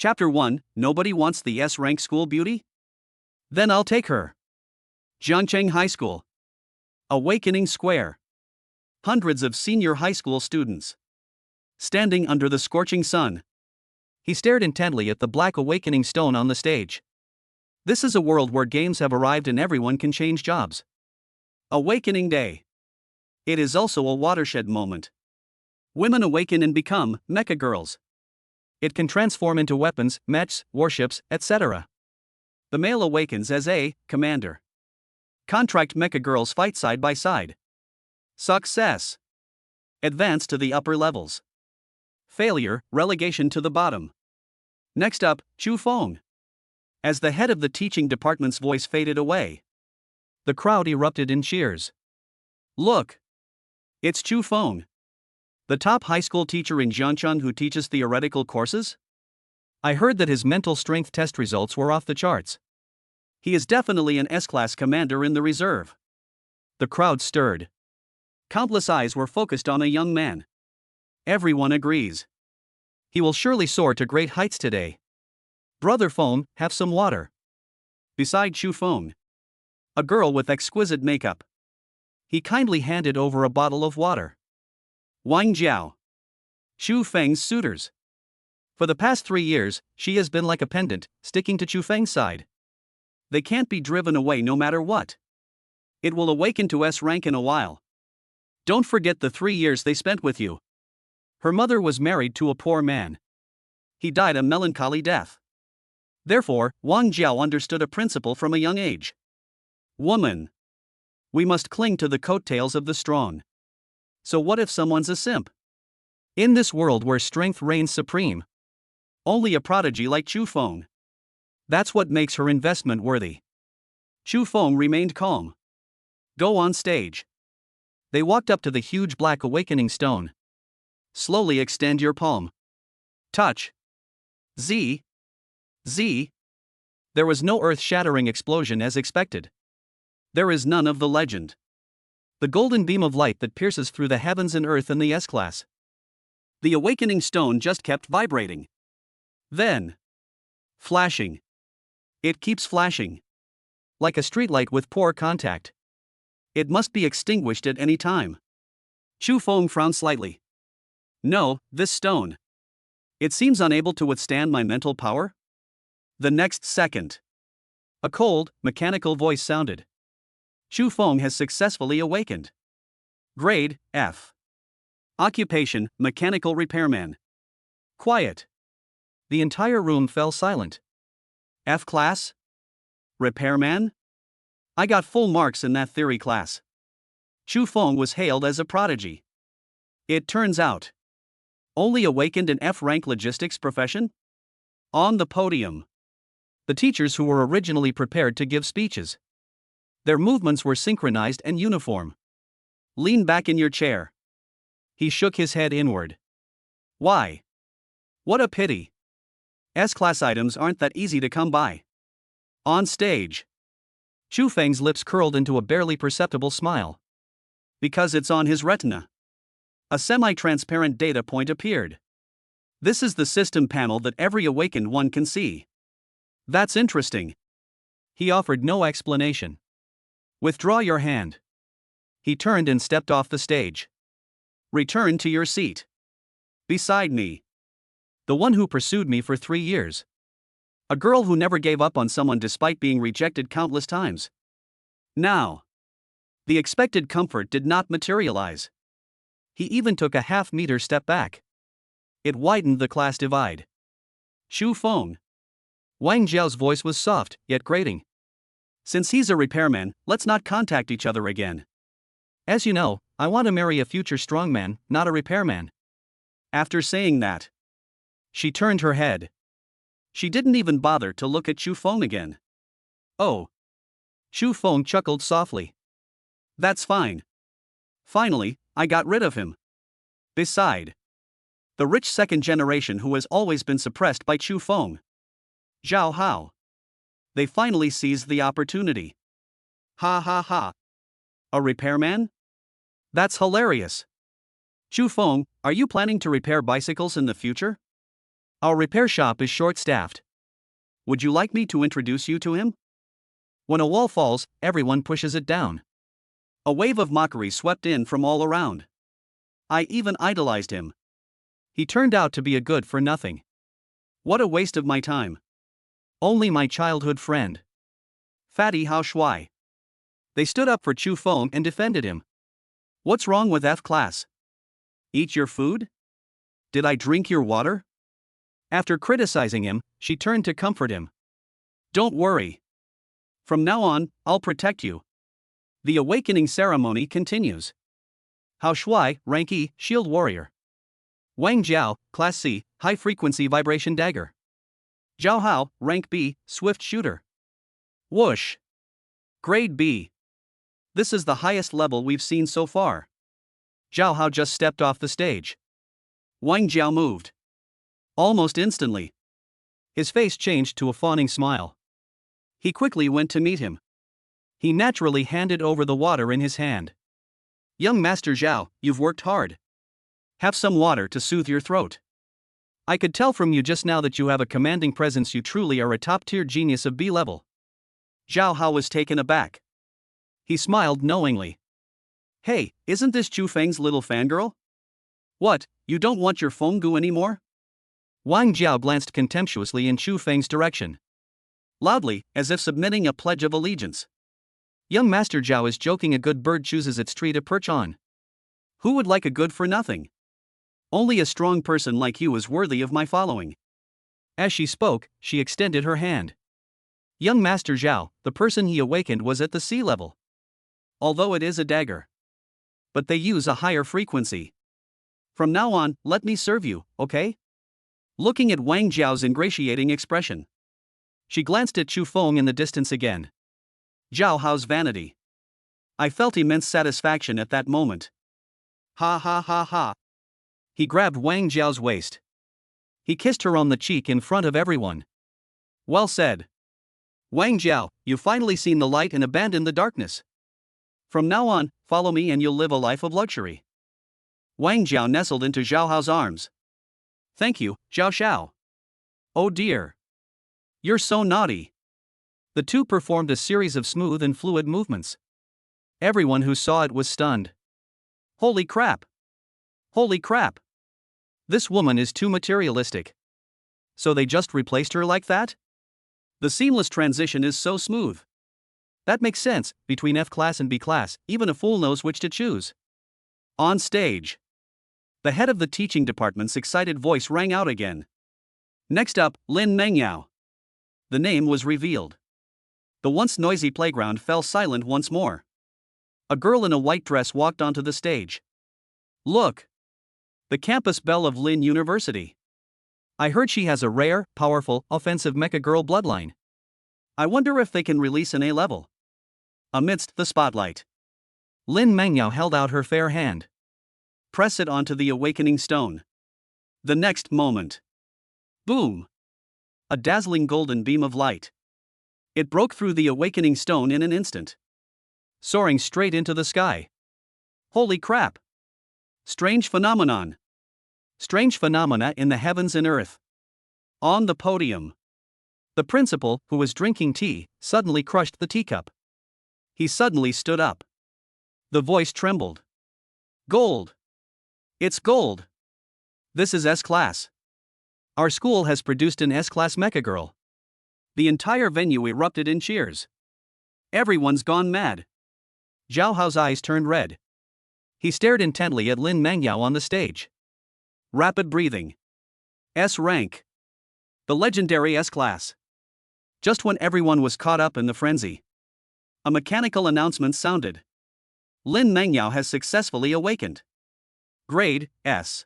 Chapter 1, Nobody Wants the S-Rank School Beauty? Then I'll take her. Jiangcheng High School. Awakening Square. Hundreds of senior high school students. Standing under the scorching sun. He stared intently at the black awakening stone on the stage. This is a world where games have arrived and everyone can change jobs. Awakening Day. It is also a watershed moment. Women awaken and become mecha girls. It can transform into weapons, mechs, warships, etc. The male awakens as a commander. Contract mecha girls fight side by side. Success. Advance to the upper levels. Failure, relegation to the bottom. Next up, Chu Feng. As the head of the teaching department's voice faded away, the crowd erupted in cheers. Look! It's Chu Feng, the top high school teacher in Jiangcheng who teaches theoretical courses? I heard that his mental strength test results were off the charts. He is definitely an S-class commander in the reserve. The crowd stirred. Countless eyes were focused on a young man. Everyone agrees. He will surely soar to great heights today. Brother Feng, have some water. Beside Chu Feng, a girl with exquisite makeup. He kindly handed over a bottle of water. Wang Jiao. Chu Feng's suitors. For the past 3 years, she has been like a pendant, sticking to Chu Feng's side. They can't be driven away no matter what. It will awaken to S rank in a while. Don't forget the 3 years they spent with you. Her mother was married to a poor man. He died a melancholy death. Therefore, Wang Jiao understood a principle from a young age. Woman. We must cling to the coattails of the strong. So what if someone's a simp? In this world where strength reigns supreme, only a prodigy like Chu Feng. That's what makes her investment worthy. Chu Feng remained calm. Go on stage. They walked up to the huge black awakening stone. Slowly extend your palm. Touch. Z. Z. There was no earth-shattering explosion as expected. There is none of the legend. The golden beam of light that pierces through the heavens and earth in the S-class. The awakening stone just kept vibrating. Then, flashing. It keeps flashing. Like a streetlight with poor contact. It must be extinguished at any time. Chu Feng frowned slightly. No, this stone. It seems unable to withstand my mental power? The next second, a cold, mechanical voice sounded. Chu Feng has successfully awakened. Grade, F. Occupation, mechanical repairman. Quiet. The entire room fell silent. F class? Repairman? I got full marks in that theory class. Chu Feng was hailed as a prodigy. It turns out, only awakened in F-rank logistics profession? On the podium, the teachers who were originally prepared to give speeches. Their movements were synchronized and uniform. Lean back in your chair. He shook his head inward. Why? What a pity. S-class items aren't that easy to come by. On stage, Chu Feng's lips curled into a barely perceptible smile. Because it's on his retina. A semi-transparent data point appeared. This is the system panel that every awakened one can see. That's interesting. He offered no explanation. Withdraw your hand. He turned and stepped off the stage. Return to your seat. Beside me. The one who pursued me for 3 years. A girl who never gave up on someone despite being rejected countless times. Now, the expected comfort did not materialize. He even took a half-meter step back. It widened the class divide. Chu Feng. Wang Jiao's voice was soft, yet grating. Since he's a repairman, let's not contact each other again. As you know, I want to marry a future strongman, not a repairman. After saying that, she turned her head. She didn't even bother to look at Chu Feng again. Oh. Chu Feng chuckled softly. That's fine. Finally, I got rid of him. Beside, the rich second generation who has always been suppressed by Chu Feng. Zhao Hao. They finally seized the opportunity. Ha ha ha. A repairman? That's hilarious. Chu Feng, are you planning to repair bicycles in the future? Our repair shop is short-staffed. Would you like me to introduce you to him? When a wall falls, everyone pushes it down. A wave of mockery swept in from all around. I even idolized him. He turned out to be a good-for-nothing. What a waste of my time. Only my childhood friend. Fatty Hao Shui. They stood up for Chu Feng and defended him. What's wrong with F class? Eat your food? Did I drink your water? After criticizing him, she turned to comfort him. Don't worry. From now on, I'll protect you. The awakening ceremony continues. Hao Shui, Rank E, Shield Warrior. Wang Jiao, Class C, High Frequency Vibration Dagger. Zhao Hao, Rank B, Swift Shooter. Whoosh. Grade B. This is the highest level we've seen so far. Zhao Hao just stepped off the stage. Wang Jiao moved. Almost instantly. His face changed to a fawning smile. He quickly went to meet him. He naturally handed over the water in his hand. Young Master Zhao, you've worked hard. Have some water to soothe your throat. I could tell from you just now that you have a commanding presence. You truly are a top-tier genius of B level. Zhao Hao was taken aback. He smiled knowingly. Hey, isn't this Chu Feng's little fangirl? What, you don't want your Fenggu anymore? Wang Jiao glanced contemptuously in Chu Feng's direction. Loudly, as if submitting a pledge of allegiance. Young Master Zhao is joking. A good bird chooses its tree to perch on. Who would like a good-for-nothing? Only a strong person like you is worthy of my following. As she spoke, she extended her hand. Young Master Zhao, the person he awakened was at the sea level. Although it is a dagger. But they use a higher frequency. From now on, let me serve you, okay? Looking at Wang Jiao's ingratiating expression. She glanced at Chu Feng in the distance again. Zhao Hao's vanity. I felt immense satisfaction at that moment. Ha ha ha ha. He grabbed Wang Jiao's waist. He kissed her on the cheek in front of everyone. Well said. Wang Jiao, you've finally seen the light and abandoned the darkness. From now on, follow me and you'll live a life of luxury. Wang Jiao nestled into Zhao Hao's arms. Thank you, Zhao Xiao. Oh dear. You're so naughty. The two performed a series of smooth and fluid movements. Everyone who saw it was stunned. Holy crap! Holy crap! This woman is too materialistic. So they just replaced her like that? The seamless transition is so smooth. That makes sense. Between F class and B class, even a fool knows which to choose. On stage. The head of the teaching department's excited voice rang out again. Next up, Lin Mengyao. The name was revealed. The once noisy playground fell silent once more. A girl in a white dress walked onto the stage. Look! The campus belle of Lin University. I heard she has a rare, powerful, offensive mecha girl bloodline. I wonder if they can release an A level. Amidst the spotlight, Lin Mengyao held out her fair hand. Press it onto the awakening stone. The next moment. Boom! A dazzling golden beam of light. It broke through the awakening stone in an instant, soaring straight into the sky. Holy crap! Strange phenomenon. Strange phenomena in the heavens and earth. On the podium, the principal, who was drinking tea, suddenly crushed the teacup. He suddenly stood up. The voice trembled. Gold! It's gold! This is S-Class. Our school has produced an S-Class mecha girl. The entire venue erupted in cheers. Everyone's gone mad. Zhao Hao's eyes turned red. He stared intently at Lin Mengyao on the stage. Rapid breathing. S rank. The legendary S-Class. Just when everyone was caught up in the frenzy, a mechanical announcement sounded. Lin Mengyao has successfully awakened. Grade, S.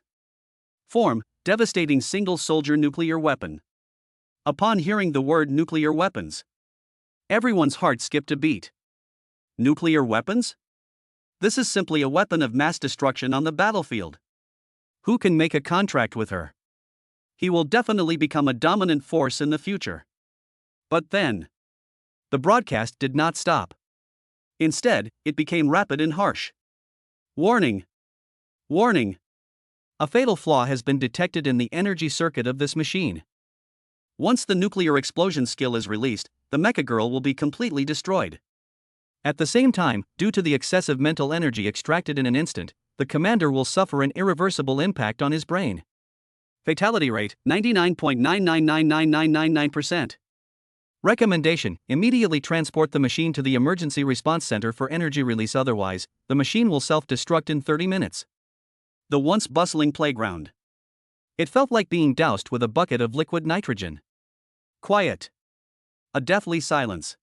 Form, devastating single-soldier nuclear weapon. Upon hearing the word nuclear weapons, everyone's heart skipped a beat. Nuclear weapons? This is simply a weapon of mass destruction on the battlefield. Who can make a contract with her? He will definitely become a dominant force in the future. But then, the broadcast did not stop. Instead, it became rapid and harsh. Warning! Warning! A fatal flaw has been detected in the energy circuit of this machine. Once the nuclear explosion skill is released, the mecha girl will be completely destroyed. At the same time, due to the excessive mental energy extracted in an instant, the commander will suffer an irreversible impact on his brain. Fatality rate 99.9999999%. Recommendation: immediately transport the machine to the emergency response center for energy release, otherwise, the machine will self-destruct in 30 minutes. The once bustling playground. It felt like being doused with a bucket of liquid nitrogen. Quiet. A deathly silence.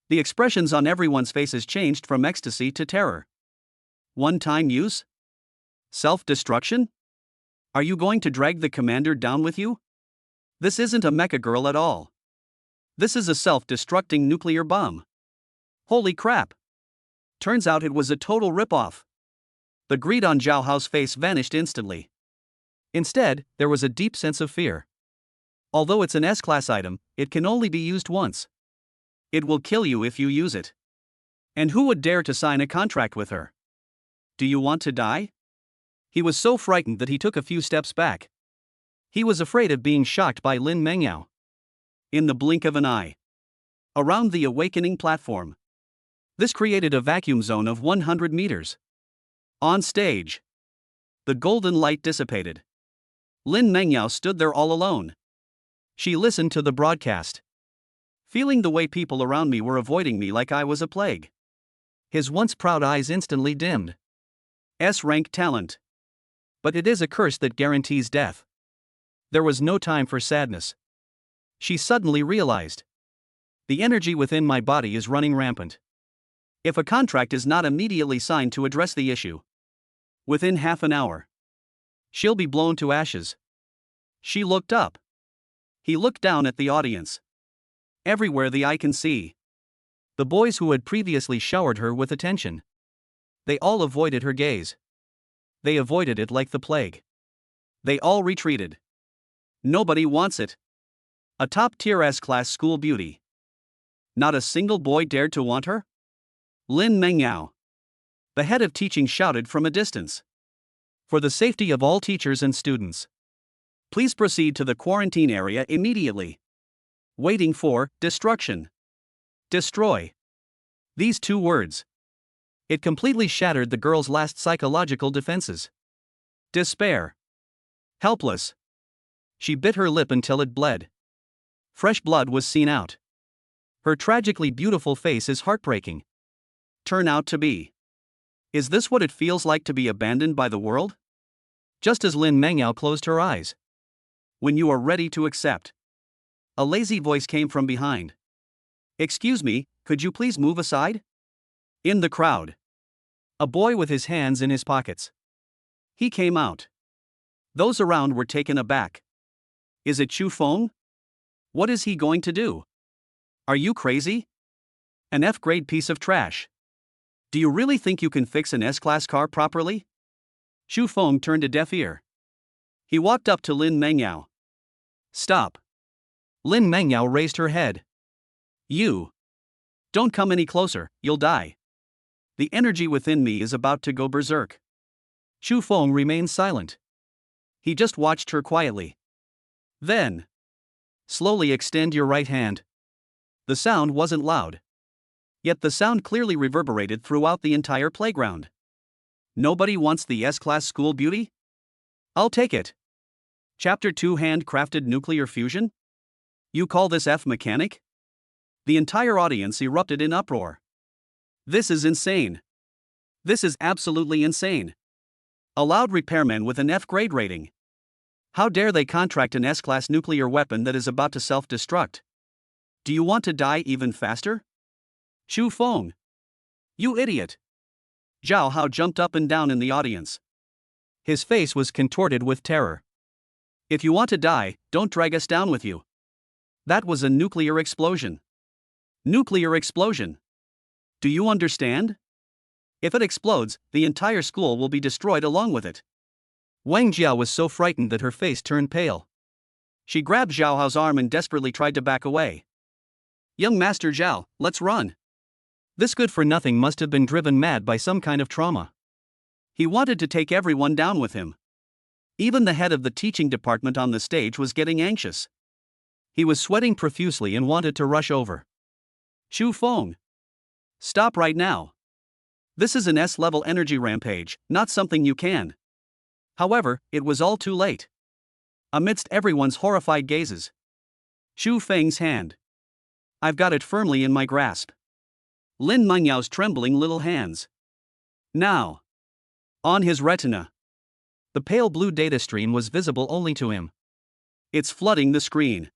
The expressions on everyone's faces changed from ecstasy to terror. One-time use? Self-destruction? Are you going to drag the commander down with you? This isn't a mecha girl at all. This is a self-destructing nuclear bomb. Holy crap! Turns out it was a total rip-off. The greed on Zhao Hao's face vanished instantly. Instead, there was a deep sense of fear. Although it's an S-class item, it can only be used once. It will kill you if you use it. And who would dare to sign a contract with her? Do you want to die? He was so frightened that he took a few steps back. He was afraid of being shocked by Lin Mengyao. In the blink of an eye. Around the awakening platform. This created a vacuum zone of 100 meters. On stage. The golden light dissipated. Lin Mengyao stood there all alone. She listened to the broadcast. Feeling the way people around me were avoiding me like I was a plague. His once proud eyes instantly dimmed. S-rank talent. But it is a curse that guarantees death. There was no time for sadness. She suddenly realized. The energy within my body is running rampant. If a contract is not immediately signed to address the issue, within half an hour, she'll be blown to ashes. She looked up. He looked down at the audience. Everywhere the eye can see. The boys who had previously showered her with attention. They all avoided her gaze. They avoided it like the plague. They all retreated. Nobody wants it. A top-tier S-class school beauty. Not a single boy dared to want her? Lin Mengyao, the head of teaching, shouted from a distance. For the safety of all teachers and students, please proceed to the quarantine area immediately. Waiting for destruction. Destroy. These two words. It completely shattered the girl's last psychological defenses. Despair. Helpless. She bit her lip until it bled. Fresh blood was seen out. Her tragically beautiful face is heartbreaking. Turn out to be. Is this what it feels like to be abandoned by the world? Just as Lin Mengyao closed her eyes. When you are ready to accept. A lazy voice came from behind. Excuse me, could you please move aside? In the crowd. A boy with his hands in his pockets. He came out. Those around were taken aback. Is it Chu Feng? What is he going to do? Are you crazy? An F-grade piece of trash. Do you really think you can fix an S-class car properly? Chu Feng turned a deaf ear. He walked up to Lin Mengyao. Stop. Lin Mengyao raised her head. You. Don't come any closer, you'll die. The energy within me is about to go berserk. Chu Feng remained silent. He just watched her quietly. Then. Slowly extend your right hand. The sound wasn't loud. Yet the sound clearly reverberated throughout the entire playground. Nobody wants the S-class school beauty? I'll take it. Chapter 2: Handcrafted Nuclear Fusion? You call this F-mechanic? The entire audience erupted in uproar. This is insane. This is absolutely insane. A loud repairman with an F-grade rating. How dare they contract an S-class nuclear weapon that is about to self-destruct? Do you want to die even faster? Chu Feng. You idiot. Zhao Hao jumped up and down in the audience. His face was contorted with terror. If you want to die, don't drag us down with you. That was a nuclear explosion. Nuclear explosion. Do you understand? If it explodes, the entire school will be destroyed along with it. Wang Jiao was so frightened that her face turned pale. She grabbed Zhao Hao's arm and desperately tried to back away. Young Master Zhao, let's run. This good-for-nothing must have been driven mad by some kind of trauma. He wanted to take everyone down with him. Even the head of the teaching department on the stage was getting anxious. He was sweating profusely and wanted to rush over. Chu Feng. Stop right now. This is an S-level energy rampage, not something you can. However, it was all too late. Amidst everyone's horrified gazes, Chu Feng's hand. I've got it firmly in my grasp. Lin Mengyao's trembling little hands. Now. On his retina. The pale blue data stream was visible only to him. It's flooding the screen.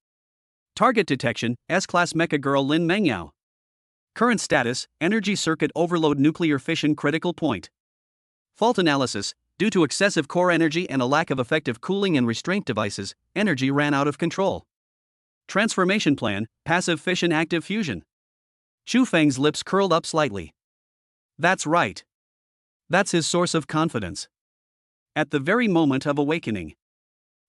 Target detection, S-class mecha girl Lin Mengyao. Current status, energy circuit overload nuclear fission critical point. Fault analysis, due to excessive core energy and a lack of effective cooling and restraint devices, energy ran out of control. Transformation plan, passive fission active fusion. Chu Feng's lips curled up slightly. That's right. That's his source of confidence. At the very moment of awakening.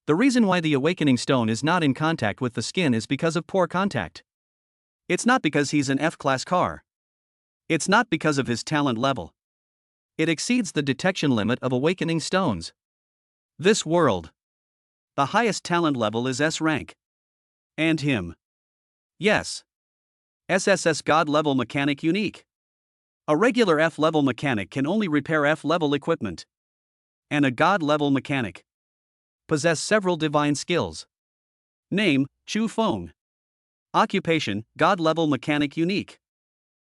The reason why the awakening stone is not in contact with the skin is because of poor contact. It's not because he's an F-class car. It's not because of his talent level. It exceeds the detection limit of awakening stones. This world. The highest talent level is S rank. And him. Yes. SSS God-level mechanic unique. A regular F-level mechanic can only repair F-level equipment. And a God-level mechanic possess several divine skills. Name, Chu Feng. Occupation, God-level mechanic unique.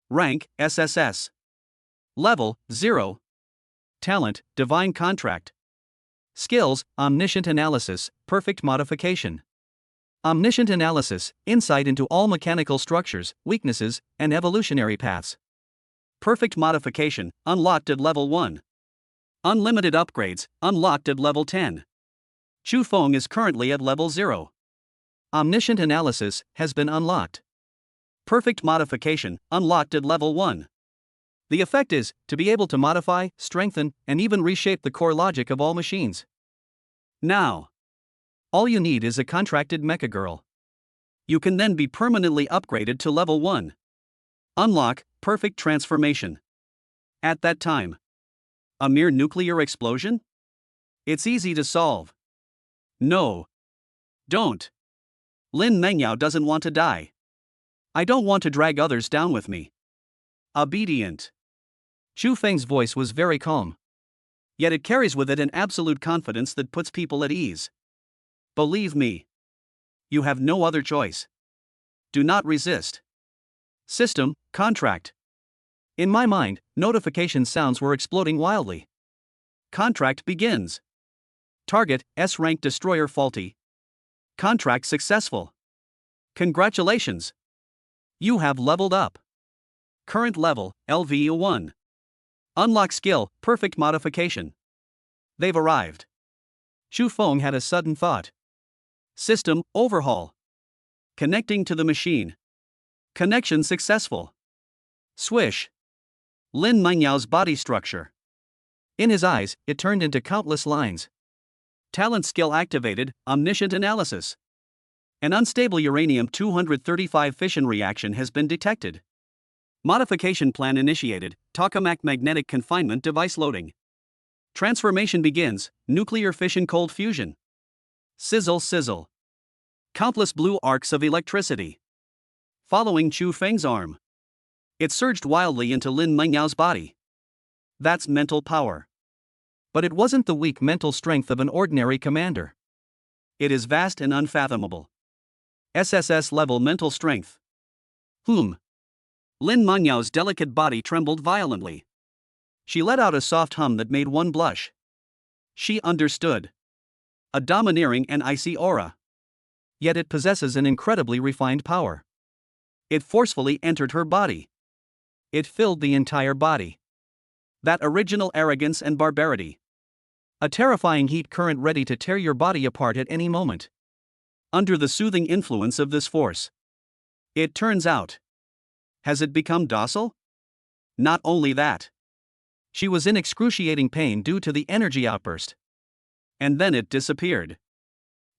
Rank, SSS. Level, 0. Talent, divine contract. Skills, omniscient analysis, perfect modification. Omniscient analysis, insight into all mechanical structures, weaknesses, and evolutionary paths. Perfect modification, unlocked at level 1. Unlimited upgrades, unlocked at level 10. Chu Feng is currently at level 0. Omniscient analysis has been unlocked. Perfect modification, unlocked at level 1. The effect is to be able to modify, strengthen, and even reshape the core logic of all machines. Now, all you need is a contracted mecha girl. You can then be permanently upgraded to level 1. Unlock perfect transformation. At that time, a mere nuclear explosion? It's easy to solve. No. Don't. Lin Mengyao doesn't want to die. I don't want to drag others down with me. Obedient. Chu Feng's voice was very calm. Yet it carries with it an absolute confidence that puts people at ease. Believe me. You have no other choice. Do not resist. System, contract. In my mind, notification sounds were exploding wildly. Contract begins. Target, S-rank destroyer faulty. Contract successful. Congratulations. You have leveled up. Current level, LV1. Unlock skill, perfect modification. They've arrived. Chu Feng had a sudden thought. System, overhaul. Connecting to the machine. Connection successful. Swish. Lin Mengyao's body structure. In his eyes, it turned into countless lines. Talent skill activated, omniscient analysis. An unstable uranium-235 fission reaction has been detected. Modification plan initiated, tokamak magnetic confinement device loading. Transformation begins, nuclear fission cold fusion. Sizzle sizzle. Countless blue arcs of electricity. Following Chu Feng's arm. It surged wildly into Lin Mengyao's body. That's mental power. But it wasn't the weak mental strength of an ordinary commander. It is vast and unfathomable. SSS-level mental strength. Lin Mengyao's delicate body trembled violently. She let out a soft hum that made one blush. She understood. A domineering and icy aura. Yet it possesses an incredibly refined power. It forcefully entered her body. It filled the entire body. That original arrogance and barbarity. A terrifying heat current ready to tear your body apart at any moment. Under the soothing influence of this force. It turns out. Has it become docile? Not only that. She was in excruciating pain due to the energy outburst. And then it disappeared.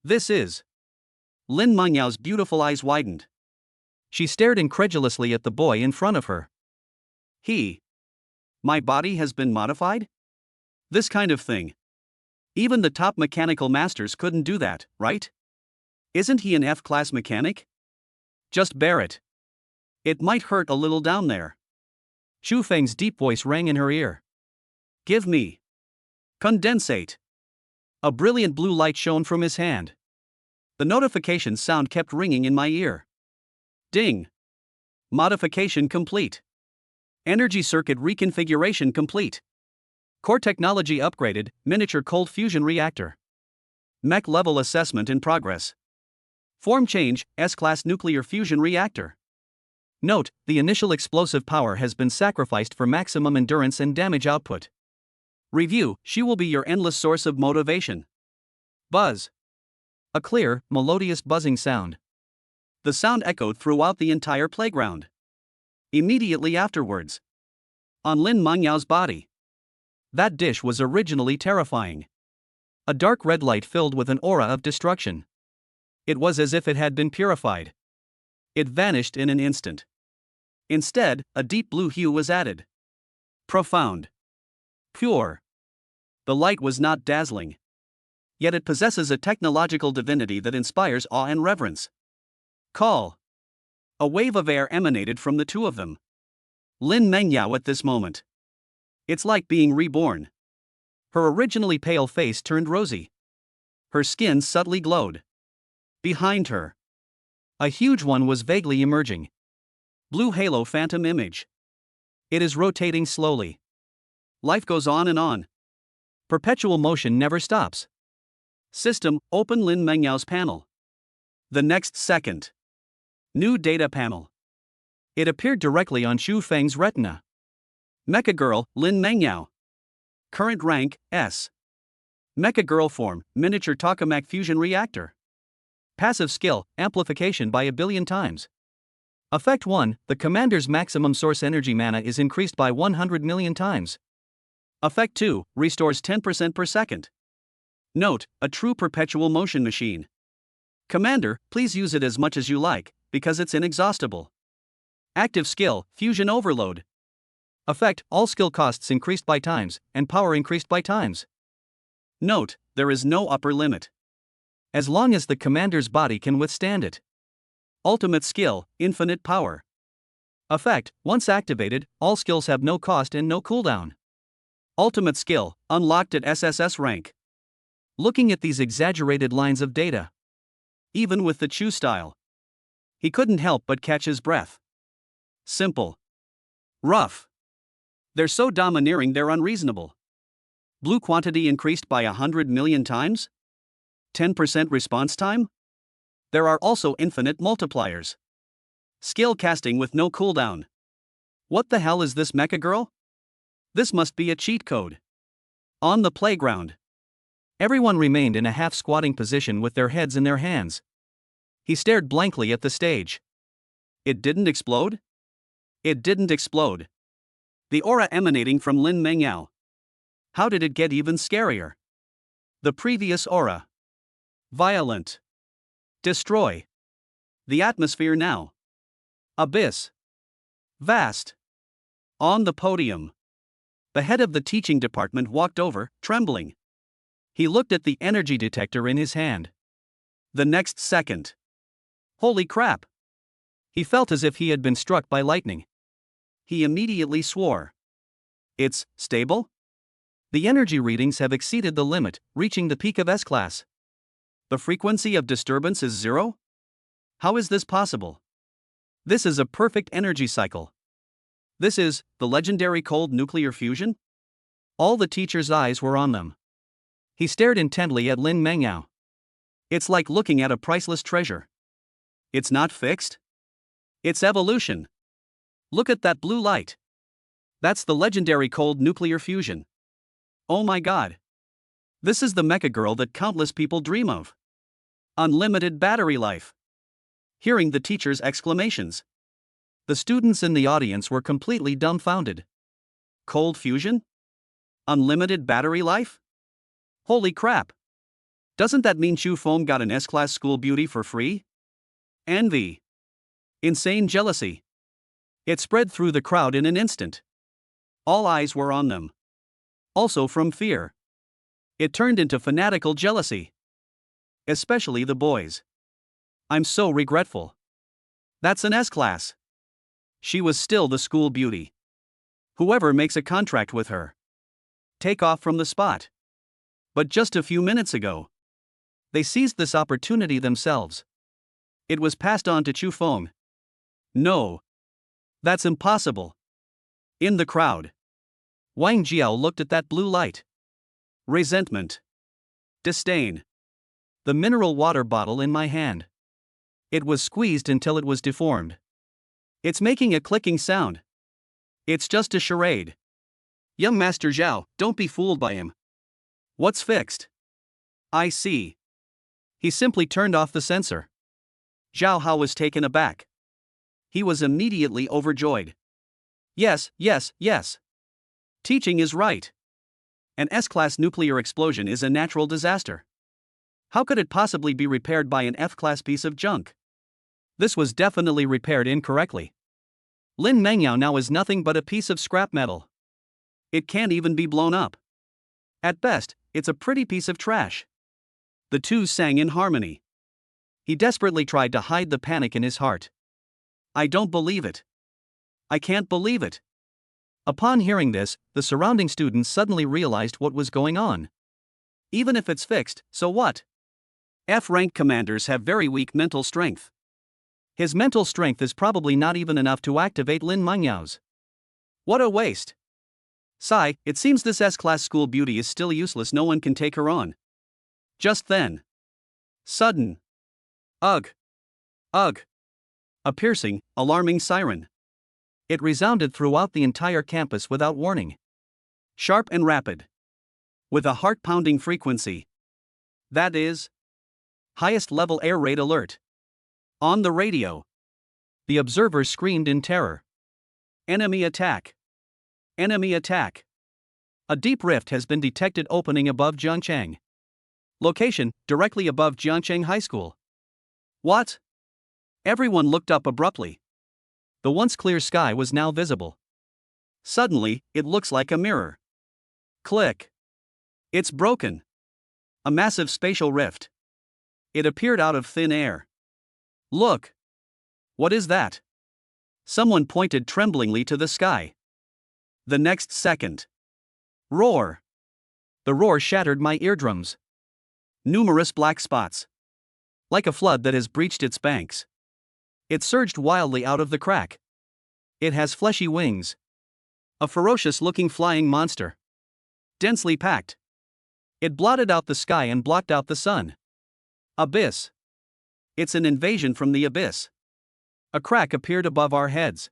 This is. Lin Mengyao's beautiful eyes widened. She stared incredulously at the boy in front of her. My body has been modified? This kind of thing. Even the top mechanical masters couldn't do that, right? Isn't he an F-class mechanic? Just bear it. It might hurt a little down there. Xu Feng's deep voice rang in her ear. Give me. Condensate. A brilliant blue light shone from his hand. The notification sound kept ringing in my ear. Ding. Modification complete. Energy circuit reconfiguration complete. Core technology upgraded, miniature cold fusion reactor. Mech level assessment in progress. Form change, S-class nuclear fusion reactor. Note, the initial explosive power has been sacrificed for maximum endurance and damage output. Review, she will be your endless source of motivation. Buzz. A clear, melodious buzzing sound. The sound echoed throughout the entire playground. Immediately afterwards, on Lin Mengyao's body. That dish was originally terrifying. A dark red light filled with an aura of destruction. It was as if it had been purified. It vanished in an instant. Instead, a deep blue hue was added. Profound. Pure. The light was not dazzling. Yet it possesses a technological divinity that inspires awe and reverence. Call. A wave of air emanated from the two of them. Lin Mengyao at this moment. It's like being reborn. Her originally pale face turned rosy. Her skin subtly glowed. Behind her, a huge one was vaguely emerging. Blue halo phantom image. It is rotating slowly. Life goes on and on. Perpetual motion never stops. System, open Lin Mengyao's panel. The next second. New data panel. It appeared directly on Xu Feng's retina. Mecha Girl, Lin Mengyao. Current rank, S. Mecha Girl form, miniature tokamak fusion reactor. Passive skill, amplification by 1 billion times. Effect 1, the commander's maximum source energy mana is increased by 100 million times. Effect 2, restores 10% per second. Note, a true perpetual motion machine. Commander, please use it as much as you like, because it's inexhaustible. Active skill, fusion overload. Effect, all skill costs increased by times, and power increased by times. Note, there is no upper limit. As long as the commander's body can withstand it. Ultimate skill, infinite power. Effect, once activated, all skills have no cost and no cooldown. Ultimate skill, unlocked at SSS rank. Looking at these exaggerated lines of data. Even with the Chu style, he couldn't help but catch his breath. Simple. Rough. They're so domineering they're unreasonable. Blue quantity increased by 100 million times? 10% response time? There are also infinite multipliers. Skill casting with no cooldown. What the hell is this Mecha Girl? This must be a cheat code. On the playground, everyone remained in a half-squatting position with their heads in their hands. He stared blankly at the stage. It didn't explode? It didn't explode. The aura emanating from Lin Mengyao. How did it get even scarier? The previous aura. Violent. Destroy. The atmosphere now. Abyss. Vast. On the podium, the head of the teaching department walked over, trembling. He looked at the energy detector in his hand. The next second. Holy crap! He felt as if he had been struck by lightning. He immediately swore. It's stable? The energy readings have exceeded the limit, reaching the peak of S-class. The frequency of disturbance is 0? How is this possible? This is a perfect energy cycle. This is the legendary cold nuclear fusion? All the teacher's eyes were on them. He stared intently at Lin Mengyao. It's like looking at a priceless treasure. It's not fixed? It's evolution. Look at that blue light. That's the legendary cold nuclear fusion. Oh my god. This is the Mecha Girl that countless people dream of. Unlimited battery life. Hearing the teacher's exclamations, the students in the audience were completely dumbfounded. Cold fusion? Unlimited battery life? Holy crap! Doesn't that mean Chu Feng got an S-class school beauty for free? Envy. Insane jealousy. It spread through the crowd in an instant. All eyes were on them. Also from fear. It turned into fanatical jealousy. Especially the boys. I'm so regretful. That's an S-class. She was still the school beauty. Whoever makes a contract with her. Take off from the spot. But just a few minutes ago, they seized this opportunity themselves. It was passed on to Chu Feng. No. That's impossible. In the crowd, Wang Jiao looked at that blue light. Resentment. Disdain. The mineral water bottle in my hand. It was squeezed until it was deformed. It's making a clicking sound. It's just a charade. Young Master Zhao, don't be fooled by him. What's fixed? I see. He simply turned off the sensor. Zhao Hao was taken aback. He was immediately overjoyed. Yes. Teaching is right. An S-class nuclear explosion is a natural disaster. How could it possibly be repaired by an F-class piece of junk? This was definitely repaired incorrectly. Lin Mengyao now is nothing but a piece of scrap metal. It can't even be blown up. At best, it's a pretty piece of trash. The two sang in harmony. He desperately tried to hide the panic in his heart. I don't believe it. I can't believe it. Upon hearing this, the surrounding students suddenly realized what was going on. Even if it's fixed, so what? F-rank commanders have very weak mental strength. His mental strength is probably not even enough to activate Lin Mengyao's. What a waste. Sigh, it seems this S-class school beauty is still useless, no one can take her on. Just then. Sudden. Ugh. Ugh. A piercing, alarming siren. It resounded throughout the entire campus without warning. Sharp and rapid. With a heart-pounding frequency. That is. Highest level air raid alert. On the radio. The observers screamed in terror. Enemy attack. Enemy attack. A deep rift has been detected opening above Jiangcheng. Location, directly above Jiangcheng High School. What? Everyone looked up abruptly. The once clear sky was now visible. Suddenly, it looks like a mirror. Click. It's broken. A massive spatial rift. It appeared out of thin air. Look. What is that? Someone pointed tremblingly to the sky. The next second. Roar. The roar shattered my eardrums. Numerous black spots. Like a flood that has breached its banks. It surged wildly out of the crack. It has fleshy wings. A ferocious-looking flying monster. Densely packed. It blotted out the sky and blocked out the sun. Abyss. It's an invasion from the abyss. A crack appeared above our heads.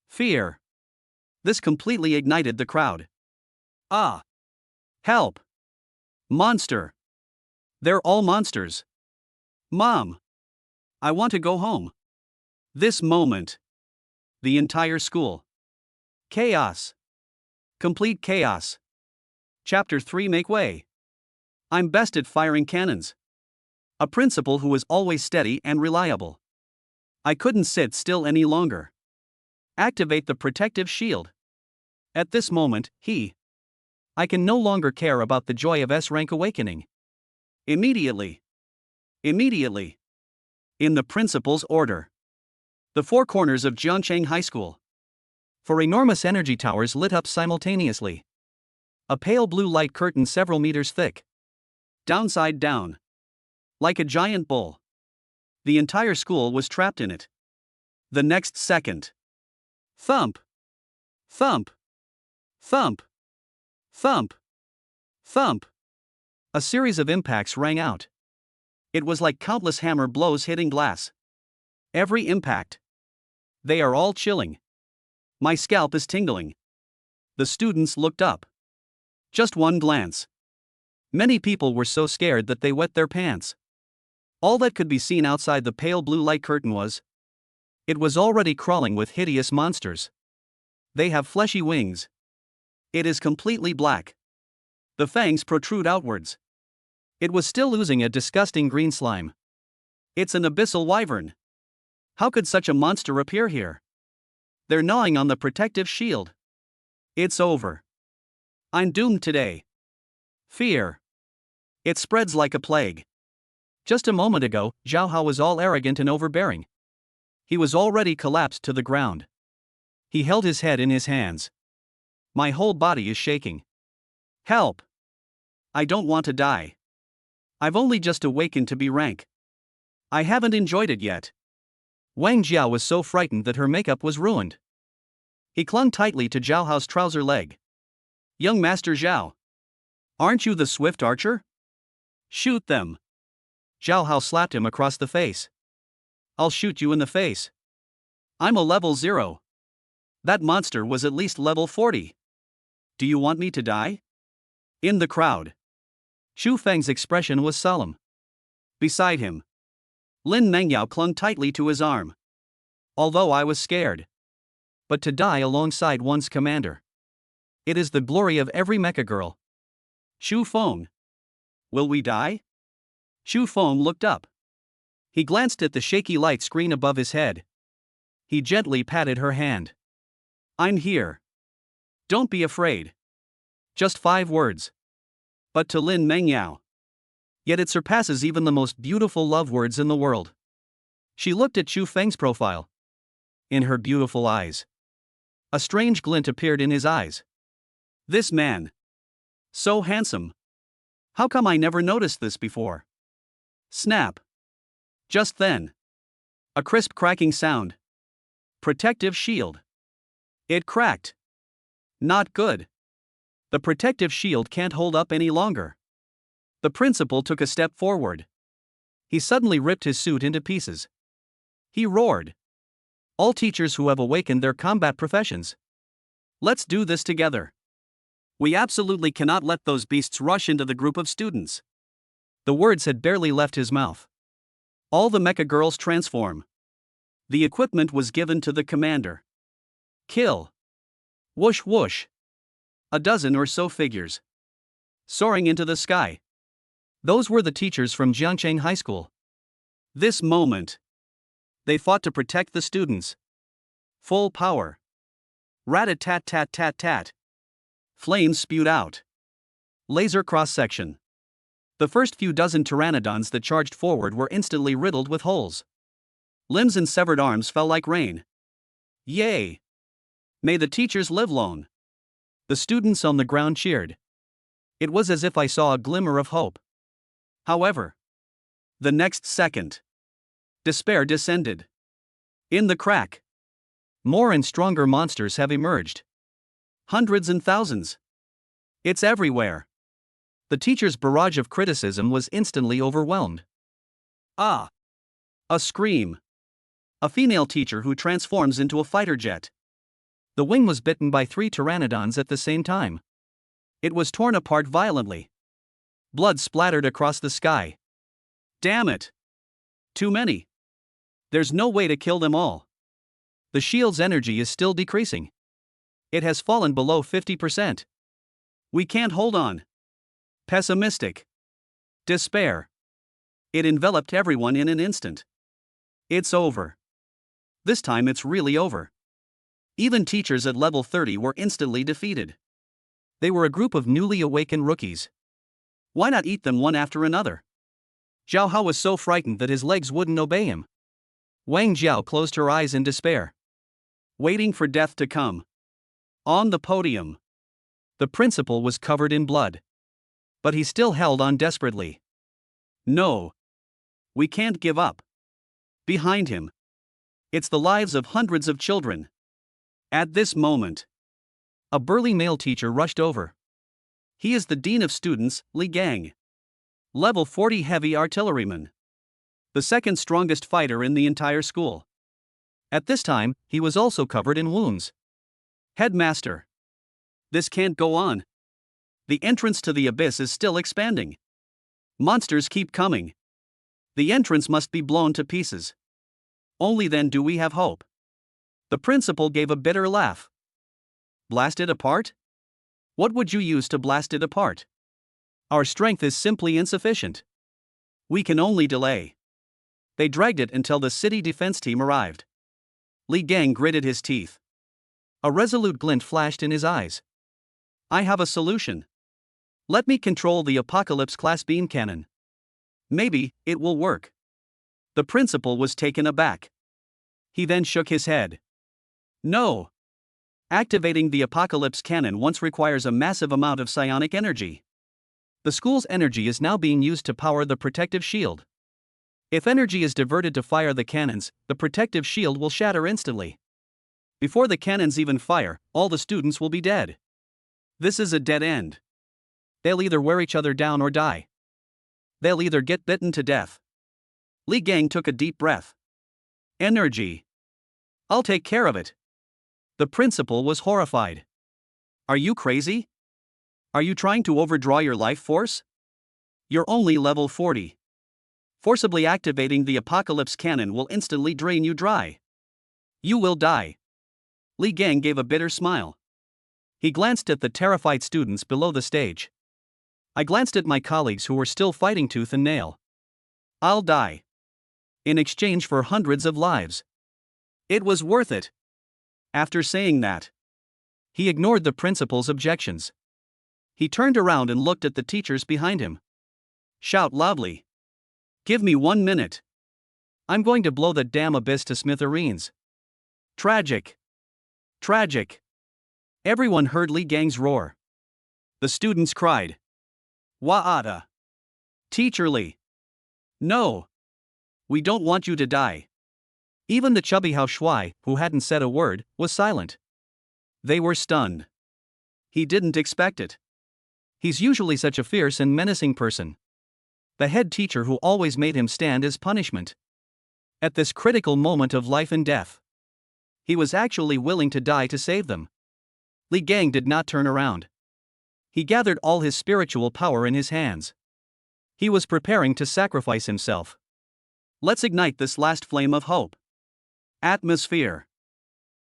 Fear. This completely ignited the crowd. Ah! Help! Monster! They're all monsters. Mom! I want to go home. This moment. The entire school. Chaos. Complete chaos. Chapter 3 Make way. I'm best at firing cannons. A principal who was always steady and reliable. I couldn't sit still any longer. Activate the protective shield. At this moment, I can no longer care about the joy of S-rank awakening. Immediately. Immediately. In the principal's order. The four corners of Jiangcheng High School. Four enormous energy towers lit up simultaneously. A pale blue light curtain several meters thick. Downside down. Like a giant bull. The entire school was trapped in it. The next second. Thump. Thump. Thump. Thump. Thump. A series of impacts rang out. It was like countless hammer blows hitting glass. Every impact. They are all chilling. My scalp is tingling. The students looked up. Just one glance. Many people were so scared that they wet their pants. All that could be seen outside the pale blue light curtain was. It was already crawling with hideous monsters. They have fleshy wings. It is completely black. The fangs protrude outwards. It was still oozing a disgusting green slime. It's an abyssal wyvern. How could such a monster appear here? They're gnawing on the protective shield. It's over. I'm doomed today. Fear. It spreads like a plague. Just a moment ago, Zhao Hao was all arrogant and overbearing. He was already collapsed to the ground. He held his head in his hands. My whole body is shaking. Help! I don't want to die. I've only just awakened to be rank. I haven't enjoyed it yet. Wang Jiao was so frightened that her makeup was ruined. He clung tightly to Zhao Hao's trouser leg. Young Master Zhao. Aren't you the swift archer? Shoot them. Zhao Hao slapped him across the face. I'll shoot you in the face. I'm a level 0. That monster was at least level 40. Do you want me to die? In the crowd. Xu Feng's expression was solemn. Beside him, Lin Mengyao clung tightly to his arm. Although I was scared. But to die alongside one's commander. It is the glory of every mecha girl. Xu Feng. Will we die? Xu Feng looked up. He glanced at the shaky light screen above his head. He gently patted her hand. I'm here. Don't be afraid. Just 5 words. But to Lin Mengyao. Yet it surpasses even the most beautiful love words in the world. She looked at Xu Feng's profile. In her beautiful eyes. A strange glint appeared in his eyes. This man. So handsome. How come I never noticed this before? Snap. Just then. A crisp cracking sound. Protective shield. It cracked. Not good. The protective shield can't hold up any longer. The principal took a step forward. He suddenly ripped his suit into pieces. He roared. All teachers who have awakened their combat professions. Let's do this together. We absolutely cannot let those beasts rush into the group of students. The words had barely left his mouth. All the mecha girls transform. The equipment was given to the commander. Kill. Whoosh whoosh. A dozen or so figures. Soaring into the sky. Those were the teachers from Jiangcheng High School. This moment. They fought to protect the students. Full power. Rat-a-tat-tat-tat-tat. Flames spewed out. Laser cross-section. The first few dozen pteranodons that charged forward were instantly riddled with holes. Limbs and severed arms fell like rain. Yay! May the teachers live long. The students on the ground cheered. It was as if I saw a glimmer of hope. However, the next second, despair descended. In the crack, more and stronger monsters have emerged. Hundreds and thousands. It's everywhere. The teacher's barrage of criticism was instantly overwhelmed. Ah! A scream. A female teacher who transforms into a fighter jet. The wing was bitten by 3 pteranodons at the same time. It was torn apart violently. Blood splattered across the sky. Damn it! Too many. There's no way to kill them all. The shield's energy is still decreasing. It has fallen below 50%. We can't hold on. Pessimistic. Despair. It enveloped everyone in an instant. It's over. This time it's really over. Even teachers at level 30 were instantly defeated. They were a group of newly awakened rookies. Why not eat them one after another? Zhao Hao was so frightened that his legs wouldn't obey him. Wang Jiao closed her eyes in despair. Waiting for death to come. On the podium. The principal was covered in blood. But he still held on desperately. No. We can't give up. Behind him. It's the lives of hundreds of children. At this moment, a burly male teacher rushed over. He is the dean of students, Li Gang. Level 40 heavy artilleryman. The second strongest fighter in the entire school. At this time, he was also covered in wounds. Headmaster. This can't go on. The entrance to the abyss is still expanding. Monsters keep coming. The entrance must be blown to pieces. Only then do we have hope. The principal gave a bitter laugh. Blast it apart? What would you use to blast it apart? Our strength is simply insufficient. We can only delay. They dragged it until the city defense team arrived. Li Gang gritted his teeth. A resolute glint flashed in his eyes. I have a solution. Let me control the Apocalypse class beam cannon. Maybe it will work. The principal was taken aback. He then shook his head. No. Activating the Apocalypse cannon once requires a massive amount of psionic energy. The school's energy is now being used to power the protective shield. If energy is diverted to fire the cannons, the protective shield will shatter instantly. Before the cannons even fire, all the students will be dead. This is a dead end. They'll either wear each other down or die. They'll either get bitten to death. Li Gang took a deep breath. Energy. I'll take care of it. The principal was horrified. Are you crazy? Are you trying to overdraw your life force? You're only level 40. Forcibly activating the Apocalypse cannon will instantly drain you dry. You will die. Li Gang gave a bitter smile. He glanced at the terrified students below the stage. I glanced at my colleagues who were still fighting tooth and nail. I'll die. In exchange for hundreds of lives. It was worth it. After saying that, he ignored the principal's objections. He turned around and looked at the teachers behind him. Shout loudly. Give me 1 minute. I'm going to blow that damn abyss to smithereens. Tragic. Tragic. Everyone heard Li Gang's roar. The students cried. Wa'ata. Teacher Li. No. We don't want you to die. Even the chubby Hao Shuai, who hadn't said a word, was silent. They were stunned. He didn't expect it. He's usually such a fierce and menacing person. The head teacher who always made him stand as punishment. At this critical moment of life and death, he was actually willing to die to save them. Li Gang did not turn around. He gathered all his spiritual power in his hands. He was preparing to sacrifice himself. Let's ignite this last flame of hope. Atmosphere.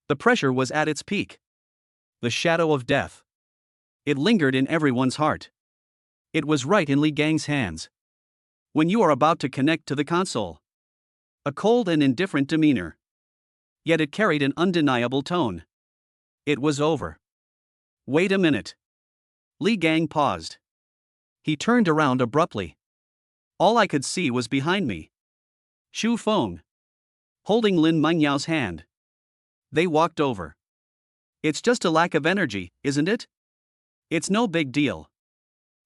The pressure was at its peak. The shadow of death. It lingered in everyone's heart. It was right in Li Gang's hands. When you are about to connect to the console. A cold and indifferent demeanor. Yet it carried an undeniable tone. It was over. Wait a minute. Li Gang paused. He turned around abruptly. All I could see was behind me. Shu Feng. Holding Lin Mengyao's hand. They walked over. It's just a lack of energy, isn't it? It's no big deal.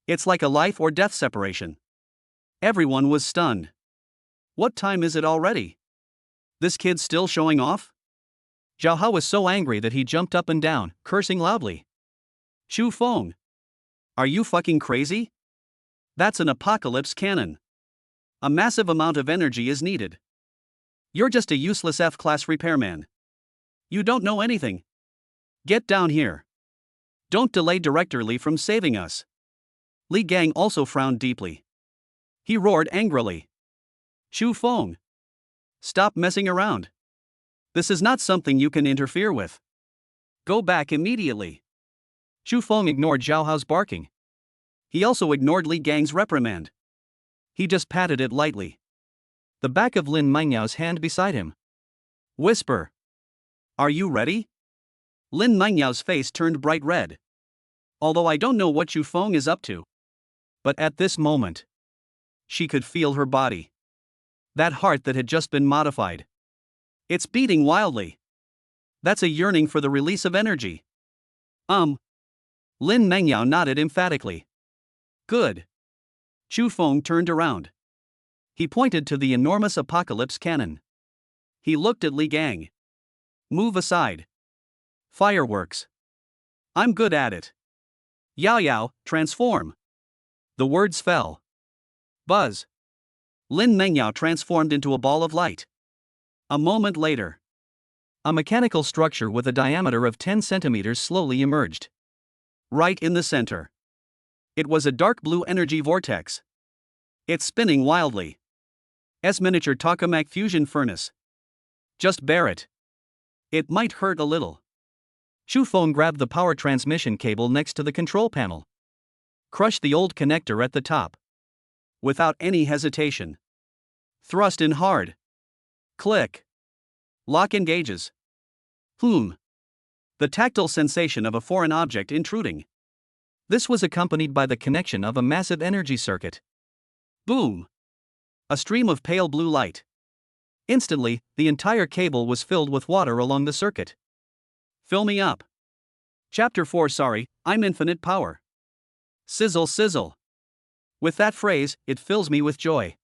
It's like a life or death separation. Everyone was stunned. What time is it already? This kid's still showing off? Zhao Hao was so angry that he jumped up and down, cursing loudly. Shu Feng. Are you fucking crazy? That's an apocalypse cannon. A massive amount of energy is needed. You're just a useless F-class repairman. You don't know anything. Get down here. Don't delay Director Li from saving us. Li Gang also frowned deeply. He roared angrily. Shu Feng. Stop messing around. This is not something you can interfere with. Go back immediately. Shu Feng ignored Zhao Hao's barking. He also ignored Li Gang's reprimand. He just patted it lightly. The back of Lin Mengyao's hand beside him. Whisper. Are you ready? Lin Mengyao's face turned bright red. Although I don't know what Shu Feng is up to. But at this moment, she could feel her body. That heart that had just been modified. It's beating wildly. That's a yearning for the release of energy. Lin Mengyao nodded emphatically. Good. Shu Feng turned around. He pointed to the enormous apocalypse cannon. He looked at Li Gang. Move aside. Fireworks. I'm good at it. Yao Yao, transform. The words fell. Buzz. Lin Mengyao transformed into a ball of light. A moment later, a mechanical structure with a diameter of 10 centimeters slowly emerged. Right in the center. It was a dark blue energy vortex. It's spinning wildly. Miniature tokamak fusion furnace. Just bear it. It might hurt a little. Shu Feng grabbed the power transmission cable next to the control panel. Crushed the old connector at the top. Without any hesitation. Thrust in hard. Click. Lock engages. The tactile sensation of a foreign object intruding. This was accompanied by the connection of a massive energy circuit. Boom! A stream of pale blue light. Instantly, the entire cable was filled with water along the circuit. Fill me up. Chapter 4. Sorry, I'm infinite power. Sizzle, sizzle. With that phrase, it fills me with joy.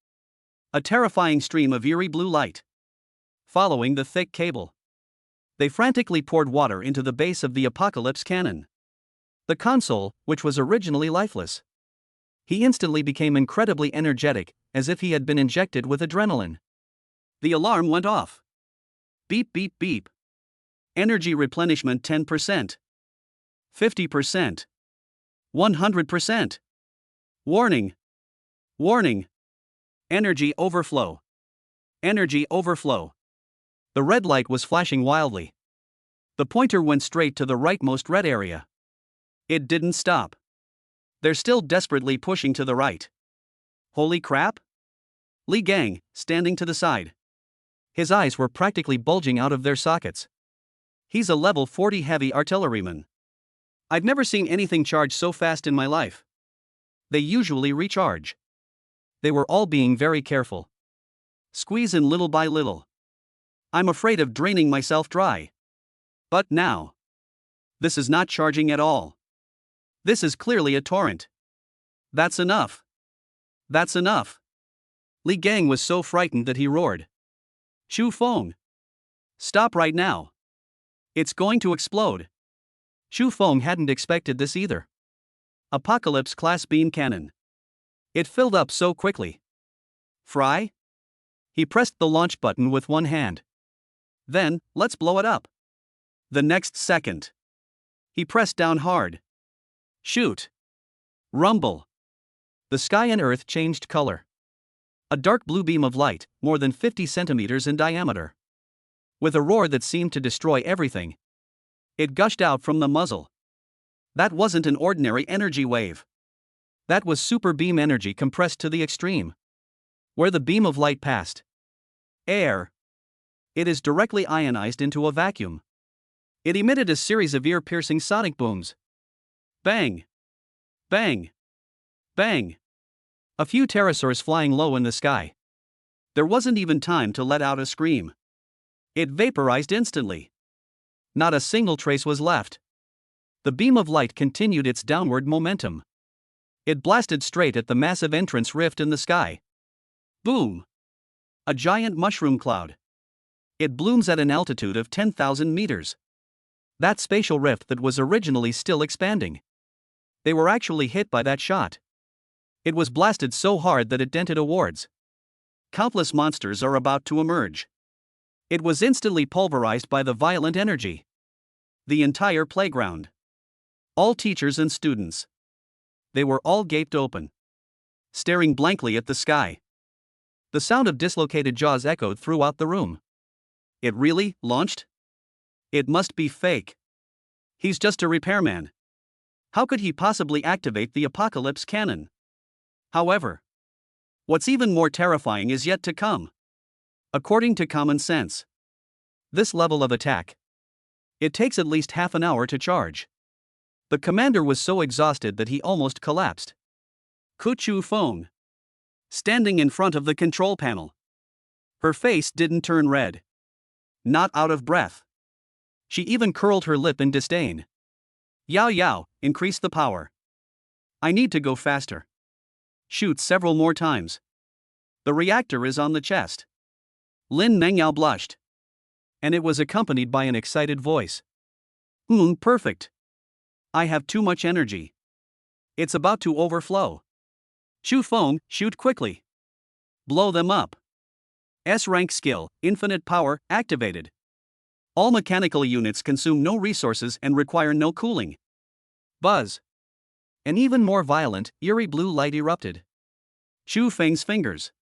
A terrifying stream of eerie blue light. Following the thick cable, they frantically poured water into the base of the apocalypse cannon. The console, which was originally lifeless. He instantly became incredibly energetic, as if he had been injected with adrenaline. The alarm went off. Beep, beep, beep. Energy replenishment 10%. 50%. 100%. Warning. Warning. Energy overflow. Energy overflow. The red light was flashing wildly. The pointer went straight to the rightmost red area. It didn't stop. They're still desperately pushing to the right. Holy crap? Li Gang, standing to the side. His eyes were practically bulging out of their sockets. He's a level 40 heavy artilleryman. I've never seen anything charge so fast in my life. They usually recharge. They were all being very careful. Squeeze in little by little. I'm afraid of draining myself dry. But now. This is not charging at all. This is clearly a torrent. That's enough. That's enough. Li Gang was so frightened that he roared. Shu Feng. Stop right now. It's going to explode. Shu Feng hadn't expected this either. Apocalypse class beam cannon. It filled up so quickly. Fry? He pressed the launch button with one hand. Then, let's blow it up. The next second. He pressed down hard. Shoot. Rumble. The sky and earth changed color. A dark blue beam of light, more than 50 centimeters in diameter. With a roar that seemed to destroy everything. It gushed out from the muzzle. That wasn't an ordinary energy wave. That was super beam energy compressed to the extreme. Where the beam of light passed. Air. It is directly ionized into a vacuum. It emitted a series of ear-piercing sonic booms. Bang. Bang. Bang. A few pterosaurs flying low in the sky. There wasn't even time to let out a scream. It vaporized instantly. Not a single trace was left. The beam of light continued its downward momentum. It blasted straight at the massive entrance rift in the sky. Boom! A giant mushroom cloud. It blooms at an altitude of 10,000 meters. That spatial rift that was originally still expanding. They were actually hit by that shot. It was blasted so hard that it dented wards. Countless monsters are about to emerge. It was instantly pulverized by the violent energy. The entire playground. All teachers and students. They were all gaped open. Staring blankly at the sky. The sound of dislocated jaws echoed throughout the room. It really launched? It must be fake. He's just a repairman. How could he possibly activate the apocalypse cannon? However, what's even more terrifying is yet to come. According to common sense, this level of attack, it takes at least half an hour to charge. The commander was so exhausted that he almost collapsed. Chu Feng, standing in front of the control panel. Her face didn't turn red. Not out of breath. She even curled her lip in disdain. Yao Yao, increase the power. I need to go faster. Shoot several more times. The reactor is on the chest. Lin Mengyao blushed. And it was accompanied by an excited voice. Perfect. I have too much energy. It's about to overflow. Shu Feng, shoot quickly. Blow them up. S-rank skill, infinite power, activated. All mechanical units consume no resources and require no cooling. Buzz. An even more violent, eerie blue light erupted. Shu Feng's fingers.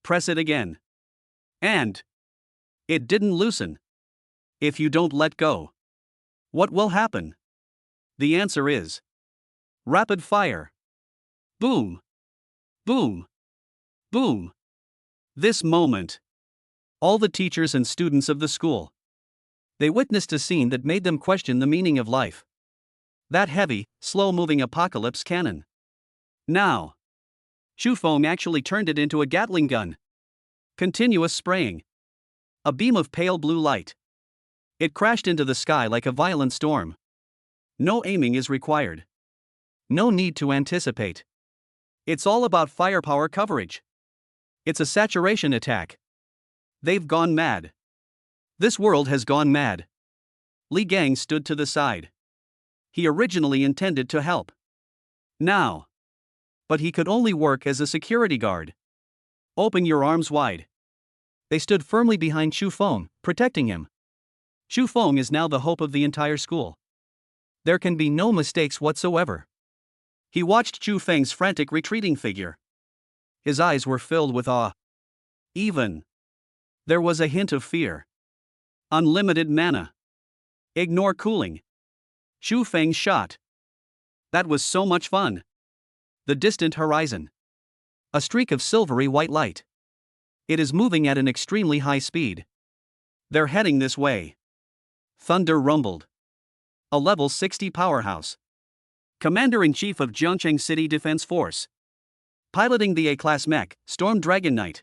Press it again. And it didn't loosen. If you don't let go, what will happen? The answer is rapid fire. Boom. Boom. Boom. This moment. All the teachers and students of the school. They witnessed a scene that made them question the meaning of life. That heavy, slow-moving apocalypse cannon. Now, Shu Feng actually turned it into a Gatling gun. Continuous spraying. A beam of pale blue light. It crashed into the sky like a violent storm. No aiming is required. No need to anticipate. It's all about firepower coverage. It's a saturation attack. They've gone mad. This world has gone mad. Li Gang stood to the side. He originally intended to help. Now. But he could only work as a security guard. Open your arms wide. They stood firmly behind Shu Feng, protecting him. Shu Feng is now the hope of the entire school. There can be no mistakes whatsoever. He watched Shu Feng's frantic retreating figure. His eyes were filled with awe. Even. There was a hint of fear. Unlimited mana. Ignore cooling. Shu Feng's shot. That was so much fun. The distant horizon. A streak of silvery white light. It is moving at an extremely high speed. They're heading this way. Thunder rumbled. A level 60 powerhouse. Commander-in-Chief of Jiangcheng City Defense Force. Piloting the A-class mech, Storm Dragon Knight.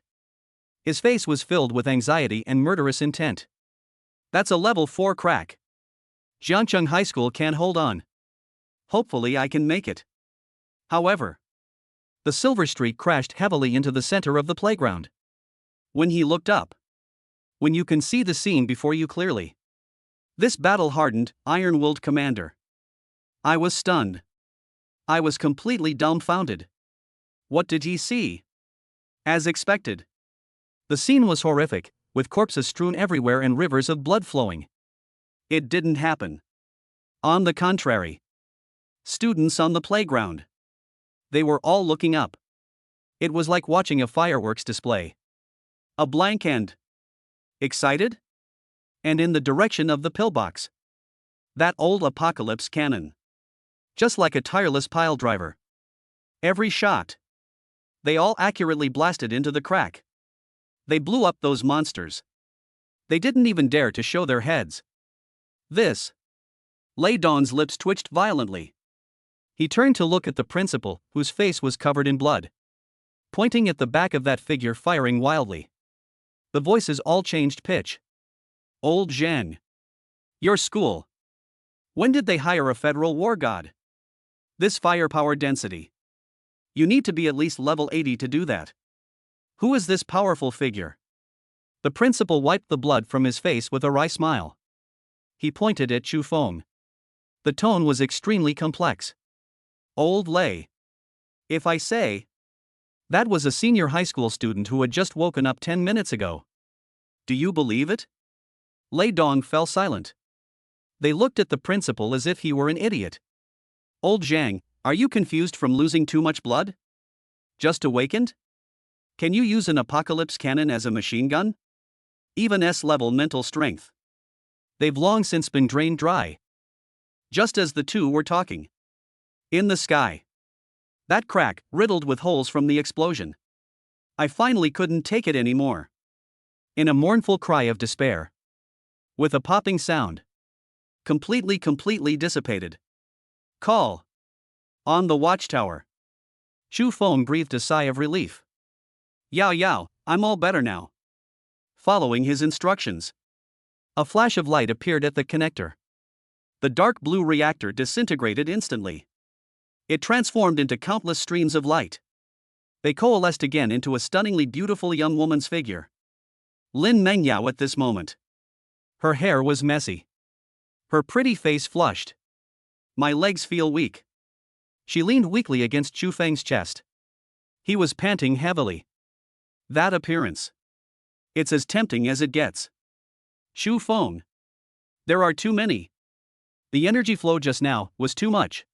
His face was filled with anxiety and murderous intent. That's a level 4 crack. Jiangcheng High School can't hold on. Hopefully I can make it. However, the silver streak crashed heavily into the center of the playground. When he looked up, when you can see the scene before you clearly. This battle-hardened, iron-willed commander. I was stunned. I was completely dumbfounded. What did he see? As expected. The scene was horrific, with corpses strewn everywhere and rivers of blood flowing. It didn't happen. On the contrary. Students on the playground. They were all looking up. It was like watching a fireworks display. A blank end. Excited? And in the direction of the pillbox. That old apocalypse cannon. Just like a tireless pile driver. Every shot. They all accurately blasted into the crack. They blew up those monsters. They didn't even dare to show their heads. This. Lei Dong's lips twitched violently. He turned to look at the principal, whose face was covered in blood. Pointing at the back of that figure firing wildly. The voices all changed pitch. Old Zhang. Your school. When did they hire a federal war god? This firepower density. You need to be at least level 80 to do that. Who is this powerful figure? The principal wiped the blood from his face with a wry smile. He pointed at Shu Feng. The tone was extremely complex. Old Lei. If I say. That was a senior high school student who had just woken up 10 minutes ago. Do you believe it? Lei Dong fell silent. They looked at the principal as if he were an idiot. Old Zhang, are you confused from losing too much blood? Just awakened? Can you use an apocalypse cannon as a machine gun? Even S-level mental strength. They've long since been drained dry. Just as the two were talking. In the sky. That crack, riddled with holes from the explosion. I finally couldn't take it anymore. In a mournful cry of despair. With a popping sound. Completely dissipated. Call. On the watchtower. Shu Feng breathed a sigh of relief. Yao, I'm all better now. Following his instructions. A flash of light appeared at the connector. The dark blue reactor disintegrated instantly. It transformed into countless streams of light. They coalesced again into a stunningly beautiful young woman's figure. Lin Mengyao at this moment. Her hair was messy. Her pretty face flushed. My legs feel weak. She leaned weakly against Shu Feng's chest. He was panting heavily. That appearance. It's as tempting as it gets. Shu Feng. There are too many. The energy flow just now was too much.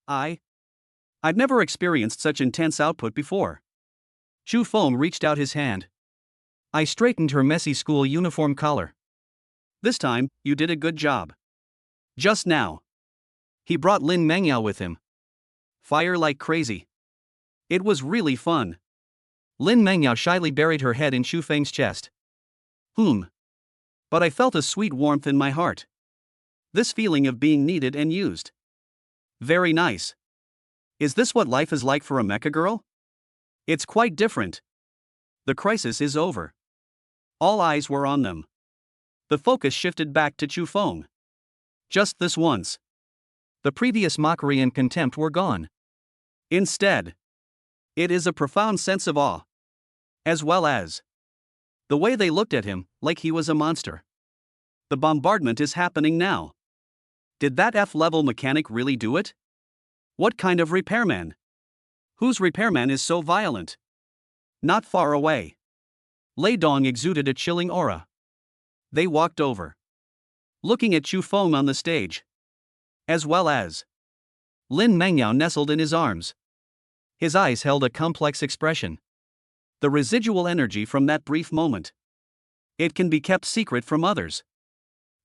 I've never experienced such intense output before. Shu Feng reached out his hand. I straightened her messy school uniform collar. This time, you did a good job. Just now. He brought Lin Mengyao with him. Fire like crazy. It was really fun. Lin Mengyao shyly buried her head in Shu Feng's chest. But I felt a sweet warmth in my heart. This feeling of being needed and used. Very nice. Is this what life is like for a mecha girl? It's quite different. The crisis is over. All eyes were on them. The focus shifted back to Chu Feng. Just this once. The previous mockery and contempt were gone. Instead, it is a profound sense of awe. As well as the way they looked at him, like he was a monster. The bombardment is happening now. Did that F-level mechanic really do it? What kind of repairman? Whose repairman is so violent? Not far away. Lei Dong exuded a chilling aura. They walked over. Looking at Chu Feng on the stage. As well as Lin Mengyao nestled in his arms. His eyes held a complex expression. The residual energy from that brief moment. It can be kept secret from others.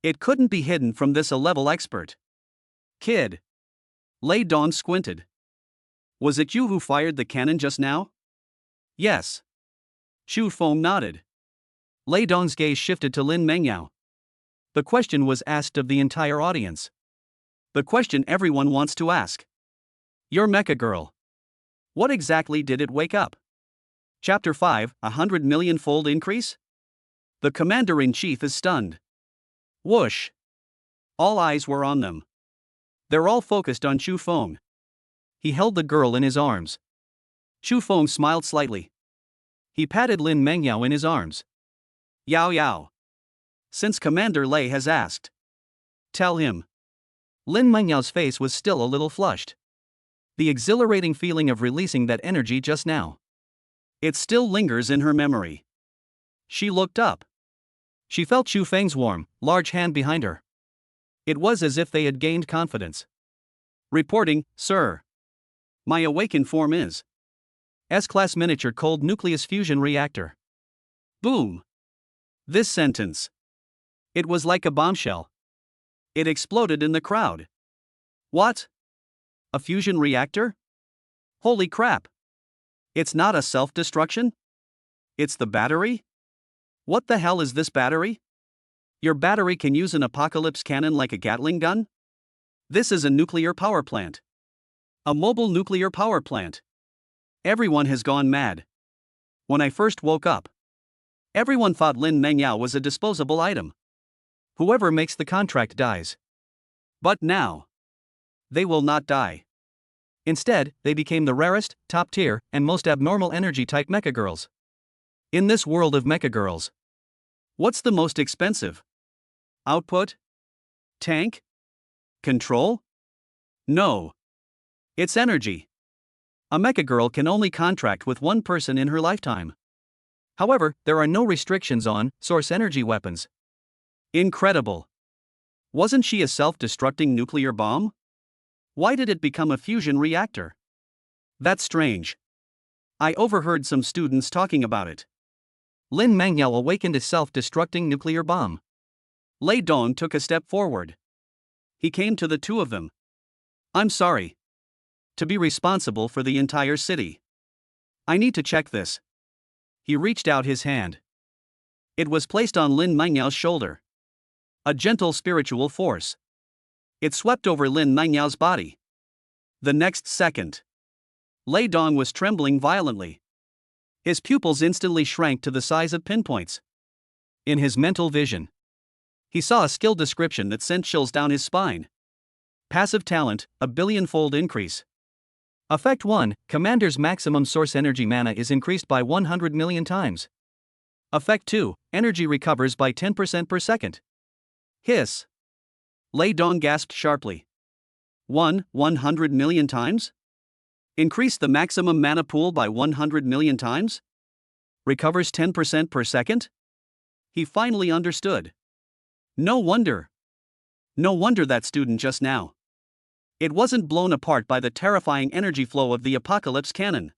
It couldn't be hidden from this A-level expert. Kid. Lei Dong squinted. Was it you who fired the cannon just now? Yes. Chu Feng nodded. Lei Dong's gaze shifted to Lin Mengyao. The question was asked of the entire audience. The question everyone wants to ask. Your mecha girl. What exactly did it wake up? Chapter 5, 100 million-fold increase? The commander-in-chief is stunned. Whoosh. All eyes were on them. They're all focused on Chu Feng. He held the girl in his arms. Chu Feng smiled slightly. He patted Lin Mengyao in his arms. Yao Yao. Since Commander Lei has asked. Tell him. Lin Mengyao's face was still a little flushed. The exhilarating feeling of releasing that energy just now. It still lingers in her memory. She looked up. She felt Chu Feng's warm, large hand behind her. It was as if they had gained confidence. Reporting, sir. My awakened form is S-class miniature cold nucleus fusion reactor. Boom. This sentence. It was like a bombshell. It exploded in the crowd. What? A fusion reactor? Holy crap. It's not a self-destruction? It's the battery? What the hell is this battery? Your battery can use an apocalypse cannon like a Gatling gun? This is a nuclear power plant. A mobile nuclear power plant. Everyone has gone mad. When I first woke up, everyone thought Lin Mengyao was a disposable item. Whoever makes the contract dies. But now, they will not die. Instead, they became the rarest, top tier, and most abnormal energy type mecha girls. In this world of mecha girls, what's the most expensive? Output? Tank? Control? No. It's energy. A mecha girl can only contract with one person in her lifetime. However, there are no restrictions on source energy weapons. Incredible. Wasn't she a self-destructing nuclear bomb? Why did it become a fusion reactor? That's strange. I overheard some students talking about it. Lin Mengyao awakened a self-destructing nuclear bomb. Lei Dong took a step forward. He came to the two of them. I'm sorry. To be responsible for the entire city. I need to check this. He reached out his hand. It was placed on Lin Mengyao's shoulder. A gentle spiritual force. It swept over Lin Mengyao's body. The next second, Lei Dong was trembling violently. His pupils instantly shrank to the size of pinpoints. In his mental vision, he saw a skill description that sent chills down his spine. Passive talent, a billion-fold increase. Effect 1, Commander's maximum source energy mana is increased by 100 million times. Effect 2, energy recovers by 10% per second. Hiss. Lei Dong gasped sharply. 100 million times? Increase the maximum mana pool by 100 million times? Recovers 10% per second? He finally understood. No wonder. No wonder that student just now. It wasn't blown apart by the terrifying energy flow of the apocalypse cannon.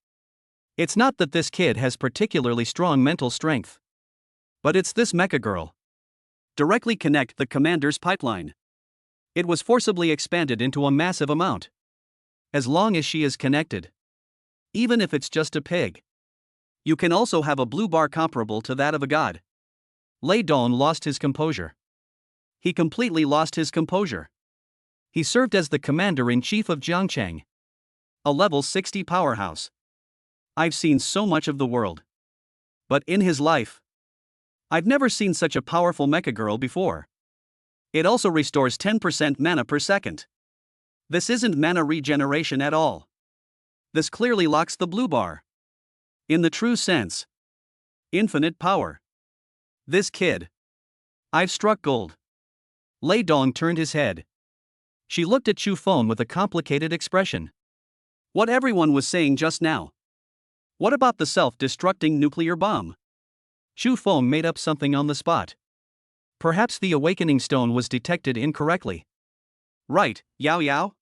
It's not that this kid has particularly strong mental strength. But it's this mecha girl. Directly connect the commander's pipeline. It was forcibly expanded into a massive amount. As long as she is connected. Even if it's just a pig. You can also have a blue bar comparable to that of a god. Lei Dong lost his composure. He completely lost his composure. He served as the commander-in-chief of Jiangcheng, a level 60 powerhouse. I've seen so much of the world. But in his life, I've never seen such a powerful mecha girl before. It also restores 10% mana per second. This isn't mana regeneration at all. This clearly locks the blue bar. In the true sense. Infinite power. This kid. I've struck gold. Lei Dong turned his head. She looked at Chu Feng with a complicated expression. What everyone was saying just now. What about the self-destructing nuclear bomb? Chu Feng made up something on the spot. Perhaps the awakening stone was detected incorrectly. Right, Yao Yao?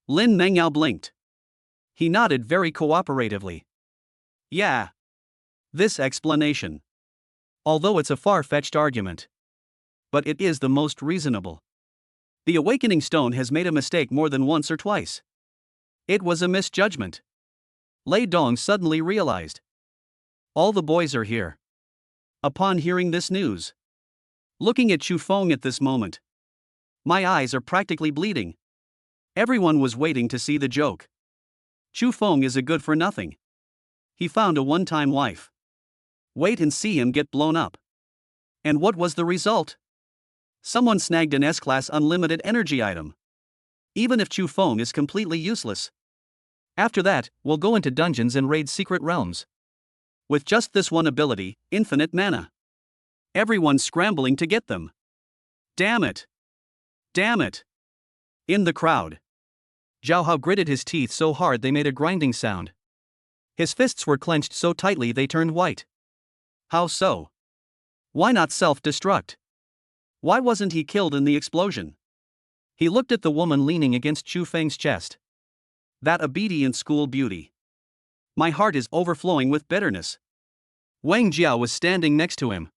Lin Mengyao blinked. He nodded very cooperatively. Yeah. This explanation. Although it's a far-fetched argument. But it is the most reasonable. The awakening stone has made a mistake more than once or twice. It was a misjudgment. Lei Dong suddenly realized. All the boys are here. Upon hearing this news. Looking at Chu Feng at this moment. My eyes are practically bleeding. Everyone was waiting to see the joke. Chu Feng is a good for nothing. He found a one-time wife. Wait and see him get blown up. And what was the result? Someone snagged an S-class unlimited energy item. Even if Chu Feng is completely useless. After that, we'll go into dungeons and raid secret realms. With just this one ability, infinite mana. Everyone's scrambling to get them. Damn it. Damn it. In the crowd. Zhao Hao gritted his teeth so hard they made a grinding sound. His fists were clenched so tightly they turned white. How so? Why not self-destruct? Why wasn't he killed in the explosion? He looked at the woman leaning against Chu Feng's chest. That obedient school beauty. My heart is overflowing with bitterness. Wang Jiao was standing next to him.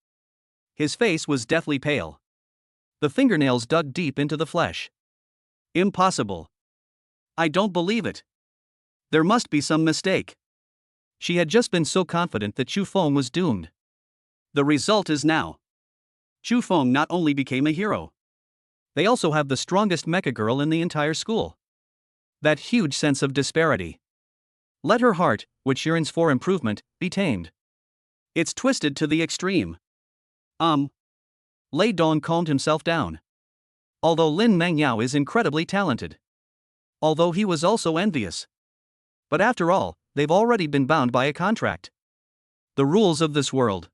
His face was deathly pale. The fingernails dug deep into the flesh. Impossible. I don't believe it. There must be some mistake. She had just been so confident that Chu Feng was doomed. The result is now. Chu Feng not only became a hero. They also have the strongest mecha girl in the entire school. That huge sense of disparity. Let her heart, which yearns for improvement, be tamed. It's twisted to the extreme. Lei Dong calmed himself down. Although Lin Mengyao is incredibly talented. Although he was also envious. But after all, they've already been bound by a contract. The rules of this world.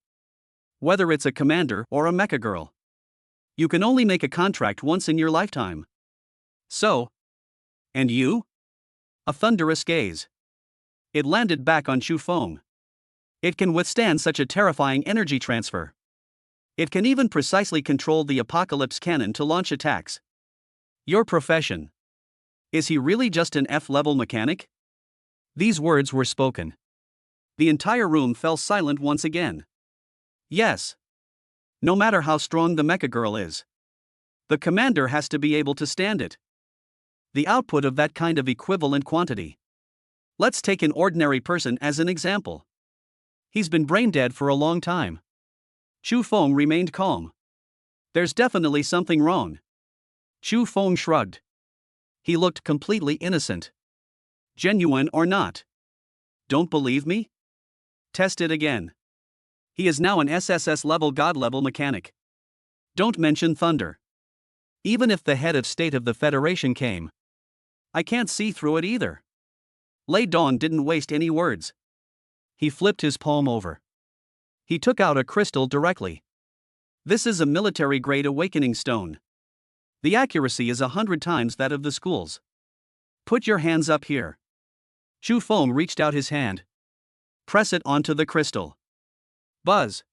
Whether it's a commander or a mecha girl. You can only make a contract once in your lifetime. So. And you? A thunderous gaze. It landed back on Chu Feng. It can withstand such a terrifying energy transfer. It can even precisely control the apocalypse cannon to launch attacks. Your profession. Is he really just an F-level mechanic? These words were spoken. The entire room fell silent once again. Yes. No matter how strong the mecha girl is. The commander has to be able to stand it. The output of that kind of equivalent quantity. Let's take an ordinary person as an example. He's been brain dead for a long time. Chu Feng remained calm. There's definitely something wrong. Chu Feng shrugged. He looked completely innocent. Genuine or not? Don't believe me? Test it again. He is now an SSS level god level mechanic. Don't mention thunder. Even if the head of state of the Federation came. I can't see through it either. Lei Dong didn't waste any words. He flipped his palm over. He took out a crystal directly. This is a military-grade awakening stone. The accuracy is 100 times that of the school's. Put your hands up here. Chu Feng reached out his hand. Press it onto the crystal. Buzz.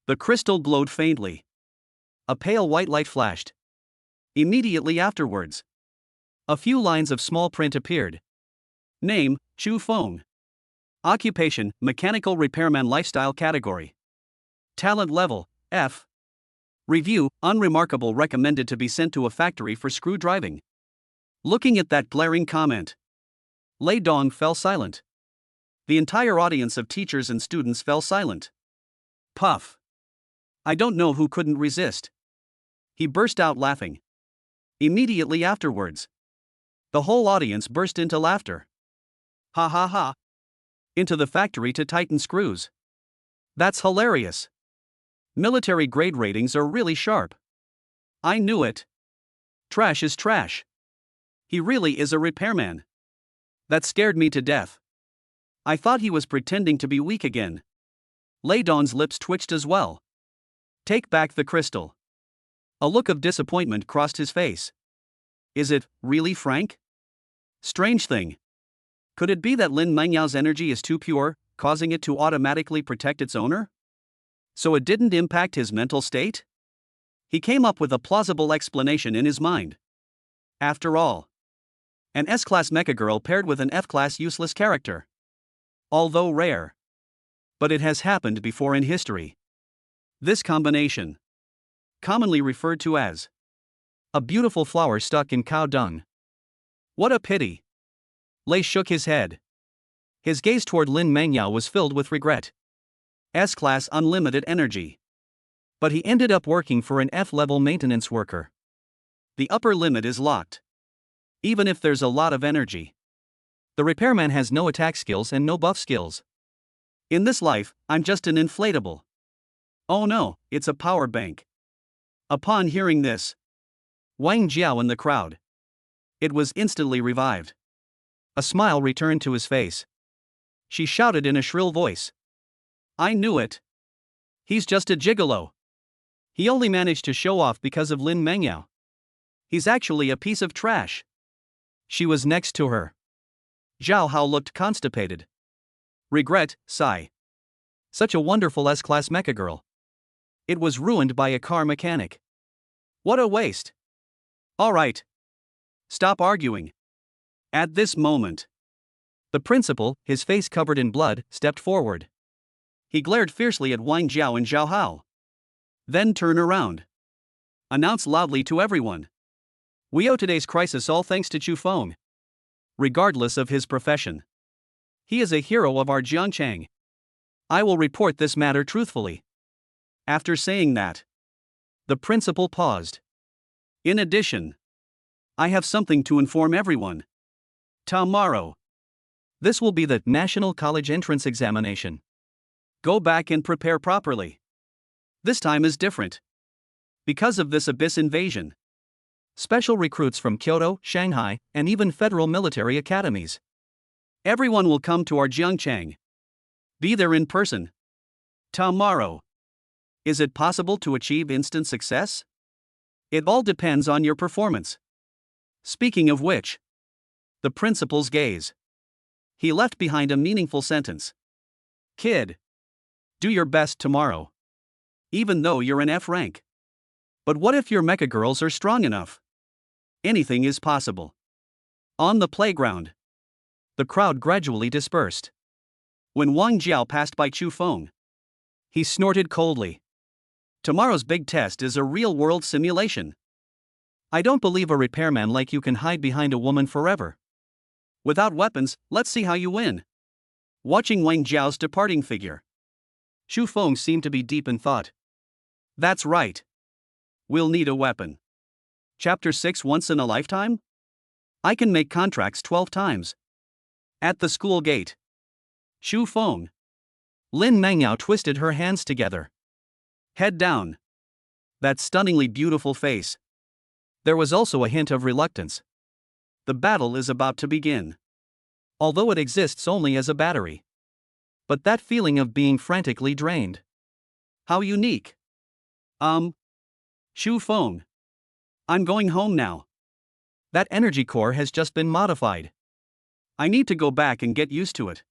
The crystal glowed faintly. A pale white light flashed. Immediately afterwards, a few lines of small print appeared. Name, Chu Feng. Occupation, mechanical repairman lifestyle category. Talent level, F. Review, unremarkable, recommended to be sent to a factory for screw driving. Looking at that glaring comment, Lei Dong fell silent. The entire audience of teachers and students fell silent. Puff. I don't know who couldn't resist. He burst out laughing. Immediately afterwards, the whole audience burst into laughter. Ha ha ha. Into the factory to tighten screws. That's hilarious. Military grade ratings are really sharp. I knew it. Trash is trash. He really is a repairman. That scared me to death. I thought he was pretending to be weak again. Laydon's lips twitched as well. Take back the crystal. A look of disappointment crossed his face. Is it, really, Frank? Strange thing. Could it be that Lin Mengyao's energy is too pure, causing it to automatically protect its owner? So it didn't impact his mental state? He came up with a plausible explanation in his mind. After all, an S-class mecha girl paired with an F-class useless character. Although rare. But it has happened before in history. This combination, commonly referred to as a beautiful flower stuck in cow dung. What a pity. Lei shook his head. His gaze toward Lin Mengyao was filled with regret. S-class unlimited energy. But he ended up working for an F-level maintenance worker. The upper limit is locked. Even if there's a lot of energy. The repairman has no attack skills and no buff skills. In this life, I'm just an inflatable. Oh no, it's a power bank. Upon hearing this, Wang Jiao in the crowd. It was instantly revived. A smile returned to his face. She shouted in a shrill voice. I knew it. He's just a gigolo. He only managed to show off because of Lin Mengyao. He's actually a piece of trash. She was next to her. Zhao Hao looked constipated. Regret, sigh. Such a wonderful S-class mecha girl. It was ruined by a car mechanic. What a waste. All right. Stop arguing. At this moment, the principal, his face covered in blood, stepped forward. He glared fiercely at Wang Jiao and Zhao Hao. Then turned around. Announced loudly to everyone. We owe today's crisis all thanks to Chu Feng. Regardless of his profession, he is a hero of our Jiangchang. I will report this matter truthfully. After saying that, the principal paused. In addition, I have something to inform everyone. Tomorrow, this will be the National College Entrance Examination. Go back and prepare properly. This time is different. Because of this abyss invasion, special recruits from Kyoto, Shanghai, and even federal military academies. Everyone will come to our Jiangchang. Be there in person. Tomorrow. Is it possible to achieve instant success? It all depends on your performance. Speaking of which, the principal's gaze. He left behind a meaningful sentence. Kid, do your best tomorrow. Even though you're an F rank. But what if your mecha girls are strong enough? Anything is possible. On the playground, the crowd gradually dispersed. When Wang Jiao passed by Chu Feng, he snorted coldly. Tomorrow's big test is a real-world simulation. I don't believe a repairman like you can hide behind a woman forever. Without weapons, let's see how you win. Watching Wang Jiao's departing figure, Chu Feng seemed to be deep in thought. That's right. We'll need a weapon. Chapter 6 Once in a lifetime? I can make contracts 12 times. At the school gate. Chu Feng. Lin Mengyao twisted her hands together. Head down. That stunningly beautiful face. There was also a hint of reluctance. The battle is about to begin. Although it exists only as a battery. But that feeling of being frantically drained. How unique. Chu Feng. I'm going home now. That energy core has just been modified. I need to go back and get used to it.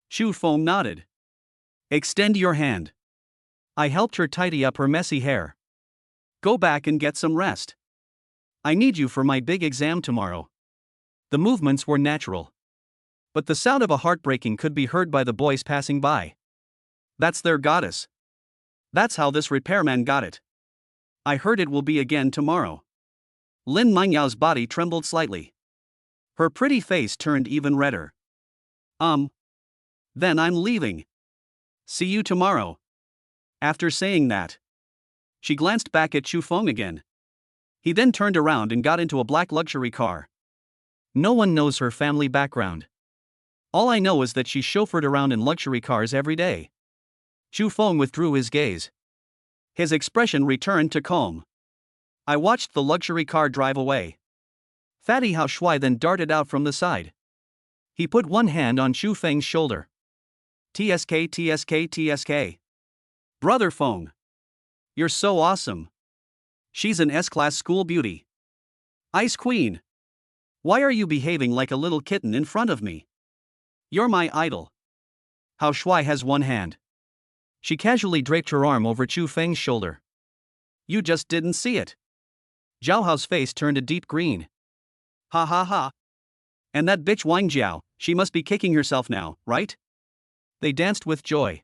Chu Feng nodded. Extend your hand. I helped her tidy up her messy hair. Go back and get some rest. I need you for my big exam tomorrow. The movements were natural. But the sound of a heartbreaking could be heard by the boys passing by. That's their goddess. That's how this repairman got it. I heard it will be again tomorrow. Lin Mengyao's body trembled slightly. Her pretty face turned even redder. Then I'm leaving. See you tomorrow. After saying that, she glanced back at Chu Feng again. He then turned around and got into a black luxury car. No one knows her family background. All I know is that she chauffeured around in luxury cars every day. Chu Feng withdrew his gaze. His expression returned to calm. I watched the luxury car drive away. Fatty Hao Shui then darted out from the side. He put one hand on Chu Feng's shoulder. TSK, TSK, TSK. Brother Feng. You're so awesome. She's an S-class school beauty. Ice Queen. Why are you behaving like a little kitten in front of me? You're my idol. Hao Shui has one hand. She casually draped her arm over Chu Feng's shoulder. You just didn't see it. Zhao Hao's face turned a deep green. Ha ha ha. And that bitch Wang Jiao, she must be kicking herself now, right? They danced with joy.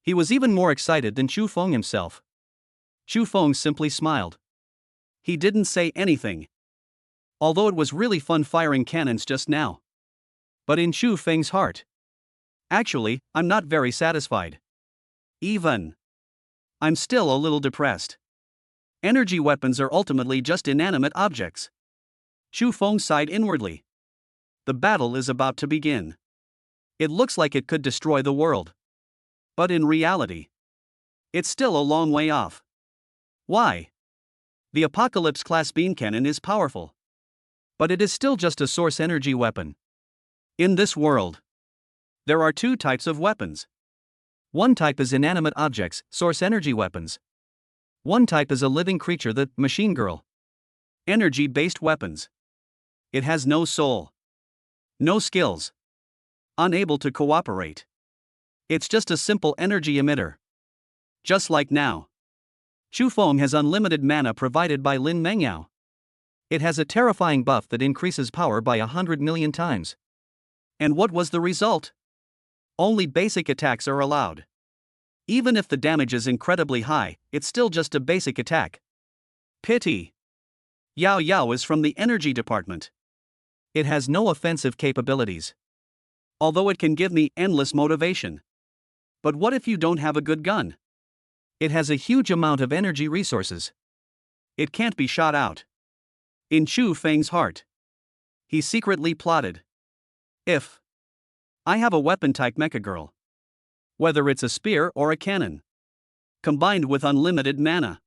He was even more excited than Chu Feng himself. Chu Feng simply smiled. He didn't say anything. Although it was really fun firing cannons just now. But in Chu Feng's heart. Actually, I'm not very satisfied. I'm still a little depressed. Energy weapons are ultimately just inanimate objects. Chu Feng sighed inwardly. The battle is about to begin. It looks like it could destroy the world. But in reality, it's still a long way off. Why? The Apocalypse class beam cannon is powerful. But it is still just a source energy weapon. In this world, there are two types of weapons. One type is inanimate objects, source energy weapons. One type is a living creature, the machine girl. Energy-based weapons. It has no soul. No skills. Unable to cooperate. It's just a simple energy emitter. Just like now. Chu Feng has unlimited mana provided by Lin Mengyao. It has a terrifying buff that increases power by 100 million times. And what was the result? Only basic attacks are allowed. Even if the damage is incredibly high, it's still just a basic attack. Pity. Yao Yao is from the energy department. It has no offensive capabilities. Although it can give me endless motivation. But what if you don't have a good gun? It has a huge amount of energy resources. It can't be shot out. In Chu Feng's heart, he secretly plotted. If I have a weapon-type mecha girl, whether it's a spear or a cannon, combined with unlimited mana,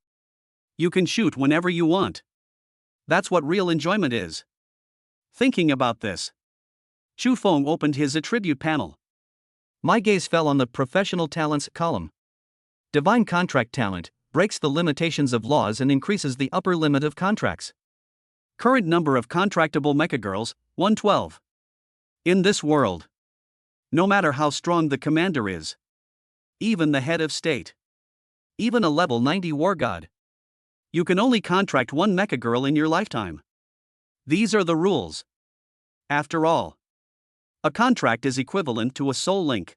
you can shoot whenever you want. That's what real enjoyment is. Thinking about this, Chu Feng opened his attribute panel. My gaze fell on the professional talents column. Divine contract talent breaks the limitations of laws and increases the upper limit of contracts. Current number of contractable mecha girls, 112. In this world, no matter how strong the commander is, even the head of state, even a level 90 war god, you can only contract one mecha girl in your lifetime. These are the rules. After all, a contract is equivalent to a soul link.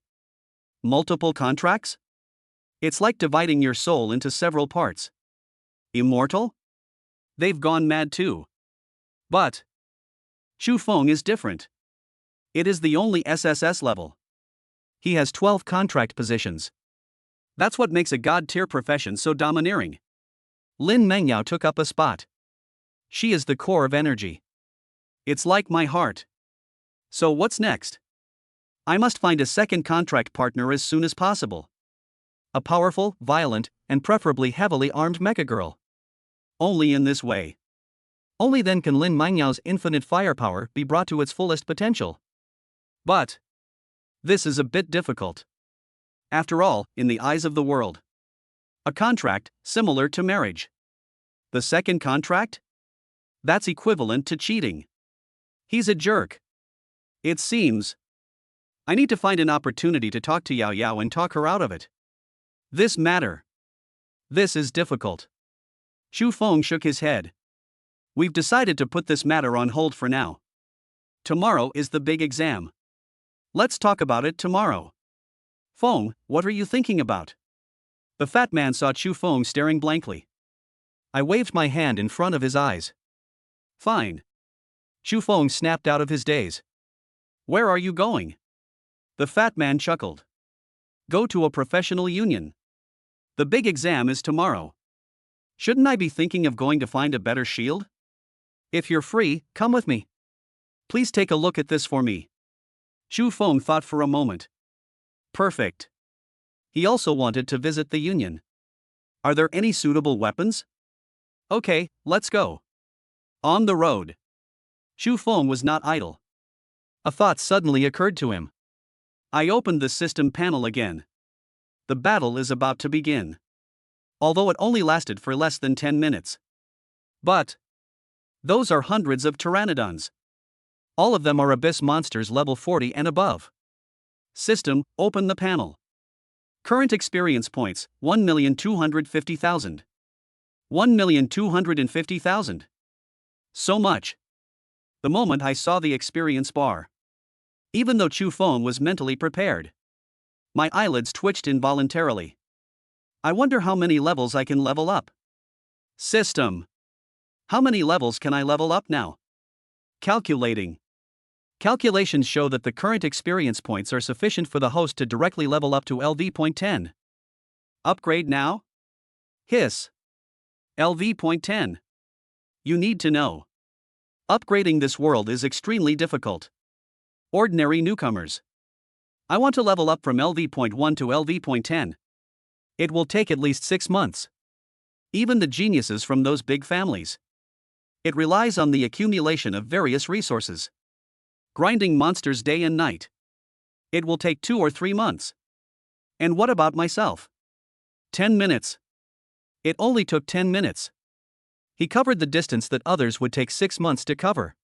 Multiple contracts? It's like dividing your soul into several parts. Immortal? They've gone mad too. But Chu Feng is different. It is the only SSS level. He has 12 contract positions. That's what makes a god-tier profession so domineering. Lin Mengyao took up a spot. She is the core of energy. It's like my heart. So what's next? I must find a second contract partner as soon as possible. A powerful, violent, and preferably heavily armed mecha girl. Only in this way. Only then can Lin Mengyao's infinite firepower be brought to its fullest potential. But this is a bit difficult. After all, in the eyes of the world, a contract, similar to marriage. The second contract? That's equivalent to cheating. He's a jerk. It seems. I need to find an opportunity to talk to Yao Yao and talk her out of it. This matter. This is difficult. Chu Feng shook his head. We've decided to put this matter on hold for now. Tomorrow is the big exam. Let's talk about it tomorrow. Feng, what are you thinking about? The fat man saw Chu Feng staring blankly. I waved my hand in front of his eyes. Fine. Chu Feng snapped out of his daze. Where are you going? The fat man chuckled. Go to a professional union. The big exam is tomorrow. Shouldn't I be thinking of going to find a better shield? If you're free, come with me. Please take a look at this for me. Xu Feng thought for a moment. Perfect. He also wanted to visit the Union. Are there any suitable weapons? Okay, let's go. On the road. Xu Feng was not idle. A thought suddenly occurred to him. I opened the system panel again. The battle is about to begin. Although it only lasted for less than 10 minutes. But those are hundreds of pteranodons. All of them are abyss monsters level 40 and above. System, open the panel. Current experience points, 1,250,000. 1,250,000. So much. The moment I saw the experience bar. Even though Xu Feng was mentally prepared. My eyelids twitched involuntarily. I wonder how many levels I can level up. System. How many levels can I level up now? Calculating. Calculations show that the current experience points are sufficient for the host to directly level up to LV.10. Upgrade now? Hiss. LV.10. You need to know. Upgrading this world is extremely difficult. Ordinary newcomers. I want to level up from LV.1 to LV.10. It will take at least 6 months. Even the geniuses from those big families. It relies on the accumulation of various resources. Grinding monsters day and night. It will take 2 or 3 months. And what about myself? 10 minutes. It only took 10 minutes. He covered the distance that others would take 6 months to cover.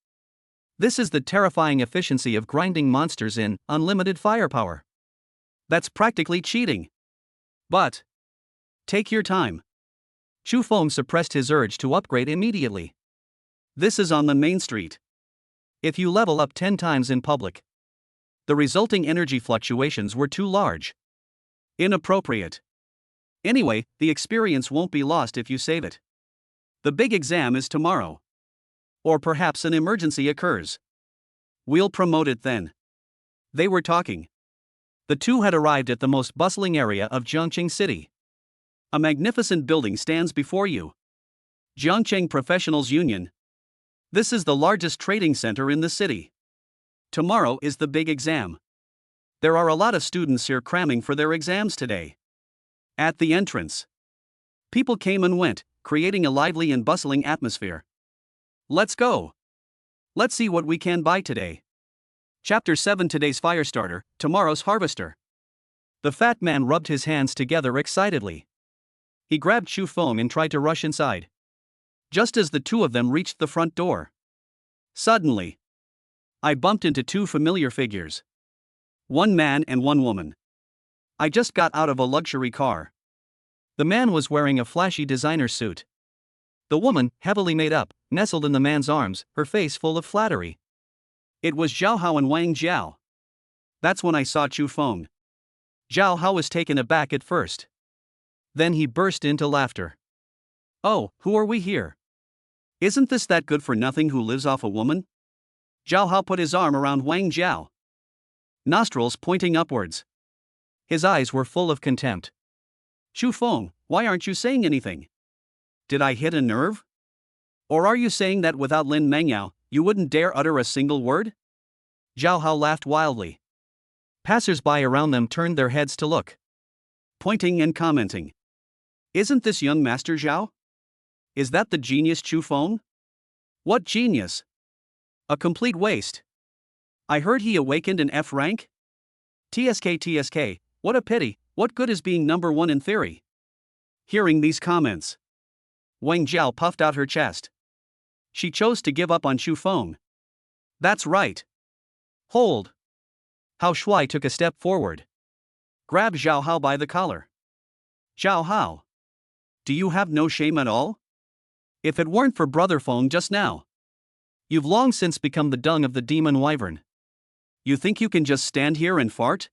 This is the terrifying efficiency of grinding monsters in unlimited firepower. That's practically cheating. But take your time. Xu Feng suppressed his urge to upgrade immediately. This is on the main street. If you level up 10 times in public, the resulting energy fluctuations were too large. Inappropriate. Anyway, the experience won't be lost if you save it. The big exam is tomorrow. Or perhaps an emergency occurs. We'll promote it then. They were talking. The two had arrived at the most bustling area of Jiangcheng City. A magnificent building stands before you. Jiangcheng Professionals Union. This is the largest trading center in the city. Tomorrow is the big exam. There are a lot of students here cramming for their exams today. At the entrance, people came and went, creating a lively and bustling atmosphere. Let's go. Let's see what we can buy today. Chapter 7: Today's Firestarter, Tomorrow's Harvester. The fat man rubbed his hands together excitedly. He grabbed Xu Feng and tried to rush inside. Just as the two of them reached the front door, suddenly, I bumped into two familiar figures. One man and one woman. I just got out of a luxury car. The man was wearing a flashy designer suit. The woman, heavily made up, nestled in the man's arms, her face full of flattery. It was Zhao Hao and Wang Jiao. That's when I saw Xu Feng. Zhao Hao was taken aback at first. Then he burst into laughter. Oh, who are we here? Isn't this that good-for-nothing who lives off a woman? Zhao Hao put his arm around Wang Jiao. Nostrils pointing upwards. His eyes were full of contempt. Xu Feng, why aren't you saying anything? Did I hit a nerve? Or are you saying that without Lin Mengyao, you wouldn't dare utter a single word? Zhao Hao laughed wildly. Passers-by around them turned their heads to look, pointing and commenting. Isn't this young Master Zhao? Is that the genius Xu Feng? What genius? A complete waste. I heard he awakened an F rank? TSK, what a pity, what good is being number 1 in theory? Hearing these comments, Wang Jiao puffed out her chest. She chose to give up on Xu Feng. That's right. Hold. Hao Shuai took a step forward. Grabbed Zhao Hao by the collar. Zhao Hao. Do you have no shame at all? If it weren't for Brother Feng just now, you've long since become the dung of the demon wyvern. You think you can just stand here and fart?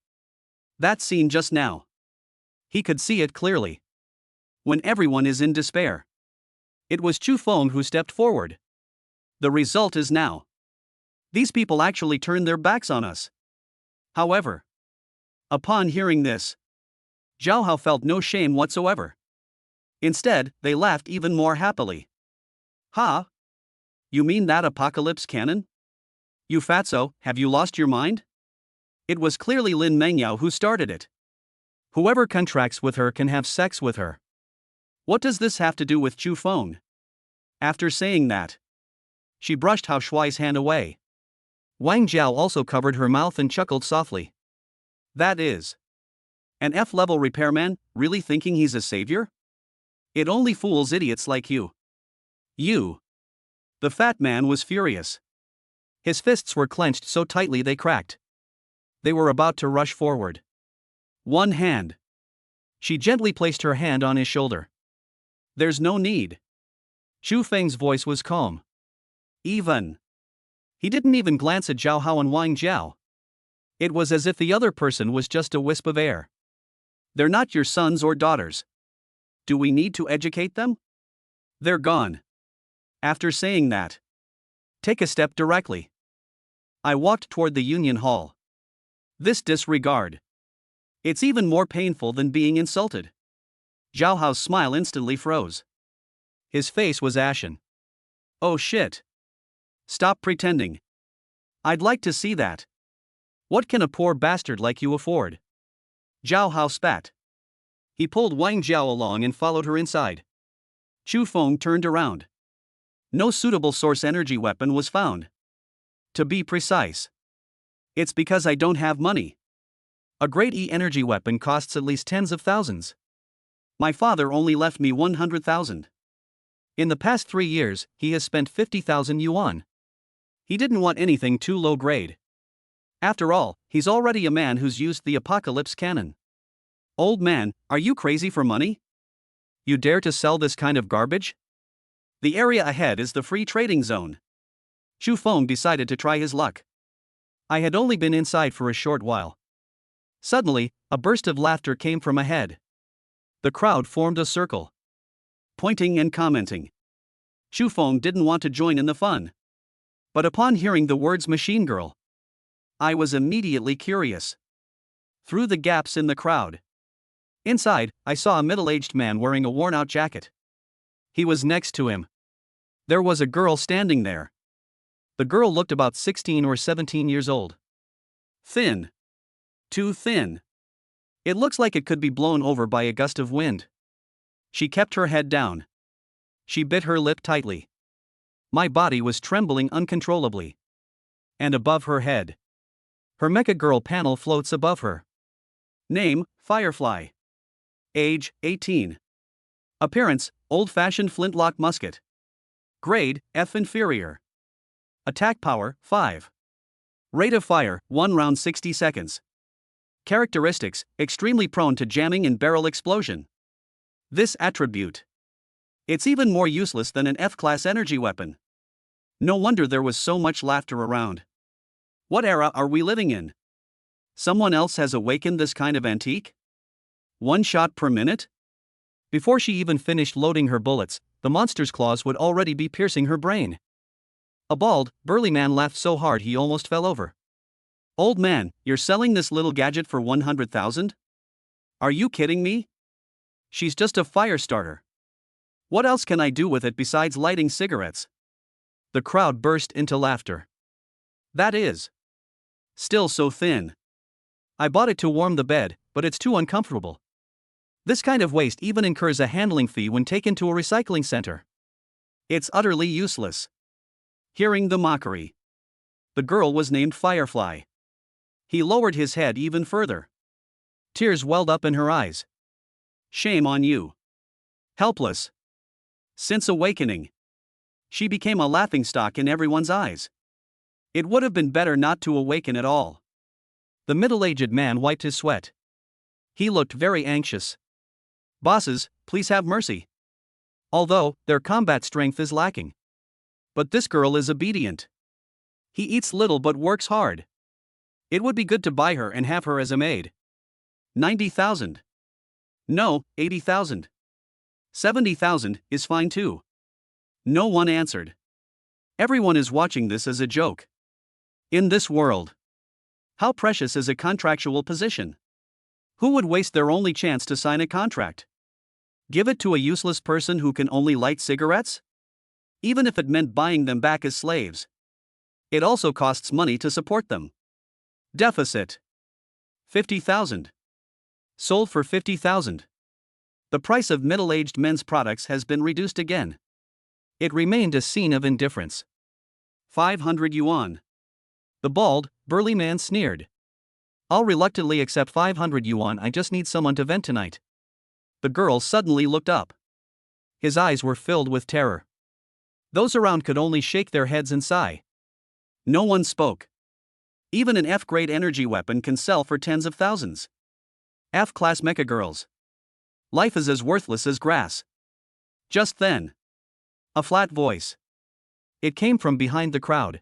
That scene just now. He could see it clearly. When everyone is in despair. It was Xu Feng who stepped forward. The result is now. These people actually turned their backs on us. However, upon hearing this, Zhao Hao felt no shame whatsoever. Instead, they laughed even more happily. Ha! You mean that apocalypse cannon? You fatso, have you lost your mind? It was clearly Lin Mengyao who started it. Whoever contracts with her can have sex with her. What does this have to do with Chu Feng? After saying that, she brushed Hao Shuai's hand away. Wang Jiao also covered her mouth and chuckled softly. That is. An F-level repairman, really thinking he's a savior? It only fools idiots like you. You. The fat man was furious. His fists were clenched so tightly they cracked. They were about to rush forward. One hand. She gently placed her hand on his shoulder. There's no need. Xu Feng's voice was calm. Even. He didn't even glance at Zhao Hao and Wang Jiao. It was as if the other person was just a wisp of air. They're not your sons or daughters. Do we need to educate them? They're gone. After saying that, take a step directly. I walked toward the Union Hall. This disregard. It's even more painful than being insulted. Zhao Hao's smile instantly froze. His face was ashen. Oh shit. Stop pretending. I'd like to see that. What can a poor bastard like you afford? Zhao Hao spat. He pulled Wang Jiao along and followed her inside. Chu Feng turned around. No suitable source energy weapon was found. To be precise, it's because I don't have money. A grade E energy weapon costs at least tens of thousands. My father only left me 100,000. In the past 3 years, he has spent 50,000 yuan. He didn't want anything too low grade. After all, he's already a man who's used the apocalypse cannon. Old man, are you crazy for money? You dare to sell this kind of garbage? The area ahead is the free trading zone. Xu Feng decided to try his luck. I had only been inside for a short while. Suddenly, a burst of laughter came from ahead. The crowd formed a circle, pointing and commenting. Xu Feng didn't want to join in the fun. But upon hearing the words machine girl, I was immediately curious. Through the gaps in the crowd. Inside, I saw a middle-aged man wearing a worn-out jacket. He was next to him. There was a girl standing there. The girl looked about 16 or 17 years old. Thin. Too thin. It looks like it could be blown over by a gust of wind. She kept her head down. She bit her lip tightly. My body was trembling uncontrollably. And above her head, her mecha girl panel floats above her. Name, Firefly. Age, 18. Appearance, old-fashioned flintlock musket. Grade, F inferior. Attack power, 5. Rate of fire, 1 round 60 seconds. Characteristics, extremely prone to jamming and barrel explosion. This attribute. It's even more useless than an F-class energy weapon. No wonder there was so much laughter around. What era are we living in? Someone else has awakened this kind of antique? 1 shot per minute? Before she even finished loading her bullets, the monster's claws would already be piercing her brain. A bald, burly man laughed so hard he almost fell over. Old man, you're selling this little gadget for 100,000? Are you kidding me? She's just a fire starter. What else can I do with it besides lighting cigarettes? The crowd burst into laughter. That is. Still so thin. I bought it to warm the bed, but it's too uncomfortable. This kind of waste even incurs a handling fee when taken to a recycling center. It's utterly useless. Hearing the mockery. The girl was named Firefly. He lowered his head even further. Tears welled up in her eyes. Shame on you. Helpless. Since awakening, she became a laughingstock in everyone's eyes. It would have been better not to awaken at all. The middle-aged man wiped his sweat. He looked very anxious. Bosses, please have mercy. Although, their combat strength is lacking. But this girl is obedient. He eats little but works hard. It would be good to buy her and have her as a maid. 90,000. No, 80,000. 70,000 is fine too. No one answered. Everyone is watching this as a joke. In this world, how precious is a contractual position? Who would waste their only chance to sign a contract? Give it to a useless person who can only light cigarettes? Even if it meant buying them back as slaves. It also costs money to support them. Deficit. 50,000. Sold for 50,000. The price of middle-aged men's products has been reduced again. It remained a scene of indifference. 500 yuan. The bald, burly man sneered. I'll reluctantly accept 500 yuan, I just need someone to vent tonight. The girl suddenly looked up. His eyes were filled with terror. Those around could only shake their heads and sigh. No one spoke. Even an F-grade energy weapon can sell for tens of thousands. F-class mecha girls. Life is as worthless as grass. Just then. A flat voice. It came from behind the crowd.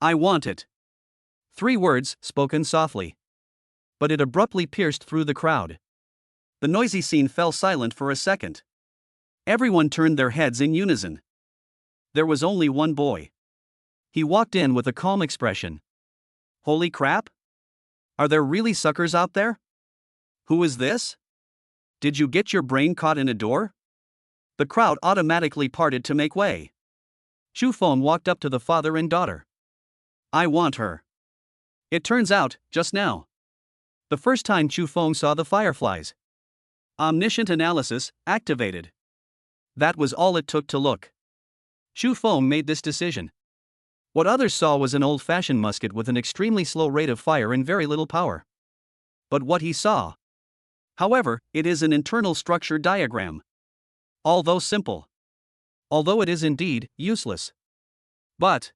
I want it. 3 words, spoken softly. But it abruptly pierced through the crowd. The noisy scene fell silent for a second. Everyone turned their heads in unison. There was only one boy. He walked in with a calm expression. Holy crap? Are there really suckers out there? Who is this? Did you get your brain caught in a door? The crowd automatically parted to make way. Chu Feng walked up to the father and daughter. I want her. It turns out, just now. The first time Chu Feng saw the fireflies. Omniscient analysis, activated. That was all it took to look. Chu Feng made this decision. What others saw was an old-fashioned musket with an extremely slow rate of fire and very little power. But what he saw, however, it is an internal structure diagram. Although simple. Although it is indeed useless. But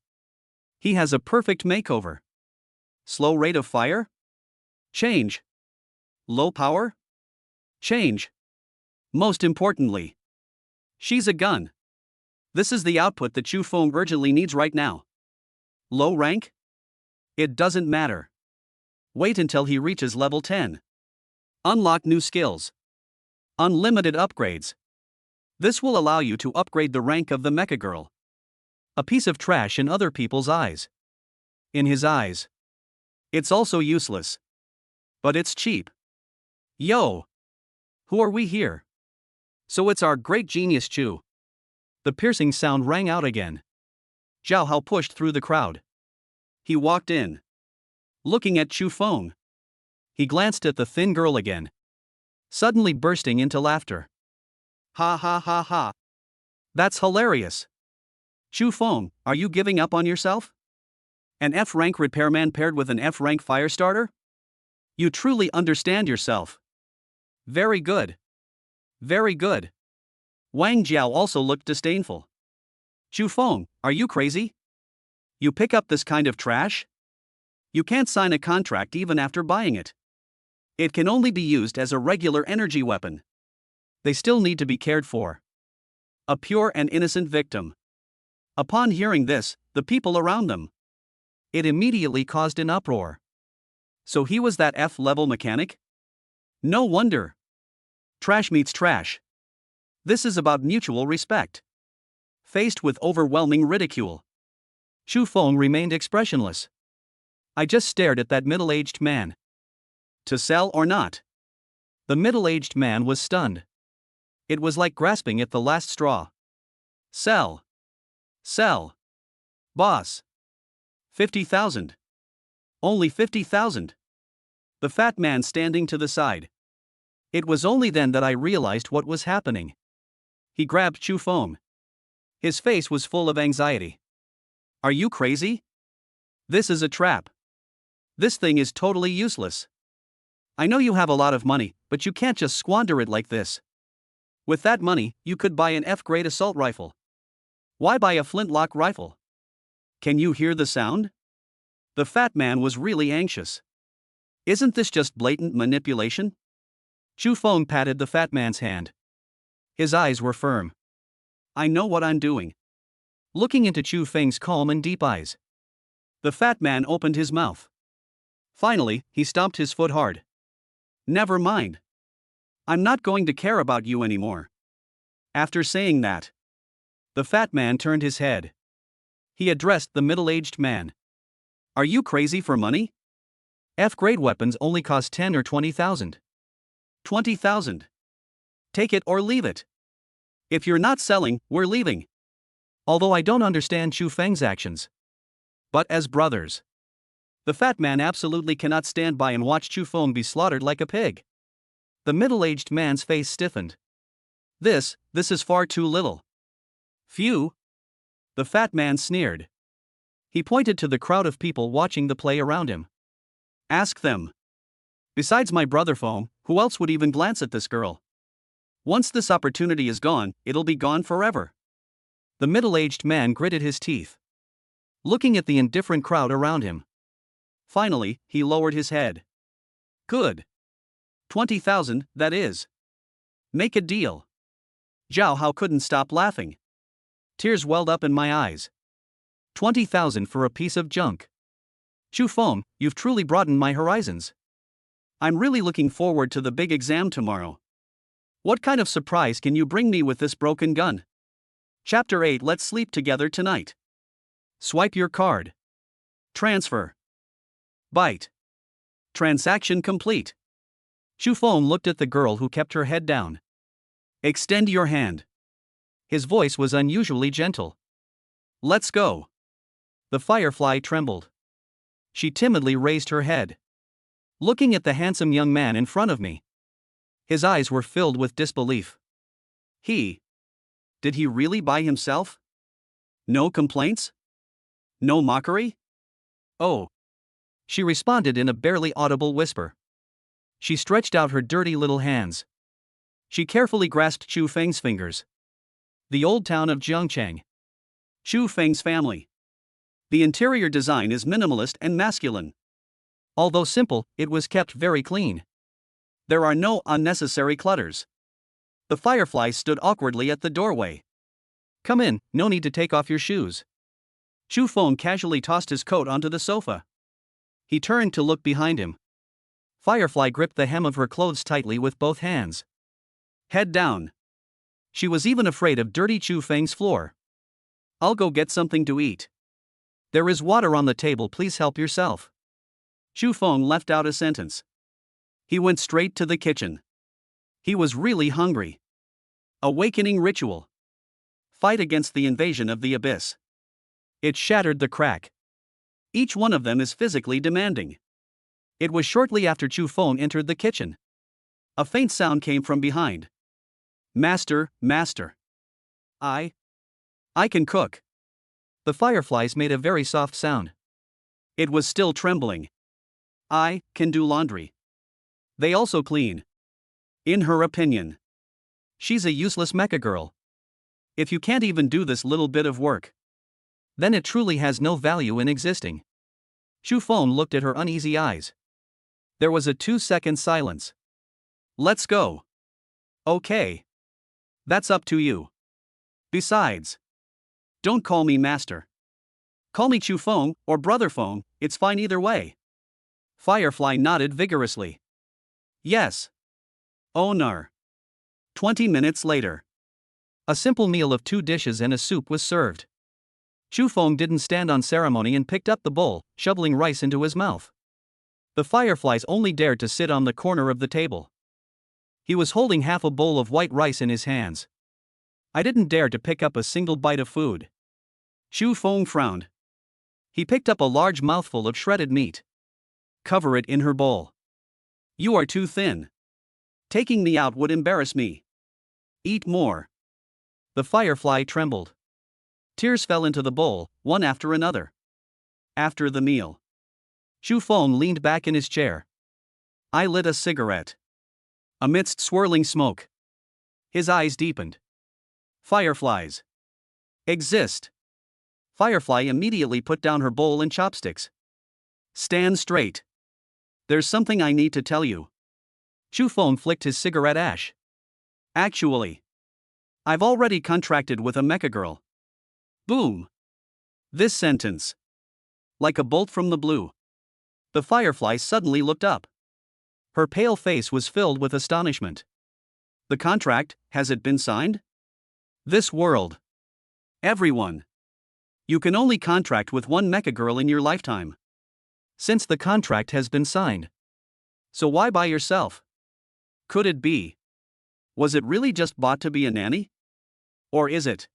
he has a perfect makeover. Slow rate of fire? Change. Low power? Change. Most importantly, she's a gun. This is the output that Chu Feng urgently needs right now. Low rank? It doesn't matter. Wait until he reaches level 10. Unlock new skills. Unlimited upgrades. This will allow you to upgrade the rank of the mecha girl. A piece of trash in other people's eyes. In his eyes. It's also useless. But it's cheap. Yo! Who are we here? So it's our great genius Chu. The piercing sound rang out again. Zhao Hao pushed through the crowd. He walked in. Looking at Chu Feng. He glanced at the thin girl again. Suddenly bursting into laughter. Ha ha ha ha. That's hilarious. Chu Feng, are you giving up on yourself? An F-rank repairman paired with an F-rank firestarter? You truly understand yourself. Very good. Very good. Wang Jiao also looked disdainful. Chu Feng, are you crazy? You pick up this kind of trash? You can't sign a contract even after buying it. It can only be used as a regular energy weapon. They still need to be cared for. A pure and innocent victim. Upon hearing this, the people around them. It immediately caused an uproar. So he was that F-level mechanic? No wonder. Trash meets trash. This is about mutual respect. Faced with overwhelming ridicule, Chu Feng remained expressionless. I just stared at that middle-aged man. To sell or not? The middle-aged man was stunned. It was like grasping at the last straw. Sell. Sell. Boss. 50,000. Only 50,000. The fat man standing to the side. It was only then that I realized what was happening. He grabbed Chu Feng. His face was full of anxiety. Are you crazy? This is a trap. This thing is totally useless. I know you have a lot of money, but you can't just squander it like this. With that money, you could buy an F-grade assault rifle. Why buy a flintlock rifle? Can you hear the sound? The fat man was really anxious. Isn't this just blatant manipulation? Chu Feng patted the fat man's hand. His eyes were firm. I know what I'm doing. Looking into Chu Feng's calm and deep eyes. The fat man opened his mouth. Finally, he stomped his foot hard. Never mind. I'm not going to care about you anymore. After saying that, the fat man turned his head. He addressed the middle-aged man. Are you crazy for money? F-grade weapons only cost 10 or 20,000. 20,000. Take it or leave it. If you're not selling, we're leaving. Although I don't understand Chu Feng's actions. But as brothers, the fat man absolutely cannot stand by and watch Chu Feng be slaughtered like a pig. The middle-aged man's face stiffened. This is far too little. Phew! The fat man sneered. He pointed to the crowd of people watching the play around him. Ask them. Besides my brother Feng, who else would even glance at this girl? Once this opportunity is gone, it'll be gone forever. The middle-aged man gritted his teeth, looking at the indifferent crowd around him. Finally, he lowered his head. Good. 20,000, that is. Make a deal. Zhao Hao couldn't stop laughing. Tears welled up in my eyes. 20,000 for a piece of junk. Chu Feng, you've truly broadened my horizons. I'm really looking forward to the big exam tomorrow. What kind of surprise can you bring me with this broken gun? Chapter 8. Let's sleep together tonight. Swipe your card. Transfer. Byte. Transaction complete. Chu Feng looked at the girl who kept her head down. Extend your hand. His voice was unusually gentle. Let's go. The firefly trembled. She timidly raised her head, looking at the handsome young man in front of me. His eyes were filled with disbelief. Did he really buy himself? No complaints? No mockery? Oh. She responded in a barely audible whisper. She stretched out her dirty little hands. She carefully grasped Chu Feng's fingers. The old town of Jiangcheng. Chu Feng's family. The interior design is minimalist and masculine. Although simple, it was kept very clean. There are no unnecessary clutters. The firefly stood awkwardly at the doorway. Come in, no need to take off your shoes. Chu Feng casually tossed his coat onto the sofa. He turned to look behind him. Firefly gripped the hem of her clothes tightly with both hands. Head down. She was even afraid of dirty Chu Feng's floor. I'll go get something to eat. There is water on the table, please help yourself. Chu Feng left out a sentence. He went straight to the kitchen. He was really hungry. Awakening ritual. Fight against the invasion of the abyss. It shattered the crack. Each one of them is physically demanding. It was shortly after Chu Feng entered the kitchen. A faint sound came from behind. Master, master. I can cook. The fireflies made a very soft sound. It was still trembling. I can do laundry. They also clean. In her opinion, she's a useless mecha girl. If you can't even do this little bit of work, then it truly has no value in existing. Chu Feng looked at her uneasy eyes. There was a 2-second silence. Let's go. Okay. That's up to you. Besides, don't call me master. Call me Chu Feng or Brother Feng, it's fine either way. Firefly nodded vigorously. Yes. Onar. 20 minutes later. A simple meal of 2 dishes and a soup was served. Chu Feng didn't stand on ceremony and picked up the bowl, shoveling rice into his mouth. The fireflies only dared to sit on the corner of the table. He was holding half a bowl of white rice in his hands. I didn't dare to pick up a single bite of food. Chu Feng frowned. He picked up a large mouthful of shredded meat. Cover it in her bowl. You are too thin. Taking me out would embarrass me. Eat more. The firefly trembled. Tears fell into the bowl, one after another. After the meal, Chu Feng leaned back in his chair. I lit a cigarette. Amidst swirling smoke, his eyes deepened. Fireflies exist. Firefly immediately put down her bowl and chopsticks. Stand straight. There's something I need to tell you. Chu Feng flicked his cigarette ash. Actually, I've already contracted with a mecha girl. Boom. This sentence. Like a bolt from the blue. The firefly suddenly looked up. Her pale face was filled with astonishment. The contract, has it been signed? This world. Everyone. You can only contract with one mecha girl in your lifetime. Since the contract has been signed. So why by yourself? Could it be? Was it really just bought to be a nanny? Or is it?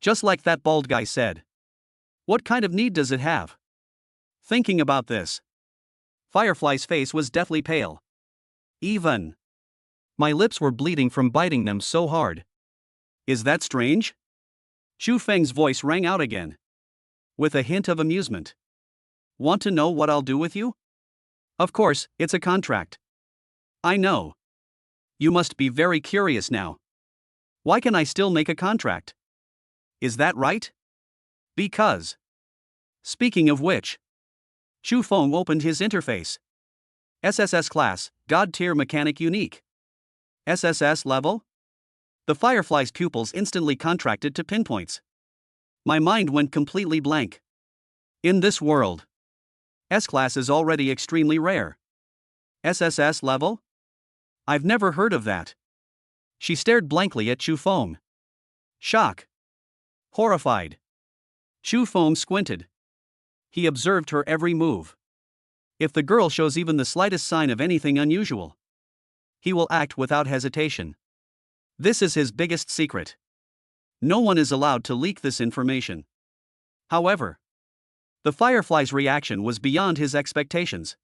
Just like that bald guy said. What kind of need does it have? Thinking about this, Firefly's face was deathly pale. Even my lips were bleeding from biting them so hard. Is that strange? Shu Feng's voice rang out again, with a hint of amusement. Want to know what I'll do with you? Of course, it's a contract. I know. You must be very curious now. Why can I still make a contract? Is that right? Because. Speaking of which, Shu Feng opened his interface. SSS class, God tier mechanic unique. SSS level? The Firefly's pupils instantly contracted to pinpoints. My mind went completely blank. In this world, S-class is already extremely rare. SSS level? I've never heard of that. She stared blankly at Chu Feng. Shock. Horrified. Chu Feng squinted. He observed her every move. If the girl shows even the slightest sign of anything unusual, he will act without hesitation. This is his biggest secret. No one is allowed to leak this information. However, the Firefly's reaction was beyond his expectations.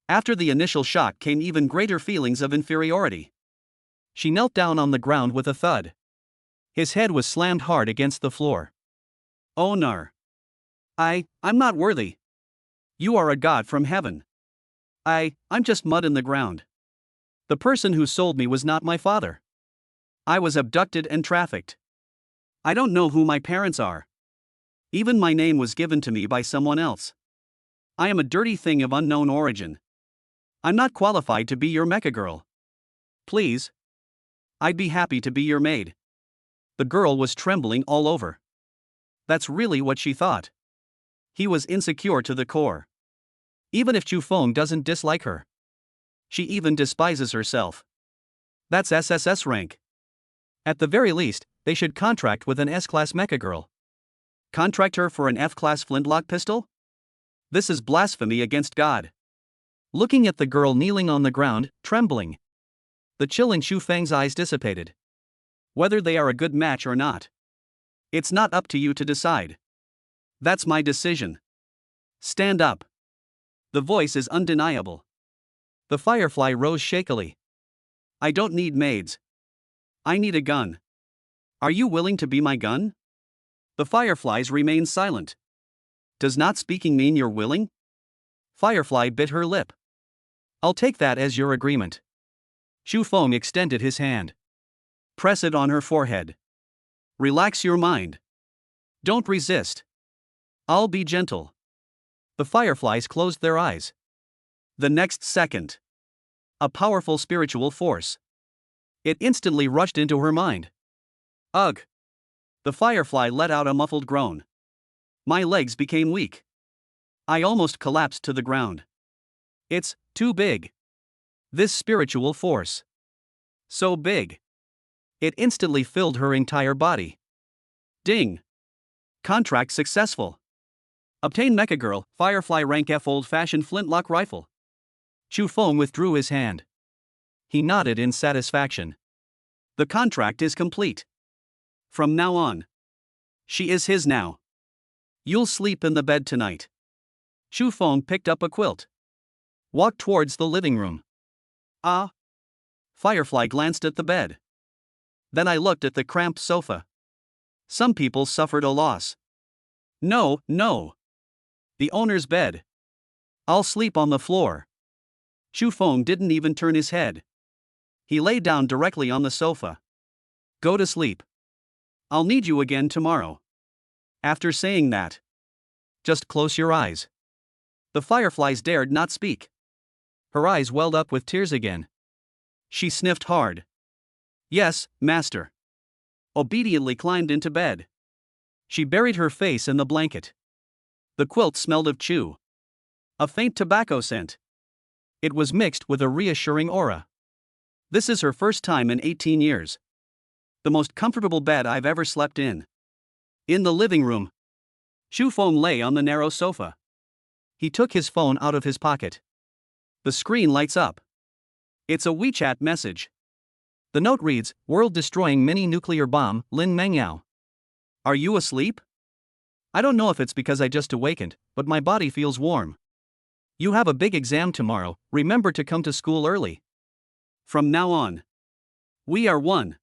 After the initial shock came even greater feelings of inferiority. She knelt down on the ground with a thud. His head was slammed hard against the floor. Oh no. I'm not worthy. You are a god from heaven. I'm just mud in the ground. The person who sold me was not my father. I was abducted and trafficked. I don't know who my parents are. Even my name was given to me by someone else. I am a dirty thing of unknown origin. I'm not qualified to be your mecha girl. Please. I'd be happy to be your maid. The girl was trembling all over. That's really what she thought. He was insecure to the core. Even if Chu Feng doesn't dislike her, she even despises herself. That's SSS rank. At the very least, they should contract with an S-class mecha girl. Contract her for an F-class flintlock pistol? This is blasphemy against God. Looking at the girl kneeling on the ground, trembling, the chill in Shu Feng's eyes dissipated. Whether they are a good match or not, it's not up to you to decide. That's my decision. Stand up. The voice is undeniable. The Firefly rose shakily. I don't need maids. I need a gun. Are you willing to be my gun? The Fireflies remained silent. Does not speaking mean you're willing? Firefly bit her lip. I'll take that as your agreement. Shu Feng extended his hand. Press it on her forehead. Relax your mind. Don't resist. I'll be gentle. The Fireflies closed their eyes. The next second, a powerful spiritual force. It instantly rushed into her mind. Ugh! The Firefly let out a muffled groan. My legs became weak. I almost collapsed to the ground. It's too big. This spiritual force. So big. It instantly filled her entire body. Ding! Contract successful. Obtain Mecha Girl, Firefly Rank F old-fashioned flintlock rifle. Chu Feng withdrew his hand. He nodded in satisfaction. The contract is complete. From now on, she is his now. You'll sleep in the bed tonight. Chu Feng picked up a quilt. Walked towards the living room. Ah. Firefly glanced at the bed. Then I looked at the cramped sofa. Some people suffered a loss. No. The owner's bed. I'll sleep on the floor. Chu Feng didn't even turn his head. He lay down directly on the sofa. Go to sleep. I'll need you again tomorrow. After saying that, just close your eyes. The Fireflies dared not speak. Her eyes welled up with tears again. She sniffed hard. Yes, master. Obediently climbed into bed. She buried her face in the blanket. The quilt smelled of chew. A faint tobacco scent. It was mixed with a reassuring aura. This is her first time in 18 years. The most comfortable bed I've ever slept in. In the living room, Chu Feng lay on the narrow sofa. He took his phone out of his pocket. The screen lights up. It's a WeChat message. The note reads, "World-destroying mini-nuclear bomb, Lin Mengyao. Are you asleep? I don't know if it's because I just awakened, but my body feels warm. You have a big exam tomorrow, remember to come to school early. From now on, we are one.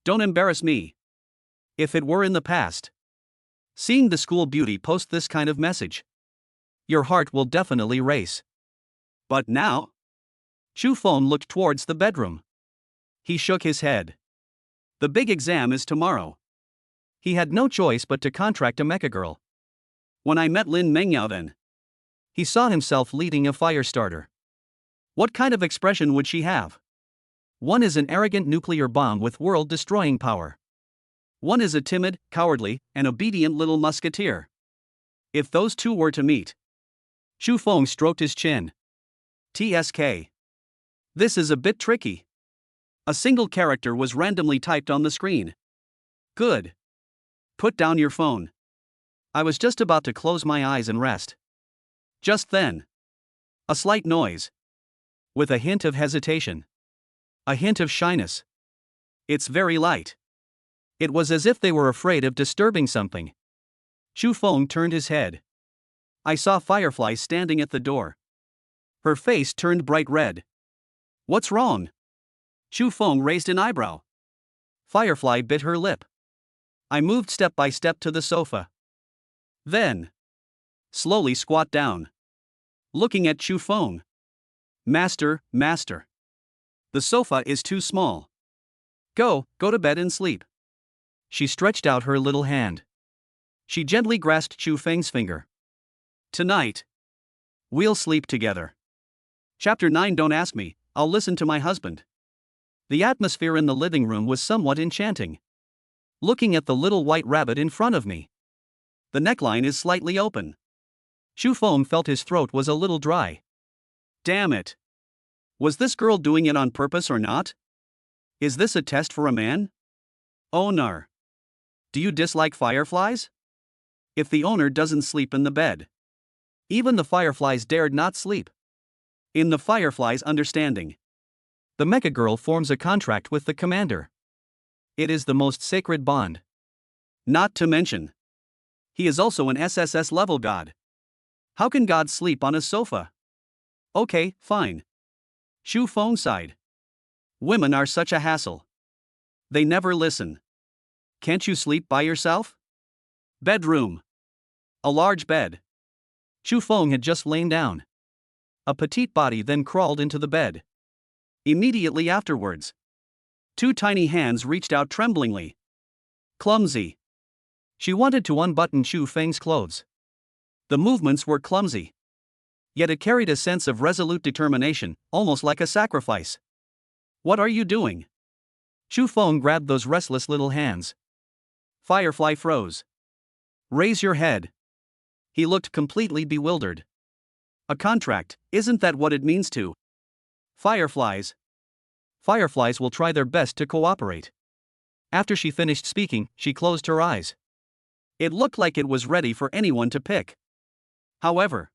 Don't embarrass me." If it were in the past, seeing the school beauty post this kind of message, your heart will definitely race. But now? Chu Feng looked towards the bedroom. He shook his head. The big exam is tomorrow. He had no choice but to contract a mecha girl. When I met Lin Mengyao then, he saw himself leading a fire starter. What kind of expression would she have? One is an arrogant nuclear bomb with world-destroying power. One is a timid, cowardly, and obedient little musketeer. If those two were to meet. Chu Feng stroked his chin. TSK. This is a bit tricky. A single character was randomly typed on the screen. Good. Put down your phone. I was just about to close my eyes and rest. Just then, a slight noise. With a hint of hesitation. A hint of shyness. It's very light. It was as if they were afraid of disturbing something. Chu Feng turned his head. I saw Firefly standing at the door. Her face turned bright red. What's wrong? Chu Feng raised an eyebrow. Firefly bit her lip. I moved step by step to the sofa. Then, slowly squat down. Looking at Chu Feng. Master. The sofa is too small. Go to bed and sleep. She stretched out her little hand. She gently grasped Chu Feng's finger. Tonight, we'll sleep together. Chapter 9. Don't ask me, I'll listen to my husband. The atmosphere in the living room was somewhat enchanting. Looking at the little white rabbit in front of me. The neckline is slightly open. Chu Feng felt his throat was a little dry. Damn it. Was this girl doing it on purpose or not? Is this a test for a man? Owner. Do you dislike fireflies? If the owner doesn't sleep in the bed. Even the fireflies dared not sleep. In the firefly's understanding, the mecha girl forms a contract with the commander. It is the most sacred bond. Not to mention, he is also an SSS level god. How can gods sleep on a sofa? Okay, fine. Chu Feng sighed. Women are such a hassle. They never listen. Can't you sleep by yourself? Bedroom. A large bed. Chu Feng had just lain down. A petite body then crawled into the bed. Immediately afterwards, two tiny hands reached out tremblingly. Clumsy. She wanted to unbutton Chu Feng's clothes. The movements were clumsy. Yet it carried a sense of resolute determination, almost like a sacrifice. What are you doing? Chu Feng grabbed those restless little hands. Firefly froze. Raise your head. He looked completely bewildered. A contract, isn't that what it means to? Fireflies. Fireflies will try their best to cooperate. After she finished speaking, she closed her eyes. It looked like it was ready for anyone to pick. However,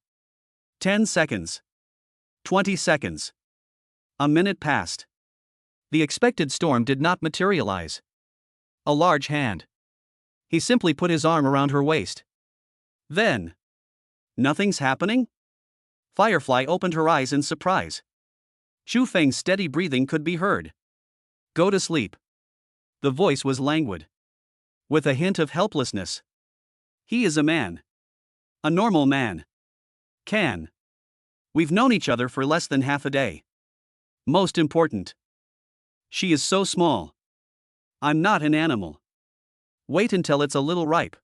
10 seconds. 20 seconds. A minute passed. The expected storm did not materialize. A large hand. He simply put his arm around her waist. Then, nothing's happening? Firefly opened her eyes in surprise. Chu Feng's steady breathing could be heard. Go to sleep. The voice was languid. With a hint of helplessness. He is a man. A normal man. We've known each other for less than half a day. Most important. She is so small. I'm not an animal. Wait until it's a little ripe.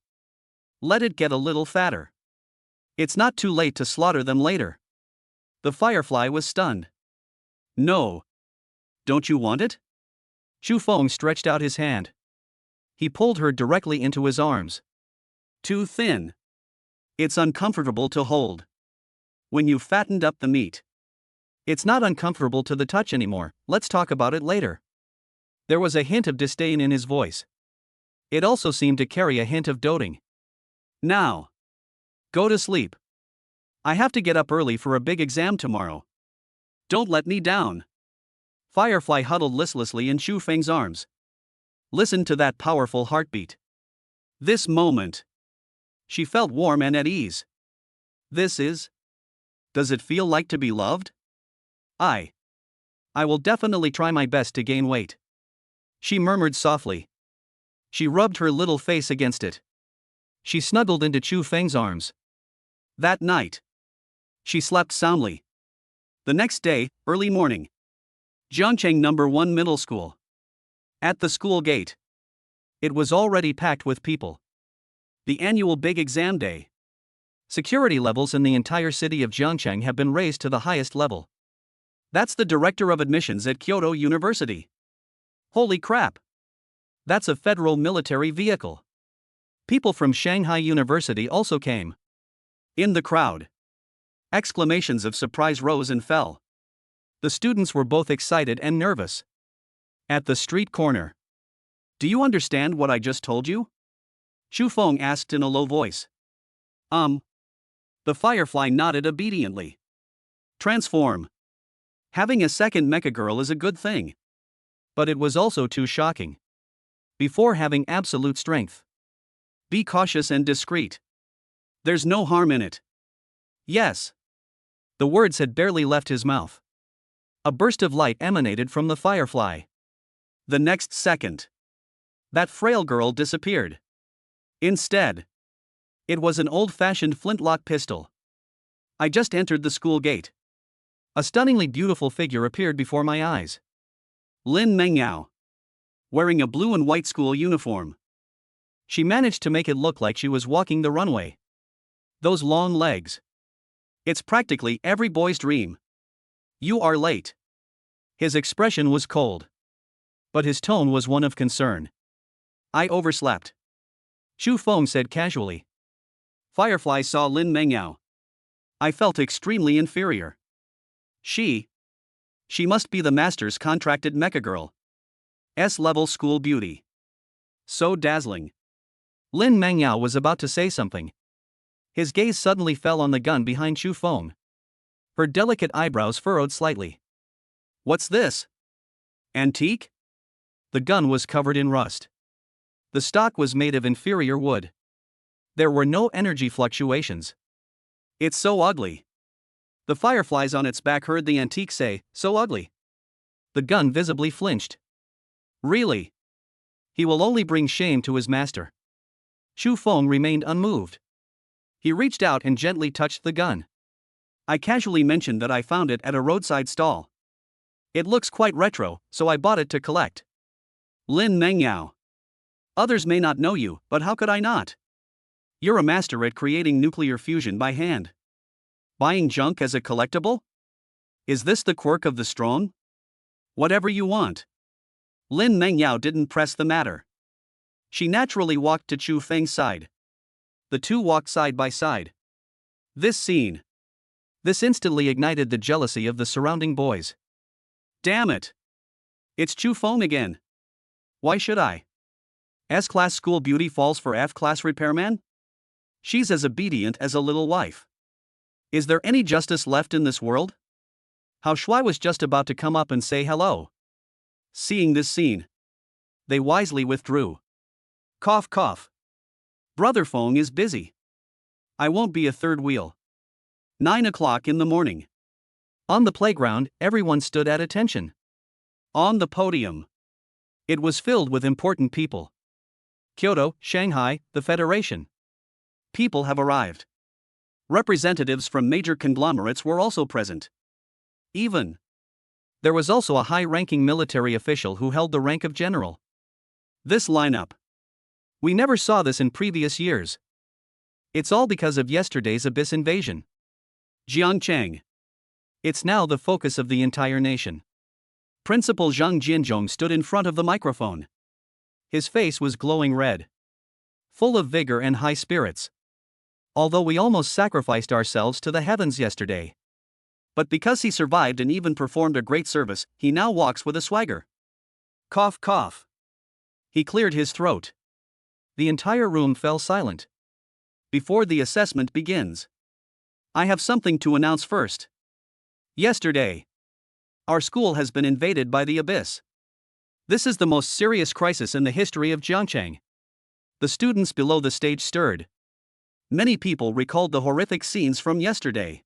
Let it get a little fatter. It's not too late to slaughter them later. The firefly was stunned. No. Don't you want it? Chu Feng stretched out his hand. He pulled her directly into his arms. Too thin. It's uncomfortable to hold. When you've fattened up the meat. It's not uncomfortable to the touch anymore, let's talk about it later. There was a hint of disdain in his voice. It also seemed to carry a hint of doting. Now. Go to sleep. I have to get up early for a big exam tomorrow. Don't let me down. Firefly huddled listlessly in Chu Feng's arms. Listen to that powerful heartbeat. This moment. She felt warm and at ease. This is. Does it feel like to be loved? I will definitely try my best to gain weight. She murmured softly. She rubbed her little face against it. She snuggled into Chu Feng's arms. That night, she slept soundly. The next day, early morning. Jiangcheng No. 1 Middle School. At the school gate. It was already packed with people. The annual big exam day. Security levels in the entire city of Jiangcheng have been raised to the highest level. That's the director of admissions at Kyoto University. Holy crap! That's a federal military vehicle. People from Shanghai University also came. In the crowd, exclamations of surprise rose and fell. The students were both excited and nervous. At the street corner. Do you understand what I just told you? Xu Feng asked in a low voice. The Firefly nodded obediently. Transform. Having a second mecha girl is a good thing. But it was also too shocking. Before having absolute strength. Be cautious and discreet. There's no harm in it. Yes. The words had barely left his mouth. A burst of light emanated from the Firefly. The next second, that frail girl disappeared. Instead, it was an old-fashioned flintlock pistol. I just entered the school gate. A stunningly beautiful figure appeared before my eyes. Lin Mengyao. Wearing a blue and white school uniform. She managed to make it look like she was walking the runway. Those long legs. It's practically every boy's dream. You are late. His expression was cold. But his tone was one of concern. I overslept. Xu Feng said casually. Firefly saw Lin Mengyao. I felt extremely inferior. She must be the master's contracted mecha girl. S-level school beauty. So dazzling. Lin Mengyao was about to say something. His gaze suddenly fell on the gun behind Xu Feng. Her delicate eyebrows furrowed slightly. What's this? Antique? The gun was covered in rust. The stock was made of inferior wood. There were no energy fluctuations. It's so ugly. The fireflies on its back heard the antique say, so ugly. The gun visibly flinched. Really? He will only bring shame to his master. Xu Feng remained unmoved. He reached out and gently touched the gun. I casually mentioned that I found it at a roadside stall. It looks quite retro, so I bought it to collect. Lin Mengyao. Others may not know you, but how could I not? You're a master at creating nuclear fusion by hand. Buying junk as a collectible? Is this the quirk of the strong? Whatever you want. Lin Mengyao didn't press the matter. She naturally walked to Chu Feng's side. The two walked side by side. This scene. This instantly ignited the jealousy of the surrounding boys. Damn it! It's Chu Feng again. Why should I? S-class school beauty falls for F-class repairman? She's as obedient as a little wife. Is there any justice left in this world? How Shui was just about to come up and say hello. Seeing this scene, they wisely withdrew. Cough cough. Brother Feng is busy. I won't be a third wheel. 9 o'clock in the morning. On the playground, everyone stood at attention. On the podium. It was filled with important people. Kyoto, Shanghai, the Federation. People have arrived. Representatives from major conglomerates were also present. There was also a high-ranking military official who held the rank of general. This lineup. We never saw this in previous years. It's all because of yesterday's abyss invasion. Jiangcheng. It's now the focus of the entire nation. Principal Zhang Jianzhong stood in front of the microphone. His face was glowing red. Full of vigor and high spirits. Although we almost sacrificed ourselves to the heavens yesterday. But because he survived and even performed a great service, he now walks with a swagger. Cough cough. He cleared his throat. The entire room fell silent. Before the assessment begins, I have something to announce first. Yesterday, Our school has been invaded by the abyss. This is the most serious crisis in the history of Jiangcheng. The students below the stage stirred. Many people recalled the horrific scenes from yesterday.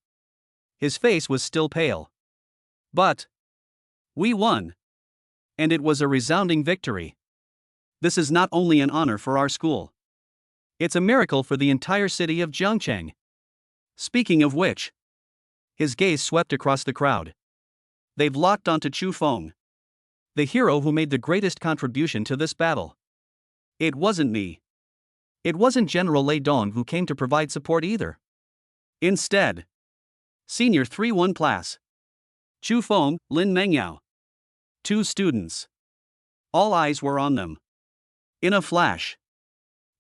His face was still pale. But we won. And it was a resounding victory. This is not only an honor for our school. It's a miracle for the entire city of Jiangcheng. Speaking of which, his gaze swept across the crowd. They've locked onto Chu Feng, the hero who made the greatest contribution to this battle. It wasn't me. It wasn't General Lei Dong who came to provide support either. Instead, Senior 3-1 class. Chu Feng, Lin Mengyao. 2 students. All eyes were on them. In a flash,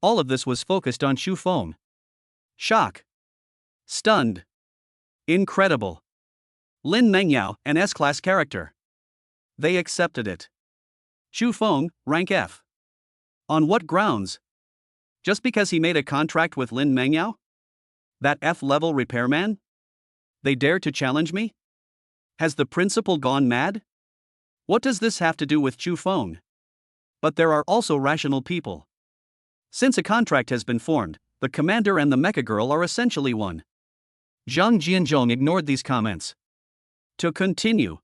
all of this was focused on Chu Feng. Shock. Stunned. Incredible. Lin Mengyao, an S-class character. They accepted it. Chu Feng, rank F. On what grounds? Just because he made a contract with Lin Mengyao? That F-level repairman? They dare to challenge me? Has the principal gone mad? What does this have to do with Chu Feng? But there are also rational people. Since a contract has been formed, the commander and the mecha girl are essentially one. Zhang Jianzhong ignored these comments. To continue.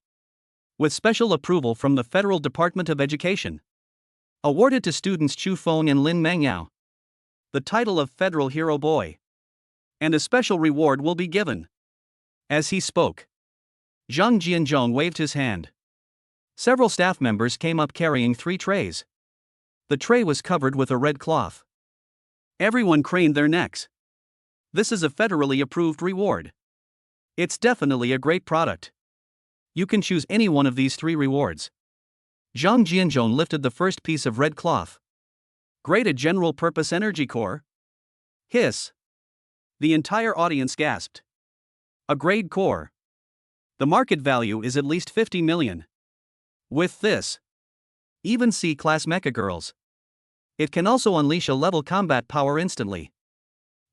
With special approval from the Federal Department of Education. Awarded to students Chu Feng and Lin Mengyao. The title of Federal Hero Boy. And a special reward will be given. As he spoke, Zhang Jianzhong waved his hand. Several staff members came up carrying 3 trays. The tray was covered with a red cloth. Everyone craned their necks. This is a federally approved reward. It's definitely a great product. You can choose any one of these 3 rewards. Zhang Jianzhong lifted the first piece of red cloth. Graded General Purpose Energy Core? Hiss. The entire audience gasped. A grade core. The market value is at least 50 million. With this, even C-class mecha girls. It can also unleash a level combat power instantly.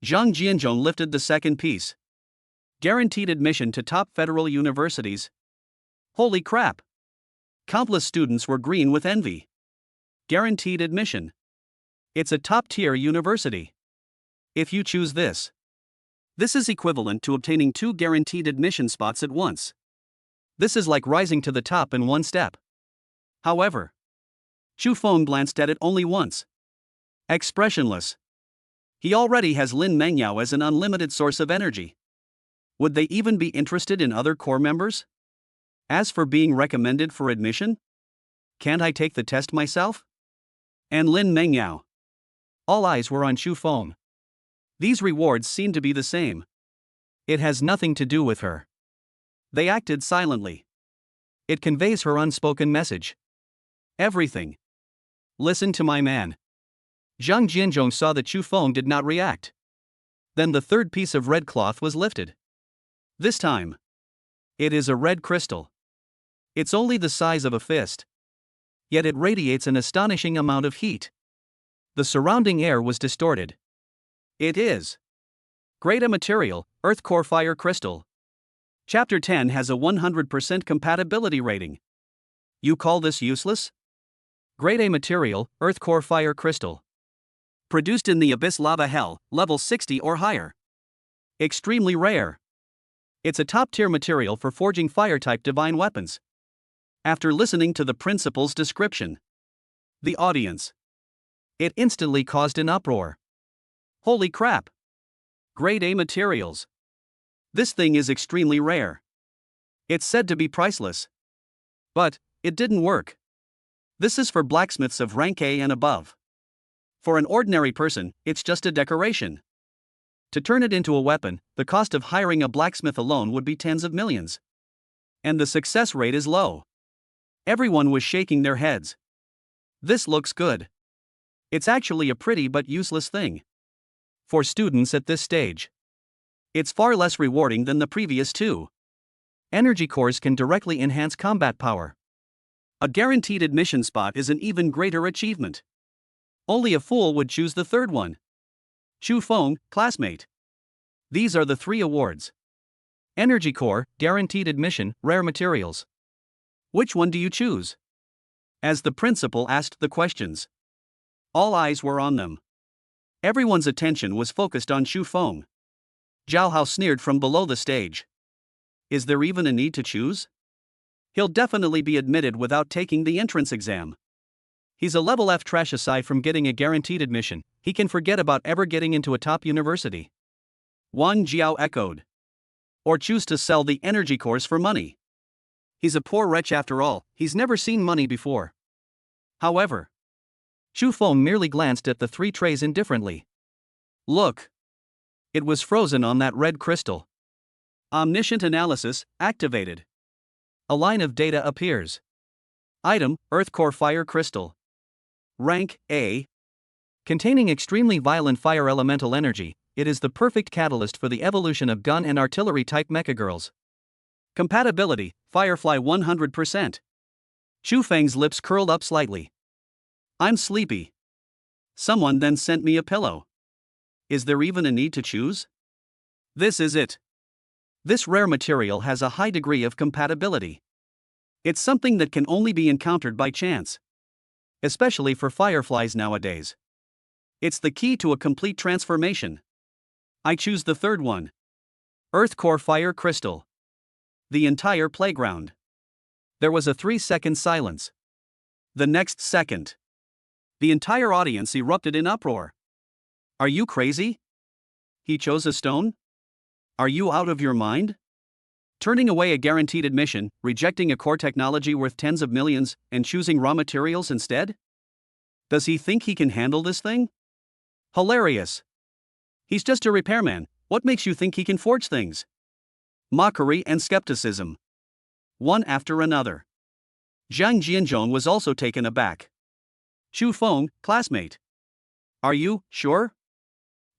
Zhang Jianzhong lifted the second piece. Guaranteed admission to top federal universities. Holy crap! Countless students were green with envy. Guaranteed admission. It's a top-tier university. If you choose this is equivalent to obtaining 2 guaranteed admission spots at once. This is like rising to the top in one step. However, Chu Feng glanced at it only once. Expressionless. He already has Lin Mengyao as an unlimited source of energy. Would they even be interested in other core members? As for being recommended for admission? Can't I take the test myself? And Lin Mengyao. All eyes were on Chu Feng. These rewards seem to be the same. It has nothing to do with her. They acted silently. It conveys her unspoken message. Everything. Listen to my man. Zhang Jianzhong saw that Chu Feng did not react. Then the third piece of red cloth was lifted. This time, it is a red crystal. It's only the size of a fist. Yet it radiates an astonishing amount of heat. The surrounding air was distorted. It is grade A material, Earth Core Fire Crystal. Chapter 10 has a 100% compatibility rating. You call this useless? Grade A material, Earth Core Fire Crystal. Produced in the Abyss Lava Hell, level 60 or higher. Extremely rare. It's a top-tier material for forging fire-type divine weapons. After listening to the principal's description, the audience, it instantly caused an uproar. Holy crap! Grade A materials. This thing is extremely rare. It's said to be priceless. But it didn't work. This is for blacksmiths of rank A and above. For an ordinary person, it's just a decoration. To turn it into a weapon, the cost of hiring a blacksmith alone would be tens of millions. And the success rate is low. Everyone was shaking their heads. This looks good. It's actually a pretty but useless thing. For students at this stage, it's far less rewarding than the previous 2. Energy cores can directly enhance combat power. A guaranteed admission spot is an even greater achievement. Only a fool would choose the third one. Chu Feng, classmate. These are the 3 awards. Energy core, guaranteed admission, rare materials. Which one do you choose? As the principal asked the questions, all eyes were on them. Everyone's attention was focused on Xu Feng. Zhao Hao sneered from below the stage. Is there even a need to choose? He'll definitely be admitted without taking the entrance exam. He's a level F trash. Aside from getting a guaranteed admission, he can forget about ever getting into a top university. Wang Jiao echoed. Or choose to sell the energy course for money. He's a poor wretch after all, he's never seen money before. However, Xu Feng merely glanced at the 3 trays indifferently. Look! It was frozen on that red crystal. Omniscient analysis activated. A line of data appears. Item: Earth Core Fire Crystal. Rank A. Containing extremely violent fire elemental energy, it is the perfect catalyst for the evolution of gun and artillery type mechagirls. Compatibility: Firefly 100%. Xu Feng's lips curled up slightly. I'm sleepy. Someone then sent me a pillow. Is there even a need to choose? This is it. This rare material has a high degree of compatibility. It's something that can only be encountered by chance. Especially for fireflies nowadays. It's the key to a complete transformation. I choose the third one. Earth Core Fire Crystal. The entire playground. There was a 3-second silence. The next second, the entire audience erupted in uproar. Are you crazy? He chose a stone? Are you out of your mind? Turning away a guaranteed admission, rejecting a core technology worth tens of millions, and choosing raw materials instead? Does he think he can handle this thing? Hilarious. He's just a repairman, what makes you think he can forge things? Mockery and skepticism. One after another. Zhang Jianzhong was also taken aback. Xu Feng, classmate. Are you sure?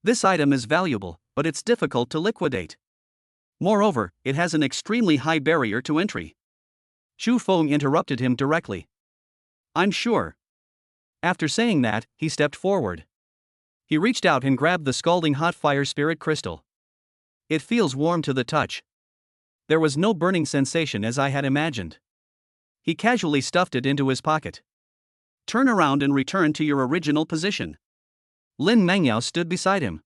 This item is valuable, but it's difficult to liquidate. Moreover, it has an extremely high barrier to entry. Xu Feng interrupted him directly. I'm sure. After saying that, he stepped forward. He reached out and grabbed the scalding hot fire spirit crystal. It feels warm to the touch. There was no burning sensation as I had imagined. He casually stuffed it into his pocket. Turn around and return to your original position. Lin Mangyao stood beside him.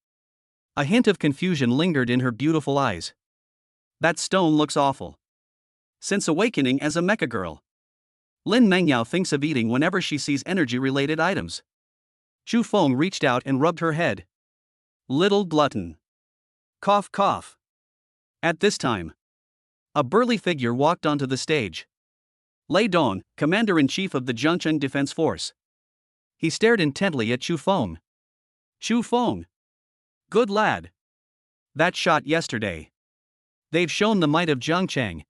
A hint of confusion lingered in her beautiful eyes. That stone looks awful. Since awakening as a mecha girl, Lin Mangyao thinks of eating whenever she sees energy-related items. Xu Feng reached out and rubbed her head. Little glutton. Cough cough. At this time, a burly figure walked onto the stage. Lei Dong, Commander-in-Chief of the Zhongcheng Defense Force. He stared intently at Xu Feng. Xu Feng. Good lad. That shot yesterday. They've shown the might of Zhongcheng.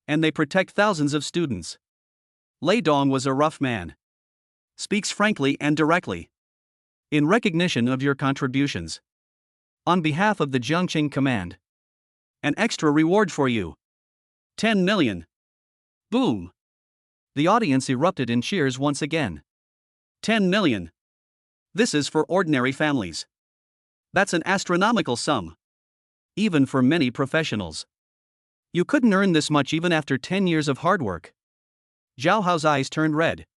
And they protect thousands of students. Lei Dong was a rough man. Speaks frankly and directly. In recognition of your contributions. On behalf of the Zhongcheng Command. An extra reward for you. 10 million. Boom. The audience erupted in cheers once again. 10 million. This is for ordinary families. That's an astronomical sum. Even for many professionals. You couldn't earn this much even after 10 years of hard work. Zhao Hao's eyes turned red.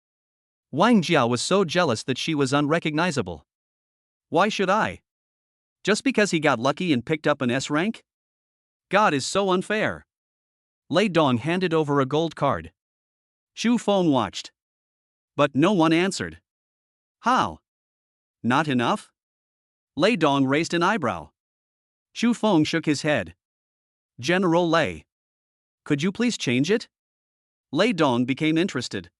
Wang Jiao was so jealous that she was unrecognizable. Why should I? Just because he got lucky and picked up an S rank? God is so unfair. Lei Dong handed over a gold card. Xu Feng watched. But no one answered. How? Not enough? Lei Dong raised an eyebrow. Xu Feng shook his head. General Lei. Could you please change it? Lei Dong became interested.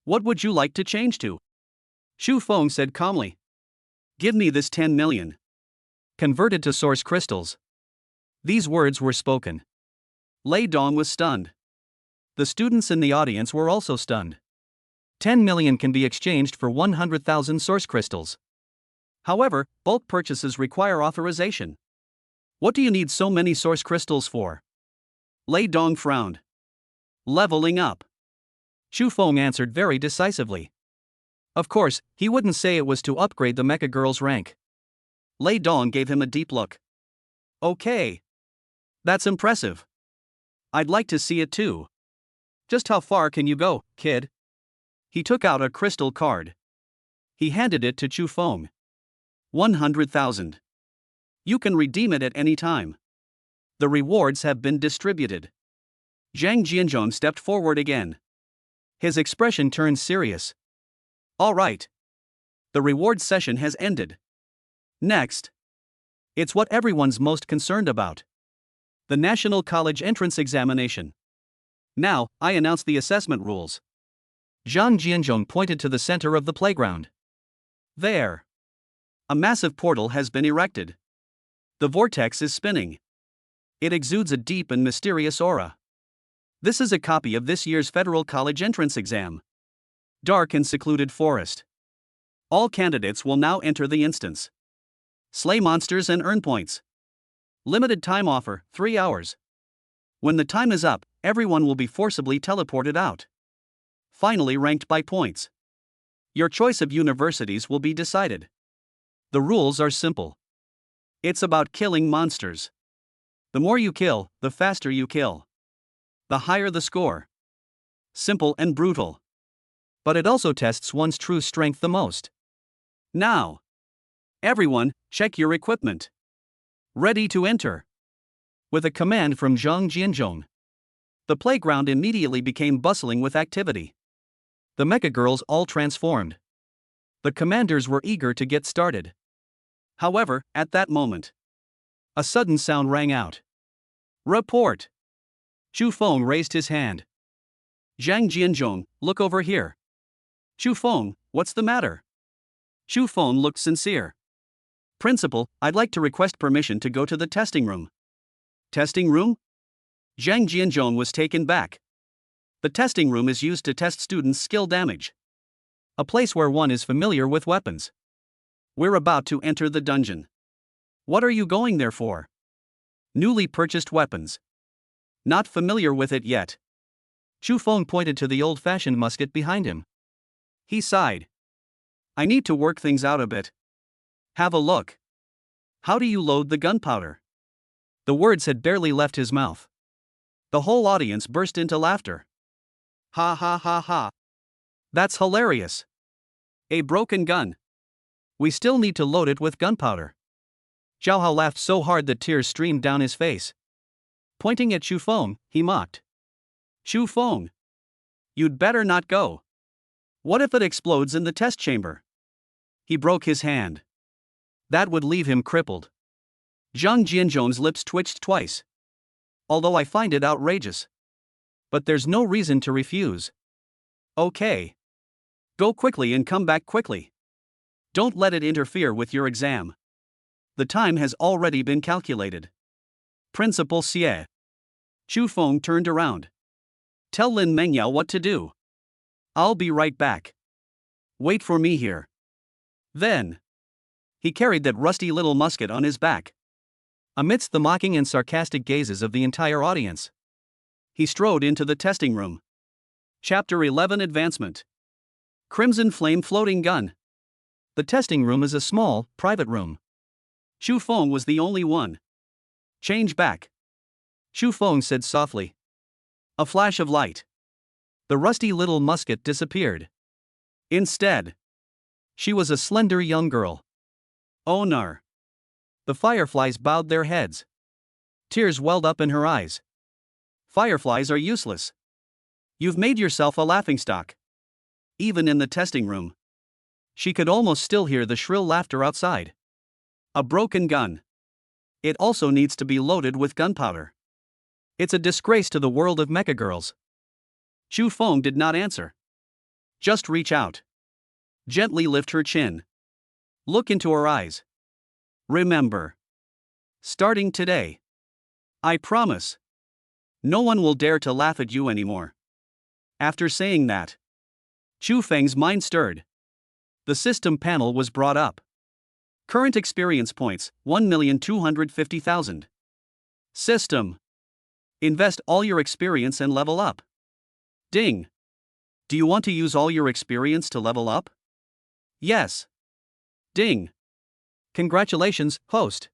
What would you like to change to? Xu Feng said calmly. Give me this 10 million. Converted to source crystals. These words were spoken. Lei Dong was stunned. The students in the audience were also stunned. 10 million can be exchanged for 100,000 source crystals. However, bulk purchases require authorization. What do you need so many source crystals for? Lei Dong frowned. Leveling up. Xu Feng answered very decisively. Of course, he wouldn't say it was to upgrade the mecha girl's rank. Lei Dong gave him a deep look. Okay. That's impressive. I'd like to see it too. Just how far can you go, kid? He took out a crystal card. He handed it to Chu Feng. 100,000. You can redeem it at any time. The rewards have been distributed. Zhang Jianzhong stepped forward again. His expression turned serious. All right. The reward session has ended. Next. It's what everyone's most concerned about. The National College Entrance Examination. Now, I announce the assessment rules. Zhang Jianzhong pointed to the center of the playground. There. A massive portal has been erected. The vortex is spinning. It exudes a deep and mysterious aura. This is a copy of this year's Federal College Entrance Exam. Dark and secluded forest. All candidates will now enter the instance. Slay monsters and earn points. Limited time offer, 3 hours. When the time is up, everyone will be forcibly teleported out. Finally ranked by points. Your choice of universities will be decided. The rules are simple. It's about killing monsters. The more you kill, the faster you kill. The higher the score. Simple and brutal. But it also tests one's true strength the most. Now. Everyone, check your equipment. Ready to enter. With a command from Zhang Jianzhong, the playground immediately became bustling with activity. The mecha girls all transformed. The commanders were eager to get started. However, at that moment, a sudden sound rang out. Report! Chu Feng raised his hand. Zhang Jianzhong, look over here. Chu Feng, what's the matter? Chu Feng looked sincere. Principal, I'd like to request permission to go to the testing room. Testing room? Zhang Jianzhong was taken back. The testing room is used to test students' skill damage. A place where one is familiar with weapons. We're about to enter the dungeon. What are you going there for? Newly purchased weapons. Not familiar with it yet. Chu Feng pointed to the old-fashioned musket behind him. He sighed. I need to work things out a bit. Have a look. How do you load the gunpowder? The words had barely left his mouth. The whole audience burst into laughter. Ha ha ha ha. That's hilarious. A broken gun. We still need to load it with gunpowder. Zhao Hao laughed so hard that tears streamed down his face. Pointing at Chu Feng, he mocked. Chu Feng. You'd better not go. What if it explodes in the test chamber? He broke his hand. That would leave him crippled. Zhang Jianzhong's lips twitched twice. Although I find it outrageous. But there's no reason to refuse. Okay. Go quickly and come back quickly. Don't let it interfere with your exam. The time has already been calculated. Principal Xie. Chu Feng turned around. Tell Lin Mengyao what to do. I'll be right back. Wait for me here. Then. He carried that rusty little musket on his back. Amidst the mocking and sarcastic gazes of the entire audience, he strode into the testing room. Chapter 11 Advancement. Crimson Flame Floating Gun. The testing room is a small, private room. Chu Feng was the only one. Change back. Chu Feng said softly. A flash of light. The rusty little musket disappeared. Instead, she was a slender young girl. Oh no. The fireflies bowed their heads. Tears welled up in her eyes. Fireflies are useless. You've made yourself a laughingstock. Even in the testing room, she could almost still hear the shrill laughter outside. A broken gun. It also needs to be loaded with gunpowder. It's a disgrace to the world of mecha girls. Chu Feng did not answer. Just reach out. Gently lift her chin. Look into her eyes. Remember. Starting today. I promise. No one will dare to laugh at you anymore. After saying that, Chu Feng's mind stirred. The system panel was brought up. Current experience points, 1,250,000. System. Invest all your experience and level up. Ding. Do you want to use all your experience to level up? Yes. Ding. Congratulations, host.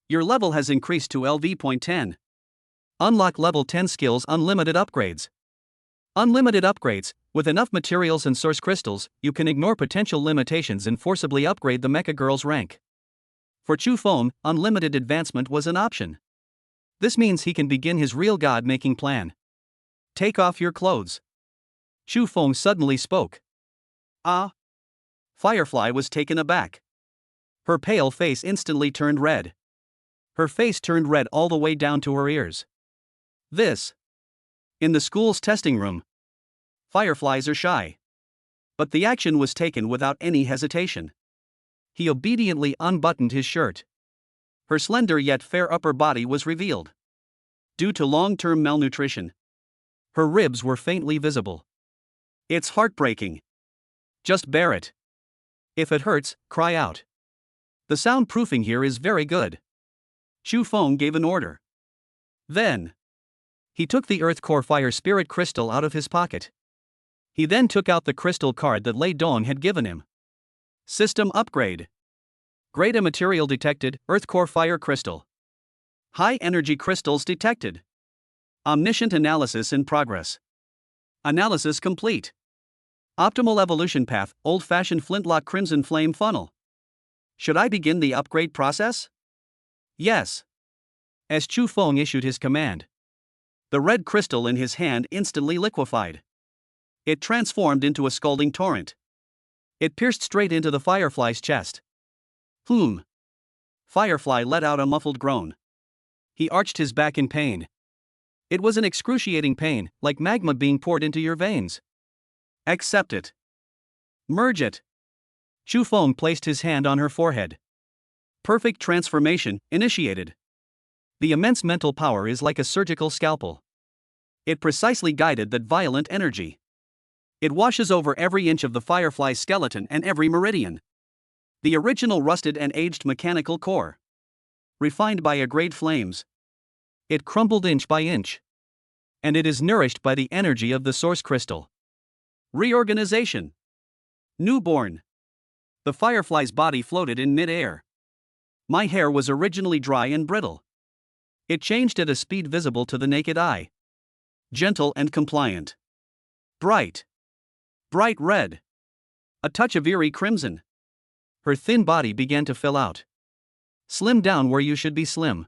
Your level has increased to LV.10. Unlock level 10 skills unlimited upgrades. Unlimited upgrades. With enough materials and source crystals, you can ignore potential limitations and forcibly upgrade the mecha girl's rank. For Chu Feng, unlimited advancement was an option. This means he can begin his real god-making plan. Take off your clothes. Chu Feng suddenly spoke. Ah. Firefly was taken aback. Her pale face instantly turned red. Her face turned red all the way down to her ears. This. In the school's testing room. Fireflies are shy. But the action was taken without any hesitation. He obediently unbuttoned his shirt. Her slender yet fair upper body was revealed. Due to long-term malnutrition, her ribs were faintly visible. It's heartbreaking. Just bear it. If it hurts, cry out. The soundproofing here is very good. Chu Feng gave an order. Then, he took the Earth Core Fire Spirit crystal out of his pocket. He then took out the crystal card that Lei Dong had given him. System upgrade. Grade A material detected, Earth Core Fire Crystal. High energy crystals detected. Omniscient analysis in progress. Analysis complete. Optimal evolution path, old-fashioned flintlock crimson flame funnel. Should I begin the upgrade process? Yes. As Chu Feng issued his command, the red crystal in his hand instantly liquefied. It transformed into a scalding torrent. It pierced straight into the firefly's chest. Whoom. Firefly let out a muffled groan. He arched his back in pain. It was an excruciating pain, like magma being poured into your veins. Accept it. Merge it. Chu Feng placed his hand on her forehead. Perfect transformation initiated. The immense mental power is like a surgical scalpel. It precisely guided that violent energy. It washes over every inch of the firefly's skeleton and every meridian. The original rusted and aged mechanical core. Refined by grade flames. It crumbled inch by inch. And it is nourished by the energy of the source crystal. Reorganization. Newborn. The firefly's body floated in mid-air. My hair was originally dry and brittle. It changed at a speed visible to the naked eye. Gentle and compliant. Bright. Bright red. A touch of eerie crimson. Her thin body began to fill out. Slim down where you should be slim.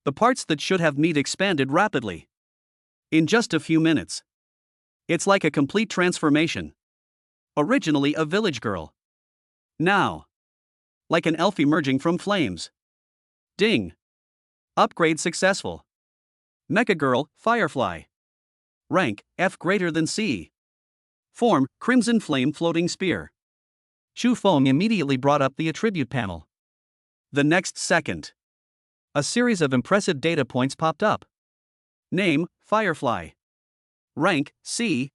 The parts that should have meat expanded rapidly. In just a few minutes. It's like a complete transformation. Originally a village girl. Now. Like an elf emerging from flames. Ding. Upgrade successful. Mecha Girl, Firefly. Rank, F greater than C. Form, Crimson Flame Floating Spear. Chu Feng immediately brought up the attribute panel. The next second, a series of impressive data points popped up. Name, Firefly. Rank, C.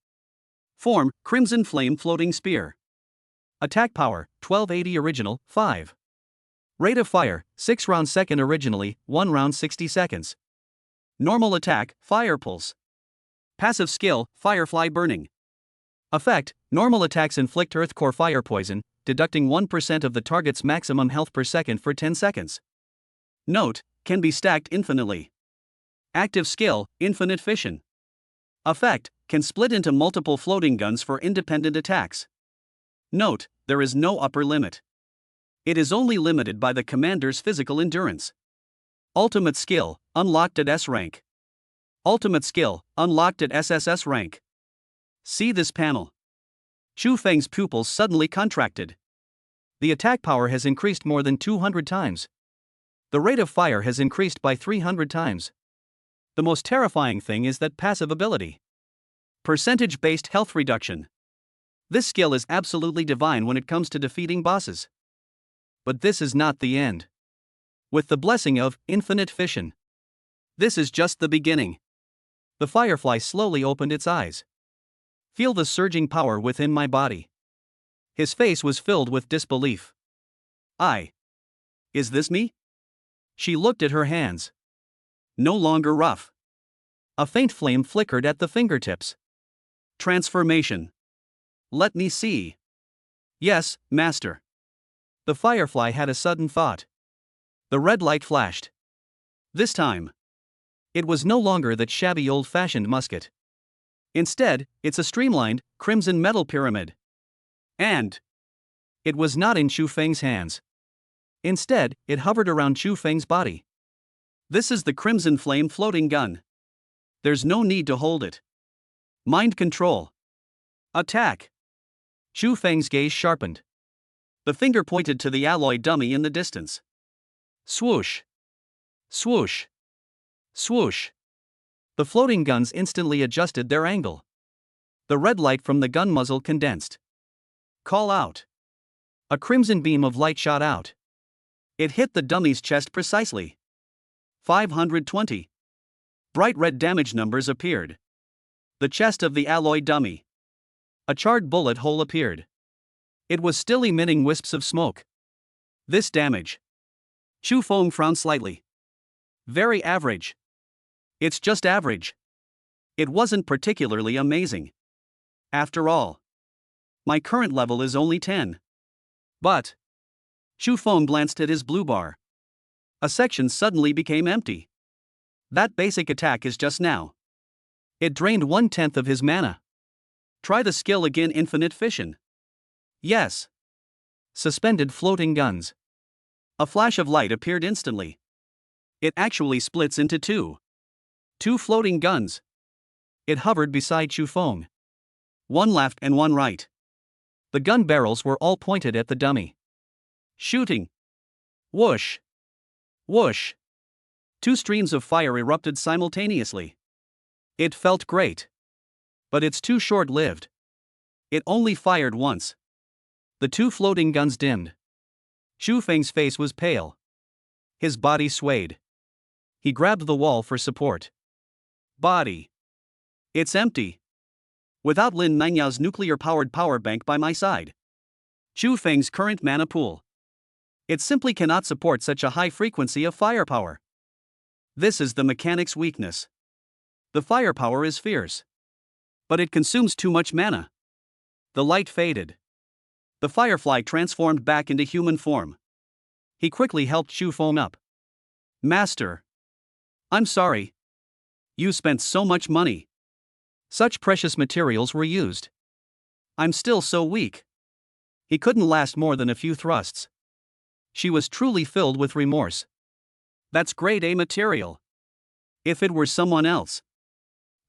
Form, Crimson Flame Floating Spear. Attack power, 1280 original, 5. Rate of fire, 6 rounds second originally, 1 round 60 seconds. Normal attack, Fire Pulse. Passive skill, Firefly Burning. Effect, normal attacks inflict Earth Core Fire Poison, deducting 1% of the target's maximum health per second for 10 seconds. Note, can be stacked infinitely. Active skill, Infinite Fission. Effect, can split into multiple floating guns for independent attacks. Note, there is no upper limit. It is only limited by the commander's physical endurance. Ultimate skill, unlocked at S rank. Ultimate skill, unlocked at SSS rank. See this panel. Chu Feng's pupils suddenly contracted. The attack power has increased more than 200 times. The rate of fire has increased by 300 times. The most terrifying thing is that passive ability. Percentage-based health reduction. This skill is absolutely divine when it comes to defeating bosses. But this is not the end. With the blessing of Infinite Fission. This is just the beginning. The firefly slowly opened its eyes. Feel the surging power within my body. His face was filled with disbelief. Is this me? She looked at her hands. No longer rough. A faint flame flickered at the fingertips. Transformation. Let me see. Yes, master. The firefly had a sudden thought. The red light flashed. This time, it was no longer that shabby old-fashioned musket. Instead, it's a streamlined, crimson metal pyramid. And it was not in Chu Feng's hands. Instead, it hovered around Chu Feng's body. This is the Crimson Flame floating gun. There's no need to hold it. Mind control. Attack. Chu Feng's gaze sharpened. The finger pointed to the alloy dummy in the distance. Swoosh. Swoosh. Swoosh. The floating guns instantly adjusted their angle. The red light from the gun muzzle condensed. Call out. A crimson beam of light shot out. It hit the dummy's chest precisely. 520. Bright red damage numbers appeared. The chest of the alloy dummy. A charred bullet hole appeared. It was still emitting wisps of smoke. This damage. Chu Feng frowned slightly. Very average. It's just average. It wasn't particularly amazing. After all, my current level is only 10. But Chu Feng glanced at his blue bar. A section suddenly became empty. That basic attack is just now. It drained 1/10 of his mana. Try the skill again, Infinite Fission. Yes. Suspended floating guns. A flash of light appeared instantly. It actually splits into two. Two floating guns. It hovered beside Chu Feng. One left and one right. The gun barrels were all pointed at the dummy. Shooting. Whoosh. Whoosh. Two streams of fire erupted simultaneously. It felt great. But it's too short-lived. It only fired once. The two floating guns dimmed. Chu Feng's face was pale. His body swayed. He grabbed the wall for support. Body. It's empty. Without Lin Nangyao's nuclear-powered power bank by my side. Chu Feng's current mana pool. It simply cannot support such a high frequency of firepower. This is the mechanic's weakness. The firepower is fierce. But it consumes too much mana. The light faded. The firefly transformed back into human form. He quickly helped Chu Feng up. Master. I'm sorry. You spent so much money. Such precious materials were used. I'm still so weak. He couldn't last more than a few thrusts. She was truly filled with remorse. That's grade A material. If it were someone else.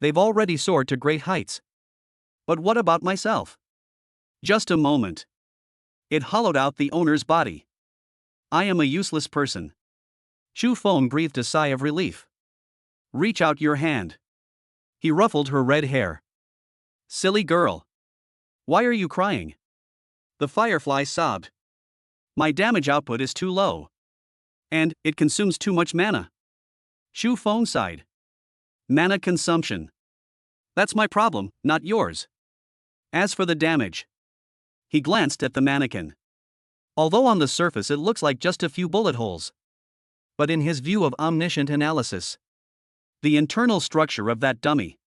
They've already soared to great heights. But what about myself? Just a moment. It hollowed out the owner's body. I am a useless person. Chu Feng breathed a sigh of relief. Reach out your hand. He ruffled her red hair. Silly girl. Why are you crying? The firefly sobbed. My damage output is too low. And it consumes too much mana. Chu Feng sighed. Mana consumption. That's my problem, not yours. As for the damage. He glanced at the mannequin. Although on the surface it looks like just a few bullet holes. But in his view of omniscient analysis, the internal structure of that dummy.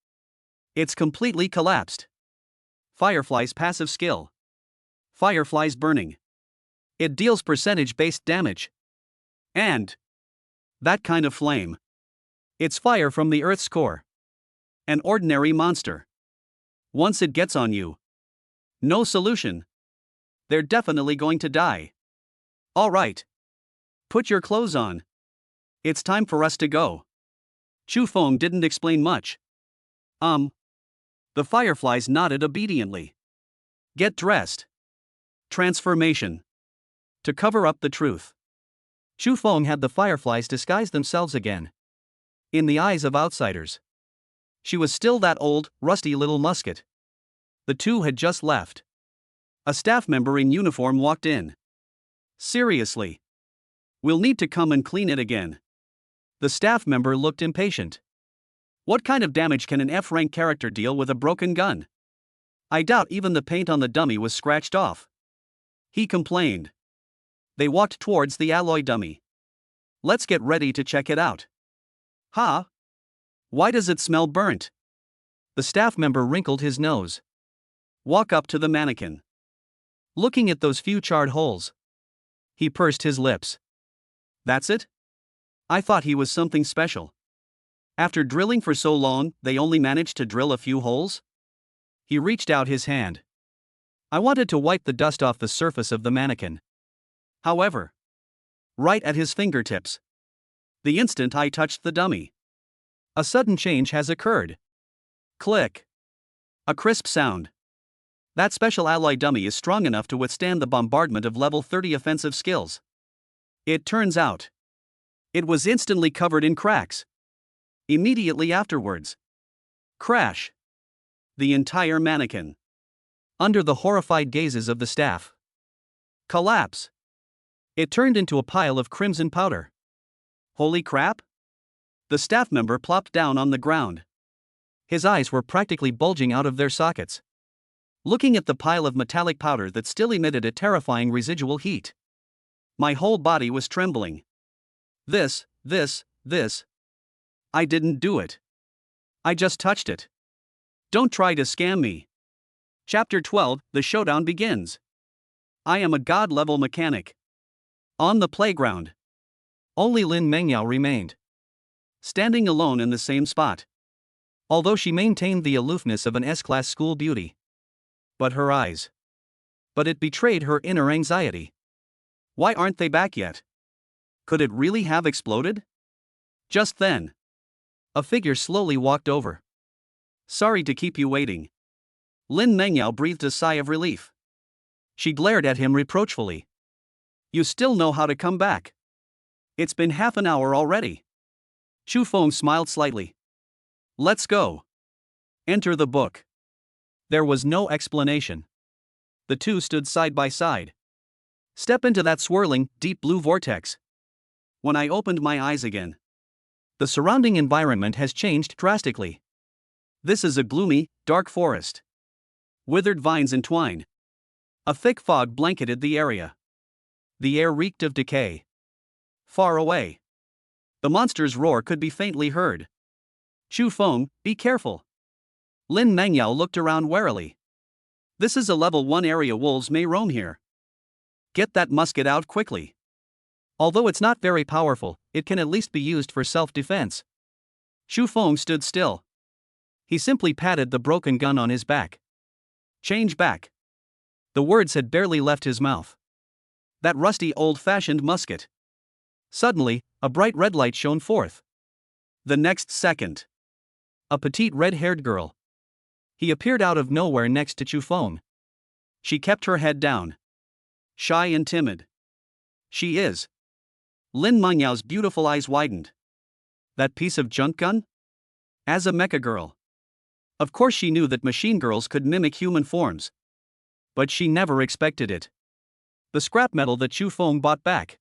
It's completely collapsed. Firefly's passive skill. Firefly's burning. It deals percentage-based damage. And that kind of flame. It's fire from the Earth's core. An ordinary monster. Once it gets on you. No solution. They're definitely going to die. All right. Put your clothes on. It's time for us to go. Chu Feng didn't explain much. The fireflies nodded obediently. Get dressed. Transformation. To cover up the truth. Chu Feng had the fireflies disguise themselves again. In the eyes of outsiders. She was still that old, rusty little musket. The two had just left. A staff member in uniform walked in. Seriously. We'll need to come and clean it again. The staff member looked impatient. What kind of damage can an F-rank character deal with a broken gun? I doubt even the paint on the dummy was scratched off. He complained. They walked towards the alloy dummy. Let's get ready to check it out. Huh? Why does it smell burnt? The staff member wrinkled his nose. Walk up to the mannequin. Looking at those few charred holes. He pursed his lips. That's it? I thought he was something special. After drilling for so long, they only managed to drill a few holes? He reached out his hand. I wanted to wipe the dust off the surface of the mannequin. However, right at his fingertips, the instant I touched the dummy, a sudden change has occurred. Click. A crisp sound. That special alloy dummy is strong enough to withstand the bombardment of level 30 offensive skills. It turns out, it was instantly covered in cracks. Immediately afterwards, crash. The entire mannequin, under the horrified gazes of the staff, collapse. It turned into a pile of crimson powder. Holy crap! The staff member plopped down on the ground. His eyes were practically bulging out of their sockets, looking at the pile of metallic powder that still emitted a terrifying residual heat. My whole body was trembling. This. I didn't do it. I just touched it. Don't try to scam me. Chapter 12, the showdown begins. I am a god-level mechanic. On the playground, only Lin Mengyao remained, standing alone in the same spot. Although she maintained the aloofness of an S-class school beauty. But it betrayed her inner anxiety. Why aren't they back yet? Could it really have exploded? Just then, a figure slowly walked over. Sorry to keep you waiting. Lin Mengyao breathed a sigh of relief. She glared at him reproachfully. You still know how to come back. It's been half an hour already. Chu Feng smiled slightly. Let's go. Enter the book. There was no explanation. The two stood side by side. Step into that swirling, deep blue vortex. When I opened my eyes again, the surrounding environment has changed drastically. This is a gloomy, dark forest. Withered vines entwine. A thick fog blanketed the area. The air reeked of decay. Far away, the monster's roar could be faintly heard. Chu Feng, be careful. Lin Mengyao looked around warily. This is a level 1 area, wolves may roam here. Get that musket out quickly. Although it's not very powerful, it can at least be used for self-defense. Chu Feng stood still. He simply patted the broken gun on his back. Change back. The words had barely left his mouth. That rusty old-fashioned musket. Suddenly, a bright red light shone forth. The next second, a petite red-haired girl. He appeared out of nowhere next to Chu Feng. She kept her head down. Shy and timid. She is. Lin Mengyao's beautiful eyes widened. That piece of junk gun? As a mecha girl. Of course she knew that machine girls could mimic human forms. But she never expected it. The scrap metal that Chu Feng bought back.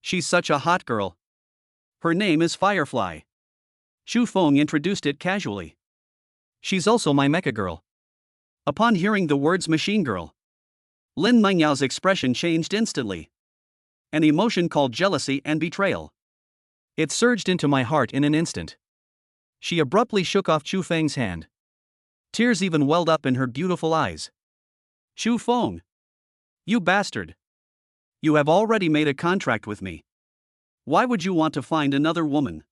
She's such a hot girl. Her name is Firefly. Chu Feng introduced it casually. She's also my mecha girl. Upon hearing the words machine girl, Lin Mengyao's expression changed instantly. An emotion called jealousy and betrayal. It surged into my heart in an instant. She abruptly shook off Chu Feng's hand. Tears even welled up in her beautiful eyes. Chu Feng! You bastard! You have already made a contract with me. Why would you want to find another woman?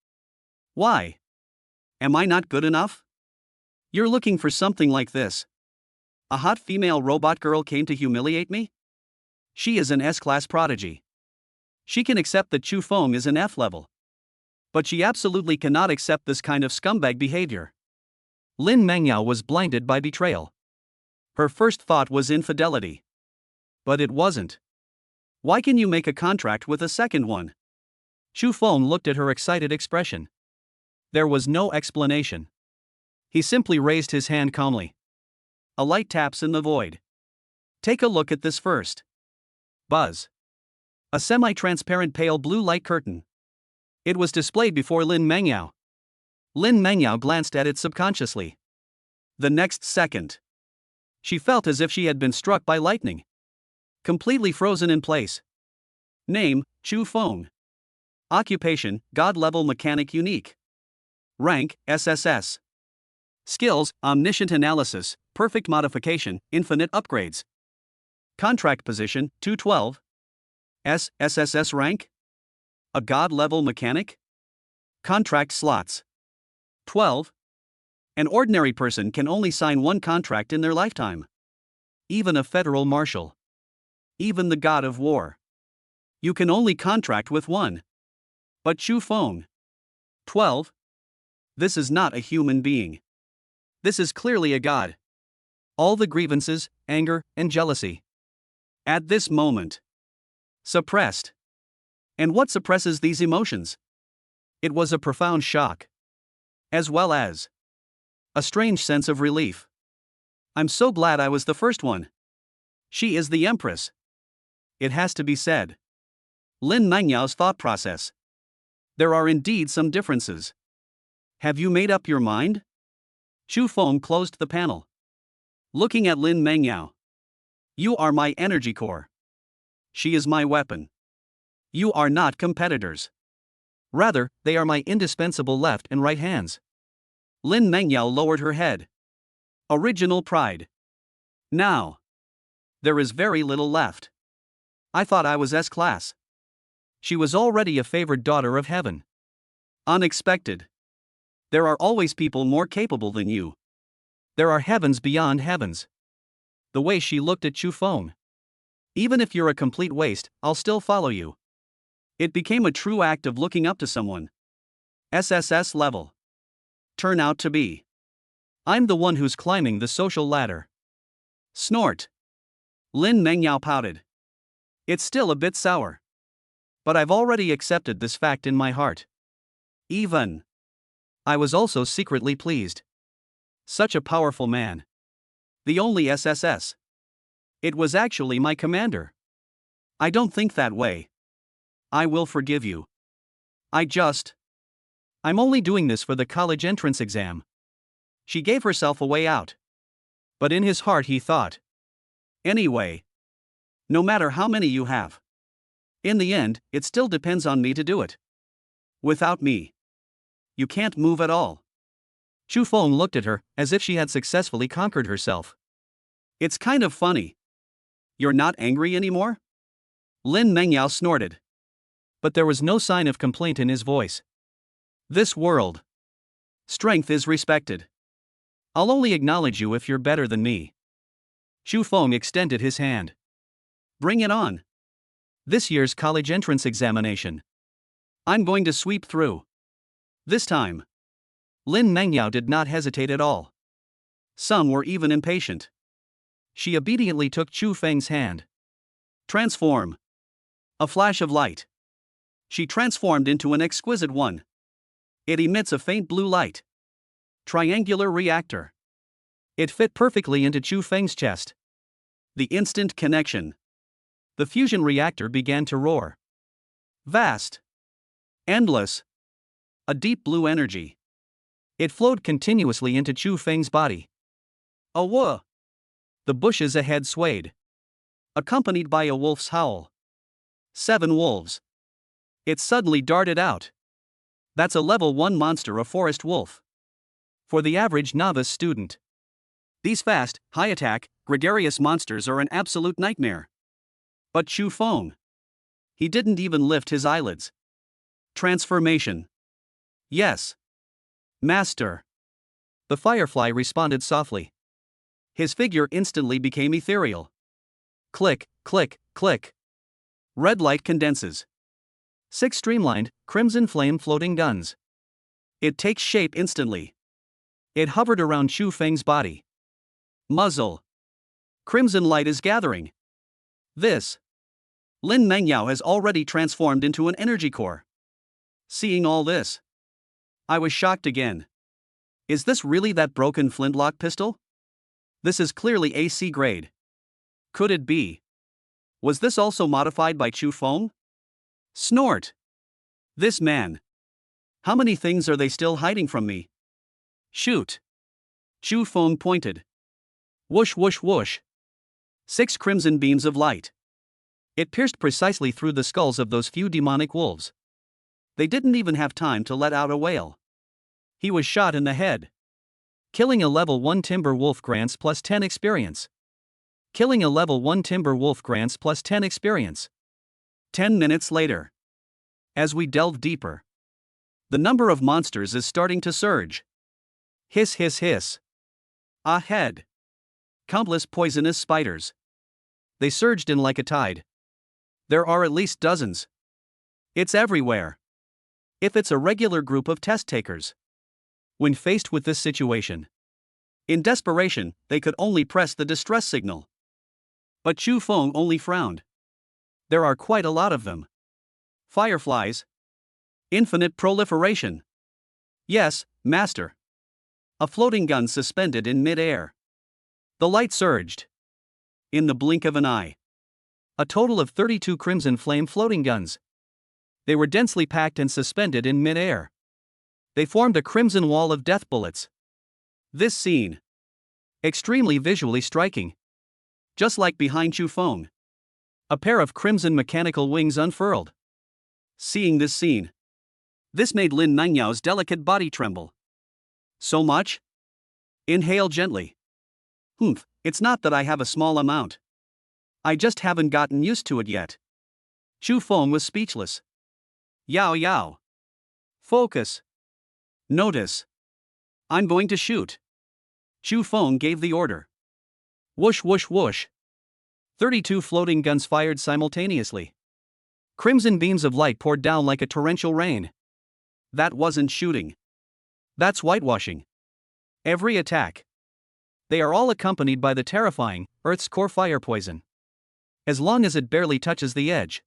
Why? Am I not good enough? You're looking for something like this. A hot female robot girl came to humiliate me? She is an S-class prodigy. She can accept that Chu Feng is an F level. But she absolutely cannot accept this kind of scumbag behavior. Lin Mengyao was blinded by betrayal. Her first thought was infidelity. But it wasn't. Why can you make a contract with a second one? Chu Feng looked at her excited expression. There was no explanation. He simply raised his hand calmly. A light taps in the void. Take a look at this first. Buzz. A semi-transparent pale blue light curtain. It was displayed before Lin Mengyao. Lin Mengyao glanced at it subconsciously. The next second, she felt as if she had been struck by lightning. Completely frozen in place. Name, Chu Feng. Occupation, God-level mechanic unique. Rank, SSS. Skills, omniscient analysis, perfect modification, infinite upgrades. Contract position, 212. SSS rank? A God-level mechanic? Contract slots. 12. An ordinary person can only sign one contract in their lifetime. Even a federal marshal. Even the god of war. You can only contract with one. But Chu Feng. 12. This is not a human being. This is clearly a god. All the grievances, anger, and jealousy. At this moment. Suppressed. And what suppresses these emotions? It was a profound shock. As well as a strange sense of relief. I'm so glad I was the first one. She is the Empress. It has to be said. Lin Mengyao's thought process. There are indeed some differences. Have you made up your mind? Chu Feng closed the panel. Looking at Lin Mengyao. You are my energy core. She is my weapon. You are not competitors. Rather, they are my indispensable left and right hands. Lin Mengyao lowered her head. Original pride. Now. There is very little left. I thought I was S-class. She was already a favored daughter of heaven. Unexpected. There are always people more capable than you. There are heavens beyond heavens. The way she looked at Chu Feng. Even if you're a complete waste, I'll still follow you. It became a true act of looking up to someone. SSS level. Turn out to be. I'm the one who's climbing the social ladder. Snort. Lin Mengyao pouted. It's still a bit sour. But I've already accepted this fact in my heart. Even. I was also secretly pleased. Such a powerful man. The only SSS. It was actually my commander. I don't think that way. I will forgive you. I'm only doing this for the college entrance exam. She gave herself a way out. But in his heart he thought. Anyway. No matter how many you have. In the end, it still depends on me to do it. Without me. You can't move at all. Chu Feng looked at her, as if she had successfully conquered herself. It's kind of funny. You're not angry anymore? Lin Mengyao snorted. But there was no sign of complaint in his voice. This world. Strength is respected. I'll only acknowledge you if you're better than me. Chu Feng extended his hand. Bring it on. This year's college entrance examination. I'm going to sweep through. This time. Lin Mengyao did not hesitate at all. Some were even impatient. She obediently took Chu Feng's hand. Transform. A flash of light. She transformed into an exquisite one. It emits a faint blue light. Triangular reactor. It fit perfectly into Chu Feng's chest. The instant connection. The fusion reactor began to roar. Vast. Endless. A deep blue energy. It flowed continuously into Chu Feng's body. A whoa! The bushes ahead swayed. Accompanied by a wolf's howl. 7 wolves. It suddenly darted out. That's a level 1 monster, a forest wolf. For the average novice student. These fast, high-attack, gregarious monsters are an absolute nightmare. But Chu Feng. He didn't even lift his eyelids. Transformation. Yes. Master. The firefly responded softly. His figure instantly became ethereal. Click, click, click. Red light condenses. 6 streamlined, crimson flame floating guns. It takes shape instantly. It hovered around Chu Feng's body. Muzzle. Crimson light is gathering. This. Lin Mengyao has already transformed into an energy core. Seeing all this. I was shocked again. Is this really that broken flintlock pistol? This is clearly AC grade. Could it be? Was this also modified by Chu Feng? Snort. This man. How many things are they still hiding from me? Shoot. Chu Feng pointed. Whoosh whoosh whoosh. 6 crimson beams of light. It pierced precisely through the skulls of those few demonic wolves. They didn't even have time to let out a wail. He was shot in the head. Killing a level 1 timber wolf grants plus 10 experience. Killing a level 1 timber wolf grants plus 10 experience. 10 minutes later. As we delve deeper. The number of monsters is starting to surge. Hiss hiss hiss. Ahead. Countless poisonous spiders. They surged in like a tide. There are at least dozens. It's everywhere. If it's a regular group of test takers. When faced with this situation, in desperation, they could only press the distress signal. But Chu Feng only frowned. There are quite a lot of them. Fireflies. Infinite proliferation. Yes, master. A floating gun suspended in mid-air. The light surged. In the blink of an eye. A total of 32 crimson flame floating guns. They were densely packed and suspended in mid-air. They formed a crimson wall of death bullets. This scene. Extremely visually striking. Just like behind Chu Feng. A pair of crimson mechanical wings unfurled. Seeing this scene. This made Lin Nangyao's delicate body tremble. So much? Inhale gently. It's not that I have a small amount. I just haven't gotten used to it yet. Chu Feng was speechless. Yao Yao. Focus. Notice. I'm going to shoot. Chu Feng gave the order. Whoosh whoosh whoosh. 32 floating guns fired simultaneously. Crimson beams of light poured down like a torrential rain. That wasn't shooting. That's whitewashing. Every attack. They are all accompanied by the terrifying Earth's core fire poison. As long as it barely touches the edge,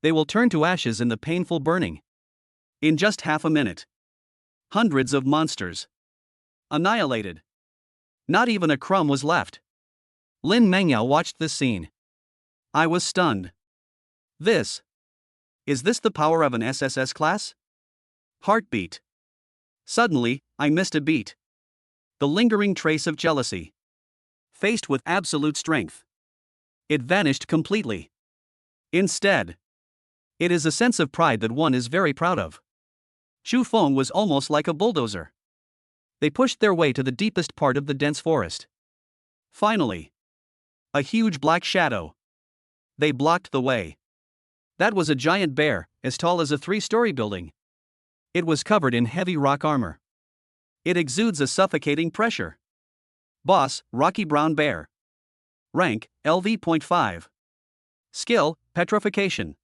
they will turn to ashes in the painful burning. In just half a minute. Hundreds of monsters. Annihilated. Not even a crumb was left. Lin Mengyao watched this scene. I was stunned. Is this the power of an SSS class? Heartbeat. Suddenly, I missed a beat. The lingering trace of jealousy. Faced with absolute strength. It vanished completely. Instead, it is a sense of pride that one is very proud of. Chu Feng was almost like a bulldozer. They pushed their way to the deepest part of the dense forest. Finally, a huge black shadow. They blocked the way. That was a giant bear, as tall as a 3-story building. It was covered in heavy rock armor. It exudes a suffocating pressure. Boss, Rocky Brown Bear. Rank, LV.5. Skill, Petrification.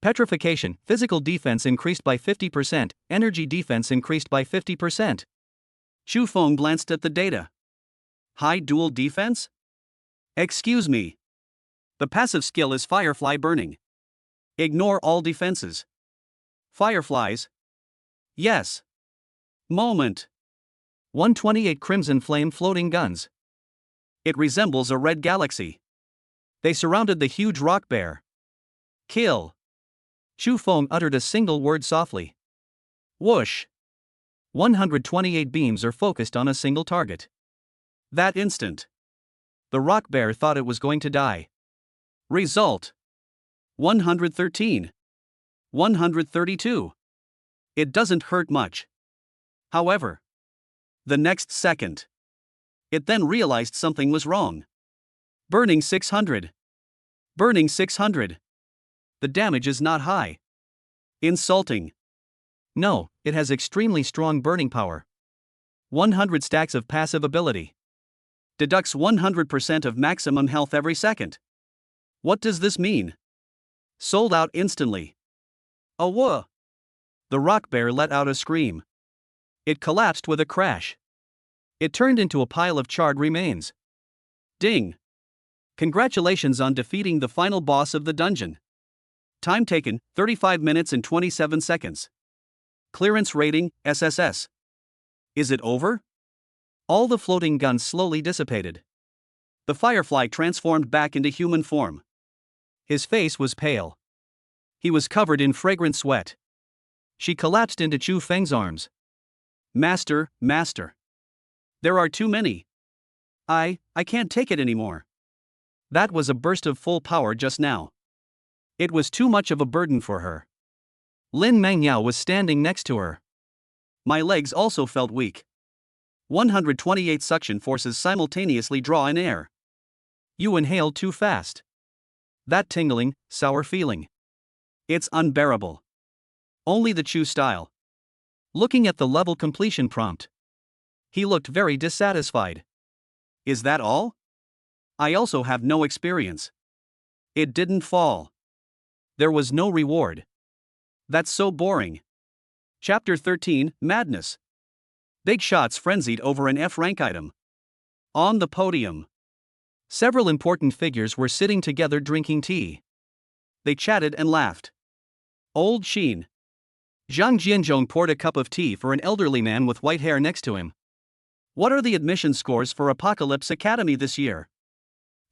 Petrification, physical defense increased by 50%, energy defense increased by 50%. Chu Feng glanced at the data. High dual defense? Excuse me. The passive skill is Firefly Burning. Ignore all defenses. Fireflies? Yes. Moment. 128 crimson flame floating guns. It resembles a red galaxy. They surrounded the huge rock bear. Kill. Chu Feng uttered a single word softly. Whoosh. 128 beams are focused on a single target. That instant, the rock bear thought it was going to die. Result: 113. 132. It doesn't hurt much. However, the next second, it then realized something was wrong. Burning 600. Burning 600. The damage is not high. Insulting. No, it has extremely strong burning power. 100 stacks of passive ability. Deducts 100% of maximum health every second. What does this mean? Sold out instantly. Awah! The rock bear let out a scream. It collapsed with a crash. It turned into a pile of charred remains. Ding! Congratulations on defeating the final boss of the dungeon. Time taken, 35 minutes and 27 seconds. Clearance rating, SSS. Is it over? All the floating guns slowly dissipated. The firefly transformed back into human form. His face was pale. He was covered in fragrant sweat. She collapsed into Chu Feng's arms. Master, master. There are too many. I can't take it anymore. That was a burst of full power just now. It was too much of a burden for her. Lin Mengyao was standing next to her. My legs also felt weak. 128 suction forces simultaneously draw in air. You inhaled too fast. That tingling, sour feeling. It's unbearable. Only the Chu style. Looking at the level completion prompt. He looked very dissatisfied. Is that all? I also have no experience. It didn't fall. There was no reward. That's so boring. Chapter 13, Madness. Big shots frenzied over an F rank item. On the podium, several important figures were sitting together drinking tea. They chatted and laughed. Old Sheen. Zhang Jianzhong poured a cup of tea for an elderly man with white hair next to him. What are the admission scores for Apocalypse Academy this year?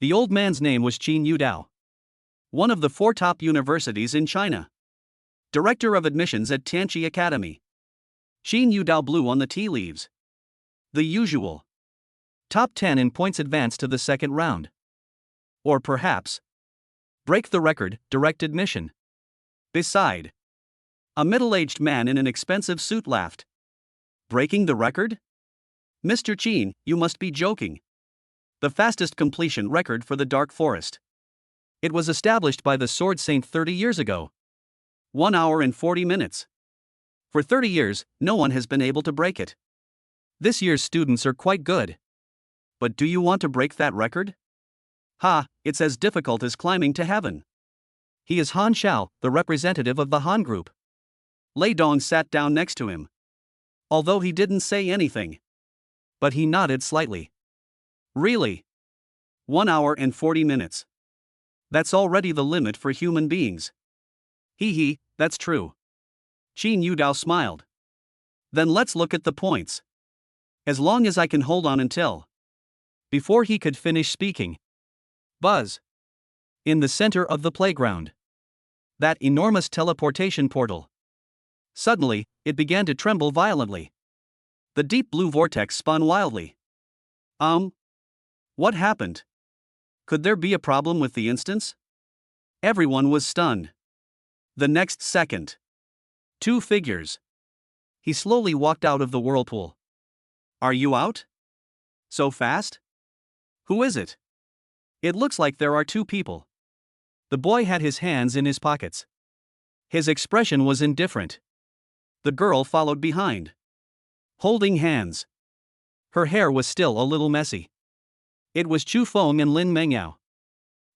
The old man's name was Qin Yudao. One of the 4 top universities in China. Director of admissions at Tianqi Academy. Qin Yudao blew on the tea leaves. The usual. Top 10 in points advance to the second round. Or perhaps, break the record, direct admission. Beside, a middle-aged man in an expensive suit laughed. Breaking the record? Mr. Qin, you must be joking. The fastest completion record for the Dark Forest. It was established by the Sword Saint 30 years ago. 1 hour and 40 minutes. For 30 years, no one has been able to break it. This year's students are quite good. But do you want to break that record? Ha, it's as difficult as climbing to heaven. He is Han Xiao, the representative of the Han Group. Lei Dong sat down next to him. Although he didn't say anything. But he nodded slightly. Really? 1 hour and 40 minutes. That's already the limit for human beings. Hee, that's true. Qin Yudao smiled. Then let's look at the points. As long as I can hold on until. Before he could finish speaking. Buzz. In the center of the playground. That enormous teleportation portal. Suddenly, it began to tremble violently. The deep blue vortex spun wildly. What happened? Could there be a problem with the instance? Everyone was stunned. The next second. 2 figures. He slowly walked out of the whirlpool. Are you out? So fast? Who is it? It looks like there are 2 people. The boy had his hands in his pockets. His expression was indifferent. The girl followed behind. Holding hands. Her hair was still a little messy. It was Chu Feng and Lin Mengyao.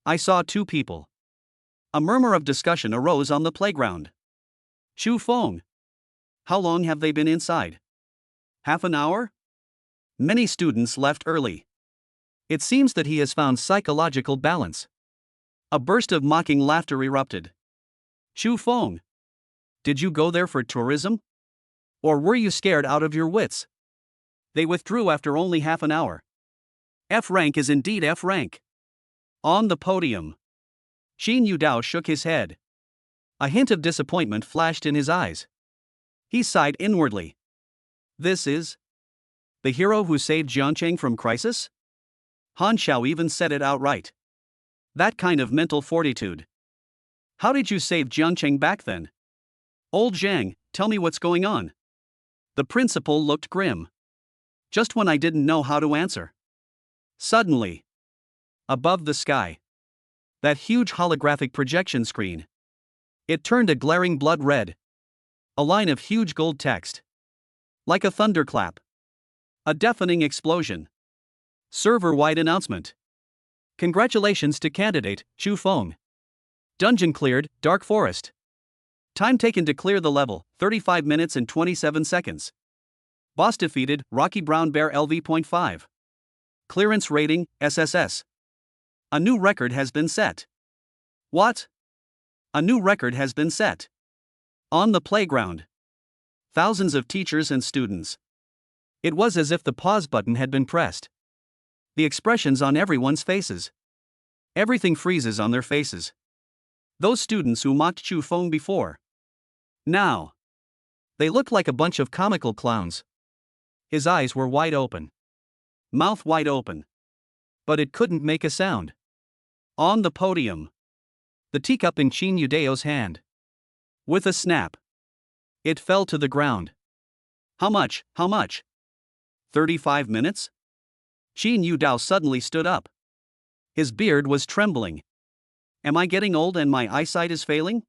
I saw 2 people. A murmur of discussion arose on the playground. Chu Feng. How long have they been inside? Half an hour? Many students left early. It seems that he has found psychological balance. A burst of mocking laughter erupted. Chu Feng. Did you go there for tourism? Or were you scared out of your wits? They withdrew after only half an hour. F rank is indeed F rank. On the podium. Qin Yudao shook his head. A hint of disappointment flashed in his eyes. He sighed inwardly. This is the hero who saved Jiangcheng from crisis? Han Xiao even said it outright. That kind of mental fortitude. How did you save Jiangcheng back then? Old Zhang, tell me what's going on. The principal looked grim. Just when I didn't know how to answer. Suddenly. Above the sky. That huge holographic projection screen. It turned a glaring blood red. A line of huge gold text. Like a thunderclap. A deafening explosion. Server-wide announcement. Congratulations to candidate, Chu Feng. Dungeon cleared, Dark Forest. Time taken to clear the level, 35 minutes and 27 seconds. Boss defeated, Rocky Brown Bear LV.5. Clearance rating, SSS. A new record has been set. What? A new record has been set. On the playground. Thousands of teachers and students. It was as if the pause button had been pressed. The expressions on everyone's faces. Everything freezes on their faces. Those students who mocked Chu Feng before. Now. They looked like a bunch of comical clowns. His eyes were wide open. Mouth wide open. But it couldn't make a sound. On the podium. The teacup in Qin Yudao's hand. With a snap. It fell to the ground. How much? 35 minutes? Qin Yudao suddenly stood up. His beard was trembling. Am I getting old and my eyesight is failing?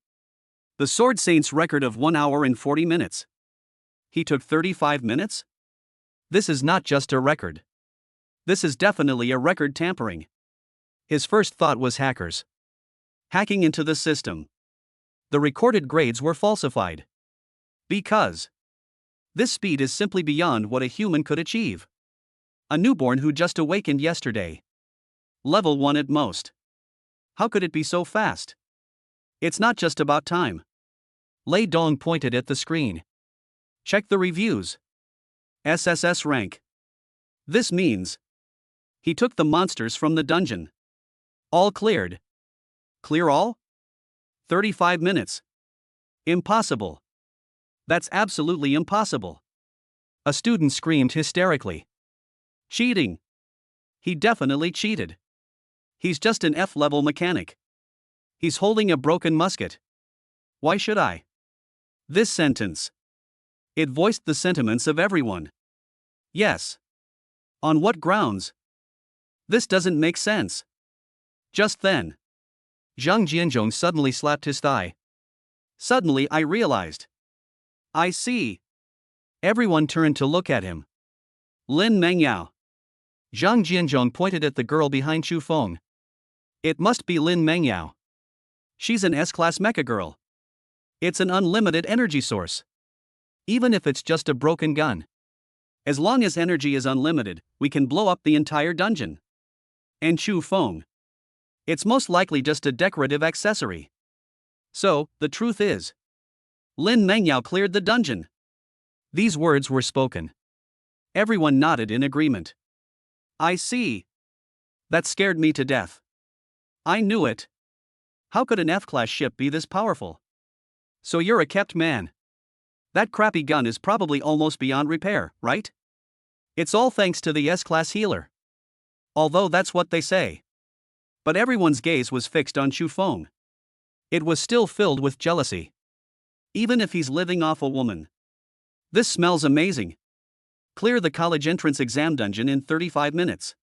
The Sword Saint's record of 1 hour and 40 minutes. He took 35 minutes? This is not just a record. This is definitely a record tampering. His first thought was hackers. Hacking into the system. The recorded grades were falsified. Because this speed is simply beyond what a human could achieve. A newborn who just awakened yesterday. Level 1 at most. How could it be so fast? It's not just about time. Lei Dong pointed at the screen. Check the reviews. SSS rank. This means he took the monsters from the dungeon. All cleared. Clear all? 35 minutes. Impossible. That's absolutely impossible. A student screamed hysterically. Cheating. He definitely cheated. He's just an F-level mechanic. He's holding a broken musket. Why should I? This sentence. It voiced the sentiments of everyone. Yes. On what grounds? This doesn't make sense. Just then, Zhang Jianzhong suddenly slapped his thigh. Suddenly I realized. I see. Everyone turned to look at him. Lin Mengyao. Zhang Jianzhong pointed at the girl behind Chu Feng. It must be Lin Mengyao. She's an S-class mecha girl. It's an unlimited energy source. Even if it's just a broken gun. As long as energy is unlimited, we can blow up the entire dungeon. And Chu Feng. It's most likely just a decorative accessory. So, the truth is, Lin Mengyao cleared the dungeon. These words were spoken. Everyone nodded in agreement. I see. That scared me to death. I knew it. How could an F-class ship be this powerful? So you're a kept man. That crappy gun is probably almost beyond repair, right? It's all thanks to the S-class healer. Although that's what they say. But everyone's gaze was fixed on Chu Feng. It was still filled with jealousy. Even if he's living off a woman. This smells amazing. Clear the college entrance exam dungeon in 35 minutes.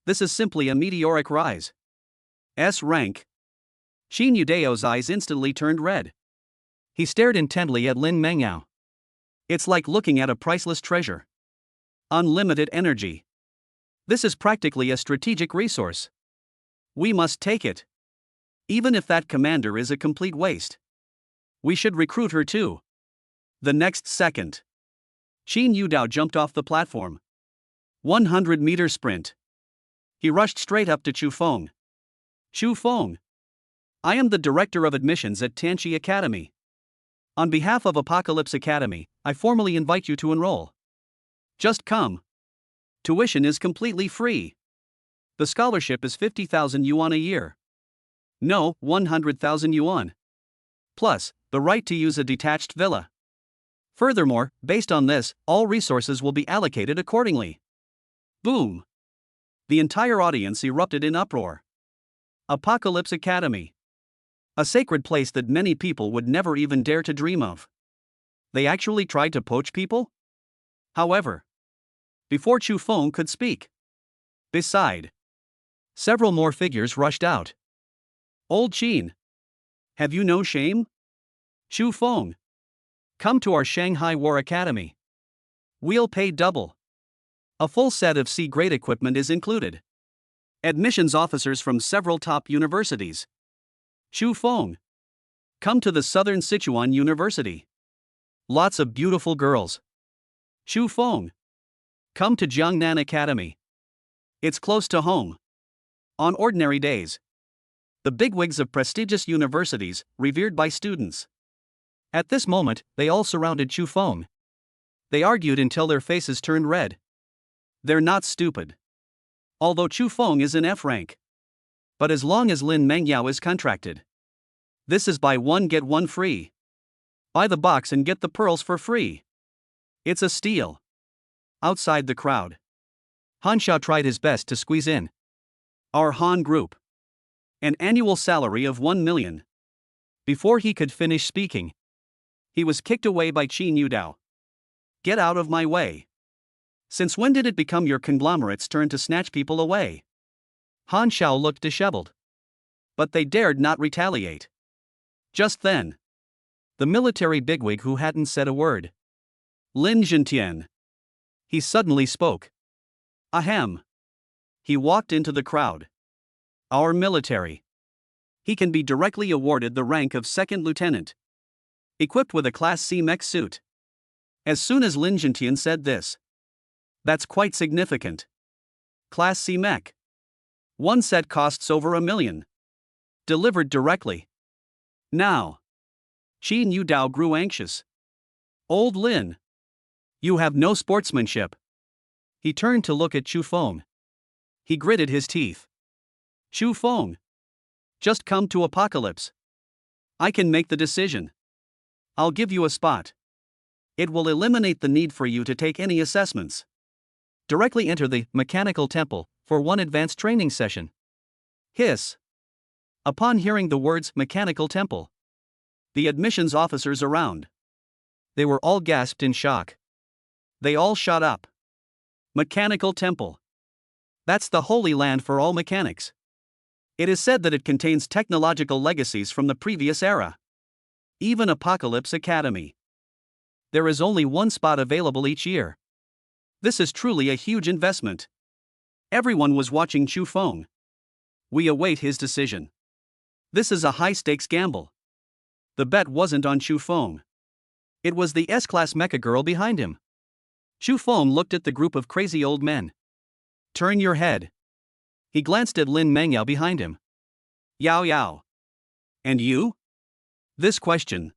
This is simply a meteoric rise. S rank. Qin Yudeo's eyes instantly turned red. He stared intently at Lin Mengyao. It's like looking at a priceless treasure. Unlimited energy. This is practically a strategic resource. We must take it. Even if that commander is a complete waste. We should recruit her too. The next second, Qin Yudao jumped off the platform. 100-meter sprint. He rushed straight up to Chu Feng. Chu Feng. I am the director of admissions at Tianqi Academy. On behalf of Apocalypse Academy, I formally invite you to enroll. Just come. Tuition is completely free. The scholarship is 50,000 yuan a year. No, 100,000 yuan. Plus, the right to use a detached villa. Furthermore, based on this, all resources will be allocated accordingly. Boom! The entire audience erupted in uproar. Apocalypse Academy. A sacred place that many people would never even dare to dream of. They actually tried to poach people? However, before Chu Feng could speak. Beside, several more figures rushed out. Old Qin. Have you no shame? Chu Feng. Come to our Shanghai War Academy. We'll pay double. A full set of C-grade equipment is included. Admissions officers from several top universities. Chu Feng. Come to the Southern Sichuan University. Lots of beautiful girls. Chu Feng. Come to Jiangnan Academy. It's close to home. On ordinary days, the bigwigs of prestigious universities, revered by students. At this moment, they all surrounded Chu Feng. They argued until their faces turned red. They're not stupid. Although Chu Feng is in F rank. But as long as Lin Mengyao is contracted. This is buy one get one free. Buy the box and get the pearls for free. It's a steal. Outside the crowd, Han Xiao tried his best to squeeze in. Our Han group. An annual salary of 1 million. Before he could finish speaking, he was kicked away by Qin Yudao. Get out of my way. Since when did it become your conglomerate's turn to snatch people away? Han Xiao looked disheveled. But they dared not retaliate. Just then, the military bigwig who hadn't said a word. Lin Zhentian. He suddenly spoke. Ahem. He walked into the crowd. Our military. He can be directly awarded the rank of second lieutenant. Equipped with a Class C mech suit. As soon as Lin Jintian said this. That's quite significant. Class C mech. One set costs over $1 million. Delivered directly. Now. Qin Yudao grew anxious. Old Lin. You have no sportsmanship. He turned to look at Chu Feng. He gritted his teeth. Chu Feng. Just come to Apocalypse. I can make the decision. I'll give you a spot. It will eliminate the need for you to take any assessments. Directly enter the Mechanical Temple for one advanced training session. Hiss. Upon hearing the words Mechanical Temple, the admissions officers around, they were all gasped in shock. They all shot up. Mechanical Temple. That's the holy land for all mechanics. It is said that it contains technological legacies from the previous era. Even Apocalypse Academy. There is only one spot available each year. This is truly a huge investment. Everyone was watching Chu Feng. We await his decision. This is a high-stakes gamble. The bet wasn't on Chu Feng. It was the S-class mecha girl behind him. Chu Feng looked at the group of crazy old men. Turn your head. He glanced at Lin Mengyao behind him. Yao Yao. And you? This question.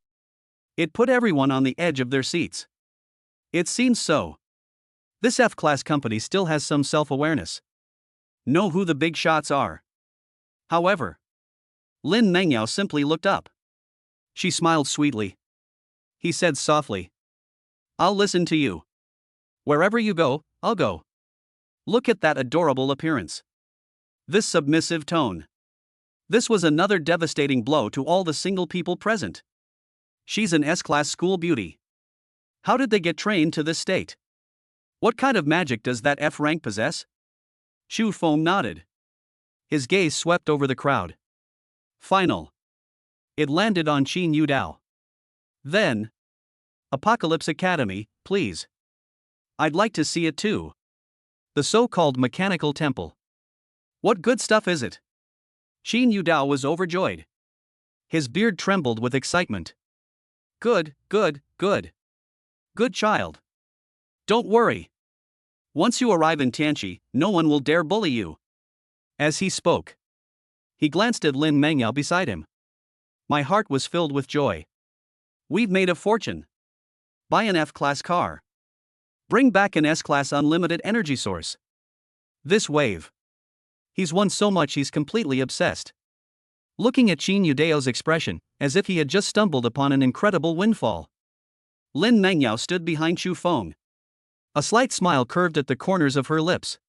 It put everyone on the edge of their seats. It seems so. This F-class company still has some self-awareness. Know who the big shots are. However, Lin Mengyao simply looked up. She smiled sweetly. He said softly. I'll listen to you. Wherever you go, I'll go. Look at that adorable appearance. This submissive tone. This was another devastating blow to all the single people present. She's an S-class school beauty. How did they get trained to this state? What kind of magic does that F rank possess? Chu Feng nodded. His gaze swept over the crowd. Final. It landed on Qin Yudao. Then. Apocalypse Academy, please. I'd like to see it too. The so-called Mechanical Temple. What good stuff is it? Qin Yudao was overjoyed. His beard trembled with excitement. Good, good, good. Good child. Don't worry. Once you arrive in Tianqi, no one will dare bully you. As he spoke, he glanced at Lin Mengyao beside him. My heart was filled with joy. We've made a fortune. Buy an F-class car. Bring back an S-class unlimited energy source. This wave. He's won so much he's completely obsessed. Looking at Qin Yudao's expression, as if he had just stumbled upon an incredible windfall. Lin Mengyao stood behind Chu Feng. A slight smile curved at the corners of her lips.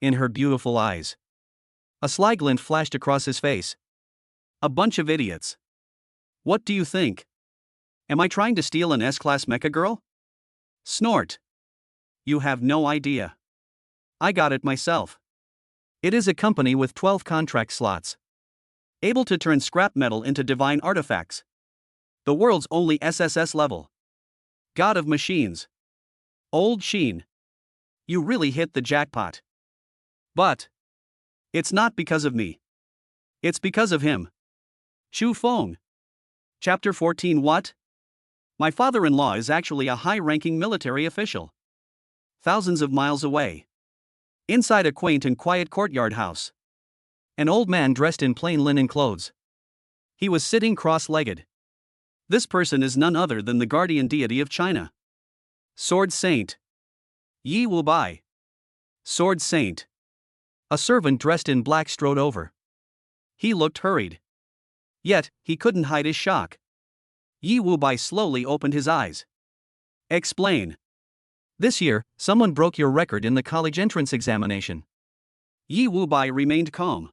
In her beautiful eyes, a sly glint flashed across his face. A bunch of idiots. What do you think? Am I trying to steal an S-class mecha girl? Snort. You have no idea. I got it myself. It is a company with 12 contract slots. Able to turn scrap metal into divine artifacts. The world's only SSS level. God of machines. Old Qin. You really hit the jackpot. But. It's not because of me. It's because of him. Chu Feng. Chapter 14. What? My father-in-law is actually a high-ranking military official. Thousands of miles away. Inside a quaint and quiet courtyard house. An old man dressed in plain linen clothes. He was sitting cross-legged. This person is none other than the guardian deity of China. Sword Saint. Yi Wu Bai. Sword Saint. A servant dressed in black strode over. He looked hurried. Yet, he couldn't hide his shock. Yi Wu Bai slowly opened his eyes. Explain. This year, someone broke your record in the college entrance examination. Yi Wu Bai remained calm.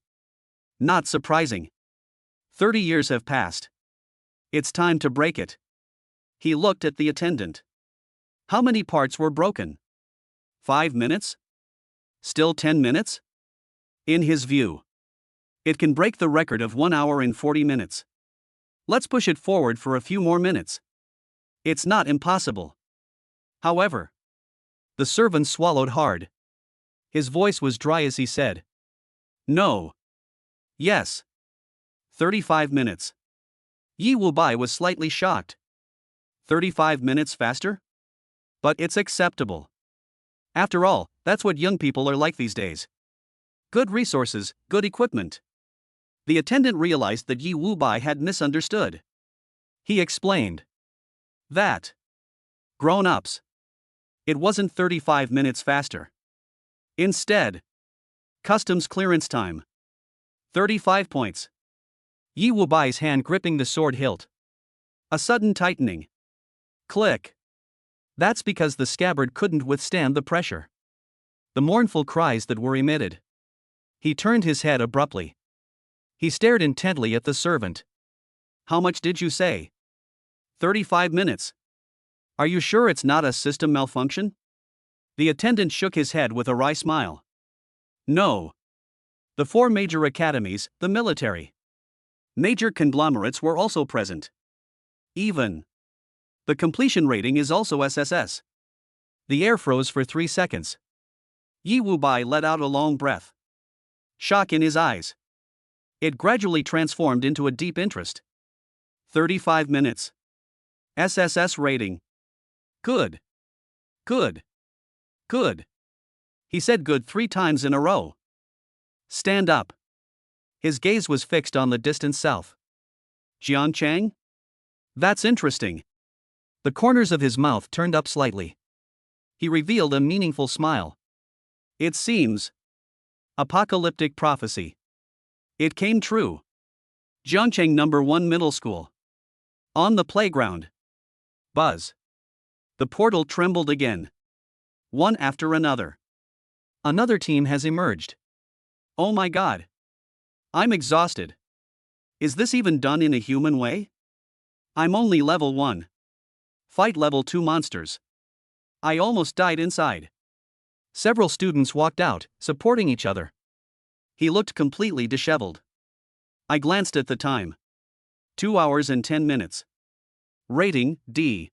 Not surprising. 30 years have passed. It's time to break it. He looked at the attendant. How many parts were broken? 5 minutes? Still 10 minutes? In his view, it can break the record of 1 hour and 40 minutes. Let's push it forward for a few more minutes. It's not impossible. However, The servant swallowed hard. His voice was dry as he said, "No. Yes. 35 minutes. Yi Wubai was slightly shocked. 35 minutes faster? But it's acceptable. After all, that's what young people are like these days. Good resources, good equipment." The attendant realized that Yi Wubai had misunderstood. He explained that grown-ups. It wasn't 35 minutes faster. Instead, customs clearance time. 35 points. Yi Wubai's hand gripping the sword hilt. A sudden tightening. Click. That's because the scabbard couldn't withstand the pressure. The mournful cries that were emitted. He turned his head abruptly. He stared intently at the servant. "How much did you say?" 35 minutes. "Are you sure it's not a system malfunction?" The attendant shook his head with a wry smile. "No. The 4 major academies, the military. Major conglomerates were also present. Even. The completion rating is also SSS." The air froze for 3 seconds. Yi Wubai let out a long breath. Shock in his eyes. It gradually transformed into a deep interest. 35 minutes. SSS rating. Good. Good. Good. He said good 3 times in a row. "Stand up." His gaze was fixed on the distant south. "Jiangchang? That's interesting." The corners of his mouth turned up slightly. He revealed a meaningful smile. "It seems. Apocalyptic prophecy. It came true. Jiangchang number 1 middle school. On the playground. Buzz. The portal trembled again. One after another. Another team has emerged. Oh my god. I'm exhausted. Is this even done in a human way? I'm only level 1. Fight level 2 monsters. I almost died inside. Several students walked out, supporting each other. He looked completely disheveled. I glanced at the time. 2 hours and 10 minutes. Rating, D.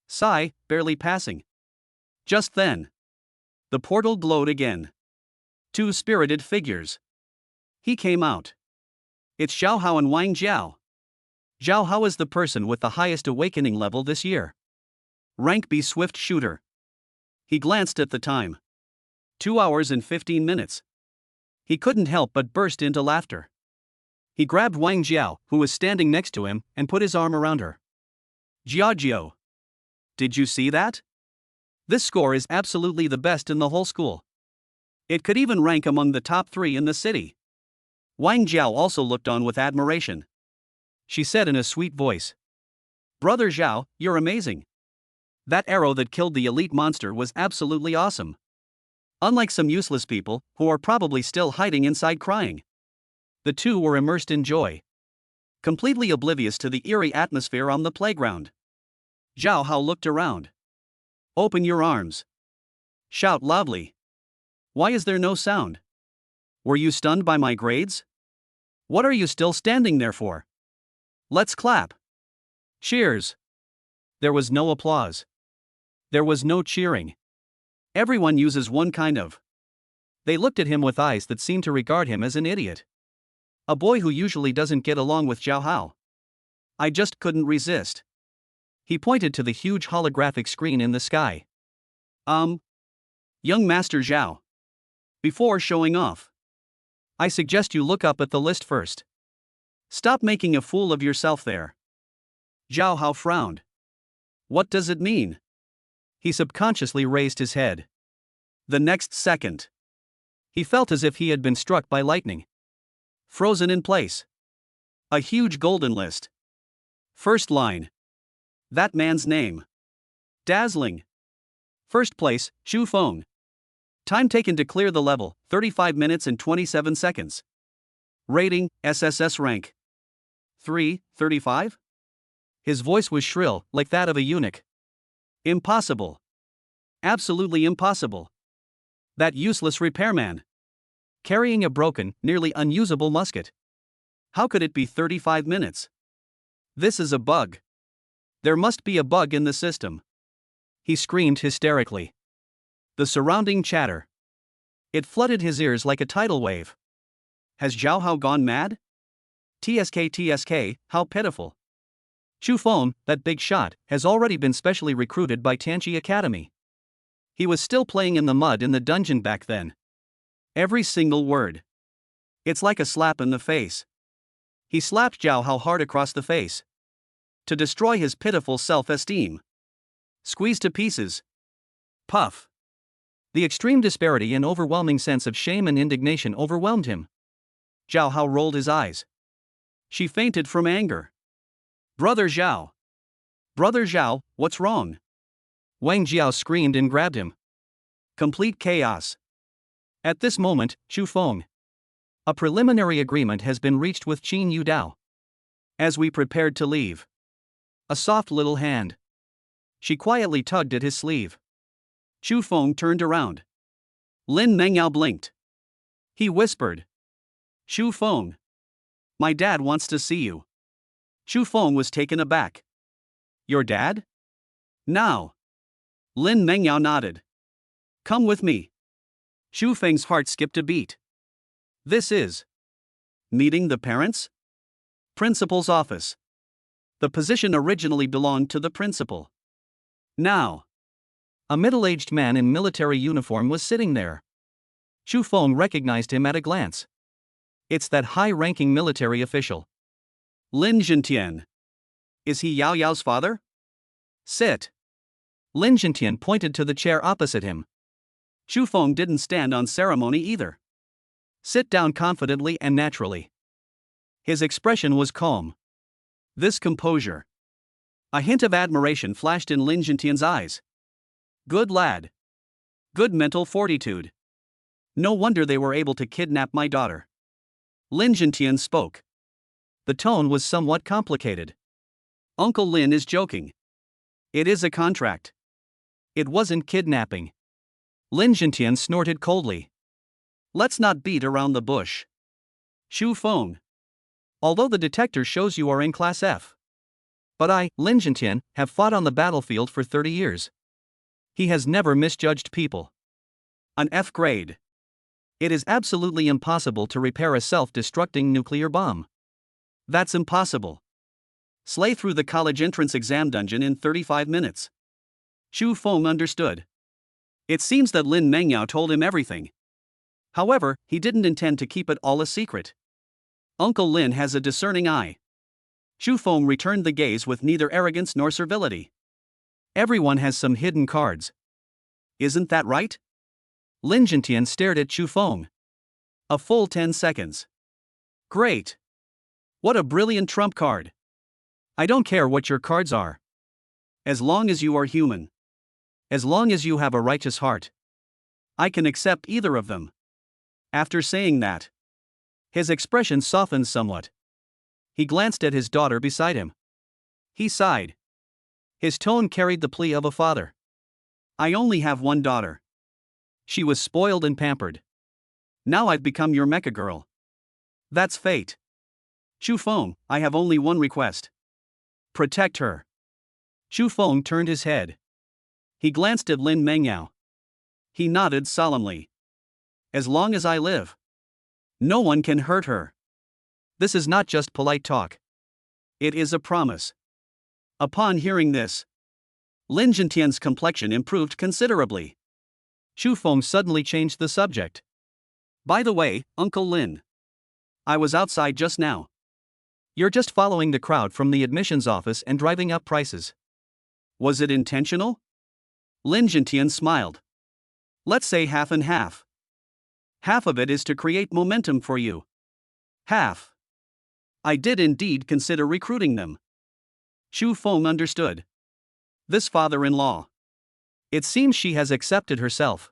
Sigh, barely passing. Just then, the portal glowed again. 2 spirited figures. He came out. It's Xiao Hao and Wang Jiao. Xiao Hao is the person with the highest awakening level this year. Rank B swift shooter. He glanced at the time. 2 hours and 15 minutes. He couldn't help but burst into laughter. He grabbed Wang Jiao, who was standing next to him, and put his arm around her. "Jiao, did you see that? This score is absolutely the best in the whole school. It could even rank among the top 3 in the city." Wang Jiao also looked on with admiration. She said in a sweet voice, "Brother Zhao, you're amazing. That arrow that killed the elite monster was absolutely awesome. Unlike some useless people, who are probably still hiding inside crying." The two were immersed in joy. Completely oblivious to the eerie atmosphere on the playground. Zhao Hao looked around. "Open your arms. Shout loudly. Why is there no sound? Were you stunned by my grades? What are you still standing there for? Let's clap. Cheers." There was no applause. There was no cheering. Everyone uses one kind of. They looked at him with eyes that seemed to regard him as an idiot. A boy who usually doesn't get along with Zhao Hao. I just couldn't resist. He pointed to the huge holographic screen in the sky. Young Master Zhao. Before showing off, I suggest you look up at the list first. Stop making a fool of yourself there." Zhao Hao frowned. What does it mean? He subconsciously raised his head. The next second, he felt as if he had been struck by lightning. Frozen in place. A huge golden list. First line. That man's name. Dazzling. First place, Xu Feng. Time taken to clear the level, 35 minutes and 27 seconds. Rating, SSS rank. 3:35? His voice was shrill, like that of a eunuch. Impossible. Absolutely impossible. That useless repairman. Carrying a broken, nearly unusable musket. How could it be 35 minutes? This is a bug. There must be a bug in the system. He screamed hysterically. The surrounding chatter. It flooded his ears like a tidal wave. Has Zhao Hao gone mad? TSK, how pitiful. Chu Feng, that big shot, has already been specially recruited by Tanchi Academy. He was still playing in the mud in the dungeon back then. Every single word. It's like a slap in the face. He slapped Zhao Hao hard across the face. To destroy his pitiful self-esteem. Squeeze to pieces. Puff. The extreme disparity and overwhelming sense of shame and indignation overwhelmed him. Zhao Hao rolled his eyes. She fainted from anger. Brother Zhao! Brother Zhao, what's wrong? Wang Jiao screamed and grabbed him. Complete chaos. At this moment, Chu Feng. A preliminary agreement has been reached with Qin Yudao. As we prepared to leave. A soft little hand. She quietly tugged at his sleeve. Chu Feng turned around. Lin Mengyao blinked. He whispered. Chu Feng. My dad wants to see you. Chu Feng was taken aback. Your dad? Now. Lin Mengyao nodded. Come with me. Chu Feng's heart skipped a beat. This is. Meeting the parents? Principal's office. The position originally belonged to the principal. Now. A middle-aged man in military uniform was sitting there. Chu Feng recognized him at a glance. It's that high-ranking military official. Lin Zhentian. Is he Yao Yao's father? Sit. Lin Zhentian pointed to the chair opposite him. Chu Feng didn't stand on ceremony either. Sit down confidently and naturally. His expression was calm. This composure. A hint of admiration flashed in Lin Zhentian's eyes. Good lad. Good mental fortitude. No wonder they were able to kidnap my daughter. Lin Zhentian spoke. The tone was somewhat complicated. Uncle Lin is joking. It is a contract. It wasn't kidnapping. Lin Zhentian snorted coldly. Let's not beat around the bush. Chu Feng. Although the detector shows you are in Class F. But I, Lin Zhentian, have fought on the battlefield for 30 years. He has never misjudged people. An F grade. It is absolutely impossible to repair a self-destructing nuclear bomb. That's impossible. Slay through the college entrance exam dungeon in 35 minutes. Chu Feng understood. It seems that Lin Mengyao told him everything. However, he didn't intend to keep it all a secret. Uncle Lin has a discerning eye. Chu Feng returned the gaze with neither arrogance nor servility. Everyone has some hidden cards. Isn't that right? Lin Zhentian stared at Chu Feng. A full 10 seconds. Great. What a brilliant trump card. I don't care what your cards are. As long as you are human. As long as you have a righteous heart. I can accept either of them. After saying that, his expression softened somewhat. He glanced at his daughter beside him. He sighed. His tone carried the plea of a father. I only have one daughter. She was spoiled and pampered. Now I've become your mecha girl. That's fate. Chu Feng, I have only one request. Protect her. Chu Feng turned his head. He glanced at Lin Mengyao. He nodded solemnly. As long as I live. No one can hurt her. This is not just polite talk. It is a promise. Upon hearing this, Lin Zhentian's complexion improved considerably. Chu Feng suddenly changed the subject. By the way, Uncle Lin. I was outside just now. You're just following the crowd from the admissions office and driving up prices. Was it intentional? Lin Zhentian smiled. Let's say half and half. Half of it is to create momentum for you. Half. I did indeed consider recruiting them. Chu Feng understood. This father-in-law. It seems she has accepted herself.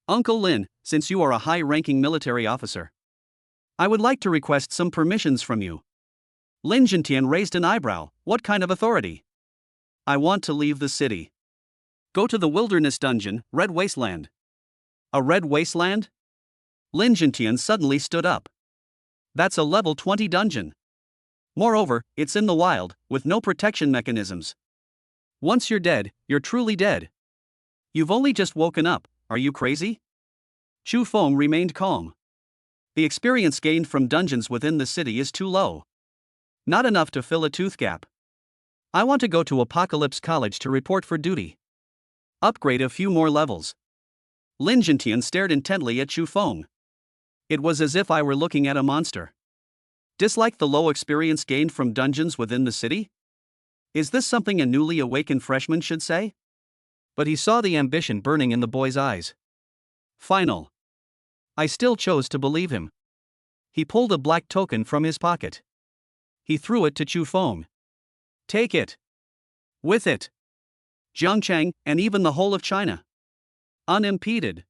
Uncle Lin, since you are a high-ranking military officer, I would like to request some permissions from you. Lin Zhentian raised an eyebrow. What kind of authority? I want to leave the city. Go to the wilderness dungeon, Red Wasteland. A red wasteland? Lin Zhentian suddenly stood up. That's a level 20 dungeon. Moreover, it's in the wild, with no protection mechanisms. Once you're dead, you're truly dead. You've only just woken up, are you crazy? Chu Feng remained calm. The experience gained from dungeons within the city is too low. Not enough to fill a tooth gap. I want to go to Apocalypse College to report for duty. Upgrade a few more levels. Lin Jintian stared intently at Chu Feng. It was as if I were looking at a monster. Dislike the low experience gained from dungeons within the city? Is this something a newly awakened freshman should say? But he saw the ambition burning in the boy's eyes. Final. I still chose to believe him. He pulled a black token from his pocket. He threw it to Chu Feng. Take it. With it. Jiangcheng, and even the whole of China. Unimpeded.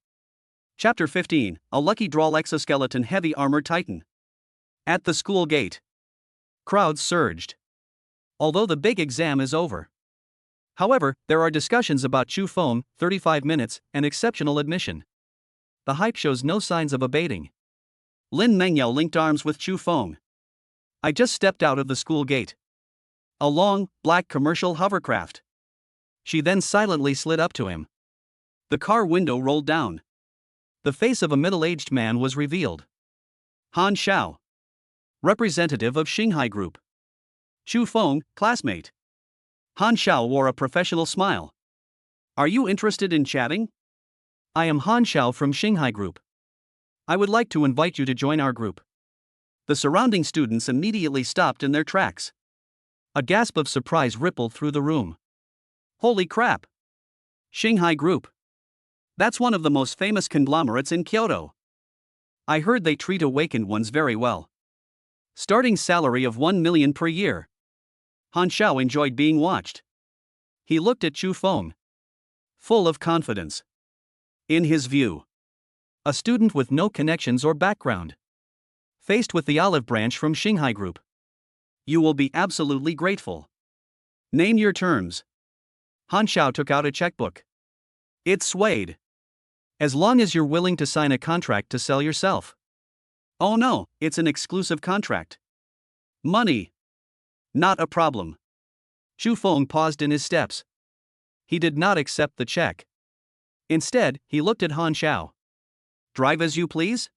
Chapter 15, A Lucky Draw Exoskeleton Heavy Armored Titan. At the school gate. Crowds surged. Although the big exam is over. However, there are discussions about Chu Feng, 35 minutes, and exceptional admission. The hype shows no signs of abating. Lin Mengyao linked arms with Chu Feng. I just stepped out of the school gate. A long, black commercial hovercraft. She then silently slid up to him. The car window rolled down. The face of a middle-aged man was revealed. Han Xiao. Representative of Xinghai Group. Chu Feng, classmate. Han Xiao wore a professional smile. Are you interested in chatting? I am Han Xiao from Xinghai Group. I would like to invite you to join our group. The surrounding students immediately stopped in their tracks. A gasp of surprise rippled through the room. Holy crap! Xinghai Group. That's one of the most famous conglomerates in Kyoto. I heard they treat awakened ones very well. Starting salary of 1 million per year. Han Xiao enjoyed being watched. He looked at Chu Feng. Full of confidence. In his view, a student with no connections or background. Faced with the olive branch from Xinghai Group. You will be absolutely grateful. Name your terms. Han Xiao took out a checkbook. It swayed. As long as you're willing to sign a contract to sell yourself. Oh no, it's an exclusive contract. Money. Not a problem. Chu Feng paused in his steps. He did not accept the check. Instead, he looked at Han Xiao. Drive as you please?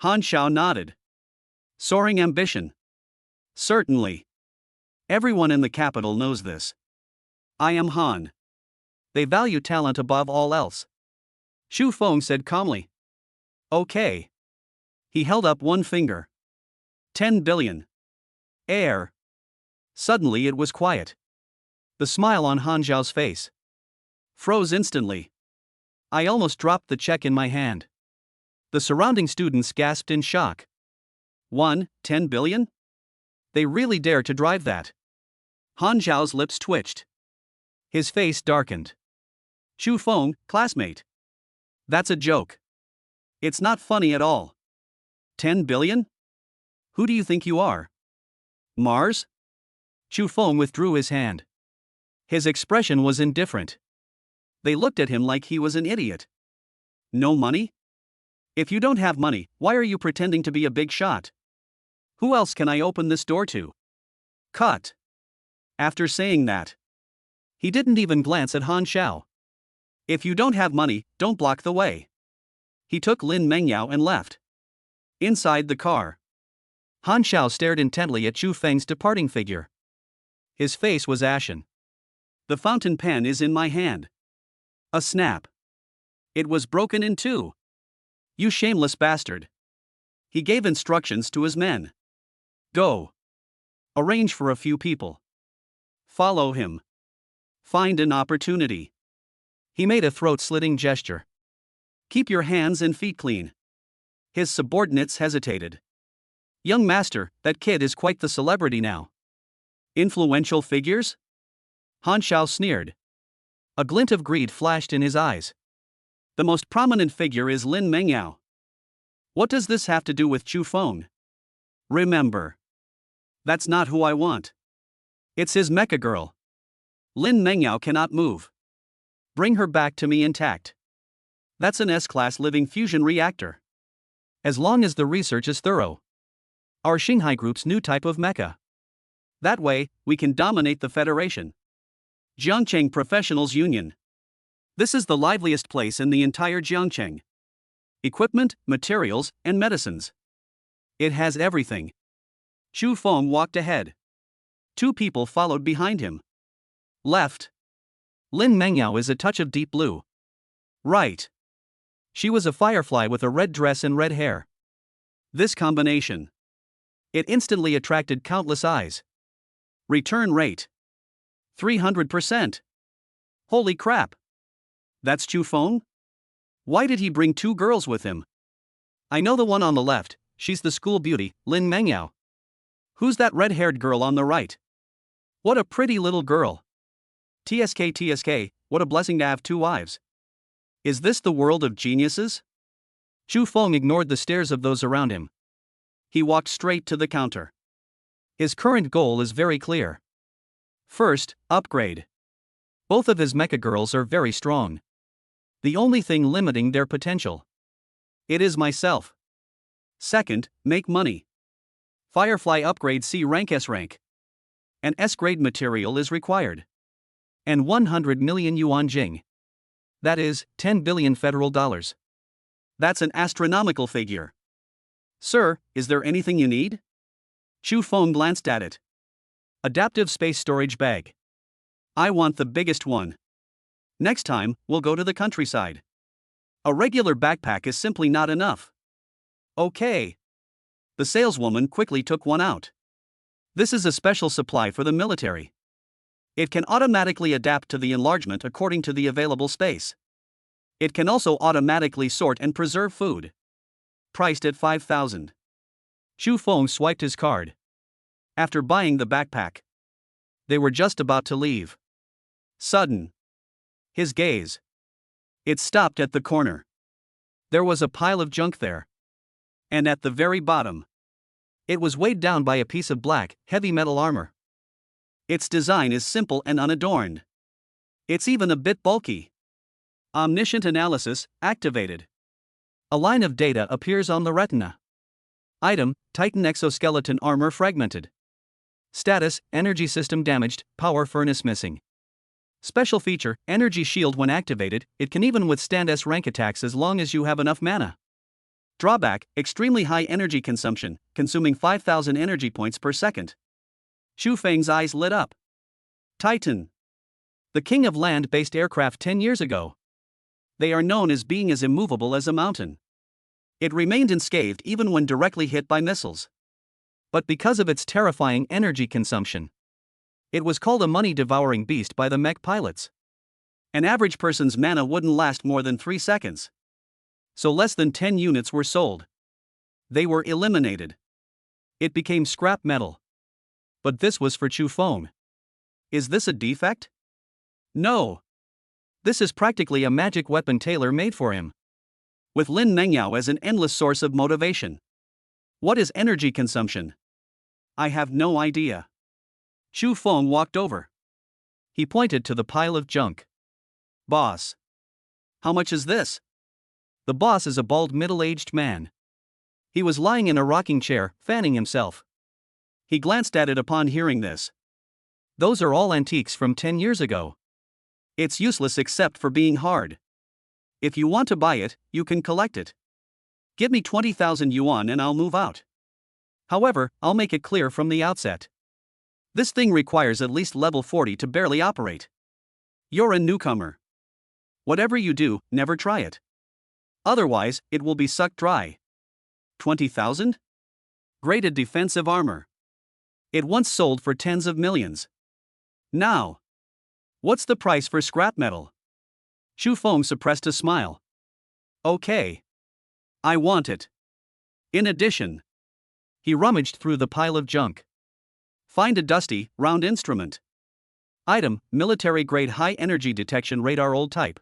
Han Xiao nodded. Soaring ambition. Certainly. Everyone in the capital knows this. I am Han. They value talent above all else. Chu Feng said calmly. Okay. He held up one finger. 10 billion. Air. Suddenly it was quiet. The smile on Han Xiao's face froze instantly. I almost dropped the check in my hand. The surrounding students gasped in shock. 10 billion? They really dare to drive that. Han Xiao's lips twitched. His face darkened. Chu Feng, classmate. That's a joke. It's not funny at all. 10 billion? Who do you think you are? Mars? Chu Feng withdrew his hand. His expression was indifferent. They looked at him like he was an idiot. No money? If you don't have money, why are you pretending to be a big shot? Who else can I open this door to? Cut. After saying that, he didn't even glance at Han Xiao. If you don't have money, don't block the way. He took Lin Mengyao and left. Inside the car, Han Xiao stared intently at Chu Feng's departing figure. His face was ashen. The fountain pen is in my hand. A snap. It was broken in two. You shameless bastard. He gave instructions to his men. Go. Arrange for a few people. Follow him. Find an opportunity. He made a throat-slitting gesture. Keep your hands and feet clean. His subordinates hesitated. Young master, that kid is quite the celebrity now. Influential figures? Han Xiao sneered. A glint of greed flashed in his eyes. The most prominent figure is Lin Mengyao. What does this have to do with Chu Feng? Remember. That's not who I want. It's his mecha girl. Lin Mengyao cannot move. Bring her back to me intact. That's an S-class living fusion reactor. As long as the research is thorough. Our Xinghai Group's new type of mecha. That way, we can dominate the Federation. Jiangcheng Professionals Union. This is the liveliest place in the entire Jiangcheng. Equipment, materials, and medicines. It has everything. Chu Feng walked ahead. Two people followed behind him. Left. Lin Mengyao is a touch of deep blue. Right. She was a firefly with a red dress and red hair. This combination. It instantly attracted countless eyes. Return rate. 300%. Holy crap. That's Chu Feng? Why did he bring two girls with him? I know the one on the left, she's the school beauty, Lin Mengyao. Who's that red-haired girl on the right? What a pretty little girl. TSK, what a blessing to have two wives. Is this the world of geniuses? Chu Feng ignored the stares of those around him. He walked straight to the counter. His current goal is very clear. First, upgrade. Both of his mecha girls are very strong. The only thing limiting their potential. It is myself. Second, make money. Firefly upgrade C rank S rank. An S-grade material is required. And 100 million yuan jing. That is, 10 billion federal dollars. That's an astronomical figure. Sir, is there anything you need? Chu Feng glanced at it. Adaptive space storage bag. I want the biggest one. Next time, we'll go to the countryside. A regular backpack is simply not enough. Okay. The saleswoman quickly took one out. This is a special supply for the military. It can automatically adapt to the enlargement according to the available space. It can also automatically sort and preserve food. Priced at 5,000. Chu Feng swiped his card. After buying the backpack, they were just about to leave. Sudden. His gaze. It stopped at the corner. There was a pile of junk there. And at the very bottom, it was weighed down by a piece of black, heavy metal armor. Its design is simple and unadorned. It's even a bit bulky. Omniscient analysis, activated. A line of data appears on the retina. Item, Titan exoskeleton armor fragmented. Status, energy system damaged, power furnace missing. Special feature, energy shield when activated, it can even withstand S-rank attacks as long as you have enough mana. Drawback, extremely high energy consumption, consuming 5,000 energy points per second. Chu Feng's eyes lit up. Titan. The king of land-based aircraft 10 years ago. They are known as being as immovable as a mountain. It remained unscathed even when directly hit by missiles. But because of its terrifying energy consumption, it was called a money-devouring beast by the mech pilots. An average person's mana wouldn't last more than 3 seconds. So less than 10 units were sold. They were eliminated. It became scrap metal. But this was for Chu Feng. Is this a defect? No. This is practically a magic weapon tailor-made for him. With Lin Mengyao as an endless source of motivation. What is energy consumption? I have no idea. Chu Feng walked over. He pointed to the pile of junk. Boss. How much is this? The boss is a bald middle-aged man. He was lying in a rocking chair, fanning himself. He glanced at it upon hearing this. Those are all antiques from 10 years ago. It's useless except for being hard. If you want to buy it, you can collect it. Give me 20,000 yuan and I'll move out. However, I'll make it clear from the outset. This thing requires at least level 40 to barely operate. You're a newcomer. Whatever you do, never try it. Otherwise, it will be sucked dry. 20,000? Graded defensive armor. It once sold for tens of millions. Now. What's the price for scrap metal? Chu Feng suppressed a smile. Okay. I want it. In addition. He rummaged through the pile of junk. Find a dusty, round instrument. Item, military-grade high-energy detection radar old type.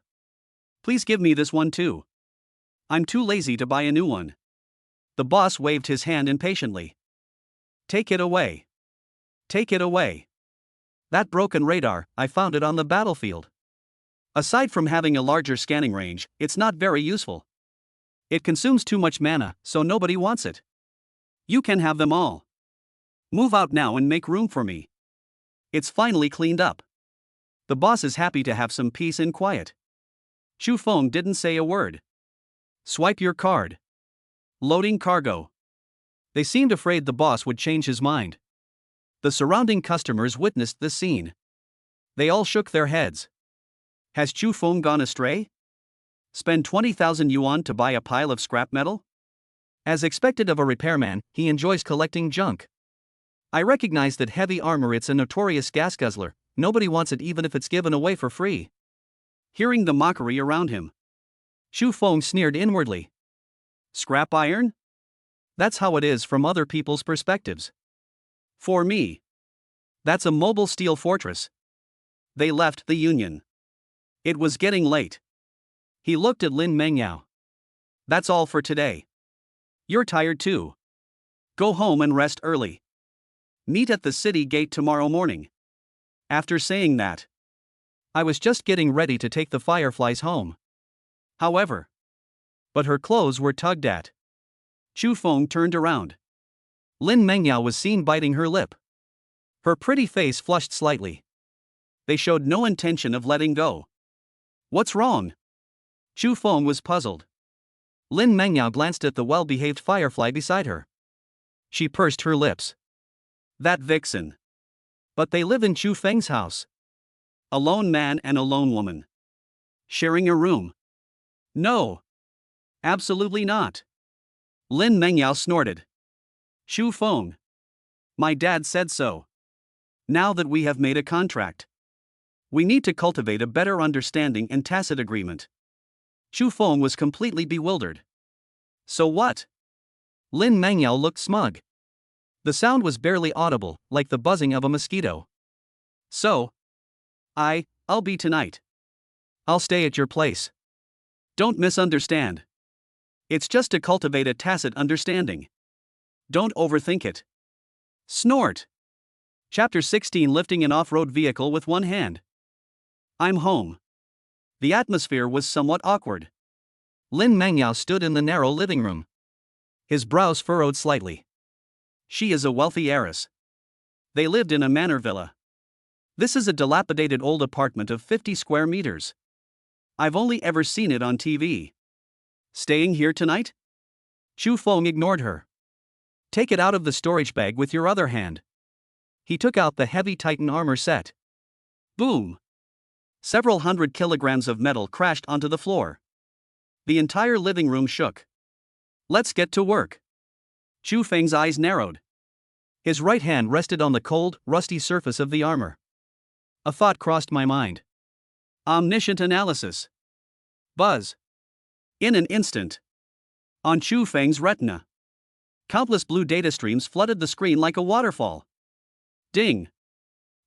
Please give me this one too. I'm too lazy to buy a new one. The boss waved his hand impatiently. Take it away. Take it away. That broken radar, I found it on the battlefield. Aside from having a larger scanning range, it's not very useful. It consumes too much mana, so nobody wants it. You can have them all. Move out now and make room for me. It's finally cleaned up. The boss is happy to have some peace and quiet. Chu Feng didn't say a word. Swipe your card. Loading cargo. They seemed afraid the boss would change his mind. The surrounding customers witnessed the scene. They all shook their heads. Has Chu Feng gone astray? Spend 20,000 yuan to buy a pile of scrap metal? As expected of a repairman, he enjoys collecting junk. I recognize that heavy armor, it's a notorious gas guzzler. Nobody wants it even if it's given away for free. Hearing the mockery around him, Chu Feng sneered inwardly. Scrap iron? That's how it is from other people's perspectives. For me, that's a mobile steel fortress. They left the Union. It was getting late. He looked at Lin Mengyao. That's all for today. You're tired too. Go home and rest early. Meet at the city gate tomorrow morning. After saying that, I was just getting ready to take the fireflies home. However, but her clothes were tugged at. Chu Feng turned around. Lin Mengyao was seen biting her lip. Her pretty face flushed slightly. They showed no intention of letting go. What's wrong? Chu Feng was puzzled. Lin Mengyao glanced at the well-behaved firefly beside her. She pursed her lips. That vixen. But they live in Chu Feng's house. A lone man and a lone woman. Sharing a room. No. Absolutely not. Lin Mengyao snorted. Chu Feng. My dad said so. Now that we have made a contract, we need to cultivate a better understanding and tacit agreement. Chu Feng was completely bewildered. So what? Lin Mengyao looked smug. The sound was barely audible, like the buzzing of a mosquito. So, I'll be tonight. I'll stay at your place. Don't misunderstand. It's just to cultivate a tacit understanding. Don't overthink it. Snort. Chapter 16, lifting an off-road vehicle with one hand. I'm home. The atmosphere was somewhat awkward. Lin Mengyao stood in the narrow living room. His brows furrowed slightly. She is a wealthy heiress. They lived in a manor villa. This is a dilapidated old apartment of 50 square meters. I've only ever seen it on TV. Staying here tonight? Chu Feng ignored her. Take it out of the storage bag with your other hand. He took out the heavy Titan armor set. Boom! Several hundred kilograms of metal crashed onto the floor. The entire living room shook. Let's get to work. Chu Feng's eyes narrowed. His right hand rested on the cold, rusty surface of the armor. A thought crossed my mind. Omniscient analysis. Buzz. In an instant. On Chu Feng's retina. Countless blue data streams flooded the screen like a waterfall. Ding.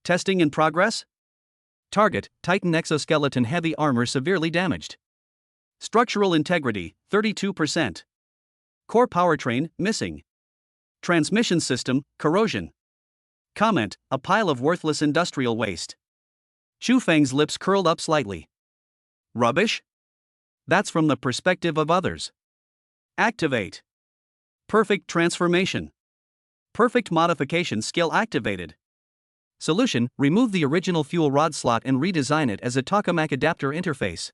Testing in progress? Target, Titan exoskeleton heavy armor severely damaged. Structural integrity, 32%. Core powertrain, missing. Transmission system, corrosion. Comment, a pile of worthless industrial waste. Chu Feng's lips curled up slightly. Rubbish? That's from the perspective of others. Activate. Perfect transformation. Perfect modification skill activated. Solution, remove the original fuel rod slot and redesign it as a tokamak adapter interface.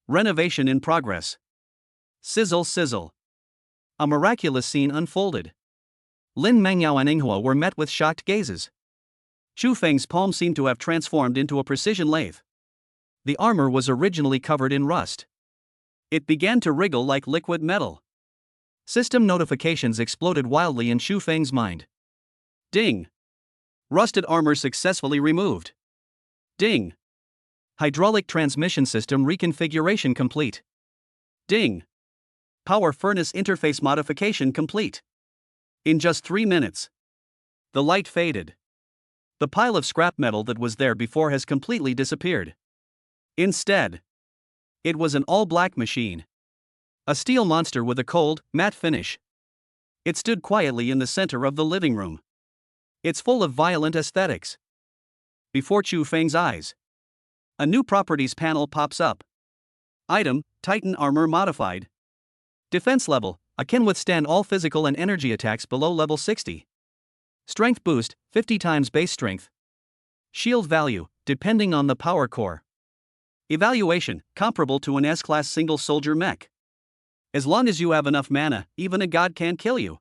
Renovation in progress. Sizzle sizzle. A miraculous scene unfolded. Lin Mengyao and Inghua were met with shocked gazes. Chu Feng's palm seemed to have transformed into a precision lathe. The armor was originally covered in rust. It began to wriggle like liquid metal. System notifications exploded wildly in Chu Feng's mind. Ding. Rusted armor successfully removed. Ding. Hydraulic transmission system reconfiguration complete. Ding. Power furnace interface modification complete. In just 3 minutes. The light faded. The pile of scrap metal that was there before has completely disappeared. Instead, it was an all-black machine. A steel monster with a cold, matte finish. It stood quietly in the center of the living room. It's full of violent aesthetics. Before Chu Feng's eyes, a new properties panel pops up. Item, Titan armor modified. Defense level, can withstand all physical and energy attacks below level 60. Strength boost, 50 times base strength. Shield value, depending on the power core. Evaluation, comparable to an S-class single soldier mech. As long as you have enough mana, even a god can't kill you.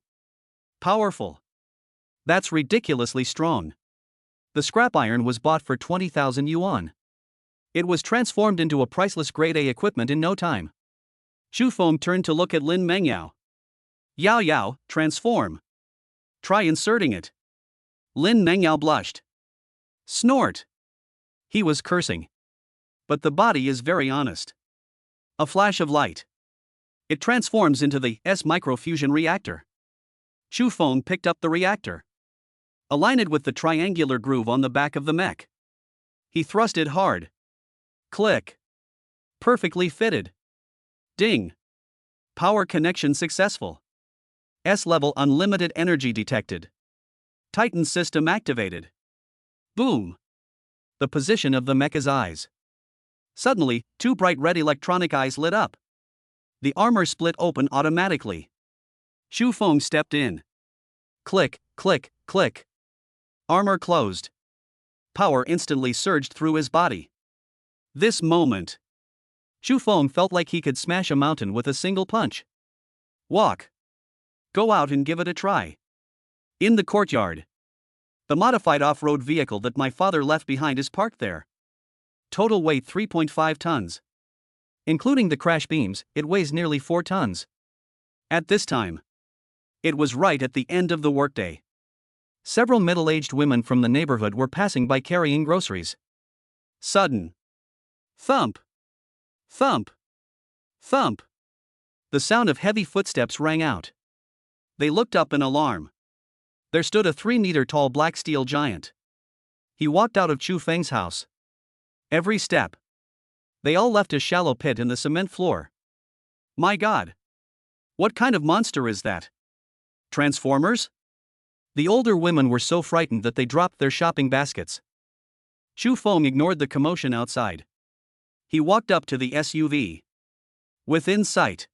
Powerful. That's ridiculously strong. The scrap iron was bought for 20,000 yuan. It was transformed into a priceless grade A equipment in no time. Chu Feng turned to look at Lin Mengyao. Yao Yao, transform. Try inserting it. Lin Mengyao blushed. Snort. He was cursing. But the body is very honest. A flash of light. It transforms into the S microfusion reactor. Chu Feng picked up the reactor. Align it with the triangular groove on the back of the mech. He thrust it hard. Click. Perfectly fitted. Ding. Power connection successful. S-level unlimited energy detected. Titan system activated. Boom. The position of the mecha's eyes. Suddenly, two bright red electronic eyes lit up. The armor split open automatically. Chu Feng stepped in. Click, click, click. Armor closed. Power instantly surged through his body. This moment. Chu Feng felt like he could smash a mountain with a single punch. Walk. Go out and give it a try. In the courtyard. The modified off-road vehicle that my father left behind is parked there. Total weight 3.5 tons. Including the crash beams, it weighs nearly 4 tons. At this time. It was right at the end of the workday. Several middle-aged women from the neighborhood were passing by carrying groceries. Sudden. Thump. Thump. Thump. The sound of heavy footsteps rang out. They looked up in alarm. There stood a 3-meter-tall black steel giant. He walked out of Chu Feng's house. Every step. They all left a shallow pit in the cement floor. My God! What kind of monster is that? Transformers? The older women were so frightened that they dropped their shopping baskets. Chu Feng ignored the commotion outside. He walked up to the SUV. Within sight.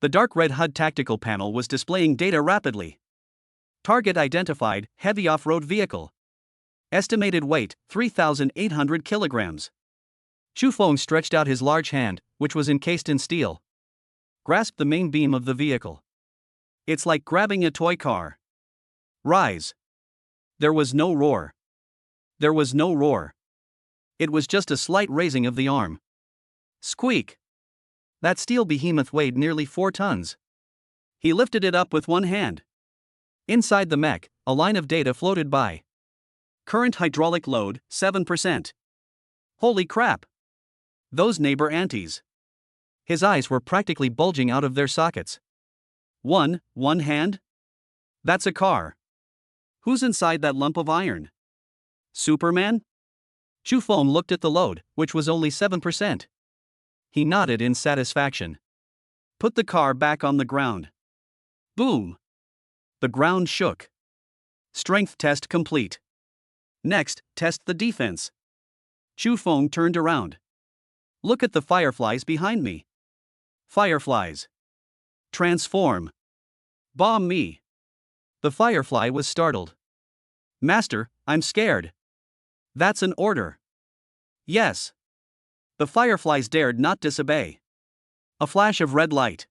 The dark red HUD tactical panel was displaying data rapidly. Target identified, heavy off-road vehicle. Estimated weight, 3,800 kilograms. Chu Feng stretched out his large hand, which was encased in steel. Grasped the main beam of the vehicle. It's like grabbing a toy car. Rise. There was no roar. There was no roar. It was just a slight raising of the arm. Squeak. That steel behemoth weighed nearly 4 tons. He lifted it up with one hand. Inside the mech, a line of data floated by. Current hydraulic load, 7%. Holy crap! Those neighbor aunties. His eyes were practically bulging out of their sockets. One hand? That's a car. Who's inside that lump of iron? Superman? Chu Feng looked at the load, which was only 7%. He nodded in satisfaction. Put the car back on the ground. Boom! The ground shook. Strength test complete. Next, test the defense. Chu Feng turned around. Look at the fireflies behind me. Fireflies. Transform. Bomb me. The firefly was startled. Master, I'm scared. That's an order. Yes. The fireflies dared not disobey. A flash of red light.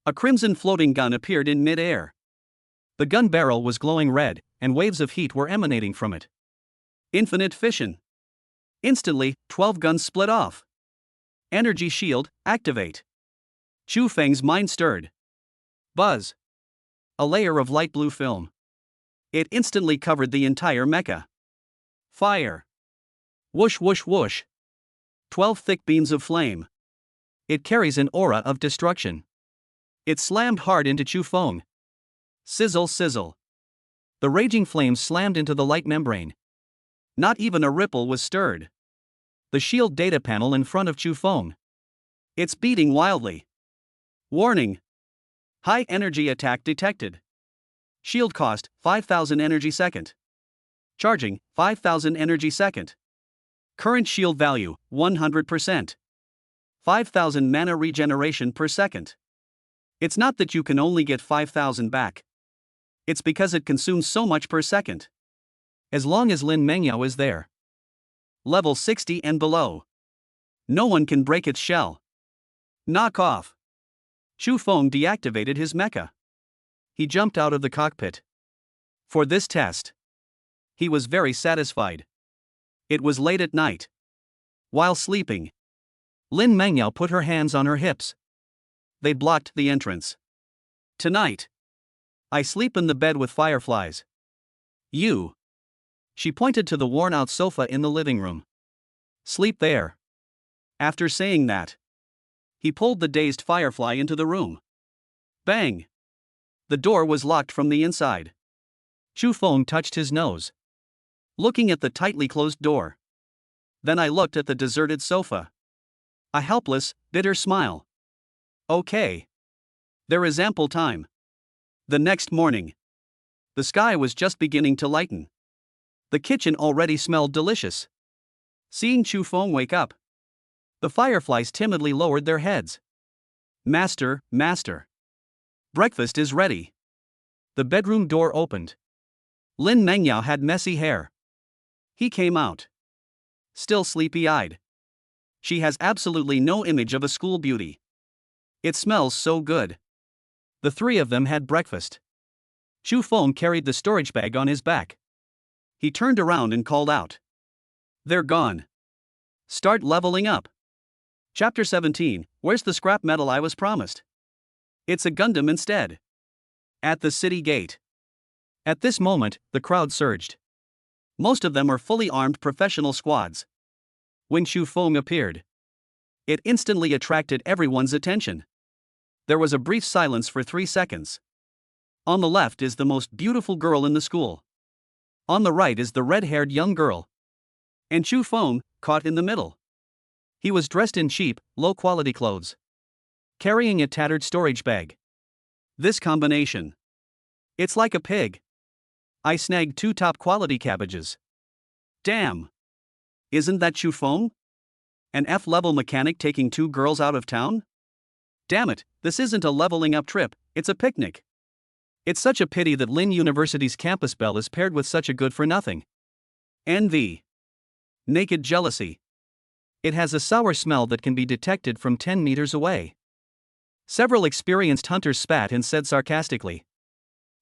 A crimson floating gun appeared in mid-air. The gun barrel was glowing red, and waves of heat were emanating from it. Infinite fission. Instantly, 12 guns split off. Energy shield, activate. Chu Feng's mind stirred. Buzz. A layer of light blue film. It instantly covered the entire mecha. Fire. Whoosh whoosh whoosh. 12 thick beams of flame. It carries an aura of destruction. It slammed hard into Chu Feng. Sizzle sizzle. The raging flames slammed into the light membrane. Not even a ripple was stirred. The shield data panel in front of Chu Feng. It's beating wildly. Warning. High energy attack detected. Shield cost, 5,000 energy second. Charging, 5,000 energy second. Current shield value, 100%. 5,000 mana regeneration per second. It's not that you can only get 5,000 back. It's because it consumes so much per second. As long as Lin Mengyao is there. Level 60 and below. No one can break its shell. Knock off. Chu Feng deactivated his mecha. He jumped out of the cockpit. For this test, he was very satisfied. It was late at night. While sleeping, Lin Mengyao put her hands on her hips. They blocked the entrance. Tonight, I sleep in the bed with fireflies. You. She pointed to the worn-out sofa in the living room. Sleep there. After saying that, he pulled the dazed firefly into the room. Bang! The door was locked from the inside. Chu Feng touched his nose, looking at the tightly closed door. Then I looked at the deserted sofa. A helpless, bitter smile. Okay. There is ample time. The next morning, the sky was just beginning to lighten. The kitchen already smelled delicious. Seeing Chu Feng wake up, the fireflies timidly lowered their heads. Master, master. Breakfast is ready. The bedroom door opened. Lin Mengyao had messy hair. He came out, still sleepy-eyed. She has absolutely no image of a school beauty. It smells so good. The three of them had breakfast. Chu Feng carried the storage bag on his back. He turned around and called out. They're gone. Start leveling up. Chapter 17, Where's the scrap metal I was promised? It's a Gundam instead. At the city gate. At this moment, the crowd surged. Most of them are fully armed professional squads. When Chu Feng appeared, it instantly attracted everyone's attention. There was a brief silence for 3 seconds. On the left is the most beautiful girl in the school. On the right is the red-haired young girl. And Chu Feng, caught in the middle. He was dressed in cheap, low-quality clothes, carrying a tattered storage bag. This combination. It's like a pig. I snagged 2 top-quality cabbages. Damn. Isn't that Chu Feng? An F-level mechanic taking 2 girls out of town? Damn it, this isn't a leveling up trip, it's a picnic. It's such a pity that Lin University's campus belle is paired with such a good-for-nothing. Envy. Naked jealousy. It has a sour smell that can be detected from 10 meters away. Several experienced hunters spat and said sarcastically,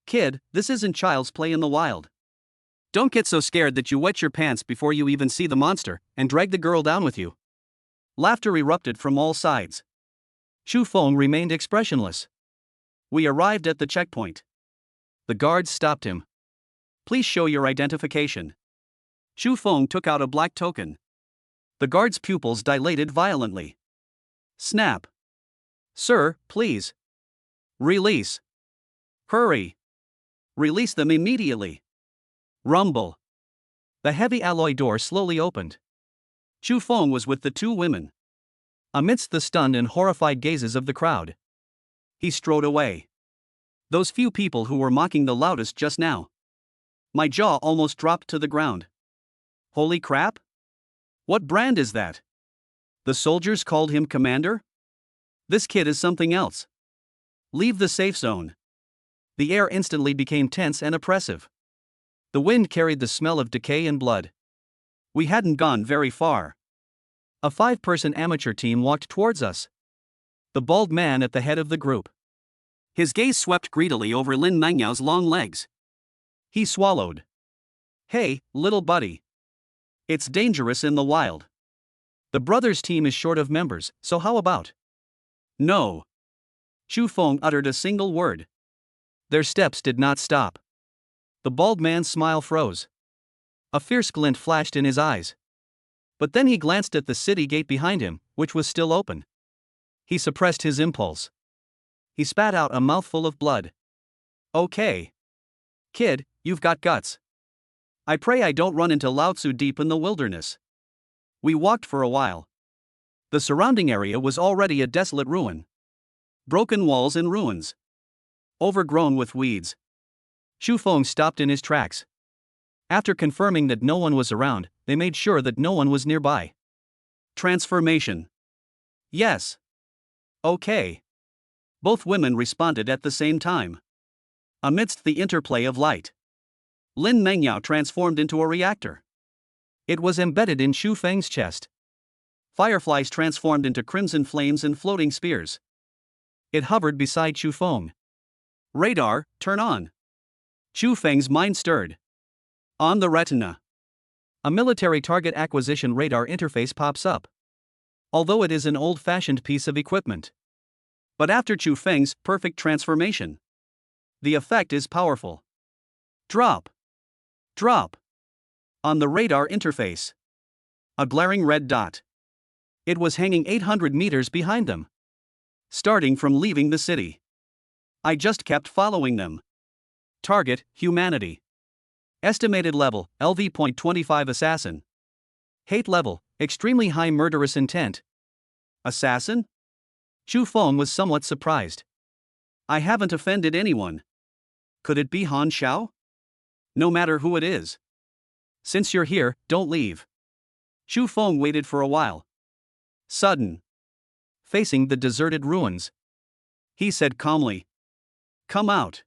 Kid, this isn't child's play in the wild. Don't get so scared that you wet your pants before you even see the monster, and drag the girl down with you. Laughter erupted from all sides. Chu Feng remained expressionless. We arrived at the checkpoint. The guards stopped him. Please show your identification. Chu Feng took out a black token. The guard's pupils dilated violently. Snap. Sir, please. Release. Hurry. Release them immediately. Rumble. The heavy alloy door slowly opened. Chu Feng was with the 2 women. Amidst the stunned and horrified gazes of the crowd, he strode away. Those few people who were mocking the loudest just now. My jaw almost dropped to the ground. Holy crap? What brand is that? The soldiers called him commander? This kid is something else. Leave the safe zone. The air instantly became tense and oppressive. The wind carried the smell of decay and blood. We hadn't gone very far. A 5-person amateur team walked towards us. The bald man at the head of the group. His gaze swept greedily over Lin Mengyao's long legs. He swallowed. Hey, little buddy. It's dangerous in the wild. The brothers' team is short of members, so how about? No. Chu Feng uttered a single word. Their steps did not stop. The bald man's smile froze. A fierce glint flashed in his eyes. But then he glanced at the city gate behind him, which was still open. He suppressed his impulse. He spat out a mouthful of blood. Okay. Kid, you've got guts. I pray I don't run into Lao Tzu deep in the wilderness. We walked for a while. The surrounding area was already a desolate ruin. Broken walls and ruins. Overgrown with weeds. Chu Feng stopped in his tracks. After confirming that no one was around, they made sure that no one was nearby. Transformation. Yes. Okay. Both women responded at the same time. Amidst the interplay of light, Lin Mengyao transformed into a reactor. It was embedded in Chu Feng's chest. Fireflies transformed into crimson flames and floating spears. It hovered beside Chu Feng. Radar, turn on. Chu Feng's mind stirred. On the retina. A military target acquisition radar interface pops up. Although it is an old-fashioned piece of equipment. But after Chu Feng's perfect transformation, the effect is powerful. Drop. Drop. On the radar interface. A glaring red dot. It was hanging 800 meters behind them. Starting from leaving the city. I just kept following them. Target, humanity. Estimated level, LV.25 assassin. Hate level, extremely high murderous intent. Assassin? Chu Feng was somewhat surprised. I haven't offended anyone. Could it be Han Xiao? No matter who it is. Since you're here, don't leave. Chu Feng waited for a while. Sudden. Facing the deserted ruins. He said calmly. Come out.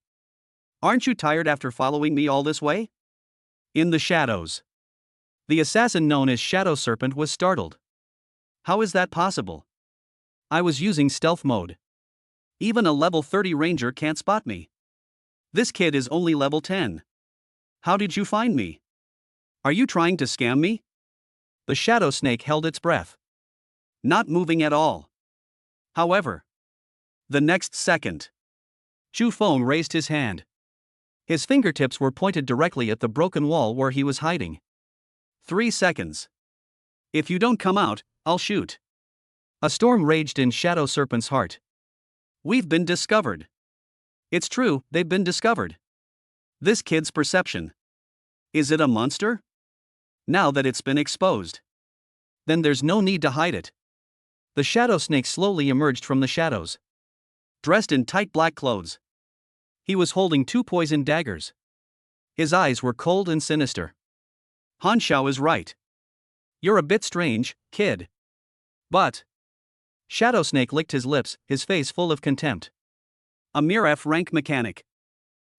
Aren't you tired after following me all this way? In the shadows. The assassin known as Shadow Serpent was startled. How is that possible? I was using stealth mode. Even a level 30 ranger can't spot me. This kid is only level 10. How did you find me? Are you trying to scam me? The shadow snake held its breath. Not moving at all. However, the next second, Chu Feng raised his hand. His fingertips were pointed directly at the broken wall where he was hiding. 3 seconds. If you don't come out, I'll shoot. A storm raged in Shadow Serpent's heart. We've been discovered. It's true, they've been discovered. This kid's perception. Is it a monster? Now that it's been exposed. Then there's no need to hide it. The shadow snake slowly emerged from the shadows. Dressed in tight black clothes. He was holding 2 poisoned daggers. His eyes were cold and sinister. Han Xiao is right. You're a bit strange, kid. But. Shadow Snake licked his lips, his face full of contempt. A mere F-rank mechanic.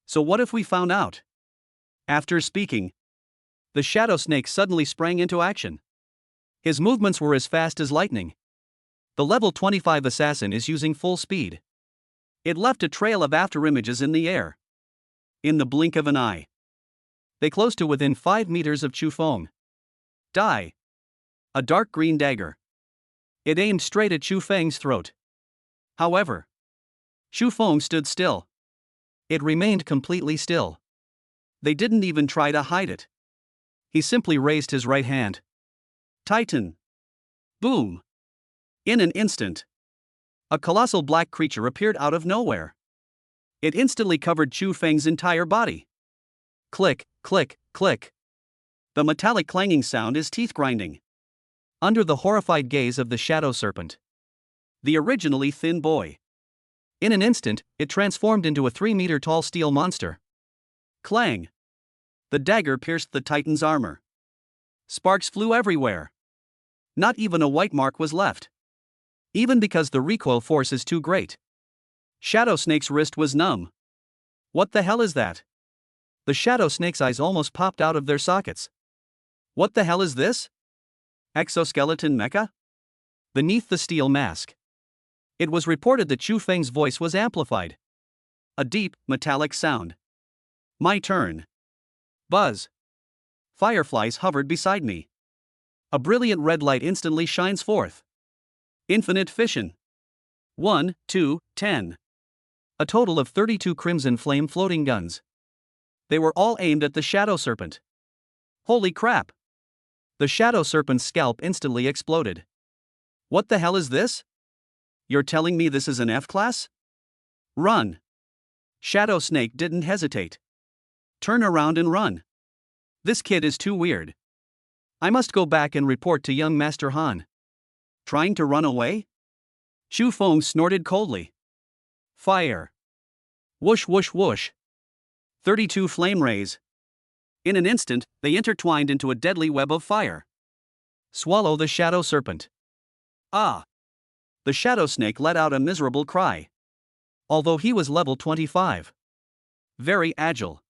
So what if we found out? After speaking, the Shadow Snake suddenly sprang into action. His movements were as fast as lightning. The level 25 assassin is using full speed. It left a trail of afterimages in the air. In the blink of an eye. They closed to within 5 meters of Chu Feng. Die. A dark green dagger. It aimed straight at Chu Feng's throat. However, Chu Feng stood still. It remained completely still. They didn't even try to hide it. He simply raised his right hand. Titan. Boom. In an instant, a colossal black creature appeared out of nowhere. It instantly covered Chu Feng's entire body. Click, click, click. The metallic clanging sound is teeth grinding. Under the horrified gaze of the Shadow Serpent, the originally thin boy. In an instant, it transformed into a 3-meter-tall steel monster. Clang! The dagger pierced the Titan's armor. Sparks flew everywhere. Not even a white mark was left. Even because the recoil force is too great. Shadow Snake's wrist was numb. What the hell is that? The Shadow Snake's eyes almost popped out of their sockets. What the hell is this? Exoskeleton mecha? Beneath the steel mask. It was reported that Chu Feng's voice was amplified. A deep, metallic sound. My turn. Buzz. Fireflies hovered beside me. A brilliant red light instantly shines forth. Infinite fission. 1, 2, 10. A total of 32 crimson flame floating guns. They were all aimed at the Shadow Serpent. Holy crap! The Shadow Serpent's scalp instantly exploded. What the hell is this? You're telling me this is an F-class? Run! Shadow Snake didn't hesitate. Turn around and run. This kid is too weird. I must go back and report to young Master Han. Trying to run away? Chu Feng snorted coldly. Fire. Whoosh whoosh whoosh. 32 flame rays. In an instant, they intertwined into a deadly web of fire. Swallow the Shadow Serpent. Ah! The Shadow Snake let out a miserable cry. Although he was level 25. Very agile.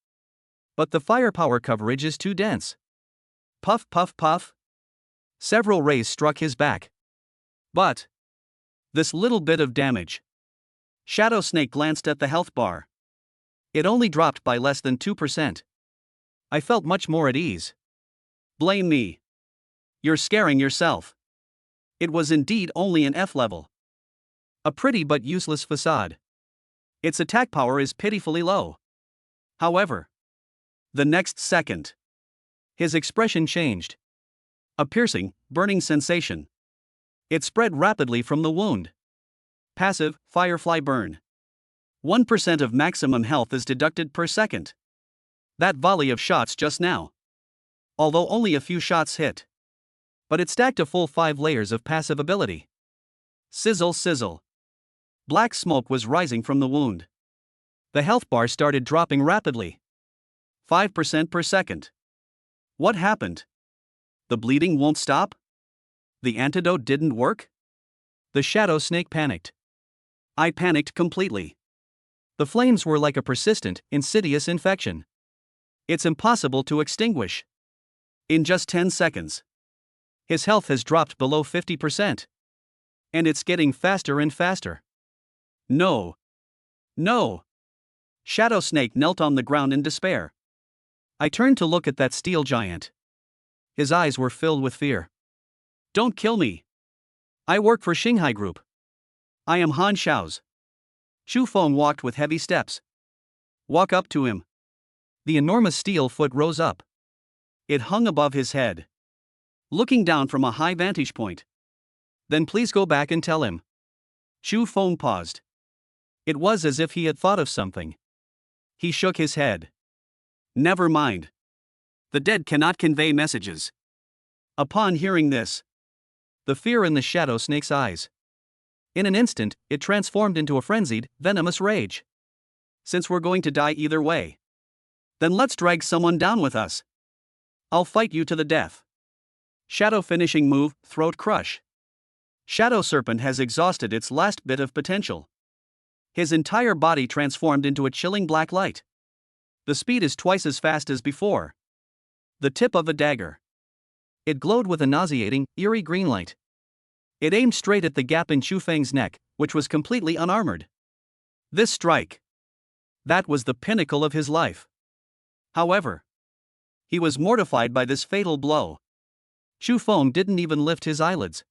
But the firepower coverage is too dense. Puff puff puff. Several rays struck his back. But this little bit of damage. Shadow Snake glanced at the health bar. It only dropped by less than 2%. I felt much more at ease. Blame me. You're scaring yourself. It was indeed only an F level. A pretty but useless facade. Its attack power is pitifully low. However, the next second, his expression changed. A piercing, burning sensation. It spread rapidly from the wound. Passive, Firefly Burn. 1% of maximum health is deducted per second. That volley of shots just now. Although only a few shots hit. But it stacked a full 5 layers of passive ability. Sizzle sizzle. Black smoke was rising from the wound. The health bar started dropping rapidly. 5% per second. What happened? The bleeding won't stop? The antidote didn't work? The Shadow Snake panicked. I panicked completely. The flames were like a persistent, insidious infection. It's impossible to extinguish. In just 10 seconds. His health has dropped below 50%. And it's getting faster and faster. No. No. Shadow Snake knelt on the ground in despair. I turned to look at that steel giant. His eyes were filled with fear. Don't kill me. I work for Shanghai Group. I am Han Xiao's. Chu Feng walked with heavy steps. Walk up to him. The enormous steel foot rose up. It hung above his head, looking down from a high vantage point. Then please go back and tell him. Chu Feng paused. It was as if he had thought of something. He shook his head. Never mind. The dead cannot convey messages. Upon hearing this, the fear in the Shadow Snake's eyes. In an instant, it transformed into a frenzied, venomous rage. Since we're going to die either way, then let's drag someone down with us. I'll fight you to the death. Shadow finishing move, Throat Crush. Shadow Serpent has exhausted its last bit of potential. His entire body transformed into a chilling black light. The speed is twice as fast as before. The tip of a dagger. It glowed with a nauseating, eerie green light. It aimed straight at the gap in Chu Feng's neck, which was completely unarmored. This strike. That was the pinnacle of his life. However, he was mortified by this fatal blow. Chu Feng didn't even lift his eyelids.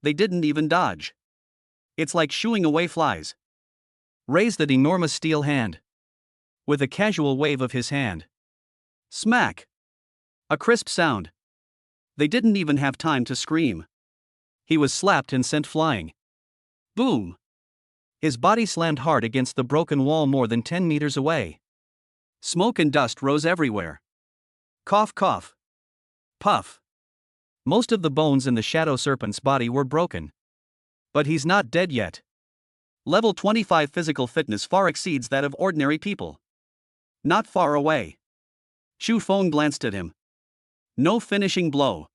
They didn't even dodge. It's like shooing away flies. Raised that enormous steel hand. With a casual wave of his hand. Smack! A crisp sound. They didn't even have time to scream. He was slapped and sent flying. Boom! His body slammed hard against the broken wall more than 10 meters away. Smoke and dust rose everywhere. Cough cough. Puff. Most of the bones in the Shadow Serpent's body were broken. But he's not dead yet. Level 25 physical fitness far exceeds that of ordinary people. Not far away. Chu Feng glanced at him. No finishing blow.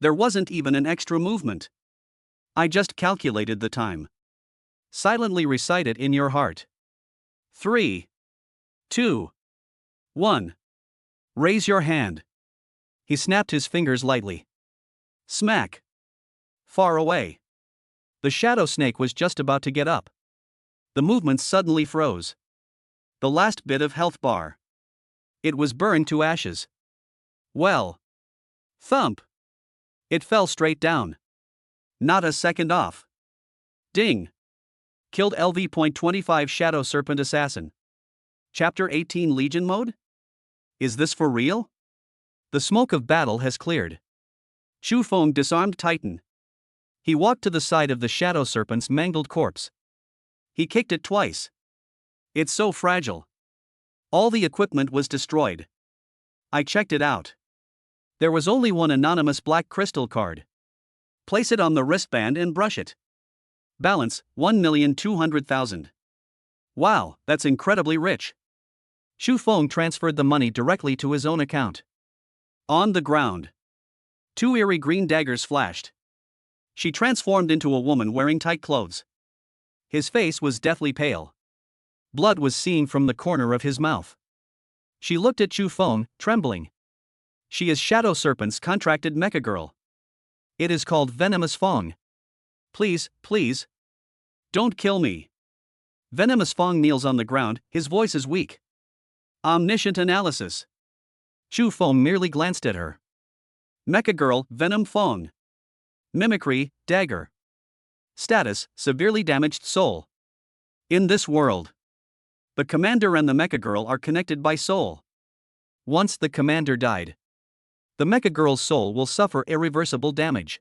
There wasn't even an extra movement. I just calculated the time. Silently recite it in your heart. 3, 2, 1. Raise your hand. He snapped his fingers lightly. Smack. Far away. The Shadow Snake was just about to get up. The movement suddenly froze. The last bit of health bar. It was burned to ashes. Well. Thump. It fell straight down. Not a second off. Ding. Killed LV.25 Shadow Serpent Assassin. Chapter 18 Legion Mode? Is this for real? The smoke of battle has cleared. Chu Feng disarmed Titan. He walked to the side of the Shadow Serpent's mangled corpse. He kicked it twice. It's so fragile. All the equipment was destroyed. I checked it out. There was only one anonymous black crystal card. Place it on the wristband and brush it. Balance, 1,200,000. Wow, that's incredibly rich. Chu Feng transferred the money directly to his own account. On the ground. 2 eerie green daggers flashed. She transformed into a woman wearing tight clothes. His face was deathly pale. Blood was seeping from the corner of his mouth. She looked at Chu Feng, trembling. She is Shadow Serpent's contracted mecha girl. It is called Venomous Feng. Please, please. Don't kill me. Venomous Fong kneels on the ground, his voice is weak. Omniscient analysis. Chu Feng merely glanced at her. Mecha Girl, Venom Fong. Mimicry, Dagger. Status, severely damaged soul. In this world, the commander and the Mecha Girl are connected by soul. Once the commander died, the Mecha Girl's soul will suffer irreversible damage.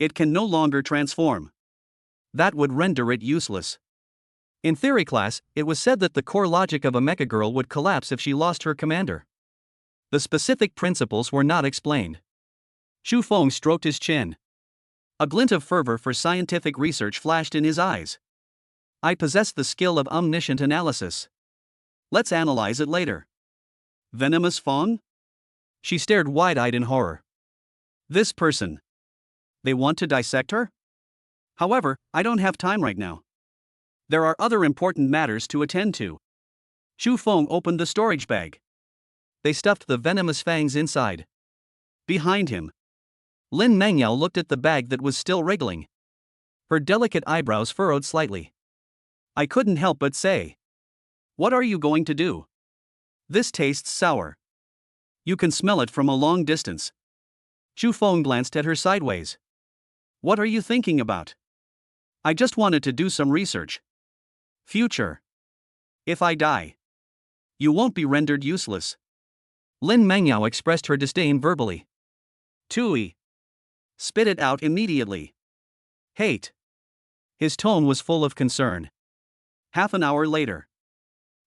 It can no longer transform. That would render it useless. In theory class, it was said that the core logic of a Mecha Girl would collapse if she lost her commander. The specific principles were not explained. Chu Feng stroked his chin. A glint of fervor for scientific research flashed in his eyes. I possess the skill of omniscient analysis. Let's analyze it later. Venomous Fong? She stared wide-eyed in horror. This person. They want to dissect her? However, I don't have time right now. There are other important matters to attend to. Chu Feng opened the storage bag. They stuffed the venomous fangs inside. Behind him, Lin Mangyao looked at the bag that was still wriggling. Her delicate eyebrows furrowed slightly. I couldn't help but say. What are you going to do? This tastes sour. You can smell it from a long distance. Chu Feng glanced at her sideways. What are you thinking about? I just wanted to do some research. Future. If I die, you won't be rendered useless. Lin Mangyao expressed her disdain verbally. Tui. Spit it out immediately. Hate. His tone was full of concern. Half an hour later.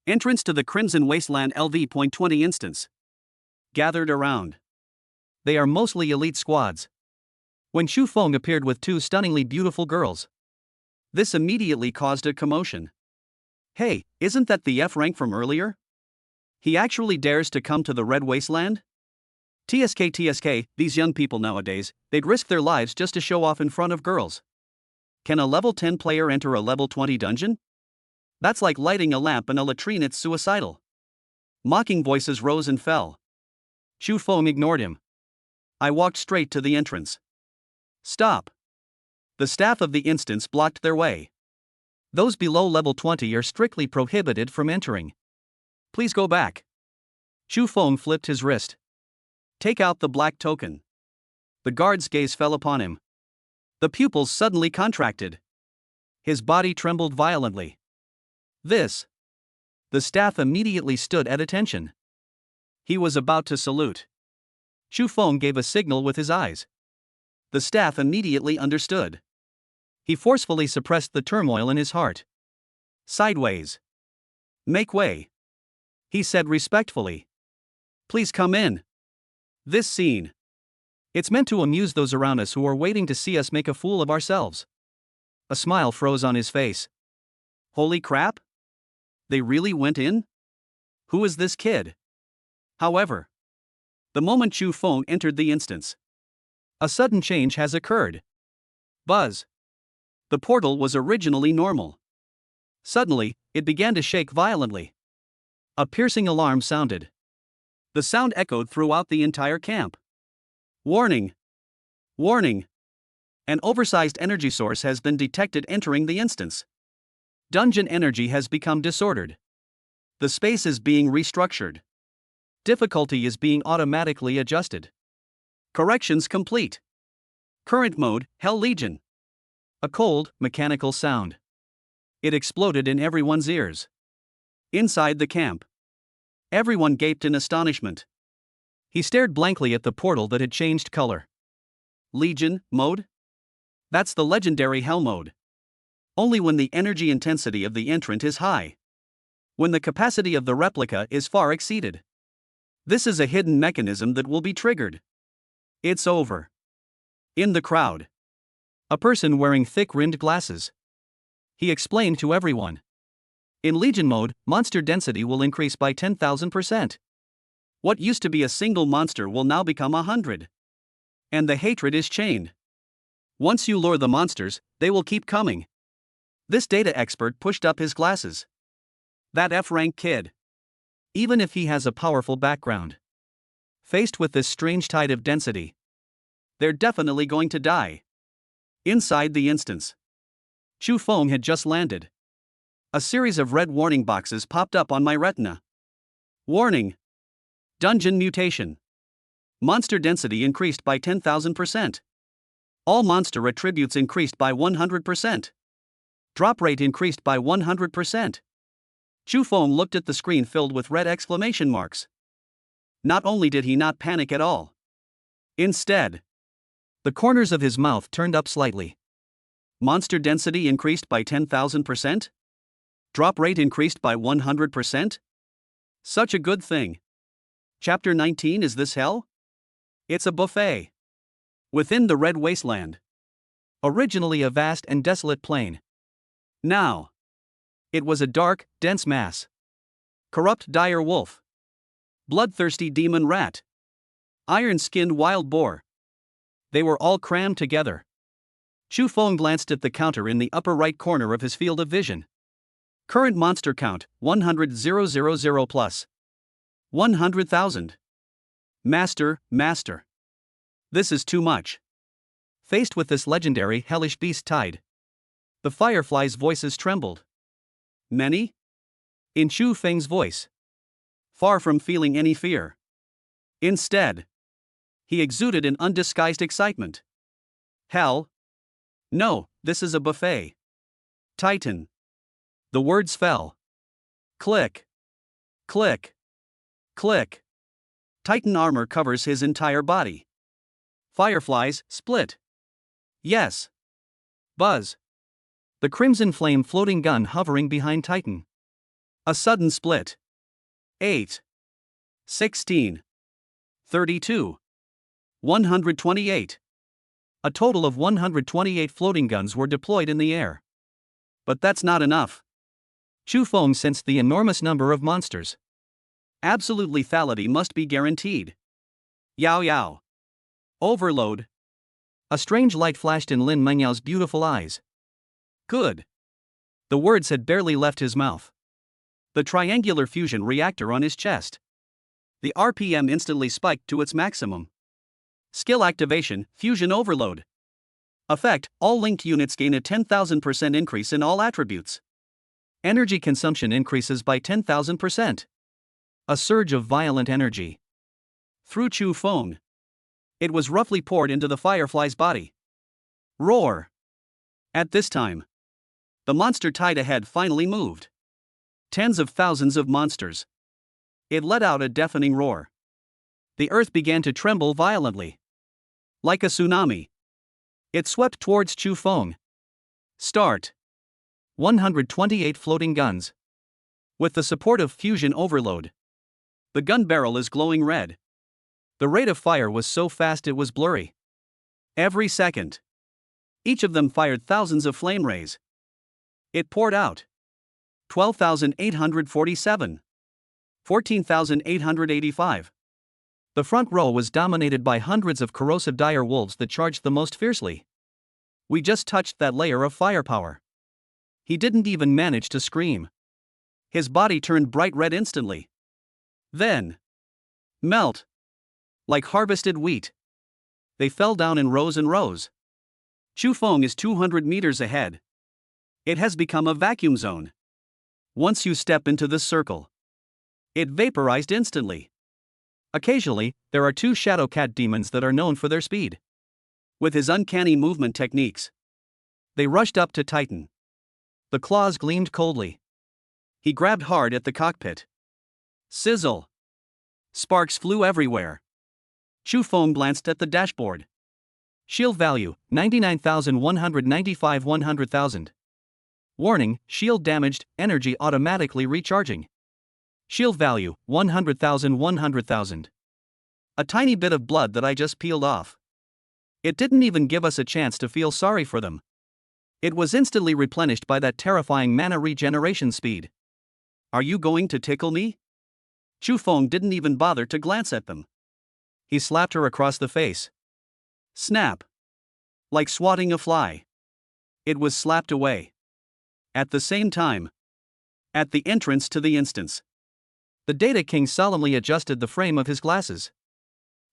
Entrance to the Crimson Wasteland LV.20 instance. Gathered around. They are mostly elite squads. When Chu Feng appeared with two stunningly beautiful girls, this immediately caused a commotion. Hey, isn't that the F rank from earlier? He actually dares to come to the Red Wasteland? TSK, these young people nowadays, they'd risk their lives just to show off in front of girls. Can a level 10 player enter a level 20 dungeon? That's like lighting a lamp in a latrine, it's suicidal. Mocking voices rose and fell. Chu Feng ignored him. I walked straight to the entrance. Stop. The staff of the instance blocked their way. Those below level 20 are strictly prohibited from entering. Please go back. Chu Feng flipped his wrist. Take out the black token. The guard's gaze fell upon him. The pupils suddenly contracted. His body trembled violently. This. The staff immediately stood at attention. He was about to salute. Chu Feng gave a signal with his eyes. The staff immediately understood. He forcefully suppressed the turmoil in his heart. Sideways. Make way. He said respectfully. Please come in. This scene. It's meant to amuse those around us who are waiting to see us make a fool of ourselves. A smile froze on his face. Holy crap? They really went in? Who is this kid? However, the moment Chu Feng entered the instance, a sudden change has occurred. Buzz. The portal was originally normal. Suddenly, it began to shake violently. A piercing alarm sounded. The sound echoed throughout the entire camp. Warning! Warning! An oversized energy source has been detected entering the instance. Dungeon energy has become disordered. The space is being restructured. Difficulty is being automatically adjusted. Corrections complete. Current mode, Hell Legion. A cold, mechanical sound. It exploded in everyone's ears. Inside the camp, everyone gaped in astonishment. He stared blankly at the portal that had changed color. Legion mode? That's the legendary Hell mode. Only when the energy intensity of the entrant is high. When the capacity of the replica is far exceeded. This is a hidden mechanism that will be triggered. It's over. In the crowd, a person wearing thick-rimmed glasses. He explained to everyone. In Legion mode, monster density will increase by 10,000%. What used to be a single monster will now become 100. And the hatred is chained. Once you lure the monsters, they will keep coming. This data expert pushed up his glasses. That F-rank kid. Even if he has a powerful background, faced with this strange tide of density, they're definitely going to die. Inside the instance, Chu Feng had just landed. A series of red warning boxes popped up on my retina. Warning: Dungeon mutation. Monster density increased by 10,000%. All monster attributes increased by 100%. Drop rate increased by 100%. Chu Feng looked at the screen filled with red exclamation marks. Not only did he not panic at all. Instead, the corners of his mouth turned up slightly. Monster density increased by 10,000%? Drop rate increased by 100%? Such a good thing. Chapter 19. Is this hell? It's a buffet. Within the red wasteland. Originally a vast and desolate plain. Now, it was a dark, dense mass. Corrupt dire wolf. Bloodthirsty demon rat. Iron-skinned wild boar. They were all crammed together. Chu Feng glanced at the counter in the upper right corner of his field of vision. Current monster count, 100,000 plus. 100,000. Master. This is too much. Faced with this legendary hellish beast tide, the fireflies' voices trembled. Many? In Chu Feng's voice. Far from feeling any fear. Instead, he exuded an undisguised excitement. Hell? No, this is a buffet. Titan. The words fell. Click. Click. Click. Titan armor covers his entire body. Fireflies split. Yes. Buzz. The crimson flame floating gun hovering behind Titan. A sudden split. 8. 16. 32. 128. A total of 128 floating guns were deployed in the air. But that's not enough. Chu Feng sensed the enormous number of monsters. Absolute lethality must be guaranteed. Yao Yao. Overload. A strange light flashed in Lin Mengyao's beautiful eyes. Good. The words had barely left his mouth. The triangular fusion reactor on his chest. The RPM instantly spiked to its maximum. Skill activation, fusion overload. Effect: all linked units gain a 10,000% increase in all attributes. Energy consumption increases by 10,000%. A surge of violent energy. Through Chu Feng. It was roughly poured into the firefly's body. Roar. At this time, the monster tide ahead finally moved. Tens of thousands of monsters. It let out a deafening roar. The earth began to tremble violently. Like a tsunami. It swept towards Chu Feng. Start. 128 floating guns. With the support of fusion overload. The gun barrel is glowing red. The rate of fire was so fast it was blurry. Every second. Each of them fired thousands of flame rays. It poured out. 12,847. 14,885. The front row was dominated by hundreds of corrosive dire wolves that charged the most fiercely. We just touched that layer of firepower. He didn't even manage to scream. His body turned bright red instantly. Then, melt. Like harvested wheat. They fell down in rows and rows. Chu Feng is 200 meters ahead. It has become a vacuum zone. Once you step into this circle, it vaporized instantly. Occasionally, there are two shadow cat demons that are known for their speed. With his uncanny movement techniques, they rushed up to Titan. The claws gleamed coldly. He grabbed hard at the cockpit. Sizzle. Sparks flew everywhere. Chu Feng glanced at the dashboard. Shield value, 99,195 100,000. Warning, shield damaged, energy automatically recharging. Shield value, 100,000 100,000. A tiny bit of blood that I just peeled off. It didn't even give us a chance to feel sorry for them. It was instantly replenished by that terrifying mana regeneration speed. Are you going to tickle me? Chu Feng didn't even bother to glance at them. He slapped her across the face. Snap. Like swatting a fly. It was slapped away. At the same time. At the entrance to the instance. The Data King solemnly adjusted the frame of his glasses.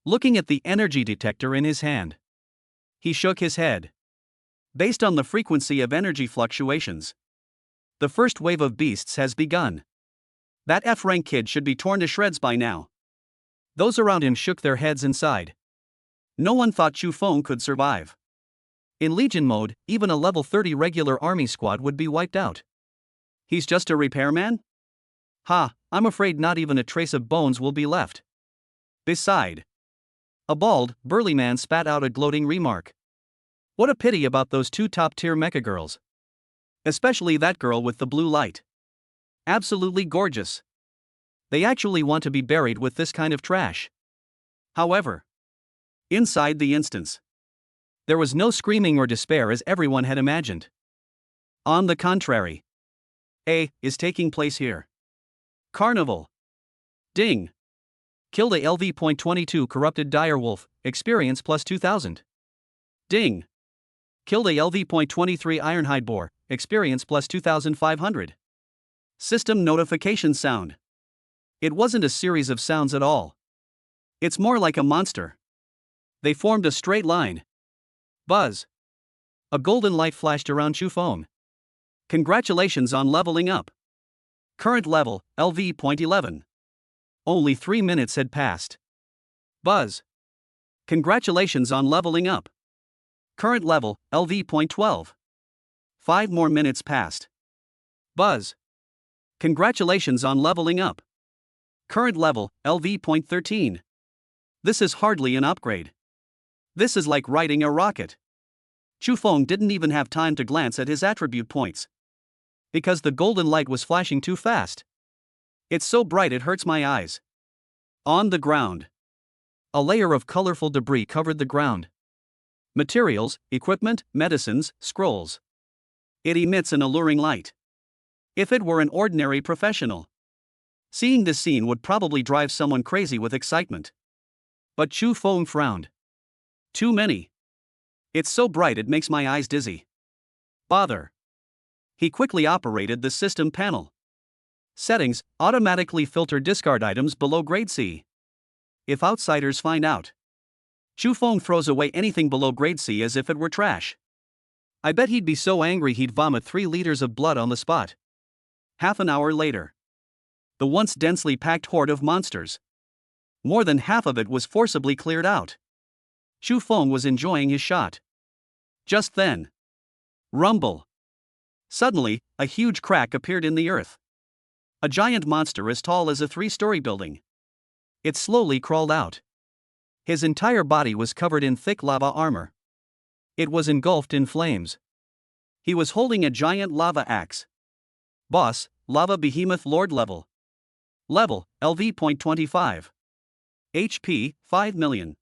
Looking at the energy detector in his hand. He shook his head. Based on the frequency of energy fluctuations, the first wave of beasts has begun. That F-rank kid should be torn to shreds by now. Those around him shook their heads and sighed. No one thought Chu Feng could survive. In Legion mode, even a level 30 regular army squad would be wiped out. He's just a repairman? Ha, I'm afraid not even a trace of bones will be left. Beside, a bald, burly man spat out a gloating remark. What a pity about those two top-tier mecha girls. Especially that girl with the blue light. Absolutely gorgeous. They actually want to be buried with this kind of trash. However, inside the instance, there was no screaming or despair as everyone had imagined. On the contrary, is taking place here. Carnival. Ding. Killed a LV.22 corrupted direwolf, experience plus 2000. Ding. Killed a LV.23 ironhide boar, experience plus 2500. System notification sound. It wasn't a series of sounds at all. It's more like a monster. They formed a straight line. Buzz. A golden light flashed around Chu Feng. Congratulations on leveling up. Current level, LV.11. Only 3 minutes had passed. Buzz. Congratulations on leveling up. Current level, LV.12. 5 more minutes passed. Buzz. Congratulations on leveling up. Current level, LV.13. This is hardly an upgrade. This is like riding a rocket. Chu Feng didn't even have time to glance at his attribute points. Because the golden light was flashing too fast. It's so bright it hurts my eyes. On the ground, a layer of colorful debris covered the ground. Materials, equipment, medicines, scrolls. It emits an alluring light. If it were an ordinary professional, seeing this scene would probably drive someone crazy with excitement. But Chu Feng frowned. Too many. It's so bright it makes my eyes dizzy. Bother. He quickly operated the system panel. Settings, automatically filter discard items below grade C. If outsiders find out, Chu Feng throws away anything below grade C as if it were trash. I bet he'd be so angry he'd vomit 3 liters of blood on the spot. Half an hour later, the once densely packed horde of monsters. More than half of it was forcibly cleared out. Chu Feng was enjoying his shot. Just then, rumble. Suddenly, a huge crack appeared in the earth. A giant monster as tall as a 3-story building. It slowly crawled out. His entire body was covered in thick lava armor. It was engulfed in flames. He was holding a giant lava axe. Boss, Lava Behemoth Lord level. Level, LV.25. HP, 5 million.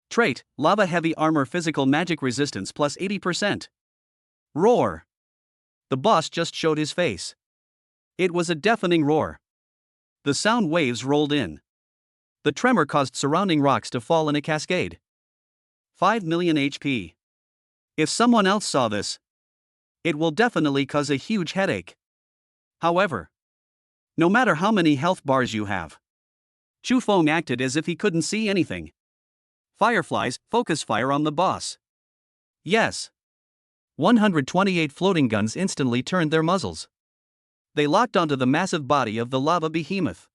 Trait, Lava Heavy Armor Physical Magic Resistance plus 80%. Roar. The boss just showed his face. It was a deafening roar. The sound waves rolled in. The tremor caused surrounding rocks to fall in a cascade. 5 million HP. If someone else saw this, it will definitely cause a huge headache. However, no matter how many health bars you have, Chu Feng acted as if he couldn't see anything. Fireflies, focus fire on the boss. Yes. 128 floating guns instantly turned their muzzles. They locked onto the massive body of the lava behemoth.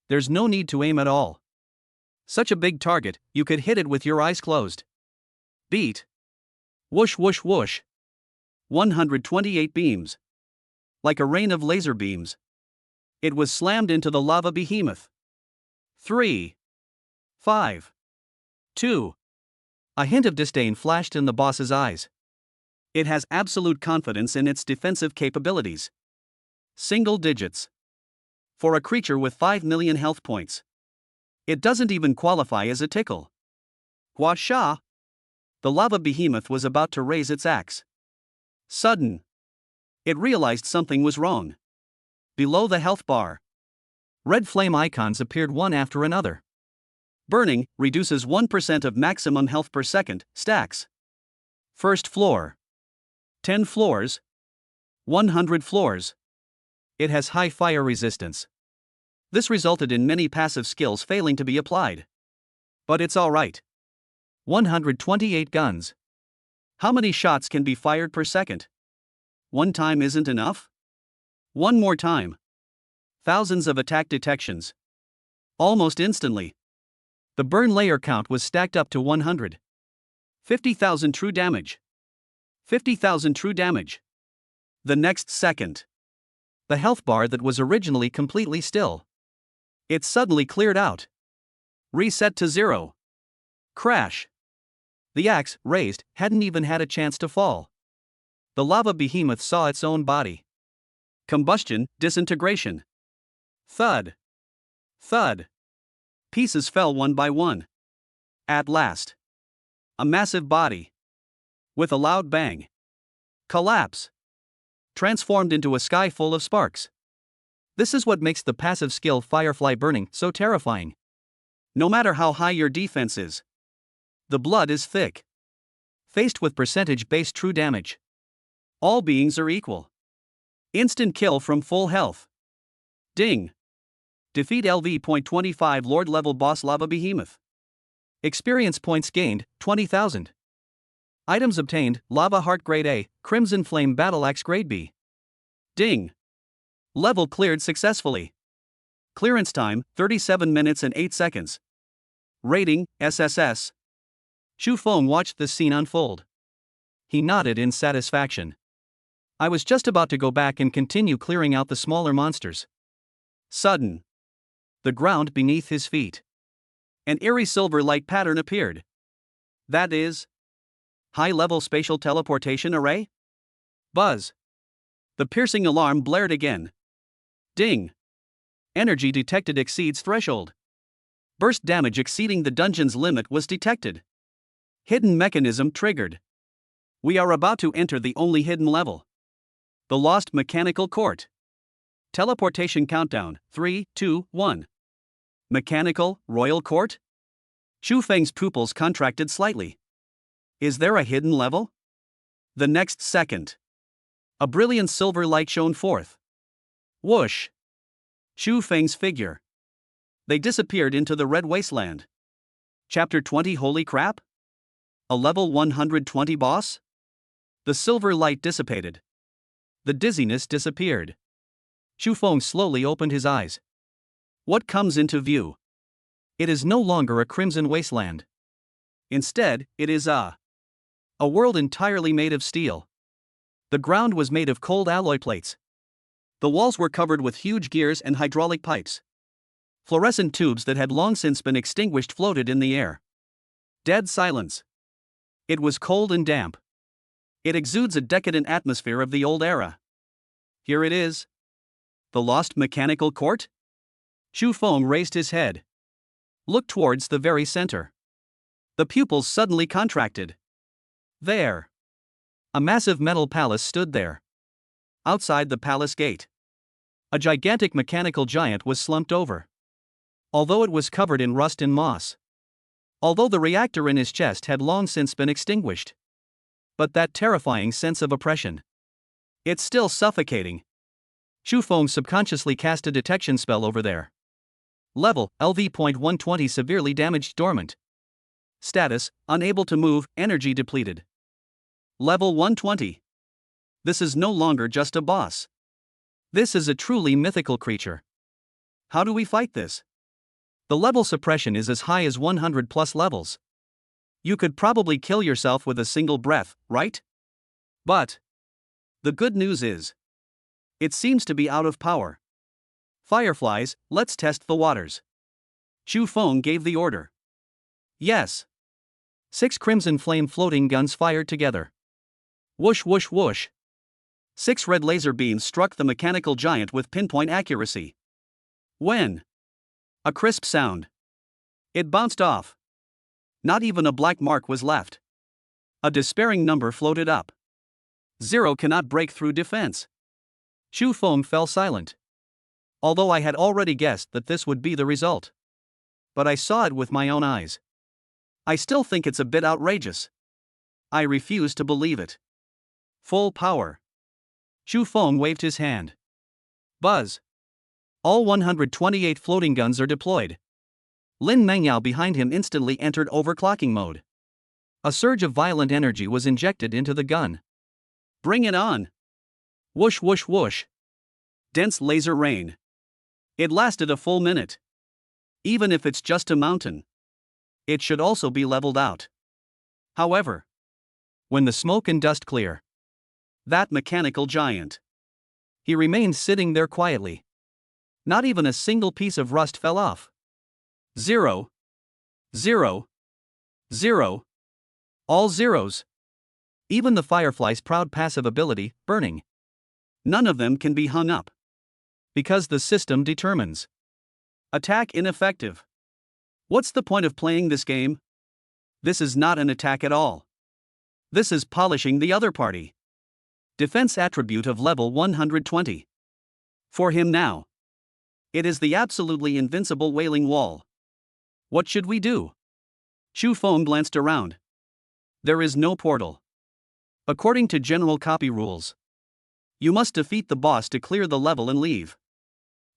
There's no need to aim at all. Such a big target, you could hit it with your eyes closed. Beat. Whoosh whoosh whoosh. 128 beams. Like a rain of laser beams. It was slammed into the lava behemoth. 3. 5. 2. A hint of disdain flashed in the boss's eyes. It has absolute confidence in its defensive capabilities. Single digits. For a creature with 5 million health points. It doesn't even qualify as a tickle. Huasha! The lava behemoth was about to raise its axe. Sudden. It realized something was wrong. Below the health bar, red flame icons appeared one after another. Burning reduces 1% of maximum health per second, stacks. First floor. 10 floors. 100 floors. It has high fire resistance. This resulted in many passive skills failing to be applied. But it's alright. 128 guns. How many shots can be fired per second? One time isn't enough? One more time. Thousands of attack detections. Almost instantly. The burn layer count was stacked up to 100. 50,000 true damage. 50,000 true damage. The next second. The health bar that was originally completely still. It suddenly cleared out. Reset to 0. Crash. The axe, raised, hadn't even had a chance to fall. The lava behemoth saw its own body. Combustion, disintegration. Thud. Thud. Pieces fell one by one. At last. A massive body. With a loud bang. Collapse. Transformed into a sky full of sparks. This is what makes the passive skill Firefly Burning so terrifying. No matter how high your defense is, the blood is thick. Faced with percentage-based true damage, all beings are equal. Instant kill from full health. Ding. Defeat LV.25 Lord level boss Lava Behemoth. Experience points gained, 20,000. Items obtained, Lava Heart Grade A, Crimson Flame Battle Axe Grade B. Ding. Level cleared successfully. Clearance time, 37 minutes and 8 seconds. Rating, SSS. Shu Feng watched this scene unfold. He nodded in satisfaction. I was just about to go back and continue clearing out the smaller monsters. Sudden. The ground beneath his feet. An eerie silver light pattern appeared. That is. High-level spatial teleportation array? Buzz. The piercing alarm blared again. Ding. Energy detected exceeds threshold. Burst damage exceeding the dungeon's limit was detected. Hidden mechanism triggered. We are about to enter the only hidden level. The Lost Mechanical Court. Teleportation countdown, 3, 2, 1. Mechanical, Royal Court? Shu Feng's pupils contracted slightly. Is there a hidden level? The next second. A brilliant silver light shone forth. Whoosh. Shu Feng's figure. They disappeared into the red wasteland. Chapter 20 Holy crap? A level 120 boss? The silver light dissipated. The dizziness disappeared. Shu Feng slowly opened his eyes. What comes into view? It is no longer a crimson wasteland. Instead, it is a world entirely made of steel. The ground was made of cold alloy plates. The walls were covered with huge gears and hydraulic pipes. Fluorescent tubes that had long since been extinguished floated in the air. Dead silence. It was cold and damp. It exudes a decadent atmosphere of the old era. Here it is. The Lost Mechanical Court? Shu Feng raised his head. Looked towards the very center. The pupils suddenly contracted. There. A massive metal palace stood there. Outside the palace gate, a gigantic mechanical giant was slumped over. Although it was covered in rust and moss. Although the reactor in his chest had long since been extinguished. But that terrifying sense of oppression. It's still suffocating. Shu Feng subconsciously cast a detection spell over there. Level, LV.120 severely damaged dormant. Status, unable to move, energy depleted. Level 120. This is no longer just a boss. This is a truly mythical creature. How do we fight this? The level suppression is as high as 100 plus levels. You could probably kill yourself with a single breath, right? But the good news is, it seems to be out of power. Fireflies, let's test the waters. Shu Feng gave the order. Yes. 6 crimson flame floating guns fired together. Whoosh whoosh whoosh. 6 red laser beams struck the mechanical giant with pinpoint accuracy. When? A crisp sound. It bounced off. Not even a black mark was left. A despairing number floated up. 0 cannot break through defense. Shu Feng fell silent. Although I had already guessed that this would be the result. But I saw it with my own eyes. I still think it's a bit outrageous. I refuse to believe it. Full power. Shu Feng waved his hand. Buzz. All 128 floating guns are deployed. Lin Mengyao behind him instantly entered overclocking mode. A surge of violent energy was injected into the gun. Bring it on! Whoosh whoosh whoosh. Dense laser rain. It lasted a full minute. Even if it's just a mountain, it should also be leveled out. However, when the smoke and dust clear, that mechanical giant, he remained sitting there quietly. Not even a single piece of rust fell off. 0, 0, 0. All zeros. Even the firefly's proud passive ability, burning. None of them can be hung up. Because the system determines. Attack ineffective. What's the point of playing this game? This is not an attack at all. This is polishing the other party. Defense attribute of level 120. For him now, it is the absolutely invincible Wailing Wall. What should we do? Chu Feng glanced around. There is no portal. According to general copy rules, you must defeat the boss to clear the level and leave.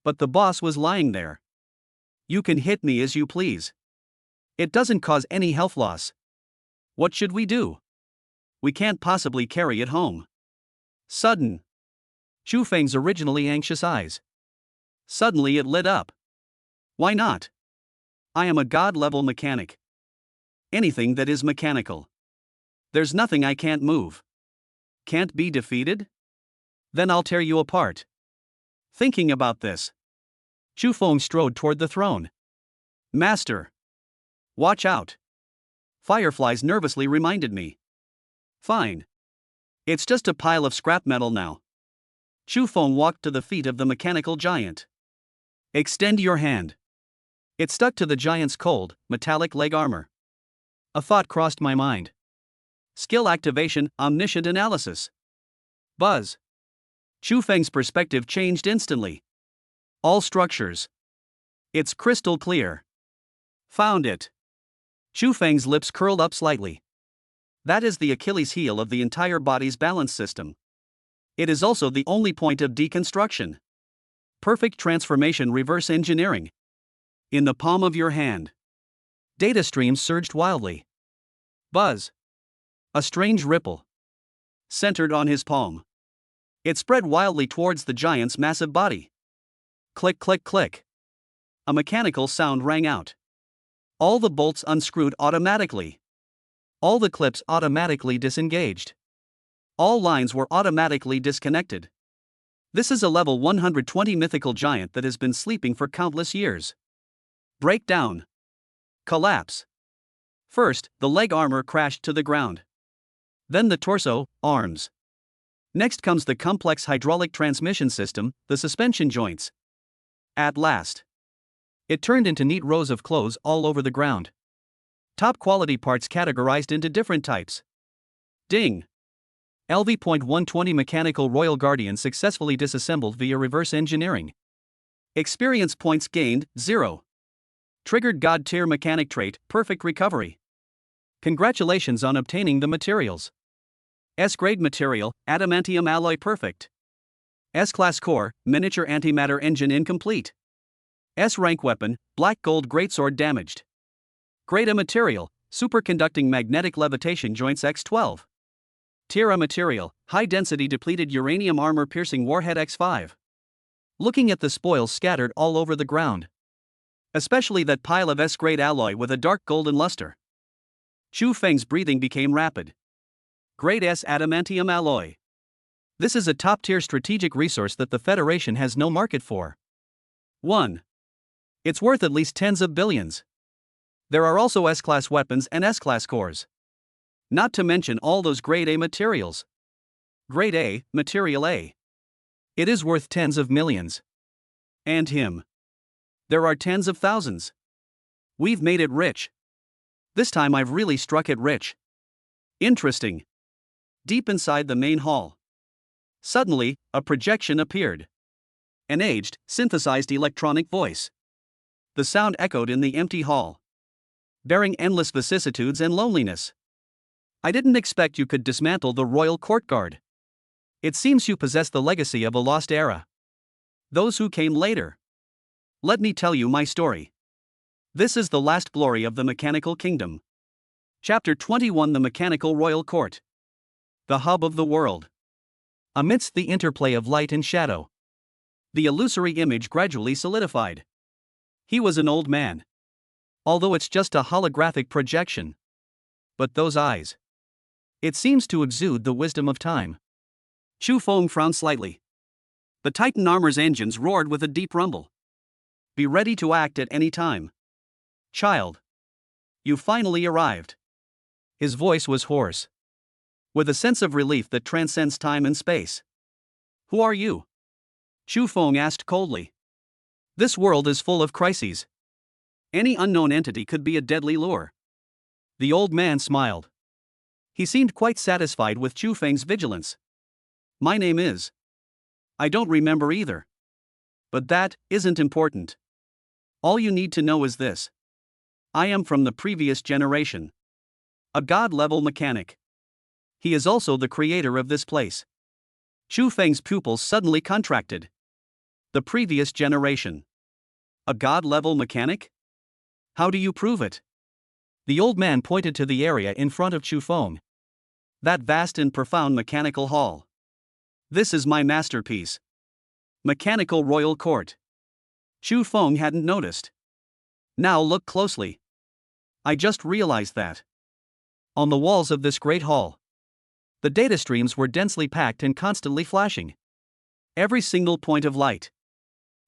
But the boss was lying there. You can hit me as you please. It doesn't cause any health loss. What should we do? We can't possibly carry it home. Sudden. Chu Feng's originally anxious eyes. Suddenly it lit up. Why not? I am a god-level mechanic. Anything that is mechanical. There's nothing I can't move. Can't be defeated? Then I'll tear you apart. Thinking about this, Chu Feng strode toward the throne. Master! Watch out! Fireflies nervously reminded me. Fine. It's just a pile of scrap metal now. Chu Feng walked to the feet of the mechanical giant. Extend your hand. It stuck to the giant's cold, metallic leg armor. A thought crossed my mind. Skill activation, omniscient analysis. Buzz. Chu Feng's perspective changed instantly. All structures. It's crystal clear. Found it. Chu Feng's lips curled up slightly. That is the Achilles heel of the entire body's balance system. It is also the only point of deconstruction. Perfect transformation reverse engineering. In the palm of your hand. Data streams surged wildly. Buzz. A strange ripple. Centered on his palm. It spread wildly towards the giant's massive body. Click click click. A mechanical sound rang out. All the bolts unscrewed automatically. All the clips automatically disengaged. All lines were automatically disconnected. This is a level 120 mythical giant that has been sleeping for countless years. Breakdown. Collapse. First, the leg armor crashed to the ground. Then the torso, arms. Next comes the complex hydraulic transmission system, the suspension joints. At last, it turned into neat rows of clothes all over the ground. Top quality parts categorized into different types. Ding! LV.120 Mechanical Royal Guardian successfully disassembled via reverse engineering. Experience points gained, 0. Triggered God tier mechanic trait, perfect recovery. Congratulations on obtaining the materials. S-grade material, adamantium alloy perfect. S-class core, miniature antimatter engine incomplete. S-rank weapon, black gold greatsword damaged. Grade A material, superconducting magnetic levitation joints X12. Tier A material, high-density depleted uranium armor-piercing warhead X5. Looking at the spoils scattered all over the ground. Especially that pile of S-grade alloy with a dark golden luster. Chu Feng's breathing became rapid. Grade S adamantium alloy. This is a top-tier strategic resource that the Federation has no market for. 1. It's worth at least tens of billions. There are also S-class weapons and S-class cores. Not to mention all those Grade A materials. Grade A, Material A. It is worth tens of millions. And him. There are tens of thousands. We've made it rich. This time I've really struck it rich. Interesting. Deep inside the main hall. Suddenly, a projection appeared. An aged, synthesized electronic voice. The sound echoed in the empty hall, bearing endless vicissitudes and loneliness. I didn't expect you could dismantle the royal courtyard. It seems you possess the legacy of a lost era. Those who came later. Let me tell you my story. This is the last glory of the mechanical kingdom. Chapter 21: The Mechanical Royal Court. The hub of the world. Amidst the interplay of light and shadow, the illusory image gradually solidified. He was an old man. Although it's just a holographic projection. But those eyes. It seems to exude the wisdom of time. Chu Feng frowned slightly. The Titan armor's engines roared with a deep rumble. Be ready to act at any time. Child. You finally arrived. His voice was hoarse, with a sense of relief that transcends time and space. Who are you? Chu Feng asked coldly. This world is full of crises. Any unknown entity could be a deadly lure. The old man smiled. He seemed quite satisfied with Chu Feng's vigilance. My name is. I don't remember either. But that isn't important. All you need to know is this. I am from the previous generation. A god-level mechanic. He is also the creator of this place. Chu Feng's pupils suddenly contracted. The previous generation. A god-level mechanic? How do you prove it? The old man pointed to the area in front of Chu Feng. That vast and profound mechanical hall. This is my masterpiece. Mechanical Royal Court. Chu Feng hadn't noticed. Now look closely. I just realized that. On the walls of this great hall, the data streams were densely packed and constantly flashing. Every single point of light.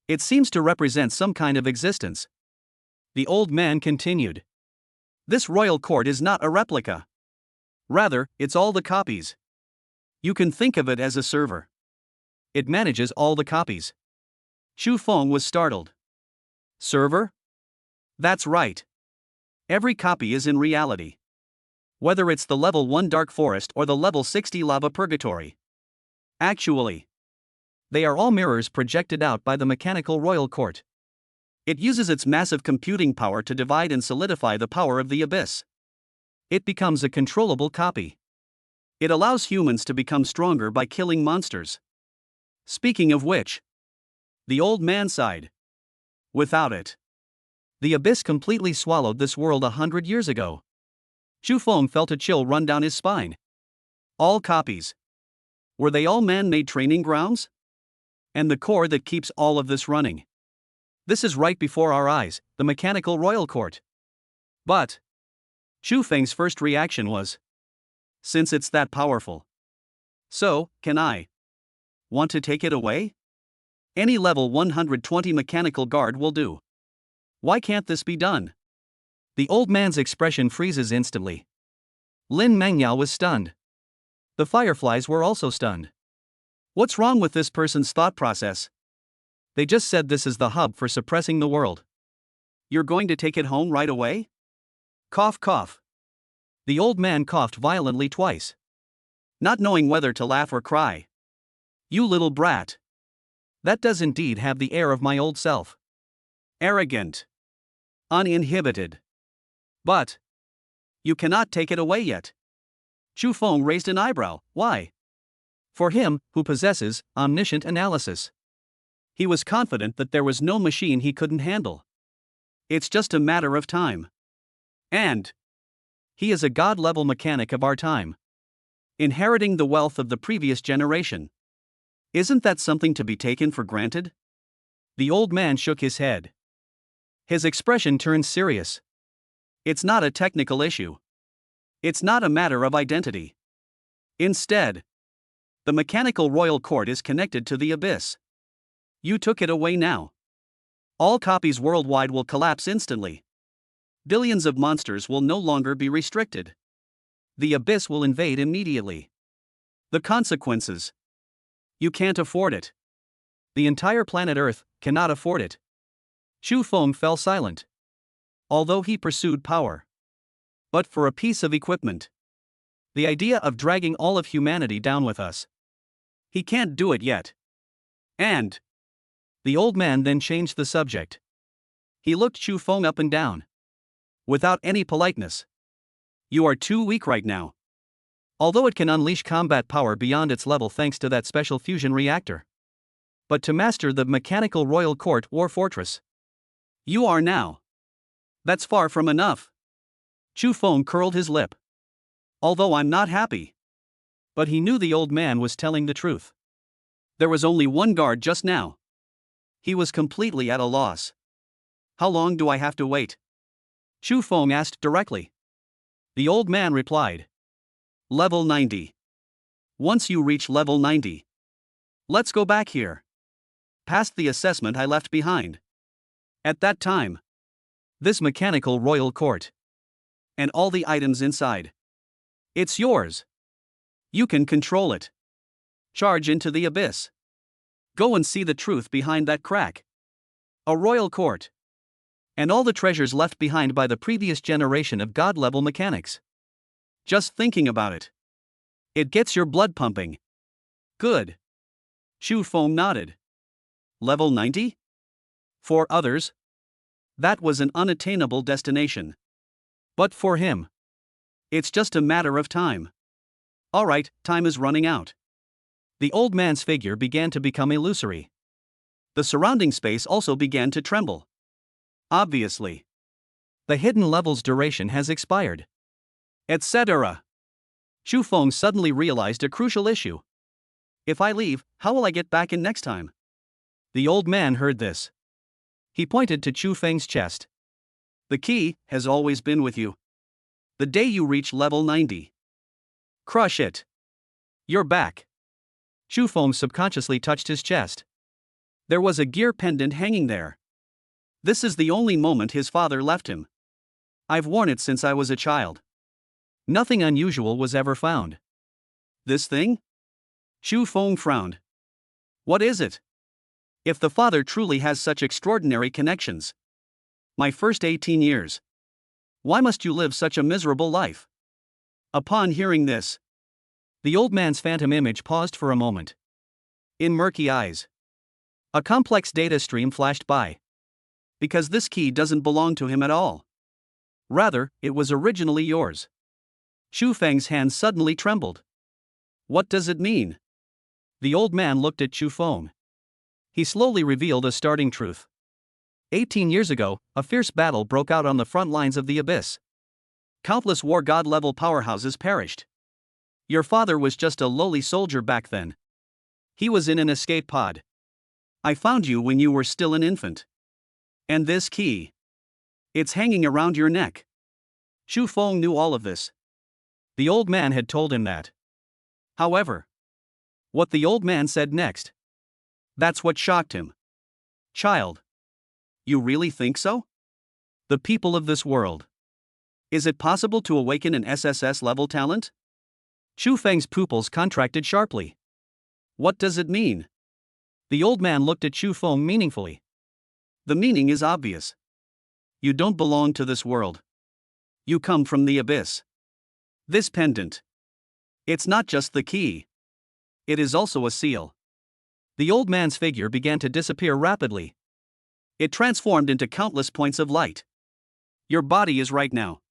It seems to represent some kind of existence. The old man continued. This royal court is not a replica. Rather, it's all the copies. You can think of it as a server. It manages all the copies. Chu Feng was startled. Server? That's right. Every copy is in reality. Whether it's the level 1 Dark Forest or the level 60 Lava Purgatory. Actually, they are all mirrors projected out by the Mechanical Royal Court. It uses its massive computing power to divide and solidify the power of the abyss. It becomes a controllable copy. It allows humans to become stronger by killing monsters. Speaking of which, the old man sighed. Without it, the abyss completely swallowed this world 100 years ago. Chu Feng felt a chill run down his spine. All copies. Were they all man-made training grounds? And the core that keeps all of this running. This is right before our eyes, the Mechanical Royal Court. But Chu Feng's first reaction was, since it's that powerful. So, can I? Want to take it away? Any level 120 mechanical guard will do. Why can't this be done? The old man's expression freezes instantly. Lin Mangyao was stunned. The fireflies were also stunned. What's wrong with this person's thought process? They just said this is the hub for suppressing the world. You're going to take it home right away? Cough, cough. The old man coughed violently twice, not knowing whether to laugh or cry. You little brat. That does indeed have the air of my old self. Arrogant. Uninhibited. But you cannot take it away yet. Chu Feng raised an eyebrow. Why? For him, who possesses omniscient analysis, he was confident that there was no machine he couldn't handle. It's just a matter of time. And he is a god-level mechanic of our time, inheriting the wealth of the previous generation. Isn't that something to be taken for granted? The old man shook his head. His expression turned serious. It's not a technical issue. It's not a matter of identity. Instead, the Mechanical Royal Court is connected to the abyss. You took it away now. All copies worldwide will collapse instantly. Billions of monsters will no longer be restricted. The abyss will invade immediately. The consequences. You can't afford it. The entire planet Earth cannot afford it. Chu Feng fell silent. Although he pursued power, but for a piece of equipment. The idea of dragging all of humanity down with us. He can't do it yet. And the old man then changed the subject. He looked Chu Feng up and down. Without any politeness. You are too weak right now. Although it can unleash combat power beyond its level thanks to that special fusion reactor. But to master the Mechanical Royal Court War Fortress, you are now. That's far from enough. Chu Feng curled his lip. Although I'm not happy. But he knew the old man was telling the truth. There was only one guard just now. He was completely at a loss. How long do I have to wait? Chu Feng asked directly. The old man replied. Level 90. Once you reach level 90. Let's go back here. Past the assessment I left behind. At that time. This mechanical royal court. And all the items inside. It's yours. You can control it. Charge into the abyss. Go and see the truth behind that crack. A royal court. And all the treasures left behind by the previous generation of god-level mechanics. Just thinking about it. It gets your blood pumping. Good. Chu Feng nodded. Level 90? For others, that was an unattainable destination. But for him, it's just a matter of time. Alright, time is running out. The old man's figure began to become illusory. The surrounding space also began to tremble. Obviously, the hidden level's duration has expired. Etc. Chu Feng suddenly realized a crucial issue. If I leave, how will I get back in next time? The old man heard this. He pointed to Chu Feng's chest. The key has always been with you. The day you reach level 90. Crush it. You're back. Chu Feng subconsciously touched his chest. There was a gear pendant hanging there. This is the only moment his father left him. I've worn it since I was a child. Nothing unusual was ever found. This thing? Chu Feng frowned. What is it? If the father truly has such extraordinary connections. My first 18 years. Why must you live such a miserable life? Upon hearing this, the old man's phantom image paused for a moment. In murky eyes, a complex data stream flashed by. Because this key doesn't belong to him at all. Rather, it was originally yours. Chu Feng's hand suddenly trembled. What does it mean? The old man looked at Chu Feng. He slowly revealed a starting truth. 18 years ago, a fierce battle broke out on the front lines of the abyss. Countless war god level powerhouses perished. Your father was just a lowly soldier back then. He was in an escape pod. I found you when you were still an infant. And this key. It's hanging around your neck. Chu Feng knew all of this. The old man had told him that. However, what the old man said next. That's what shocked him. Child. You really think so? The people of this world. Is it possible to awaken an SSS level talent? Chu Feng's pupils contracted sharply. What does it mean? The old man looked at Chu Feng meaningfully. The meaning is obvious. You don't belong to this world. You come from the abyss. This pendant. It's not just the key. It is also a seal. The old man's figure began to disappear rapidly. It transformed into countless points of light. Your body is right now.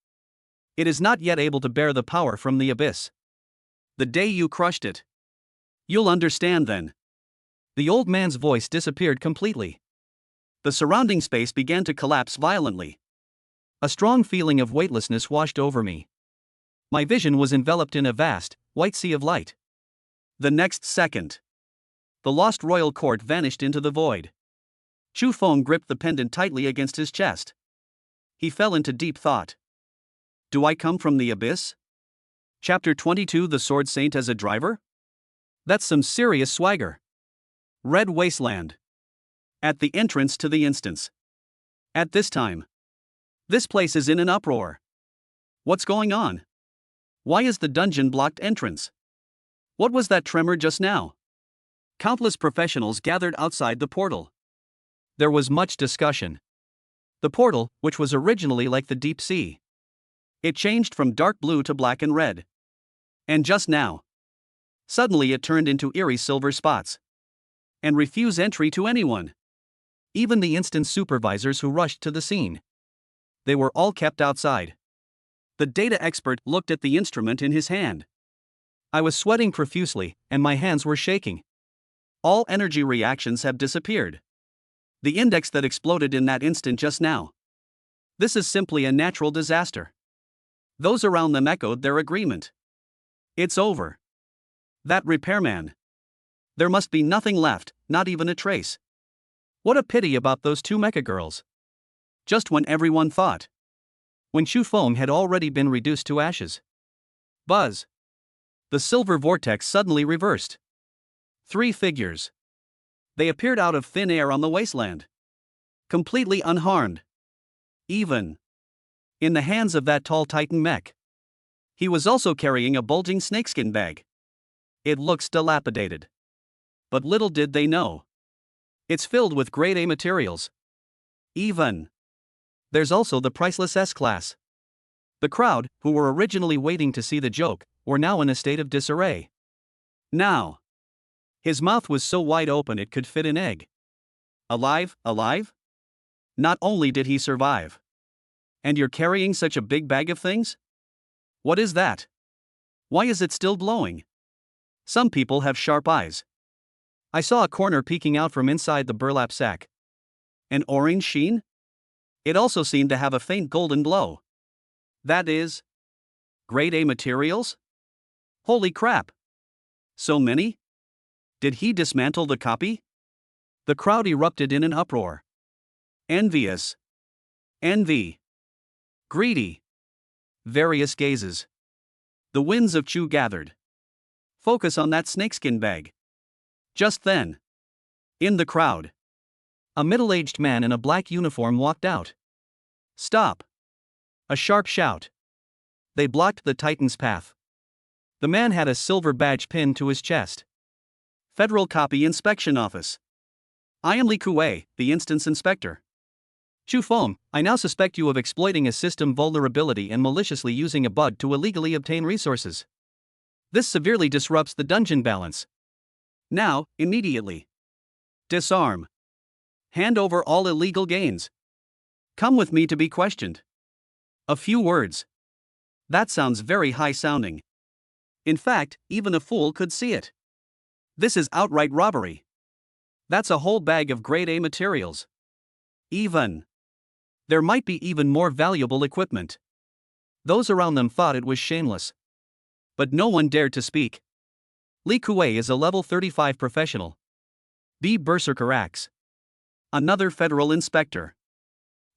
It is not yet able to bear the power from the abyss. The day you crushed it. You'll understand then. The old man's voice disappeared completely. The surrounding space began to collapse violently. A strong feeling of weightlessness washed over me. My vision was enveloped in a vast, white sea of light. The next second, the lost royal court vanished into the void. Chu Feng gripped the pendant tightly against his chest. He fell into deep thought. Do I come from the abyss? Chapter 22 The Sword Saint as a driver? That's some serious swagger. Red Wasteland. At the entrance to the instance. At this time. This place is in an uproar. What's going on? Why is the dungeon blocked entrance? What was that tremor just now? Countless professionals gathered outside the portal. There was much discussion. The portal, which was originally like the deep sea. It changed from dark blue to black and red. And just now. Suddenly it turned into eerie silver spots. And refused entry to anyone. Even the instance supervisors who rushed to the scene. They were all kept outside. The data expert looked at the instrument in his hand. I was sweating profusely, and my hands were shaking. All energy reactions have disappeared. The index that exploded in that instant just now. This is simply a natural disaster. Those around them echoed their agreement. It's over. That repairman. There must be nothing left, not even a trace. What a pity about those two mecha girls. Just when everyone thought. When Chu Feng had already been reduced to ashes. Buzz. The silver vortex suddenly reversed. 3 figures. They appeared out of thin air on the wasteland. Completely unharmed. Even. In the hands of that tall Titan mech. He was also carrying a bulging snakeskin bag. It looks dilapidated. But little did they know. It's filled with grade A materials. Even. There's also the priceless S-class. The crowd, who were originally waiting to see the joke, were now in a state of disarray. Now. His mouth was so wide open it could fit an egg. Alive, alive? Not only did he survive. And you're carrying such a big bag of things? What is that? Why is it still glowing? Some people have sharp eyes. I saw a corner peeking out from inside the burlap sack. An orange sheen? It also seemed to have a faint golden glow. That is. Grade A materials? Holy crap! So many? Did he dismantle the copy? The crowd erupted in an uproar. Envious. Envy. Greedy. Various gazes. The winds of Chu gathered. Focus on that snakeskin bag. Just then. In the crowd. A middle-aged man in a black uniform walked out. Stop! A sharp shout. They blocked the Titan's path. The man had a silver badge pinned to his chest. Federal Copy Inspection Office. I am Li Kuei, the Instance Inspector. Chu Feng, I now suspect you of exploiting a system vulnerability and maliciously using a bug to illegally obtain resources. This severely disrupts the dungeon balance. Now, immediately. Disarm. Hand over all illegal gains. Come with me to be questioned. A few words. That sounds very high-sounding. In fact, even a fool could see it. This is outright robbery. That's a whole bag of grade A materials. Even. There might be even more valuable equipment. Those around them thought it was shameless. But no one dared to speak. Li Kuei is a level 35 professional. B. Berserker Axe. Another federal inspector.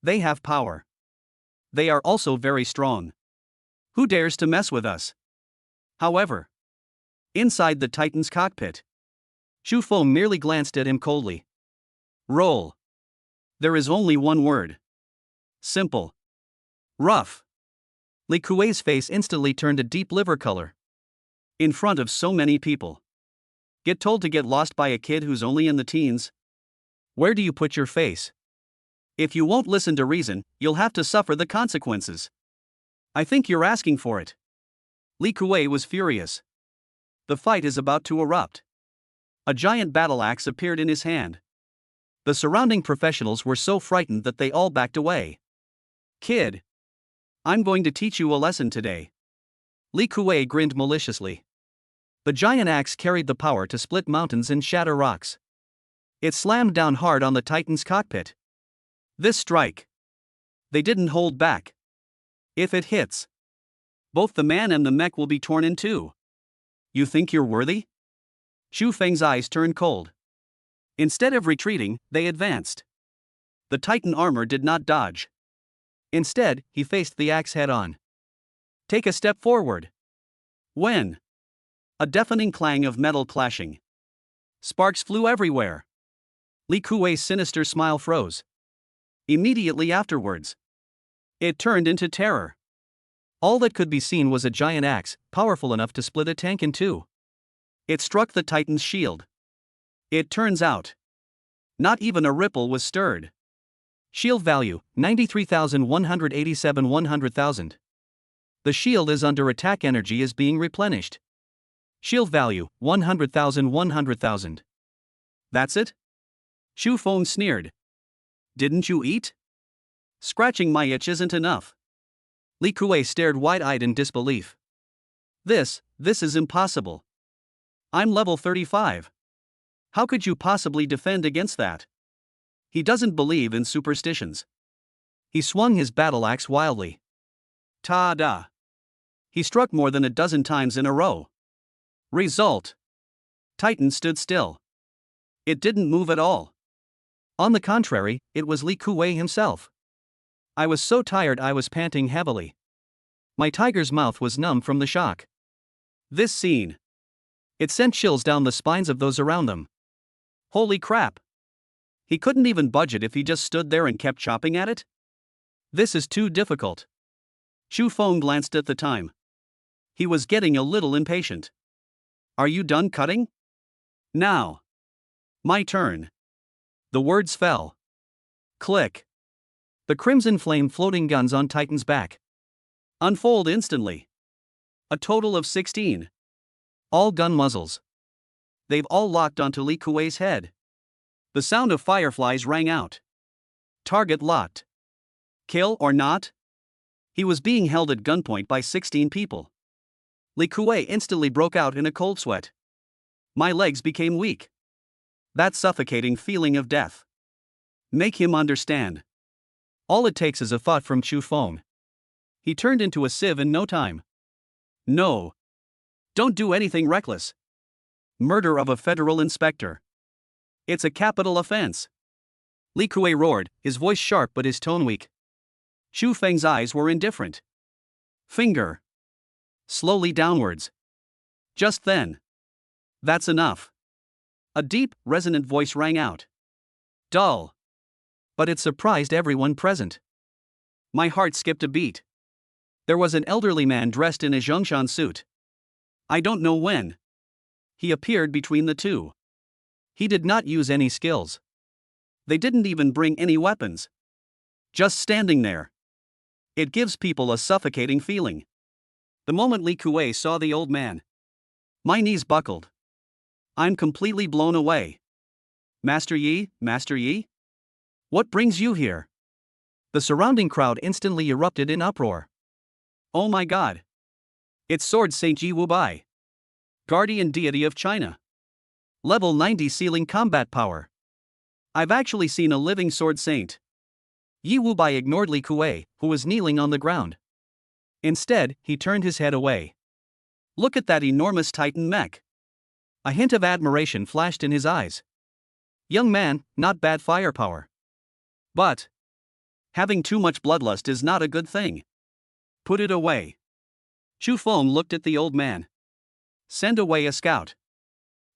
They have power. They are also very strong. Who dares to mess with us? However, inside the Titan's cockpit, Chu Feng merely glanced at him coldly. Roll. There is only one word. Simple. Rough. Li Kuei's face instantly turned a deep liver color. In front of so many people. Get told to get lost by a kid who's only in the teens? Where do you put your face? If you won't listen to reason, you'll have to suffer the consequences. I think you're asking for it. Li Kuei was furious. The fight is about to erupt. A giant battle axe appeared in his hand. The surrounding professionals were so frightened that they all backed away. Kid. I'm going to teach you a lesson today. Li Kuei grinned maliciously. The giant axe carried the power to split mountains and shatter rocks. It slammed down hard on the Titan's cockpit. This strike. They didn't hold back. If it hits, both the man and the mech will be torn in two. You think you're worthy? Chu Feng's eyes turned cold. Instead of retreating, they advanced. The Titan armor did not dodge. Instead, he faced the axe head-on. Take a step forward. When? A deafening clang of metal clashing. Sparks flew everywhere. Li Kuei's sinister smile froze. Immediately afterwards, it turned into terror. All that could be seen was a giant axe, powerful enough to split a tank in two. It struck the Titan's shield. It turns out, not even a ripple was stirred. Shield value, 93,187 100,000. The shield is under attack. Energy is being replenished. Shield value, 100,000 100,000. That's it? Chu Feng sneered. Didn't you eat? Scratching my itch isn't enough. Li Kuei stared wide-eyed in disbelief. This is impossible. I'm level 35. How could you possibly defend against that? He doesn't believe in superstitions. He swung his battle axe wildly. Ta-da! He struck more than a dozen times in a row. Result: Titan stood still. It didn't move at all. On the contrary, it was Li Kuei himself. I was so tired I was panting heavily. My tiger's mouth was numb from the shock. This scene. It sent chills down the spines of those around them. Holy crap! He couldn't even budge it if he just stood there and kept chopping at it? This is too difficult. Chu Feng glanced at the time. He was getting a little impatient. Are you done cutting? Now. My turn. The words fell. Click. The crimson flame floating guns on Titan's back unfold instantly. A total of 16. All gun muzzles. They've all locked onto Li Kuei's head. The sound of fireflies rang out. Target locked. Kill or not? He was being held at gunpoint by 16 people. Li Kuei instantly broke out in a cold sweat. My legs became weak. That suffocating feeling of death. Make him understand. All it takes is a thought from Chu Feng. He turned into a sieve in no time. No. Don't do anything reckless. Murder of a federal inspector. It's a capital offense. Li Kuei roared, his voice sharp but his tone weak. Chu Feng's eyes were indifferent. Finger. Slowly downwards. Just then. That's enough. A deep, resonant voice rang out. Dull. But it surprised everyone present. My heart skipped a beat. There was an elderly man dressed in a Zhongshan suit. I don't know when. He appeared between the two. He did not use any skills. They didn't even bring any weapons. Just standing there. It gives people a suffocating feeling. The moment Li Kuei saw the old man, my knees buckled. I'm completely blown away. Master Yi, Master Yi? What brings you here? The surrounding crowd instantly erupted in uproar. Oh my god. It's Sword Saint Yi Wubai. Guardian deity of China. Level 90 ceiling combat power. I've actually seen a living sword saint. Yi Wubai ignored Li Kuei, who was kneeling on the ground. Instead, he turned his head away. Look at that enormous Titan mech. A hint of admiration flashed in his eyes. Young man, not bad firepower. But having too much bloodlust is not a good thing. Put it away. Chu Feng looked at the old man. Send away a scout.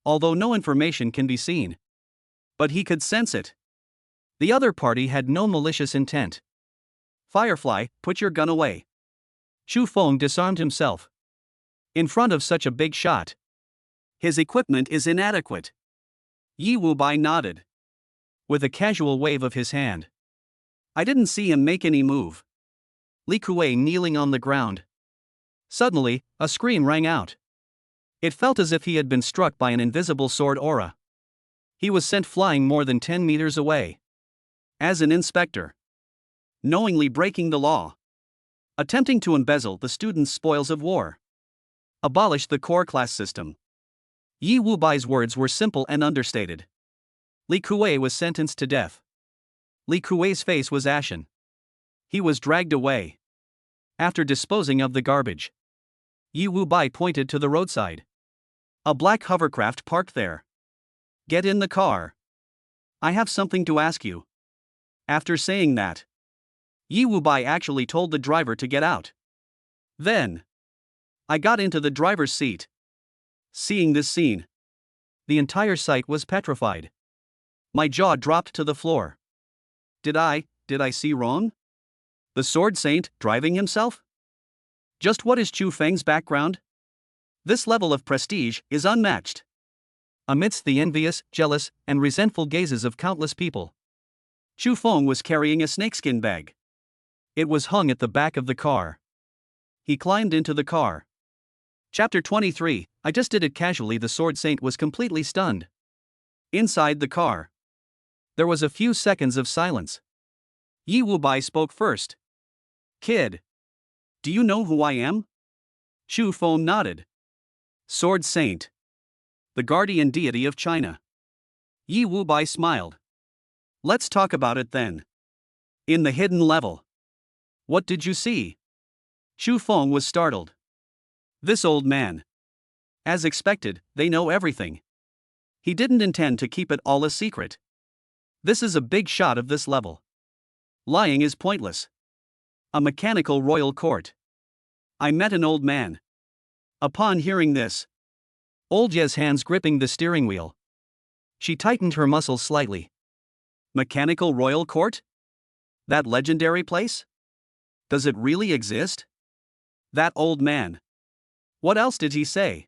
Although no information can be seen. But he could sense it. The other party had no malicious intent. Firefly, put your gun away. Chu Feng disarmed himself. In front of such a big shot. His equipment is inadequate. Yi Wubai nodded. With a casual wave of his hand. I didn't see him make any move. Li Kuei kneeling on the ground. Suddenly, a scream rang out. It felt as if he had been struck by an invisible sword aura. He was sent flying more than 10 meters away. As an inspector. Knowingly breaking the law. Attempting to embezzle the students' spoils of war. Abolish the core class system. Yi Wubai's words were simple and understated. Li Kuei was sentenced to death. Li Kuei's face was ashen. He was dragged away. After disposing of the garbage, Yi Wubai pointed to the roadside. A black hovercraft parked there. Get in the car. I have something to ask you. After saying that, Yi Wubai actually told the driver to get out. Then, I got into the driver's seat. Seeing this scene, the entire site was petrified. My jaw dropped to the floor. Did I see wrong? The Sword Saint driving himself? Just what is Chu Feng's background? This level of prestige is unmatched. Amidst the envious, jealous, and resentful gazes of countless people, Chu Feng was carrying a snakeskin bag. It was hung at the back of the car. He climbed into the car. Chapter 23, I just did it casually. The Sword Saint was completely stunned. Inside the car, there was a few seconds of silence. Yi Wubai spoke first. Kid, do you know who I am? Chu Feng nodded. Sword Saint. The guardian deity of China. Yi Wubai smiled. Let's talk about it then. In the hidden level. What did you see? Chu Feng was startled. This old man. As expected, they know everything. He didn't intend to keep it all a secret. This is a big shot of this level. Lying is pointless. A mechanical royal court. I met an old man. Upon hearing this, Olga's hands gripping the steering wheel. She tightened her muscles slightly. Mechanical royal court? That legendary place? Does it really exist? That old man. What else did he say?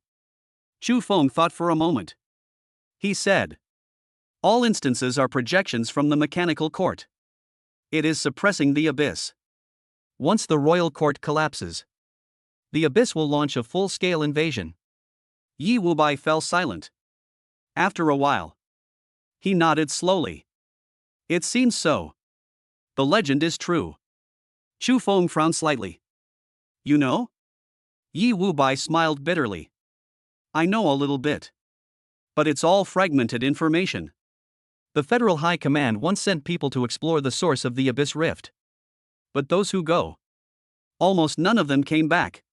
Chu Feng thought for a moment. He said, all instances are projections from the mechanical court. It is suppressing the abyss. Once the royal court collapses, the abyss will launch a full-scale invasion. Yi Wubai fell silent. After a while, he nodded slowly. It seems so. The legend is true. Chu Feng frowned slightly. You know? Yi Wubai smiled bitterly. I know a little bit. But it's all fragmented information. The Federal High Command once sent people to explore the source of the Abyss Rift. But those who go, almost none of them came back.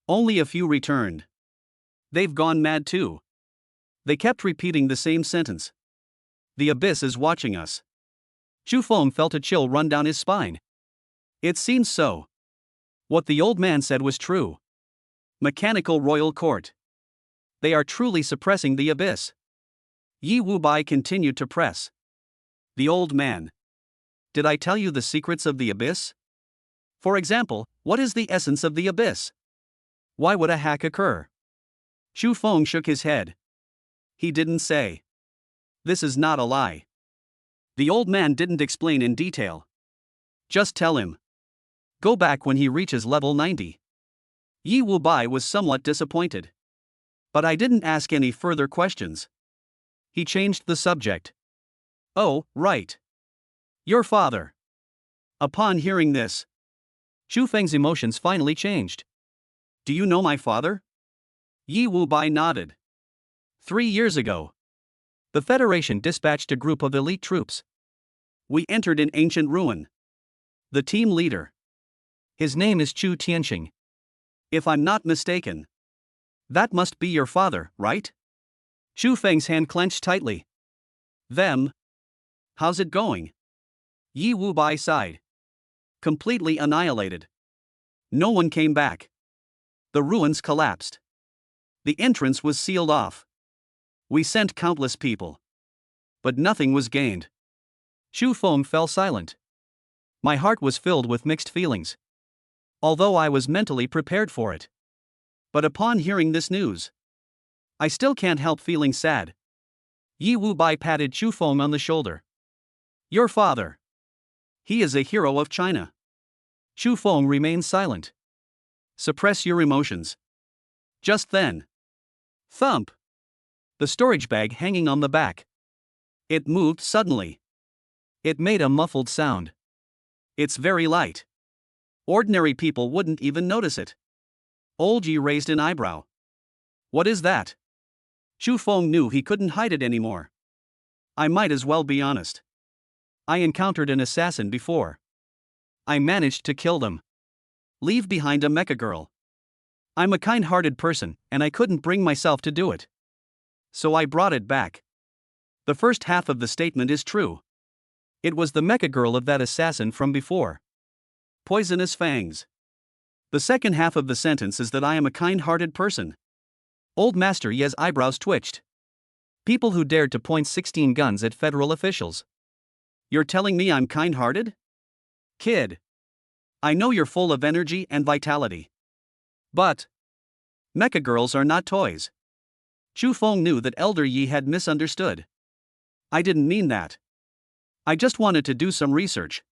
Only a few returned. They've gone mad too. They kept repeating the same sentence. The Abyss is watching us. Chu Feng felt a chill run down his spine. It seems so. What the old man said was true. Mechanical royal court. They are truly suppressing the abyss. Yi Wubai continued to press. The old man. Did I tell you the secrets of the abyss? For example, what is the essence of the abyss? Why would a hack occur? Chu Feng shook his head. He didn't say. This is not a lie. The old man didn't explain in detail. Just tell him. Go back when he reaches level 90. Yi Wubai was somewhat disappointed. But I didn't ask any further questions. He changed the subject. Oh, right. Your father. Upon hearing this, Chu Feng's emotions finally changed. Do you know my father? Yi Wubai nodded. 3 years ago, the Federation dispatched a group of elite troops. We entered an ancient ruin. The team leader. His name is Chu Tianqing. If I'm not mistaken, that must be your father, right? Chu Feng's hand clenched tightly. Them? How's it going? Yi Wubai sighed. Completely annihilated. No one came back. The ruins collapsed. The entrance was sealed off. We sent countless people. But nothing was gained. Chu Feng fell silent. My heart was filled with mixed feelings. Although I was mentally prepared for it. But upon hearing this news, I still can't help feeling sad. Yi Wubai patted Chu Feng on the shoulder. Your father. He is a hero of China. Chu Feng remained silent. Suppress your emotions. Just then. Thump. The storage bag hanging on the back. It moved suddenly. It made a muffled sound. It's very light. Ordinary people wouldn't even notice it. Olji raised an eyebrow. What is that? Chu Feng knew he couldn't hide it anymore. I might as well be honest. I encountered an assassin before. I managed to kill them. Leave behind a mecha girl. I'm a kind-hearted person, and I couldn't bring myself to do it. So I brought it back. The first half of the statement is true. It was the mecha girl of that assassin from before. Poisonous fangs. The second half of the sentence is that I am a kind-hearted person. Old Master Ye's eyebrows twitched. People who dared to point 16 guns at federal officials. You're telling me I'm kind-hearted? Kid. I know you're full of energy and vitality. But mecha girls are not toys. Chu Feng knew that Elder Yi had misunderstood. I didn't mean that. I just wanted to do some research.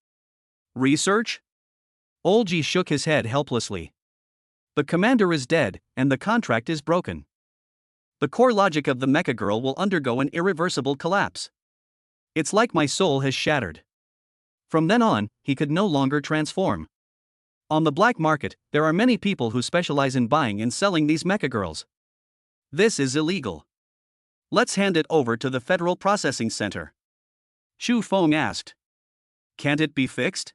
Research? Olji shook his head helplessly. The commander is dead, and the contract is broken. The core logic of the mecha girl will undergo an irreversible collapse. It's like my soul has shattered. From then on, he could no longer transform. On the black market, there are many people who specialize in buying and selling these mecha girls. This is illegal. Let's hand it over to the Federal Processing Center. Chu Feng asked. Can't it be fixed?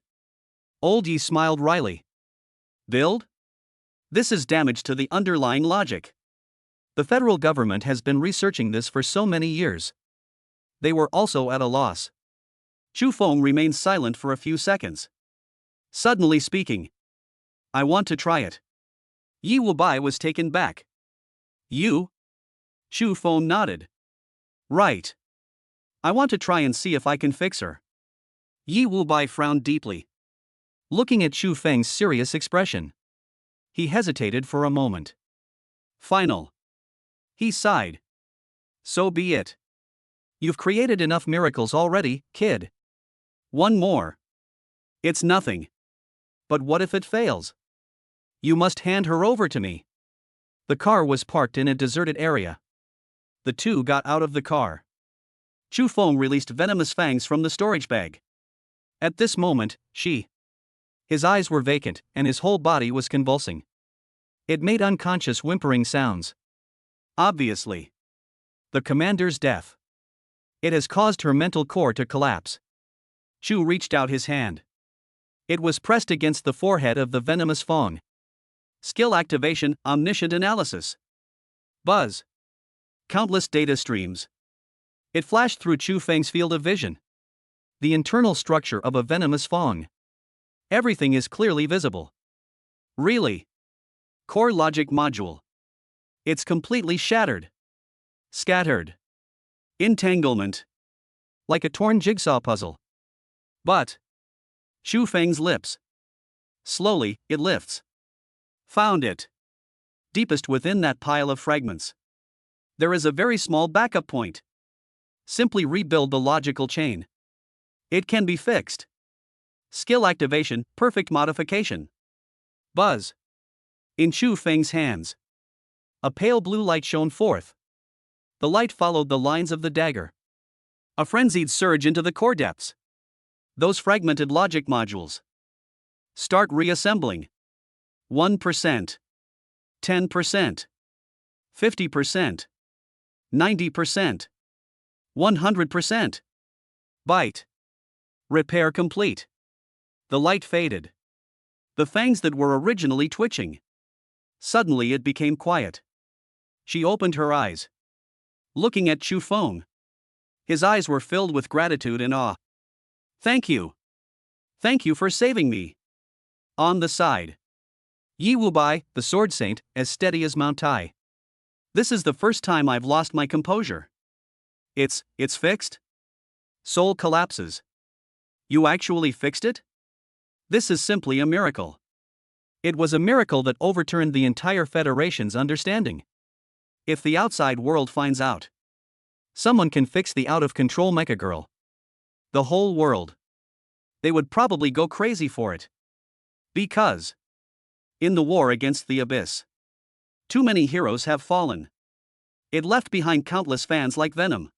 Old Yi smiled wryly. Build? This is damage to the underlying logic. The federal government has been researching this for so many years. They were also at a loss. Chu Feng remained silent for a few seconds. Suddenly speaking, I want to try it. Yi Wubai was taken back. You? Chu Feng nodded. Right. I want to try and see if I can fix her. Yi Wubai frowned deeply, looking at Chu Feng's serious expression. He hesitated for a moment. Final. He sighed. So be it. You've created enough miracles already, kid. One more. It's nothing. But what if it fails? You must hand her over to me. The car was parked in a deserted area. The two got out of the car. Chu Feng released venomous fangs from the storage bag. At this moment, his eyes were vacant and his whole body was convulsing. It made unconscious whimpering sounds. Obviously. The commander's death. It has caused her mental core to collapse. Chu reached out his hand. It was pressed against the forehead of the venomous Feng. Skill activation, omniscient analysis. Buzz. Countless data streams. It flashed through Chu Feng's field of vision. The internal structure of a venomous Feng. Everything is clearly visible. Really? Core logic module. It's completely shattered. Scattered. Entanglement. Like a torn jigsaw puzzle. But Chu Feng's lips. Slowly, it lifts. Found it. Deepest within that pile of fragments. There is a very small backup point. Simply rebuild the logical chain. It can be fixed. Skill activation, perfect modification. Buzz. In Chu Feng's hands. A pale blue light shone forth. The light followed the lines of the dagger. A frenzied surge into the core depths. Those fragmented logic modules. Start reassembling. 1%. 10%. 50%. 90%. 100%. Byte. Repair complete. The light faded. The fangs that were originally twitching. Suddenly it became quiet. She opened her eyes. Looking at Chu Feng. His eyes were filled with gratitude and awe. Thank you. Thank you for saving me. On the side. Yi Wubai, the sword saint, as steady as Mount Tai. This is the first time I've lost my composure. It's fixed? Soul collapses. You actually fixed it? This is simply a miracle. It was a miracle that overturned the entire Federation's understanding. If the outside world finds out, someone can fix the out-of-control mechagirl. The whole world. They would probably go crazy for it. Because in the war against the abyss, too many heroes have fallen. It left behind countless fans like Venom.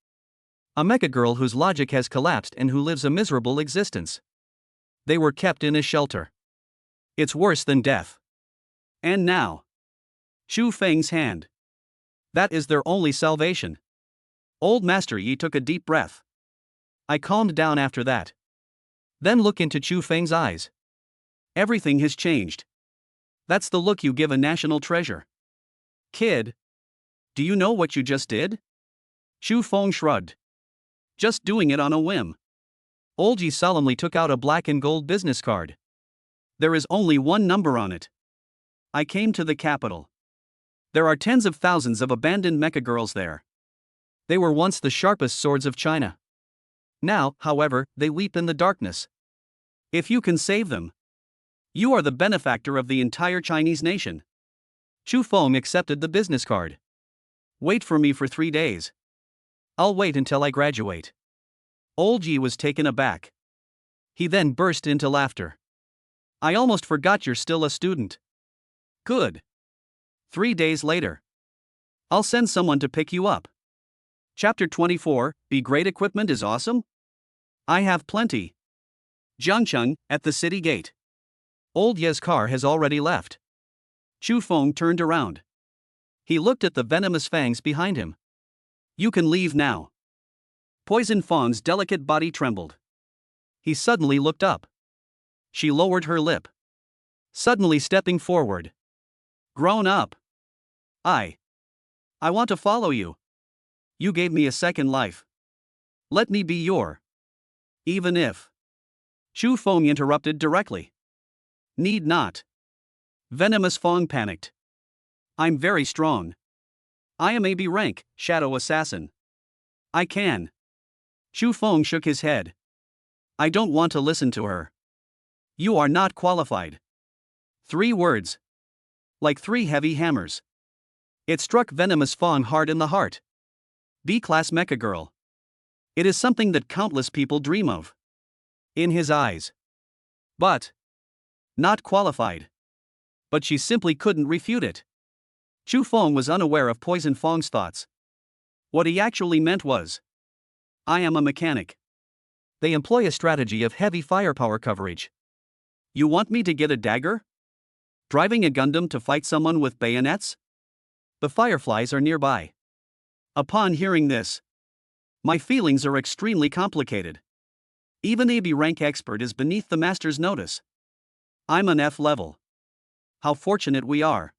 A mechagirl whose logic has collapsed and who lives a miserable existence. They were kept in a shelter. It's worse than death. And now, Chu Feng's hand. That is their only salvation. Old Master Yi took a deep breath. I calmed down after that. Then look into Chu Feng's eyes. Everything has changed. That's the look you give a national treasure. Kid, do you know what you just did? Chu Feng shrugged. Just doing it on a whim. Old Yi solemnly took out a black and gold business card. There is only one number on it. I came to the capital. There are tens of thousands of abandoned mecha girls there. They were once the sharpest swords of China. Now, however, they weep in the darkness. If you can save them, you are the benefactor of the entire Chinese nation. Chu Feng accepted the business card. Wait for me for 3 days. I'll wait until I graduate. Old Yi was taken aback. He then burst into laughter. I almost forgot you're still a student. Good. 3 days later. I'll send someone to pick you up. Chapter 24, Be Great Equipment is Awesome? I have plenty. Jiangcheng, at the city gate. Old Ye's car has already left. Chu Feng turned around. He looked at the venomous fangs behind him. You can leave now. Poison Feng's delicate body trembled. He suddenly looked up. She lowered her lip. Suddenly stepping forward. Grown up. I. I want to follow you. You gave me a second life. Let me be your. Even if. Chu Feng interrupted directly. Need not. Venomous Fong panicked. I'm very strong. I am AB rank, shadow assassin. I can. Chu Feng shook his head. I don't want to listen to her. You are not qualified. 3 words. Like 3 heavy hammers. It struck Venomous Fong hard in the heart. B-class mecha girl. It is something that countless people dream of. In his eyes. But. Not qualified. But she simply couldn't refute it. Chu Feng was unaware of Poison Fong's thoughts. What he actually meant was, I am a mechanic. They employ a strategy of heavy firepower coverage. You want me to get a dagger? Driving a Gundam to fight someone with bayonets? The fireflies are nearby. Upon hearing this, my feelings are extremely complicated. Even AB rank expert is beneath the master's notice. I'm an F level. How fortunate we are.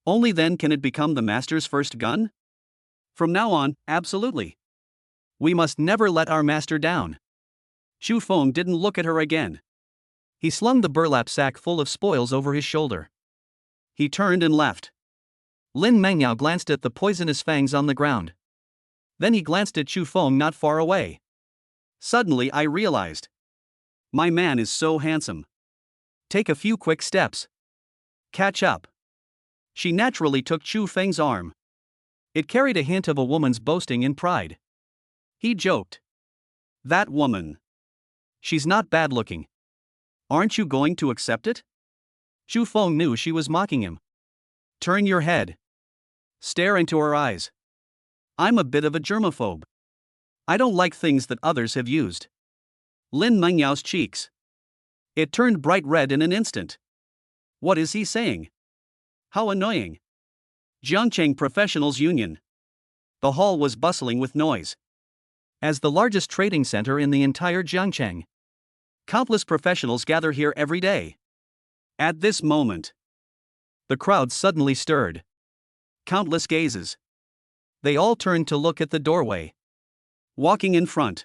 Only then can it become the master's first gun? From now on, absolutely. We must never let our master down. Chu Feng didn't look at her again. He slung the burlap sack full of spoils over his shoulder. He turned and left. Lin Mengyao glanced at the poisonous fangs on the ground. Then he glanced at Chu Feng not far away. Suddenly I realized. My man is so handsome. Take a few quick steps. Catch up. She naturally took Chu Feng's arm. It carried a hint of a woman's boasting and pride. He joked. That woman. She's not bad looking. Aren't you going to accept it? Chu Feng knew she was mocking him. Turn your head. Stare into her eyes. I'm a bit of a germaphobe. I don't like things that others have used. Lin Mengyao's cheeks. It turned bright red in an instant. What is he saying? How annoying. Jiangcheng Professionals Union. The hall was bustling with noise. As the largest trading center in the entire Jiangcheng, countless professionals gather here every day. At this moment, the crowd suddenly stirred. Countless gazes. They all turned to look at the doorway. Walking in front.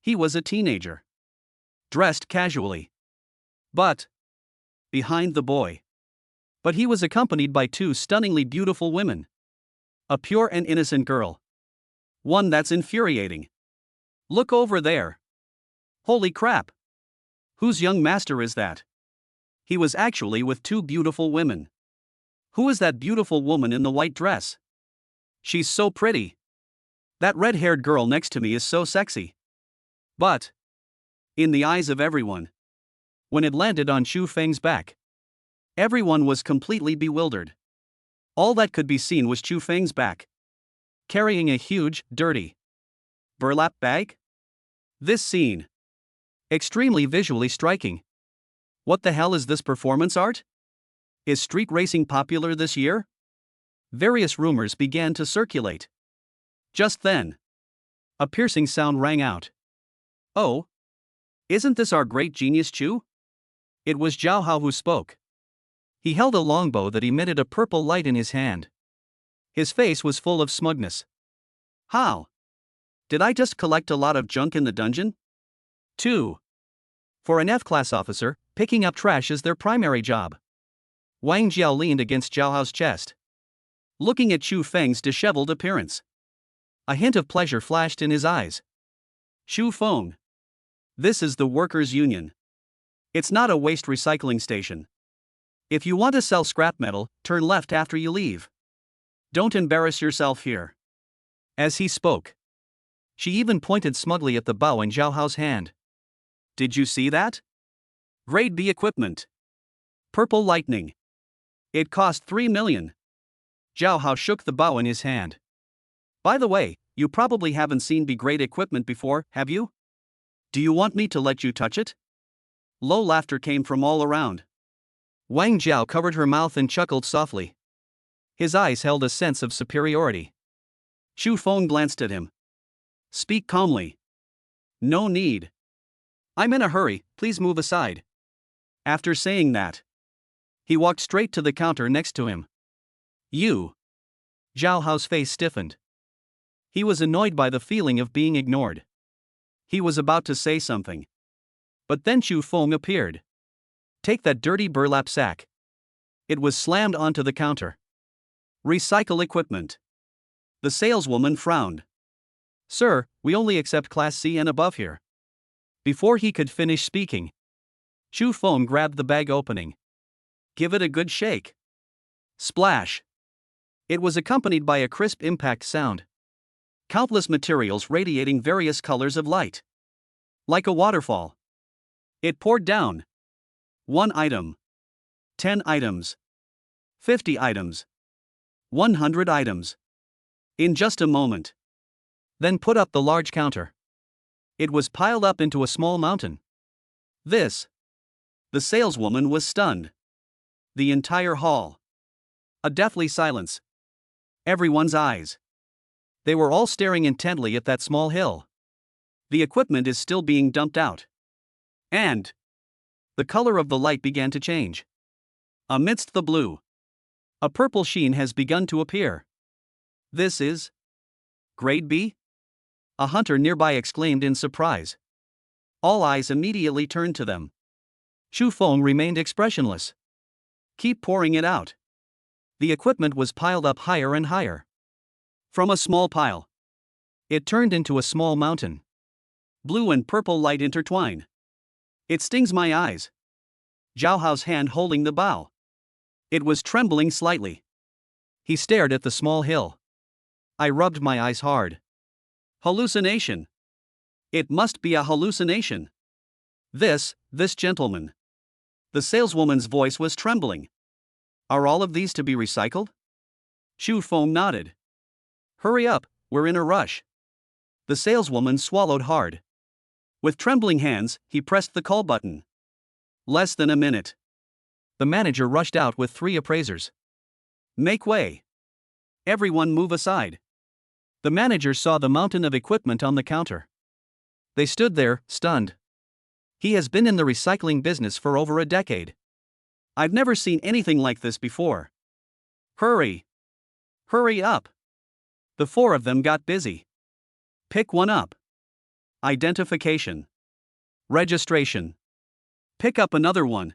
He was a teenager. Dressed casually. But behind the boy. But he was accompanied by 2 stunningly beautiful women. A pure and innocent girl. One that's infuriating. Look over there. Holy crap. Whose young master is that? He was actually with 2 beautiful women. Who is that beautiful woman in the white dress? She's so pretty. That red-haired girl next to me is so sexy. But, in the eyes of everyone, when it landed on Chu Feng's back, everyone was completely bewildered. All that could be seen was Chu Feng's back, carrying a huge, dirty burlap bag. This scene, extremely visually striking. What the hell is this performance art? Is street racing popular this year? Various rumors began to circulate. Just then, a piercing sound rang out. Oh, isn't this our great genius Chu? It was Zhao Hao who spoke. He held a longbow that emitted a purple light in his hand. His face was full of smugness. How? Did I just collect a lot of junk in the dungeon? 2. For an F-class officer, picking up trash is their primary job. Wang Jiao leaned against Zhao Hao's chest, looking at Chu Feng's disheveled appearance. A hint of pleasure flashed in his eyes. Chu Feng. This is the workers' union. It's not a waste recycling station. If you want to sell scrap metal, turn left after you leave. Don't embarrass yourself here. As he spoke, she even pointed smugly at the bow in Zhao Hao's hand. Did you see that? Grade B equipment. Purple lightning. It cost 3 million. Zhao Hao shook the bow in his hand. By the way, you probably haven't seen B-grade equipment before, have you? Do you want me to let you touch it? Low laughter came from all around. Wang Jiao covered her mouth and chuckled softly. His eyes held a sense of superiority. Chu Feng glanced at him. Speak calmly. No need. I'm in a hurry, please move aside. After saying that, He walked straight to the counter next to him. You. Zhao Hao's face stiffened. He was annoyed by the feeling of being ignored. He was about to say something. But then Chu Feng appeared. Take that dirty burlap sack. It was slammed onto the counter. Recycle equipment. The saleswoman frowned. Sir, we only accept Class C and above here. Before he could finish speaking, Chu Feng grabbed the bag opening. Give it a good shake. Splash. It was accompanied by a crisp impact sound. Countless materials radiating various colors of light. Like a waterfall. It poured down. 1 item. 10 items. 50 items. 100 items. In just a moment. Then put up the large counter. It was piled up into a small mountain. This. The saleswoman was stunned. The entire hall. A deathly silence. Everyone's eyes. They were all staring intently at that small hill. The equipment is still being dumped out. And the color of the light began to change. Amidst the blue, a purple sheen has begun to appear. This is Grade B? A hunter nearby exclaimed in surprise. All eyes immediately turned to them. Chu Feng remained expressionless. Keep pouring it out. The equipment was piled up higher and higher. From a small pile, it turned into a small mountain. Blue and purple light intertwine. It stings my eyes. Zhao Hao's hand holding the bow. It was trembling slightly. He stared at the small hill. I rubbed my eyes hard. Hallucination. It must be a hallucination. This gentleman. The saleswoman's voice was trembling. Are all of these to be recycled? Chu Feng nodded. Hurry up, we're in a rush. The saleswoman swallowed hard. With trembling hands, he pressed the call button. Less than a minute. The manager rushed out with 3 appraisers. Make way. Everyone move aside. The manager saw the mountain of equipment on the counter. They stood there, stunned. He has been in the recycling business for over a decade. I've never seen anything like this before. Hurry. Hurry up. The 4 of them got busy. Pick one up. Identification. Registration. Pick up another one.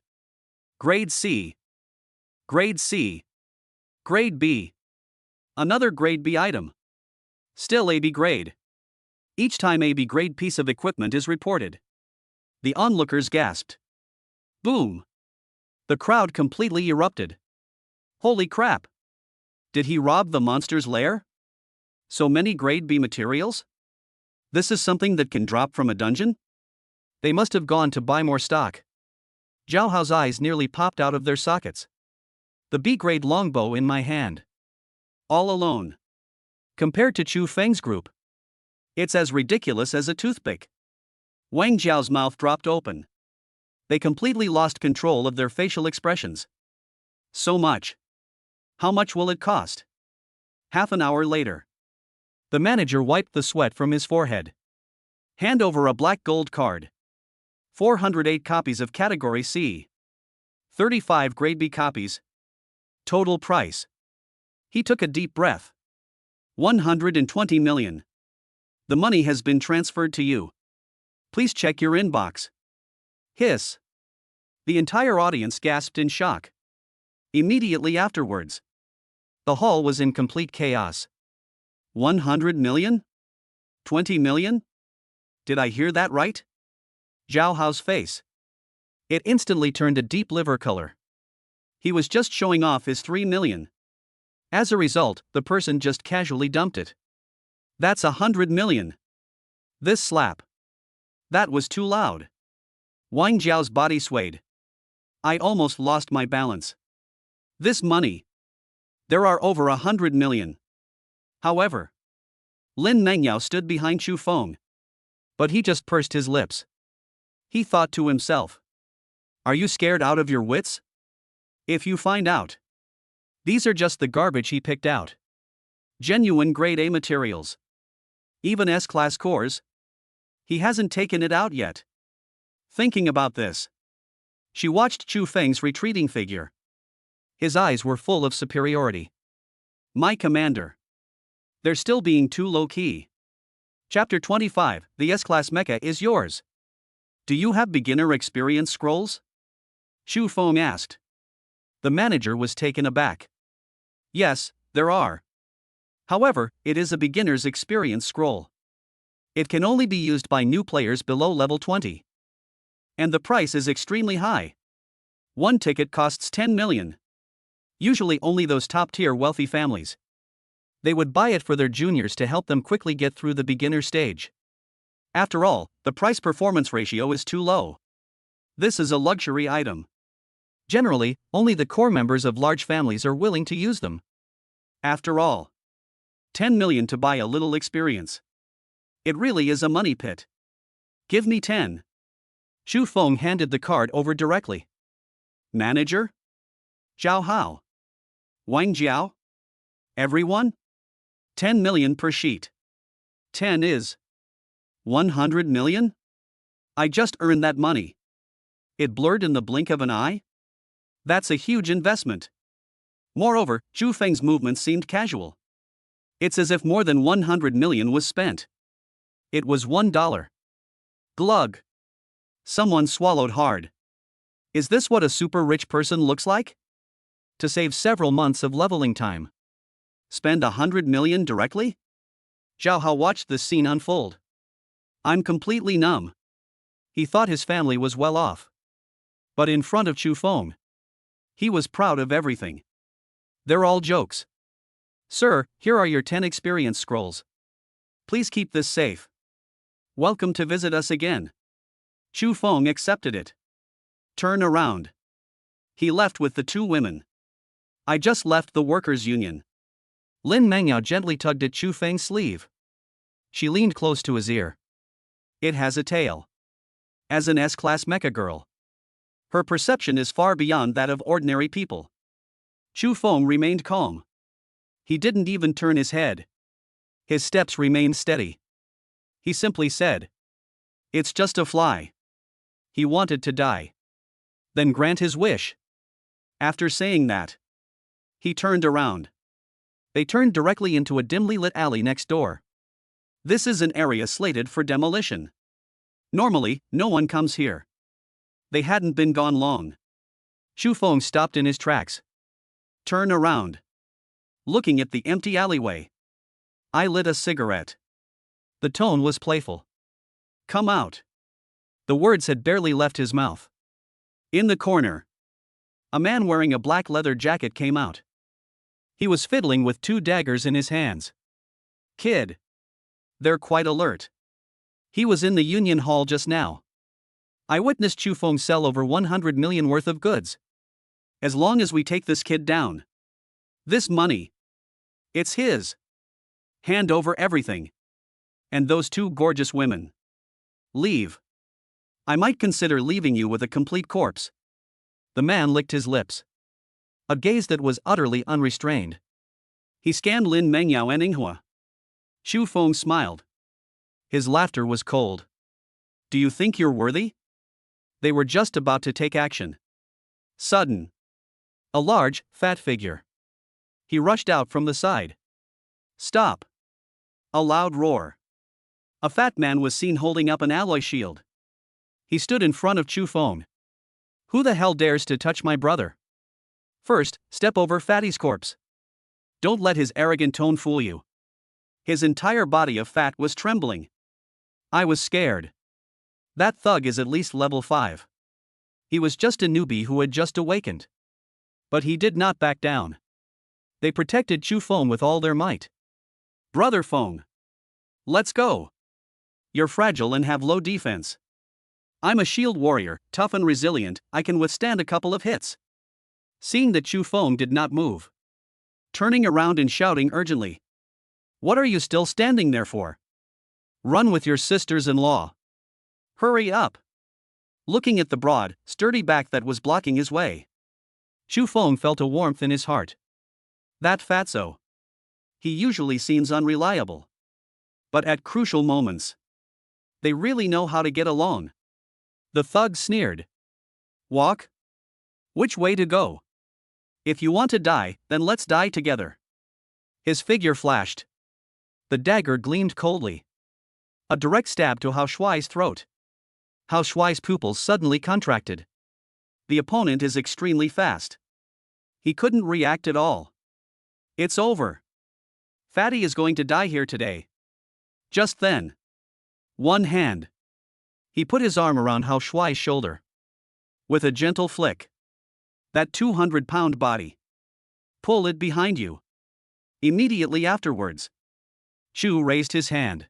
Grade C. Grade C. Grade B. Another Grade B item. Still AB grade. Each time AB grade piece of equipment is reported. The onlookers gasped. Boom. The crowd completely erupted. Holy crap. Did he rob the monster's lair? So many Grade B materials? This is something that can drop from a dungeon? They must have gone to buy more stock. Zhao Hao's eyes nearly popped out of their sockets. The B-grade longbow in my hand. All alone. Compared to Chu Feng's group, it's as ridiculous as a toothpick. Wang Jiao's mouth dropped open. They completely lost control of their facial expressions. So much. How much will it cost? Half an hour later. The manager wiped the sweat from his forehead. Hand over a black gold card. 408 copies of Category C. 35 Grade B copies. Total price. He took a deep breath. 120 million. The money has been transferred to you. Please check your inbox. Hiss. The entire audience gasped in shock. Immediately afterwards, the hall was in complete chaos. 100 million? 20 million? Did I hear that right? Zhao Hao's face. It instantly turned a deep liver color. He was just showing off his 3 million. As a result, the person just casually dumped it. That's 100 million. This slap. That was too loud. Wang Jiao's body swayed. I almost lost my balance. This money. There are over 100 million. However, Lin Mengyao stood behind Chu Feng. But he just pursed his lips. He thought to himself. Are you scared out of your wits? If you find out. These are just the garbage he picked out. Genuine Grade A materials. Even S-class cores. He hasn't taken it out yet. Thinking about this, she watched Chu Feng's retreating figure. His eyes were full of superiority. My commander. They're still being too low-key. Chapter 25, the S-Class mecha is yours. Do you have beginner experience scrolls? Xu Feng asked. The manager was taken aback. Yes, there are. However, it is a beginner's experience scroll. It can only be used by new players below level 20. And the price is extremely high. One ticket costs 10 million. Usually only those top-tier wealthy families. They would buy it for their juniors to help them quickly get through the beginner stage. After all, the price-performance ratio is too low. This is a luxury item. Generally, only the core members of large families are willing to use them. After all, 10 million to buy a little experience. It really is a money pit. Give me 10. Xu Feng handed the card over directly. Manager? Zhao Hao? Wang Jiao? Everyone? 10 million per sheet. 10 is 100 million? I just earned that money. It blurred in the blink of an eye? That's a huge investment. Moreover, Xu Feng's movements seemed casual. It's as if more than 100 million was spent. It was $1. Glug. Someone swallowed hard. Is this what a super rich person looks like? To save several months of leveling time. Spend 100 million directly? Zhao Hao watched this scene unfold. I'm completely numb. He thought his family was well off. But in front of Xu Feng, he was proud of everything. They're all jokes. Sir, here are your 10 experience scrolls. Please keep this safe. Welcome to visit us again. Xu Feng accepted it. Turn around. He left with the two women. I just left the workers' union. Lin Mengyao gently tugged at Xu Feng's sleeve. She leaned close to his ear. It has a tail. As an S-Class mecha girl, her perception is far beyond that of ordinary people. Xu Feng remained calm. He didn't even turn his head. His steps remained steady. He simply said, "It's just a fly." He wanted to die. Then grant his wish. After saying that, he turned around. They turned directly into a dimly lit alley next door. This is an area slated for demolition. Normally, no one comes here. They hadn't been gone long. Xu Feng stopped in his tracks. Turn around. Looking at the empty alleyway. I lit a cigarette. The tone was playful. Come out. The words had barely left his mouth. In the corner, a man wearing a black leather jacket came out. He was fiddling with two daggers in his hands. Kid. They're quite alert. He was in the union hall just now. I witnessed Xu Feng sell over 100 million worth of goods. As long as we take this kid down. This money. It's his. Hand over everything. And those two gorgeous women. Leave. I might consider leaving you with a complete corpse. The man licked his lips. A gaze that was utterly unrestrained. He scanned Lin Mengyao and Yinghua. Xu Feng smiled. His laughter was cold. Do you think you're worthy? They were just about to take action. Sudden. A large, fat figure. He rushed out from the side. Stop. A loud roar. A fat man was seen holding up an alloy shield. He stood in front of Xu Feng. Who the hell dares to touch my brother? First, step over Fatty's corpse. Don't let his arrogant tone fool you. His entire body of fat was trembling. I was scared. That thug is at least level 5. He was just a newbie who had just awakened. But he did not back down. They protected Xu Feng with all their might. Brother Feng. Let's go. You're fragile and have low defense. I'm a shield warrior, tough and resilient, I can withstand a couple of hits. Seeing that Xu Feng did not move. Turning around and shouting urgently. What are you still standing there for? Run with your sisters-in-law. Hurry up. Looking at the broad, sturdy back that was blocking his way. Xu Feng felt a warmth in his heart. That fatso. He usually seems unreliable. But at crucial moments, they really know how to get along. The thug sneered. Walk? Which way to go? If you want to die, then let's die together. His figure flashed. The dagger gleamed coldly. A direct stab to Hao Shuai's throat. Hao Shuai's pupils suddenly contracted. The opponent is extremely fast. He couldn't react at all. It's over. Fatty is going to die here today. Just then. One hand. He put his arm around Hao Shuai's shoulder. With a gentle flick. That 200-pound body. Pull it behind you. Immediately afterwards. Chu raised his hand.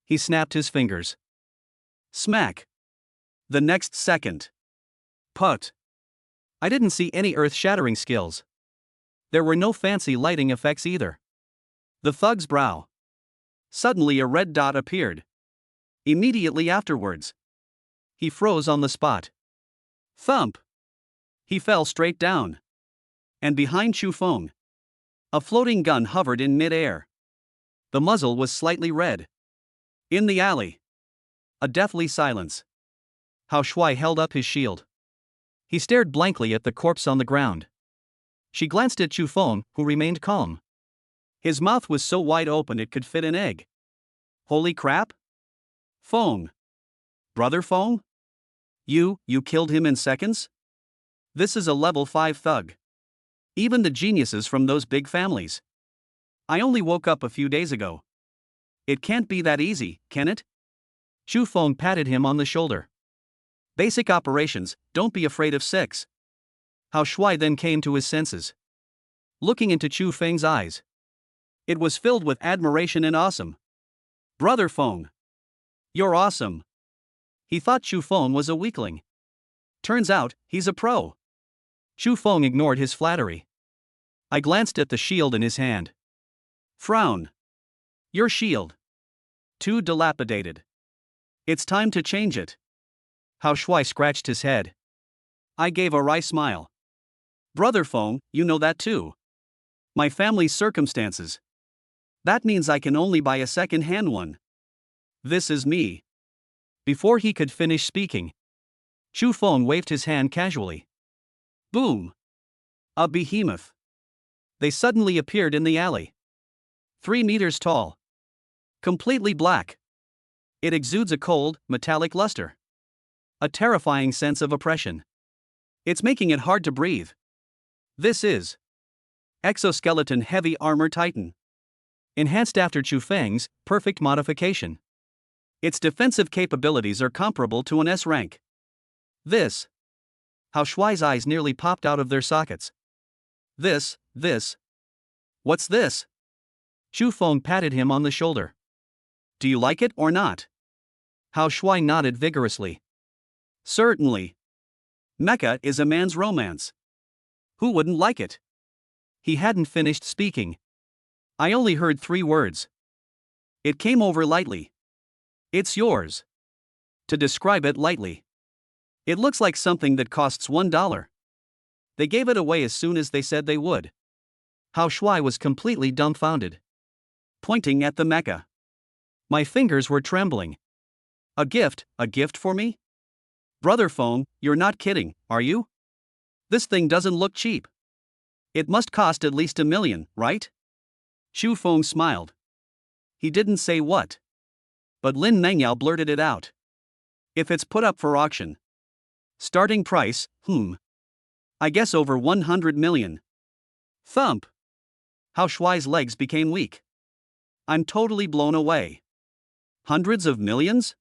He snapped his fingers. Smack. The next second. Put. I didn't see any earth-shattering skills. There were no fancy lighting effects either. The thug's brow. Suddenly a red dot appeared. Immediately afterwards. He froze on the spot. Thump. He fell straight down. And behind Chu Feng, a floating gun hovered in mid-air. The muzzle was slightly red. In the alley. A deathly silence. Hao Shuai held up his shield. He stared blankly at the corpse on the ground. She glanced at Chu Feng, who remained calm. His mouth was so wide open it could fit an egg. Holy crap? Feng. Brother Feng? You killed him in seconds? This is a level 5 thug. Even the geniuses from those big families. I only woke up a few days ago. It can't be that easy, can it? Chu Feng patted him on the shoulder. Basic operations, don't be afraid of 6. Hao Shuai then came to his senses. Looking into Chu Feng's eyes. It was filled with admiration and awesome. Brother Feng. You're awesome. He thought Chu Feng was a weakling. Turns out, he's a pro. Chu Feng ignored his flattery. I glanced at the shield in his hand. Frown. Your shield. Too dilapidated. It's time to change it. Hao Shuai scratched his head. I gave a wry smile. Brother Feng, you know that too. My family's circumstances. That means I can only buy a second-hand one. This is me. Before he could finish speaking, Chu Feng waved his hand casually. Boom. A behemoth. They suddenly appeared in the alley. 3 meters tall. Completely black. It exudes a cold, metallic luster. A terrifying sense of oppression. It's making it hard to breathe. This is Exoskeleton Heavy Armor Titan. Enhanced after Chu Feng's perfect modification. Its defensive capabilities are comparable to an S rank. This. Hao Shuai's eyes nearly popped out of their sockets. This. What's this? Chu Feng patted him on the shoulder. Do you like it or not? Hao Shuai nodded vigorously. Certainly. Mecha is a man's romance. Who wouldn't like it? He hadn't finished speaking. I only heard 3 words. It came over lightly. It's yours. To describe it lightly. It looks like something that costs $1. They gave it away as soon as they said they would. Hao Shuai was completely dumbfounded. Pointing at the mecha. My fingers were trembling. A gift for me? Brother Feng, you're not kidding, are you? This thing doesn't look cheap. It must cost at least $1 million, right? Chu Feng smiled. He didn't say what. But Lin Mengyao blurted it out. If it's put up for auction. Starting price, I guess over 100 million. Thump. Hao Shuai's legs became weak. I'm totally blown away. Hundreds of millions?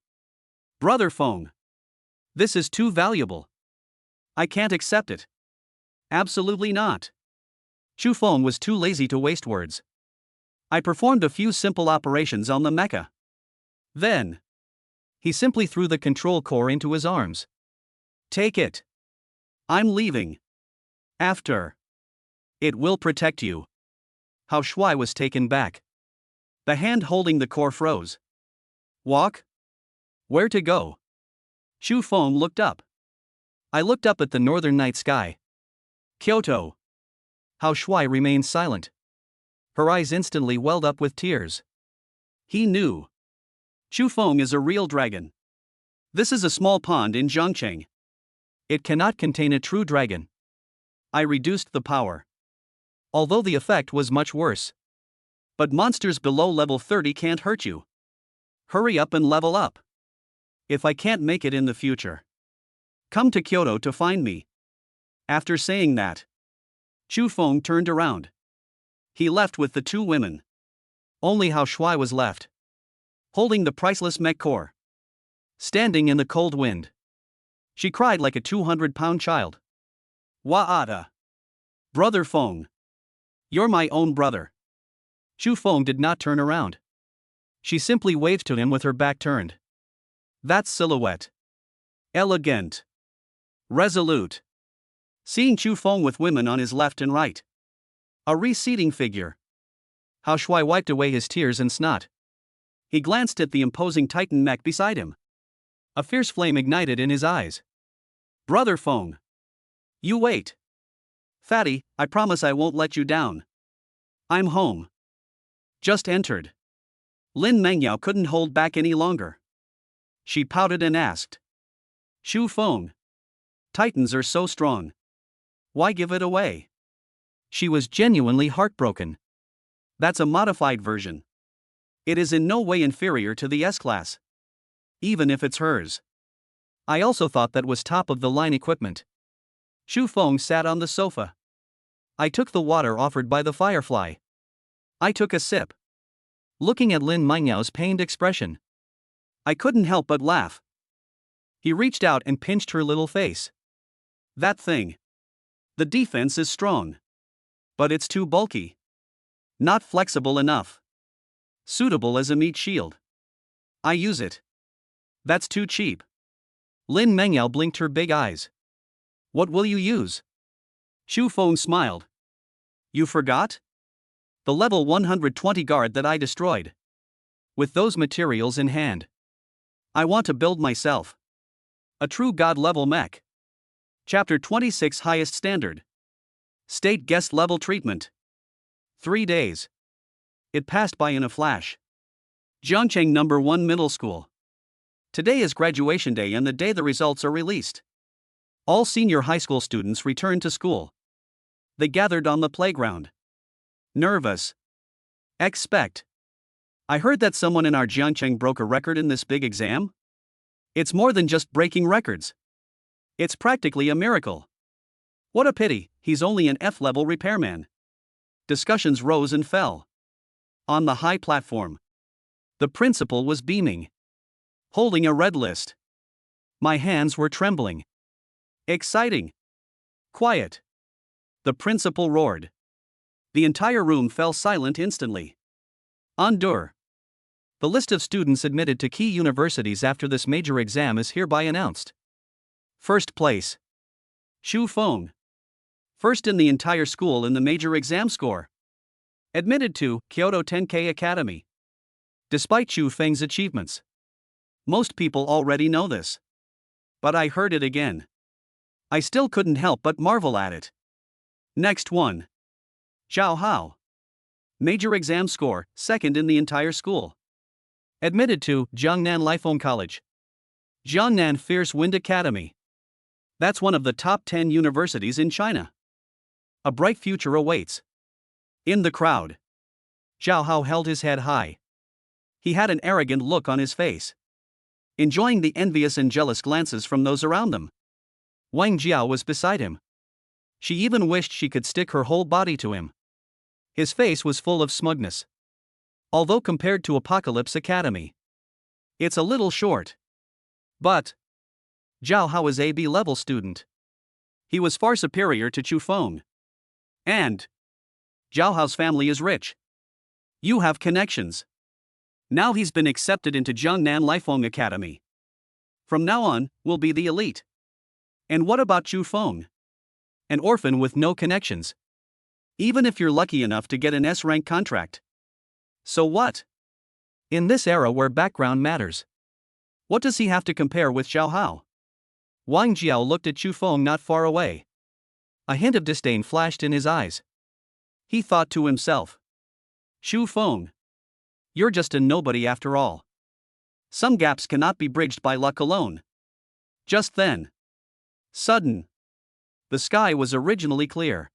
Brother Feng. This is too valuable. I can't accept it. Absolutely not. Chu Feng was too lazy to waste words. I performed a few simple operations on the mecha. Then. He simply threw the control core into his arms. Take it. I'm leaving. After. It will protect you. Hao Shuai was taken back. The hand holding the core froze. Walk? Where to go? Chu Feng looked up. I looked up at the northern night sky. Kyoto. Hao Shuai remained silent. Her eyes instantly welled up with tears. He knew. Chu Feng is a real dragon. This is a small pond in Zhongcheng. It cannot contain a true dragon. I reduced the power. Although the effect was much worse. But monsters below level 30 can't hurt you. Hurry up and level up. If I can't make it in the future, come to Kyoto to find me. After saying that, Chu Feng turned around. He left with the two women. Only Hao Shui was left, holding the priceless mech core. Standing in the cold wind, she cried like a 200-pound child. Wa'ata. Brother Feng. You're my own brother. Chu Feng did not turn around. She simply waved to him with her back turned. That silhouette. Elegant. Resolute. Seeing Chu Feng with women on his left and right. A receding figure. Hao Shui wiped away his tears and snot. He glanced at the imposing Titan mech beside him. A fierce flame ignited in his eyes. Brother Feng. You wait. Fatty, I promise I won't let you down. I'm home. Just entered. Lin Mengyao couldn't hold back any longer. She pouted and asked. Chu Feng. Titans are so strong. Why give it away? She was genuinely heartbroken. That's a modified version. It is in no way inferior to the S-Class. Even if it's hers. I also thought that was top-of-the-line equipment. Chu Feng sat on the sofa. I took the water offered by the Firefly. I took a sip. Looking at Lin Mengyao's pained expression, I couldn't help but laugh. He reached out and pinched her little face. That thing. The defense is strong. But it's too bulky. Not flexible enough. Suitable as a meat shield. I use it. That's too cheap. Lin Mengyao blinked her big eyes. What will you use? Chu Feng smiled. You forgot? The level 120 guard that I destroyed. With those materials in hand, I want to build myself a true god level mech. Chapter 26 Highest Standard. State guest level treatment. 3 days. It passed by in a flash. Jiangcheng No. 1 Middle School. Today is graduation day and the day the results are released. All senior high school students returned to school. They gathered on the playground. Nervous. Expect. I heard that someone in our Jiangcheng broke a record in this big exam? It's more than just breaking records. It's practically a miracle. What a pity, he's only an F-level repairman. Discussions rose and fell. On the high platform, the principal was beaming, holding a red list. My hands were trembling. Exciting. Quiet. The principal roared. The entire room fell silent instantly. Endure. The list of students admitted to key universities after this major exam is hereby announced. First place. Chu Feng. First in the entire school in the major exam score. Admitted to Kyoto 10K Academy. Despite Chu Feng's achievements. Most people already know this. But I heard it again. I still couldn't help but marvel at it. Next one. Zhao Hao. Major exam score, second in the entire school. Admitted to Jiangnan Lifeng College. Jiangnan Fierce Wind Academy. That's one of the top 10 universities in China. A bright future awaits. In the crowd, Zhao Hao held his head high. He had an arrogant look on his face, enjoying the envious and jealous glances from those around them. Wang Jiao was beside him. She even wished she could stick her whole body to him. His face was full of smugness. Although compared to Apocalypse Academy, it's a little short. But Zhao Hao is a B-level student. He was far superior to Chu Feng. And Zhao Hao's family is rich. You have connections. Now he's been accepted into Jiangnan Lifeng Academy. From now on, we'll be the elite. And what about Chu Feng? An orphan with no connections. Even if you're lucky enough to get an S-rank contract. So what? In this era where background matters, what does he have to compare with Zhao Hao? Wang Jiao looked at Chu Feng not far away. A hint of disdain flashed in his eyes. He thought to himself. Chu Feng. You're just a nobody after all. Some gaps cannot be bridged by luck alone. Just then. Sudden. The sky was originally clear.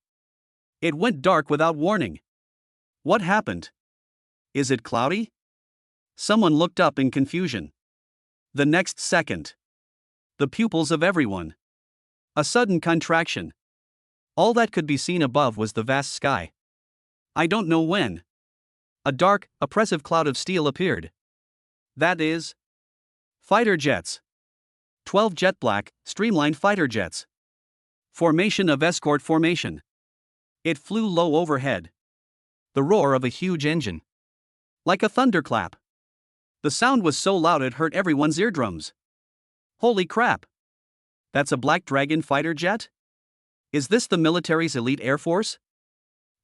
It went dark without warning. What happened? Is it cloudy? Someone looked up in confusion. The next second, the pupils of everyone. A sudden contraction. All that could be seen above was the vast sky. I don't know when. A dark, oppressive cloud of steel appeared. That is, fighter jets. 12 jet black, streamlined fighter jets. Formation of escort formation. It flew low overhead. The roar of a huge engine. Like a thunderclap. The sound was so loud it hurt everyone's eardrums. Holy crap! That's a Black Dragon fighter jet? Is this the military's elite air force?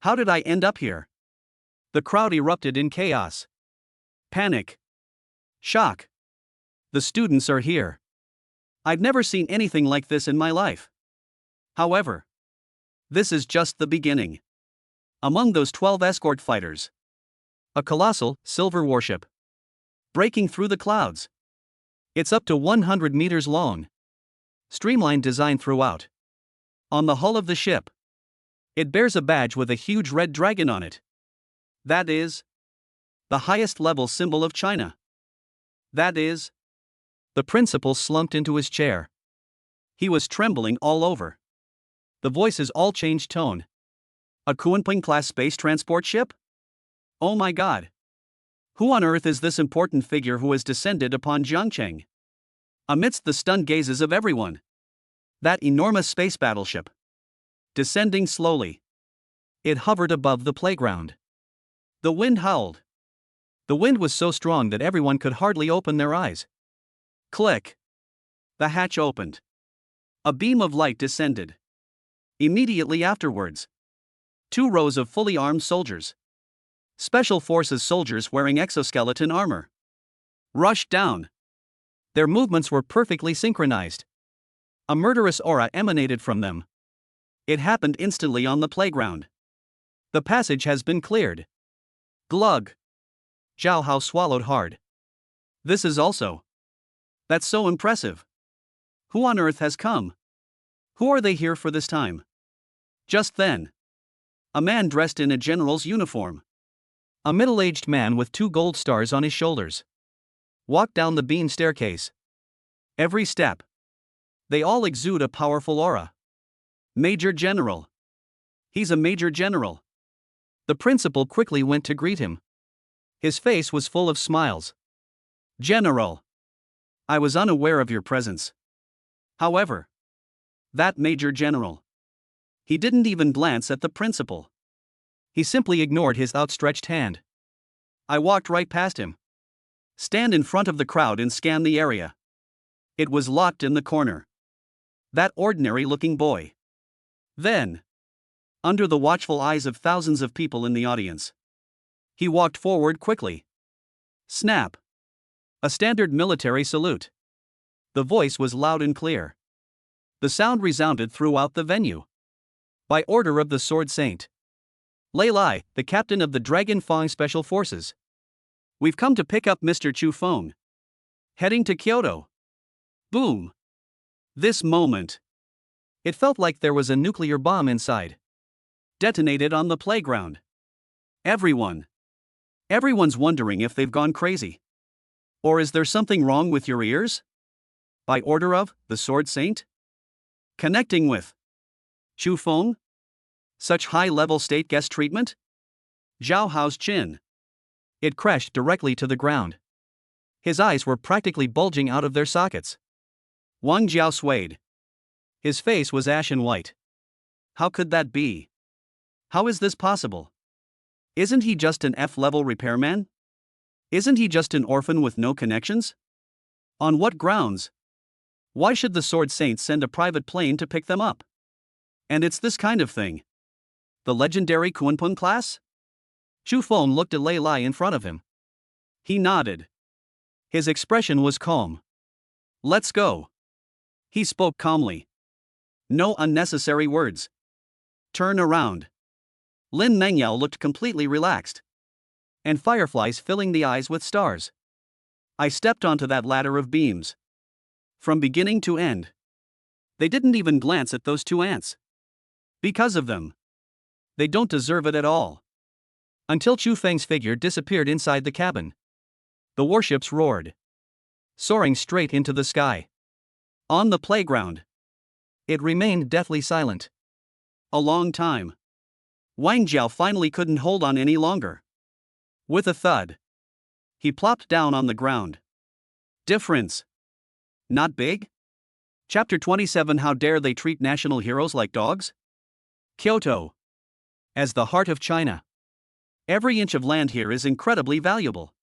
How did I end up here? The crowd erupted in chaos. Panic. Shock. The students are here. I've never seen anything like this in my life. However, this is just the beginning. Among those 12 escort fighters, a colossal, silver warship. Breaking through the clouds. It's up to 100 meters long. Streamlined design throughout. On the hull of the ship, it bears a badge with a huge red dragon on it. That is, the highest level symbol of China. That is, the principal slumped into his chair. He was trembling all over. The voices all changed tone. A Kunpeng-class space transport ship? Oh my god. Who on earth is this important figure who has descended upon Jiangcheng? Amidst the stunned gazes of everyone. That enormous space battleship. Descending slowly. It hovered above the playground. The wind howled. The wind was so strong that everyone could hardly open their eyes. Click. The hatch opened. A beam of light descended. Immediately afterwards, 2 rows of fully armed soldiers. Special Forces soldiers wearing exoskeleton armor. Rushed down. Their movements were perfectly synchronized. A murderous aura emanated from them. It happened instantly on the playground. The passage has been cleared. Glug. Zhao Hao swallowed hard. This is also. That's so impressive. Who on earth has come? Who are they here for this time? Just then, a man dressed in a general's uniform. A middle-aged man with 2 gold stars on his shoulders. Walked down the beam staircase. Every step. They all exude a powerful aura. Major General. He's a Major General. The principal quickly went to greet him. His face was full of smiles. General. I was unaware of your presence. However, that Major General. He didn't even glance at the principal. He simply ignored his outstretched hand. I walked right past him. Stand in front of the crowd and scan the area. It was locked in the corner. That ordinary-looking boy. Then, under the watchful eyes of thousands of people in the audience, he walked forward quickly. Snap. A standard military salute. The voice was loud and clear. The sound resounded throughout the venue. By order of the Sword Saint. Lei Lai, the captain of the Dragon Fang Special Forces. We've come to pick up Mr. Chu Feng. Heading to Kyoto. Boom. This moment. It felt like there was a nuclear bomb inside. Detonated on the playground. Everyone's wondering if they've gone crazy. Or is there something wrong with your ears? By order of the Sword Saint? Connecting with Chu Feng? Such high-level state guest treatment? Zhao Hao's chin. It crashed directly to the ground. His eyes were practically bulging out of their sockets. Wang Jiao swayed. His face was ashen white. How could that be? How is this possible? Isn't he just an F-level repairman? Isn't he just an orphan with no connections? On what grounds? Why should the Sword Saints send a private plane to pick them up? And it's this kind of thing. The legendary Kunpeng class? Chu Feng looked at Lei Lai in front of him. He nodded. His expression was calm. Let's go. He spoke calmly. No unnecessary words. Turn around. Lin Mengyao looked completely relaxed. And fireflies filling the eyes with stars. I stepped onto that ladder of beams. From beginning to end. They didn't even glance at those two ants. Because of them. They don't deserve it at all. Until Chu Feng's figure disappeared inside the cabin. The warships roared, soaring straight into the sky. On the playground, it remained deathly silent. A long time. Wang Jiao finally couldn't hold on any longer. With a thud, he plopped down on the ground. Difference. Not big? Chapter 27. How dare they treat national heroes like dogs? Kyoto. As the heart of China, every inch of land here is incredibly valuable.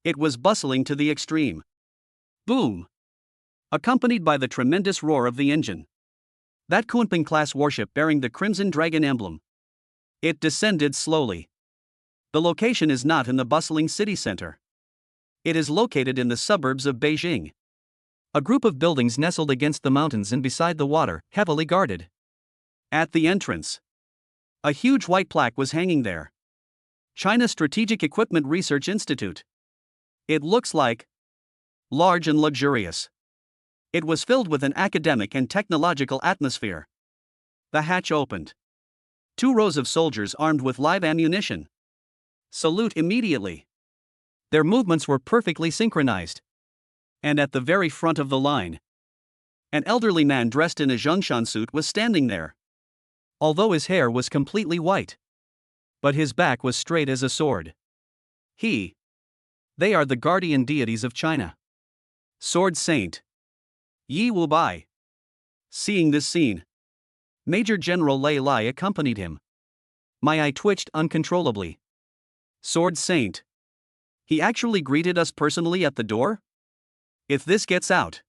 It was bustling to the extreme. Boom! Accompanied by the tremendous roar of the engine. That Kunping-class warship bearing the Crimson Dragon emblem. It descended slowly. The location is not in the bustling city center. It is located in the suburbs of Beijing. A group of buildings nestled against the mountains and beside the water, heavily guarded. At the entrance, a huge white plaque was hanging there. China Strategic Equipment Research Institute. It looks like large and luxurious. It was filled with an academic and technological atmosphere. The hatch opened. 2 rows of soldiers armed with live ammunition. Salute immediately. Their movements were perfectly synchronized. And at the very front of the line, an elderly man dressed in a Zhongshan suit was standing there. Although his hair was completely white, but his back was straight as a sword. They are the guardian deities of China. Sword Saint Yi Wubai. Seeing this scene, Major General Lei Lai accompanied him. My eye twitched uncontrollably. Sword Saint. He actually greeted us personally at the door? If this gets out,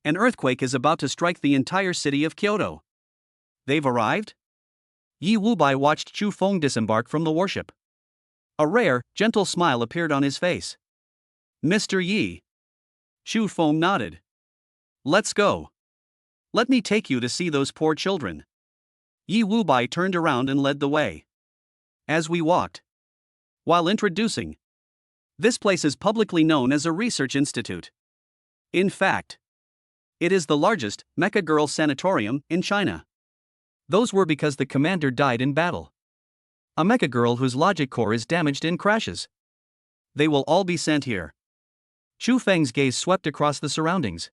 an earthquake is about to strike the entire city of Kyoto. They've arrived? Yi Wubai watched Chu Feng disembark from the warship. A rare, gentle smile appeared on his face. Mr. Yi. Chu Feng nodded. Let's go. Let me take you to see those poor children. Yi Wubai turned around and led the way. As we walked, while introducing, this place is publicly known as a research institute. In fact, it is the largest mecha girl sanatorium in China. Those were because the commander died in battle. A mecha girl whose logic core is damaged in crashes. They will all be sent here. Chu Feng's gaze swept across the surroundings.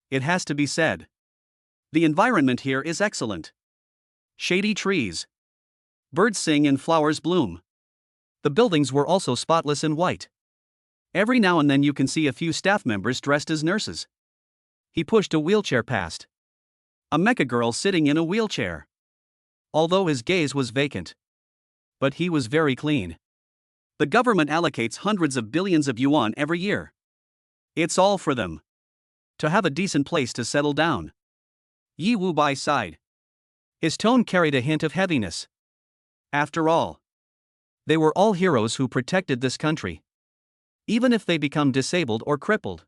It has to be said, the environment here is excellent. Shady trees, birds sing and flowers bloom. The buildings were also spotless and white. Every now and then you can see a few staff members dressed as nurses. He pushed a wheelchair past. A mecha girl sitting in a wheelchair. Although his gaze was vacant, but he was very clean. The government allocates hundreds of billions of yuan every year. It's all for them to have a decent place to settle down. Yi Wubai sighed. His tone carried a hint of heaviness. After all, they were all heroes who protected this country. Even if they become disabled or crippled,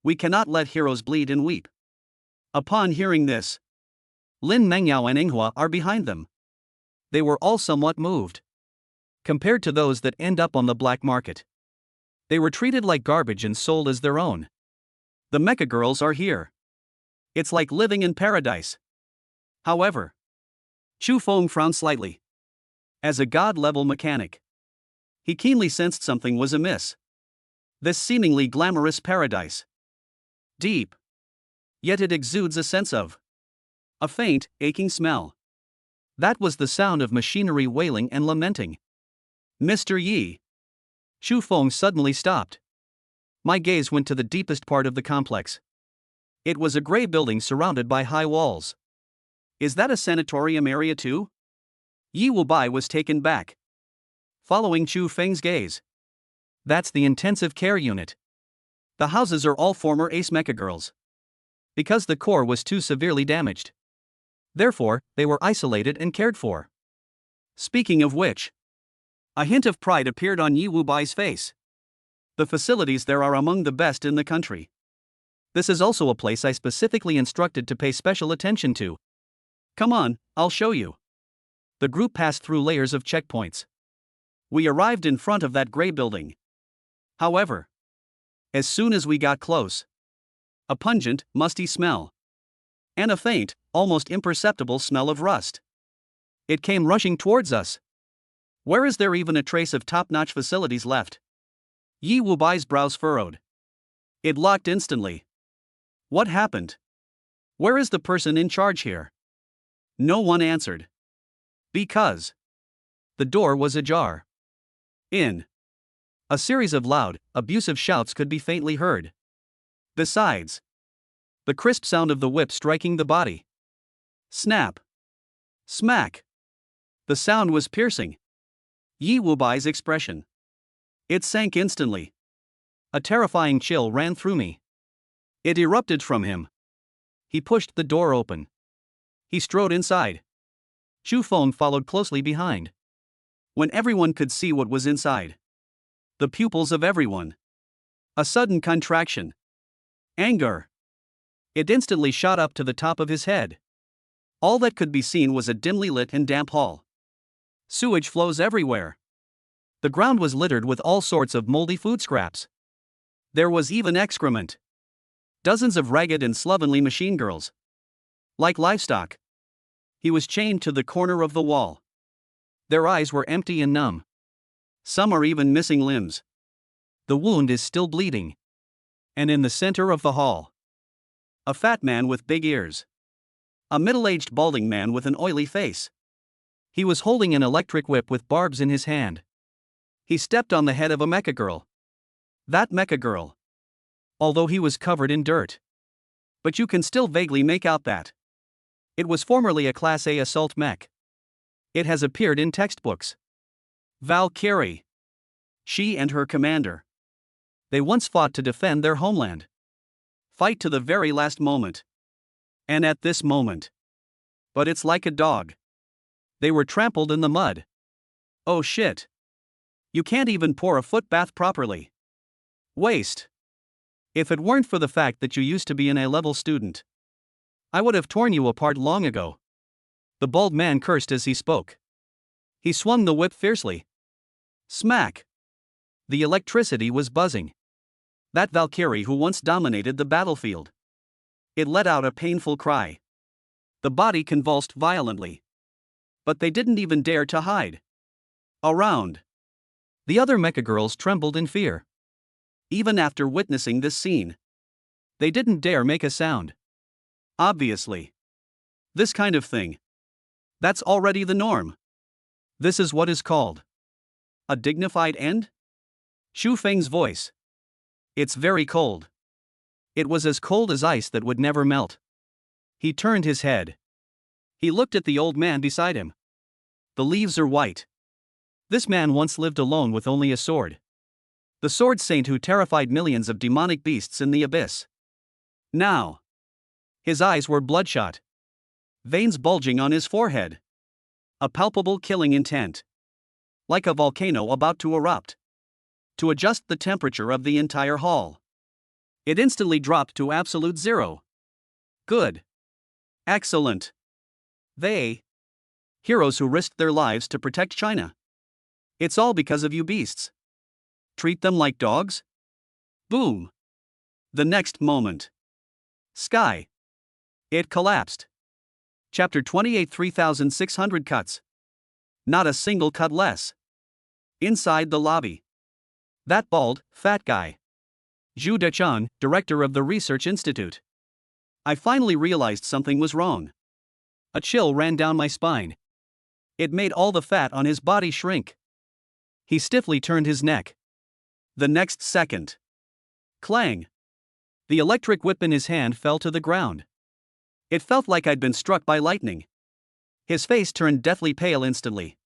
we cannot let heroes bleed and weep. Upon hearing this, Lin Mengyao and Inghua are behind them. They were all somewhat moved. Compared to those that end up on the black market, they were treated like garbage and sold as their own. The mecha girls are here. It's like living in paradise. However, Chu Feng frowned slightly. As a god-level mechanic, he keenly sensed something was amiss. This seemingly glamorous paradise. Deep. Yet it exudes a sense of a faint, aching smell. That was the sound of machinery wailing and lamenting. Mr. Yi. Chu Feng suddenly stopped. My gaze went to the deepest part of the complex. It was a gray building surrounded by high walls. Is that a sanatorium area too? Yi Wubai was taken back, following Chu Feng's gaze. That's the intensive care unit. The houses are all former ace mecha girls. Because the core was too severely damaged. Therefore, they were isolated and cared for. Speaking of which, a hint of pride appeared on Yi Wubai's face. The facilities there are among the best in the country. This is also a place I specifically instructed to pay special attention to. Come on, I'll show you. The group passed through layers of checkpoints. We arrived in front of that gray building. However, as soon as we got close, a pungent, musty smell and a faint, almost imperceptible smell of rust. It came rushing towards us. Where is there even a trace of top-notch facilities left? Yi Wubai's brows furrowed. It locked instantly. What happened? Where is the person in charge here? No one answered. Because the door was ajar. In a series of loud, abusive shouts could be faintly heard. Besides, the crisp sound of the whip striking the body. Snap. Smack. The sound was piercing. Yi Wubai's expression. It sank instantly. A terrifying chill ran through me. It erupted from him. He pushed the door open. He strode inside. Chu Feng followed closely behind. When everyone could see what was inside, the pupils of everyone. A sudden contraction. Anger. It instantly shot up to the top of his head. All that could be seen was a dimly lit and damp hall. Sewage flows everywhere. The ground was littered with all sorts of moldy food scraps. There was even excrement. Dozens of ragged and slovenly machine girls. Like livestock. He was chained to the corner of the wall. Their eyes were empty and numb. Some are even missing limbs. The wound is still bleeding. And in the center of the hall, a fat man with big ears. A middle-aged balding man with an oily face. He was holding an electric whip with barbs in his hand. He stepped on the head of a mecha girl. That mecha girl. Although he was covered in dirt. But you can still vaguely make out that it was formerly a Class A assault mech. It has appeared in textbooks. Valkyrie. She and her commander. They once fought to defend their homeland. Fight to the very last moment. And at this moment. But it's like a dog. They were trampled in the mud. Oh shit. You can't even pour a foot bath properly. Waste. If it weren't for the fact that you used to be an A-level student, I would have torn you apart long ago. The bald man cursed as he spoke. He swung the whip fiercely. Smack. The electricity was buzzing. That Valkyrie who once dominated the battlefield. It let out a painful cry. The body convulsed violently. But they didn't even dare to hide. Around. The other mecha girls trembled in fear. Even after witnessing this scene, they didn't dare make a sound. Obviously. This kind of thing. That's already the norm. This is what is called a dignified end? Xu Feng's voice. It's very cold. It was as cold as ice that would never melt. He turned his head. He looked at the old man beside him. The leaves are white. This man once lived alone with only a sword. The sword saint who terrified millions of demonic beasts in the abyss. Now, his eyes were bloodshot. Veins bulging on his forehead. A palpable killing intent. Like a volcano about to erupt. To adjust the temperature of the entire hall. It instantly dropped to absolute zero. Good. Excellent. They. Heroes who risked their lives to protect China. It's all because of you beasts. Treat them like dogs? Boom. The next moment. Sky. It collapsed. Chapter 28 3,600 cuts. Not a single cut less. Inside the lobby. That bald, fat guy. Zhu Dechang, director of the Research Institute. I finally realized something was wrong. A chill ran down my spine. It made all the fat on his body shrink. He stiffly turned his neck. The next second. Clang. The electric whip in his hand fell to the ground. It felt like I'd been struck by lightning. His face turned deathly pale instantly.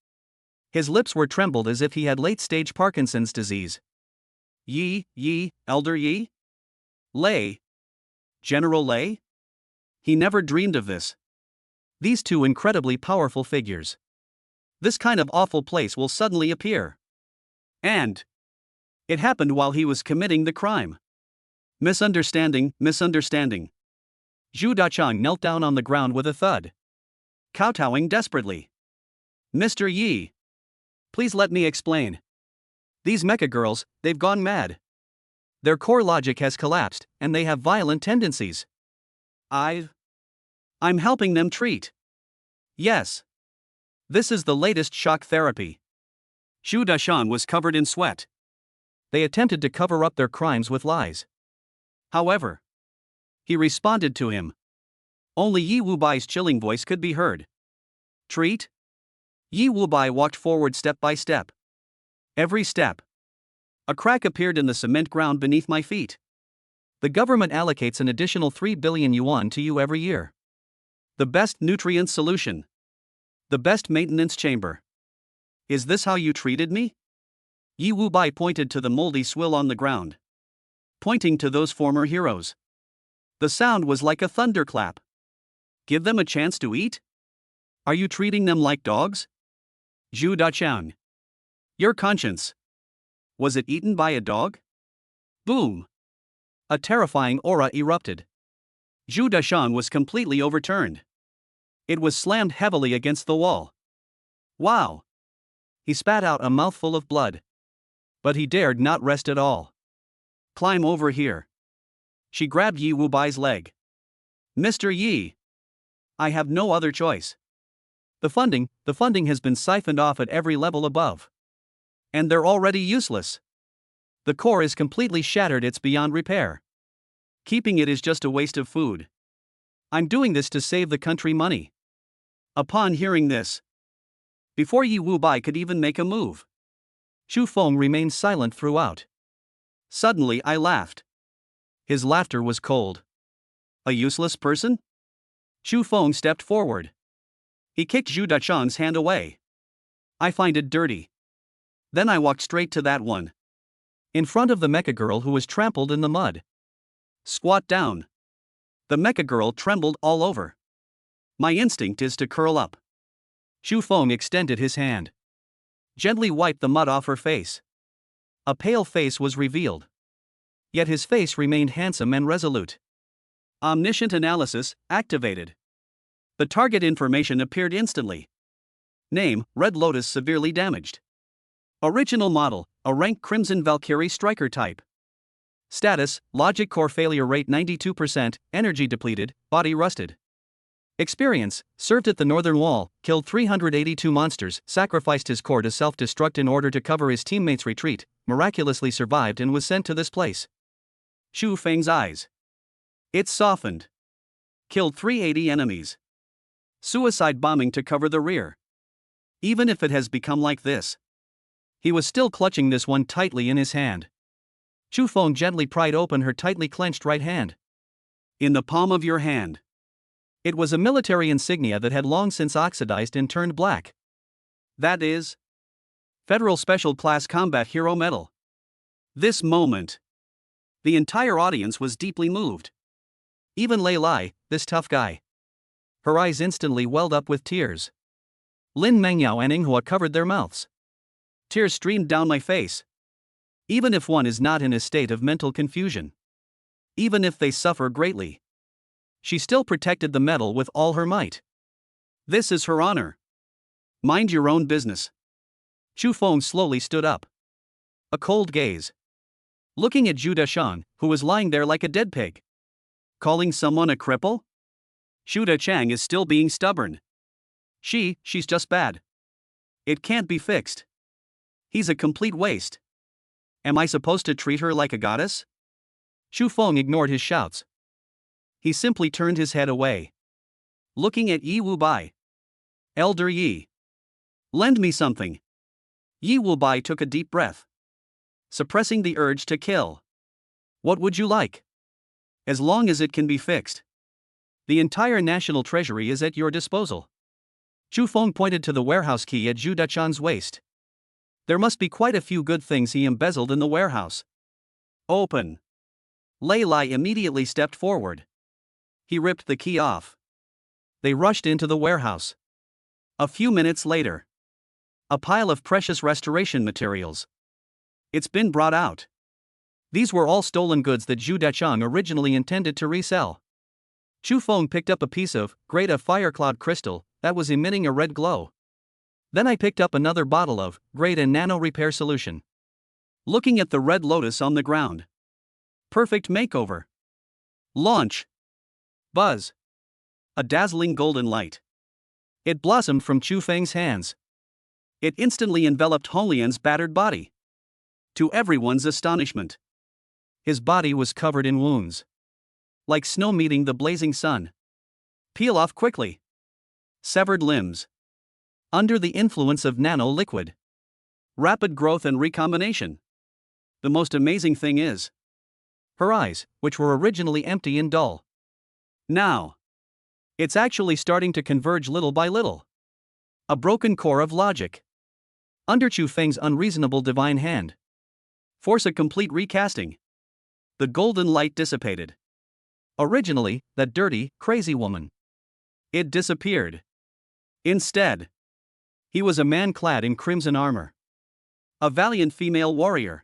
His lips were trembled as if he had late-stage Parkinson's disease. Yi, Elder Yi? Lei. General Lei? He never dreamed of this. These two incredibly powerful figures. This kind of awful place will suddenly appear. And it happened while he was committing the crime. Misunderstanding. Zhu Dachang knelt down on the ground with a thud. Kowtowing desperately. Mr. Yi. Please let me explain. These mecha girls, they've gone mad. Their core logic has collapsed, and they have violent tendencies. I've I'm helping them treat. Yes. This is the latest shock therapy. Zhu Dashan was covered in sweat. They attempted to cover up their crimes with lies. However, he responded to him. Only Yi Wubai's chilling voice could be heard. Treat? Yi Wubai walked forward step by step. Every step. A crack appeared in the cement ground beneath my feet. The government allocates an additional 3 billion yuan to you every year. The best nutrient solution. The best maintenance chamber. Is this how you treated me? Yi Wubai pointed to the moldy swill on the ground. Pointing to those former heroes. The sound was like a thunderclap. Give them a chance to eat? Are you treating them like dogs? Zhu Dachang. Your conscience. Was it eaten by a dog? Boom. A terrifying aura erupted. Zhu Dashan was completely overturned. It was slammed heavily against the wall. Wow. He spat out a mouthful of blood. But he dared not rest at all. Climb over here. She grabbed Yi Wubai's leg. Mr. Yi. I have no other choice. The funding has been siphoned off at every level above. And they're already useless. The core is completely shattered, it's beyond repair. Keeping it is just a waste of food. I'm doing this to save the country money. Upon hearing this, before Yi Wubai could even make a move, Xu Feng remained silent throughout. Suddenly I laughed. His laughter was cold. A useless person? Xu Feng stepped forward. He kicked Zhu Dachang's hand away. I find it dirty. Then I walked straight to that one. In front of the mecha girl who was trampled in the mud. Squat down. The mecha girl trembled all over. My instinct is to curl up. Xu Feng extended his hand. Gently wiped the mud off her face. A pale face was revealed. Yet his face remained handsome and resolute. Omniscient analysis activated. The target information appeared instantly. Name, Red Lotus severely damaged. Original model, a rank Crimson Valkyrie striker type. Status, logic core failure rate 92%, energy depleted, body rusted. Experience, served at the northern wall, killed 382 monsters, sacrificed his core to self-destruct in order to cover his teammates' retreat, miraculously survived and was sent to this place. Xu Feng's eyes. It softened. Killed 380 enemies. Suicide bombing to cover the rear. Even if it has become like this. He was still clutching this one tightly in his hand. Xu Feng gently pried open her tightly clenched right hand. In the palm of your hand. It was a military insignia that had long since oxidized and turned black. That is Federal Special Class Combat Hero Medal. This moment. The entire audience was deeply moved. Even Lei Lai, this tough guy. Her eyes instantly welled up with tears. Lin Mengyao and Inghua covered their mouths. Tears streamed down my face. Even if one is not in a state of mental confusion. Even if they suffer greatly. She still protected the medal with all her might. This is her honor. Mind your own business. Xu Feng slowly stood up. A cold gaze. Looking at Zhu Dashang, who was lying there like a dead pig. Calling someone a cripple? Xu Dachang is still being stubborn. She's just bad. It can't be fixed. He's a complete waste. Am I supposed to treat her like a goddess? Xu Feng ignored his shouts. He simply turned his head away. Looking at Yi Wubai. Elder Yi. Lend me something. Yi Wubai took a deep breath. Suppressing the urge to kill. What would you like? As long as it can be fixed. The entire national treasury is at your disposal. Xu Feng pointed to the warehouse key at Zhu Dachang's waist. There must be quite a few good things he embezzled in the warehouse. Open. Lei Lai immediately stepped forward. He ripped the key off. They rushed into the warehouse. A few minutes later. A pile of precious restoration materials. It's been brought out. These were all stolen goods that Zhu Dachang originally intended to resell. Xu Feng picked up a piece of grade A Firecloud crystal that was emitting a red glow. Then I picked up another bottle of grade A nano repair solution. Looking at the red lotus on the ground. Perfect makeover. Launch. Buzz. A dazzling golden light. It blossomed from Chu Feng's hands. It instantly enveloped Holian's battered body. To everyone's astonishment, his body was covered in wounds. Like snow meeting the blazing sun. Peel off quickly. Severed limbs. Under the influence of nano liquid. Rapid growth and recombination. The most amazing thing is her eyes, which were originally empty and dull. Now, it's actually starting to converge little by little. A broken core of logic. Under Chu Feng's unreasonable divine hand. Force a complete recasting. The golden light dissipated. Originally, that dirty, crazy woman. It disappeared. Instead, he was a man clad in crimson armor. A valiant female warrior.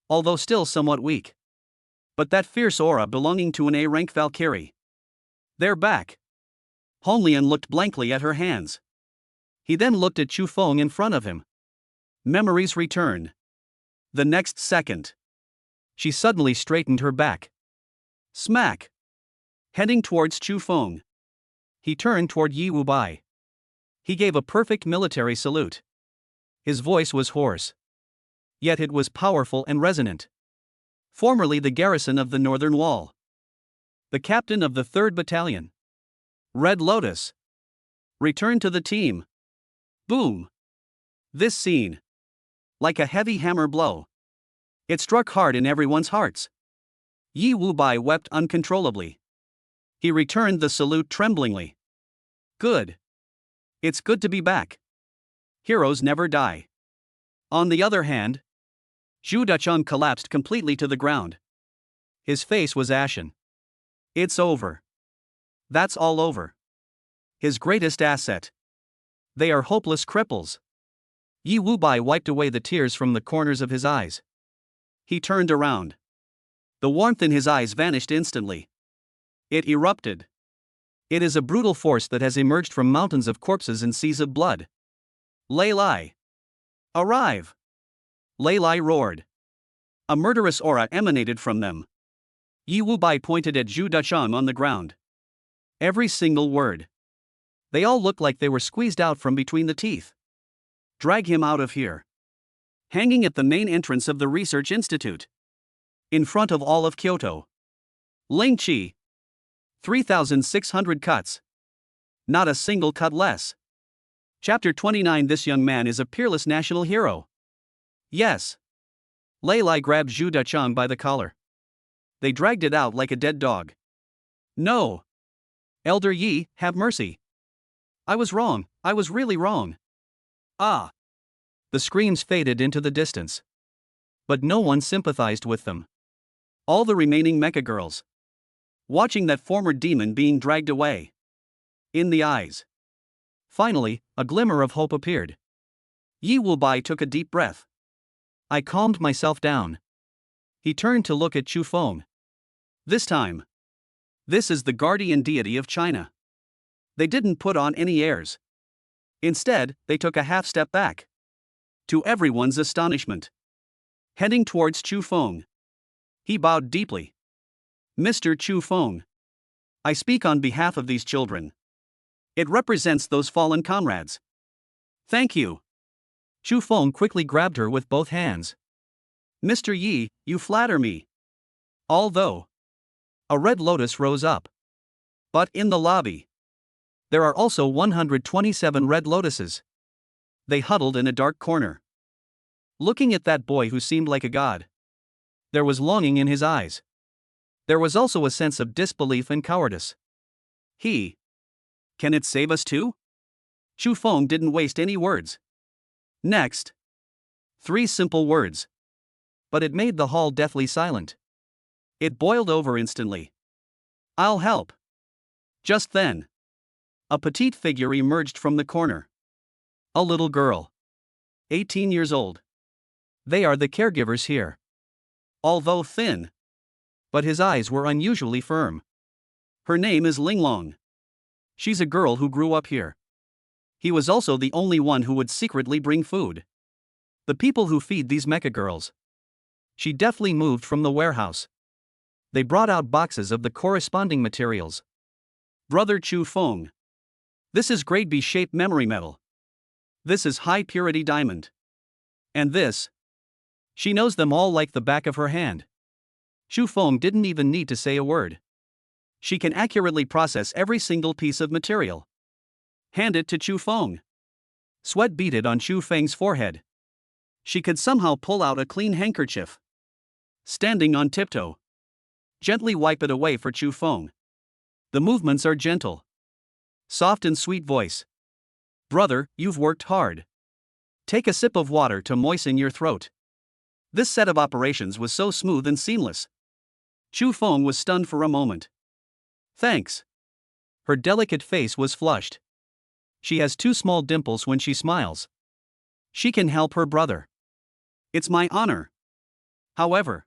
Although still somewhat weak. But that fierce aura belonging to an A-rank Valkyrie. They're back. Honglian looked blankly at her hands. He then looked at Chu Feng in front of him. Memories returned. The next second, she suddenly straightened her back. Smack! Heading towards Chu Feng. He turned toward Yi Wubai. He gave a perfect military salute. His voice was hoarse. Yet it was powerful and resonant. Formerly the garrison of the Northern Wall. The captain of the 3rd Battalion. Red Lotus. Return to the team. Boom! This scene. Like a heavy hammer blow. It struck hard in everyone's hearts. Yi Wubai wept uncontrollably. He returned the salute tremblingly. Good. It's good to be back. Heroes never die. On the other hand, Zhu Dacheng collapsed completely to the ground. His face was ashen. It's over. That's all over. His greatest asset. They are hopeless cripples. Yi Wubai wiped away the tears from the corners of his eyes. He turned around. The warmth in his eyes vanished instantly. It erupted. It is a brutal force that has emerged from mountains of corpses and seas of blood. Lei Lai. Arrive! Lei Lai roared. A murderous aura emanated from them. Yi Wubai pointed at Zhu Dacheng on the ground. Every single word. They all looked like they were squeezed out from between the teeth. Drag him out of here. Hanging at the main entrance of the research institute. In front of all of Kyoto. Ling Qi. 3,600 cuts. Not a single cut less. Chapter 29. This young man is a peerless national hero. Yes. Lei Lai grabbed Zhu Dacheng by the collar. They dragged it out like a dead dog. No. Elder Yi, have mercy. I was wrong, I was really wrong. Ah. The screams faded into the distance. But no one sympathized with them. All the remaining mecha girls. Watching that former demon being dragged away. In the eyes. Finally, a glimmer of hope appeared. Yi Wubai took a deep breath. I calmed myself down. He turned to look at Chu Feng. This time. This is the guardian deity of China. They didn't put on any airs. Instead, they took a half step back. To everyone's astonishment. Heading towards Chu Feng. He bowed deeply. Mr. Chu Feng. I speak on behalf of these children. It represents those fallen comrades. Thank you. Chu Feng quickly grabbed her with both hands. Mr. Yi, you flatter me. Although. A red lotus rose up. But in the lobby. There are also 127 red lotuses. They huddled in a dark corner. Looking at that boy who seemed like a god. There was longing in his eyes. There was also a sense of disbelief and cowardice. Can it save us too? Chu Feng didn't waste any words. Next. 3 simple words. But it made the hall deathly silent. It boiled over instantly. I'll help. Just then. A petite figure emerged from the corner. A little girl. 18 years old. They are the caregivers here. Although thin. But his eyes were unusually firm. Her name is Linglong. She's a girl who grew up here. He was also the only one who would secretly bring food. The people who feed these mecha girls. She deftly moved from the warehouse. They brought out boxes of the corresponding materials. Brother Chu Feng. This is grade B shaped memory metal. This is high purity diamond. And this. She knows them all like the back of her hand. Chu Feng didn't even need to say a word. She can accurately process every single piece of material. Hand it to Chu Feng. Sweat beaded on Chu Feng's forehead. She could somehow pull out a clean handkerchief. Standing on tiptoe. Gently wipe it away for Chu Feng. The movements are gentle. Soft and sweet voice. Brother, you've worked hard. Take a sip of water to moisten your throat. This set of operations was so smooth and seamless. Chu Feng was stunned for a moment. Thanks. Her delicate face was flushed. She has two small dimples when she smiles. She can help her brother. It's my honor. However,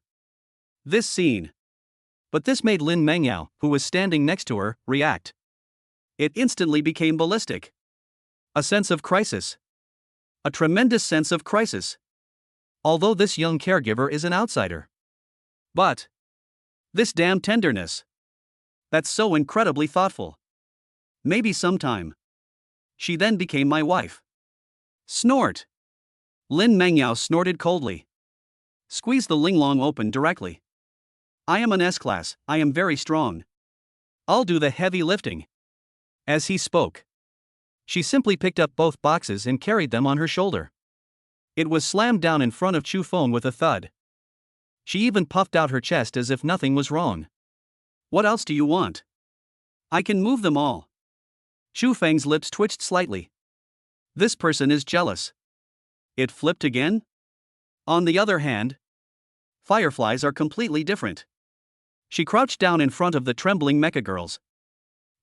this scene. But this made Lin Mengyao, who was standing next to her, react. It instantly became ballistic. A sense of crisis. A tremendous sense of crisis. Although this young caregiver is an outsider. But this damn tenderness. That's so incredibly thoughtful. Maybe sometime. She then became my wife. Snort. Lin Mengyao snorted coldly. Squeeze the linglong open directly. I am an S-class, I am very strong. I'll do the heavy lifting. As he spoke, she simply picked up both boxes and carried them on her shoulder. It was slammed down in front of Chu Feng with a thud. She even puffed out her chest as if nothing was wrong. What else do you want? I can move them all. Chu Feng's lips twitched slightly. This person is jealous. It flipped again? On the other hand, fireflies are completely different. She crouched down in front of the trembling mecha girls,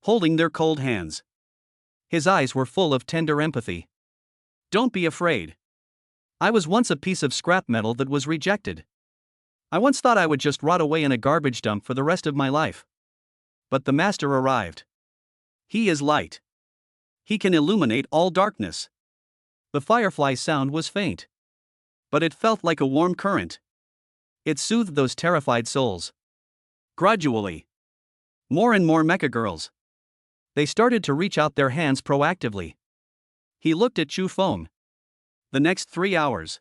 holding their cold hands. His eyes were full of tender empathy. Don't be afraid. I was once a piece of scrap metal that was rejected. I once thought I would just rot away in a garbage dump for the rest of my life. But the master arrived. He is light. He can illuminate all darkness. The firefly's sound was faint. But it felt like a warm current. It soothed those terrified souls. Gradually, more and more mecha girls. They started to reach out their hands proactively. He looked at Chu Feng. The next 3 hours.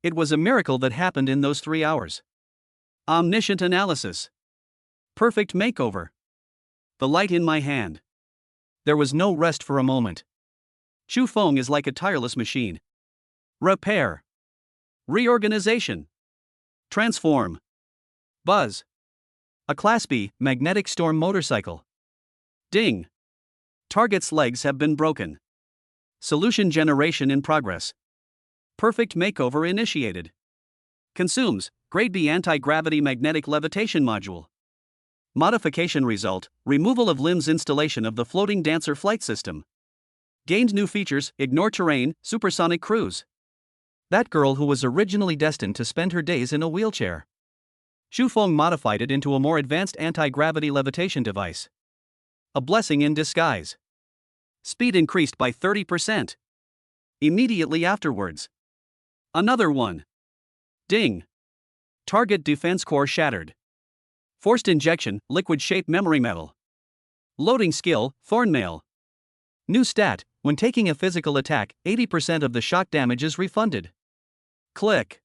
It was a miracle that happened in those 3 hours. Omniscient analysis. Perfect makeover. The light in my hand. There was no rest for a moment. Chu Feng is like a tireless machine. Repair. Reorganization. Transform. Buzz. A Class B, magnetic storm motorcycle. Ding. Target's legs have been broken. Solution generation in progress. Perfect makeover initiated. Consumes, Grade B anti-gravity magnetic levitation module. Modification result, removal of limbs, installation of the floating dancer flight system. Gained new features, ignore terrain, supersonic cruise. That girl who was originally destined to spend her days in a wheelchair. Chu Feng modified it into a more advanced anti-gravity levitation device. A blessing in disguise. Speed increased by 30%. Immediately afterwards. Another one. Ding. Target defense core shattered. Forced injection, liquid-shaped memory metal. Loading skill, Thornmail. New stat, when taking a physical attack, 80% of the shock damage is refunded. Click.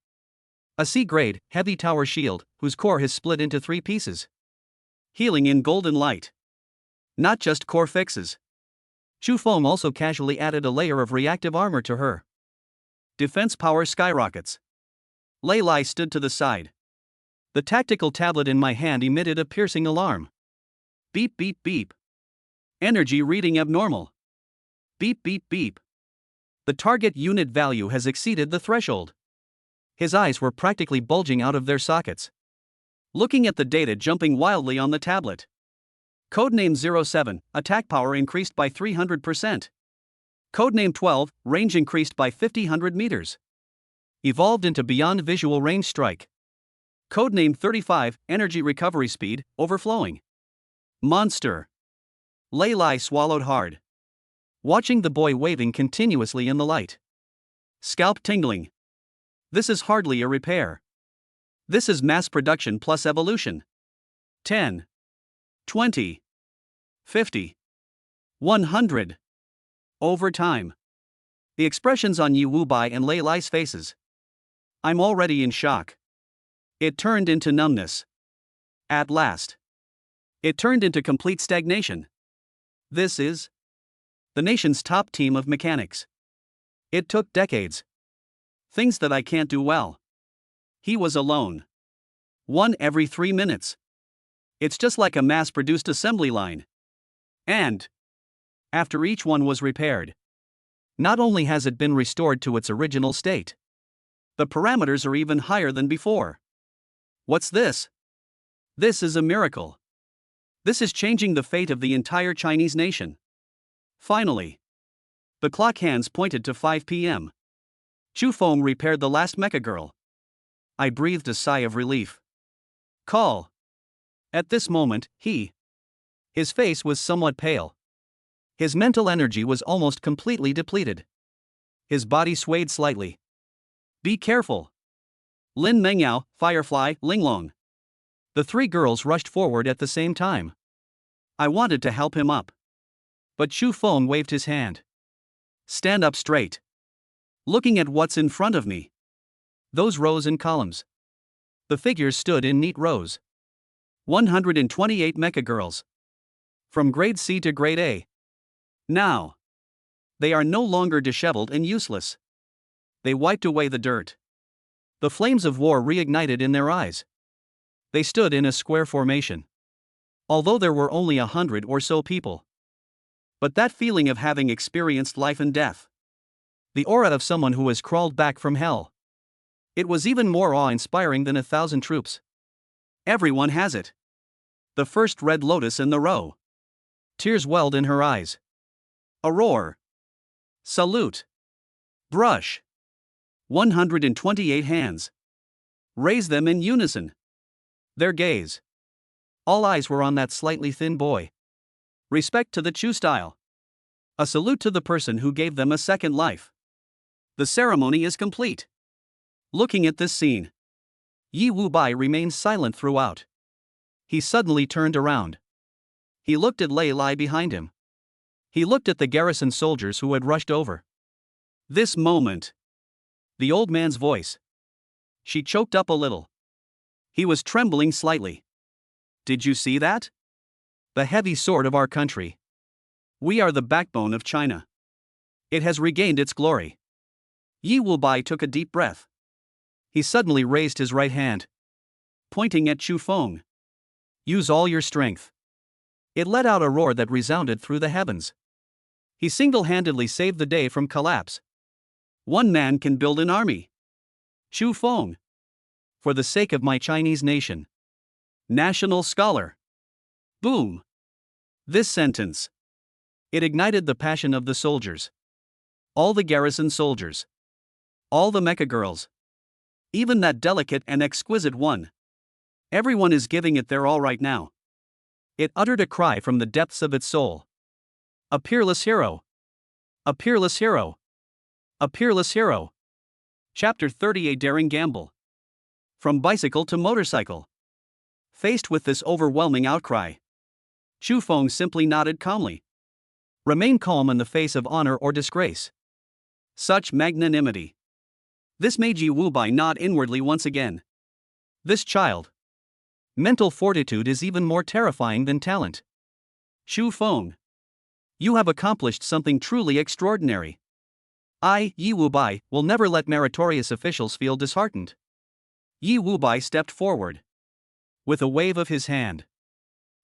A C-grade, heavy tower shield, whose core has split into 3 pieces. Healing in golden light. Not just core fixes. Chu Feng also casually added a layer of reactive armor to her. Defense power skyrockets. Lei Lai stood to the side. The tactical tablet in my hand emitted a piercing alarm. Beep beep beep. Energy reading abnormal. Beep beep beep. The target unit value has exceeded the threshold. His eyes were practically bulging out of their sockets. Looking at the data jumping wildly on the tablet. Codename 07, attack power increased by 300%. Codename 12, range increased by 50 meters. Evolved into beyond visual range strike. Codename 35, energy recovery speed, overflowing. Monster. Lei Lai swallowed hard. Watching the boy waving continuously in the light. Scalp tingling. This is hardly a repair. This is mass production plus evolution. 10. 20. 50. 100. Over time. The expressions on Yi Wubai and Lei Lai's faces. I'm already in shock. It turned into numbness. At last. It turned into complete stagnation. This is the nation's top team of mechanics. It took decades. Things that I can't do well. He was alone. One every 3 minutes. It's just like a mass-produced assembly line. And after each one was repaired, not only has it been restored to its original state, the parameters are even higher than before. What's this? This is a miracle. This is changing the fate of the entire Chinese nation. Finally, the clock hands pointed to 5 p.m. Chu Feng repaired the last mecha girl. I breathed a sigh of relief. Call. At this moment, his face was somewhat pale. His mental energy was almost completely depleted. His body swayed slightly. Be careful. Lin Mengyao, Firefly, Linglong. The three girls rushed forward at the same time. I wanted to help him up. But Chu Feng waved his hand. Stand up straight. Looking at what's in front of me. Those rows and columns. The figures stood in neat rows. 128 mecha girls. From grade C to grade A. Now, they are no longer disheveled and useless. They wiped away the dirt. The flames of war reignited in their eyes. They stood in a square formation. Although there were only 100 or so people. But that feeling of having experienced life and death. The aura of someone who has crawled back from hell. It was even more awe-inspiring than 1,000 troops. Everyone has it. The first red lotus in the row. Tears welled in her eyes. A roar. Salute. Brush. 128 hands. Raise them in unison. Their gaze. All eyes were on that slightly thin boy. Respect to the Chu style. A salute to the person who gave them a second life. The ceremony is complete. Looking at this scene, Yi Wubai remained silent throughout. He suddenly turned around. He looked at Lei Lai behind him. He looked at the garrison soldiers who had rushed over. This moment. The old man's voice. She choked up a little. He was trembling slightly. Did you see that? The heavy sword of our country. We are the backbone of China. It has regained its glory. Yi Wubai took a deep breath. He suddenly raised his right hand, pointing at Chu Feng. Use all your strength. It let out a roar that resounded through the heavens. He single-handedly saved the day from collapse. One man can build an army. Chu Feng. For the sake of my Chinese nation. National scholar. Boom. This sentence. It ignited the passion of the soldiers. All the garrison soldiers. All the mecha girls. Even that delicate and exquisite one. Everyone is giving it their all right now. It uttered a cry from the depths of its soul. A peerless hero. A peerless hero. A peerless hero. Chapter 38 Daring Gamble. From bicycle to motorcycle. Faced with this overwhelming outcry, Chu Feng simply nodded calmly. Remain calm in the face of honor or disgrace. Such magnanimity. This made Yi Wubai nod inwardly once again. This child. Mental fortitude is even more terrifying than talent. Chu Feng. You have accomplished something truly extraordinary. I, Yi Wubai, will never let meritorious officials feel disheartened. Yi Wubai stepped forward. With a wave of his hand.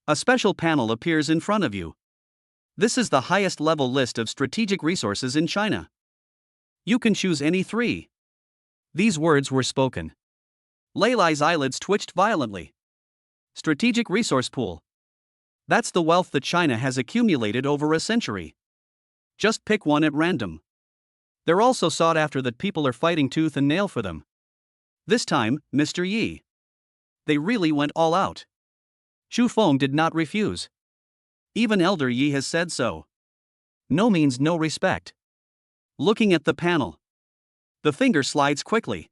A special panel appears in front of you. This is the highest level list of strategic resources in China. You can choose any 3. These words were spoken. Lei Lai's eyelids twitched violently. Strategic resource pool. That's the wealth that China has accumulated over a century. Just pick one at random. They're also sought after that people are fighting tooth and nail for them. This time, Mr. Yi. They really went all out. Chu Feng did not refuse. Even Elder Yi has said so. No means no respect. Looking at the panel. The finger slides quickly.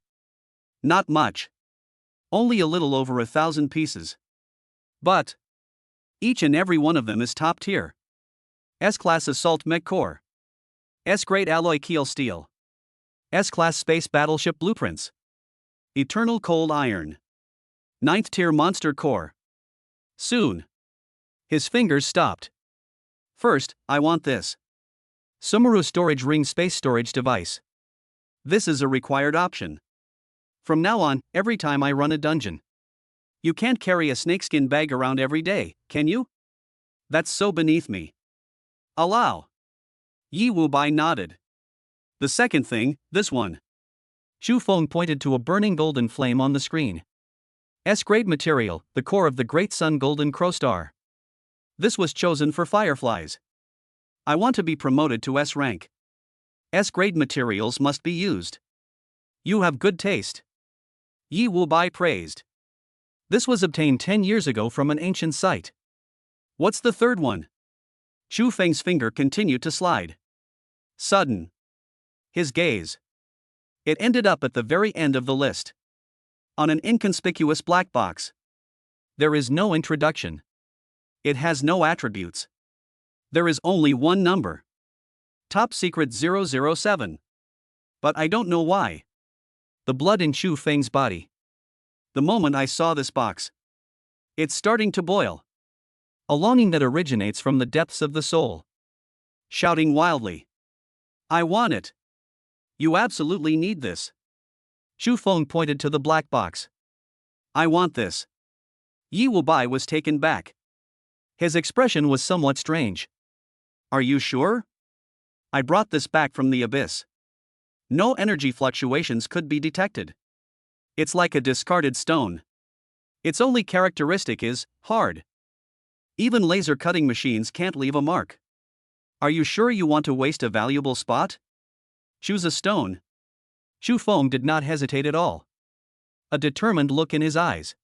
Not much. Only a little over 1,000 pieces. But Each and every one of them is top tier. S-Class Assault Mech Core. S-Grade Alloy Keel Steel. S-Class Space Battleship Blueprints. Eternal Cold Iron. 9th Tier Monster Core. Soon. His fingers stopped. First, I want this. Sumeru Storage Ring Space Storage Device. This is a required option. From now on, every time I run a dungeon. You can't carry a snakeskin bag around every day, can you? That's so beneath me. Allow. Yi Wubai nodded. The second thing, this one. Xu Feng pointed to a burning golden flame on the screen. S-grade material, the core of the Great Sun Golden Crow Star. This was chosen for fireflies. I want to be promoted to S rank. S-grade materials must be used. You have good taste. Yi Wubai praised. This was obtained 10 years ago from an ancient site. What's the third one? Xu Feng's finger continued to slide. Sudden. His gaze. It ended up at the very end of the list. On an inconspicuous black box. There is no introduction. It has no attributes. There is only one number. Top Secret 007. But I don't know why. The blood in Xu Feng's body. The moment I saw this box. It's starting to boil. A longing that originates from the depths of the soul. Shouting wildly. I want it. You absolutely need this. Xu Feng pointed to the black box. I want this. Yi Wubai was taken back. His expression was somewhat strange. Are you sure? I brought this back from the abyss. No energy fluctuations could be detected. It's like a discarded stone. Its only characteristic is hard. Even laser cutting machines can't leave a mark. Are you sure you want to waste a valuable spot? Choose a stone. Xu Feng did not hesitate at all. A determined look in his eyes.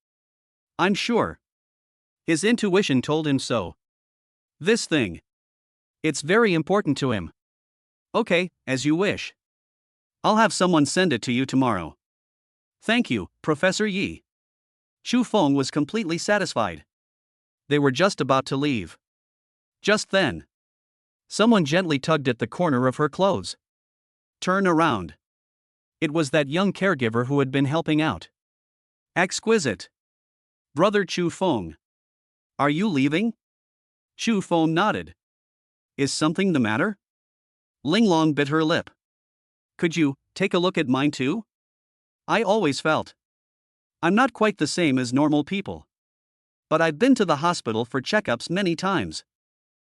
I'm sure. His intuition told him so. This thing. It's very important to him. Okay, as you wish. I'll have someone send it to you tomorrow. Thank you, Professor Yi. Xu Feng was completely satisfied. They were just about to leave. Just then. Someone gently tugged at the corner of her clothes. Turn around. It was that young caregiver who had been helping out. Exquisite. Brother Xu Feng. Are you leaving? Xu Feng nodded. Is something the matter? Linglong bit her lip. Could you take a look at mine too? I always felt I'm not quite the same as normal people. But I've been to the hospital for checkups many times.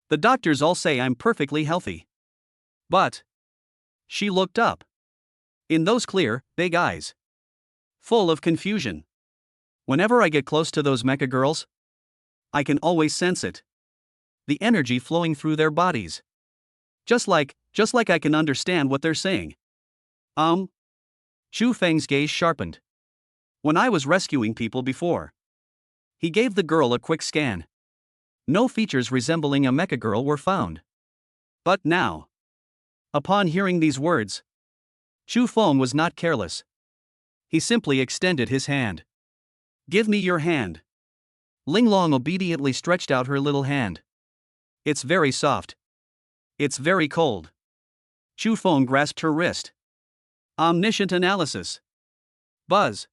The doctors all say I'm perfectly healthy. But she looked up. In those clear, big eyes. Full of confusion. Whenever I get close to those mecha girls, I can always sense it. The energy flowing through their bodies. Just like I can understand what they're saying. Xu Feng's gaze sharpened. When I was rescuing people before. He gave the girl a quick scan. No features resembling a mecha girl were found. But now. Upon hearing these words. Xu Feng was not careless. He simply extended his hand. Give me your hand. Linglong obediently stretched out her little hand. It's very soft. It's very cold. Xu Feng grasped her wrist. Omniscient analysis. Buzz.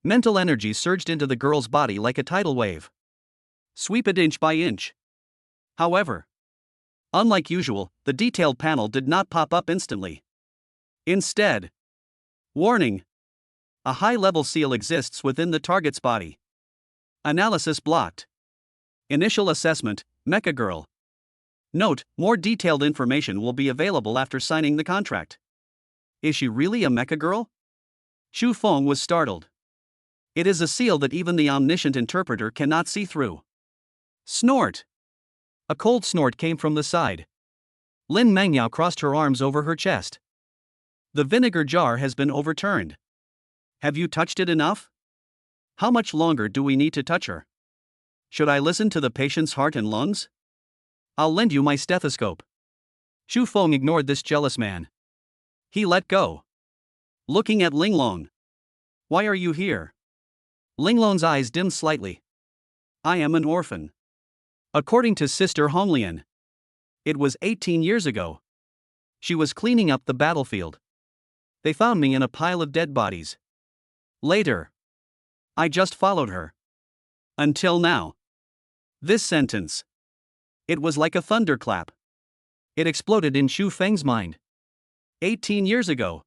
Mental energy surged into the girl's body like a tidal wave. Sweep it inch by inch. However, unlike usual, the detailed panel did not pop up instantly. Instead, warning. A high-level seal exists within the target's body. Analysis blocked. Initial assessment, Mecha Girl. Note, more detailed information will be available after signing the contract. Is she really a Mecha Girl? Xu Feng was startled. It is a seal that even the omniscient interpreter cannot see through. Snort. A cold snort came from the side. Lin Mangyao crossed her arms over her chest. The vinegar jar has been overturned. Have you touched it enough? How much longer do we need to touch her? Should I listen to the patient's heart and lungs? I'll lend you my stethoscope. Xu Feng ignored this jealous man. He let go. Looking at Linglong. Why are you here? Linglong's eyes dimmed slightly. I am an orphan. According to Sister Honglian, it was 18 years ago. She was cleaning up the battlefield. They found me in a pile of dead bodies. Later, I just followed her. Until now. This sentence. It was like a thunderclap. It exploded in Xu Feng's mind. 18 years ago.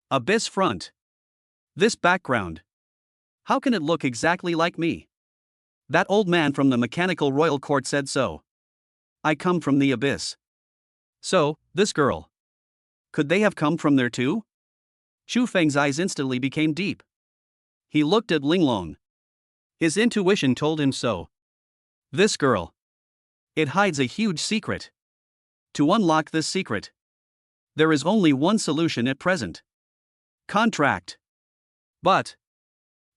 Abyss front. This background. How can it look exactly like me? That old man from the mechanical royal court said so. I come from the abyss. So, this girl. Could they have come from there too? Xu Feng's eyes instantly became deep. He looked at Linglong. His intuition told him so. This girl. It hides a huge secret. To unlock this secret, there is only one solution at present. Contract. But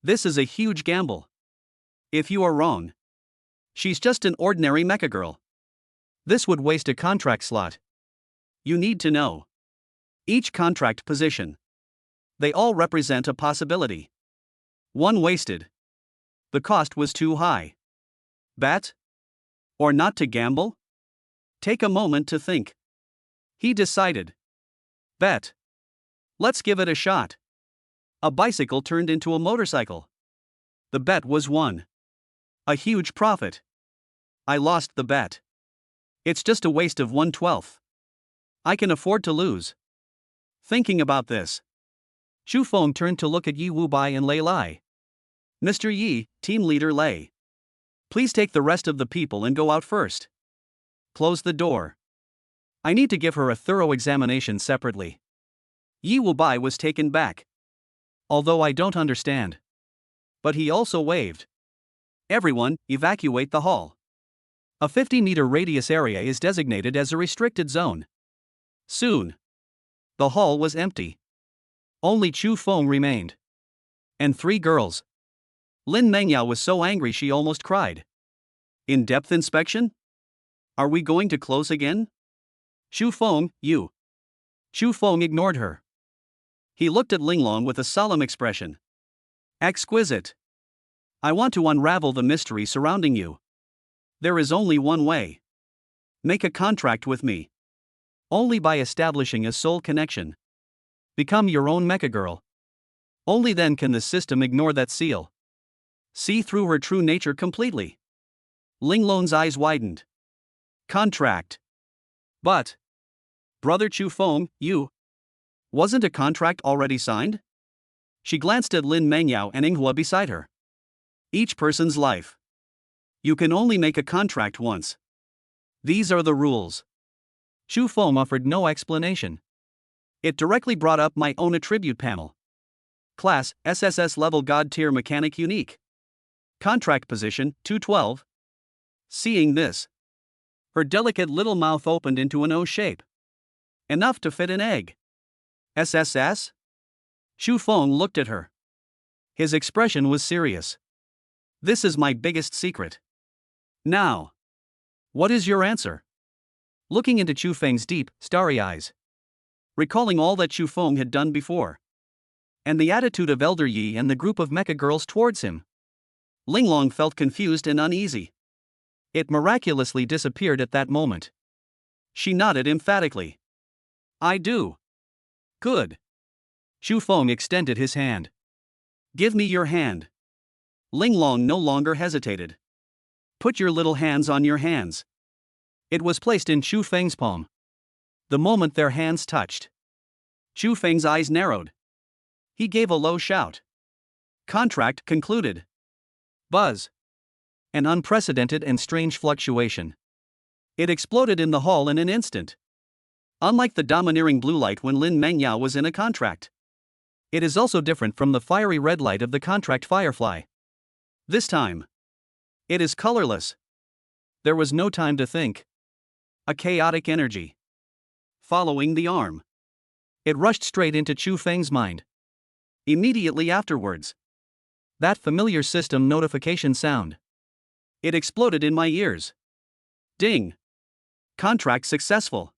this is a huge gamble. If you are wrong, she's just an ordinary mecha girl. This would waste a contract slot. You need to know each contract position. They all represent a possibility. One wasted. The cost was too high. Bet? Or not to gamble? Take a moment to think. He decided. Bet. Let's give it a shot. A bicycle turned into a motorcycle. The bet was won. A huge profit. I lost the bet. It's just a waste of 1/12. I can afford to lose. Thinking about this, Xu Feng turned to look at Yi Wubai and Lei Lai. Mr. Yi, team leader Lei. Please take the rest of the people and go out first. Close the door. I need to give her a thorough examination separately. Yi Wubai was taken back. Although I don't understand. But he also waved. Everyone, evacuate the hall. A 50-meter radius area is designated as a restricted zone. Soon, the hall was empty. Only Xu Feng remained. And 3 girls. Lin Mengyao was so angry she almost cried. In-depth inspection? Are we going to close again? Xu Feng, you. Xu Feng ignored her. He looked at Linglong with a solemn expression. Exquisite. I want to unravel the mystery surrounding you. There is only one way. Make a contract with me. Only by establishing a soul connection. Become your own mecha girl. Only then can the system ignore that seal. See through her true nature completely. Linglong's eyes widened. Contract. But, Brother Xu Feng, you. Wasn't a contract already signed? She glanced at Lin Mengyao and Yinghua beside her. Each person's life. You can only make a contract once. These are the rules. Xu Feng offered no explanation. It directly brought up my own attribute panel. Class, SSS level God tier mechanic unique. Contract position, 212. Seeing this, her delicate little mouth opened into an O shape. Enough to fit an egg. SSS? Xu Feng looked at her. His expression was serious. This is my biggest secret. Now, what is your answer? Looking into Xu Feng's deep, starry eyes. Recalling all that Xu Feng had done before. And the attitude of Elder Yi and the group of mecha girls towards him. Linglong felt confused and uneasy. It miraculously disappeared at that moment. She nodded emphatically. I do. Good. Xu Feng extended his hand. Give me your hand. Linglong no longer hesitated. Put your little hands on your hands. It was placed in Xu Feng's palm. The moment their hands touched, Xu Feng's eyes narrowed. He gave a low shout. Contract concluded. Buzz. An unprecedented and strange fluctuation. It exploded in the hall in an instant. Unlike the domineering blue light when Lin Mengyao was in a contract, it is also different from the fiery red light of the contract firefly. This time, it is colorless. There was no time to think. A chaotic energy. Following the arm. It rushed straight into Xu Feng's mind. Immediately afterwards, that familiar system notification sound. It exploded in my ears. Ding. Contract successful.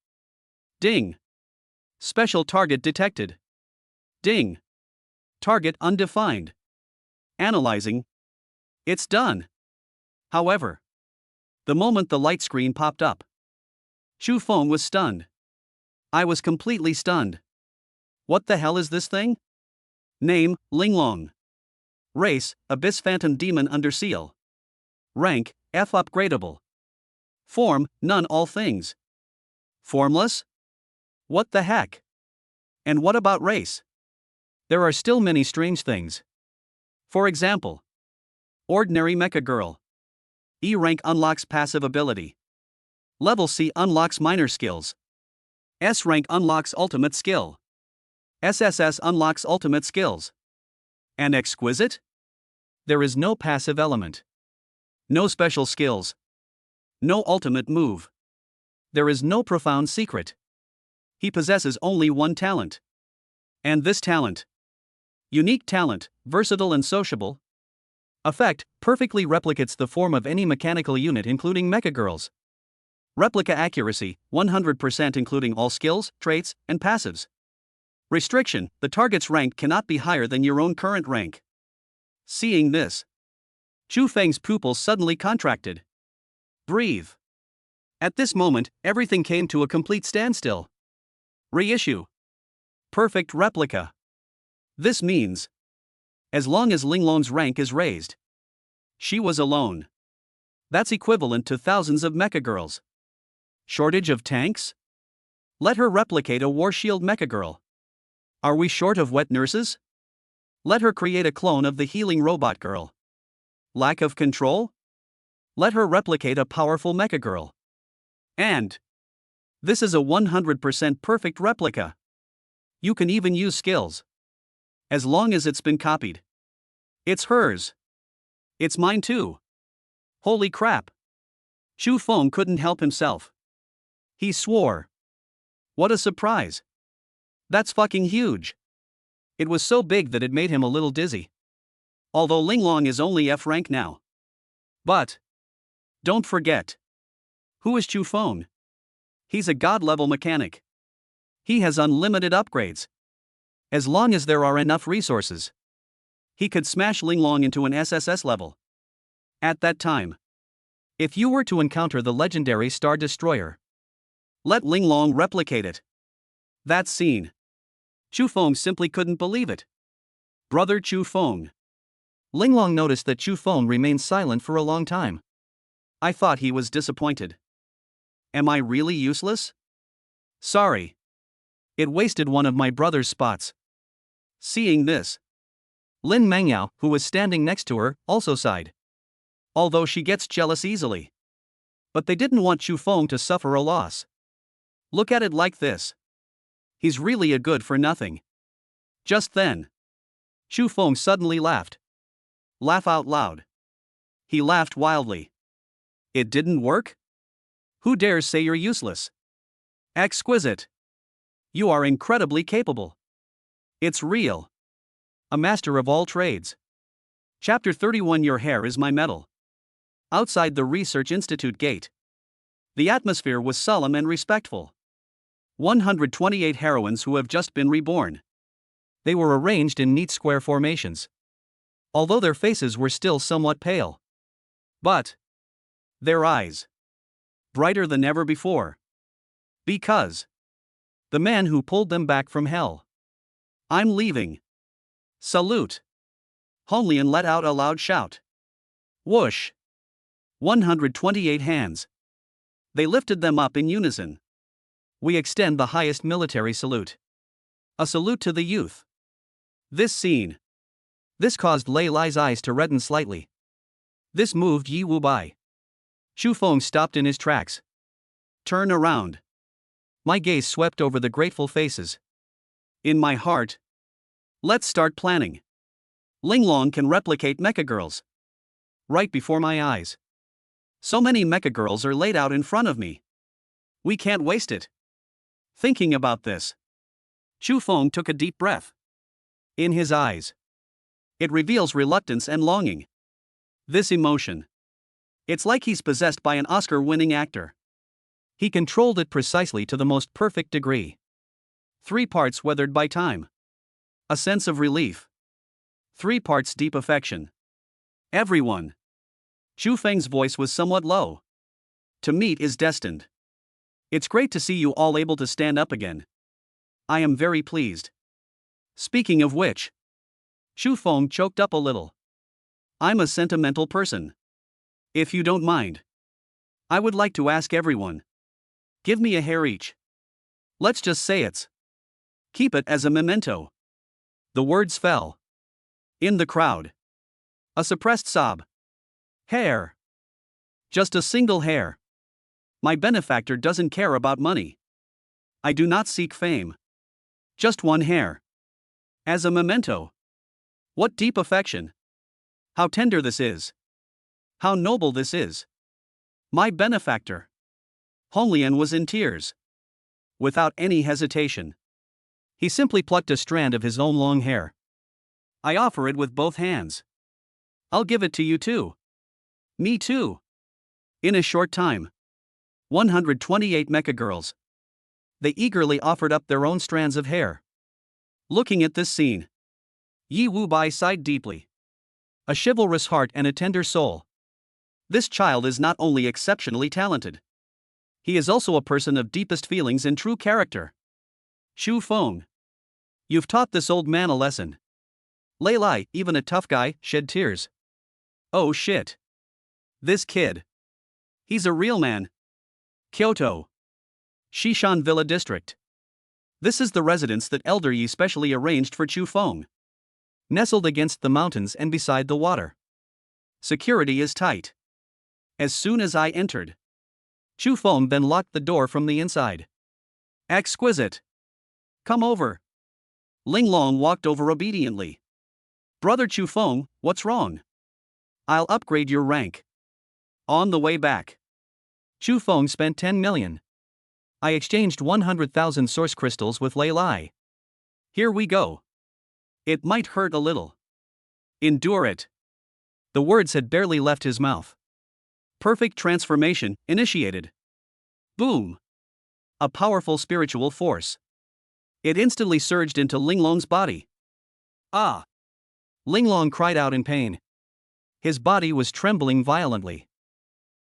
Ding. Special target detected. Ding. Target undefined. Analyzing. It's done. However, The moment the light screen popped up, Chu Feng was stunned. I was completely stunned. What the hell is this thing? Name, Linglong. Race, Abyss Phantom Demon under seal. Rank, F upgradable. Form, none all things. Formless? What the heck? And what about race? There are still many strange things. For example, Ordinary Mecha Girl. E rank unlocks passive ability. Level C unlocks minor skills. S rank unlocks ultimate skill. SSS unlocks ultimate skills. And Exquisite? There is no passive element. No special skills. No ultimate move. There is no profound secret. He possesses only one talent. And this talent. Unique talent, versatile and sociable. Effect, perfectly replicates the form of any mechanical unit including Mecha Girls. Replica accuracy, 100% including all skills, traits, and passives. Restriction, the target's rank cannot be higher than your own current rank. Seeing this, Chu Feng's pupils suddenly contracted. Breathe. At this moment, everything came to a complete standstill. Reissue. Perfect replica. This means, as long as Linglong's rank is raised, she was alone. That's equivalent to thousands of Mecha Girls. Shortage of tanks? Let her replicate a War Shield Mecha Girl. Are we short of wet nurses? Let her create a clone of the healing robot girl. Lack of control? Let her replicate a powerful Mecha Girl. And this is a 100% perfect replica. You can even use skills. As long as it's been copied. It's hers. It's mine too. Holy crap. Chu Feng couldn't help himself. He swore. What a surprise. That's fucking huge. It was so big that it made him a little dizzy. Although Linglong is only F rank now. But don't forget. Who is Chu Feng? He's a god-level mechanic. He has unlimited upgrades. As long as there are enough resources, he could smash Linglong into an SSS level. At that time, if you were to encounter the legendary Star Destroyer, let Linglong replicate it. That scene. Chu Feng simply couldn't believe it. Brother Chu Feng. Linglong noticed that Chu Feng remained silent for a long time. I thought he was disappointed. Am I really useless? Sorry. It wasted one of my brother's spots. Seeing this, Lin Mengyao, who was standing next to her, also sighed. Although she gets jealous easily. But they didn't want Chu Feng to suffer a loss. Look at it like this. He's really a good for nothing. Just then, Chu Feng suddenly laughed. Laugh out loud. He laughed wildly. It didn't work? Who dares say you're useless? Exquisite. You are incredibly capable. It's real. A master of all trades. Chapter 31. Your hair is my medal. Outside the Research Institute gate, the atmosphere was solemn and respectful. 128 heroines who have just been reborn. They were arranged in neat square formations. Although their faces were still somewhat pale. But their eyes, brighter than ever before. Because the man who pulled them back from hell. I'm leaving. Salute. Honglian let out a loud shout. Whoosh. 128 hands. They lifted them up in unison. We extend the highest military salute. A salute to the youth. This scene. This caused Lei Lai's eyes to redden slightly. This moved Yi Wubai. Chu Feng stopped in his tracks. Turn around. My gaze swept over the grateful faces. In my heart. Let's start planning. Linglong can replicate Mecha Girls. Right before my eyes. So many Mecha Girls are laid out in front of me. We can't waste it. Thinking about this, Chu Feng took a deep breath. In his eyes, it reveals reluctance and longing. This emotion. It's like he's possessed by an Oscar-winning actor. He controlled it precisely to the most perfect degree. 3 parts weathered by time. A sense of relief. 3 parts deep affection. Everyone. Chu Feng's voice was somewhat low. To meet is destined. It's great to see you all able to stand up again. I am very pleased. Speaking of which, Shu Feng choked up a little. I'm a sentimental person. If you don't mind, I would like to ask everyone. Give me a hair each. Let's just say it's. Keep it as a memento. The words fell. In the crowd. A suppressed sob. Hair. Just a single hair. My benefactor doesn't care about money. I do not seek fame. Just one hair. As a memento. What deep affection. How tender this is. How noble this is. My benefactor. Honglian was in tears. Without any hesitation, he simply plucked a strand of his own long hair. I offer it with both hands. I'll give it to you too. Me too. In a short time, 128 mecha girls. They eagerly offered up their own strands of hair. Looking at this scene, Yi Wubai sighed deeply. A chivalrous heart and a tender soul. This child is not only exceptionally talented, he is also a person of deepest feelings and true character. Shu Feng. You've taught this old man a lesson. Lei Lai, even a tough guy, shed tears. Oh shit. This kid. He's a real man. Kyoto. Shishan Villa District. This is the residence that Elder Yi specially arranged for Chu Feng. Nestled against the mountains and beside the water. Security is tight. As soon as I entered, Chu Feng then locked the door from the inside. Exquisite. Come over. Ling Long walked over obediently. Brother Chu Feng, what's wrong? I'll upgrade your rank. On the way back, Chu Feng spent 10 million. I exchanged 100,000 source crystals with Lei Lai. Here we go. It might hurt a little. Endure it. The words had barely left his mouth. Perfect transformation initiated. Boom. A powerful spiritual force. It instantly surged into Linglong's body. Ah! Linglong cried out in pain. His body was trembling violently.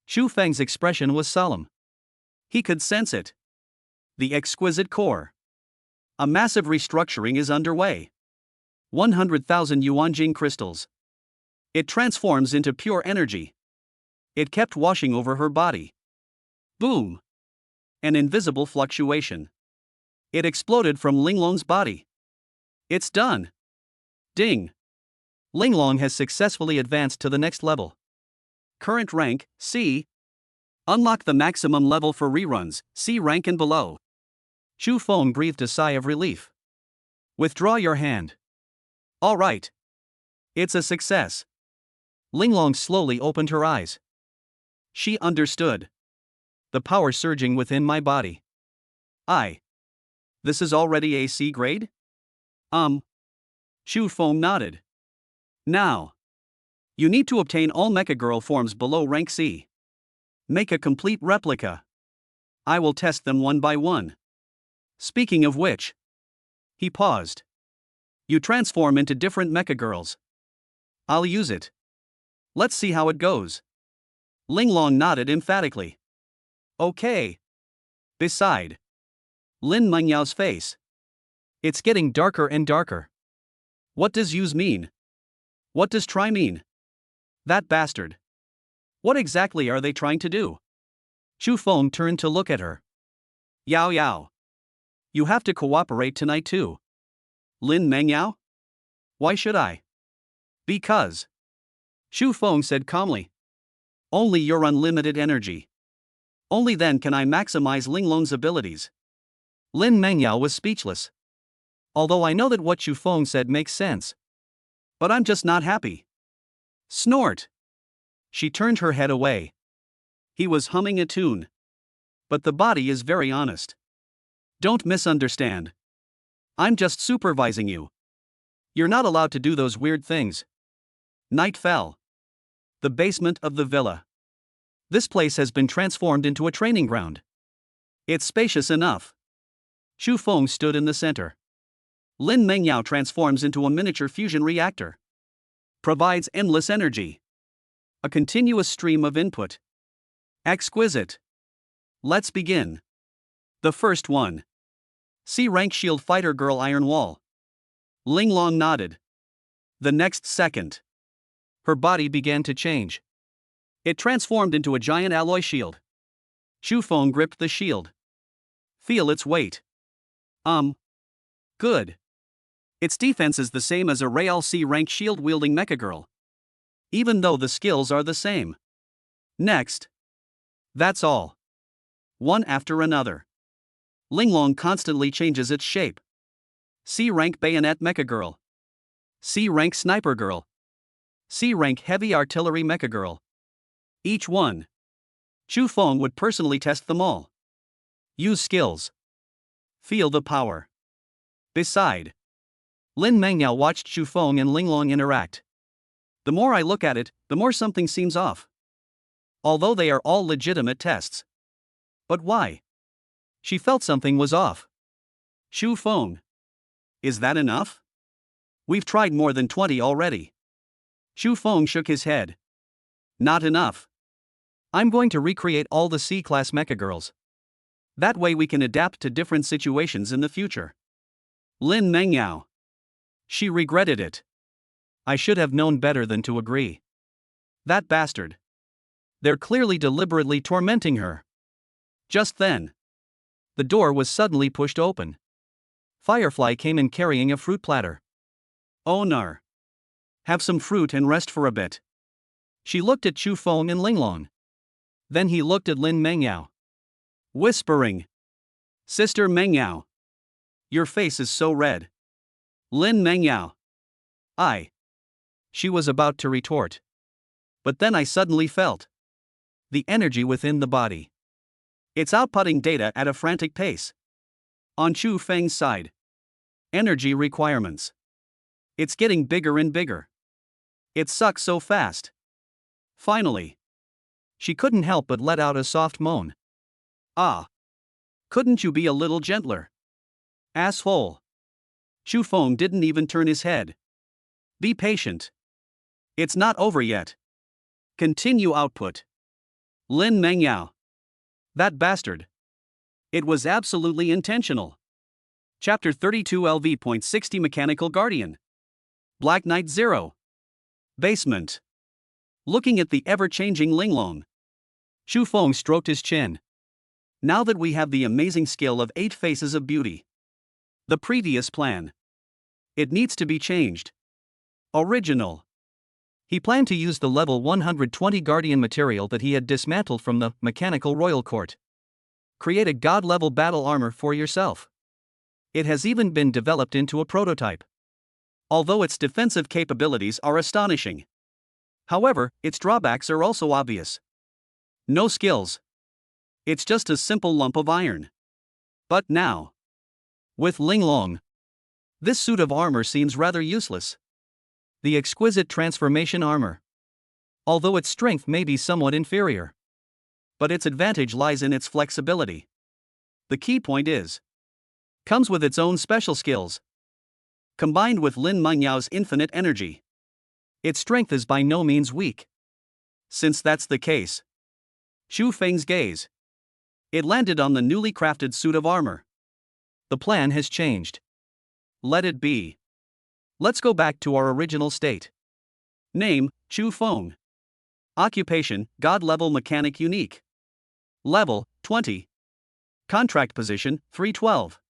Shu Feng's expression was solemn. He could sense it. The exquisite core. A massive restructuring is underway. 100,000 Yuanjing crystals. It transforms into pure energy. It kept washing over her body. Boom! An invisible fluctuation. It exploded from Linglong's body. It's done. Ding! Linglong has successfully advanced to the next level. Current rank, C. Unlock the maximum level for reruns, C rank and below. Shu Feng breathed a sigh of relief. Withdraw your hand. All right. It's a success. Linglong slowly opened her eyes. She understood. The power surging within my body. This is already a C grade? Shu Feng nodded. Now, you need to obtain all mecha girl forms below rank C. Make a complete replica. I will test them one by one. Speaking of which, he paused. You transform into different mecha girls. I'll use it. Let's see how it goes. Linglong nodded emphatically. Okay. Beside Lin Mengyao's face. It's getting darker and darker. What does use mean? What does try mean? That bastard. What exactly are they trying to do? Shu Feng turned to look at her. Yao Yao. You have to cooperate tonight too. Lin Mengyao? Why should I? Because. Shu Feng said calmly. Only your unlimited energy. Only then can I maximize Linglong's abilities. Lin Mengyao was speechless. Although I know that what Shu Feng said makes sense. But I'm just not happy. Snort. She turned her head away. He was humming a tune. But the body is very honest. Don't misunderstand. I'm just supervising you. You're not allowed to do those weird things. Night fell. The basement of the villa. This place has been transformed into a training ground. It's spacious enough. Shu Feng stood in the center. Lin Mengyao transforms into a miniature fusion reactor. Provides endless energy. A continuous stream of input. Exquisite. Let's begin. The first one. C-rank shield fighter girl Iron Wall. Linglong nodded. The next second, her body began to change. It transformed into a giant alloy shield. Xu Feng gripped the shield. Feel its weight. Good. Its defense is the same as a Real C-rank shield-wielding mecha girl. Even though the skills are the same. Next. That's all. One after another. Linglong constantly changes its shape. C-rank bayonet mecha girl. C-rank sniper girl. C-rank heavy artillery mecha girl. Each one. Xu Feng would personally test them all. Use skills. Feel the power. Beside. Lin Mengyao watched Xu Feng and Linglong interact. The more I look at it, the more something seems off. Although they are all legitimate tests. But why? She felt something was off. Xu Feng. Is that enough? We've tried more than 20 already. Xu Feng shook his head. Not enough. I'm going to recreate all the C-class mecha girls. That way we can adapt to different situations in the future. Lin Mengyao. She regretted it. I should have known better than to agree. That bastard. They're clearly deliberately tormenting her. Just then. The door was suddenly pushed open. Firefly came in carrying a fruit platter. Oh no. Have some fruit and rest for a bit. She looked at Xu Feng and Linglong. Then he looked at Lin Mengyao. Whispering. Sister Mengyao. Your face is so red. Lin Mengyao. She was about to retort. But then I suddenly felt the energy within the body. It's outputting data at a frantic pace. On Xu Feng's side. Energy requirements. It's getting bigger and bigger. It sucks so fast. Finally. She couldn't help but let out a soft moan. Couldn't you be a little gentler? Asshole. Xu Feng didn't even turn his head. Be patient. It's not over yet. Continue output. Lin Mengyao. That bastard. It was absolutely intentional. Chapter 32 LV.60 Mechanical Guardian. Black Knight 0. Basement. Looking at the ever-changing Linglong. Xu Feng stroked his chin. Now that we have the amazing skill of 8 Faces of Beauty. The previous plan. It needs to be changed. Original. He planned to use the level 120 Guardian material that he had dismantled from the Mechanical Royal Court. Create a god-level battle armor for yourself. It has even been developed into a prototype. Although its defensive capabilities are astonishing. However, its drawbacks are also obvious. No skills. It's just a simple lump of iron. But now, with Linglong, this suit of armor seems rather useless. The exquisite transformation armor. Although its strength may be somewhat inferior. But its advantage lies in its flexibility. The key point is, comes with its own special skills. Combined with Lin Mengyao's infinite energy. Its strength is by no means weak. Since that's the case. Xu Feng's gaze. It landed on the newly crafted suit of armor. The plan has changed. Let it be. Let's go back to our original state. Name, Xu Feng. Occupation, God-level mechanic unique. Level, 20. Contract position, 312.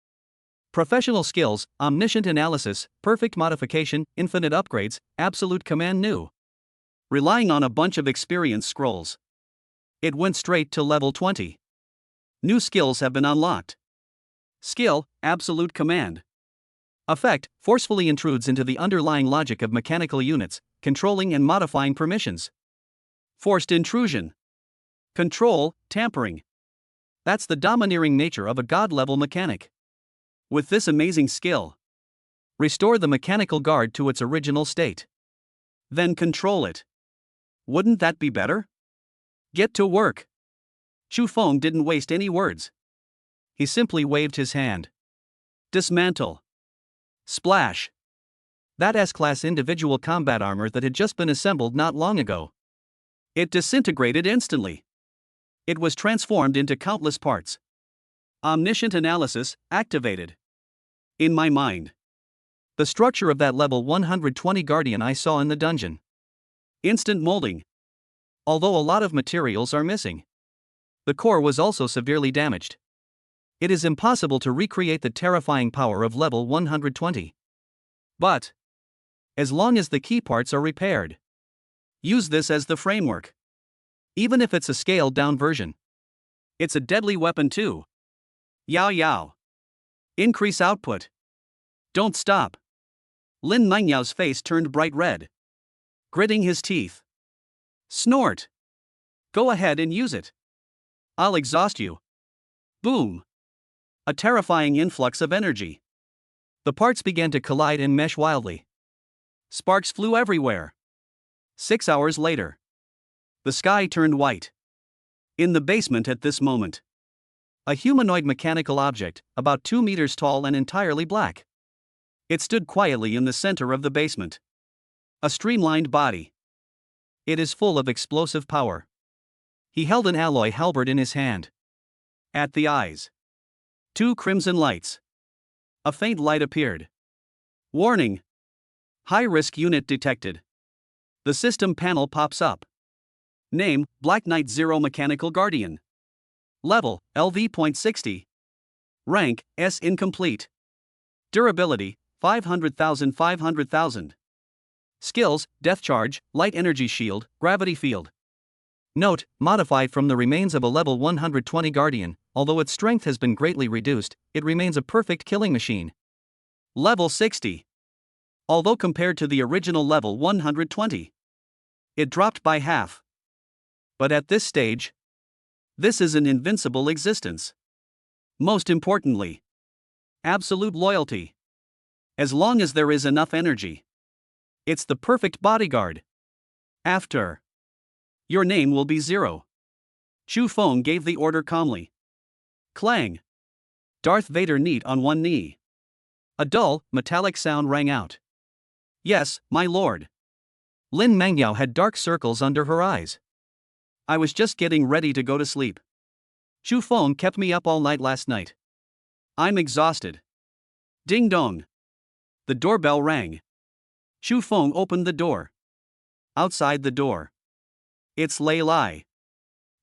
Professional skills, omniscient analysis, perfect modification, infinite upgrades, absolute command new. Relying on a bunch of experience scrolls. It went straight to level 20. New skills have been unlocked. Skill, absolute command. Effect, forcefully intrudes into the underlying logic of mechanical units, controlling and modifying permissions. Forced intrusion. Control, tampering. That's the domineering nature of a god-level mechanic. With this amazing skill, restore the mechanical guard to its original state. Then control it. Wouldn't that be better? Get to work. Xu Feng didn't waste any words. He simply waved his hand. Dismantle. Splash. That S-class individual combat armor that had just been assembled not long ago. It disintegrated instantly. It was transformed into countless parts. Omniscient analysis activated. In my mind, the structure of that level 120 guardian I saw in the dungeon. Instant molding. Although a lot of materials are missing, the core was also severely damaged. It is impossible to recreate the terrifying power of level 120. But, as long as the key parts are repaired, use this as the framework. Even if it's a scaled down version, it's a deadly weapon too. Yao yao. Increase output. Don't stop. Lin Mengyao's face turned bright red, gritting his teeth. Snort. Go ahead and use it. I'll exhaust you. Boom. A terrifying influx of energy. The parts began to collide and mesh wildly. Sparks flew everywhere. 6 hours later, the sky turned white. In the basement at this moment, a humanoid mechanical object, about 2 meters tall and entirely black. It stood quietly in the center of the basement. A streamlined body. It is full of explosive power. He held an alloy halberd in his hand. At the eyes, 2 crimson lights. A faint light appeared. Warning. High-risk unit detected. The system panel pops up. Name, Black Knight Zero Mechanical Guardian. Level, LV.60. Rank, S incomplete. Durability, 500,000. Skills, Death Charge, Light Energy Shield, Gravity Field. Note, modified from the remains of a level 120 Guardian, although its strength has been greatly reduced, it remains a perfect killing machine. Level 60. Although compared to the original level 120, it dropped by half. But at this stage, this is an invincible existence. Most importantly, absolute loyalty. As long as there is enough energy, it's the perfect bodyguard. After, your name will be Zero. Chu Feng gave the order calmly. Clang. Darth Vader knelt on one knee. A dull, metallic sound rang out. Yes, my lord. Lin Mengyao had dark circles under her eyes. I was just getting ready to go to sleep. Chu Feng kept me up all night last night. I'm exhausted. Ding dong. The doorbell rang. Chu Feng opened the door. Outside the door, it's Lei Lai.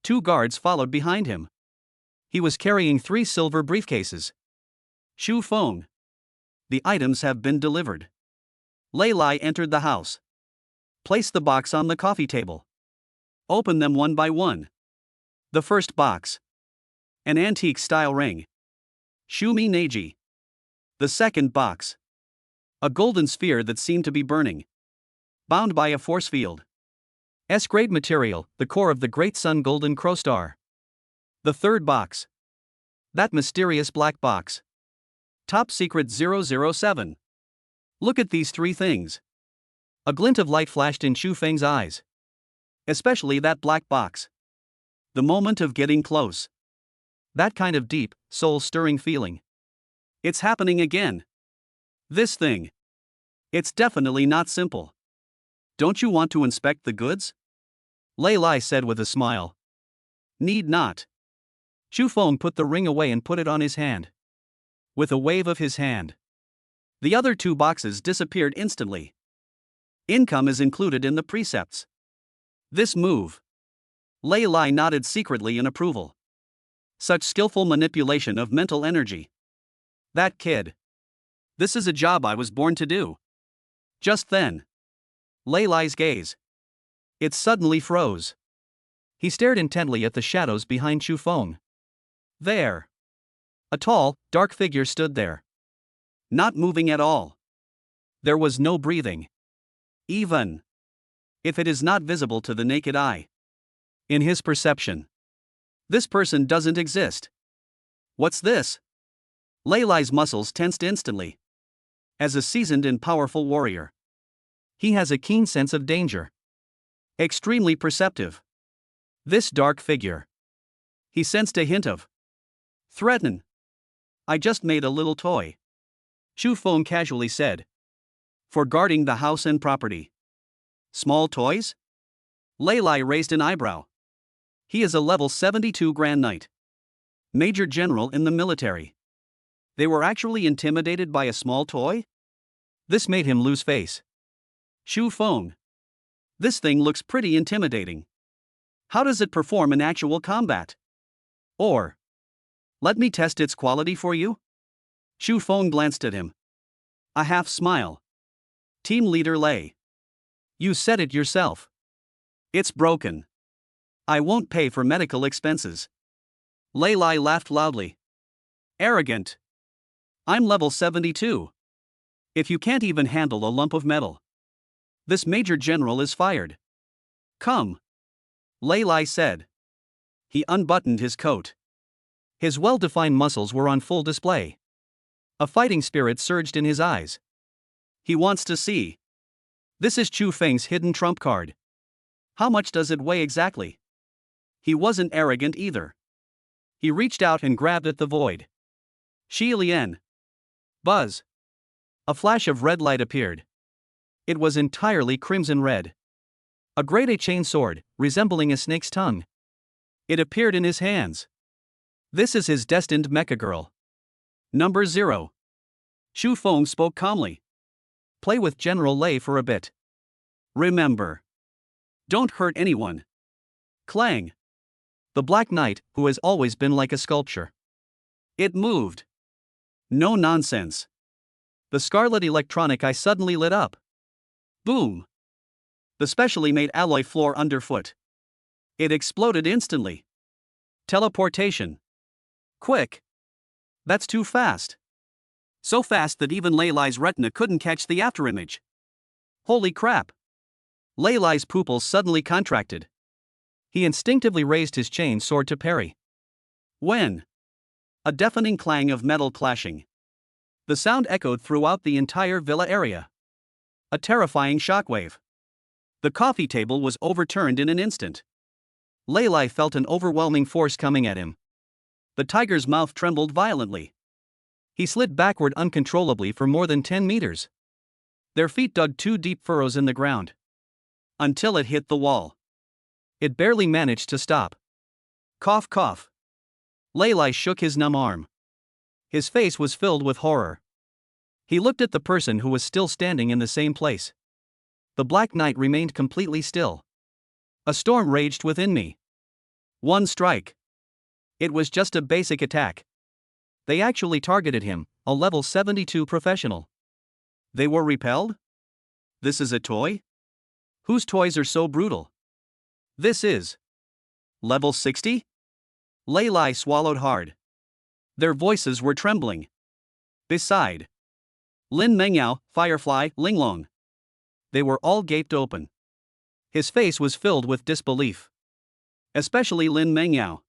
2 guards followed behind him. He was carrying 3 silver briefcases. Chu Feng. The items have been delivered. Lei Lai entered the house. Place the box on the coffee table. Open them one by one. The first box. An antique-style ring. Shumi Neji. The second box. A golden sphere that seemed to be burning. Bound by a force field. S-grade material, the core of the Great Sun Golden Crow Star. The third box. That mysterious black box. Top Secret 007. Look at these 3 things. A glint of light flashed in Chu Feng's eyes. Especially that black box. The moment of getting close. That kind of deep, soul-stirring feeling. It's happening again. This thing. It's definitely not simple. Don't you want to inspect the goods? Lei Lai said with a smile. Need not. Chu Feng put the ring away and put it on his hand. With a wave of his hand, the other 2 boxes disappeared instantly. Income is included in the precepts. This move. Lei Lai nodded secretly in approval. Such skillful manipulation of mental energy. That kid. This is a job I was born to do. Just then, Lei Lai's gaze. It suddenly froze. He stared intently at the shadows behind Chu Feng. There. A tall, dark figure stood there. Not moving at all. There was no breathing. Even if it is not visible to the naked eye. In his perception, this person doesn't exist. What's this? Lei Lai's muscles tensed instantly. As a seasoned and powerful warrior, he has a keen sense of danger. Extremely perceptive. This dark figure. He sensed a hint of threaten. I just made a little toy. Chu Feng casually said. For guarding the house and property. Small toys? Lei Lai raised an eyebrow. He is a level 72 Grand Knight. Major General in the military. They were actually intimidated by a small toy? This made him lose face. Shu Feng. This thing looks pretty intimidating. How does it perform in actual combat? Or, let me test its quality for you? Shu Feng glanced at him. A half smile. Team leader Lei. You said it yourself. It's broken. I won't pay for medical expenses. Lei Lai laughed loudly. Arrogant. I'm level 72. If you can't even handle a lump of metal, this Major General is fired. Come. Lei Lai said. He unbuttoned his coat. His well-defined muscles were on full display. A fighting spirit surged in his eyes. He wants to see. This is Chu Feng's hidden trump card. How much does it weigh exactly? He wasn't arrogant either. He reached out and grabbed at the void. Xi Lian. Buzz. A flash of red light appeared. It was entirely crimson red. A grade A chain sword, resembling a snake's tongue. It appeared in his hands. This is his destined mecha girl. Number 0. Shu Feng spoke calmly. Play with General Lei for a bit. Remember. Don't hurt anyone. Clang. The Black Knight, who has always been like a sculpture. It moved. No nonsense. The scarlet electronic eye suddenly lit up. Boom. The specially made alloy floor underfoot. It exploded instantly. Teleportation. Quick. That's too fast. So fast that even Lei Lai's retina couldn't catch the afterimage. Holy crap. Lei Lai's pupils suddenly contracted. He instinctively raised his chain sword to parry. When? A deafening clang of metal clashing. The sound echoed throughout the entire villa area. A terrifying shockwave. The coffee table was overturned in an instant. Lei Lai felt an overwhelming force coming at him. The tiger's mouth trembled violently. He slid backward uncontrollably for more than 10 meters. Their feet dug 2 deep furrows in the ground. Until it hit the wall. It barely managed to stop. Cough, cough. Lei Lai shook his numb arm. His face was filled with horror. He looked at the person who was still standing in the same place. The Black Knight remained completely still. A storm raged within me. One strike. It was just a basic attack. They actually targeted him, a level 72 professional. They were repelled? This is a toy? Whose toys are so brutal? This is level 60? Lei Lai swallowed hard. Their voices were trembling. Beside Lin Mengyao, Firefly, Linglong. They were all gaped open. His face was filled with disbelief. Especially Lin Mengyao.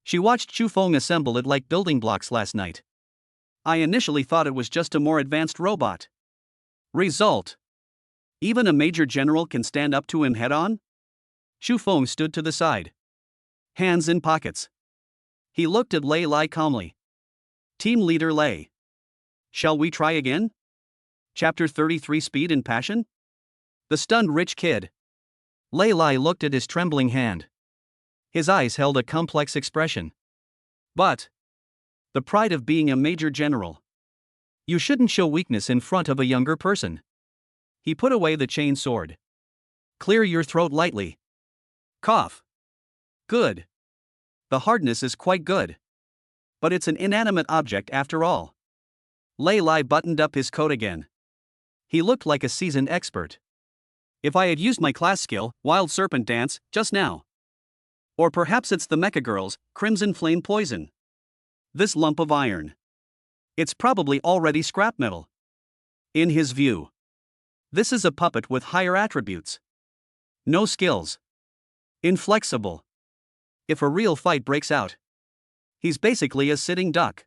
She watched Chu Feng assemble it like building blocks last night. I initially thought it was just a more advanced robot. Result. Even a major general can stand up to him head-on? Shu Feng stood to the side. Hands in pockets. He looked at Lei Lai calmly. Team leader Lei. Shall we try again? Chapter 33 Speed and Passion? The stunned rich kid. Lei Lai looked at his trembling hand. His eyes held a complex expression. But the pride of being a major general. You shouldn't show weakness in front of a younger person. He put away the chain sword. Clear your throat lightly. Cough. Good. The hardness is quite good. But it's an inanimate object after all. Lei Lai buttoned up his coat again. He looked like a seasoned expert. If I had used my class skill, Wild Serpent Dance, just now. Or perhaps it's the Mecha Girl's Crimson Flame Poison. This lump of iron. It's probably already scrap metal. In his view, this is a puppet with higher attributes. No skills. Inflexible. If a real fight breaks out, he's basically a sitting duck.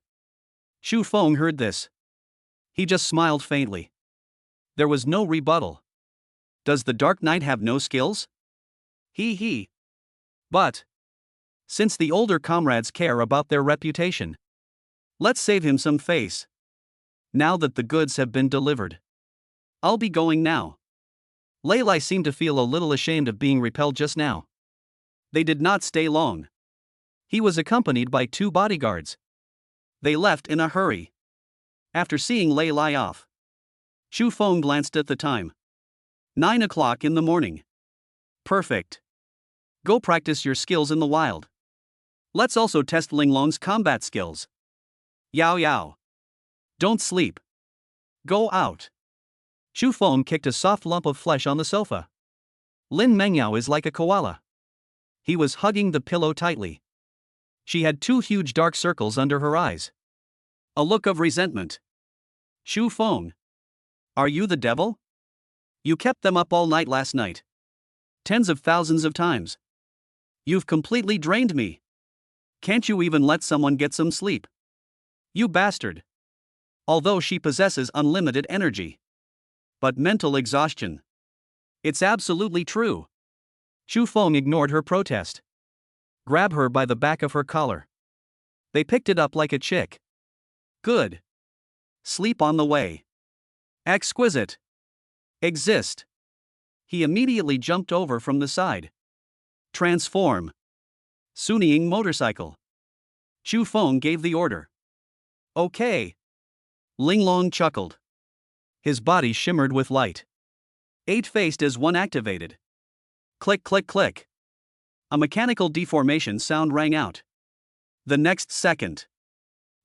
Shu Feng heard this. He just smiled faintly. There was no rebuttal. Does the Dark Knight have no skills? He. But since the older comrades care about their reputation, let's save him some face. Now that the goods have been delivered, I'll be going now. Lei Lai seemed to feel a little ashamed of being repelled just now. They did not stay long. He was accompanied by 2 bodyguards. They left in a hurry. After seeing Lei lie off, Chu Feng glanced at the time. 9 o'clock in the morning. Perfect. Go practice your skills in the wild. Let's also test Linglong's combat skills. Yao Yao. Don't sleep. Go out. Chu Feng kicked a soft lump of flesh on the sofa. Lin Mengyao is like a koala. He was hugging the pillow tightly. She had 2 huge dark circles under her eyes. A look of resentment. Chu Feng. Are you the devil? You kept them up all night last night. Tens of thousands of times. You've completely drained me. Can't you even let someone get some sleep? You bastard. Although she possesses unlimited energy. But mental exhaustion. It's absolutely true. Chu Feng ignored her protest. Grab her by the back of her collar. They picked it up like a chick. Good. Sleep on the way. Exquisite. Exist. He immediately jumped over from the side. Transform. Sunnying motorcycle. Chu Feng gave the order. Okay. Linglong chuckled. His body shimmered with light. 8-faced as one activated. Click click click. A mechanical deformation sound rang out. The next second.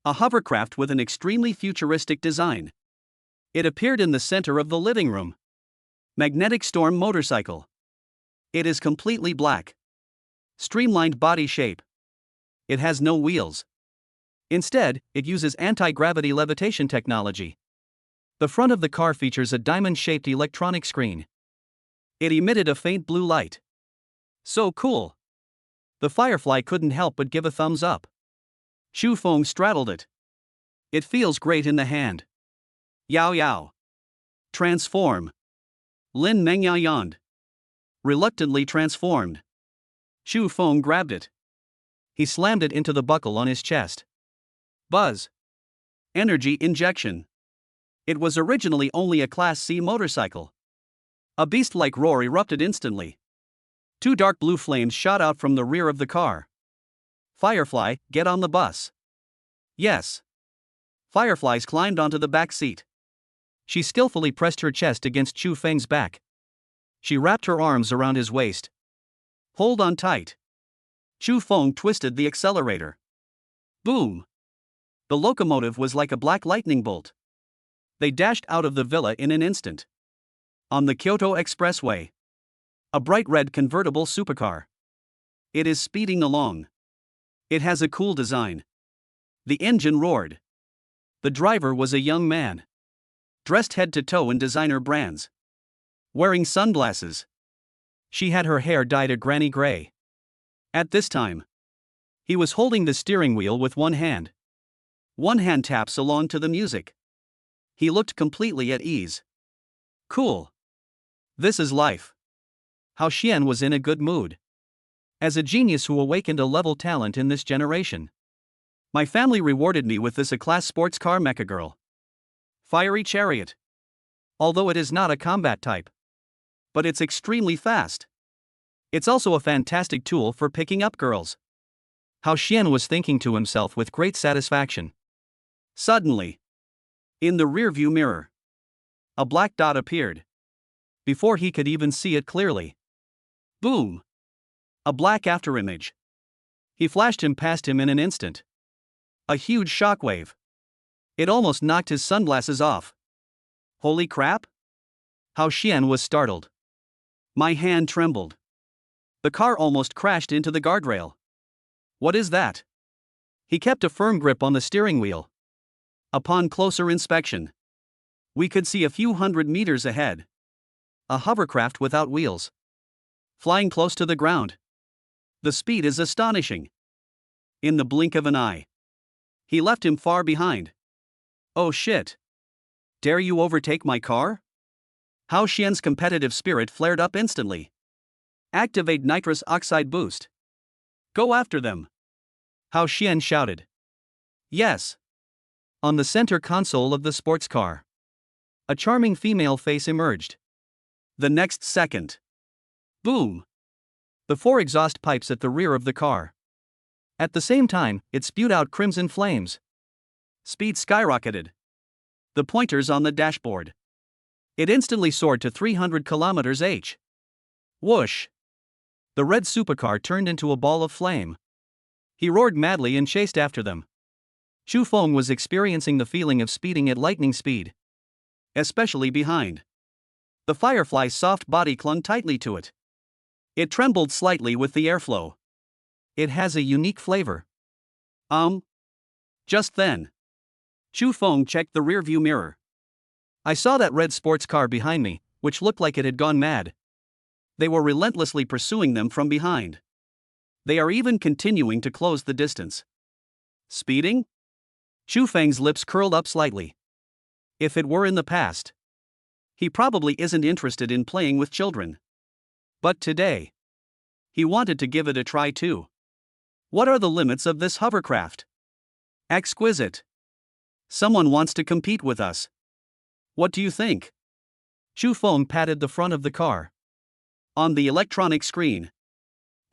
A hovercraft with an extremely futuristic design. It appeared in the center of the living room. Magnetic Storm motorcycle. It is completely black. Streamlined body shape. It has no wheels. Instead, it uses anti-gravity levitation technology. The front of the car features a diamond-shaped electronic screen. It emitted a faint blue light. So cool. The Firefly couldn't help but give a thumbs up. Chu Feng straddled it. It feels great in the hand. Yao Yao. Transform. Lin Mengyao yawned. Reluctantly transformed. Chu Feng grabbed it. He slammed it into the buckle on his chest. Buzz. Energy injection. It was originally only a Class C motorcycle. A beast-like roar erupted instantly. 2 dark blue flames shot out from the rear of the car. Firefly, get on the bus. Yes. Fireflies climbed onto the back seat. She skillfully pressed her chest against Chu Feng's back. She wrapped her arms around his waist. Hold on tight. Chu Feng twisted the accelerator. Boom. The locomotive was like a black lightning bolt. They dashed out of the villa in an instant. On the Kyoto Expressway. A bright red convertible supercar. It is speeding along. It has a cool design. The engine roared. The driver was a young man. Dressed head to toe in designer brands. Wearing sunglasses. She had her hair dyed a granny gray. At this time, he was holding the steering wheel with one hand. One hand taps along to the music. He looked completely at ease. Cool. This is life. Hao Xian was in a good mood. As a genius who awakened a level talent in this generation. My family rewarded me with this A-class sports car mecha girl. Fiery chariot. Although it is not a combat type. But it's extremely fast. It's also a fantastic tool for picking up girls. Hao Xian was thinking to himself with great satisfaction. Suddenly, in the rearview mirror, a black dot appeared. Before he could even see it clearly. Boom! A black afterimage. He flashed him past him in an instant. A huge shockwave. It almost knocked his sunglasses off. Holy crap? Hao Xian was startled. My hand trembled. The car almost crashed into the guardrail. What is that? He kept a firm grip on the steering wheel. Upon closer inspection, we could see a few hundred meters ahead. A hovercraft without wheels. Flying close to the ground. The speed is astonishing. In the blink of an eye, he left him far behind. Oh shit. Dare you overtake my car? Hao Xian's competitive spirit flared up instantly. Activate nitrous oxide boost. Go after them. Hao Xian shouted. Yes. On the center console of the sports car, a charming female face emerged. The next second. Boom. the 4 exhaust pipes at the rear of the car. At the same time, it spewed out crimson flames. Speed skyrocketed. The pointers on the dashboard. It instantly soared to 300 km/h. Whoosh! The red supercar turned into a ball of flame. He roared madly and chased after them. Chu Feng was experiencing the feeling of speeding at lightning speed. Especially behind. The Firefly's soft body clung tightly to it. It trembled slightly with the airflow. It has a unique flavor. Just then, Chu Feng checked the rearview mirror. I saw that red sports car behind me, which looked like it had gone mad. They were relentlessly pursuing them from behind. They are even continuing to close the distance. Speeding? Chu Feng's lips curled up slightly. If it were in the past. He probably isn't interested in playing with children. But today, he wanted to give it a try too. What are the limits of this hovercraft? Exquisite. Someone wants to compete with us. What do you think? Chu Feng patted the front of the car. On the electronic screen,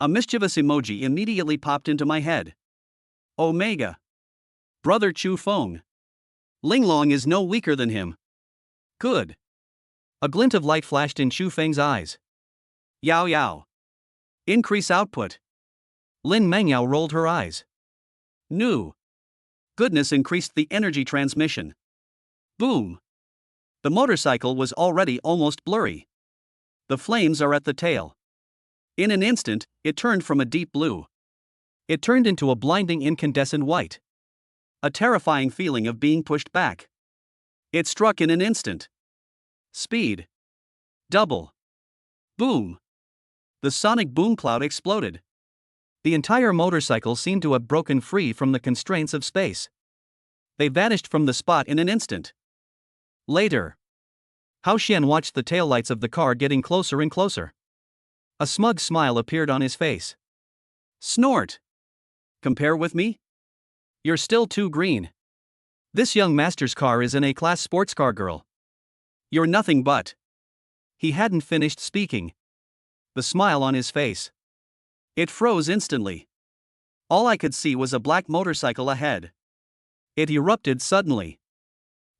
a mischievous emoji immediately popped into my head. Omega. Brother Chu Feng. Linglong is no weaker than him. Good. A glint of light flashed in Chu Feng's eyes. Yao Yao. Increase output. Lin Mengyao rolled her eyes. New. Goodness increased the energy transmission. Boom. The motorcycle was already almost blurry. The flames are at the tail. In an instant, it turned from a deep blue. It turned into a blinding incandescent white. A terrifying feeling of being pushed back. It struck in an instant. Speed. Double. Boom. The sonic boom cloud exploded. The entire motorcycle seemed to have broken free from the constraints of space. They vanished from the spot in an instant. Later, Hao Xian watched the taillights of the car getting closer and closer. A smug smile appeared on his face. Snort. Compare with me? You're still too green. This young master's car is an A-class sports car, girl. You're nothing but. He hadn't finished speaking. The smile on his face. It froze instantly. All I could see was a black motorcycle ahead. It erupted suddenly.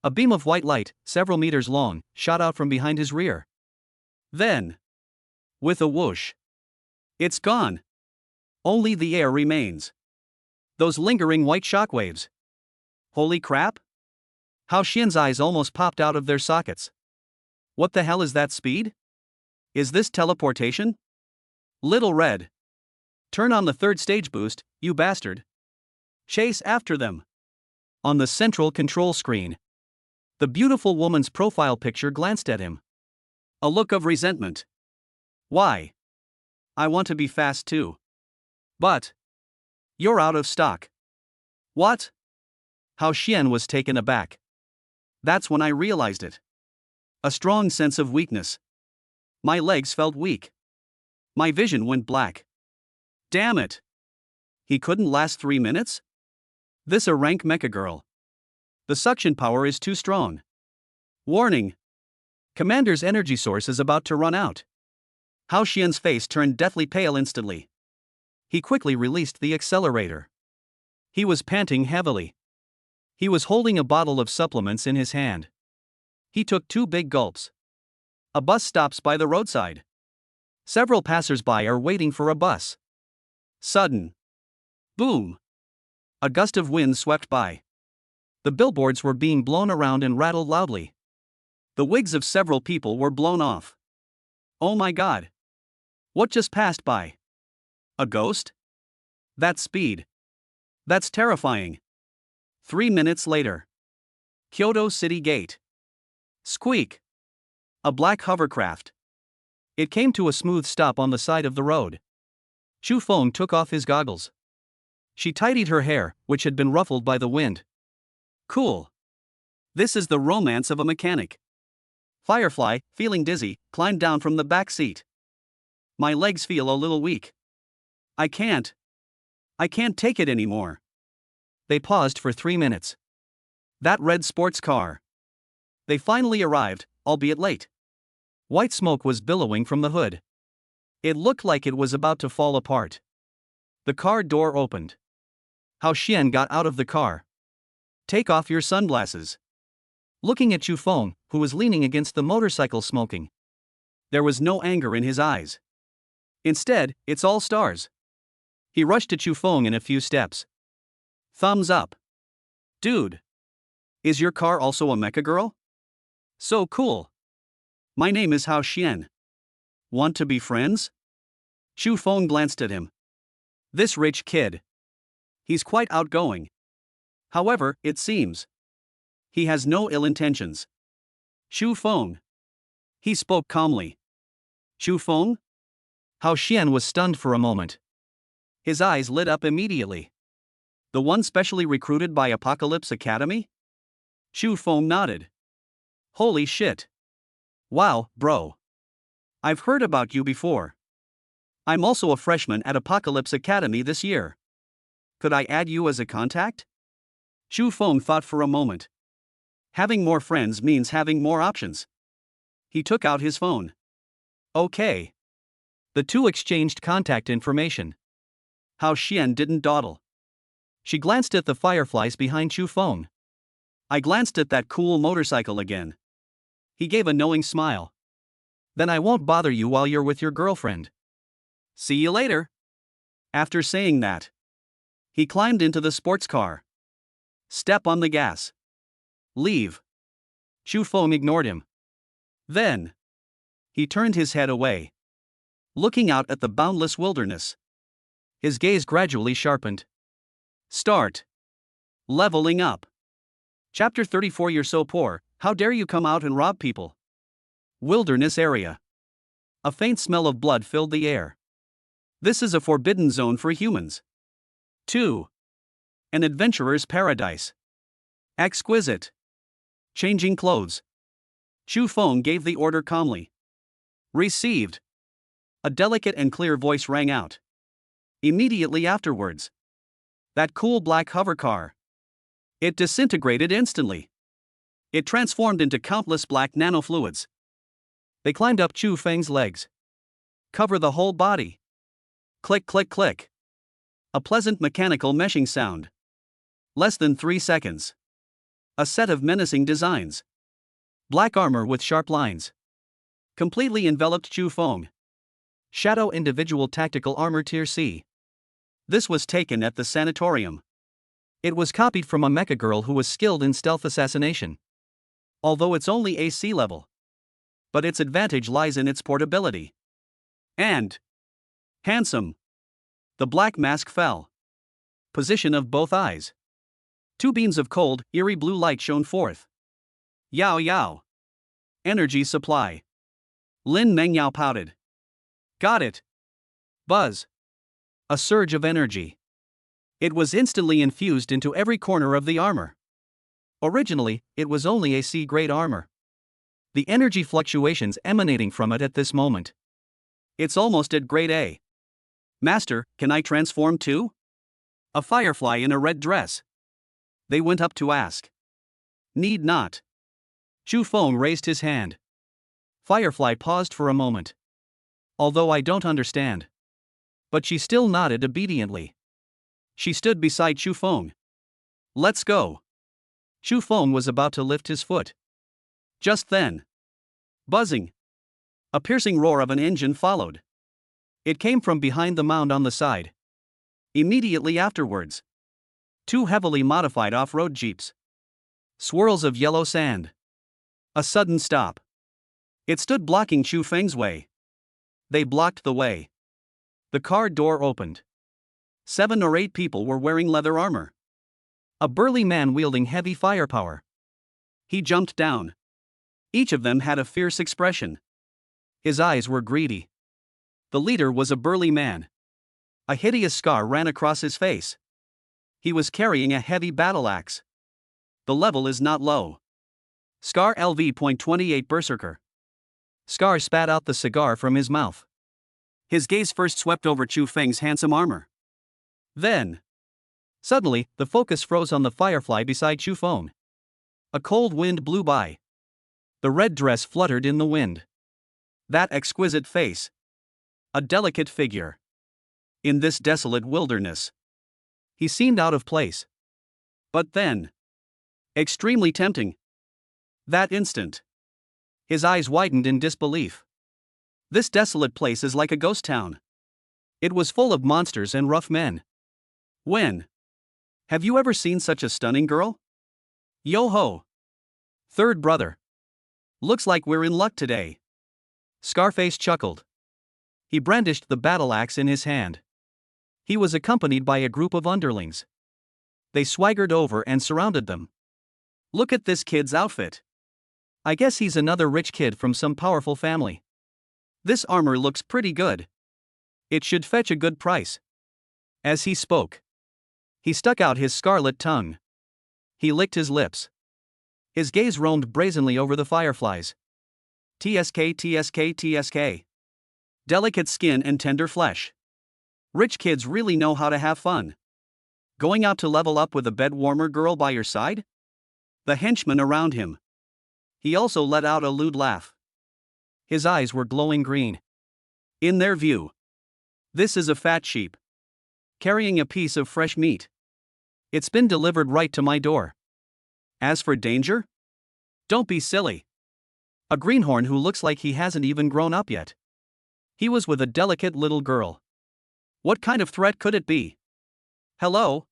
A beam of white light, several meters long, shot out from behind his rear. Then, with a whoosh, it's gone. Only the air remains. Those lingering white shockwaves. Holy crap! Hao Xian's eyes almost popped out of their sockets. What the hell is that speed? Is this teleportation? Little Red. Turn on the third stage boost, you bastard. Chase after them. On the central control screen, the beautiful woman's profile picture glanced at him. A look of resentment. Why? I want to be fast too. But you're out of stock. What? Hao Xian was taken aback. That's when I realized it. A strong sense of weakness. My legs felt weak. My vision went black. Damn it! He couldn't last 3 minutes? This a rank mecha girl. The suction power is too strong. Warning! Commander's energy source is about to run out. Hao Xian's face turned deathly pale instantly. He quickly released the accelerator. He was panting heavily. He was holding a bottle of supplements in his hand. He took 2 big gulps. A bus stops by the roadside. Several passers-by are waiting for a bus. Sudden. Boom. A gust of wind swept by. The billboards were being blown around and rattled loudly. The wigs of several people were blown off. Oh my god. What just passed by? A ghost? That's speed. That's terrifying. 3 minutes later. Kyoto City Gate. Squeak. A black hovercraft. It came to a smooth stop on the side of the road. Chu Feng took off his goggles. She tidied her hair, which had been ruffled by the wind. Cool. This is the romance of a mechanic. Firefly, feeling dizzy, climbed down from the back seat. My legs feel a little weak. I can't take it anymore. They paused for 3 minutes. That red sports car. They finally arrived, albeit late. White smoke was billowing from the hood. It looked like it was about to fall apart. The car door opened. Hao Xian got out of the car. Take off your sunglasses. Looking at Chu Feng, who was leaning against the motorcycle smoking. There was no anger in his eyes. Instead, it's all stars. He rushed to Chu Feng in a few steps. Thumbs up. Dude. Is your car also a mecha girl? So cool. My name is Hao Xian. Want to be friends? Chu Feng glanced at him. This rich kid. He's quite outgoing. However, it seems he has no ill intentions. Chu Feng. He spoke calmly. Chu Feng? Hao Xian was stunned for a moment. His eyes lit up immediately. The one specially recruited by Apocalypse Academy? Chu Feng nodded. Holy shit. Wow, bro. I've heard about you before. I'm also a freshman at Apocalypse Academy this year. Could I add you as a contact? Chu Feng thought for a moment. Having more friends means having more options. He took out his phone. Okay. The two exchanged contact information. Hao Xian didn't dawdle. She glanced at the fireflies behind Chu Feng. I glanced at that cool motorcycle again. He gave a knowing smile. Then I won't bother you while you're with your girlfriend. See you later. After saying that, he climbed into the sports car. Step on the gas. Leave. Chu Feng ignored him. Then, he turned his head away, looking out at the boundless wilderness. His gaze gradually sharpened. Start. Leveling up. Chapter 34. You're so poor, how dare you come out and rob people? Wilderness area. A faint smell of blood filled the air. This is a forbidden zone for humans. 2. An adventurer's paradise. Exquisite. Changing clothes. Chu Feng gave the order calmly. Received. A delicate and clear voice rang out. Immediately afterwards, that cool black hover car. It disintegrated instantly. It transformed into countless black nanofluids. They climbed up Chu Feng's legs. Cover the whole body. Click, click, click. A pleasant mechanical meshing sound. Less than 3 seconds. A set of menacing designs. Black armor with sharp lines. Completely enveloped Chu Feng. Shadow Individual Tactical Armor Tier C. This was taken at the sanatorium. It was copied from a mecha girl who was skilled in stealth assassination. Although it's only AC level. But its advantage lies in its portability. And handsome. The black mask fell. Position of both eyes. 2 beams of cold, eerie blue light shone forth. Yao Yao. Energy supply. Lin Mengyao pouted. Got it. Buzz. A surge of energy. It was instantly infused into every corner of the armor. Originally, it was only a C-grade armor. The energy fluctuations emanating from it at this moment. It's almost at grade A. Master, can I transform too? A firefly in a red dress. They went up to ask. Need not. Chu Feng raised his hand. Firefly paused for a moment. Although I don't understand. But she still nodded obediently. She stood beside Chu Feng. Let's go. Chu Feng was about to lift his foot. Just then. Buzzing. A piercing roar of an engine followed. It came from behind the mound on the side. Immediately afterwards. 2 heavily modified off-road jeeps. Swirls of yellow sand. A sudden stop. It stood blocking Chu Feng's way. They blocked the way. The car door opened. 7 or 8 people were wearing leather armor. A burly man wielding heavy firepower. He jumped down. Each of them had a fierce expression. His eyes were greedy. The leader was a burly man. A hideous scar ran across his face. He was carrying a heavy battle axe. The level is not low. Scar LV.28 Berserker. Scar spat out the cigar from his mouth. His gaze first swept over Chu Feng's handsome armor. Then, suddenly, the focus froze on the firefly beside Chu Feng. A cold wind blew by. The red dress fluttered in the wind. That exquisite face. A delicate figure. In this desolate wilderness. He seemed out of place. But then. Extremely tempting. That instant. His eyes widened in disbelief. This desolate place is like a ghost town. It was full of monsters and rough men. When? Have you ever seen such a stunning girl? Yo ho! Third brother. Looks like we're in luck today. Scarface chuckled. He brandished the battle axe in his hand. He was accompanied by a group of underlings. They swaggered over and surrounded them. Look at this kid's outfit. I guess he's another rich kid from some powerful family. This armor looks pretty good. It should fetch a good price. As he spoke, he stuck out his scarlet tongue. He licked his lips. His gaze roamed brazenly over the fireflies. TSK, TSK, TSK. Delicate skin and tender flesh. Rich kids really know how to have fun. Going out to level up with a bed warmer girl by your side? The henchmen around him. He also let out a lewd laugh. His eyes were glowing green. In their view, this is a fat sheep. Carrying a piece of fresh meat. It's been delivered right to my door. As for danger? Don't be silly. A greenhorn who looks like he hasn't even grown up yet. He was with a delicate little girl. What kind of threat could it be? Hello?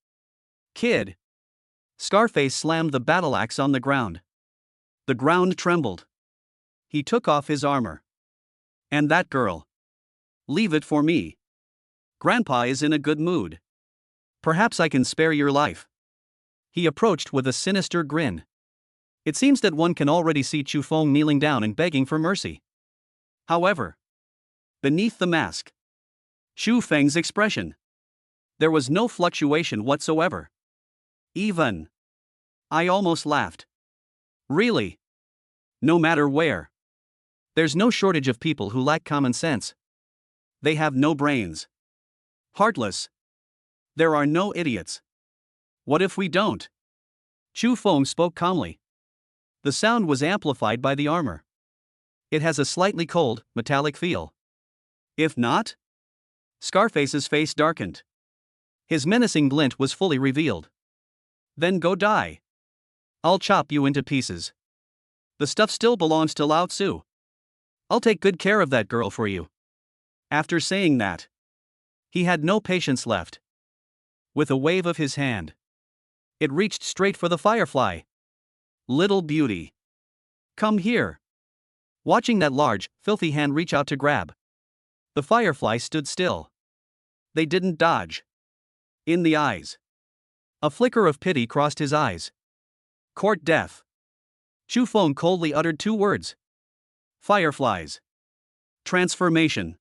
Kid. Scarface slammed the battle axe on the ground. The ground trembled. He took off his armor. And that girl. Leave it for me. Grandpa is in a good mood. Perhaps I can spare your life. He approached with a sinister grin. It seems that one can already see Chu Feng kneeling down and begging for mercy. However, beneath the mask, Chu Feng's expression. There was no fluctuation whatsoever. Even. I almost laughed. Really? No matter where. There's no shortage of people who lack common sense. They have no brains. Heartless. There are no idiots. What if we don't? Chu Feng spoke calmly. The sound was amplified by the armor. It has a slightly cold, metallic feel. If not? Scarface's face darkened. His menacing glint was fully revealed. Then go die. I'll chop you into pieces. The stuff still belongs to Lao Tzu. I'll take good care of that girl for you. After saying that, he had no patience left. With a wave of his hand, it reached straight for the firefly. Little beauty. Come here. Watching that large, filthy hand reach out to grab, the firefly stood still. They didn't dodge. In the eyes, a flicker of pity crossed his eyes. Court death. Chu Feng coldly uttered two words. Fireflies. Transformation.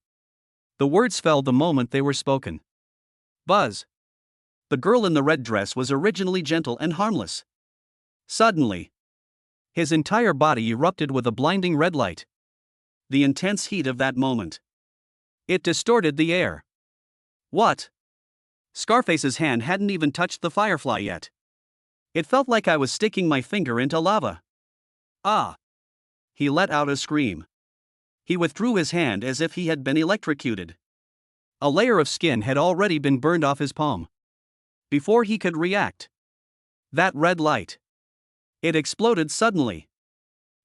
The words fell the moment they were spoken. Buzz. The girl in the red dress was originally gentle and harmless. Suddenly, his entire body erupted with a blinding red light. The intense heat of that moment. It distorted the air. What? Scarface's hand hadn't even touched the firefly yet. It felt like I was sticking my finger into lava. Ah! He let out a scream. He withdrew his hand as if he had been electrocuted. A layer of skin had already been burned off his palm. Before he could react, that red light. It exploded suddenly.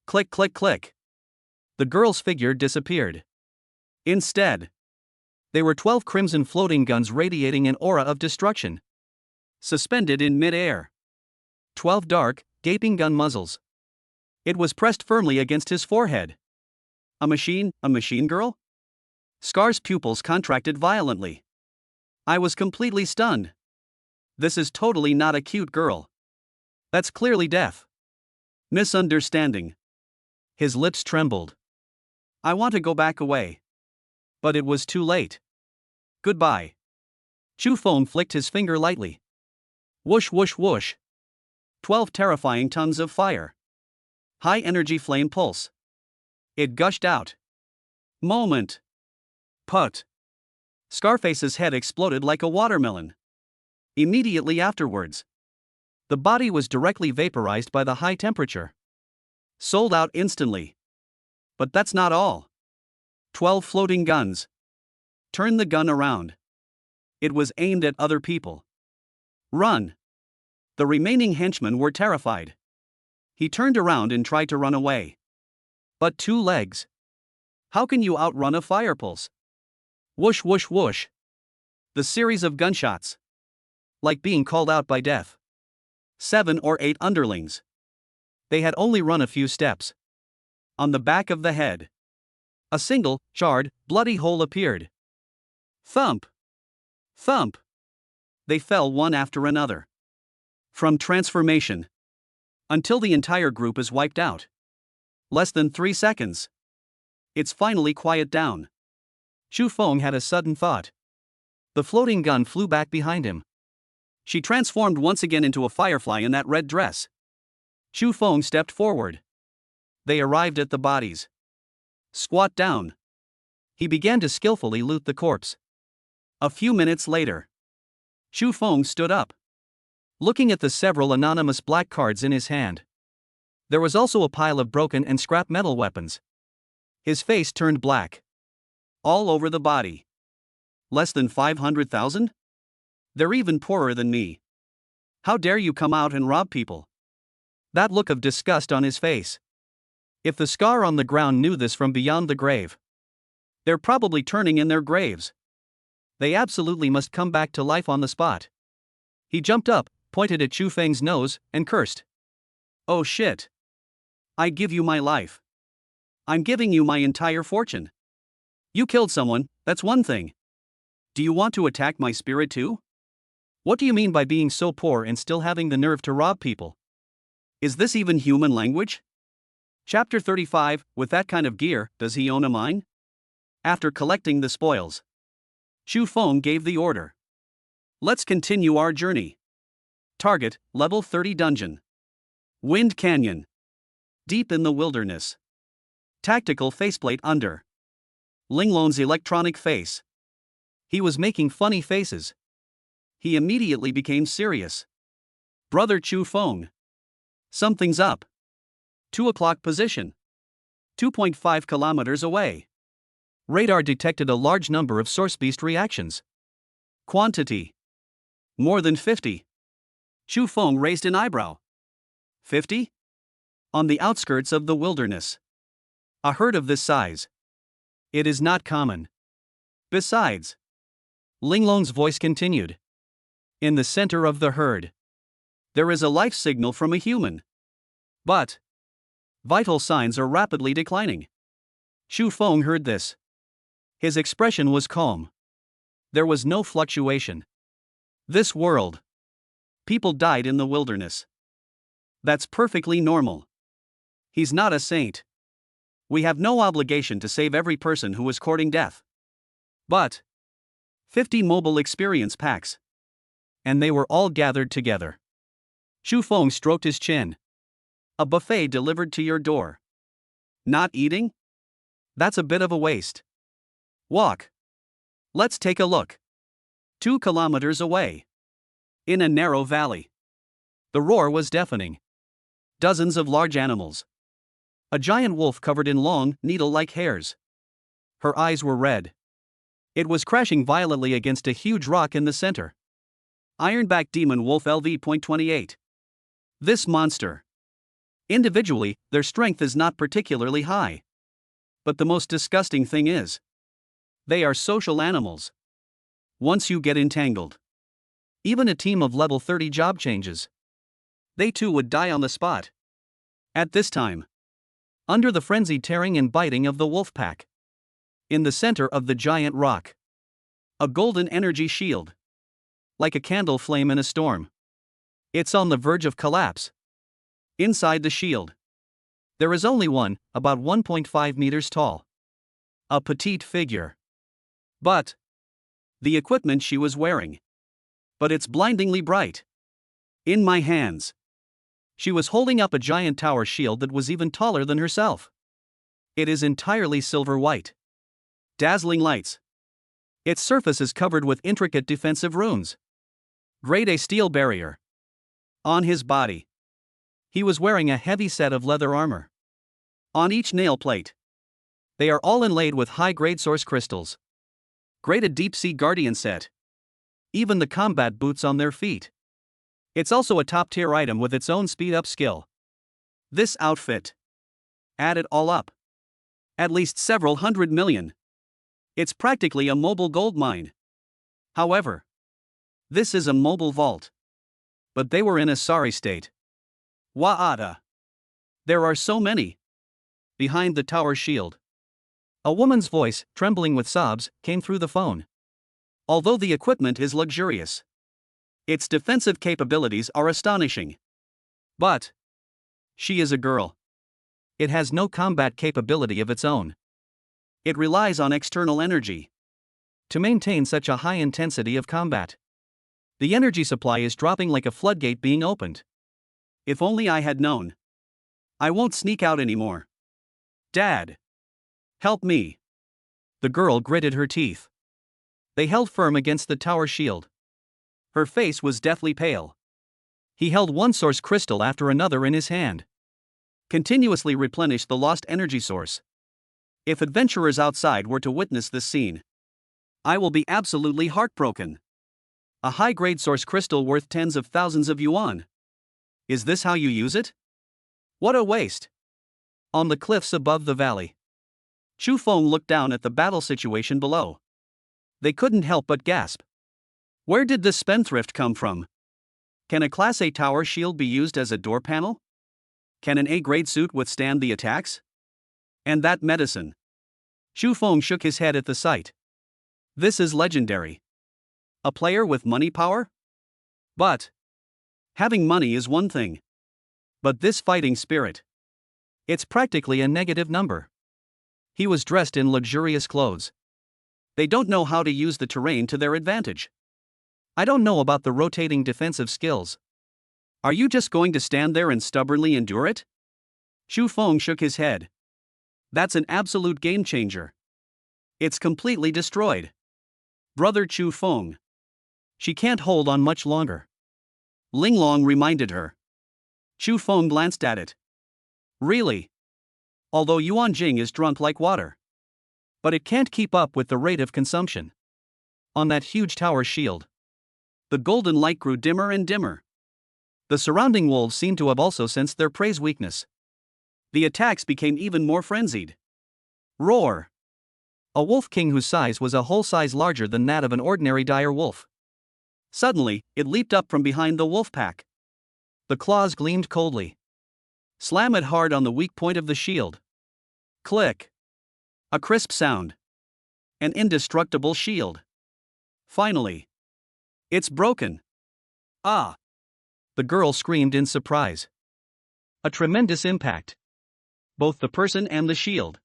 Click, click, click. The girl's figure disappeared. Instead, there were 12 crimson floating guns radiating an aura of destruction. Suspended in mid-air. 12 dark, gaping gun muzzles. It was pressed firmly against his forehead. A machine girl? Scar's pupils contracted violently. I was completely stunned. This is totally not a cute girl. That's clearly death. Misunderstanding. His lips trembled. I want to go back away. But it was too late. Goodbye. Chu Feng flicked his finger lightly. Whoosh whoosh whoosh. 12 terrifying tons of fire. High energy flame pulse. It gushed out. Moment. Put. Scarface's head exploded like a watermelon. Immediately afterwards, the body was directly vaporized by the high temperature. Sold out instantly. But that's not all. 12 floating guns. turned the gun around. It was aimed at other people. Run! The remaining henchmen were terrified. He turned around and tried to run away. But 2 legs. How can you outrun a fire pulse? Whoosh whoosh whoosh. The series of gunshots. Like being called out by death. 7 or 8 underlings. They had only run a few steps. On the back of the head. A single, charred, bloody hole appeared. Thump! Thump! They fell one after another. From transformation. Until the entire group is wiped out. Less than 3 seconds. It's finally quiet down. Chu Feng had a sudden thought. The floating gun flew back behind him. She transformed once again into a firefly in that red dress. Chu Feng stepped forward. They arrived at the bodies. Squat down. He began to skillfully loot the corpse. A few minutes later, Chu Feng stood up, looking at the several anonymous black cards in his hand. There was also a pile of broken and scrap metal weapons. His face turned black. All over the body. Less than 500,000? They're even poorer than me. How dare you come out and rob people? That look of disgust on his face. If the scar on the ground knew this from beyond the grave, they're probably turning in their graves. They absolutely must come back to life on the spot. He jumped up, pointed at Chu Feng's nose, and cursed. Oh shit. I give you my life. I'm giving you my entire fortune. You killed someone, that's one thing. Do you want to attack my spirit too? What do you mean by being so poor and still having the nerve to rob people? Is this even human language? Chapter 35, with that kind of gear, does he own a mine? After collecting the spoils, Chu Feng gave the order. Let's continue our journey. Target, level 30 dungeon. Wind Canyon. Deep in the wilderness. Tactical faceplate under. Linglong's electronic face. He was making funny faces. He immediately became serious. Brother Chu Feng. Something's up. 2 o'clock position. 2.5 kilometers away. Radar detected a large number of source beast reactions. Quantity. More than 50. Chu Feng raised an eyebrow. 50? On the outskirts of the wilderness. A herd of this size. It is not common. Besides, Linglong's voice continued. In the center of the herd, there is a life signal from a human. But vital signs are rapidly declining. Chu Feng heard this. His expression was calm. There was no fluctuation. This world. People died in the wilderness. That's perfectly normal. He's not a saint. We have no obligation to save every person who is courting death. But 50 mobile experience packs. And they were all gathered together. Chu Feng stroked his chin. A buffet delivered to your door. Not eating? That's a bit of a waste. Walk. Let's take a look. 2 kilometers away. In a narrow valley. The roar was deafening. Dozens of large animals. A giant wolf covered in long, needle-like hairs. Her eyes were red. It was crashing violently against a huge rock in the center. Ironback demon wolf LV.28. This monster. Individually, their strength is not particularly high. But the most disgusting thing is, they are social animals. Once you get entangled, even a team of level 30 job changes. They too would die on the spot. At this time, under the frenzied tearing and biting of the wolf pack, in the center of the giant rock, a golden energy shield, like a candle flame in a storm. It's on the verge of collapse. Inside the shield, there is only one, about 1.5 meters tall. A petite figure. But the equipment she was wearing. But it's blindingly bright. In my hands. She was holding up a giant tower shield that was even taller than herself. It is entirely silver white. Dazzling lights. Its surface is covered with intricate defensive runes. Grade A steel barrier. On his body, he was wearing a heavy set of leather armor. On each nail plate, they are all inlaid with high-grade source crystals. Graded Deep Sea Guardian set. Even the combat boots on their feet. It's also a top-tier item with its own speed-up skill. This outfit. Add it all up. At least several hundred million. It's practically a mobile gold mine. However, this is a mobile vault. But they were in a sorry state. Wa'ada. There are so many. Behind the tower shield. A woman's voice, trembling with sobs, came through the phone. Although the equipment is luxurious, its defensive capabilities are astonishing. But she is a girl. It has no combat capability of its own. It relies on external energy to maintain such a high intensity of combat. The energy supply is dropping like a floodgate being opened. If only I had known. I won't sneak out anymore. Dad. Help me. The girl gritted her teeth. They held firm against the tower shield. Her face was deathly pale. He held one source crystal after another in his hand. Continuously replenished the lost energy source. If adventurers outside were to witness this scene, I will be absolutely heartbroken. A high-grade source crystal worth tens of thousands of yuan. Is this how you use it? What a waste. On the cliffs above the valley, Chu Feng looked down at the battle situation below. They couldn't help but gasp. Where did this spendthrift come from? Can a Class A tower shield be used as a door panel? Can an A-grade suit withstand the attacks? And that medicine. Chu Feng shook his head at the sight. This is legendary. A player with money power? But having money is one thing. But this fighting spirit. It's practically a negative number. He was dressed in luxurious clothes. They don't know how to use the terrain to their advantage. I don't know about the rotating defensive skills. Are you just going to stand there and stubbornly endure it? Chu Feng shook his head. That's an absolute game changer. It's completely destroyed. Brother Chu Feng. She can't hold on much longer. Ling Long reminded her. Chu Feng glanced at it. Really? Although Yuan Jing is drunk like water. But it can't keep up with the rate of consumption. On that huge tower shield, the golden light grew dimmer and dimmer. The surrounding wolves seemed to have also sensed their prey's weakness. The attacks became even more frenzied. Roar! A wolf king whose size was a whole size larger than that of an ordinary dire wolf. Suddenly, it leaped up from behind the wolf pack. The claws gleamed coldly. Slam it hard on the weak point of the shield. Click. A crisp sound. An indestructible shield. Finally. It's broken. Ah! The girl screamed in surprise. A tremendous impact. Both the person and the shield.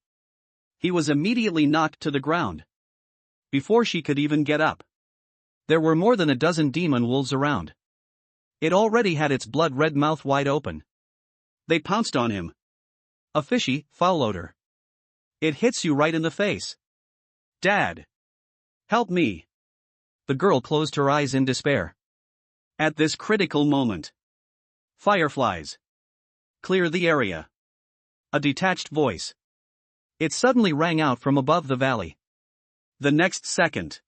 He was immediately knocked to the ground. Before she could even get up. There were more than a dozen demon wolves around. It already had its blood-red mouth wide open. They pounced on him. A fishy, foul odor. It hits you right in the face. Dad! Help me! The girl closed her eyes in despair. At this critical moment. Fireflies. Clear the area. A detached voice. It suddenly rang out from above the valley. The next second.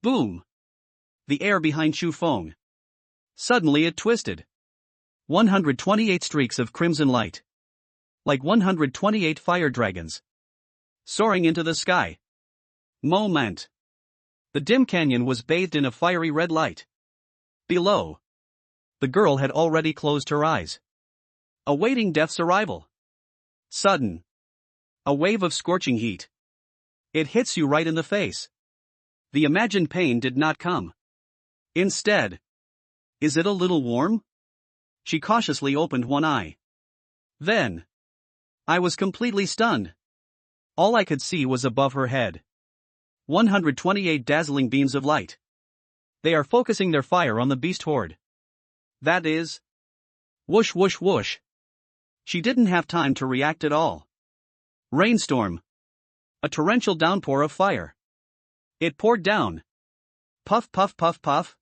Boom! The air behind Chu Feng. Suddenly it twisted. 128 streaks of crimson light. Like 128 fire dragons. Soaring into the sky. Moment. The dim canyon was bathed in a fiery red light. Below. The girl had already closed her eyes. Awaiting death's arrival. Sudden. A wave of scorching heat. It hits you right in the face. The imagined pain did not come. Instead. Is it a little warm? She cautiously opened one eye. Then. I was completely stunned. All I could see was above her head. 128 dazzling beams of light. They are focusing their fire on the beast horde. That is. Whoosh whoosh whoosh. She didn't have time to react at all. Rainstorm. A torrential downpour of fire. It poured down. Puff puff puff puff.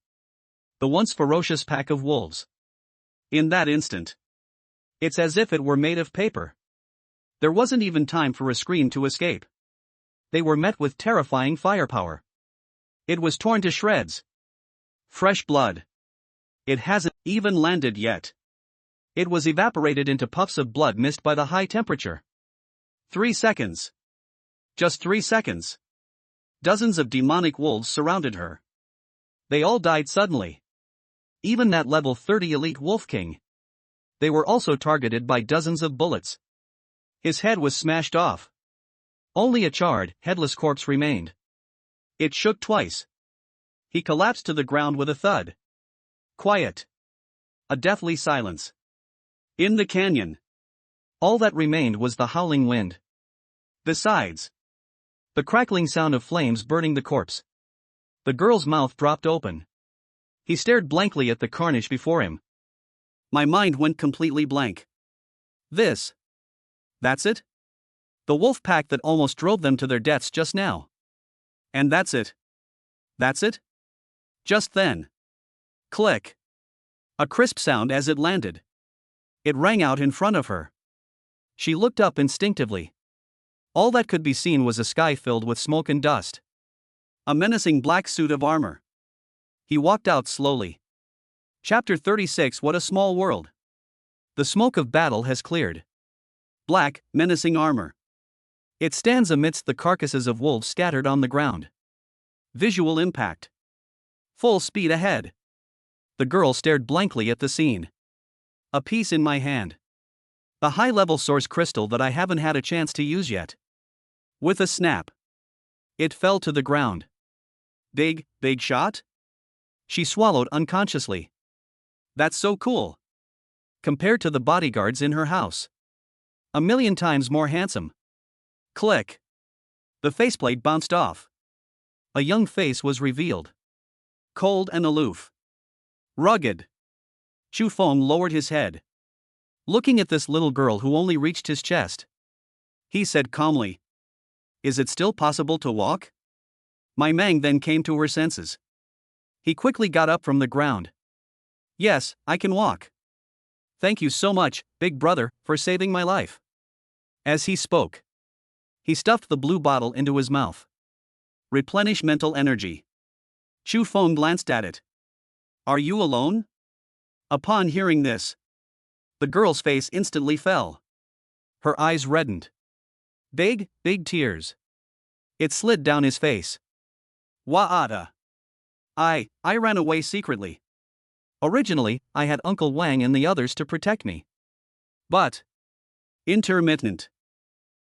The once ferocious pack of wolves. In that instant. It's as if it were made of paper. There wasn't even time for a scream to escape. They were met with terrifying firepower. It was torn to shreds. Fresh blood. It hasn't even landed yet. It was evaporated into puffs of blood mist by the high temperature. 3 seconds. Just 3 seconds. Dozens of demonic wolves surrounded her. They all died suddenly. Even that level 30 elite wolf king. They were also targeted by dozens of bullets. His head was smashed off. Only a charred, headless corpse remained. It shook twice. He collapsed to the ground with a thud. Quiet. A deathly silence. In the canyon. All that remained was the howling wind. Besides, the crackling sound of flames burning the corpse. The girl's mouth dropped open. He stared blankly at the carnage before him. My mind went completely blank. That's it? The wolf pack that almost drove them to their deaths just now. And that's it. That's it? Just then. Click. A crisp sound as it landed. It rang out in front of her. She looked up instinctively. All that could be seen was a sky filled with smoke and dust. A menacing black suit of armor. He walked out slowly. Chapter 36. What a small world. The smoke of battle has cleared. Black, menacing armor. It stands amidst the carcasses of wolves scattered on the ground. Visual impact. Full speed ahead. The girl stared blankly at the scene. A piece in my hand. A high-level source crystal that I haven't had a chance to use yet. With a snap. It fell to the ground. Big shot? She swallowed unconsciously. That's so cool. Compared to the bodyguards in her house. 1,000,000 times more handsome. Click. The faceplate bounced off. A young face was revealed. Cold and aloof. Rugged. Chu Feng lowered his head. Looking at this little girl who only reached his chest. He said calmly. Is it still possible to walk? Mai Meng then came to her senses. He quickly got up from the ground. Yes, I can walk. Thank you so much, big brother, for saving my life. As he spoke, he stuffed the blue bottle into his mouth. Replenish mental energy. Chu Feng glanced at it. Are you alone? Upon hearing this, the girl's face instantly fell. Her eyes reddened. Big tears. It slid down his face. Wa'ata. I ran away secretly. Originally, I had Uncle Wang and the others to protect me. But. Intermittent.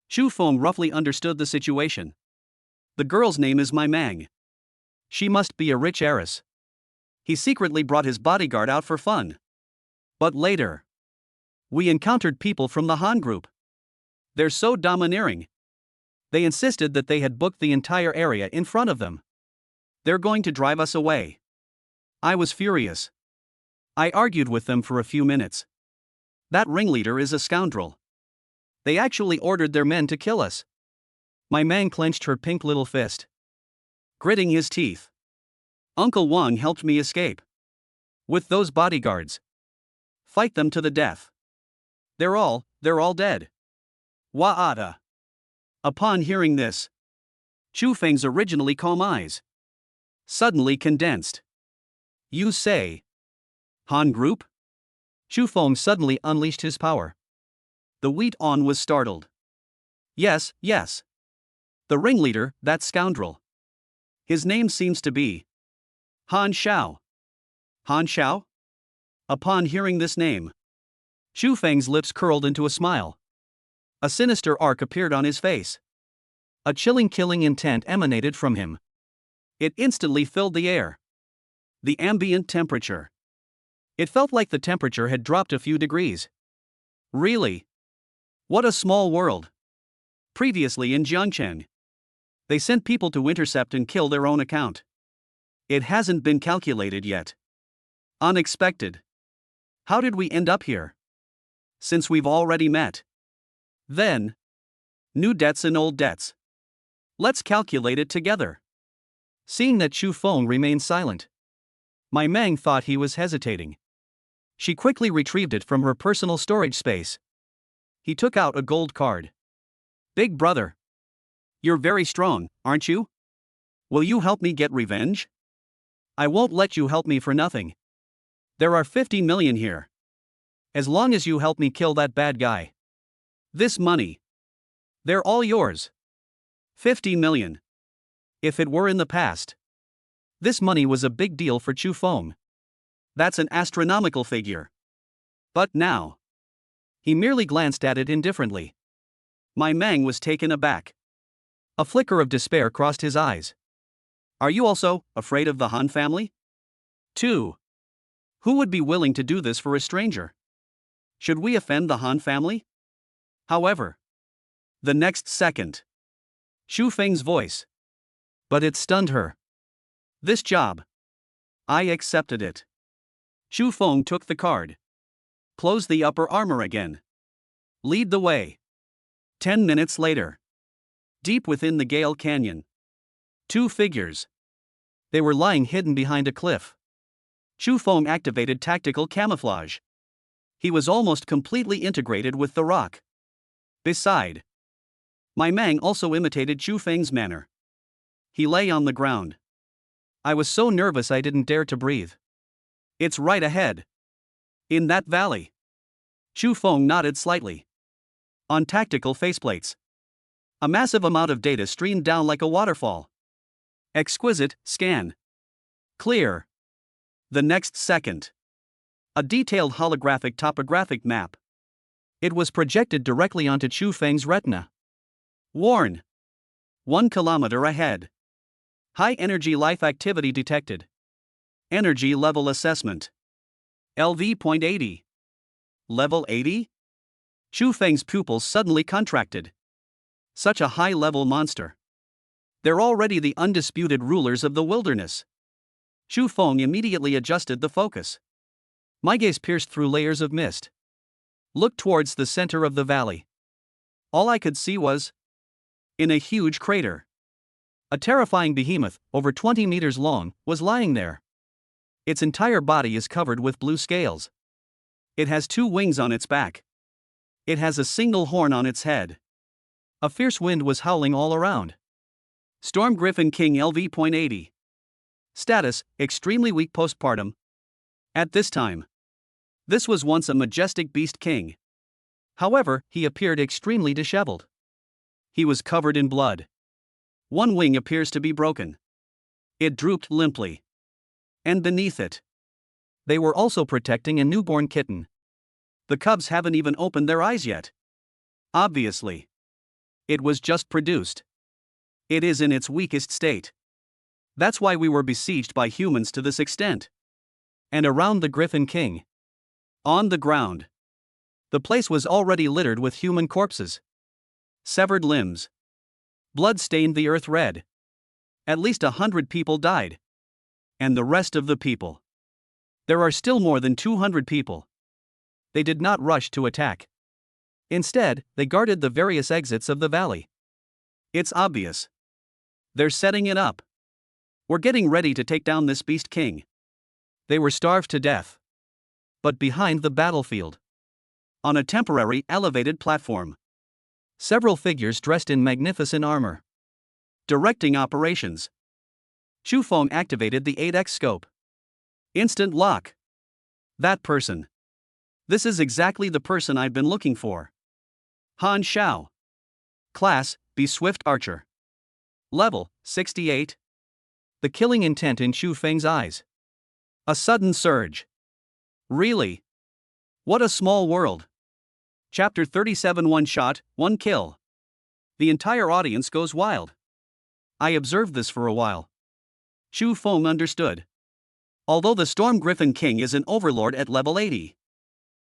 Chu Feng roughly understood the situation. The girl's name is Mai Meng. She must be a rich heiress. He secretly brought his bodyguard out for fun. But later, we encountered people from the Han group. They're so domineering. They insisted that they had booked the entire area in front of them. They're going to drive us away. I was furious. I argued with them for a few minutes. That ringleader is a scoundrel. They actually ordered their men to kill us. Mai Meng clenched her pink little fist, gritting his teeth. Uncle Wang helped me escape. With those bodyguards. Fight them to the death. They're all dead. Wa'ata. Upon hearing this, Chu Feng's originally calm eyes suddenly condensed. You say, Han group? Chu Feng suddenly unleashed his power. The Wheat On was startled. Yes. The ringleader, that scoundrel. His name seems to be Han Xiao. Han Xiao? Upon hearing this name, Chu Feng's lips curled into a smile. A sinister arc appeared on his face. A chilling killing intent emanated from him. It instantly filled the air. The ambient temperature. It felt like the temperature had dropped a few degrees. Really? What a small world. Previously in Jiangcheng, they sent people to intercept and kill their own account. It hasn't been calculated yet. Unexpected. How did we end up here? Since we've already met. Then, new debts and old debts. Let's calculate it together. Seeing that Chu Feng remained silent, Mai Meng thought he was hesitating. She quickly retrieved it from her personal storage space. He took out a gold card. Big brother. You're very strong, aren't you? Will you help me get revenge? I won't let you help me for nothing. There are 50 million here. As long as you help me kill that bad guy. This money. They're all yours. 50 million. If it were in the past. This money was a big deal for Chu Feng. That's an astronomical figure. But now. He merely glanced at it indifferently. My Mang was taken aback. A flicker of despair crossed his eyes. Are you also afraid of the Han family? 2. Who would be willing to do this for a stranger? Should we offend the Han family? However. The next second. Xu Feng's voice. But it stunned her. This job. I accepted it. Xu Feng took the card. Close the upper armor again. Lead the way. 10 minutes later. Deep within the Gale Canyon. 2 figures. They were lying hidden behind a cliff. Xu Feng activated tactical camouflage. He was almost completely integrated with the rock. Beside. My Mang also imitated Xu Feng's manner. He lay on the ground. I was so nervous I didn't dare to breathe. It's right ahead. In that valley. Xu Feng nodded slightly. On tactical faceplates. A massive amount of data streamed down like a waterfall. Exquisite, scan. Clear. The next second. A detailed holographic topographic map. It was projected directly onto Xu Feng's retina. Warn. 1 kilometer ahead. High energy life activity detected. Energy level assessment. LV.80. Level 80? Xu Feng's pupils suddenly contracted. Such a high-level monster. They're already the undisputed rulers of the wilderness. Xu Feng immediately adjusted the focus. My gaze pierced through layers of mist. Looked towards the center of the valley. All I could see was. In a huge crater. A terrifying behemoth, over 20 meters long, was lying there. Its entire body is covered with blue scales. It has 2 wings on its back. It has a single horn on its head. A fierce wind was howling all around. Storm Griffin King LV.80. Status, extremely weak postpartum. At this time. This was once a majestic beast king. However, he appeared extremely disheveled. He was covered in blood. 1 wing appears to be broken. It drooped limply. And beneath it. They were also protecting a newborn kitten. The cubs haven't even opened their eyes yet. Obviously. It was just produced. It is in its weakest state. That's why we were besieged by humans to this extent. And around the Griffin King. On the ground. The place was already littered with human corpses. Severed limbs. Blood stained the earth red. At least 100 people died. And the rest of the people. There are still more than 200 people. They did not rush to attack. Instead, they guarded the various exits of the valley. It's obvious. They're setting it up. We're getting ready to take down this beast king. They were starved to death. But behind the battlefield. On a temporary elevated platform. Several figures dressed in magnificent armor. Directing operations. Xu Feng activated the 8x scope. Instant lock. That person. This is exactly the person I've been looking for. Han Xiao. Class, be Swift Archer. Level, 68. The killing intent in Xu Feng's eyes. A sudden surge. Really? What a small world. Chapter 37. 1 shot, 1 kill. The entire audience goes wild. I observed this for a while. Xu Feng understood. Although the Storm Griffin King is an overlord at level 80.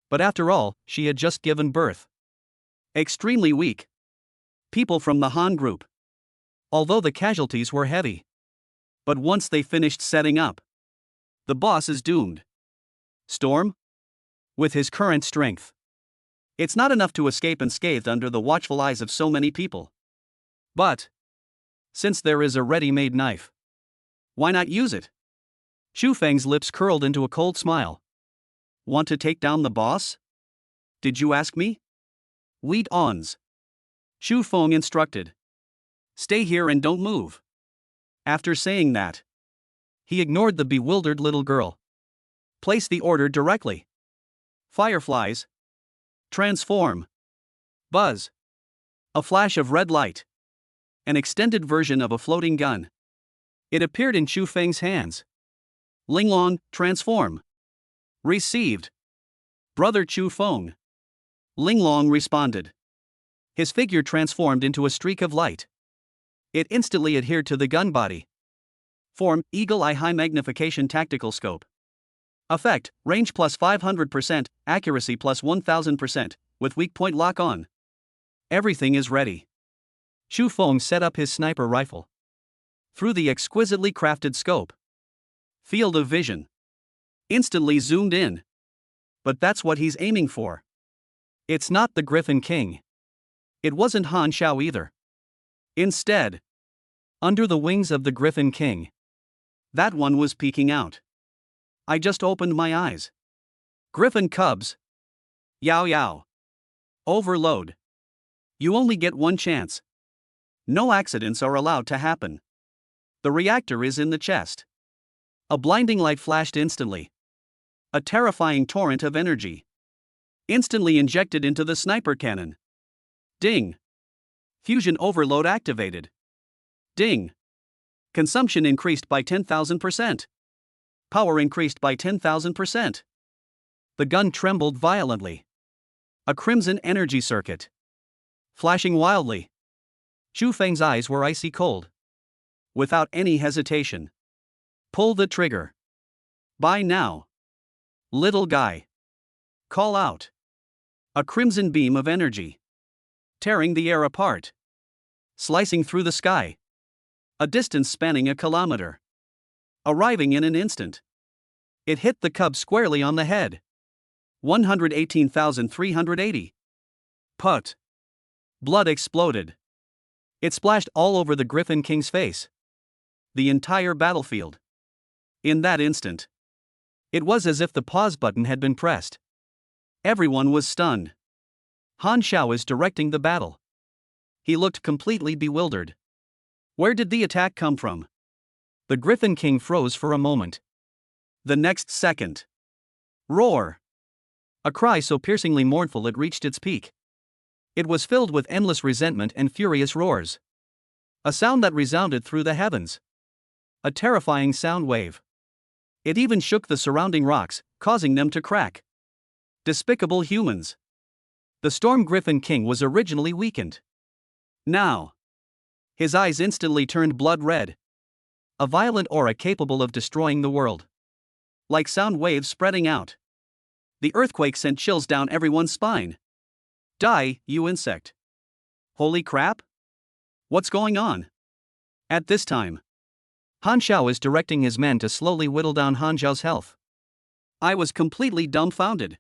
But after all, she had just given birth. Extremely weak. People from the Han group. Although the casualties were heavy. But once they finished setting up. The boss is doomed. Storm? With his current strength. It's not enough to escape unscathed under the watchful eyes of so many people. But. Since there is a ready-made knife. Why not use it? Xu Feng's lips curled into a cold smile. Want to take down the boss? Did you ask me? Wait ons. Xu Feng instructed. Stay here and don't move. After saying that, he ignored the bewildered little girl. Place the order directly. Fireflies. Transform. Buzz. A flash of red light. An extended version of a floating gun. It appeared in Chu Feng's hands. Linglong, transform. Received. Brother Chu Feng. Linglong responded. His figure transformed into a streak of light. It instantly adhered to the gun body. Form, Eagle Eye High Magnification Tactical Scope. Effect, range plus 500%, accuracy plus 1000%, with weak point lock on. Everything is ready. Chu Feng set up his sniper rifle. Through the exquisitely crafted scope. Field of vision. Instantly zoomed in. But that's what he's aiming for. It's not the Griffin King. It wasn't Han Xiao either. Instead, under the wings of the Griffin King, that one was peeking out. I just opened my eyes. Griffin cubs. Yow yow. Overload. You only get one chance. No accidents are allowed to happen. The reactor is in the chest. A blinding light flashed instantly. A terrifying torrent of energy. Instantly injected into the sniper cannon. Ding. Fusion overload activated. Ding. Consumption increased by 10,000%. Power increased by 10,000%. The gun trembled violently. A crimson energy circuit. Flashing wildly. Chu Feng's eyes were icy cold. Without any hesitation. Pull the trigger. Buy now. Little guy. Call out. A crimson beam of energy. Tearing the air apart. Slicing through the sky. A distance spanning a kilometer. Arriving in an instant. It hit the cub squarely on the head. 118,380. Put. Blood exploded. It splashed all over the Griffin King's face. The entire battlefield. In that instant. It was as if the pause button had been pressed. Everyone was stunned. Han Xiao is directing the battle. He looked completely bewildered. Where did the attack come from? The Griffin King froze for a moment. The next second. Roar. A cry so piercingly mournful it reached its peak. It was filled with endless resentment and furious roars. A sound that resounded through the heavens. A terrifying sound wave. It even shook the surrounding rocks, causing them to crack. Despicable humans. The Storm Griffin King was originally weakened. Now. His eyes instantly turned blood red. A violent aura capable of destroying the world. Like sound waves spreading out. The earthquake sent chills down everyone's spine. Die, you insect. Holy crap? What's going on? At this time, Han Xiao is directing his men to slowly whittle down Han Zhao's health. I was completely dumbfounded.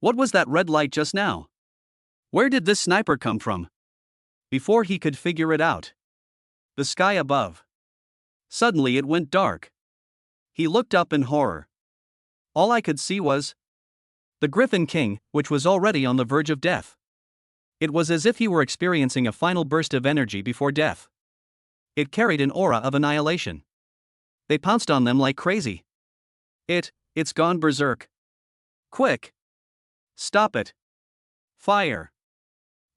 What was that red light just now? Where did this sniper come from? Before he could figure it out. The sky above. Suddenly it went dark. He looked up in horror. All I could see was the Griffin King, which was already on the verge of death. It was as if he were experiencing a final burst of energy before death. It carried an aura of annihilation. They pounced on them like crazy. It's gone berserk. Quick! Stop it! Fire!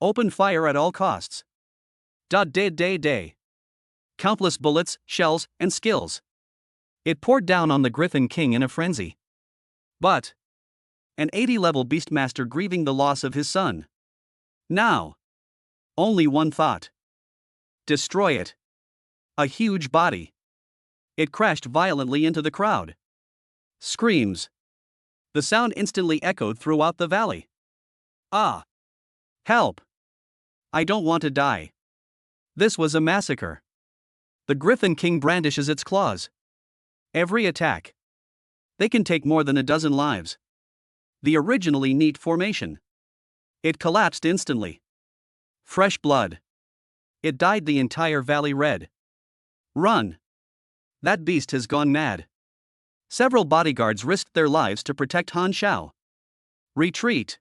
Open fire at all costs. Day. Countless bullets, shells, and skills. It poured down on the Griffin King in a frenzy. But an 80-level Beastmaster grieving the loss of his son. Now. Only one thought. Destroy it. A huge body. It crashed violently into the crowd. Screams. The sound instantly echoed throughout the valley. Ah! Help! I don't want to die. This was a massacre. The Griffin King brandishes its claws. Every attack. They can take more than a dozen lives. The originally neat formation. It collapsed instantly. Fresh blood. It dyed the entire valley red. Run! That beast has gone mad. Several bodyguards risked their lives to protect Han Xiao. Retreat!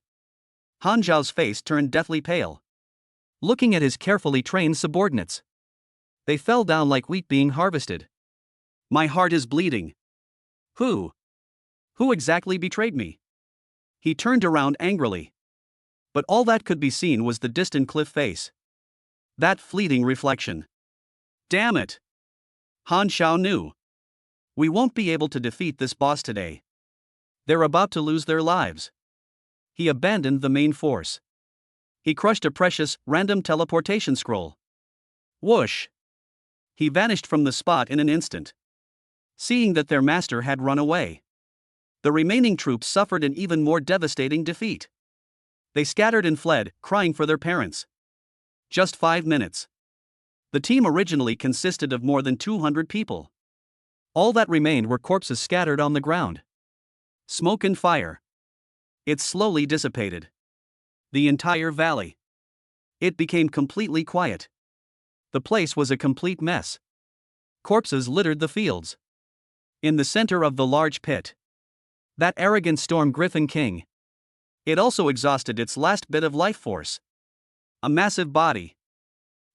Han Zhao's face turned deathly pale. Looking at his carefully trained subordinates. They fell down like wheat being harvested. My heart is bleeding. Who? Who exactly betrayed me? He turned around angrily. But all that could be seen was the distant cliff face. That fleeting reflection. Damn it! Han Xiao knew. We won't be able to defeat this boss today. They're about to lose their lives. He abandoned the main force. He crushed a precious, random teleportation scroll. Whoosh! He vanished from the spot in an instant. Seeing that their master had run away, the remaining troops suffered an even more devastating defeat. They scattered and fled, crying for their parents. Just 5 minutes. The team originally consisted of more than 200 people. All that remained were corpses scattered on the ground. Smoke and fire. It slowly dissipated. The entire valley. It became completely quiet. The place was a complete mess. Corpses littered the fields. In the center of the large pit, that arrogant storm griffin king. It also exhausted its last bit of life force. A massive body.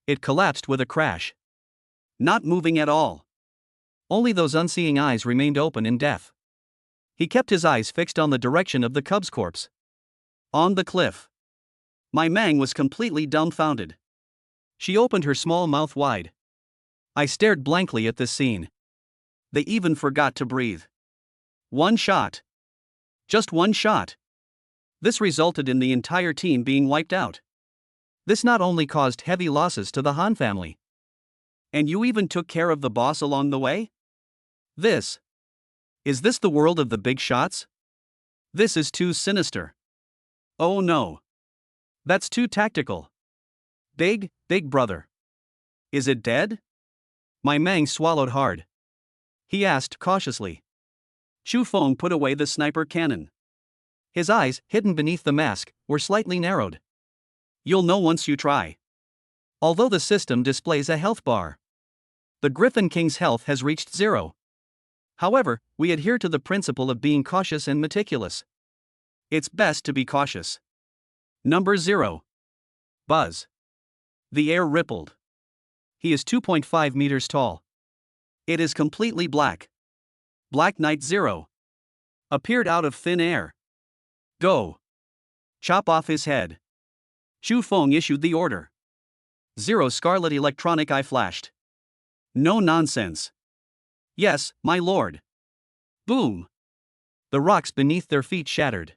It collapsed with a crash. Not moving at all. Only those unseeing eyes remained open in death. He kept his eyes fixed on the direction of the cub's corpse. On the cliff. My Mang was completely dumbfounded. She opened her small mouth wide. I stared blankly at this scene. They even forgot to breathe. One shot. Just one shot. This resulted in the entire team being wiped out. This not only caused heavy losses to the Han family. And you even took care of the boss along the way? Is this the world of the big shots? This is too sinister. Oh no. That's too tactical. Big brother. Is it dead? My Mang swallowed hard. He asked cautiously. Chu Feng put away the sniper cannon. His eyes, hidden beneath the mask, were slightly narrowed. You'll know once you try. Although the system displays a health bar, the Griffin King's health has reached 0. However, we adhere to the principle of being cautious and meticulous. It's best to be cautious. Number 0. Buzz. The air rippled. He is 2.5 meters tall. It is completely black. Black Knight 0 appeared out of thin air. Go. Chop off his head. Chu Feng issued the order. 0's scarlet electronic eye flashed. No nonsense. Yes, my lord. Boom. The rocks beneath their feet shattered.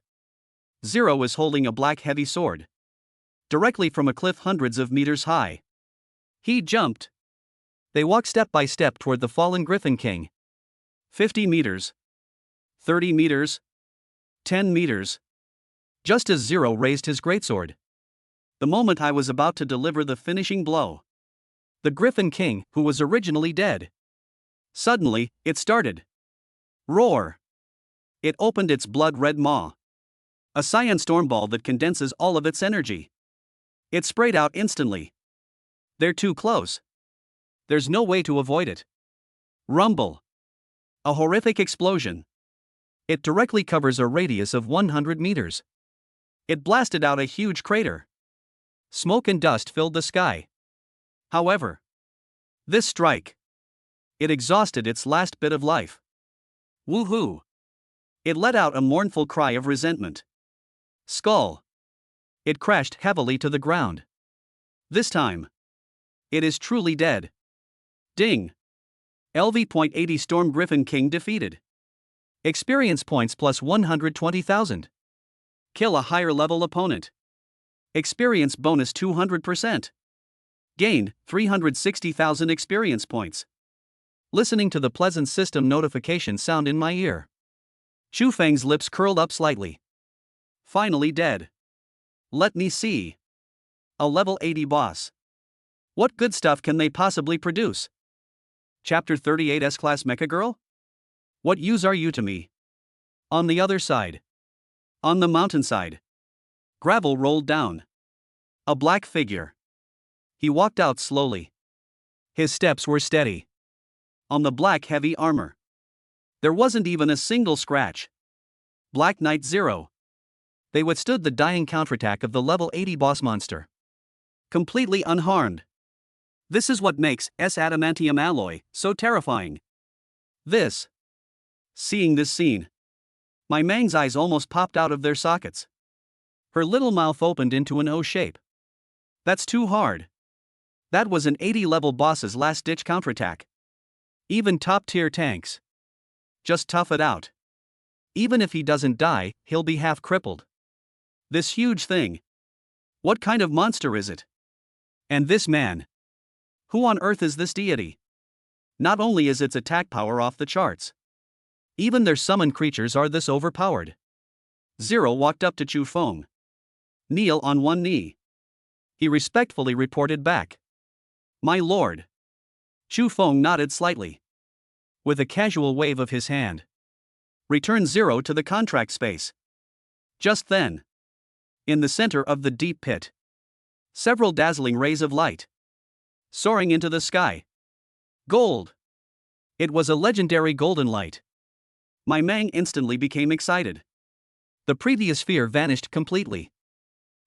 0 is holding a black heavy sword. Directly from a cliff hundreds of meters high. He jumped. They walked step by step toward the fallen Griffin King. 50 meters. 30 meters. 10 meters. Just as 0 raised his greatsword. The moment I was about to deliver the finishing blow. The Griffin King, who was originally dead. Suddenly, it started. Roar. It opened its blood-red maw. A cyan stormball that condenses all of its energy. It sprayed out instantly. They're too close. There's no way to avoid it. Rumble. A horrific explosion. It directly covers a radius of 100 meters. It blasted out a huge crater. Smoke and dust filled the sky. However, this strike. It exhausted its last bit of life. Woohoo! It let out a mournful cry of resentment. Skull. It crashed heavily to the ground. This time. It is truly dead. Ding. LV.80 Storm Griffin King defeated. Experience points plus 120,000. Kill a higher level opponent. Experience bonus 200%. Gain 360,000 experience points. Listening to the pleasant system notification sound in my ear. Chu Feng's lips curled up slightly. Finally dead. Let me see. A level 80 boss. What good stuff can they possibly produce? Chapter 38 S-Class Mecha Girl? What use are you to me? On the other side. On the mountainside. Gravel rolled down. A black figure. He walked out slowly. His steps were steady. On the black heavy armor. There wasn't even a single scratch. Black Knight 0. They withstood the dying counterattack of the level 80 boss monster. Completely unharmed. This is what makes adamantium alloy so terrifying. Seeing this scene, my Mang's eyes almost popped out of their sockets. Her little mouth opened into an O shape. That's too hard. That was an 80-level boss's last-ditch counterattack. Even top-tier tanks just tough it out. Even if he doesn't die, he'll be half crippled. This huge thing. What kind of monster is it? And this man. Who on earth is this deity? Not only is its attack power off the charts, even their summoned creatures are this overpowered. Zero walked up to Chu Feng. Kneel on one knee. He respectfully reported back. My lord. Chu Feng nodded slightly. With a casual wave of his hand. Return Zero to the contract space. Just then, in the center of the deep pit, several dazzling rays of light soaring into the sky. Gold. It was a legendary golden light. My Mang instantly became excited. The previous fear vanished completely.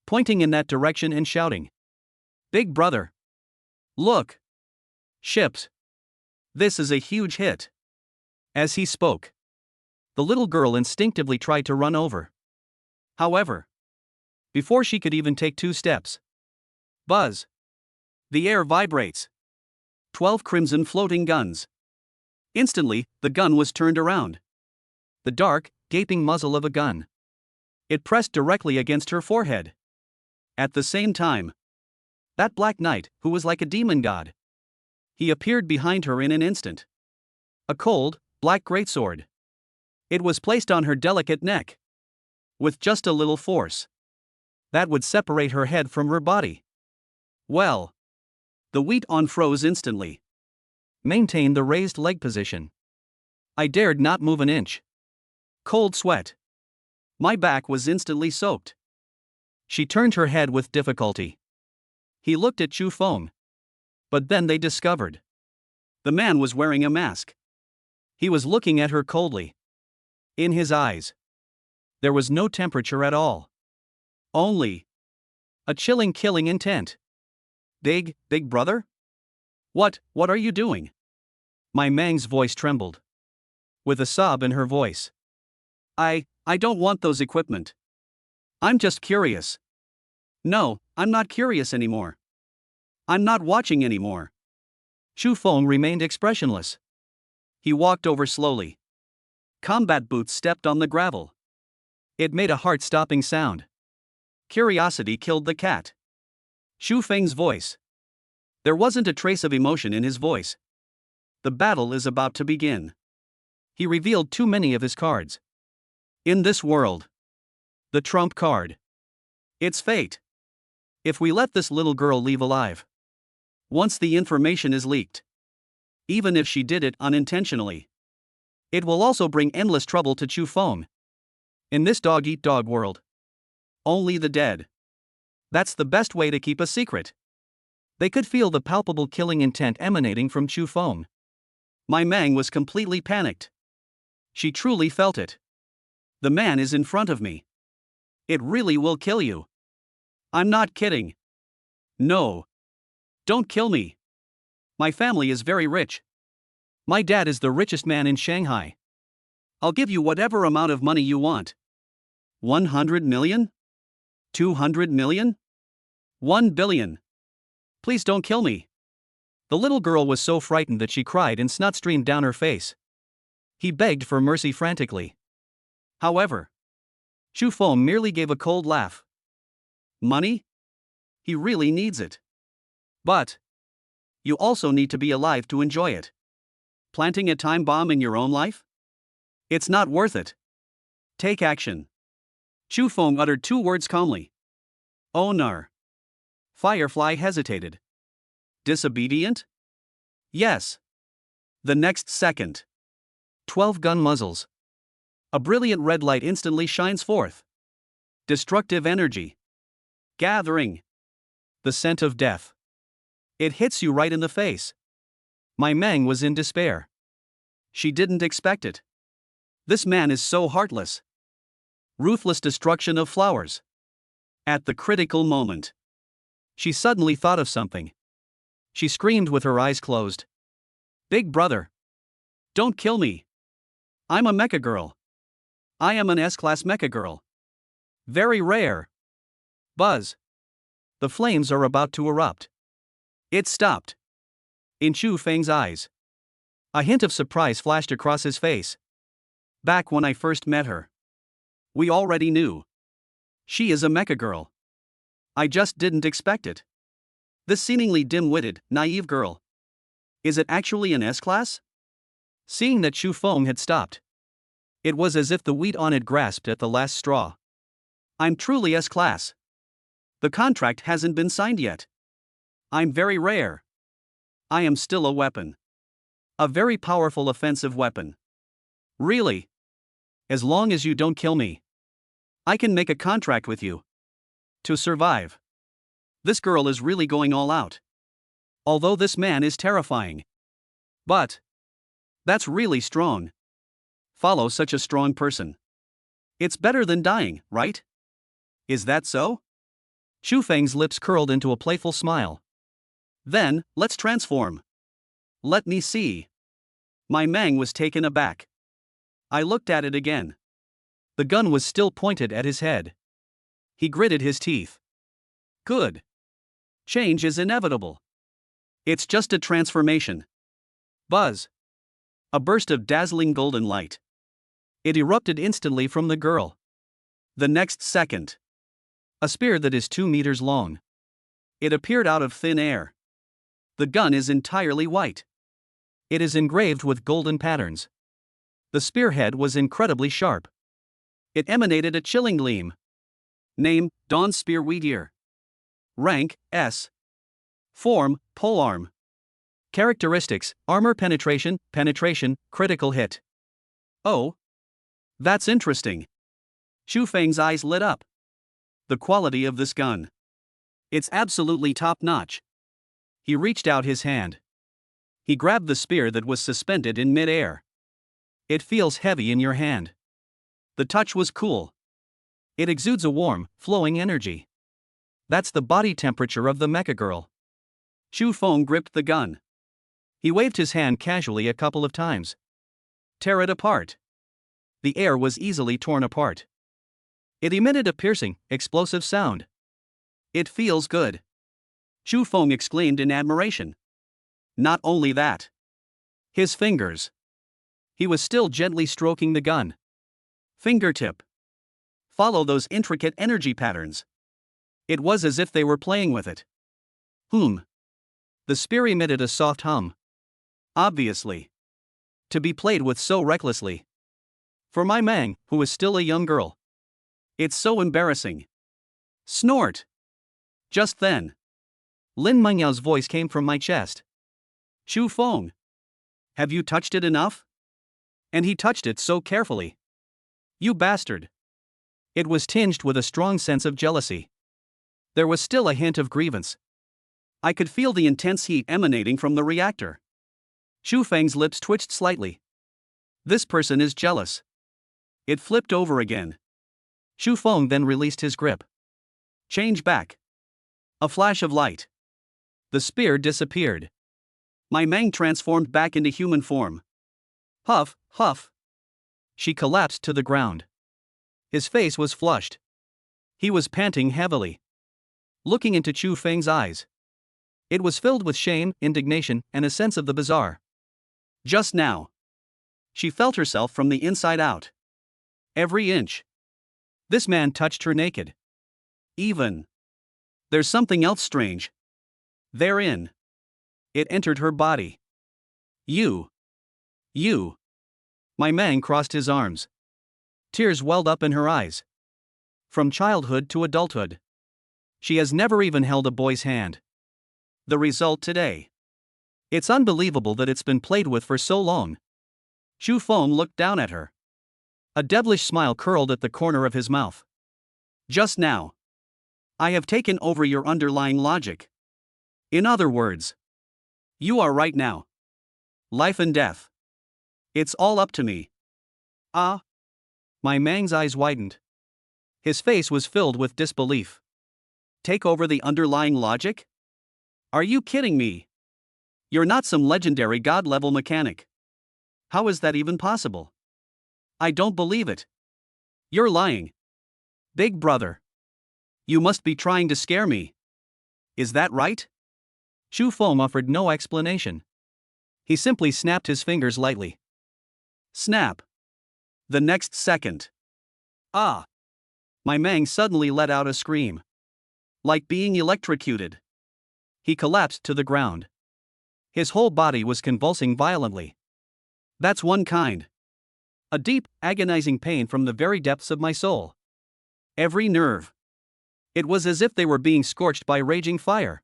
Pointing in that direction and shouting, Big brother! Look! Ships! This is a huge hit. As he spoke, the little girl instinctively tried to run over. However, before she could even take 2 steps, buzz! The air vibrates. 12 crimson floating guns. Instantly, the gun was turned around. The dark, gaping muzzle of a gun. It pressed directly against her forehead. At the same time, that Black Knight, who was like a demon god, he appeared behind her in an instant. A cold, black greatsword. It was placed on her delicate neck. With just a little force, that would separate her head from her body. Well, the wheat on froze instantly. Maintain the raised leg position. I dared not move an inch. Cold sweat. My back was instantly soaked. She turned her head with difficulty. He looked at Chu Feng. But then they discovered. The man was wearing a mask. He was looking at her coldly. In his eyes, there was no temperature at all. Only a chilling, killing intent. Big brother? What are you doing? My Mang's voice trembled. With a sob in her voice. I don't want those equipment. I'm just curious. No, I'm not curious anymore. I'm not watching anymore. Chu Feng remained expressionless. He walked over slowly. Combat boots stepped on the gravel. It made a heart-stopping sound. Curiosity killed the cat. Chu Feng's voice. There wasn't a trace of emotion in his voice. The battle is about to begin. He revealed too many of his cards. In this world, the trump card. It's fate. If we let this little girl leave alive, once the information is leaked, even if she did it unintentionally, it will also bring endless trouble to Chu Feng. In this dog-eat-dog world, only the dead. That's the best way to keep a secret. They could feel the palpable killing intent emanating from Chu Feng. My Mang was completely panicked. She truly felt it. The man is in front of me. It really will kill you. I'm not kidding. No. Don't kill me. My family is very rich. My dad is the richest man in Shanghai. I'll give you whatever amount of money you want. 100 million? 200 million? 1 billion. Please don't kill me. The little girl was so frightened that she cried and snot streamed down her face. He begged for mercy frantically. However, Chu Feng merely gave a cold laugh. Money? He really needs it. But you also need to be alive to enjoy it. Planting a time bomb in your own life? It's not worth it. Take action. Chu Feng uttered 2 words calmly. Onar. Firefly hesitated. Disobedient? Yes. The next second. 12 gun muzzles. A brilliant red light instantly shines forth. Destructive energy. Gathering. The scent of death. It hits you right in the face. My Mang was in despair. She didn't expect it. This man is so heartless. Ruthless destruction of flowers. At the critical moment, she suddenly thought of something. She screamed with her eyes closed. Big brother. Don't kill me. I'm a mecha girl. I am an S-class mecha girl. Very rare. Buzz. The flames are about to erupt. It stopped. In Chu Feng's eyes. A hint of surprise flashed across his face. Back when I first met her, we already knew. She is a mecha girl. I just didn't expect it. This seemingly dim-witted, naive girl. Is it actually an S-class? Seeing that Chu Feng had stopped, it was as if the wheat on it grasped at the last straw. I'm truly S-class. The contract hasn't been signed yet. I'm very rare. I am still a weapon. A very powerful offensive weapon. Really? As long as you don't kill me, I can make a contract with you. To survive. This girl is really going all out. Although this man is terrifying. But that's really strong. Follow such a strong person. It's better than dying, right? Is that so? Chu Feng's lips curled into a playful smile. Then, let's transform. Let me see. My Mang was taken aback. I looked at it again. The gun was still pointed at his head. He gritted his teeth. Good. Change is inevitable. It's just a transformation. Buzz. A burst of dazzling golden light. It erupted instantly from the girl. The next second, a spear that is 2 meters long. It appeared out of thin air. The gun is entirely white. It is engraved with golden patterns. The spearhead was incredibly sharp. It emanated a chilling gleam. Name, Dawn Spear Weedier. Rank, S. Form, polearm. Characteristics, armor penetration, critical hit. Oh. That's interesting. Chu Feng's eyes lit up. The quality of this gun. It's absolutely top-notch. He reached out his hand. He grabbed the spear that was suspended in mid-air. It feels heavy in your hand. The touch was cool. It exudes a warm, flowing energy. That's the body temperature of the mecha girl. Chu Feng gripped the gun. He waved his hand casually a couple of times. Tear it apart. The air was easily torn apart. It emitted a piercing, explosive sound. It feels good. Chu Feng exclaimed in admiration. Not only that. His fingers. He was still gently stroking the gun. Fingertip. Follow those intricate energy patterns. It was as if they were playing with it. The spear emitted a soft hum. Obviously. To be played with so recklessly. For my Mang, who is still a young girl. It's so embarrassing. Snort. Just then, Lin Mengyao's voice came from my chest. Chu Feng. Have you touched it enough? And he touched it so carefully. You bastard. It was tinged with a strong sense of jealousy. There was still a hint of grievance. I could feel the intense heat emanating from the reactor. Chu Feng's lips twitched slightly. This person is jealous. It flipped over again. Chu Feng then released his grip. Change back. A flash of light. The spear disappeared. My Mang transformed back into human form. Huff, huff. She collapsed to the ground. His face was flushed. He was panting heavily. Looking into Chu Feng's eyes. It was filled with shame, indignation, and a sense of the bizarre. Just now. She felt herself from the inside out. Every inch. This man touched her naked. Even. There's something else strange. Therein. It entered her body. You. My Mang crossed his arms. Tears welled up in her eyes. From childhood to adulthood. She has never even held a boy's hand. The result today. It's unbelievable that it's been played with for so long. Chu Feng looked down at her. A devilish smile curled at the corner of his mouth. Just now. I have taken over your underlying logic. In other words, you are right now. Life and death. It's all up to me. Ah. My Mang's eyes widened. His face was filled with disbelief. Take over the underlying logic? Are you kidding me? You're not some legendary god-level mechanic. How is that even possible? I don't believe it. You're lying. Big brother. You must be trying to scare me. Is that right? Chu Feng offered no explanation. He simply snapped his fingers lightly. Snap. The next second. Ah! My Mang suddenly let out a scream. Like being electrocuted. He collapsed to the ground. His whole body was convulsing violently. That's one kind. A deep, agonizing pain from the very depths of my soul. Every nerve. It was as if they were being scorched by raging fire.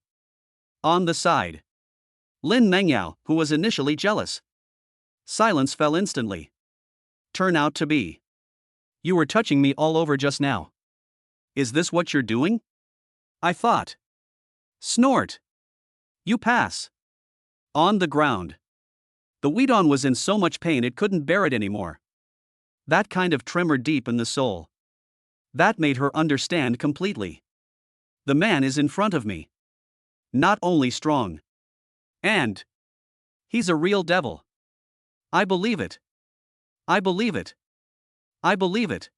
On the side. Lin Mengyao, who was initially jealous. Silence fell instantly. Turn out to be. You were touching me all over just now. Is this what you're doing? I thought. Snort. You pass. On the ground. The Weedon was in so much pain it couldn't bear it anymore. That kind of tremor deep in the soul. That made her understand completely. The man is in front of me. Not only strong. And he's a real devil. I believe it. I believe it. I believe it.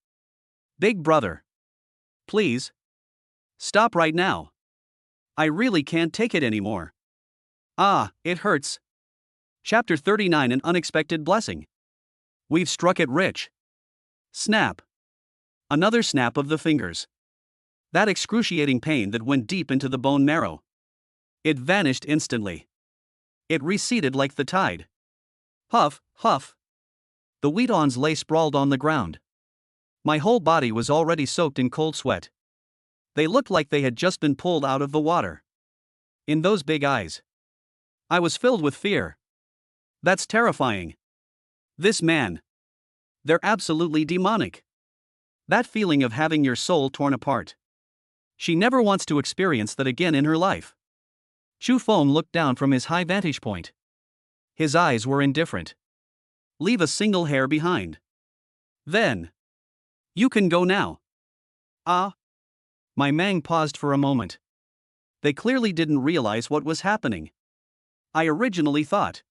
Big brother. Please. Stop right now. I really can't take it anymore. Ah, it hurts. Chapter 39, An Unexpected Blessing. We've struck it rich. Snap. Another snap of the fingers. That excruciating pain that went deep into the bone marrow. It vanished instantly. It receded like the tide. Huff, huff. The Weedons lay sprawled on the ground. My whole body was already soaked in cold sweat. They looked like they had just been pulled out of the water. In those big eyes, I was filled with fear. That's terrifying. This man. They're absolutely demonic. That feeling of having your soul torn apart. She never wants to experience that again in her life. Chu Feng looked down from his high vantage point. His eyes were indifferent. Leave a single hair behind. Then. You can go now. Ah. My Mang paused for a moment. They clearly didn't realize what was happening. I originally thought.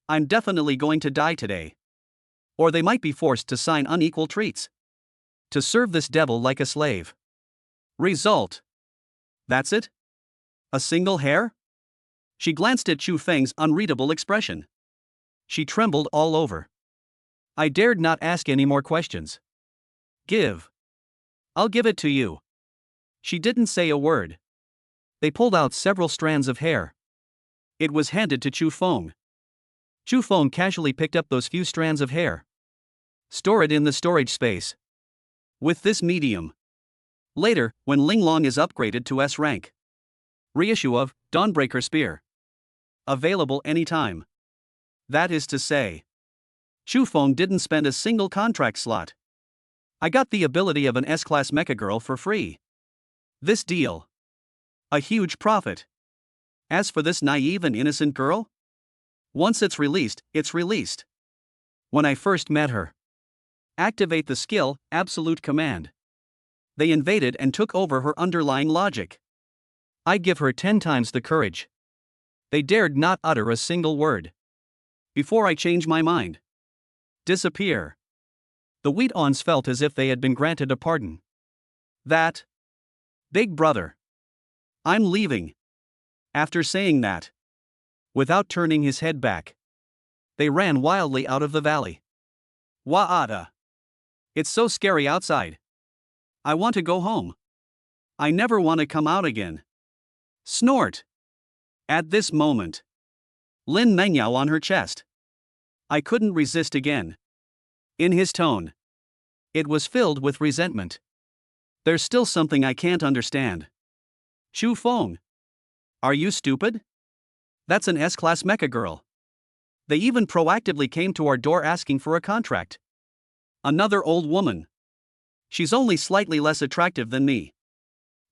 I'm definitely going to die today. Or they might be forced to sign unequal treats. To serve this devil like a slave. Result. That's it? A single hair? She glanced at Chu Feng's unreadable expression. She trembled all over. I dared not ask any more questions. Give. I'll give it to you. She didn't say a word. They pulled out several strands of hair. It was handed to Chu Feng. Chu Feng casually picked up those few strands of hair. Store it in the storage space. With this medium. Later, when Linglong is upgraded to S rank. Reissue of Dawnbreaker Spear. Available anytime. That is to say. Chu Feng didn't spend a single contract slot. I got the ability of an S-class mecha girl for free. This deal. A huge profit. As for this naive and innocent girl? Once it's released, it's released. When I first met her. Activate the skill, Absolute Command. They invaded and took over her underlying logic. I give her 10 times the courage. They dared not utter a single word. Before I change my mind. Disappear. The Weedons felt as if they had been granted a pardon. That. Big brother. I'm leaving. After saying that. Without turning his head back. They ran wildly out of the valley. Wa'ada. It's so scary outside. I want to go home. I never want to come out again. Snort. At this moment. Lin Mengyao on her chest. I couldn't resist again. In his tone. It was filled with resentment. There's still something I can't understand. Chu Feng. Are you stupid? That's an S-class mecha girl. They even proactively came to our door asking for a contract. Another old woman. She's only slightly less attractive than me.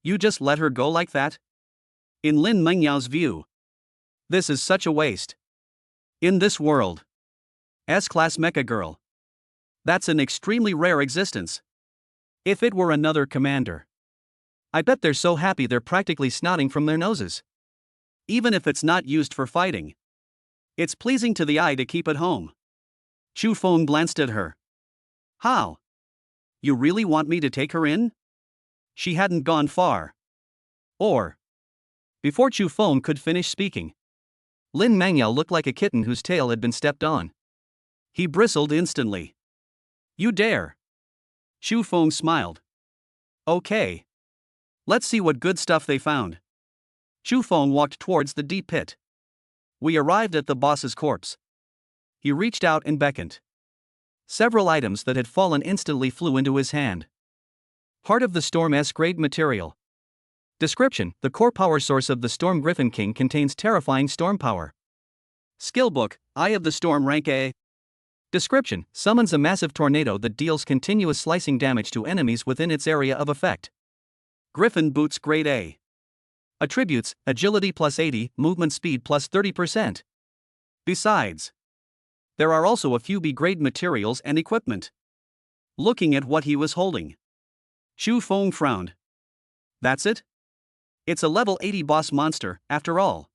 You just let her go like that? In Lin Mengyao's view. This is such a waste. In this world. S-class mecha girl. That's an extremely rare existence. If it were another commander. I bet they're so happy they're practically snotting from their noses. Even if it's not used for fighting. It's pleasing to the eye to keep at home. Chu Feng glanced at her. How? You really want me to take her in? She hadn't gone far. Or. Before Chu Feng could finish speaking, Lin Mangyao looked like a kitten whose tail had been stepped on. He bristled instantly. You dare? Chu Feng smiled. Okay. Let's see what good stuff they found. Chu Feng walked towards the deep pit. We arrived at the boss's corpse. He reached out and beckoned. Several items that had fallen instantly flew into his hand. Part of the Storm S-grade material. Description: the core power source of the Storm Griffin King contains terrifying storm power. Skill book, Eye of the Storm rank A. Description: summons a massive tornado that deals continuous slicing damage to enemies within its area of effect. Griffin boots grade A. Attributes: agility plus 80, movement speed plus 30%. Besides, there are also a few B-grade materials and equipment. Looking at what he was holding, Chu Feng frowned. That's it? It's a level 80 boss monster, after all.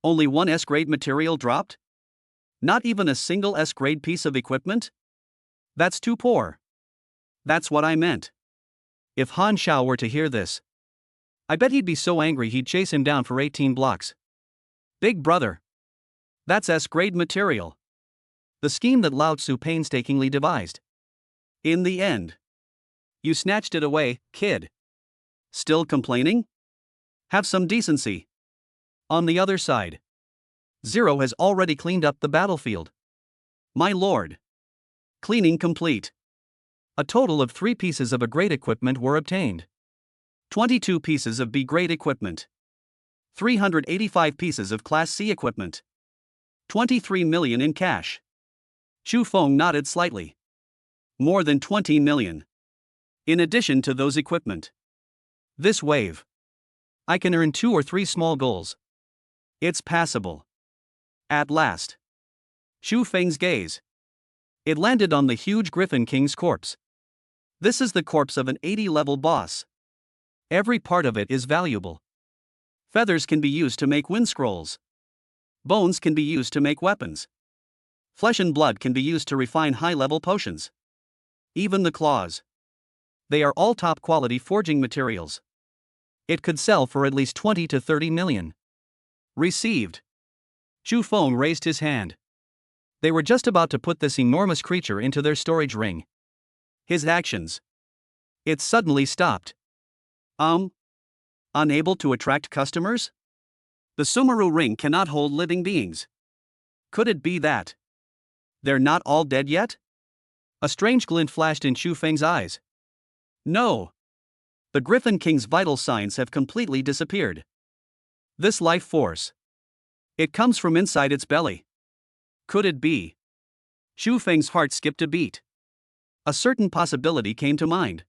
Only one S-grade material dropped? Not even a single S-grade piece of equipment? That's too poor. That's what I meant. If Han Shao were to hear this, I bet he'd be so angry he'd chase him down for 18 blocks. Big brother. That's S-grade material. The scheme that Lao Tzu painstakingly devised. In the end, you snatched it away, kid. Still complaining? Have some decency. On the other side, Zero has already cleaned up the battlefield. My lord. Cleaning complete. A total of 3 pieces of A-grade equipment were obtained. 22 pieces of B-grade equipment. 385 pieces of Class C equipment. 23 million in cash. Chu Feng nodded slightly. More than 20 million. In addition to those equipment. This wave, I can earn 2 or 3 small goals. It's passable. At last. Chu Feng's gaze. It landed on the huge Griffin King's corpse. This is the corpse of an 80-level boss. Every part of it is valuable. Feathers can be used to make wind scrolls. Bones can be used to make weapons. Flesh and blood can be used to refine high-level potions. Even the claws. They are all top-quality forging materials. It could sell for at least 20 to 30 million. Received. Chu Feng raised his hand. They were just about to put this enormous creature into their storage ring. His actions. It suddenly stopped. Unable to attract customers? The Sumeru ring cannot hold living beings. Could it be that they're not all dead yet? A strange glint flashed in Chu Feng's eyes. No. The Griffin King's vital signs have completely disappeared. This life force. It comes from inside its belly. Could it be? Chu Feng's heart skipped a beat. A certain possibility came to mind.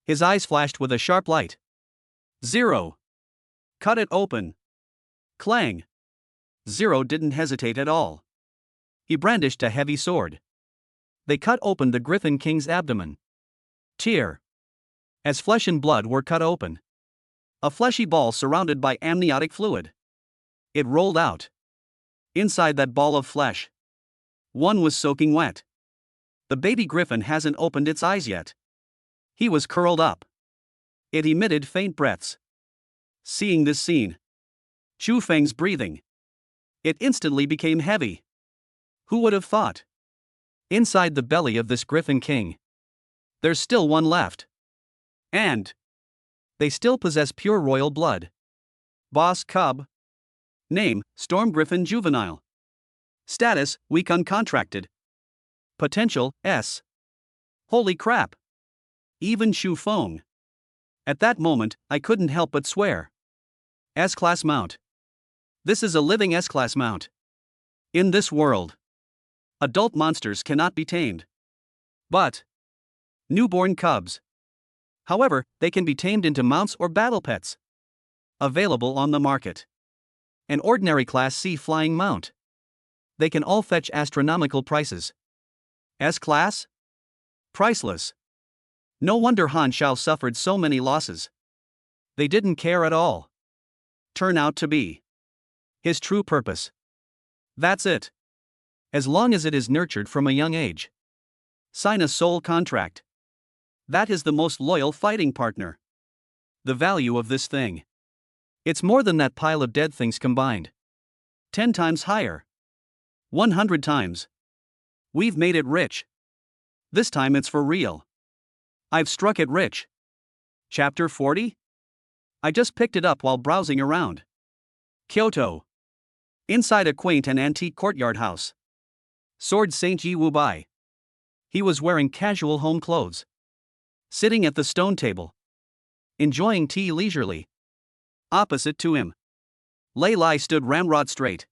His eyes flashed with a sharp light. Zero. Cut it open. Clang. Zero didn't hesitate at all. He brandished a heavy sword. They cut open the Griffin King's abdomen. Tier. As flesh and blood were cut open, a fleshy ball surrounded by amniotic fluid. It rolled out. Inside that ball of flesh, one was soaking wet. The baby griffin hasn't opened its eyes yet. He was curled up. It emitted faint breaths. Seeing this scene, Chu Feng's breathing. It instantly became heavy. Who would have thought? Inside the belly of this Griffin King, there's still one left. And they still possess pure royal blood. Boss Cub. Name, Storm Griffin Juvenile. Status, weak uncontracted. Potential, S. Holy crap. Even Chu Feng. At that moment, I couldn't help but swear. S-class mount. This is a living S-class mount. In this world, adult monsters cannot be tamed. But newborn cubs. However, they can be tamed into mounts or battle pets. Available on the market. An ordinary Class C flying mount. They can all fetch astronomical prices. S-class? Priceless. No wonder Han Shao suffered so many losses. They didn't care at all. Turn out to be his true purpose. That's it. As long as it is nurtured from a young age. Sign a soul contract. That is the most loyal fighting partner. The value of this thing. It's more than that pile of dead things combined. 10 times higher. 100 times. We've made it rich. This time it's for real. I've struck it rich. Chapter 40? I just picked it up while browsing around. Kyoto. Inside a quaint and antique courtyard house. Sword Saint Yi Wu Bai. He was wearing casual home clothes. Sitting at the stone table. Enjoying tea leisurely. Opposite to him, Lei Lai stood ramrod straight.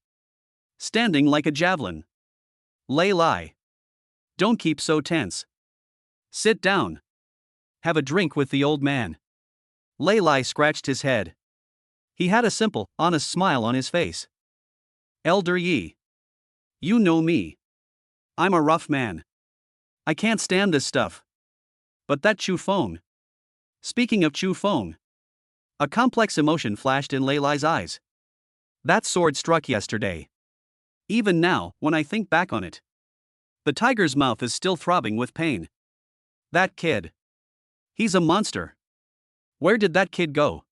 Standing like a javelin. Lei Lai. Don't keep so tense. Sit down. Have a drink with the old man. Lei Lai scratched his head. He had a simple, honest smile on his face. Elder Yi. You know me. I'm a rough man. I can't stand this stuff. But that Chu Feng. Speaking of Chu Feng. A complex emotion flashed in Lei Lai's eyes. That sword struck yesterday. Even now, when I think back on it. The tiger's mouth is still throbbing with pain. That kid. He's a monster. Where did that kid go?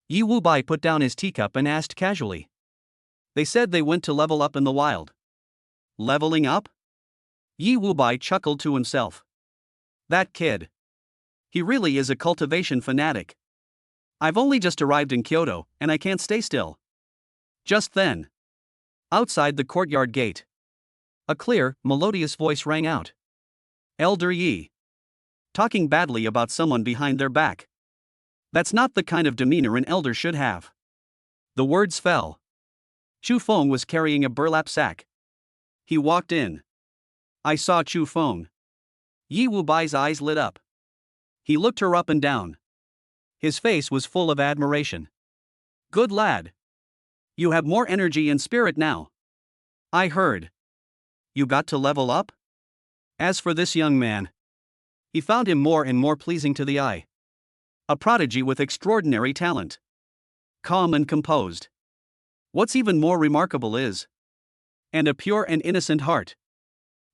Yi Wu Bai put down his teacup and asked casually. They said they went to level up in the wild. Leveling up? Yi Wu Bai chuckled to himself. That kid. He really is a cultivation fanatic. I've only just arrived in Kyoto, and I can't stay still. Just then. Outside the courtyard gate. A clear, melodious voice rang out. Elder Yi. Talking badly about someone behind their back. That's not the kind of demeanor an elder should have. The words fell. Chu Feng was carrying a burlap sack. He walked in. I saw Chu Feng. Yi Wu Bai's eyes lit up. He looked her up and down. His face was full of admiration. Good lad. You have more energy and spirit now. I heard. You got to level up? As for this young man, he found him more and more pleasing to the eye. A prodigy with extraordinary talent. Calm and composed. What's even more remarkable is, and a pure and innocent heart.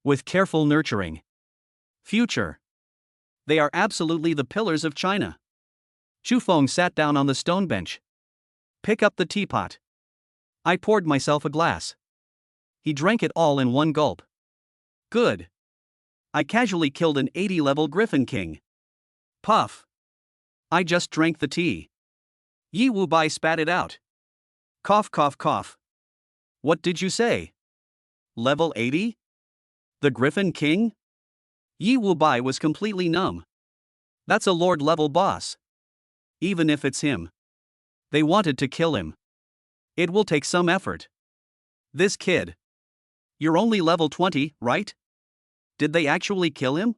With careful nurturing. Future. They are absolutely the pillars of China. Chu Feng sat down on the stone bench. Pick up the teapot. I poured myself a glass. He drank it all in one gulp. Good. I casually killed an 80-level Griffin King. Puff. I just drank the tea. Yi Wu Bai spat it out. Cough, cough, cough. What did you say? Level 80? The Griffin King? Yi Wu Bai was completely numb. That's a lord-level boss. Even if it's him. They wanted to kill him. It will take some effort. This kid. You're only level 20, right? Did they actually kill him?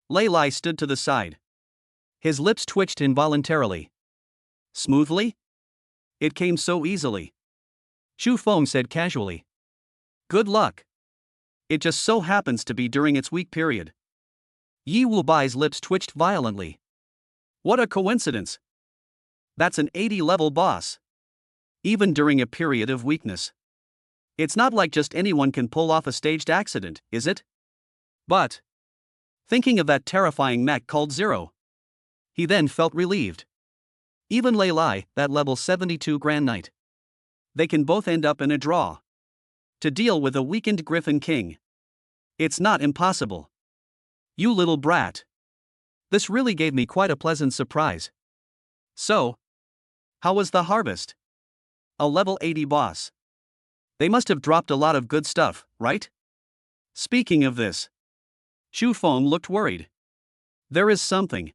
Lei Lai stood to the side. His lips twitched involuntarily. Smoothly? It came so easily. Chu Feng said casually. Good luck. It just so happens to be during its weak period. Yi Wu Bai's lips twitched violently. What a coincidence. That's an 80-level boss. Even during a period of weakness. It's not like just anyone can pull off a staged accident, is it? But, thinking of that terrifying mech called Zero, he then felt relieved. Even Lei Lai, that level 72 Grand Knight. They can both end up in a draw. To deal with a weakened Griffin King. It's not impossible. You little brat. This really gave me quite a pleasant surprise. So, how was the harvest? A level 80 boss. They must have dropped a lot of good stuff, right? Speaking of this, Chu Feng looked worried. There is something.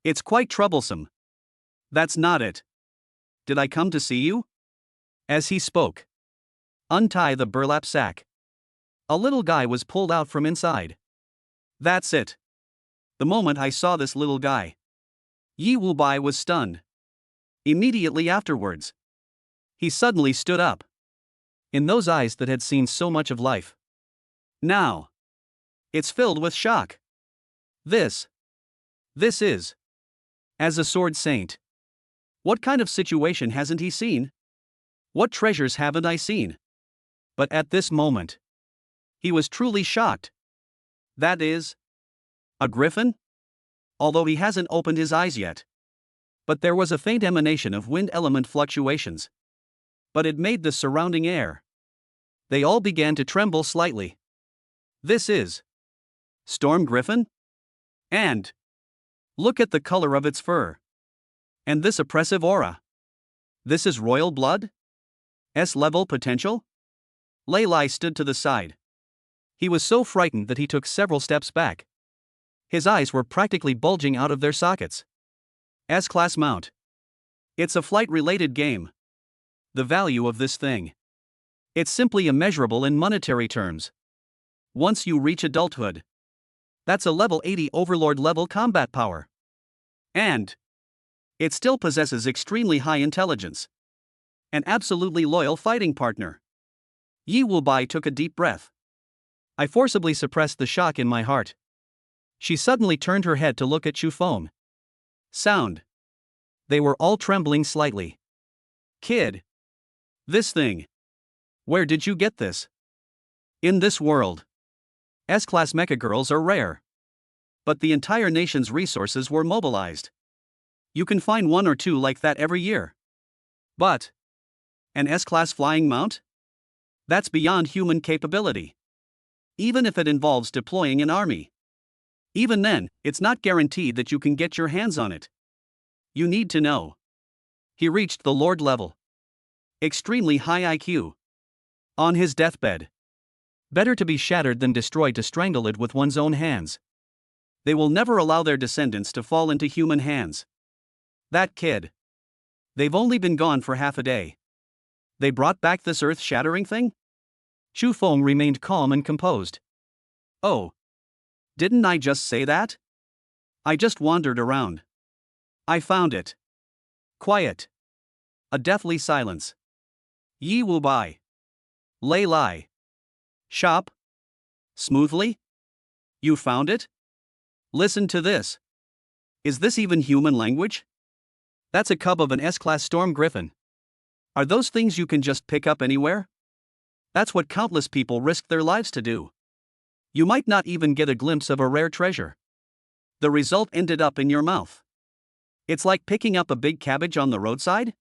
It's quite troublesome. That's not it. Did I come to see you? As he spoke. Untie the burlap sack. A little guy was pulled out from inside. That's it. The moment I saw this little guy, Yi Wu Bai was stunned. Immediately afterwards, he suddenly stood up. In those eyes that had seen so much of life. Now, it's filled with shock. This is. As a sword saint. What kind of situation hasn't he seen? What treasures haven't I seen? But at this moment, he was truly shocked. That is, a griffin? Although he hasn't opened his eyes yet. But there was a faint emanation of wind element fluctuations. But it made the surrounding air. They all began to tremble slightly. This is Storm Griffin? And look at the color of its fur. And this oppressive aura. This is royal blood? S-level potential? Lei stood to the side. He was so frightened that he took several steps back. His eyes were practically bulging out of their sockets. S-class mount. It's a flight-related game. The value of this thing. It's simply immeasurable in monetary terms. Once you reach adulthood, that's a level 80 Overlord level combat power. And it still possesses extremely high intelligence. An absolutely loyal fighting partner. Yi Wubai took a deep breath. I forcibly suppressed the shock in my heart. She suddenly turned her head to look at Chu Feng. Sound. They were all trembling slightly. Kid. This thing. Where did you get this? In this world, S-class mecha girls are rare. But the entire nation's resources were mobilized. You can find one or two like that every year. But an S-class flying mount? That's beyond human capability. Even if it involves deploying an army. Even then, it's not guaranteed that you can get your hands on it. You need to know. He reached the Lord level. Extremely high IQ. On his deathbed. Better to be shattered than destroyed to strangle it with one's own hands. They will never allow their descendants to fall into human hands. That kid. They've only been gone for half a day. They brought back this earth-shattering thing? Chu Feng remained calm and composed. Oh. Didn't I just say that? I just wandered around. I found it. Quiet. A deathly silence. Yi Wubai. Lei. Shop? Smoothly? You found it? Listen to this. Is this even human language? That's a cub of an S-class storm griffin. Are those things you can just pick up anywhere? That's what countless people risked their lives to do. You might not even get a glimpse of a rare treasure. The result ended up in your mouth. It's like picking up a big cabbage on the roadside?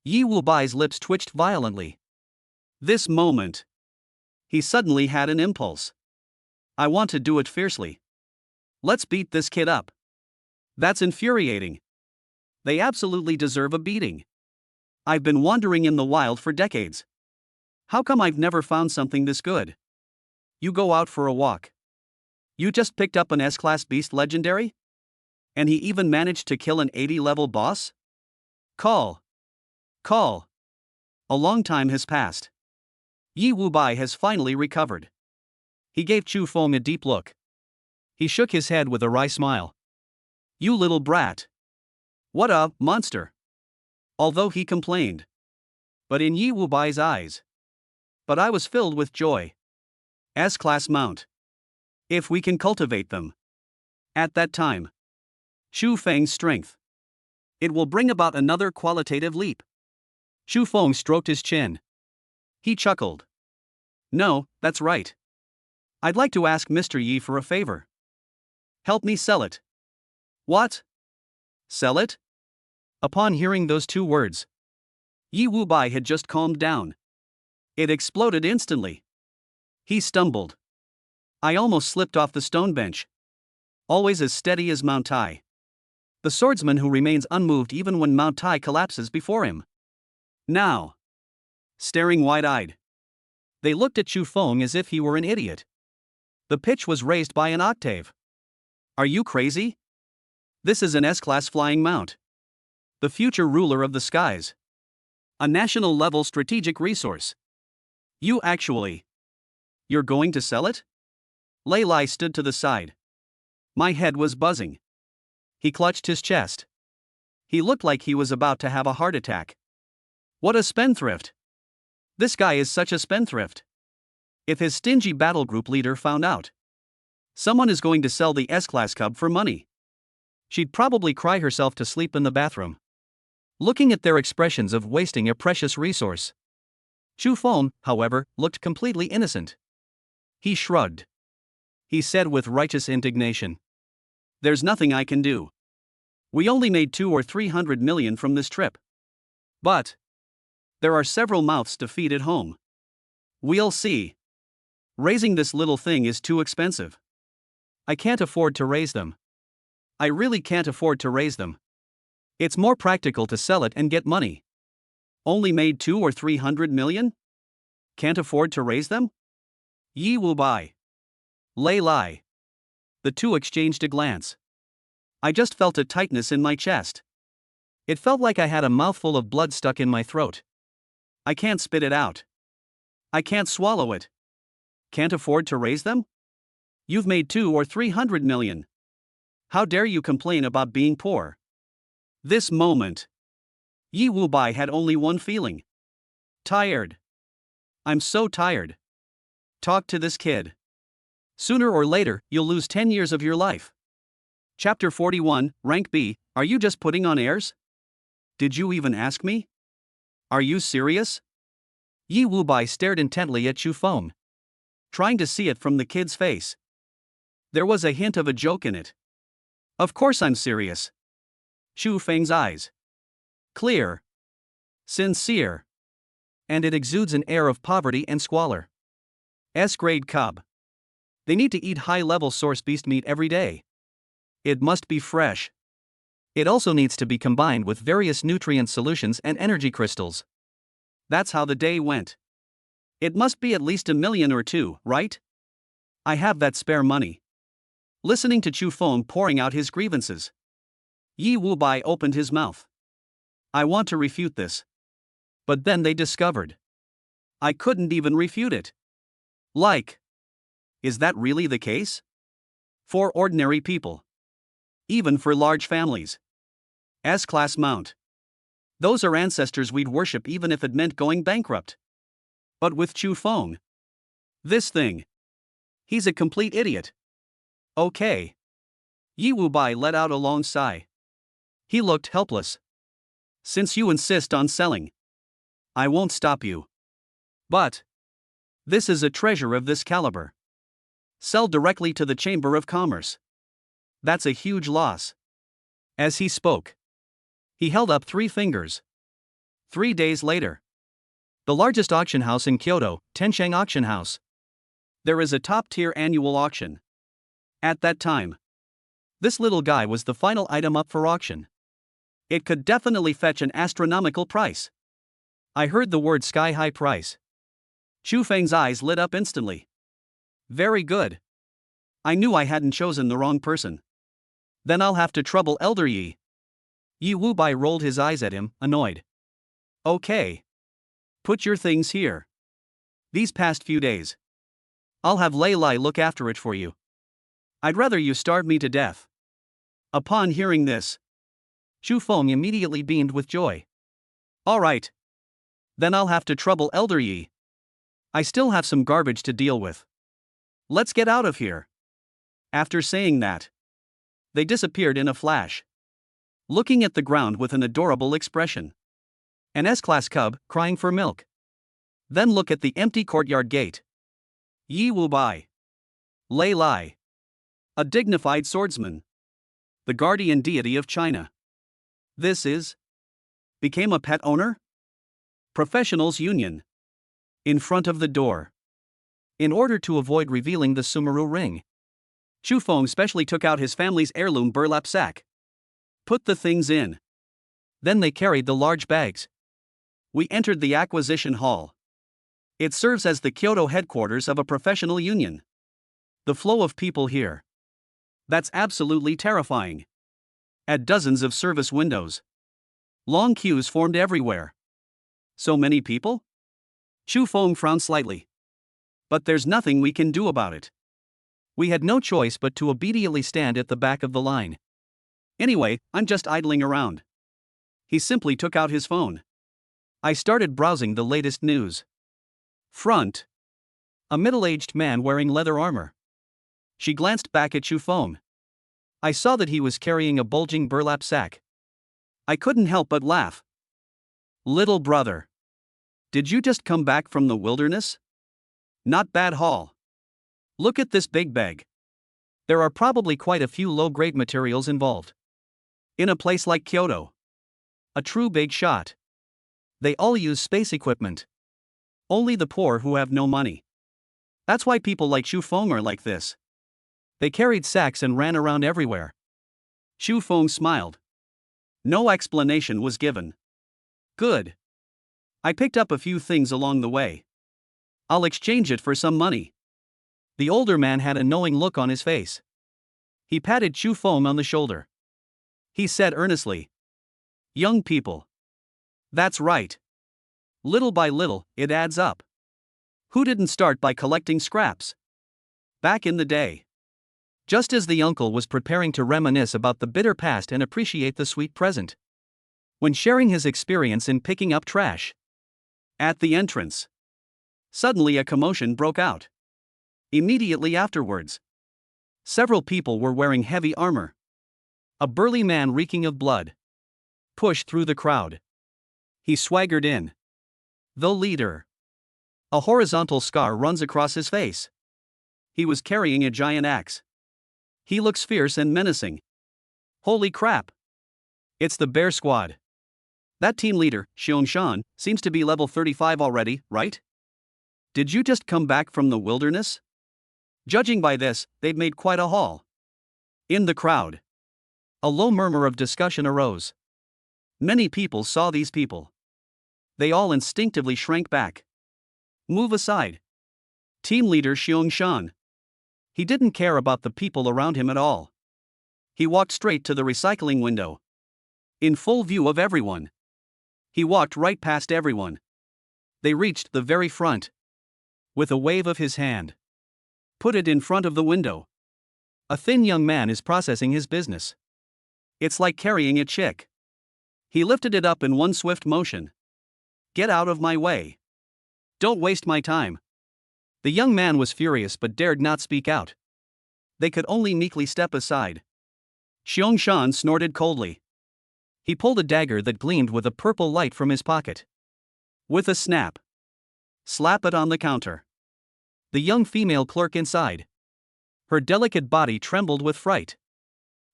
Yi Wubai's lips twitched violently. This moment. He suddenly had an impulse. I want to do it fiercely. Let's beat this kid up. That's infuriating. They absolutely deserve a beating. I've been wandering in the wild for decades. How come I've never found something this good? You go out for a walk. You just picked up an S-class beast legendary? And he even managed to kill an 80-level boss? Call. A long time has passed. Yi Wubai has finally recovered. He gave Chu Feng a deep look. He shook his head with a wry smile. You little brat. What a monster. Although he complained. But in Yi Wubai's eyes. But I was filled with joy. S-class mount. If we can cultivate them. At that time. Chu Feng's strength. It will bring about another qualitative leap. Chu Feng stroked his chin. He chuckled. No, that's right. I'd like to ask Mr. Yi for a favor. Help me sell it. What? Sell it? Upon hearing those two words, Yi Wubai had just calmed down. It exploded instantly. He stumbled. I almost slipped off the stone bench. Always as steady as Mount Tai. The swordsman who remains unmoved even when Mount Tai collapses before him. Now. Staring wide-eyed. They looked at Chu Feng as if he were an idiot. The pitch was raised by an octave. Are you crazy? This is an S-class flying mount. The future ruler of the skies. A national-level strategic resource. You actually. You're going to sell it? Lei stood to the side. My head was buzzing. He clutched his chest. He looked like he was about to have a heart attack. What a spendthrift. This guy is such a spendthrift. If his stingy battle group leader found out. Someone is going to sell the S-class cub for money. She'd probably cry herself to sleep in the bathroom. Looking at their expressions of wasting a precious resource. Chu Feng, however, looked completely innocent. He shrugged. He said with righteous indignation, "There's nothing I can do. We only made 200 or 300 million from this trip. But there are several mouths to feed at home. We'll see. Raising this little thing is too expensive. I can't afford to raise them. I really can't afford to raise them. It's more practical to sell it and get money. Only made 200 or 300 million? Can't afford to raise them? Yi Wu Bai. Lei Lai." The two exchanged a glance. I just felt a tightness in my chest. It felt like I had a mouthful of blood stuck in my throat. I can't spit it out. I can't swallow it. Can't afford to raise them? You've made 200 or 300 million. How dare you complain about being poor? This moment, Yi Wu Bai had only one feeling. Tired. I'm so tired. Talk to this kid. Sooner or later, you'll lose 10 years of your life. Chapter 41, Rank B, are you just putting on airs? Did you even ask me? Are you serious? Yi Wu Bai stared intently at Chu Feng, trying to see it from the kid's face. There was a hint of a joke in it. Of course I'm serious. Chu Feng's eyes. Clear. Sincere. And it exudes an air of poverty and squalor. S-grade cub. They need to eat high-level source beast meat every day. It must be fresh. It also needs to be combined with various nutrient solutions and energy crystals. That's how the day went. It must be at least 1 million or 2, right? I have that spare money. Listening to Chu Feng pouring out his grievances, Yi Wu Bai opened his mouth. I want to refute this. But then they discovered I couldn't even refute it. Like, is that really the case? For ordinary people. Even for large families. S-class mount. Those are ancestors we'd worship even if it meant going bankrupt. But with Chu Feng, this thing. He's a complete idiot. Okay. Yi Wu Bai let out a long sigh. He looked helpless. Since you insist on selling, I won't stop you. But this is a treasure of this caliber. Sell directly to the Chamber of Commerce. That's a huge loss. As he spoke, he held up 3 fingers. 3 days later, the largest auction house in Kyoto, Tensheng Auction House. There is a top-tier annual auction. At that time, this little guy was the final item up for auction. It could definitely fetch an astronomical price. I heard the word sky-high price. Chu Feng's eyes lit up instantly. Very good. I knew I hadn't chosen the wrong person. Then I'll have to trouble Elder Yi. Yi Wu Bai rolled his eyes at him, annoyed. Okay. Put your things here. These past few days, I'll have Lei Lai look after it for you. I'd rather you starve me to death. Upon hearing this, Chu Feng immediately beamed with joy. All right. Then I'll have to trouble Elder Yi. I still have some garbage to deal with. Let's get out of here. After saying that, they disappeared in a flash, looking at the ground with an adorable expression. An S-class cub, crying for milk. Then look at the empty courtyard gate. Yi Wu Bai. Lei Lai. A dignified swordsman. The guardian deity of China. This is. Became a pet owner? Professionals Union. In front of the door. In order to avoid revealing the Sumeru ring, Chu Feng specially took out his family's heirloom burlap sack. Put the things in. Then they carried the large bags. We entered the acquisition hall. It serves as the Kyoto headquarters of a professional union. The flow of people here. That's absolutely terrifying. At dozens of service windows. Long queues formed everywhere. So many people? Chu Feng frowned slightly. But there's nothing we can do about it. We had no choice but to obediently stand at the back of the line. Anyway, I'm just idling around. He simply took out his phone. I started browsing the latest news. Front. A middle-aged man wearing leather armor. She glanced back at Chu Feng. I saw that he was carrying a bulging burlap sack. I couldn't help but laugh. Little brother. Did you just come back from the wilderness? Not bad haul. Look at this big bag. There are probably quite a few low-grade materials involved. In a place like Kyoto. A true big shot. They all use space equipment. Only the poor who have no money. That's why people like Xu Feng are like this. They carried sacks and ran around everywhere. Xu Feng smiled. No explanation was given. Good. I picked up a few things along the way. I'll exchange it for some money. The older man had a knowing look on his face. He patted Xu Feng on the shoulder. He said earnestly, "Young people. That's right. Little by little, it adds up. Who didn't start by collecting scraps? Back in the day." Just as the uncle was preparing to reminisce about the bitter past and appreciate the sweet present. When sharing his experience in picking up trash. At the entrance. Suddenly a commotion broke out. Immediately afterwards. Several people were wearing heavy armor. A burly man reeking of blood pushed through the crowd. He swaggered in. The leader. A horizontal scar runs across his face. He was carrying a giant axe. He looks fierce and menacing. Holy crap! It's the Bear Squad. That team leader, Xiong, seems to be level 35 already, right? Did you just come back from the wilderness? Judging by this, they've made quite a haul. In the crowd. A low murmur of discussion arose. Many people saw these people. They all instinctively shrank back. Move aside. Team leader Xiong. He didn't care about the people around him at all. He walked straight to the recycling window. In full view of everyone. He walked right past everyone. They reached the very front. With a wave of his hand. Put it in front of the window. A thin young man is processing his business. It's like carrying a chick. He lifted it up in one swift motion. Get out of my way. Don't waste my time. The young man was furious but dared not speak out. They could only meekly step aside. Xiong snorted coldly. He pulled a dagger that gleamed with a purple light from his pocket. With a snap. Slap it on the counter. The young female clerk inside. Her delicate body trembled with fright.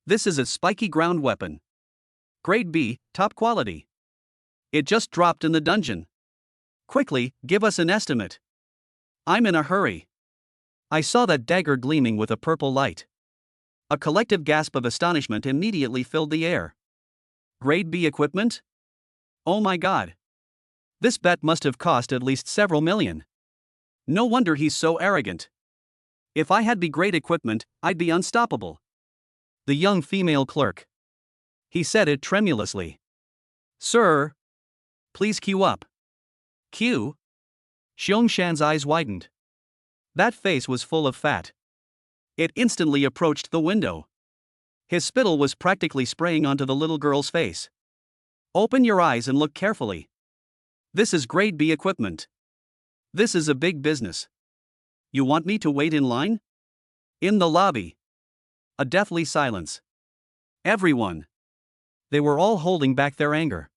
This is a spiky ground weapon. Grade B, top quality. It just dropped in the dungeon. Quickly, give us an estimate. I'm in a hurry. I saw that dagger gleaming with a purple light. A collective gasp of astonishment immediately filled the air. Grade B equipment? Oh my god. This bet must have cost at least several million. No wonder he's so arrogant. If I had B-grade equipment, I'd be unstoppable. The young female clerk. He said it tremulously. Sir. Please queue up. Queue? Xiong eyes widened. That face was full of fat. It instantly approached the window. His spittle was practically spraying onto the little girl's face. Open your eyes and look carefully. This is grade B equipment. This is a big business. You want me to wait in line? In the lobby. A deathly silence. Everyone. They were all holding back their anger.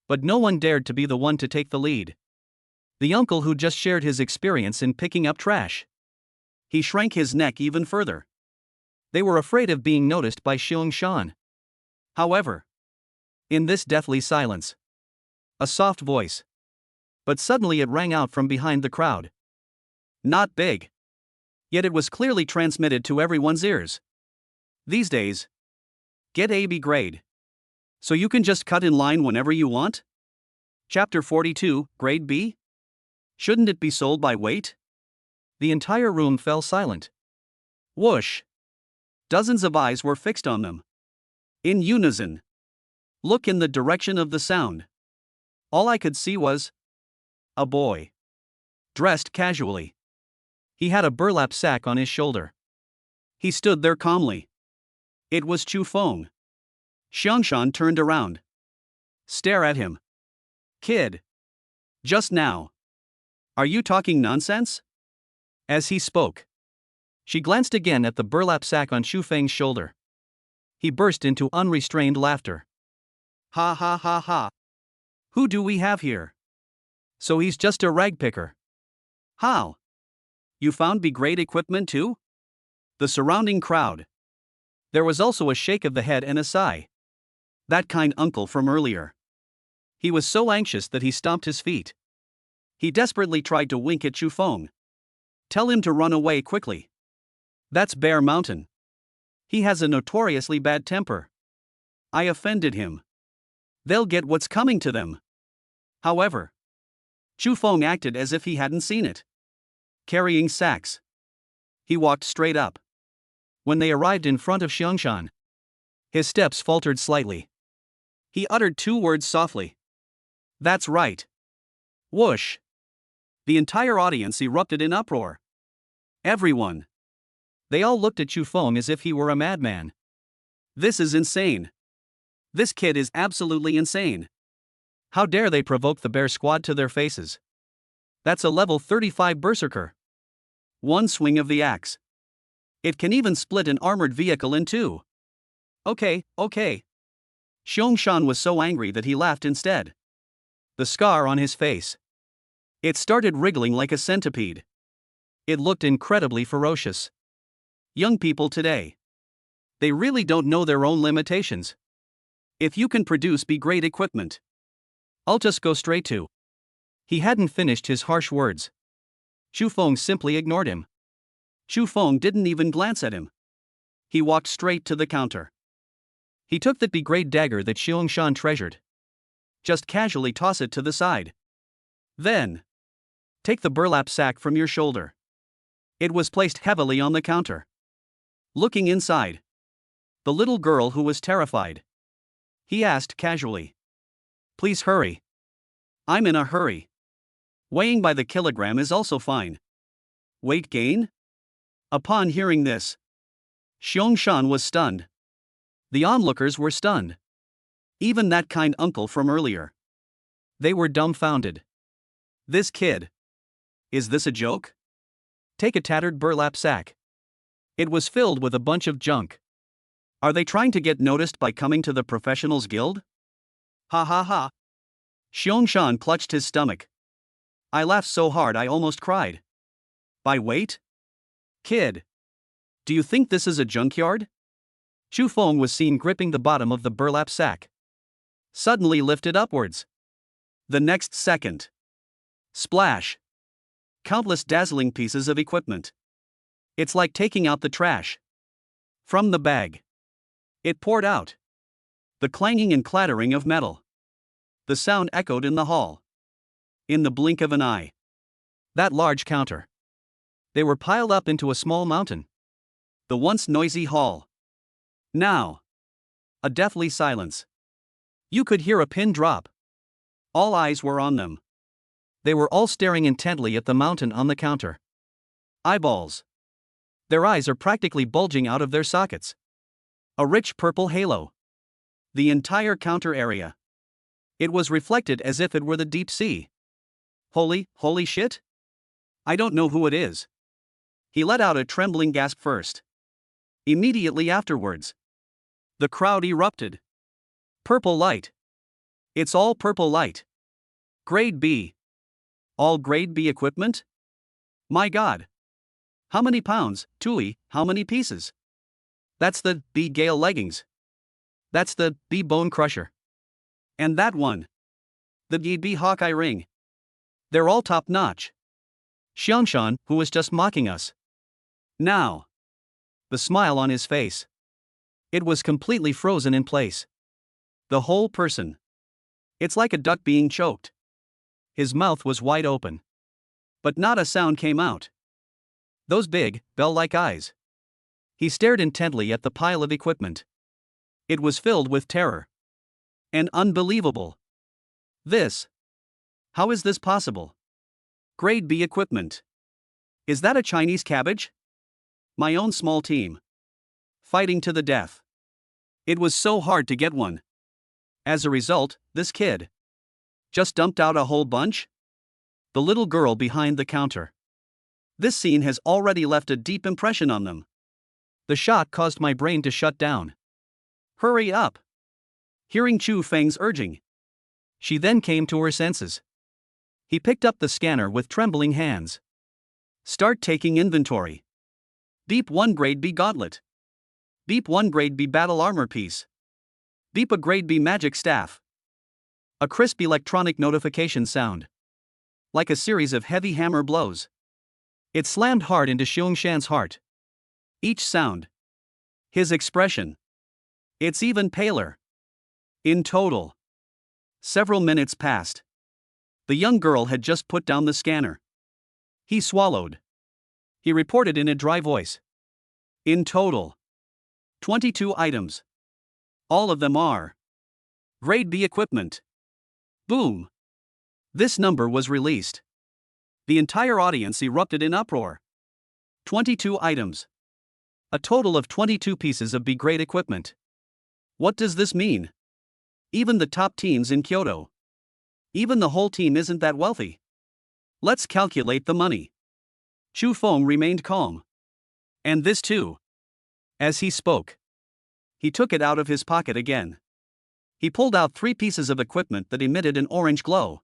But no one dared to be the one to take the lead. The uncle who just shared his experience in picking up trash. He shrank his neck even further. They were afraid of being noticed by Xiong. However, in this deathly silence, a soft voice. But suddenly it rang out from behind the crowd. Not big. Yet it was clearly transmitted to everyone's ears. These days, get a B grade. So you can just cut in line whenever you want? Chapter 42, Grade B? Shouldn't it be sold by weight? The entire room fell silent. Whoosh! Dozens of eyes were fixed on them. In unison. Look in the direction of the sound. All I could see was a boy. Dressed casually. He had a burlap sack on his shoulder. He stood there calmly. It was Chu Feng. Xiangshan turned around. Stare at him. Kid. Just now. Are you talking nonsense? As he spoke. She glanced again at the burlap sack on Xu Feng's shoulder. He burst into unrestrained laughter. Ha ha ha ha. Who do we have here? So he's just a rag picker. How? You found be great equipment too? The surrounding crowd. There was also a shake of the head and a sigh. That kind uncle from earlier. He was so anxious that he stomped his feet. He desperately tried to wink at Chu Feng. Tell him to run away quickly. That's Bear Mountain. He has a notoriously bad temper. I offended him. They'll get what's coming to them. However, Chu Feng acted as if he hadn't seen it. Carrying sacks. He walked straight up. When they arrived in front of Xiangshan, his steps faltered slightly. He uttered 2 words softly. That's right. Whoosh. The entire audience erupted in uproar. Everyone. They all looked at Chu Feng as if he were a madman. This is insane. This kid is absolutely insane. How dare they provoke the bear squad to their faces? That's a level 35 berserker. One swing of the axe. It can even split an armored vehicle in 2. Okay. Xiangshan was so angry that he laughed instead. The scar on his face. It started wriggling like a centipede. It looked incredibly ferocious. Young people today. They really don't know their own limitations. If you can produce be great equipment, I'll just go straight to. He hadn't finished his harsh words. Chu Feng simply ignored him. Chu Feng didn't even glance at him. He walked straight to the counter. He took that be great dagger that Xiangshan treasured. Just casually toss it to the side. Then, take the burlap sack from your shoulder. It was placed heavily on the counter. Looking inside, the little girl who was terrified. He asked casually. Please hurry. I'm in a hurry. Weighing by the kilogram is also fine. Weight gain? Upon hearing this, Xiangshan was stunned. The onlookers were stunned. Even that kind uncle from earlier. They were dumbfounded. This kid. Is this a joke? Take a tattered burlap sack. It was filled with a bunch of junk. Are they trying to get noticed by coming to the Professionals Guild? Ha ha ha. Xiangshan clutched his stomach. I laughed so hard I almost cried. By weight? Kid. Do you think this is a junkyard? Chu Feng was seen gripping the bottom of the burlap sack. Suddenly lifted upwards. The next second. Splash. Countless dazzling pieces of equipment. It's like taking out the trash. From the bag. It poured out. The clanging and clattering of metal. The sound echoed in the hall. In the blink of an eye. That large counter. They were piled up into a small mountain. The once noisy hall. Now. A deathly silence. You could hear a pin drop. All eyes were on them. They were all staring intently at the mountain on the counter. Eyeballs. Their eyes are practically bulging out of their sockets. A rich purple halo. The entire counter area. It was reflected as if it were the deep sea. Holy shit? I don't know who it is. He let out a trembling gasp first. Immediately afterwards, the crowd erupted. Purple light. It's all purple light. Grade B. All grade B equipment? My god. How many pounds, Tui, how many pieces? That's the B Gale leggings. That's the B Bone Crusher. And that one. The B Hawkeye ring. They're all top notch. Xiangshan, who was just mocking us. Now. The smile on his face. It was completely frozen in place. The whole person. It's like a duck being choked. His mouth was wide open. But not a sound came out. Those big, bell-like eyes. He stared intently at the pile of equipment. It was filled with terror. And unbelievable. This. How is this possible? Grade B equipment. Is that a Chinese cabbage? My own small team. Fighting to the death. It was so hard to get one. As a result, this kid just dumped out a whole bunch? The little girl behind the counter. This scene has already left a deep impression on them. The shot caused my brain to shut down. Hurry up! Hearing Chu Feng's urging, she then came to her senses. He picked up the scanner with trembling hands. Start taking inventory. Deep 1 Grade B Gauntlet. Deep 1 Grade B Battle Armor Piece. Deep a Grade B Magic Staff. A crisp electronic notification sound. Like a series of heavy hammer blows. It slammed hard into Xiangshan's heart. Each sound. His expression. It's even paler. In total. Several minutes passed. The young girl had just put down the scanner. He swallowed. He reported in a dry voice. In total. 22 items. All of them are Grade B equipment. Boom. This number was released. The entire audience erupted in uproar. 22 items. A total of 22 pieces of B-grade equipment. What does this mean? Even the top teams in Kyoto. Even the whole team isn't that wealthy. Let's calculate the money. Chu Feng remained calm. And this too. As he spoke, he took it out of his pocket again. He pulled out 3 pieces of equipment that emitted an orange glow.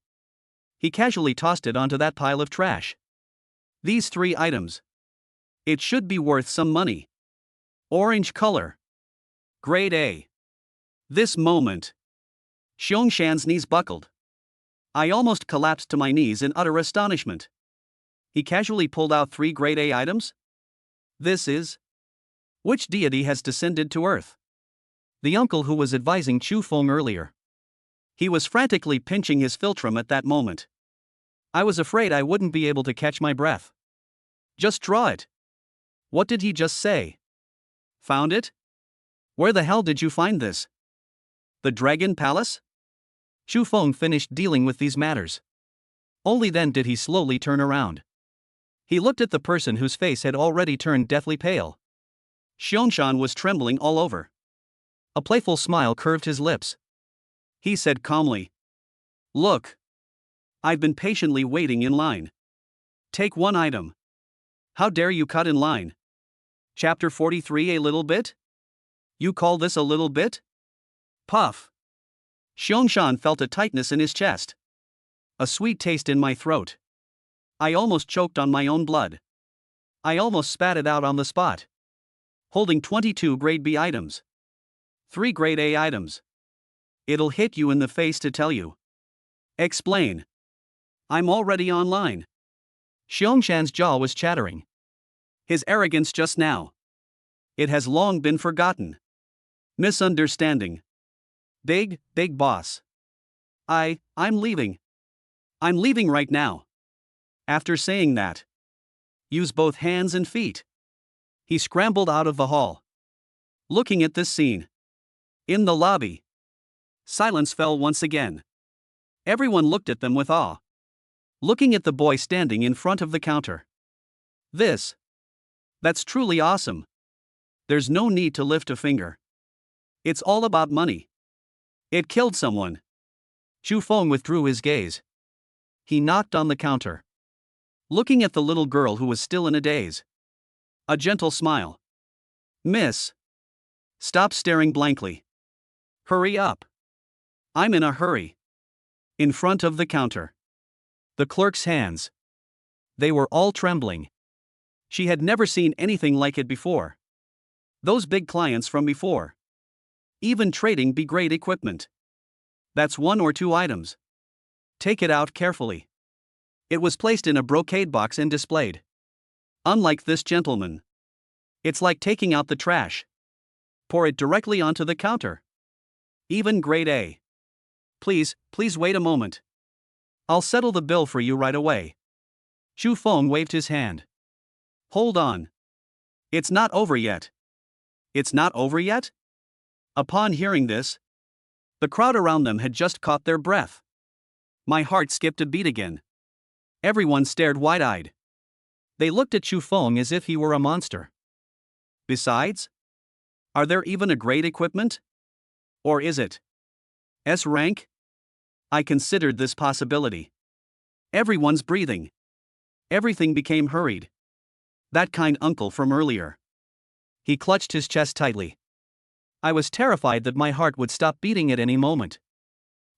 He casually tossed it onto that pile of trash. These 3 items. It should be worth some money. Orange color. Grade A. This moment. Xiangshan's knees buckled. I almost collapsed to my knees in utter astonishment. He casually pulled out 3 Grade A items? This is? Which deity has descended to earth? The uncle who was advising Chu Feng earlier. He was frantically pinching his philtrum at that moment. I was afraid I wouldn't be able to catch my breath. Just draw it. What did he just say? Found it? Where the hell did you find this? The Dragon Palace? Chu Feng finished dealing with these matters. Only then did he slowly turn around. He looked at the person whose face had already turned deathly pale. Xiangshan was trembling all over. A playful smile curved his lips. He said calmly, "Look. I've been patiently waiting in line. Take 1 item. How dare you cut in line?" Chapter 43. A little bit? You call this a little bit? Puff. Xiangshan felt a tightness in his chest. A sweet taste in my throat. I almost choked on my own blood. I almost spat it out on the spot. Holding 22 Grade B items. 3 Grade A items. It'll hit you in the face to tell you. Explain. I'm already online. Xiangshan's jaw was chattering. His arrogance just now. It has long been forgotten. Misunderstanding. Big boss. I'm leaving. I'm leaving right now. After saying that, use both hands and feet. He scrambled out of the hall. Looking at this scene. In the lobby. Silence fell once again. Everyone looked at them with awe. Looking at the boy standing in front of the counter. That's truly awesome. There's no need to lift a finger. It's all about money. It killed someone. Chu Feng withdrew his gaze. He knocked on the counter. Looking at the little girl who was still in a daze. A gentle smile. Miss. Stop staring blankly. Hurry up. I'm in a hurry. In front of the counter. The clerk's hands. They were all trembling. She had never seen anything like it before. Those big clients from before. Even trading B-grade equipment. That's 1 or 2 items. Take it out carefully. It was placed in a brocade box and displayed. Unlike this gentleman. It's like taking out the trash. Pour it directly onto the counter. Even Grade A. Please wait a moment. I'll settle the bill for you right away. Chu Feng waved his hand. Hold on. It's not over yet. It's not over yet? Upon hearing this, the crowd around them had just caught their breath. My heart skipped a beat again. Everyone stared wide-eyed. They looked at Chu Feng as if he were a monster. Besides, are there even a grade equipment? Or is it S rank? I considered this possibility. Everyone's breathing. Everything became hurried. That kind uncle from earlier. He clutched his chest tightly. I was terrified that my heart would stop beating at any moment.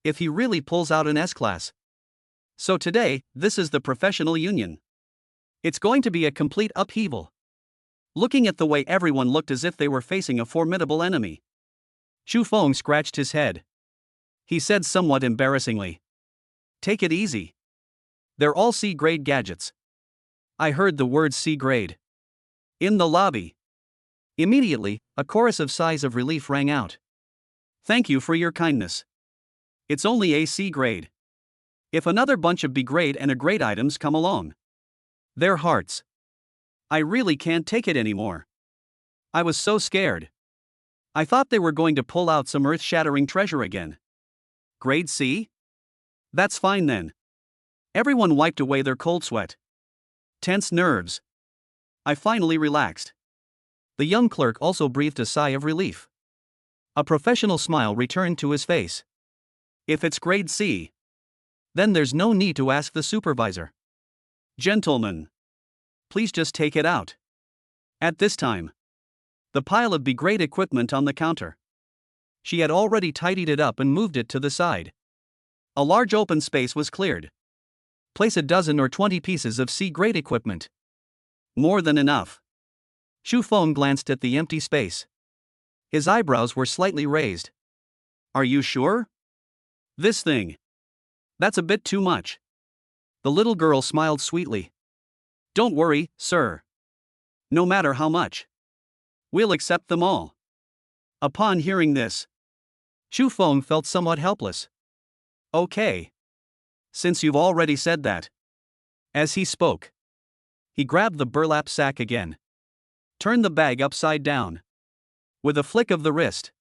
If he really pulls out an S-class. So today, this is the professional union. It's going to be a complete upheaval. Looking at the way everyone looked as if they were facing a formidable enemy, Chu Feng scratched his head. He said somewhat embarrassingly, "Take it easy. They're all C-grade gadgets." I heard the word C-grade. In the lobby. Immediately, a chorus of sighs of relief rang out. "Thank you for your kindness. It's only a C-grade. If another bunch of B-grade and A-grade items come along, their hearts. I really can't take it anymore. I was so scared. I thought they were going to pull out some earth-shattering treasure again. Grade C? That's fine then." Everyone wiped away their cold sweat. Tense nerves. I finally relaxed. The young clerk also breathed a sigh of relief. A professional smile returned to his face. If it's grade C, then there's no need to ask the supervisor. "Gentlemen, please just take it out." At this time, the pile of B-grade equipment on the counter. She had already tidied it up and moved it to the side. A large open space was cleared. Place a dozen or 20 pieces of C-grade equipment. More than enough. Chu Feng glanced at the empty space. His eyebrows were slightly raised. "Are you sure? This thing. That's a bit too much." The little girl smiled sweetly. "Don't worry, sir. No matter how much, we'll accept them all." Upon hearing this, Chu Feng felt somewhat helpless. "Okay. Since you've already said that." As he spoke, he grabbed the burlap sack again. Turned the bag upside down. With a flick of the wrist.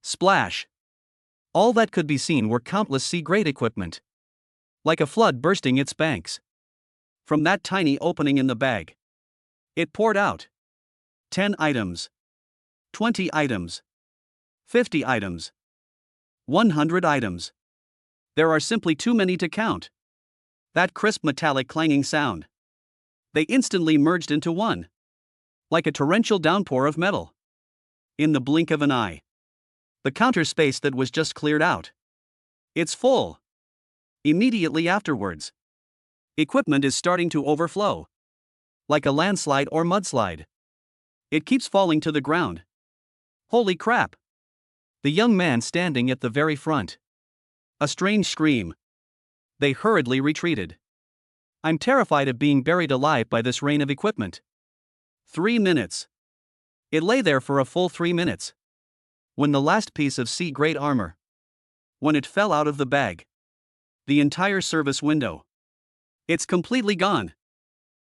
Splash! All that could be seen were countless C-grade equipment. Like a flood bursting its banks. From that tiny opening in the bag, it poured out. 10 items. 20 items. 50 items. 100 items. There are simply too many to count. That crisp metallic clanging sound. They instantly merged into one. Like a torrential downpour of metal. In the blink of an eye. The counter space that was just cleared out. It's full. Immediately afterwards, equipment is starting to overflow. Like a landslide or mudslide. It keeps falling to the ground. Holy crap! The young man standing at the very front. A strange scream. They hurriedly retreated. I'm terrified of being buried alive by this rain of equipment. 3 minutes. It lay there for a full 3 minutes. When the last piece of C-grade armor. When it fell out of the bag. The entire service window. It's completely gone.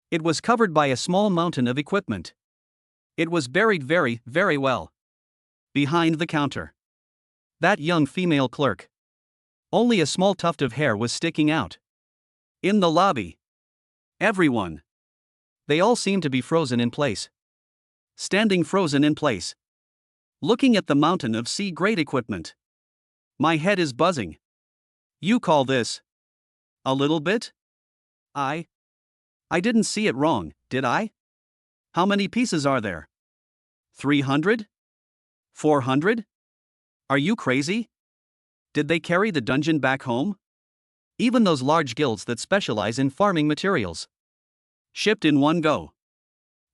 It was covered by a small mountain of equipment. It was buried very, very well. Behind the counter. That young female clerk. Only a small tuft of hair was sticking out. In the lobby. Everyone. They all seemed to be frozen in place. Standing frozen in place. Looking at the mountain of C-grade equipment. My head is buzzing. You call this a little bit? I didn't see it wrong, did I? How many pieces are there? 300? 400? Are you crazy? Did they carry the dungeon back home? Even those large guilds that specialize in farming materials. Shipped in one go.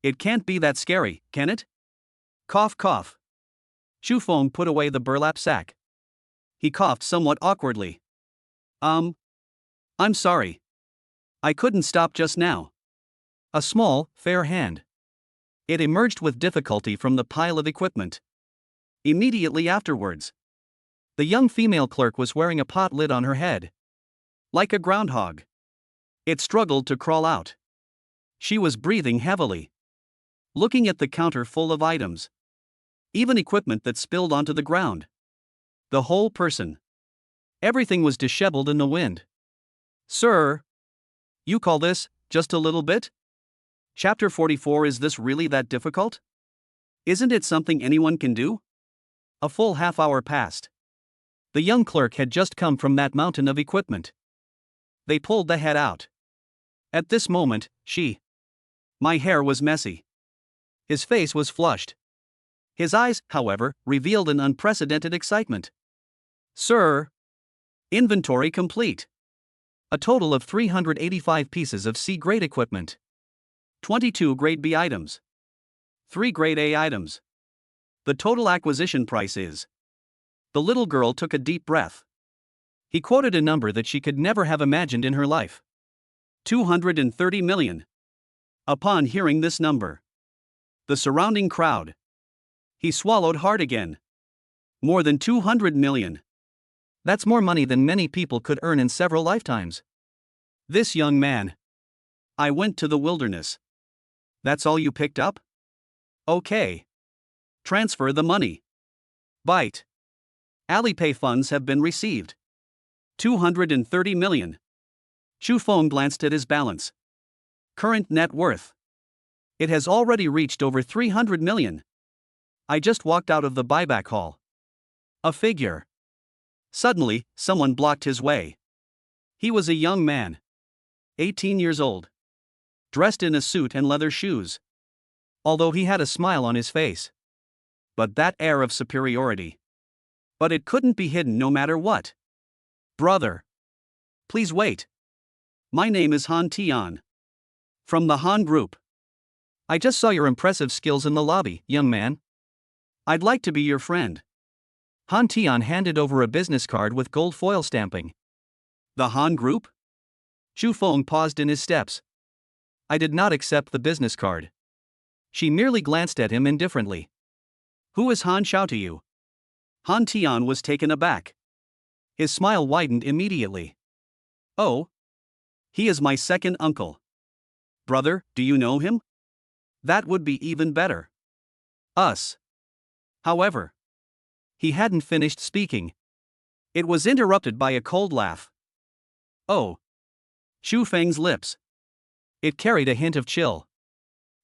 It can't be that scary, can it? Cough, cough. Chu Feng put away the burlap sack. He coughed somewhat awkwardly. I'm sorry. I couldn't stop just now. A small, fair hand. It emerged with difficulty from the pile of equipment. Immediately afterwards, the young female clerk was wearing a pot lid on her head. Like a groundhog. It struggled to crawl out. She was breathing heavily. Looking at the counter full of items. Even equipment that spilled onto the ground. The whole person. Everything was disheveled in the wind. Sir, you call this just a little bit? Chapter 44. Is this really that difficult? Isn't it something anyone can do? A full half hour passed. The young clerk had just come from that mountain of equipment. They pulled the head out. At this moment, my hair was messy. His face was flushed. His eyes, however, revealed an unprecedented excitement. Sir! Inventory complete. A total of 385 pieces of C-grade equipment. 22 grade B items. 3 grade A items. The total acquisition price is. The little girl took a deep breath. He quoted a number that she could never have imagined in her life. 230 million. Upon hearing this number, the surrounding crowd. He swallowed hard again. More than 200 million. That's more money than many people could earn in several lifetimes. This young man. I went to the wilderness. That's all you picked up? Okay. Transfer the money. Byte. Alipay funds have been received. 230 million. Chu Feng glanced at his balance. Current net worth. It has already reached over 300 million. I just walked out of the buyback hall. A figure. Suddenly, someone blocked his way. He was a young man. 18 years old. Dressed in a suit and leather shoes. Although he had a smile on his face. But that air of superiority. But it couldn't be hidden no matter what. Brother. Please wait. My name is Han Tian. From the Han Group. I just saw your impressive skills in the lobby, young man. I'd like to be your friend. Han Tian handed over a business card with gold foil stamping. The Han Group? Chu Feng paused in his steps. I did not accept the business card. She merely glanced at him indifferently. Who is Han Xiao to you? Han Tian was taken aback. His smile widened immediately. Oh. He is my second uncle. Brother, do you know him? That would be even better. Us. However. He hadn't finished speaking. It was interrupted by a cold laugh. Oh. Xu Feng's lips. It carried a hint of chill.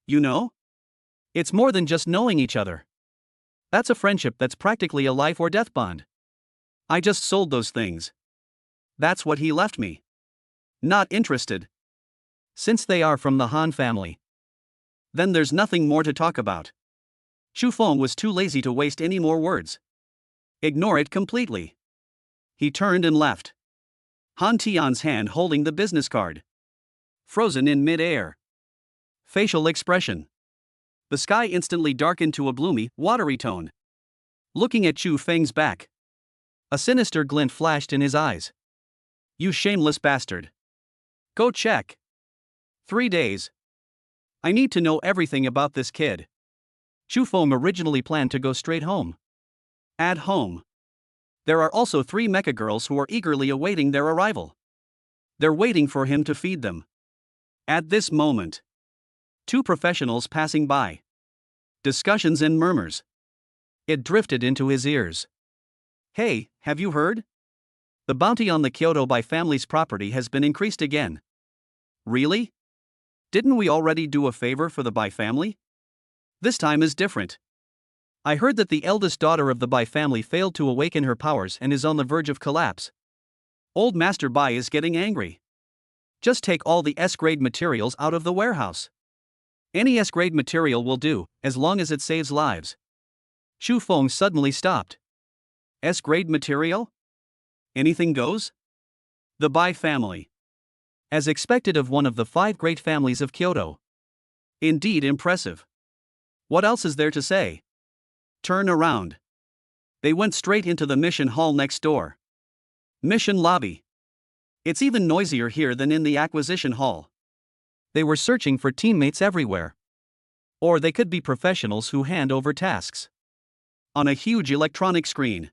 You know? It's more than just knowing each other. That's a friendship that's practically a life or death bond. I just sold those things. That's what he left me. Not interested. Since they are from the Han family. Then there's nothing more to talk about. Xu Feng was too lazy to waste any more words. Ignore it completely. He turned and left. Han Tian's hand holding the business card. Frozen in mid-air. Facial expression. The sky instantly darkened to a gloomy, watery tone. Looking at Xu Feng's back. A sinister glint flashed in his eyes. You shameless bastard. Go check. 3 days. I need to know everything about this kid. Xu Feng originally planned to go straight home. At home. There are also 3 mecha girls who are eagerly awaiting their arrival. They're waiting for him to feed them. At this moment. 2 professionals passing by. Discussions and murmurs. It drifted into his ears. Hey, have you heard? The bounty on the Kyoto by family's property has been increased again. Really? Didn't we already do a favor for the Bai family? This time is different. I heard that the eldest daughter of the Bai family failed to awaken her powers and is on the verge of collapse. Old Master Bai is getting angry. Just take all the S-grade materials out of the warehouse. Any S-grade material will do, as long as it saves lives. Xu Feng suddenly stopped. S-grade material? Anything goes? The Bai family. As expected of one of the 5 great families of Kyoto. Indeed impressive. What else is there to say? Turn around. They went straight into the mission hall next door. Mission lobby. It's even noisier here than in the acquisition hall. They were searching for teammates everywhere. Or they could be professionals who hand over tasks. On a huge electronic screen.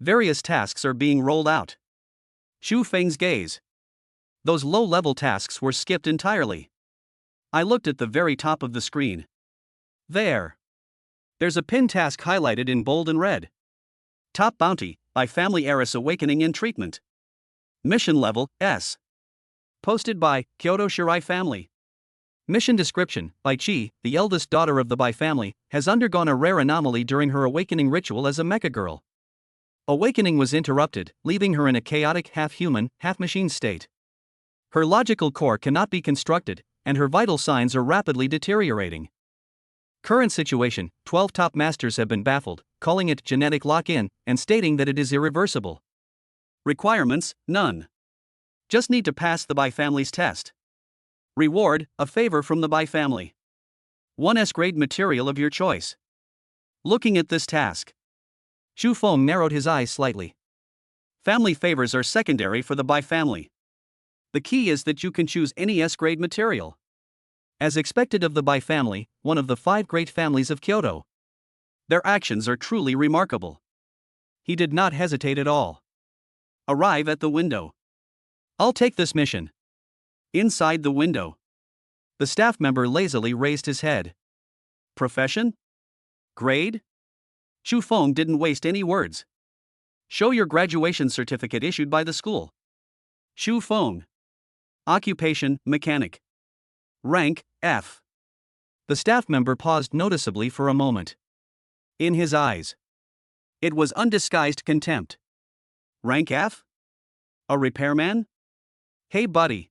Various tasks are being rolled out. Xu Feng's gaze. Those low-level tasks were skipped entirely. I looked at the very top of the screen. There. There's a pin task highlighted in bold and red. Top bounty, by family heiress awakening in treatment. Mission level, S. Posted by, Kyoto Shirai family. Mission description, by Chi, the eldest daughter of the Bai family, has undergone a rare anomaly during her awakening ritual as a mecha girl. Awakening was interrupted, leaving her in a chaotic half-human, half-machine state. Her logical core cannot be constructed, and her vital signs are rapidly deteriorating. Current situation, 12 top masters have been baffled, calling it genetic lock-in, and stating that it is irreversible. Requirements, none. Just need to pass the Bai family's test. Reward, a favor from the Bai family. 1S grade material of your choice. Looking at this task, Xu Feng narrowed his eyes slightly. Family favors are secondary for the Bai family. The key is that you can choose any S-grade material. As expected of the Bai family, one of the 5 great families of Kyoto. Their actions are truly remarkable. He did not hesitate at all. Arrive at the window. I'll take this mission. Inside the window, the staff member lazily raised his head. Profession? Grade? Xu Feng didn't waste any words. Show your graduation certificate issued by the school. Xu Feng. Occupation, mechanic. Rank, F. The staff member paused noticeably for a moment. In his eyes, it was undisguised contempt. Rank F? A repairman? Hey buddy.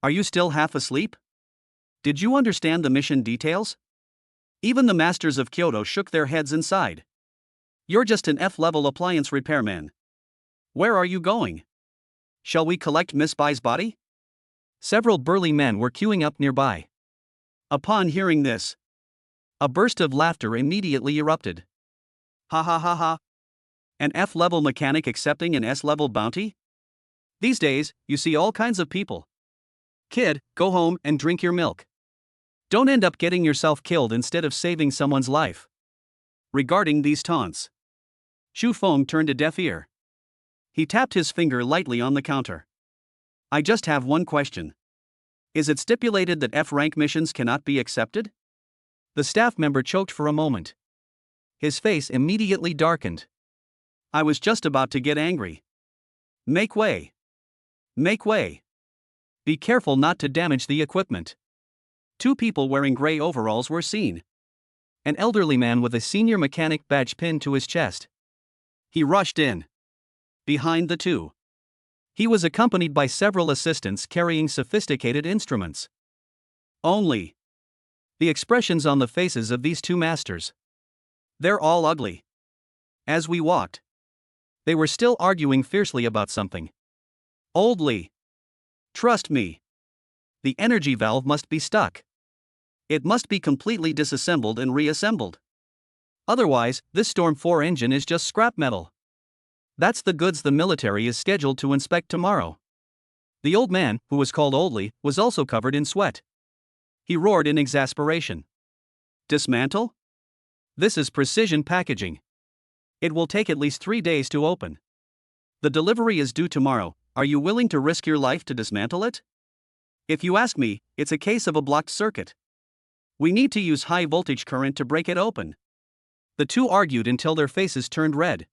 Are you still half asleep? Did you understand the mission details? Even the masters of Kyoto shook their heads and sighed. You're just an F-level appliance repairman. Where are you going? Shall we collect Miss Bai's body? Several burly men were queuing up nearby. Upon hearing this, a burst of laughter immediately erupted. Ha ha ha ha. An F-level mechanic accepting an S-level bounty? These days, you see all kinds of people. Kid, go home and drink your milk. Don't end up getting yourself killed instead of saving someone's life. Regarding these taunts, Xu Feng turned a deaf ear. He tapped his finger lightly on the counter. I just have one question. Is it stipulated that F-rank missions cannot be accepted? The staff member choked for a moment. His face immediately darkened. I was just about to get angry. Make way. Make way. Be careful not to damage the equipment. 2 people wearing gray overalls were seen. An elderly man with a senior mechanic badge pinned to his chest. He rushed in. Behind the 2, he was accompanied by several assistants carrying sophisticated instruments. Only the expressions on the faces of these 2 masters. They're all ugly. As we walked, they were still arguing fiercely about something. Old Lee. Trust me. The energy valve must be stuck. It must be completely disassembled and reassembled. Otherwise, this Storm 4 engine is just scrap metal. That's the goods the military is scheduled to inspect tomorrow. The old man, who was called Old Lee, was also covered in sweat. He roared in exasperation. Dismantle? This is precision packaging. It will take at least 3 days to open. The delivery is due tomorrow. Are you willing to risk your life to dismantle it? If you ask me, it's a case of a blocked circuit. We need to use high voltage current to break it open. The 2 argued until their faces turned red.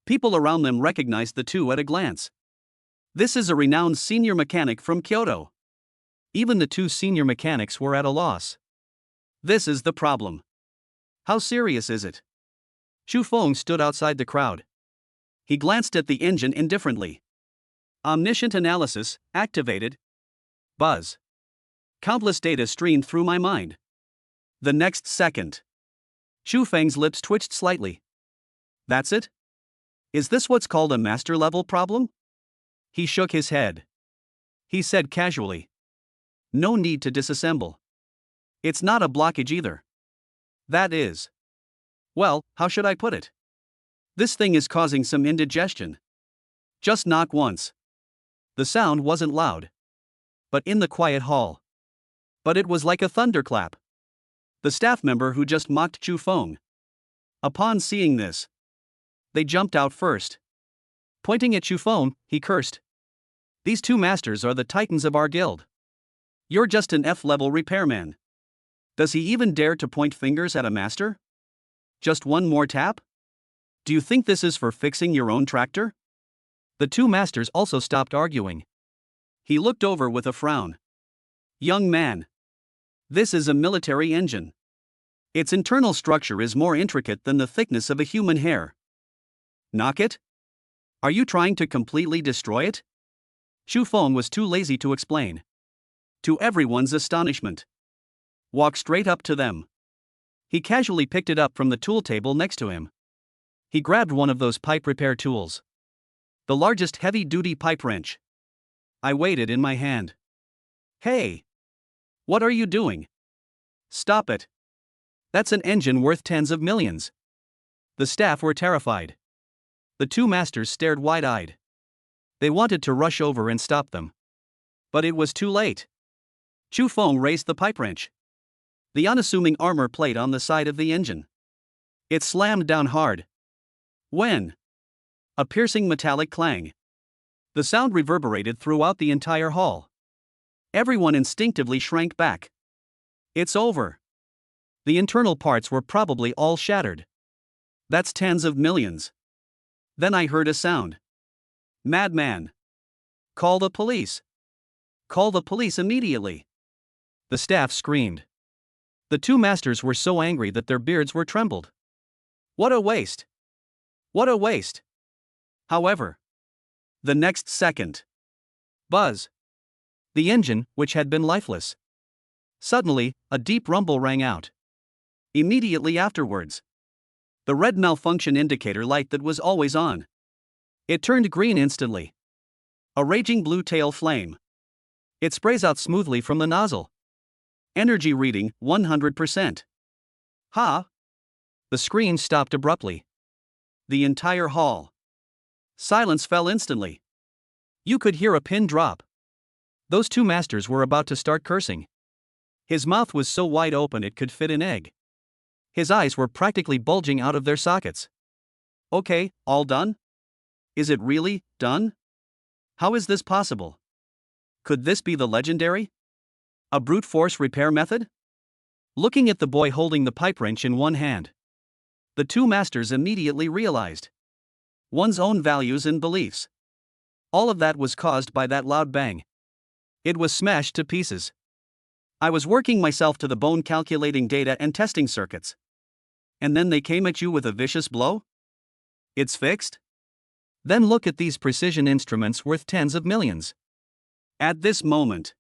People around them recognized the 2 at a glance. This is a renowned senior mechanic from Kyoto. Even the 2 senior mechanics were at a loss. This is the problem. How serious is it? Xu Feng stood outside the crowd. He glanced at the engine indifferently. Omniscient analysis, activated. Buzz. Countless data streamed through my mind. The next second, Xu Feng's lips twitched slightly. That's it? Is this what's called a master-level problem? He shook his head. He said casually. No need to disassemble. It's not a blockage either. That is. Well, how should I put it? This thing is causing some indigestion. Just knock once. The sound wasn't loud, but in the quiet hall. But it was like a thunderclap. The staff member who just mocked Xu Feng. Upon seeing this, they jumped out first. Pointing at Xu Feng, he cursed. These 2 masters are the titans of our guild. You're just an F-level repairman. Does he even dare to point fingers at a master? Just one more tap? Do you think this is for fixing your own tractor? The 2 masters also stopped arguing. He looked over with a frown. Young man. This is a military engine. Its internal structure is more intricate than the thickness of a human hair. Knock it? Are you trying to completely destroy it? Xu Feng was too lazy to explain. To everyone's astonishment. Walk straight up to them. He casually picked it up from the tool table next to him. He grabbed one of those pipe repair tools. The largest heavy-duty pipe wrench. I waited in my hand. Hey! What are you doing? Stop it. That's an engine worth tens of millions. The staff were terrified. The two masters stared wide-eyed. They wanted to rush over and stop them. But it was too late. Chu Feng raised the pipe wrench. The unassuming armor plate on the side of the engine. It slammed down hard. When? A piercing metallic clang. The sound reverberated throughout the entire hall. Everyone instinctively shrank back. It's over. The internal parts were probably all shattered. That's tens of millions. Then I heard a sound. Madman! Call the police! Call the police immediately! The staff screamed. The two masters were so angry that their beards were trembled. What a waste! What a waste! However, the next second. Buzz! The engine, which had been lifeless. Suddenly, a deep rumble rang out. Immediately afterwards, the red malfunction indicator light that was always on. It turned green instantly. A raging blue tail flame. It sprays out smoothly from the nozzle. Energy reading 100%. Ha! The screen stopped abruptly. The entire hall. Silence fell instantly. You could hear a pin drop. Those two masters were about to start cursing. His mouth was so wide open it could fit an egg. His eyes were practically bulging out of their sockets. Okay, all done? Is it really done? How is this possible? Could this be the legendary? A brute force repair method? Looking at the boy holding the pipe wrench in one hand, the two masters immediately realized one's own values and beliefs. All of that was caused by that loud bang. It was smashed to pieces. I was working myself to the bone calculating data and testing circuits. And then they came at you with a vicious blow? It's fixed? Then look at these precision instruments worth tens of millions. At this moment,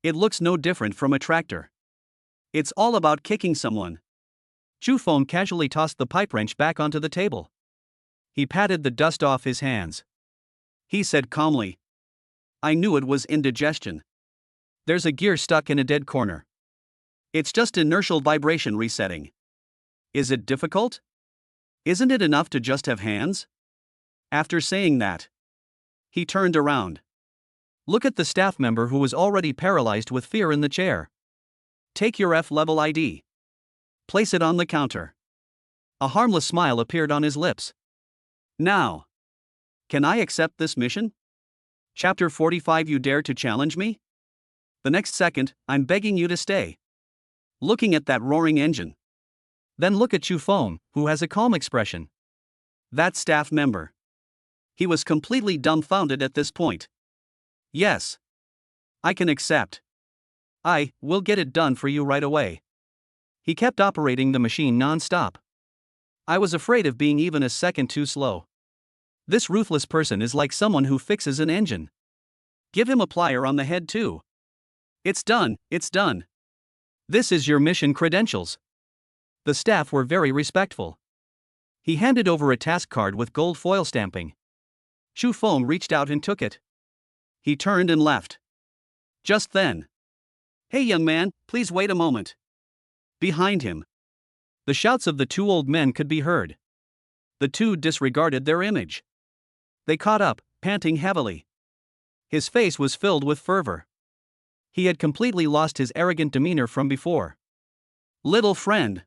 it looks no different from a tractor. It's all about kicking someone. Chu Feng casually tossed the pipe wrench back onto the table. He patted the dust off his hands. He said calmly, I knew it was indigestion. There's a gear stuck in a dead corner. It's just inertial vibration resetting. Is it difficult? Isn't it enough to just have hands? After saying that, he turned around. Look at the staff member who was already paralyzed with fear in the chair. Take your F-level ID. Place it on the counter. A harmless smile appeared on his lips. Now, can I accept this mission? Chapter 45. You dare to challenge me? The next second, I'm begging you to stay. Looking at that roaring engine. Then look at Chu Feng, who has a calm expression. That staff member. He was completely dumbfounded at this point. Yes. I can accept. I will get it done for you right away. He kept operating the machine non-stop. I was afraid of being even a second too slow. This ruthless person is like someone who fixes an engine. Give him a plier on the head too. It's done, it's done. This is your mission credentials. The staff were very respectful. He handed over a task card with gold foil stamping. Chu Feng reached out and took it. He turned and left. Just then. Hey young man, please wait a moment. Behind him. The shouts of the two old men could be heard. The two disregarded their image. They caught up, panting heavily. His face was filled with fervor. He had completely lost his arrogant demeanor from before. Little friend.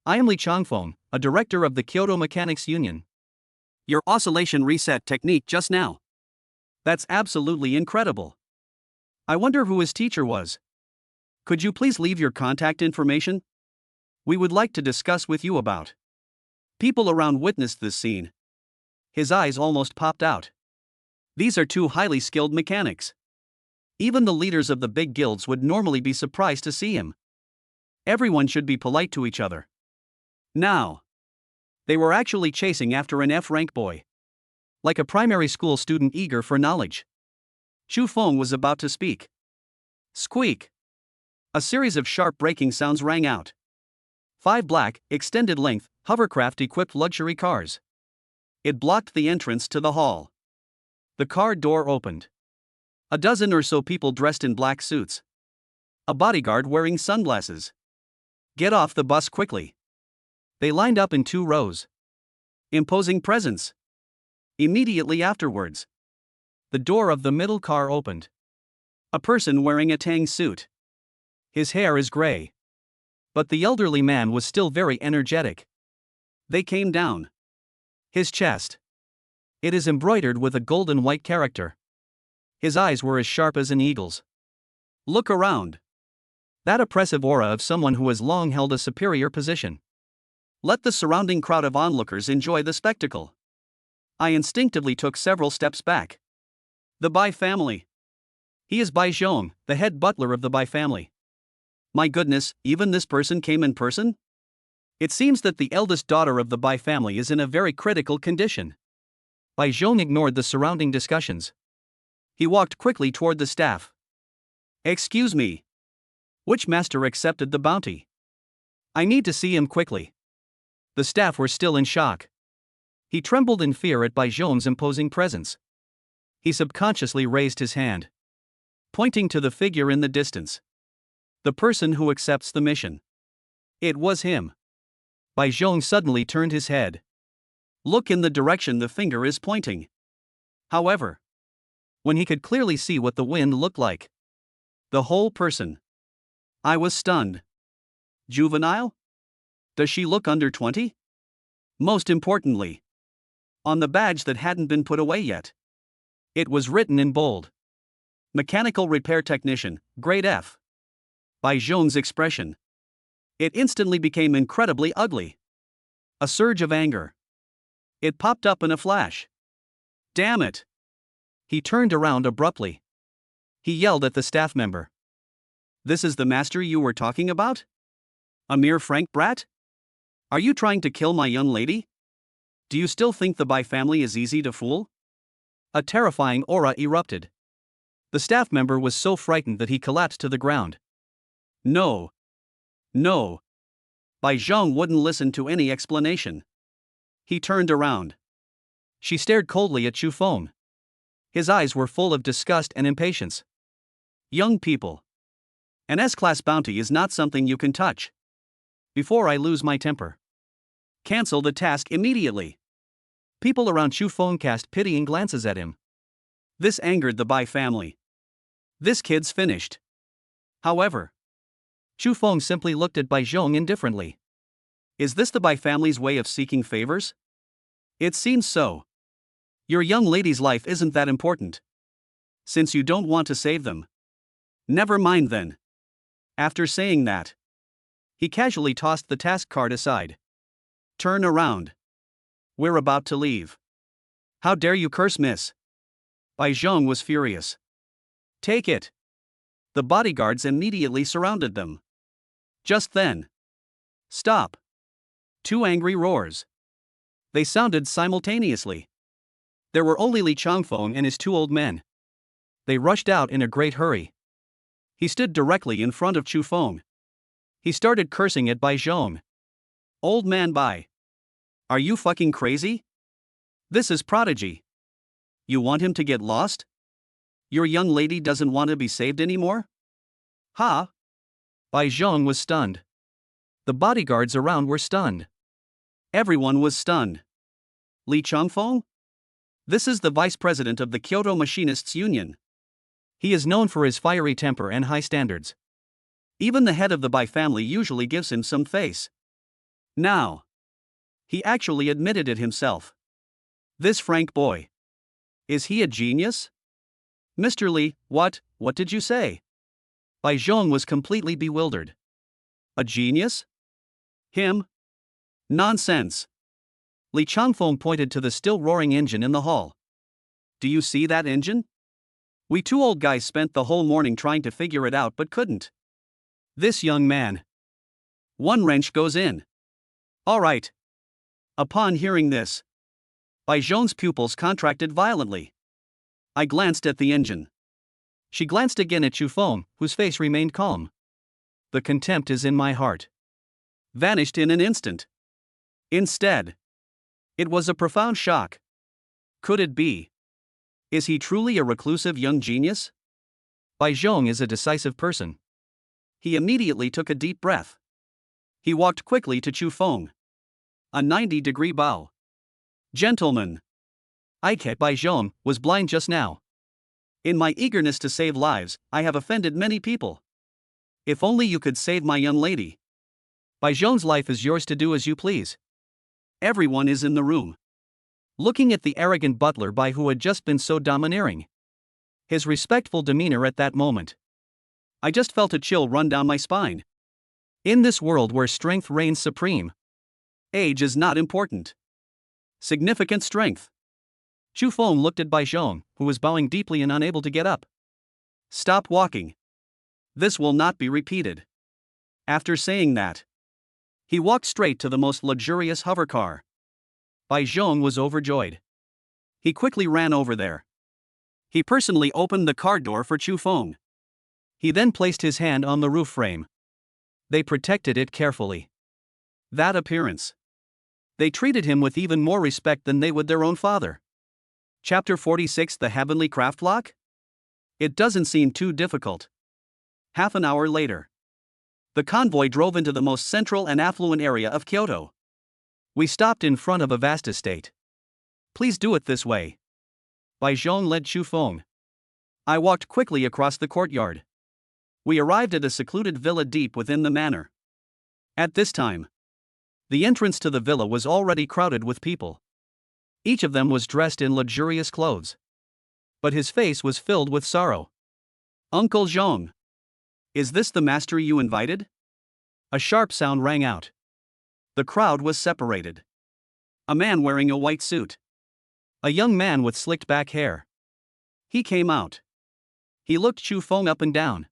I am Li Changfeng, a director of the Kyoto Mechanics Union. Your oscillation reset technique just now. That's absolutely incredible. I wonder who his teacher was. Could you please leave your contact information? We would like to discuss with you about. People around witnessed this scene. His eyes almost popped out. These are two highly skilled mechanics. Even the leaders of the big guilds would normally be surprised to see him. Everyone should be polite to each other. Now, they were actually chasing after an F-rank boy. Like a primary school student eager for knowledge. Chu Feng was about to speak. Squeak! A series of sharp braking sounds rang out. 5 black, extended-length, hovercraft-equipped luxury cars. It blocked the entrance to the hall. The car door opened. A dozen or so people dressed in black suits. A bodyguard wearing sunglasses. Get off the bus quickly. They lined up in 2 rows. Imposing presence. Immediately afterwards, the door of the middle car opened. A person wearing a tang suit. His hair is gray. But the elderly man was still very energetic. They came down. His chest. It is embroidered with a golden white character. His eyes were as sharp as an eagle's. Look around. That oppressive aura of someone who has long held a superior position. Let the surrounding crowd of onlookers enjoy the spectacle. I instinctively took several steps back. The Bai family. He is Bai Zhong, the head butler of the Bai family. My goodness, even this person came in person? It seems that the eldest daughter of the Bai family is in a very critical condition. Bai Zhong ignored the surrounding discussions. He walked quickly toward the staff. Excuse me. Which master accepted the bounty? I need to see him quickly. The staff were still in shock. He trembled in fear at Bai Zhong's imposing presence. He subconsciously raised his hand, pointing to the figure in the distance. The person who accepts the mission. It was him. Bai Zhong suddenly turned his head. Look in the direction the finger is pointing. However, when he could clearly see what the wind looked like. The whole person. I was stunned. Juvenile? Does she look under 20? Most importantly, on the badge that hadn't been put away yet, it was written in bold. Mechanical repair technician, grade F. Bai Zhong's expression. It instantly became incredibly ugly. A surge of anger. It popped up in a flash. Damn it! He turned around abruptly. He yelled at the staff member. This is the master you were talking about? A mere frank brat? Are you trying to kill my young lady? Do you still think the Bai family is easy to fool? A terrifying aura erupted. The staff member was so frightened that he collapsed to the ground. No. No. Bai Zhong wouldn't listen to any explanation. He turned around. She stared coldly at Chu Feng. His eyes were full of disgust and impatience. Young people. An S-class bounty is not something you can touch. Before I lose my temper. Cancel the task immediately. People around Chu Feng cast pitying glances at him. This angered the Bai family. This kid's finished. However, Chu Feng simply looked at Bai Zhong indifferently. Is this the Bai family's way of seeking favors? It seems so. Your young lady's life isn't that important. Since you don't want to save them. Never mind then. After saying that, he casually tossed the task card aside. Turn around. We're about to leave. How dare you curse, miss? Bai Zhong was furious. Take it. The bodyguards immediately surrounded them. Just then. Stop. 2 angry roars. They sounded simultaneously. There were only Li Changfeng and his 2 old men. They rushed out in a great hurry. He stood directly in front of Chu Feng. He started cursing at Bai Zhong. Old man Bai. Are you fucking crazy? This is prodigy. You want him to get lost? Your young lady doesn't want to be saved anymore? Ha! Bai Zhong was stunned. The bodyguards around were stunned. Everyone was stunned. Li Changfeng? This is the vice president of the Kyoto Machinists Union. He is known for his fiery temper and high standards. Even the head of the Bai family usually gives him some face. Now, he actually admitted it himself. This frank boy. Is he a genius? Mr. Li, what did you say? Bai Zhong was completely bewildered. A genius? Him? Nonsense. Li Changfeng pointed to the still roaring engine in the hall. Do you see that engine? We 2 old guys spent the whole morning trying to figure it out but couldn't. This young man. 1 wrench goes in. All right. Upon hearing this, Bai Zhong's pupils contracted violently. I glanced at the engine. She glanced again at Chu Feng, whose face remained calm. The contempt is in my heart. Vanished in an instant. Instead, it was a profound shock. Could it be? Is he truly a reclusive young genius? Bai Zhong is a decisive person. He immediately took a deep breath. He walked quickly to Chu Feng. A 90-degree bow. Gentlemen. Bai Zhong was blind just now. In my eagerness to save lives, I have offended many people. If only you could save my young lady. Bai Zhong's life is yours to do as you please. Everyone is in the room, looking at the arrogant butler Bai who had just been so domineering. His respectful demeanor at that moment. I just felt a chill run down my spine. In this world where strength reigns supreme, age is not important. Significant strength. Chu Feng looked at Bai Zhong, who was bowing deeply and unable to get up. Stop walking. This will not be repeated. After saying that, he walked straight to the most luxurious hover car. Bai Zhong was overjoyed. He quickly ran over there. He personally opened the car door for Chu Feng. He then placed his hand on the roof frame. They protected it carefully. That appearance. They treated him with even more respect than they would their own father. Chapter 46 The Heavenly Craft Lock? It doesn't seem too difficult. Half an hour later, the convoy drove into the most central and affluent area of Kyoto. We stopped in front of a vast estate. Please do it this way. Bai Zhong led Chu Feng. I walked quickly across the courtyard. We arrived at a secluded villa deep within the manor. At this time, the entrance to the villa was already crowded with people. Each of them was dressed in luxurious clothes. But his face was filled with sorrow. Uncle Zhong. Is this the master you invited? A sharp sound rang out. The crowd was separated. A man wearing a white suit. A young man with slicked back hair. He came out. He looked Chu Feng up and down.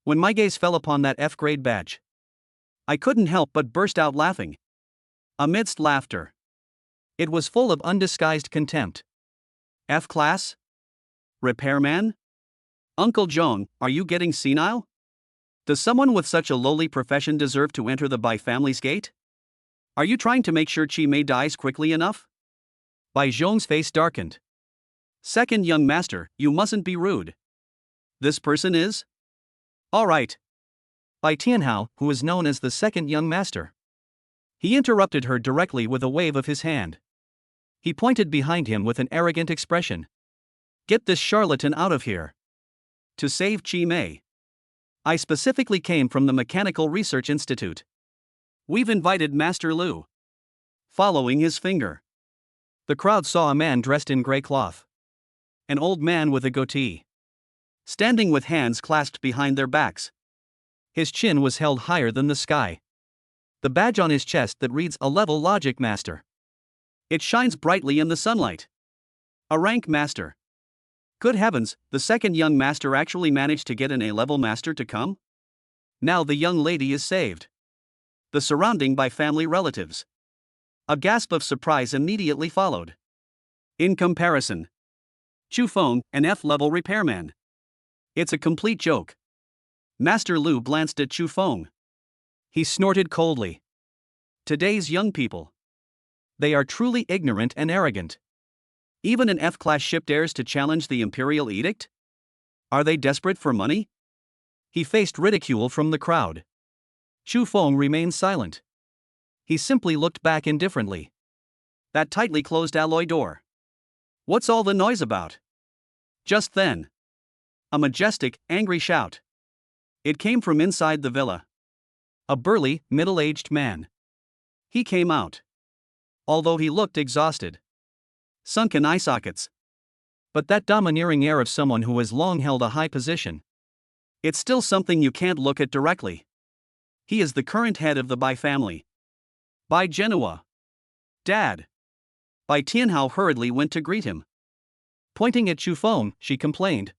When my gaze fell upon that F-grade badge, I couldn't help but burst out laughing. Amidst laughter, it was full of undisguised contempt. F-class? Repairman? Uncle Zhong, are you getting senile? Does someone with such a lowly profession deserve to enter the Bai family's gate? Are you trying to make sure Chi Mei dies quickly enough? Bai Zhong's face darkened. Second young master, you mustn't be rude. This person is? All right. Bai Tianhao, who is known as the second young master. He interrupted her directly with a wave of his hand. He pointed behind him with an arrogant expression. Get this charlatan out of here. To save Chi Mei. I specifically came from the Mechanical Research Institute. We've invited Master Lu. Following his finger, the crowd saw a man dressed in gray cloth. An old man with a goatee. Standing with hands clasped behind their backs. His chin was held higher than the sky. The badge on his chest that reads A Level Logic Master. It shines brightly in the sunlight. A rank master. Good heavens, the second young master actually managed to get an A-level master to come? Now the young lady is saved. The surrounding by family relatives. A gasp of surprise immediately followed. In comparison, Chu Feng, an F-level repairman. It's a complete joke. Master Lu glanced at Chu Feng. He snorted coldly. Today's young people. They are truly ignorant and arrogant. Even an F-class ship dares to challenge the imperial edict? Are they desperate for money? He faced ridicule from the crowd. Chu Feng remained silent. He simply looked back indifferently. That tightly closed alloy door. What's all the noise about? Just then, a majestic, angry shout. It came from inside the villa. A burly, middle-aged man. He came out. Although he looked exhausted. Sunken eye sockets. But that domineering air of someone who has long held a high position. It's still something you can't look at directly. He is the current head of the Bai family. Bai Genoa. Dad. Bai Tianhao hurriedly went to greet him. Pointing at Chu Feng, she complained.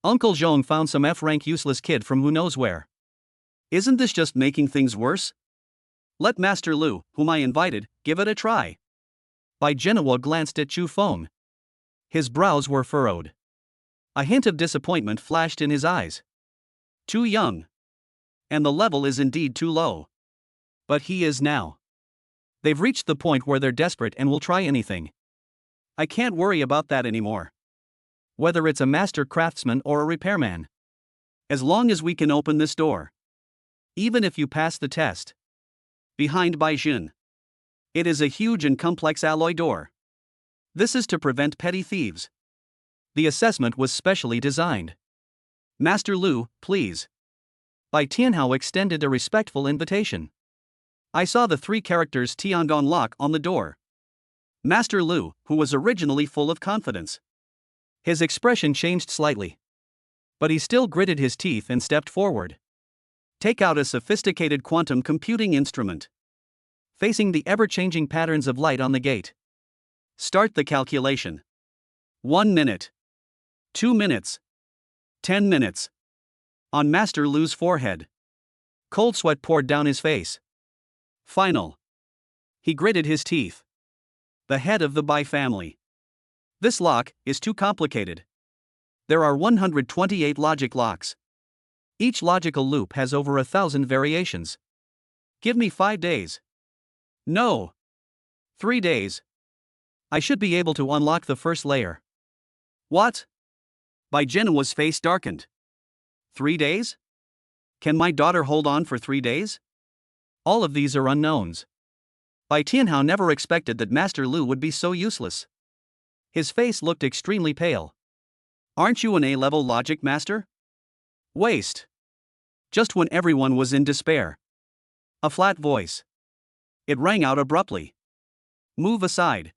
Uncle Zhong found some F-rank useless kid from who knows where. Isn't this just making things worse? Let Master Lu, whom I invited, give it a try. Bai Genoa glanced at Chu Feng. His brows were furrowed. A hint of disappointment flashed in his eyes. Too young. And the level is indeed too low. But he is now. They've reached the point where they're desperate and will try anything. I can't worry about that anymore. whether it's a master craftsman or a repairman. As long as we can open this door. Even if you pass the test. Behind Baijin. It is a huge and complex alloy door. This is to prevent petty thieves. The assessment was specially designed. Master Lu, please. Bai Tianhao extended a respectful invitation. I saw the 3 characters Tiangong lock on the door. Master Lu, who was originally full of confidence. His expression changed slightly. But he still gritted his teeth and stepped forward. Take out a sophisticated quantum computing instrument. Facing the ever-changing patterns of light on the gate. Start the calculation. 1 minute. 2 minutes. 10 minutes. On Master Lu's forehead. Cold sweat poured down his face. Final. He gritted his teeth. The head of the Bai family. This lock is too complicated. There are 128 logic locks. Each logical loop has over 1,000 variations. Give me 5 days. No. 3 days. I should be able to unlock the first layer. What? Bai Jinhua's face darkened. 3 days? Can my daughter hold on for 3 days? All of these are unknowns. Bai Tianhao never expected that Master Lu would be so useless. His face looked extremely pale. Aren't you an A-level logic master? Waste. Just when everyone was in despair. A flat voice. It rang out abruptly. Move aside.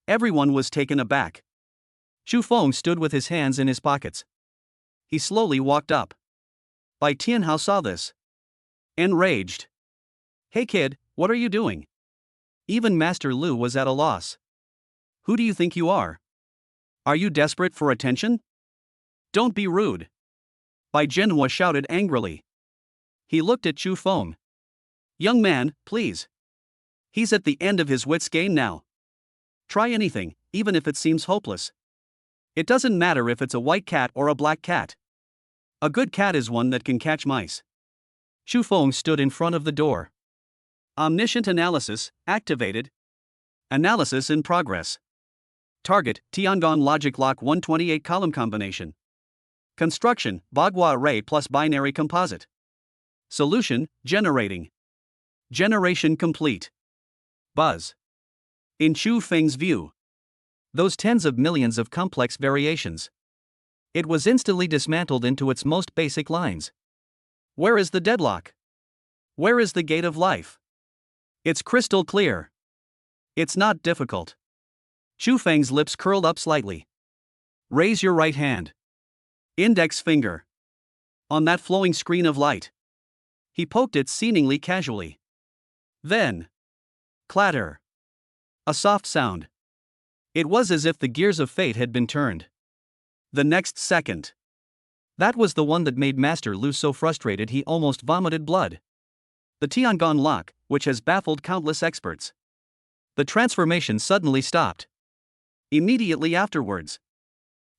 Everyone was taken aback. Xu Feng stood with his hands in his pockets. He slowly walked up. Bai Tianhao saw this. Enraged. Hey kid, what are you doing? Even Master Lu was at a loss. Who do you think you are? Are you desperate for attention? Don't be rude. Bai Jinhua shouted angrily. He looked at Xu Feng. Young man, please. He's at the end of his wits game now. Try anything, even if it seems hopeless. It doesn't matter if it's a white cat or a black cat. A good cat is one that can catch mice. Xu Feng stood in front of the door. Omniscient analysis, activated. Analysis in progress. Target, Tiangong logic lock 128 column combination. Construction, Bagua array plus binary composite. Solution, generating. Generation complete. Buzz. In Xu Feng's view. Those tens of millions of complex variations. It was instantly dismantled into its most basic lines. Where is the deadlock? Where is the gate of life? It's crystal clear. It's not difficult. Xu Feng's lips curled up slightly. Raise your right hand. Index finger. On that flowing screen of light. He poked it seemingly casually. Then. Clatter. A soft sound. It was as if the gears of fate had been turned. The next second. That was the one that made Master Lu so frustrated he almost vomited blood. The Tiangong lock, which has baffled countless experts. The transformation suddenly stopped. Immediately afterwards.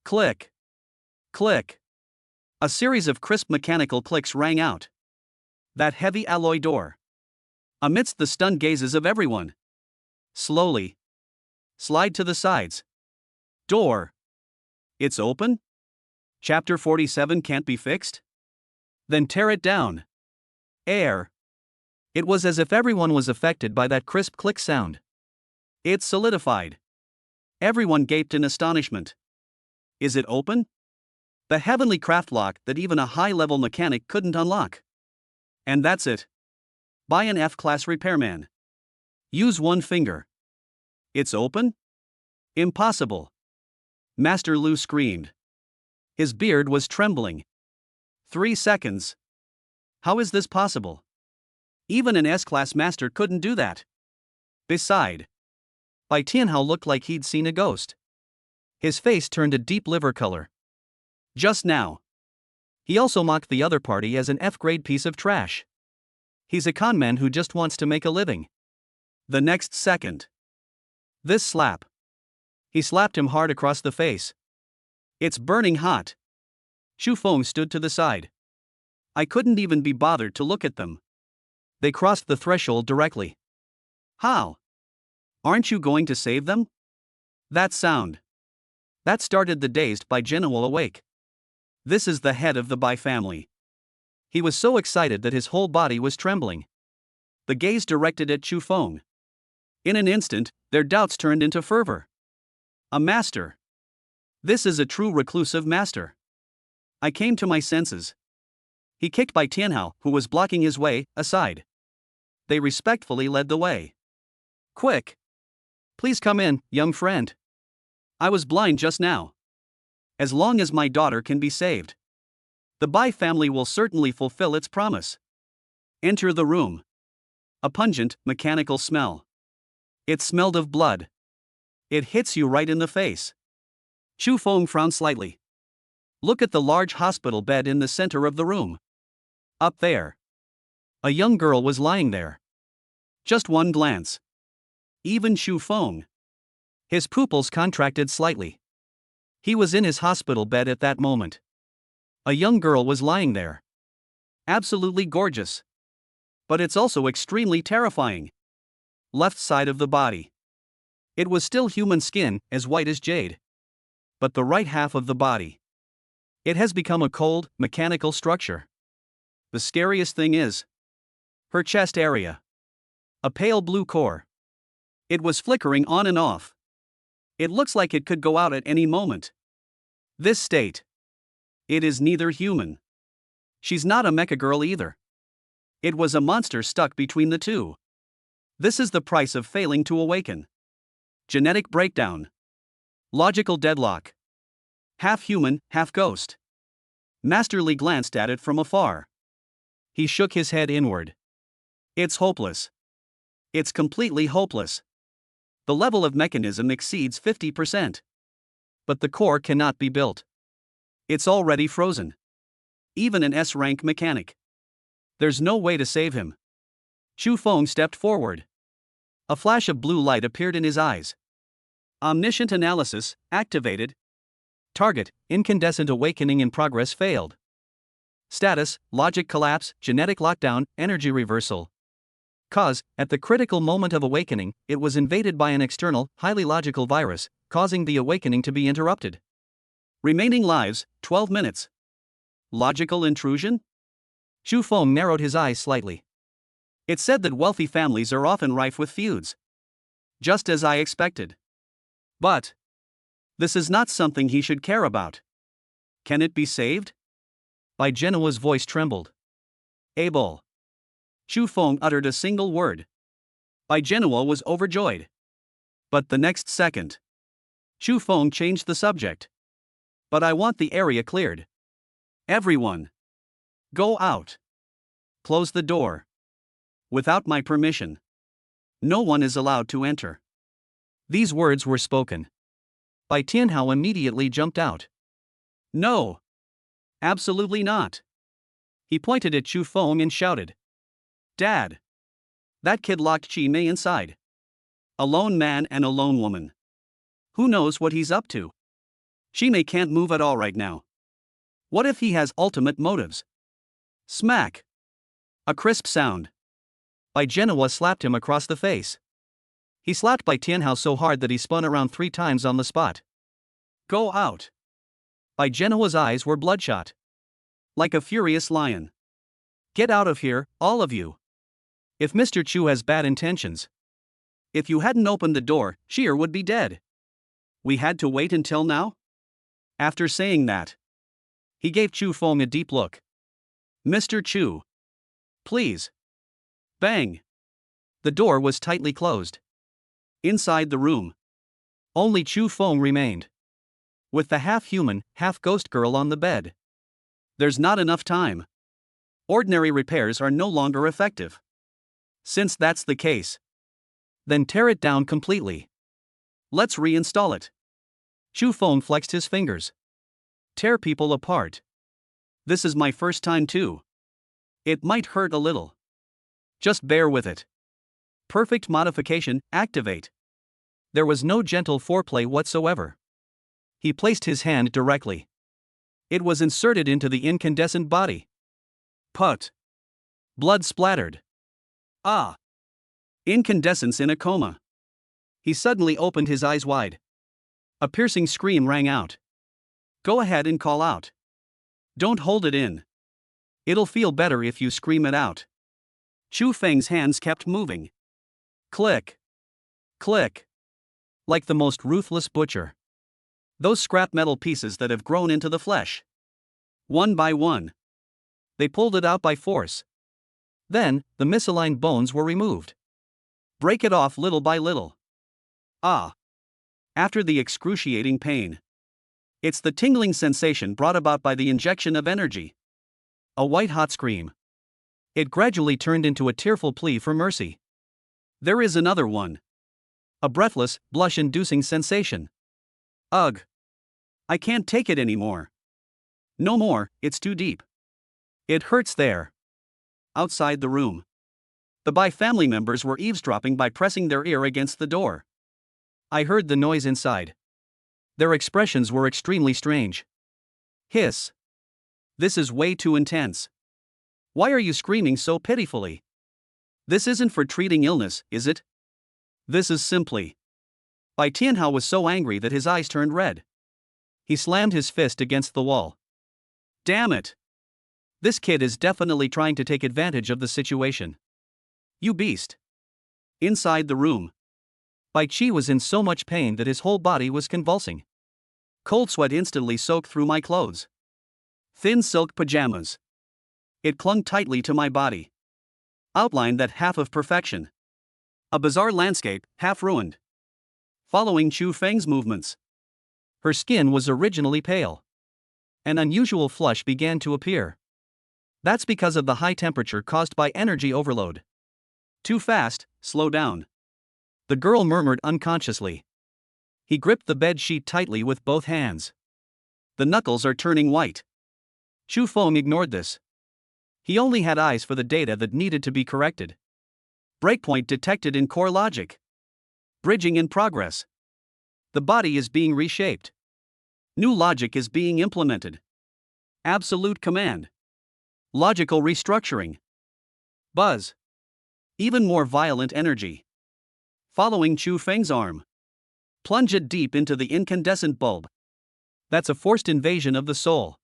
Click. Click. A series of crisp mechanical clicks rang out. That heavy alloy door. Amidst the stunned gazes of everyone. Slowly. Slide to the sides. Door. It's open? Chapter 47 can't be fixed? Then tear it down. Air. It was as if everyone was affected by that crisp click sound. It solidified. Everyone gaped in astonishment. Is it open? The heavenly craft lock that even a high-level mechanic couldn't unlock. And that's it. Buy an F-class repairman. Use one finger. It's open? Impossible. Master Lu screamed. His beard was trembling. 3 seconds. How is this possible? Even an S-class master couldn't do that. Beside. Bai Tianhao looked like he'd seen a ghost. His face turned a deep liver color. Just now. He also mocked the other party as an F-grade piece of trash. He's a conman who just wants to make a living. The next second. This slap. He slapped him hard across the face. It's burning hot. Xu Feng stood to the side. I couldn't even be bothered to look at them. They crossed the threshold directly. How? Aren't you going to save them? That sound. That started the dazed by Genoa awake. This is the head of the Bai family. He was so excited that his whole body was trembling. The gaze directed at Chu Feng. In an instant, their doubts turned into fervor. A master. This is a true reclusive master. I came to my senses. He kicked Bai Tianhao, who was blocking his way, aside. They respectfully led the way. Quick! Please come in, young friend. I was blind just now. As long as my daughter can be saved, the Bai family will certainly fulfill its promise. Enter the room. A pungent, mechanical smell. It smelled of blood. It hits you right in the face. Chu Feng frowned slightly. Look at the large hospital bed in the center of the room. Up there. A young girl was lying there. Just one glance. Even Chu Feng. His pupils contracted slightly. He was in his hospital bed at that moment. A young girl was lying there. Absolutely gorgeous. But it's also extremely terrifying. Left side of the body. It was still human skin, as white as jade. But the right half of the body. It has become a cold, mechanical structure. The scariest thing is her chest area. A pale blue core. It was flickering on and off. It looks like it could go out at any moment. This state. It is neither human. She's not a mecha girl either. It was a monster stuck between the two. This is the price of failing to awaken. Genetic breakdown. Logical deadlock. Half human, half ghost. Master Li glanced at it from afar. He shook his head inward. It's hopeless. It's completely hopeless. The level of mechanism exceeds 50%. But the core cannot be built. It's already frozen. Even an S-rank mechanic. There's no way to save him. Chu Feng stepped forward. A flash of blue light appeared in his eyes. Omniscient analysis, activated. Target, incandescent awakening in progress failed. Status, logic collapse, genetic lockdown, energy reversal. Cause, at the critical moment of awakening, it was invaded by an external, highly logical virus, causing the awakening to be interrupted. Remaining lives, 12 minutes. Logical intrusion? Chu Feng narrowed his eyes slightly. It said that wealthy families are often rife with feuds. Just as I expected. But this is not something he should care about. Can it be saved? Bai Genoa's voice trembled. Able. Chu Feng uttered a single word. Bai Genoa was overjoyed. But the next second, Chu Feng changed the subject. But I want the area cleared. Everyone. Go out. Close the door. Without my permission. No one is allowed to enter. These words were spoken. Bai Tianhao immediately jumped out. No. Absolutely not. He pointed at Chu Feng and shouted. Dad. That kid locked Chi Mei inside. A lone man and a lone woman. Who knows what he's up to? Chi Mei can't move at all right now. What if he has ultimate motives? Smack. A crisp sound. Bai Genoa slapped him across the face. He slapped Bai Tianhao so hard that he spun around 3 times on the spot. Go out. Bai Genoa's eyes were bloodshot. Like a furious lion. Get out of here, all of you. If Mr. Chu has bad intentions. If you hadn't opened the door, Sheer would be dead. We had to wait until now? After saying that, he gave Chu Feng a deep look. Mr. Chu. Please. Bang. The door was tightly closed. Inside the room, only Chu Feng remained. With the half-human, half-ghost girl on the bed. There's not enough time. Ordinary repairs are no longer effective. Since that's the case, then tear it down completely. Let's reinstall it. Chu Feng flexed his fingers. Tear people apart. This is my first time too. It might hurt a little. Just bear with it. Perfect modification, activate. There was no gentle foreplay whatsoever. He placed his hand directly. It was inserted into the incandescent body. Put. Blood splattered. Ah. Incandescence in a coma. He suddenly opened his eyes wide. A piercing scream rang out. Go ahead and call out. Don't hold it in. It'll feel better if you scream it out. Chu Feng's hands kept moving. Click. Click. Like the most ruthless butcher. Those scrap metal pieces that have grown into the flesh. One by one. They pulled it out by force. Then, the misaligned bones were removed. Break it off little by little. Ah. After the excruciating pain. It's the tingling sensation brought about by the injection of energy. A white-hot scream. It gradually turned into a tearful plea for mercy. There is another one. A breathless, blush-inducing sensation. Ugh. I can't take it anymore. No more, it's too deep. It hurts there. Outside the room. The Bai family members were eavesdropping by pressing their ear against the door. I heard the noise inside. Their expressions were extremely strange. Hiss. This is way too intense. Why are you screaming so pitifully? This isn't for treating illness, is it? This is simply. Bai Tianhao was so angry that his eyes turned red. He slammed his fist against the wall. Damn it! This kid is definitely trying to take advantage of the situation. You beast! Inside the room. Bai Qi was in so much pain that his whole body was convulsing. Cold sweat instantly soaked through my clothes. Thin silk pajamas. It clung tightly to my body. Outlined that half of perfection. A bizarre landscape, half ruined. Following Chu Feng's movements. Her skin was originally pale. An unusual flush began to appear. That's because of the high temperature caused by energy overload. Too fast, slow down. The girl murmured unconsciously. He gripped the bed sheet tightly with both hands. The knuckles are turning white. Chu Feng ignored this. He only had eyes for the data that needed to be corrected. Breakpoint detected in core logic. Bridging in progress. The body is being reshaped. New logic is being implemented. Absolute command. Logical restructuring. Buzz. Even more violent energy. Following Chu Feng's arm. Plunge it deep into the incandescent bulb. That's a forced invasion of the soul.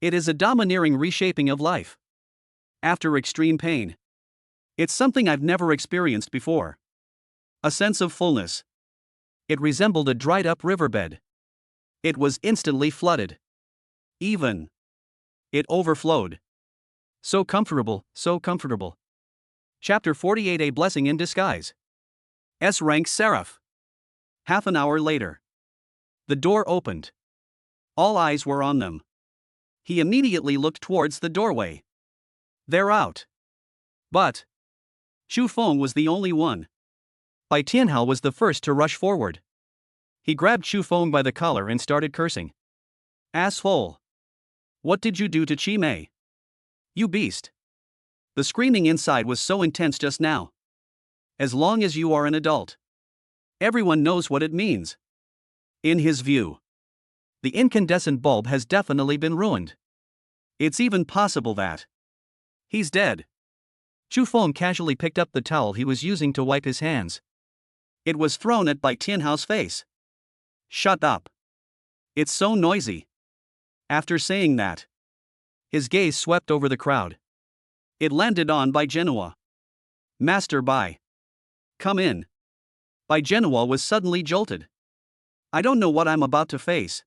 It is a domineering reshaping of life. After extreme pain. It's something I've never experienced before. A sense of fullness. It resembled a dried-up riverbed. It was instantly flooded. Even. It overflowed. So comfortable, so comfortable. Chapter 48: A Blessing in Disguise. S-rank Seraph. Half an hour later. The door opened. All eyes were on them. He immediately looked towards the doorway. They're out. But Chu Feng was the only one. Bai Tianhao was the first to rush forward. He grabbed Chu Feng by the collar and started cursing. Asshole! What did you do to Chi Mei? You beast! The screaming inside was so intense just now. As long as you are an adult. Everyone knows what it means. In his view. The incandescent bulb has definitely been ruined. It's even possible that he's dead. Chu Feng casually picked up the towel he was using to wipe his hands. It was thrown at Bai Tianhao's face. Shut up. It's so noisy. After saying that, his gaze swept over the crowd. It landed on Bai Genoa. Master Bai. Come in. Bai Genoa was suddenly jolted. I don't know what I'm about to face.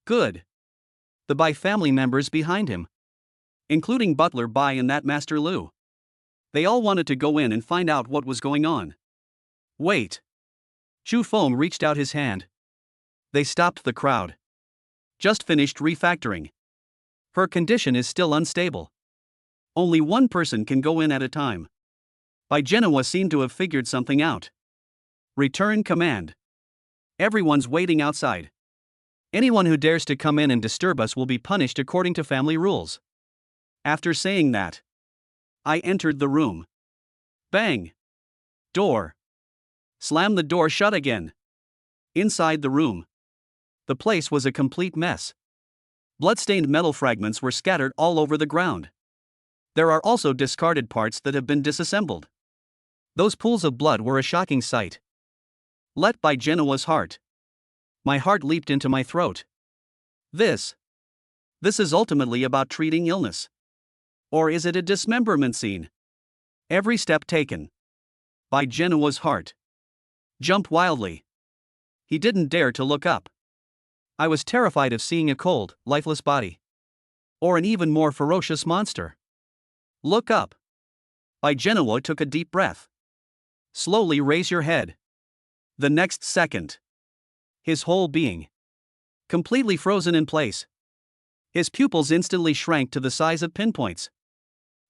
Good. The Bai family members behind him. Including Butler Bai and that Master Lu. They all wanted to go in and find out what was going on. Wait. Chu Feng reached out his hand. They stopped the crowd. Just finished refactoring. Her condition is still unstable. Only one person can go in at a time. Bai Genoa seemed to have figured something out. Return command. Everyone's waiting outside. Anyone who dares to come in and disturb us will be punished according to family rules. After saying that, I entered the room. Bang! Door. Slam the door shut again. Inside the room. The place was a complete mess. Bloodstained metal fragments were scattered all over the ground. There are also discarded parts that have been disassembled. Those pools of blood were a shocking sight. Let Bai Genoa's heart. My heart leaped into my throat. This is ultimately about treating illness. Or is it a dismemberment scene? Every step taken by Genoa's heart jumped wildly. He didn't dare to look up. I was terrified of seeing a cold, lifeless body. Or an even more ferocious monster. Look up. By Genoa took a deep breath. Slowly raise your head. The next second, his whole being completely frozen in place. His pupils instantly shrank to the size of pinpoints.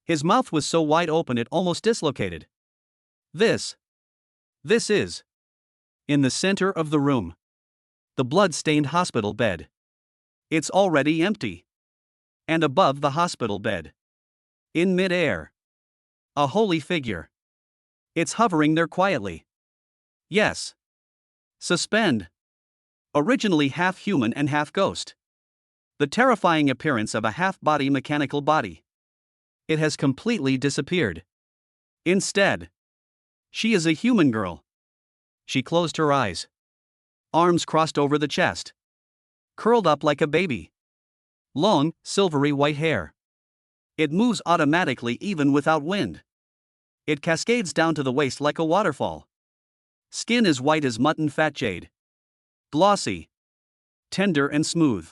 His mouth was so wide open it almost dislocated. This is in the center of the room. The blood-stained hospital bed. It's already empty. And above the hospital bed, in mid-air, a holy figure. It's hovering there quietly. Yes. Suspend. Originally half human and half ghost. The terrifying appearance of a half-body mechanical body. It has completely disappeared. Instead, she is a human girl. She closed her eyes. Arms crossed over the chest. Curled up like a baby. Long, silvery white hair. It moves automatically even without wind. It cascades down to the waist like a waterfall. Skin as white as mutton fat jade. Glossy. Tender and smooth.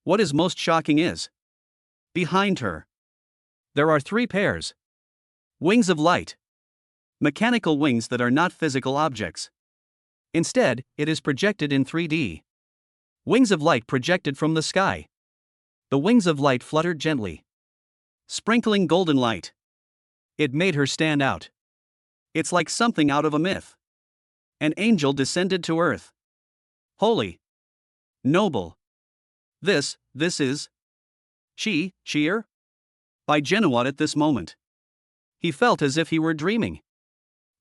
What is most shocking is, behind her, there are 3 pairs. Wings of light. Mechanical wings that are not physical objects. Instead, it is projected in 3D. Wings of light projected from the sky. The wings of light fluttered gently, sprinkling golden light. It made her stand out. It's like something out of a myth. An angel descended to earth. Holy. Noble. This is. Cheer? By Genoa at this moment. He felt as if he were dreaming.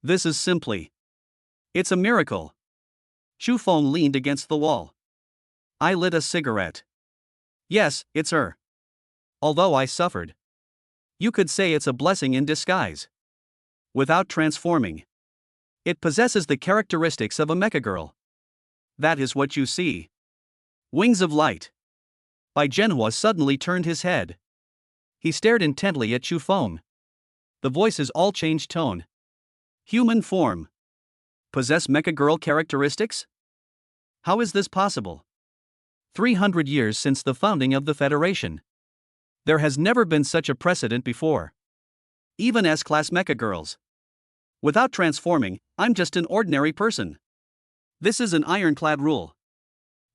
This is simply. It's a miracle. Chufeng leaned against the wall. I lit a cigarette. Yes, it's her. Although I suffered. You could say it's a blessing in disguise. Without transforming. It possesses the characteristics of a mecha girl. That is what you see. Wings of light. By Genoa suddenly turned his head. He stared intently at Chufeng. The voices all changed tone. Human form. Possess mecha girl characteristics? How is this possible? 300 years since the founding of the Federation. There has never been such a precedent before. Even S-class mecha girls. Without transforming, I'm just an ordinary person. This is an ironclad rule.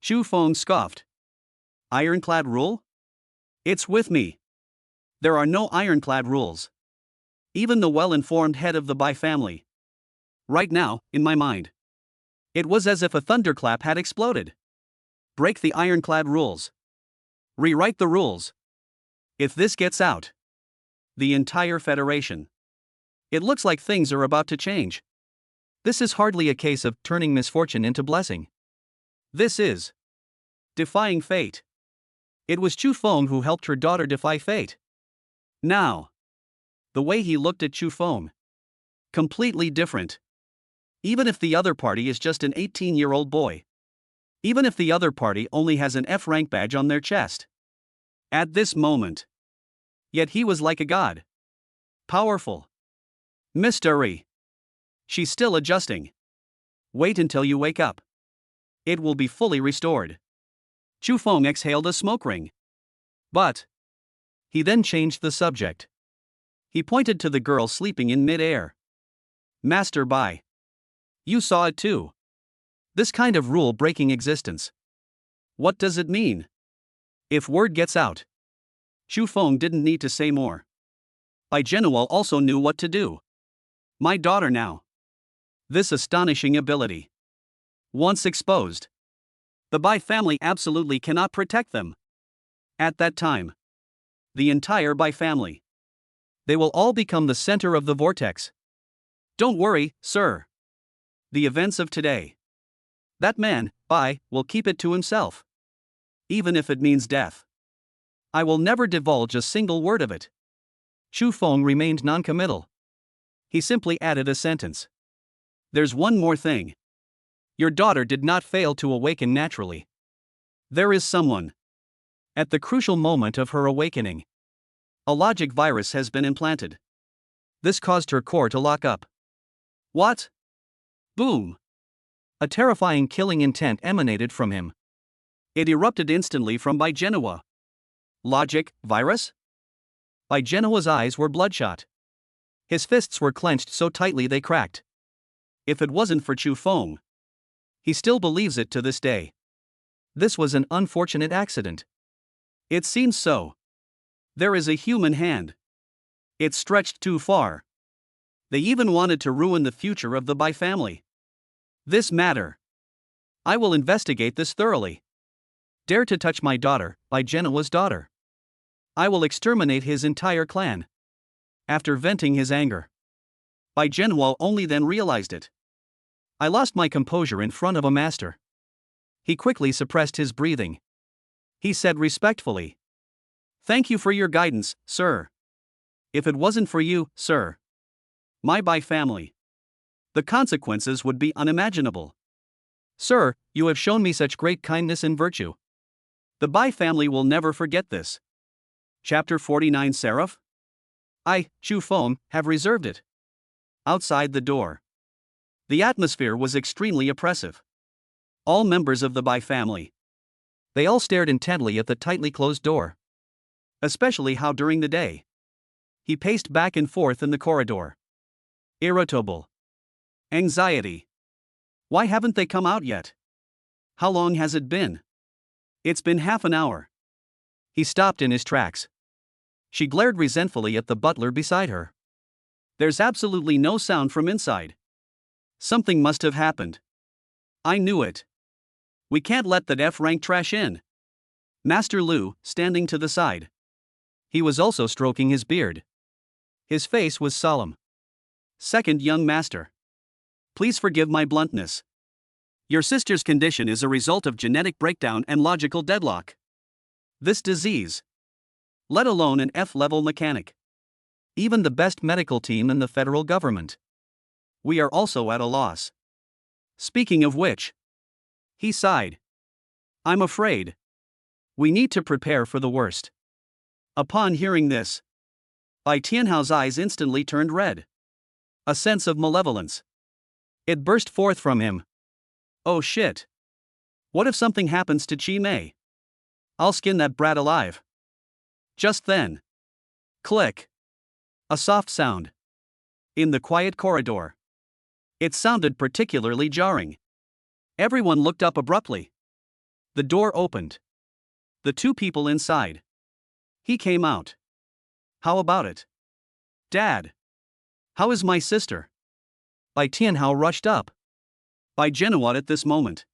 Chufeng scoffed. Ironclad rule? It's with me. There are no ironclad rules. Even the well-informed head of the Bai family. Right now, in my mind. It was as if a thunderclap had exploded. Break the ironclad rules. Rewrite the rules. If this gets out, the entire Federation. It looks like things are about to change. This is hardly a case of turning misfortune into blessing. This is defying fate. It was Chufeng who helped her daughter defy fate. Now, the way he looked at Chufeng. Completely different. Even if the other party is just an 18-year-old boy. Even if the other party only has an F rank badge on their chest. At this moment. Yet he was like a god. Powerful. Mystery. She's still adjusting. Wait until you wake up. It will be fully restored. Chufeng exhaled a smoke ring. But. He then changed the subject. He pointed to the girl sleeping in mid-air. Master Bai. You saw it too. This kind of rule-breaking existence. What does it mean? If word gets out. Chufeng didn't need to say more. Bai Genoa also knew what to do. My daughter now. This astonishing ability. Once exposed. The Bai family absolutely cannot protect them. At that time. The entire Bai family. They will all become the center of the vortex. Don't worry, sir. The events of today. That man, Bai, will keep it to himself. Even if it means death. I will never divulge a single word of it. Chufeng remained noncommittal. He simply added a sentence. There's one more thing. Your daughter did not fail to awaken naturally. There is someone. At the crucial moment of her awakening, a logic virus has been implanted. This caused her core to lock up. What? Boom! A terrifying killing intent emanated from him. It erupted instantly from By Genoa. Logic virus? By Genoa's eyes were bloodshot. His fists were clenched so tightly they cracked. If it wasn't for Chu Feng, he still believes it to this day. This was an unfortunate accident. It seems so. There is a human hand. It stretched too far. They even wanted to ruin the future of the Bai family. This matter. I will investigate this thoroughly. Dare to touch my daughter, By Genoa's daughter. I will exterminate his entire clan. After venting his anger, By Genoa only then realized it. I lost my composure in front of a master. He quickly suppressed his breathing. He said respectfully, "Thank you for your guidance, sir. If it wasn't for you, sir, my Bai family, the consequences would be unimaginable. Sir, you have shown me such great kindness and virtue. The Bai family will never forget this." Chapter 49 Seraph? I, Chu Feng, have reserved it. Outside the door. The atmosphere was extremely oppressive. All members of the Bai family. They all stared intently at the tightly closed door. Especially how during the day. He paced back and forth in the corridor. Irritable. Anxiety. Why haven't they come out yet? How long has it been? It's been half an hour. He stopped in his tracks. She glared resentfully at the butler beside her. There's absolutely no sound from inside. Something must have happened. I knew it. We can't let that F-rank trash in. Master Lu, standing to the side. He was also stroking his beard. His face was solemn. Second young master. Please forgive my bluntness. Your sister's condition is a result of genetic breakdown and logical deadlock. This disease. Let alone an F-level mechanic. Even the best medical team in the federal government. We are also at a loss. Speaking of which. He sighed. I'm afraid. We need to prepare for the worst. Upon hearing this, Bai Tianhao's eyes instantly turned red. A sense of malevolence. It burst forth from him. Oh shit. What if something happens to Chi Mei? I'll skin that brat alive. Just then. Click. A soft sound. In the quiet corridor. It sounded particularly jarring. Everyone looked up abruptly. The door opened. The two people inside. He came out. How about it? Dad. How is my sister? Bai Tianhao rushed up. By Genoa at this moment.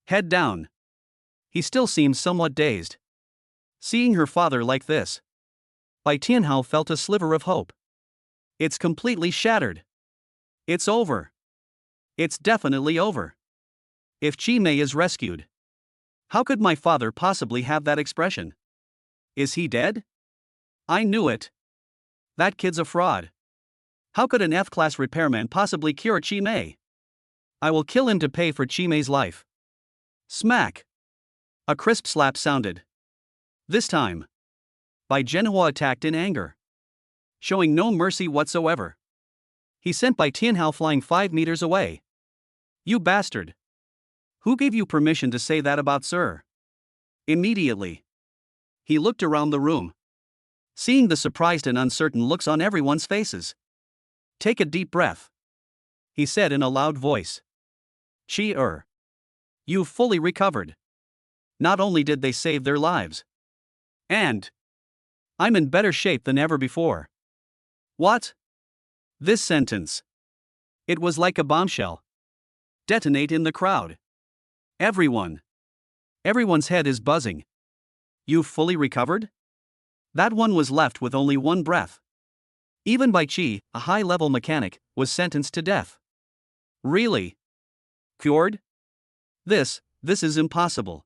Head down. He still seemed somewhat dazed. Seeing her father like this. Bai Tianhao felt a sliver of hope. It's completely shattered. It's over. It's definitely over. If Chi Mei is rescued. How could my father possibly have that expression? Is he dead? I knew it. That kid's a fraud. How could an F-class repairman possibly cure Chi Mei? I will kill him to pay for Chi Mei's life. Smack. A crisp slap sounded. This time. Bai Genoa attacked in anger. Showing no mercy whatsoever. He sent Bai Tianhao flying 5 meters away. You bastard. Who gave you permission to say that about sir? Immediately. He looked around the room. Seeing the surprised and uncertain looks on everyone's faces. Take a deep breath. He said in a loud voice. Chi-er. You've fully recovered. Not only did they save their lives. And. I'm in better shape than ever before. What? This sentence. It was like a bombshell. Detonate in the crowd. Everyone's head is buzzing. You've fully recovered? That one was left with only one breath. Even Bai Chi, a high-level mechanic, was sentenced to death. Really? Cured? This is impossible.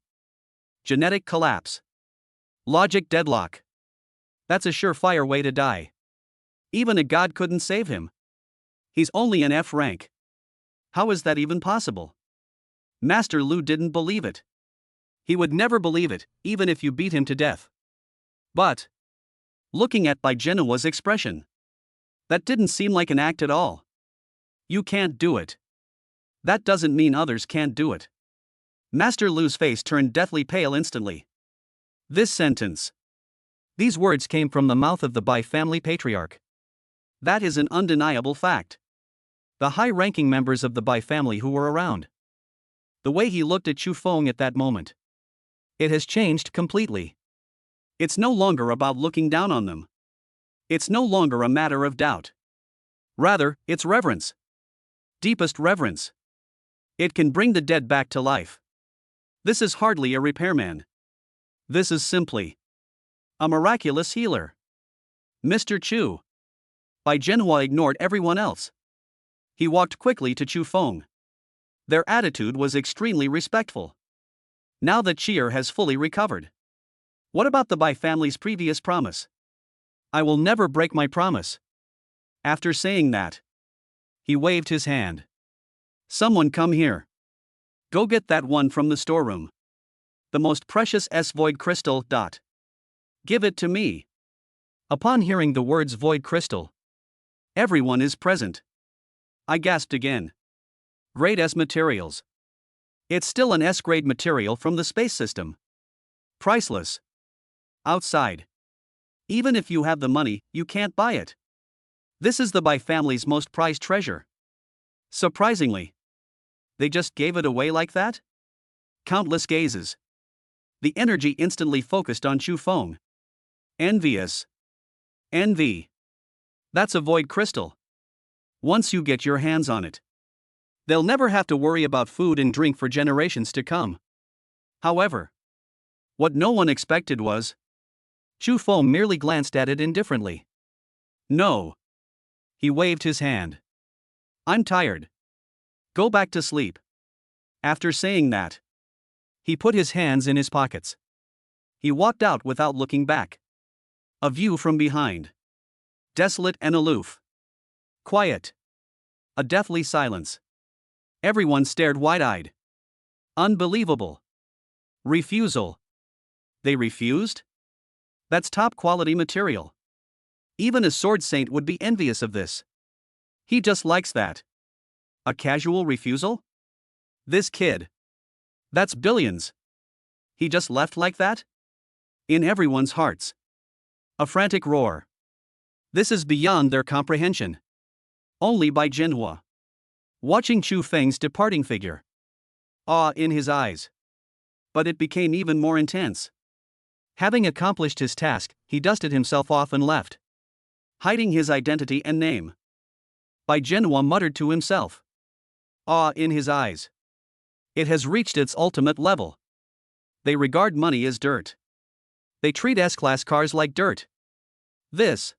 Genetic collapse. Logic deadlock. That's a surefire way to die. Even a god couldn't save him. He's only an F rank. How is that even possible? Master Lu didn't believe it. He would never believe it, even if you beat him to death. But, looking at Bai Genua's expression, that didn't seem like an act at all. You can't do it. That doesn't mean others can't do it. Master Lu's face turned deathly pale instantly. This sentence. These words came from the mouth of the Bai family patriarch. That is an undeniable fact. The high-ranking members of the Bai family who were around. The way he looked at Chu Feng at that moment. It has changed completely. It's no longer about looking down on them. It's no longer a matter of doubt. Rather, it's reverence. Deepest reverence. It can bring the dead back to life. This is hardly a repairman. This is simply a miraculous healer. Mr. Chu. Bai Genhua ignored everyone else. He walked quickly to Chu Feng. Their attitude was extremely respectful. Now that Cheer has fully recovered. What about the Bai family's previous promise? I will never break my promise. After saying that, he waved his hand. Someone come here. Go get that one from the storeroom. The most precious void crystal. Give it to me. Upon hearing the words void crystal, everyone is present. I gasped again. Grade S materials. It's still an S-grade material from the space system. Priceless. Outside. Even if you have the money, you can't buy it. This is the Bai family's most prized treasure. Surprisingly, they just gave it away like that? Countless gazes. The energy instantly focused on Chu Feng. Envious. Envy. That's a void crystal. Once you get your hands on it, they'll never have to worry about food and drink for generations to come. However, what no one expected was, Chu Feng merely glanced at it indifferently. No. He waved his hand. I'm tired. Go back to sleep. After saying that, he put his hands in his pockets. He walked out without looking back. A view from behind. Desolate and aloof. Quiet. A deathly silence. Everyone stared wide-eyed. Unbelievable. Refusal. They refused? That's top-quality material. Even a sword saint would be envious of this. He just likes that. A casual refusal? This kid. That's billions. He just left like that? In everyone's hearts. A frantic roar. This is beyond their comprehension. Only Bai Genhua. Watching Chu Feng's departing figure. Awe in his eyes. But it became even more intense. Having accomplished his task, he dusted himself off and left. Hiding his identity and name. Bai Genhua muttered to himself. Awe in his eyes. It has reached its ultimate level. They regard money as dirt. They treat S-class cars like dirt. That's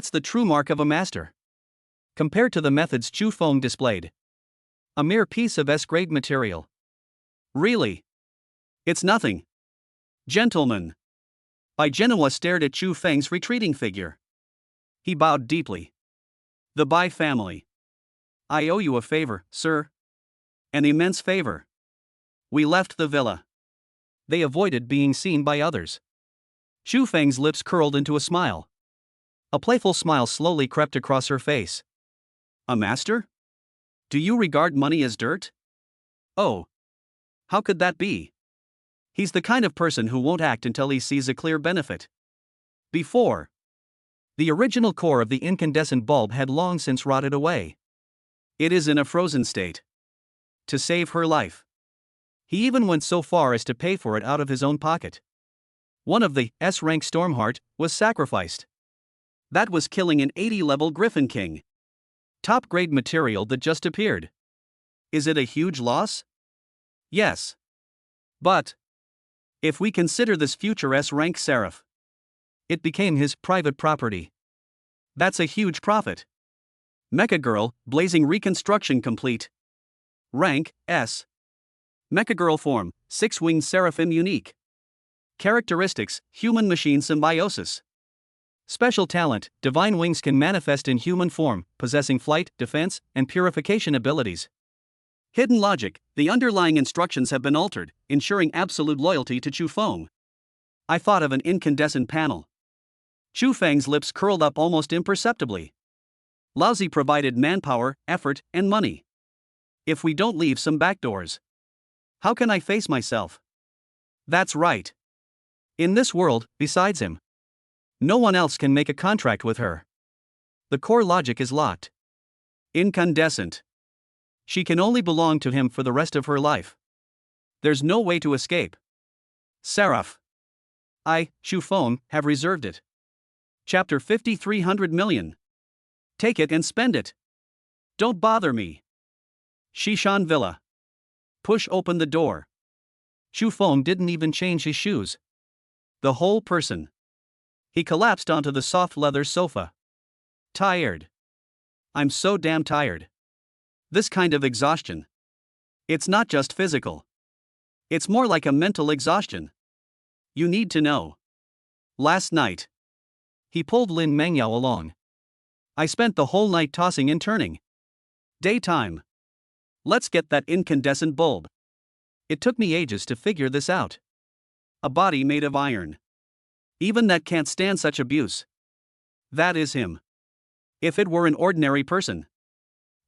the true mark of a master. Compared to the methods Chu Feng displayed. A mere piece of S-grade material. Really? It's nothing. Gentlemen. Bai Genhua stared at Chu Feng's retreating figure. He bowed deeply. The Bai family. I owe you a favor, sir. An immense favor. We left the villa. They avoided being seen by others. Chu Feng's lips curled into a smile. A playful smile slowly crept across her face. A master? Do you regard money as dirt? Oh. How could that be? He's the kind of person who won't act until he sees a clear benefit. Before. The original core of the incandescent bulb had long since rotted away. It is in a frozen state. To save her life. He even went so far as to pay for it out of his own pocket. One of the S-rank Stormheart was sacrificed. That was killing an 80-level Griffin King. Top-grade material that just appeared. Is it a huge loss? Yes. But if we consider this future S-rank Seraph, it became his private property. That's a huge profit. Mecha Girl, Blazing Reconstruction complete. Rank, S. Mecha Girl form, 6-winged Seraphim unique. Characteristics, Human-Machine Symbiosis. Special talent, Divine Wings can manifest in human form, possessing flight, defense, and purification abilities. Hidden logic, the underlying instructions have been altered, ensuring absolute loyalty to Chu Feng. I thought of an incandescent panel. Chu Feng's lips curled up almost imperceptibly. Lousy provided manpower, effort, and money. If we don't leave some backdoors, how can I face myself? That's right. In this world, besides him, no one else can make a contract with her. The core logic is locked. Incandescent. She can only belong to him for the rest of her life. There's no way to escape. Seraph. I, Chu Feng, have reserved it. Chapter 5300 million. Take it and spend it. Don't bother me. Shishan Villa. Push open the door. Chu Feng didn't even change his shoes. The whole person. He collapsed onto the soft leather sofa. Tired. I'm so damn tired. This kind of exhaustion. It's not just physical. It's more like a mental exhaustion. You need to know. Last night. He pulled Lin Mengyao along. I spent the whole night tossing and turning. Daytime. Let's get that incandescent bulb. It took me ages to figure this out. A body made of iron. Even that can't stand such abuse. That is him. If it were an ordinary person,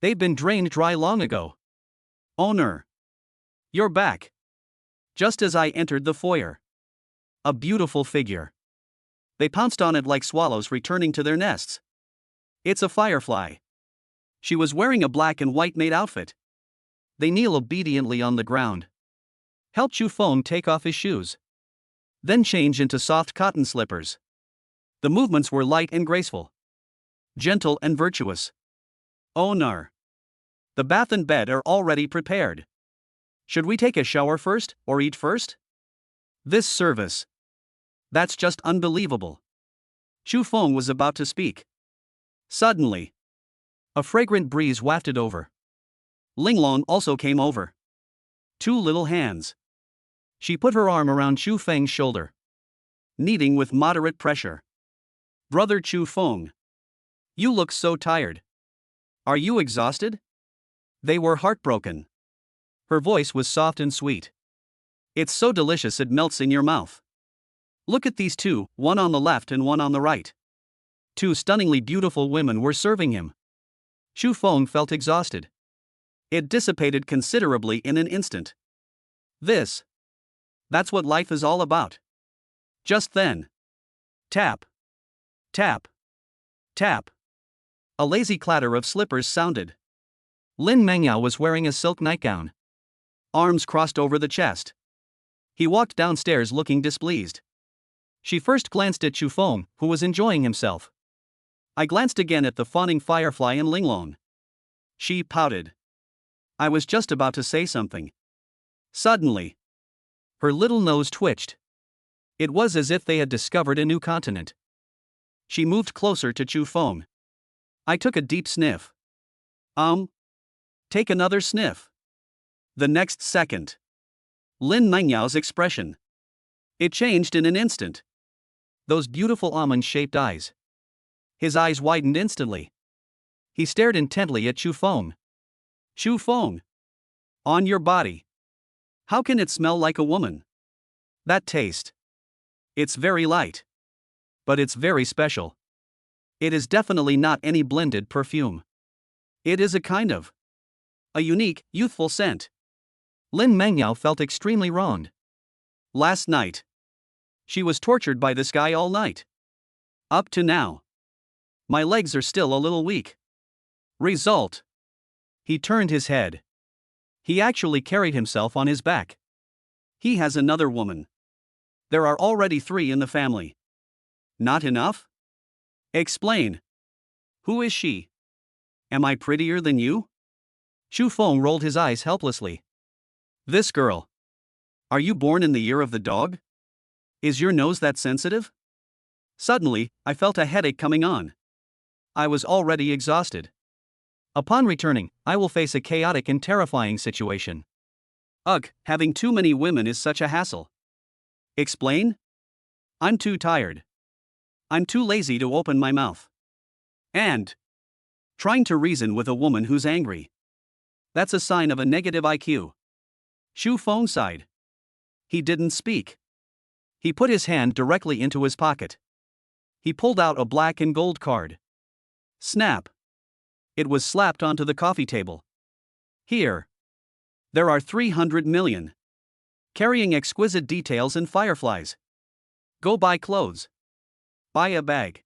they'd been drained dry long ago. Owner. You're back. Just as I entered the foyer. A beautiful figure. They pounced on it like swallows returning to their nests. It's a firefly. She was wearing a black and white maid outfit. They kneel obediently on the ground. Help Chu Feng take off his shoes. Then change into soft cotton slippers. The movements were light and graceful. Gentle and virtuous. Owner. The bath and bed are already prepared. Should we take a shower first, or eat first? This service. That's just unbelievable. Chu Feng was about to speak. Suddenly, a fragrant breeze wafted over. Linglong also came over. Two little hands. She put her arm around Chu Feng's shoulder. Kneading with moderate pressure. Brother Chu Feng. You look so tired. Are you exhausted? They were heartbroken. Her voice was soft and sweet. It's so delicious it melts in your mouth. Look at these two, one on the left and one on the right. Two stunningly beautiful women were serving him. Chu Feng felt exhausted. It dissipated considerably in an instant. That's what life is all about. Just then. Tap. Tap. Tap. A lazy clatter of slippers sounded. Lin Mengyao was wearing a silk nightgown. Arms crossed over the chest. He walked downstairs looking displeased. She first glanced at Chu Feng, who was enjoying himself. I glanced again at the fawning firefly and Linglong. She pouted. I was just about to say something. Suddenly, her little nose twitched. It was as if they had discovered a new continent. She moved closer to Chu Feng. I took a deep sniff. Take another sniff. The next second. Lin Mengyao's expression. It changed in an instant. Those beautiful almond-shaped eyes. His eyes widened instantly. He stared intently at Chu Feng. Chu Feng. On your body. How can it smell like a woman? That taste. It's very light. But it's very special. It is definitely not any blended perfume. It is a unique, youthful scent. Lin Mengyao felt extremely wronged. Last night. She was tortured by this guy all night. Up to now. My legs are still a little weak. Result. He turned his head. He actually carried himself on his back. He has another woman. There are already 3 in the family. Not enough? Explain. Who is she? Am I prettier than you? Chu Feng rolled his eyes helplessly. This girl. Are you born in the year of the dog? Is your nose that sensitive? Suddenly, I felt a headache coming on. I was already exhausted. Upon returning, I will face a chaotic and terrifying situation. Ugh, having too many women is such a hassle. Explain? I'm too tired. I'm too lazy to open my mouth. And trying to reason with a woman who's angry. That's a sign of a negative IQ. Xu Feng sighed. He didn't speak. He put his hand directly into his pocket. He pulled out a black and gold card. Snap. It was slapped onto the coffee table. Here. There are 300 million. Carrying exquisite details and fireflies. Go buy clothes. Buy a bag.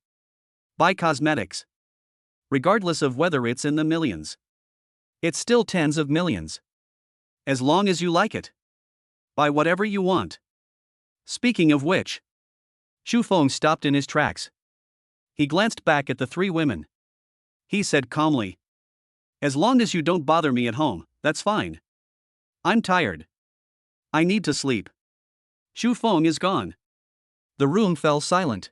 Buy cosmetics. Regardless of whether it's in the millions. It's still tens of millions. As long as you like it. Buy whatever you want. Speaking of which. Xu Feng stopped in his tracks. He glanced back at the three women. He said calmly. As long as you don't bother me at home, that's fine. I'm tired. I need to sleep. Xu Feng is gone. The room fell silent.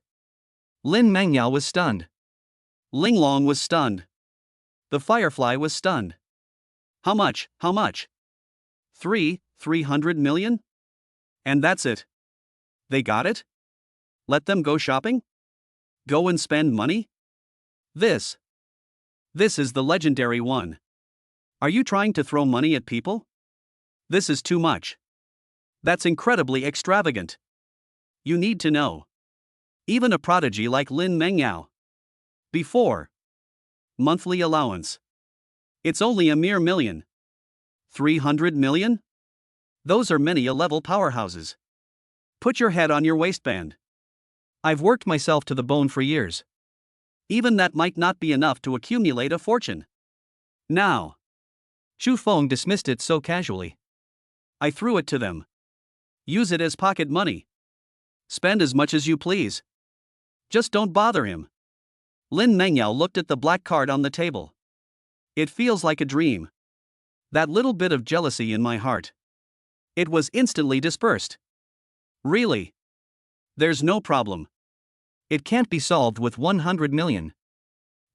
Lin Mengyao was stunned. Ling Long was stunned. The firefly was stunned. How much? 300 million? And that's it. They got it? Let them go shopping? Go and spend money? This is the legendary one. Are you trying to throw money at people? This is too much. That's incredibly extravagant. You need to know. Even a prodigy like Lin Mengyao. Before. Monthly allowance. It's only a mere million. 300 million? Those are many a-level powerhouses. Put your head on your waistband. I've worked myself to the bone for years. Even that might not be enough to accumulate a fortune. Now. Xu Feng dismissed it so casually. I threw it to them. Use it as pocket money. Spend as much as you please. Just don't bother him. Lin Mengyao looked at the black card on the table. It feels like a dream. That little bit of jealousy in my heart. It was instantly dispersed. Really? There's no problem. It can't be solved with 100 million.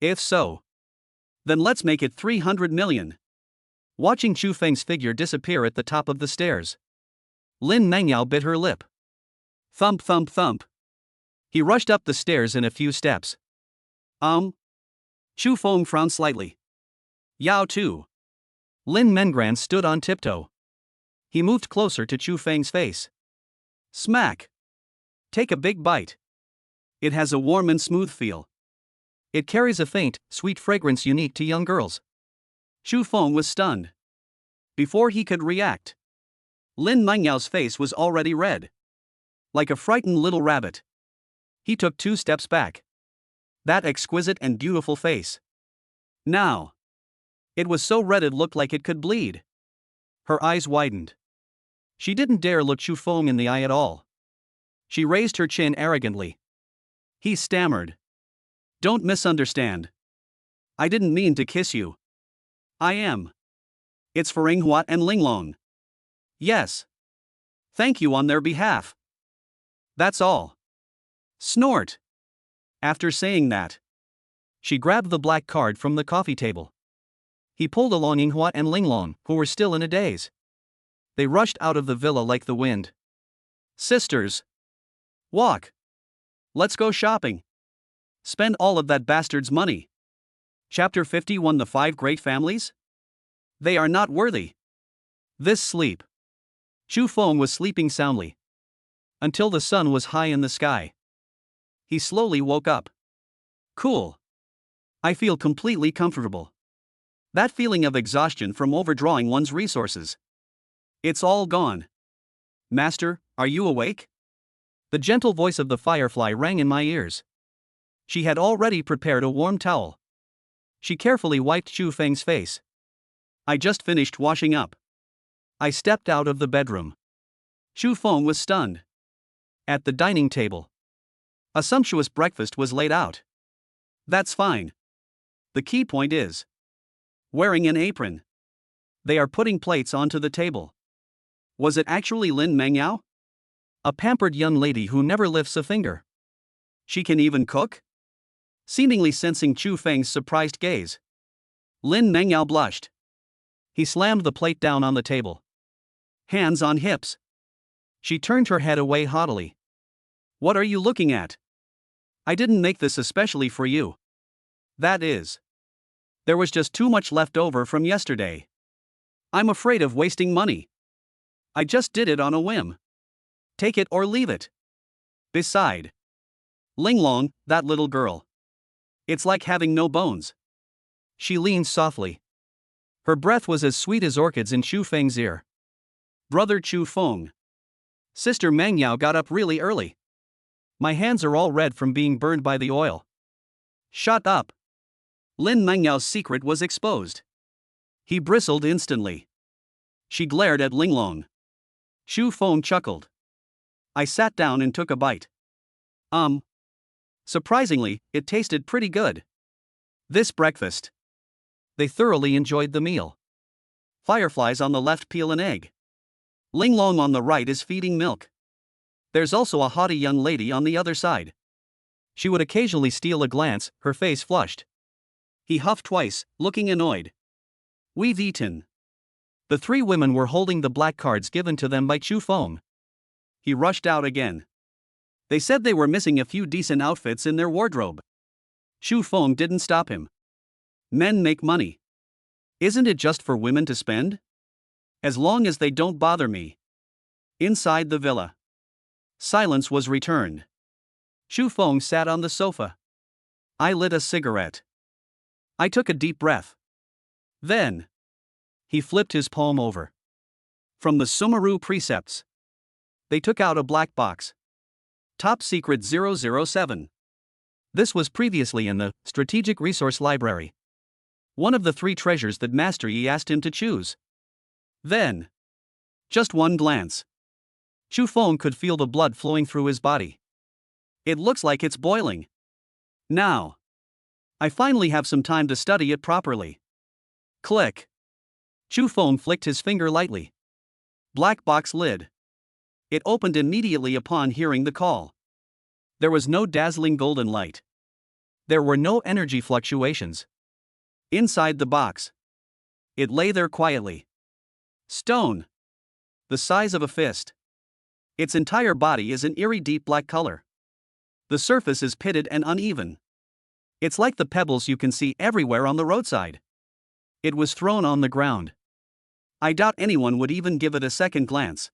If so, then let's make it 300 million. Watching Xu Feng's figure disappear at the top of the stairs, Lin Mengyao bit her lip. Thump thump thump. He rushed up the stairs in a few steps. Xu Feng frowned slightly. Yao too. Lin Mengran stood on tiptoe. He moved closer to Xu Feng's face. Smack. Take a big bite. It has a warm and smooth feel. It carries a faint, sweet fragrance unique to young girls. Xu Feng was stunned. Before he could react, Lin Mengyao's face was already red. Like a frightened little rabbit. He took 2 steps back. That exquisite and beautiful face. Now. It was so red it looked like it could bleed. Her eyes widened. She didn't dare look Xu Feng in the eye at all. She raised her chin arrogantly. He stammered. Don't misunderstand. I didn't mean to kiss you. I am. It's for Yinghua and Linglong. Yes. Thank you on their behalf. That's all. Snort. After saying that, she grabbed the black card from the coffee table. He pulled along Yinghua and Linglong, who were still in a daze. They rushed out of the villa like the wind. Sisters. Walk. Let's go shopping. Spend all of that bastard's money. Chapter 51. The 5 Great Families? They are not worthy. This sleep. Xu Feng was sleeping soundly. Until the sun was high in the sky. He slowly woke up. Cool. I feel completely comfortable. That feeling of exhaustion from overdrawing one's resources. It's all gone. Master, are you awake? The gentle voice of the firefly rang in my ears. She had already prepared a warm towel. She carefully wiped Xu Feng's face. I just finished washing up. I stepped out of the bedroom. Xu Feng was stunned. At the dining table, a sumptuous breakfast was laid out. That's fine. The key point is wearing an apron. They are putting plates onto the table. Was it actually Lin Mengyao? A pampered young lady who never lifts a finger. She can even cook? Seemingly sensing Xu Feng's surprised gaze, Lin Mengyao blushed. He slammed the plate down on the table. Hands on hips. She turned her head away haughtily. What are you looking at? I didn't make this especially for you. That is. There was just too much left over from yesterday. I'm afraid of wasting money. I just did it on a whim. Take it or leave it. Beside Linglong, that little girl. It's like having no bones. She leaned softly. Her breath was as sweet as orchids in Chu Feng's ear. Brother Chu Feng. Sister Meng Yao got up really early. My hands are all red from being burned by the oil. Shut up. Lin Meng Yao's secret was exposed. He bristled instantly. She glared at Linglong. Chu Feng chuckled. I sat down and took a bite. Surprisingly, it tasted pretty good. This breakfast. They thoroughly enjoyed the meal. Fireflies on the left peel an egg. Linglong on the right is feeding milk. There's also a haughty young lady on the other side. She would occasionally steal a glance, her face flushed. He huffed twice, looking annoyed. We've eaten. The three women were holding the black cards given to them by Chu Feng. He rushed out again. They said they were missing a few decent outfits in their wardrobe. Chu Feng didn't stop him. Men make money. Isn't it just for women to spend? As long as they don't bother me. Inside the villa. Silence was returned. Chu Feng sat on the sofa. I lit a cigarette. I took a deep breath. Then. He flipped his palm over. From the Sumeru Precepts. They took out a black box. Top Secret 007. This was previously in the Strategic Resource Library. One of the three treasures that Master Yi asked him to choose. Then. Just one glance. Chu Feng could feel the blood flowing through his body. It looks like it's boiling. Now. I finally have some time to study it properly. Click. Chu Feng flicked his finger lightly. Black box lid. It opened immediately upon hearing the call. There was no dazzling golden light. There were no energy fluctuations. Inside the box. It lay there quietly. Stone. The size of a fist. Its entire body is an eerie deep black color. The surface is pitted and uneven. It's like the pebbles you can see everywhere on the roadside. It was thrown on the ground. I doubt anyone would even give it a second glance.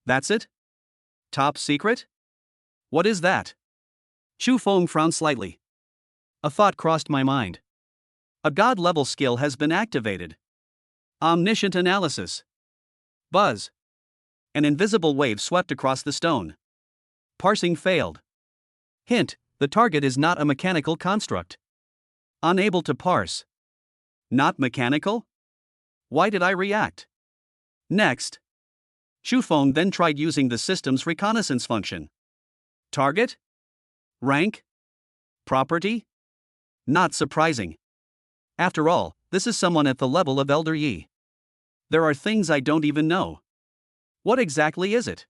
That's it? Top secret? What is that? Chu Feng frowned slightly. A thought crossed my mind. A god-level skill has been activated. Omniscient analysis. Buzz. An invisible wave swept across the stone. Parsing failed. Hint, the target is not a mechanical construct. Unable to parse. Not mechanical? Why did I react? Next. Chu Feng then tried using the system's reconnaissance function. Target? Rank? Property? Not surprising. After all, this is someone at the level of Elder Yi. There are things I don't even know. What exactly is it?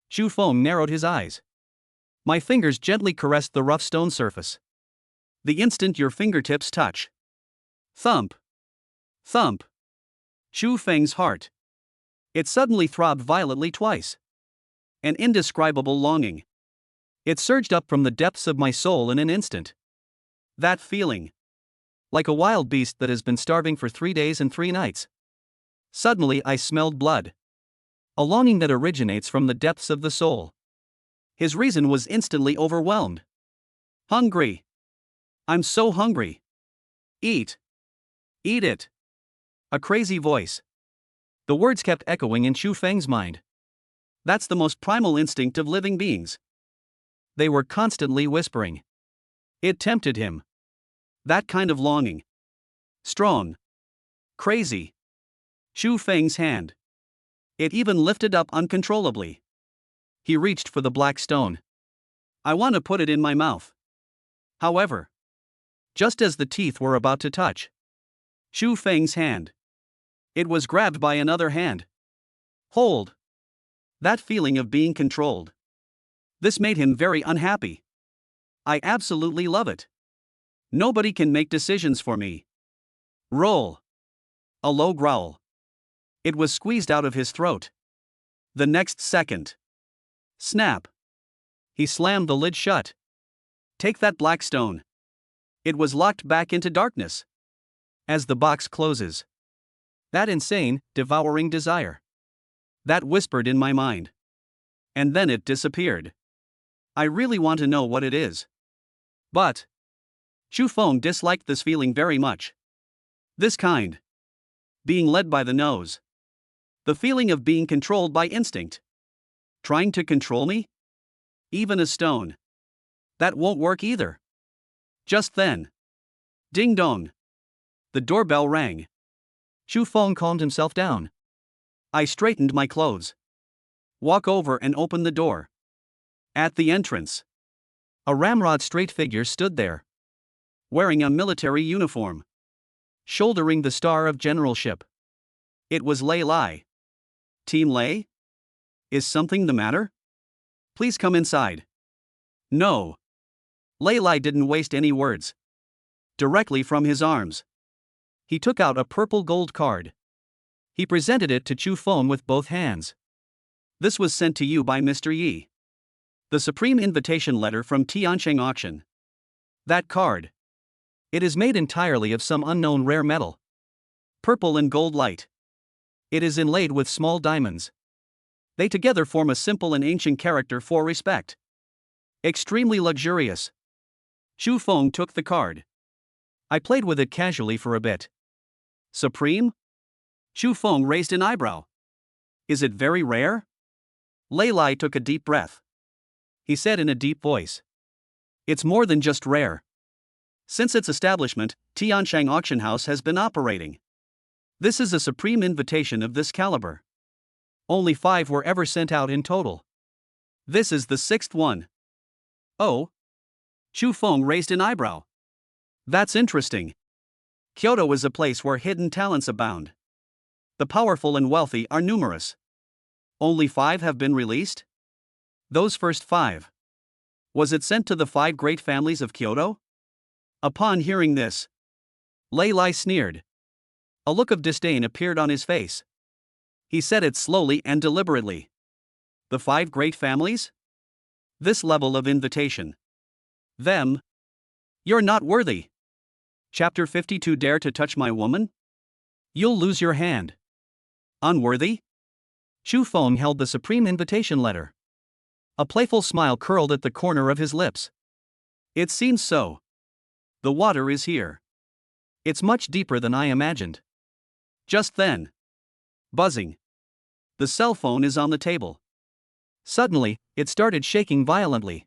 Chu Feng narrowed his eyes. My fingers gently caressed the rough stone surface. The instant your fingertips touch. Thump. Thump. Chu Feng's heart. It suddenly throbbed violently twice. An indescribable longing. It surged up from the depths of my soul in an instant. That feeling. Like a wild beast that has been starving for 3 days and 3 nights. Suddenly I smelled blood. A longing that originates from the depths of the soul. His reason was instantly overwhelmed. Hungry. I'm so hungry. Eat. Eat it. A crazy voice. The words kept echoing in Chu Feng's mind. That's the most primal instinct of living beings. They were constantly whispering. It tempted him. That kind of longing. Strong. Crazy. Chu Feng's hand. It even lifted up uncontrollably. He reached for the black stone. I want to put it in my mouth. However. Just as the teeth were about to touch. Chu Feng's hand. It was grabbed by another hand. Hold. That feeling of being controlled. This made him very unhappy. I absolutely love it. Nobody can make decisions for me. Roll. A low growl. It was squeezed out of his throat. The next second. Snap. He slammed the lid shut. Take that black stone. It was locked back into darkness. As the box closes. That insane, devouring desire. That whispered in my mind. And then it disappeared. I really want to know what it is. But Chu Feng disliked this feeling very much. This kind. Being led by the nose. The feeling of being controlled by instinct. Trying to control me? Even a stone. That won't work either. Just then. Ding dong. The doorbell rang. Chu Feng calmed himself down. I straightened my clothes. Walk over and open the door. At the entrance. A ramrod straight figure stood there. Wearing a military uniform. Shouldering the star of generalship. It was Lei Lai. Team Lei? Is something the matter? Please come inside. No. Lei Lai didn't waste any words. Directly from his arms. He took out a purple gold card. He presented it to Chu Feng with both hands. This was sent to you by Mr. Yi. The supreme invitation letter from Tiansheng auction. That card. It is made entirely of some unknown rare metal. Purple and gold light. It is inlaid with small diamonds. They together form a simple and ancient character for respect. Extremely luxurious. Chu Feng took the card. I played with it casually for a bit. Supreme? Chu Feng raised an eyebrow. Is it very rare? Lei Lai took a deep breath. He said in a deep voice. It's more than just rare. Since its establishment, Tiansheng Auction House has been operating. This is a supreme invitation of this caliber. Only 5 were ever sent out in total. This is the 6th one. Oh? Chu Feng raised an eyebrow. That's interesting. Kyoto is a place where hidden talents abound. The powerful and wealthy are numerous. Only 5 have been released? Those first 5. Was it sent to the 5 great families of Kyoto? Upon hearing this, Lei Lai sneered. A look of disdain appeared on his face. He said it slowly and deliberately. The 5 great families? This level of invitation. Them? You're not worthy. Chapter 52. Dare to touch my woman? You'll lose your hand. Unworthy? Chu Feng held the supreme invitation letter. A playful smile curled at the corner of his lips. It seems so. The water is here. It's much deeper than I imagined. Just then. Buzzing. The cell phone is on the table. Suddenly, it started shaking violently.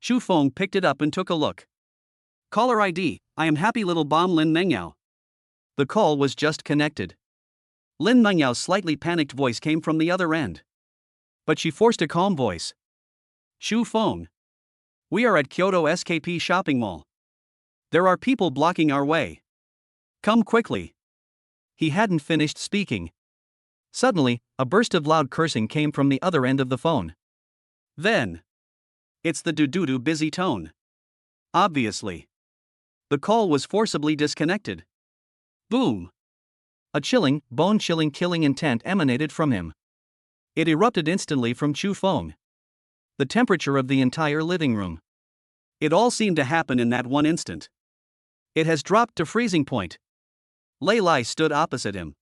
Chu Feng picked it up and took a look. Caller ID, I am happy little bomb Lin Mengyao. The call was just connected. Lin Mengyao's slightly panicked voice came from the other end. But she forced a calm voice. Chu Feng. We are at Kyoto SKP shopping mall. There are people blocking our way. Come quickly. He hadn't finished speaking. Suddenly, a burst of loud cursing came from the other end of the phone. Then. It's the doo-doo-doo busy tone. Obviously. The call was forcibly disconnected. Boom. A chilling, bone-chilling killing intent emanated from him. It erupted instantly from Chu Feng. The temperature of the entire living room. It all seemed to happen in that one instant. It has dropped to freezing point. Lei Lai stood opposite him.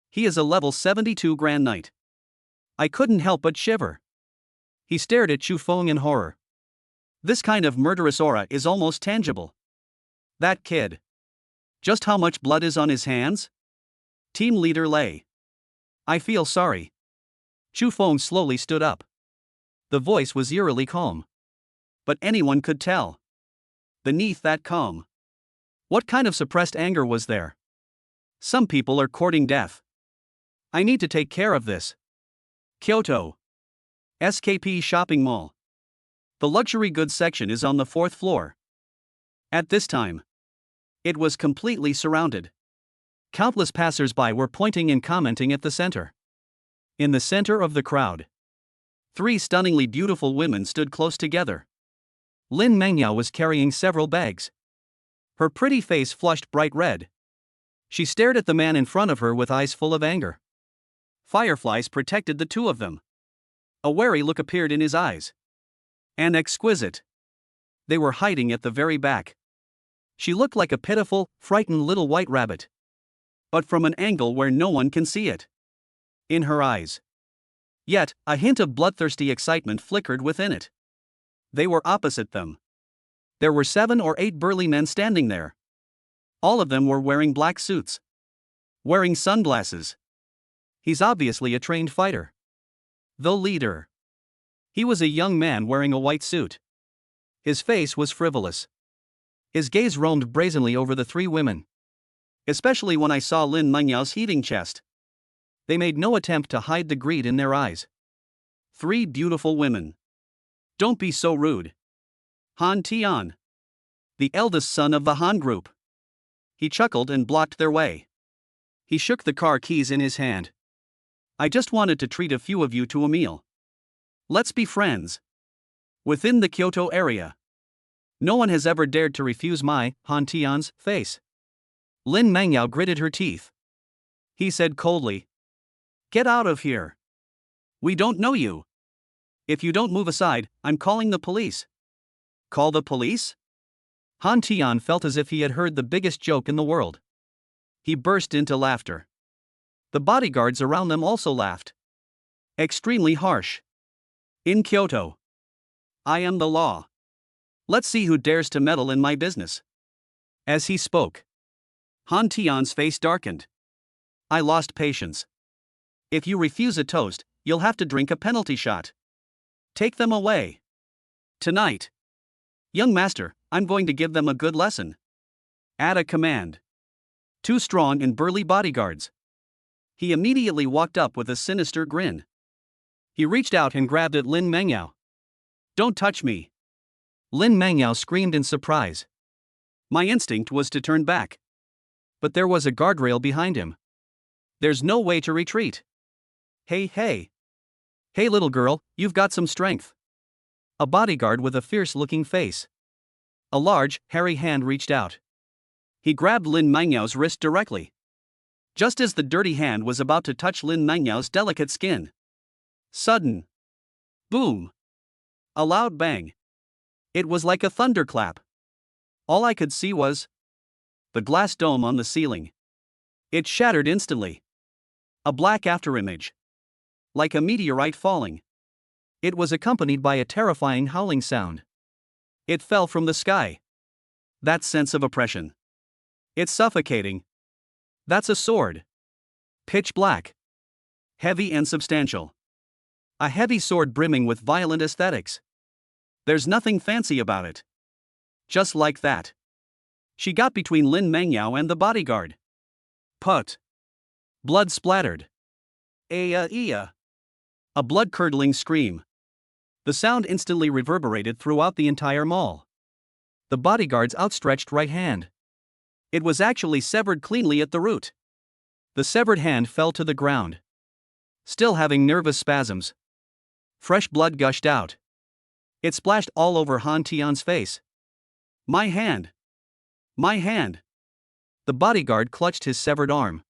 He is a level 72 Grand Knight. I couldn't help but shiver. He stared at Chu Feng in horror. This kind of murderous aura is almost tangible. That kid. Just how much blood is on his hands? Team leader Lei. I feel sorry. Chu Feng slowly stood up. The voice was eerily calm. But anyone could tell. Beneath that calm. What kind of suppressed anger was there? Some people are courting death. I need to take care of this. Kyoto. SKP shopping mall. The luxury goods section is on the 4th floor. At this time, it was completely surrounded. Countless passers-by were pointing and commenting at the center. In the center of the crowd, 3 stunningly beautiful women stood close together. Lin Mengyao was carrying several bags. Her pretty face flushed bright red. She stared at the man in front of her with eyes full of anger. Fireflies protected the 2 of them. A wary look appeared in his eyes. And exquisite. They were hiding at the very back. She looked like a pitiful, frightened little white rabbit. but from an angle where no one can see it. In her eyes. Yet, a hint of bloodthirsty excitement flickered within it. They were opposite them. There were 7 or 8 burly men standing there. All of them were wearing black suits. Wearing sunglasses. He's obviously a trained fighter. The leader. He was a young man wearing a white suit. His face was frivolous. His gaze roamed brazenly over the 3 women. Especially when I saw Lin Mengyao's heaving chest. They made no attempt to hide the greed in their eyes. 3 beautiful women. Don't be so rude. Han Tian. The eldest son of the Han group. He chuckled and blocked their way. He shook the car keys in his hand. I just wanted to treat a few of you to a meal. Let's be friends. Within the Kyoto area. No one has ever dared to refuse my, Han Tian's, face. Lin Mengyao gritted her teeth. He said coldly. Get out of here. We don't know you. If you don't move aside, I'm calling the police. Call the police? Han Tian felt as if he had heard the biggest joke in the world. He burst into laughter. The bodyguards around them also laughed. Extremely harsh. In Kyoto. I am the law. Let's see who dares to meddle in my business. As he spoke, Han Tian's face darkened. I lost patience. If you refuse a toast, you'll have to drink a penalty shot. Take them away. Tonight. Young master, I'm going to give them a good lesson. At a command. 2 strong and burly bodyguards. He immediately walked up with a sinister grin. He reached out and grabbed at Lin Mengyao. Don't touch me. Lin Mengyao screamed in surprise. My instinct was to turn back. But there was a guardrail behind him. There's no way to retreat. Hey, hey. Hey, little girl, you've got some strength. A bodyguard with a fierce-looking face. A large, hairy hand reached out. He grabbed Lin Mengyao's wrist directly. Just as the dirty hand was about to touch Lin Mengyao's delicate skin. Sudden. Boom. A loud bang. It was like a thunderclap. All I could see was the glass dome on the ceiling. It shattered instantly. A black afterimage. Like a meteorite falling. It was accompanied by a terrifying howling sound. It fell from the sky. That sense of oppression. It's suffocating. That's a sword. Pitch black. Heavy and substantial. A heavy sword brimming with violent aesthetics. There's nothing fancy about it. Just like that. She got between Lin Mengyao and the bodyguard. Put. Blood splattered. Aya. A blood-curdling scream. The sound instantly reverberated throughout the entire mall. The bodyguard's outstretched right hand. It was actually severed cleanly at the root. The severed hand fell to the ground. Still having nervous spasms. Fresh blood gushed out. It splashed all over Han Tian's face. My hand. My hand. The bodyguard clutched his severed arm.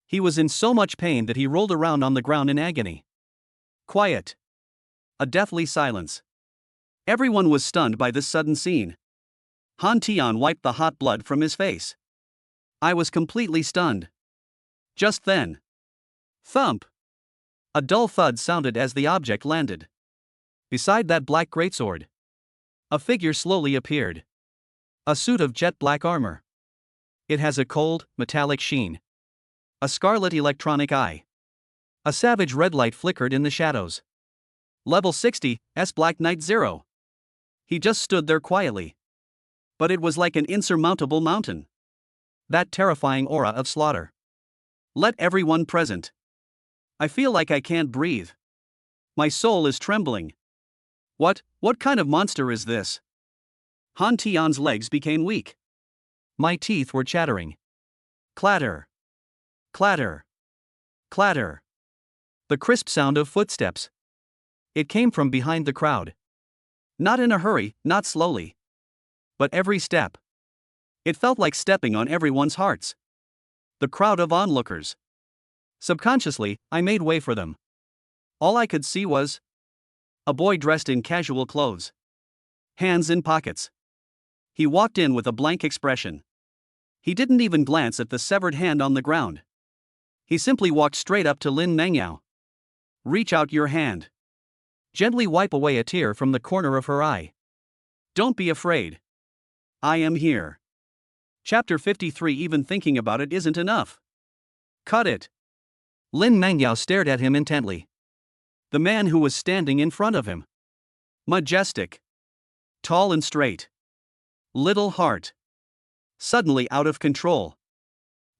He was in so much pain that he rolled around on the ground in agony. Quiet. A deathly silence. Everyone was stunned by this sudden scene. Han Tian wiped the hot blood from his face. I was completely stunned. Just then. Thump. A dull thud sounded as the object landed. Beside that black greatsword. A figure slowly appeared. A suit of jet black armor. It has a cold, metallic sheen. A scarlet electronic eye. A savage red light flickered in the shadows. Level 60, S Black Knight 0. He just stood there quietly. But it was like an insurmountable mountain. That terrifying aura of slaughter. Let everyone present. I feel like I can't breathe. My soul is trembling. What kind of monster is this? Han Tian's legs became weak. My teeth were chattering. Clatter. Clatter. Clatter. The crisp sound of footsteps. It came from behind the crowd. Not in a hurry, not slowly. But every step. It felt like stepping on everyone's hearts. The crowd of onlookers. Subconsciously, I made way for them. All I could see was a boy dressed in casual clothes. Hands in pockets. He walked in with a blank expression. He didn't even glance at the severed hand on the ground. He simply walked straight up to Lin Mengyao. Reach out your hand. Gently wipe away a tear from the corner of her eye. Don't be afraid. I am here. Chapter 53. Even thinking about it isn't enough. Cut it. Lin Mengyao stared at him intently. The man who was standing in front of him. Majestic. Tall and straight. Little heart. Suddenly out of control.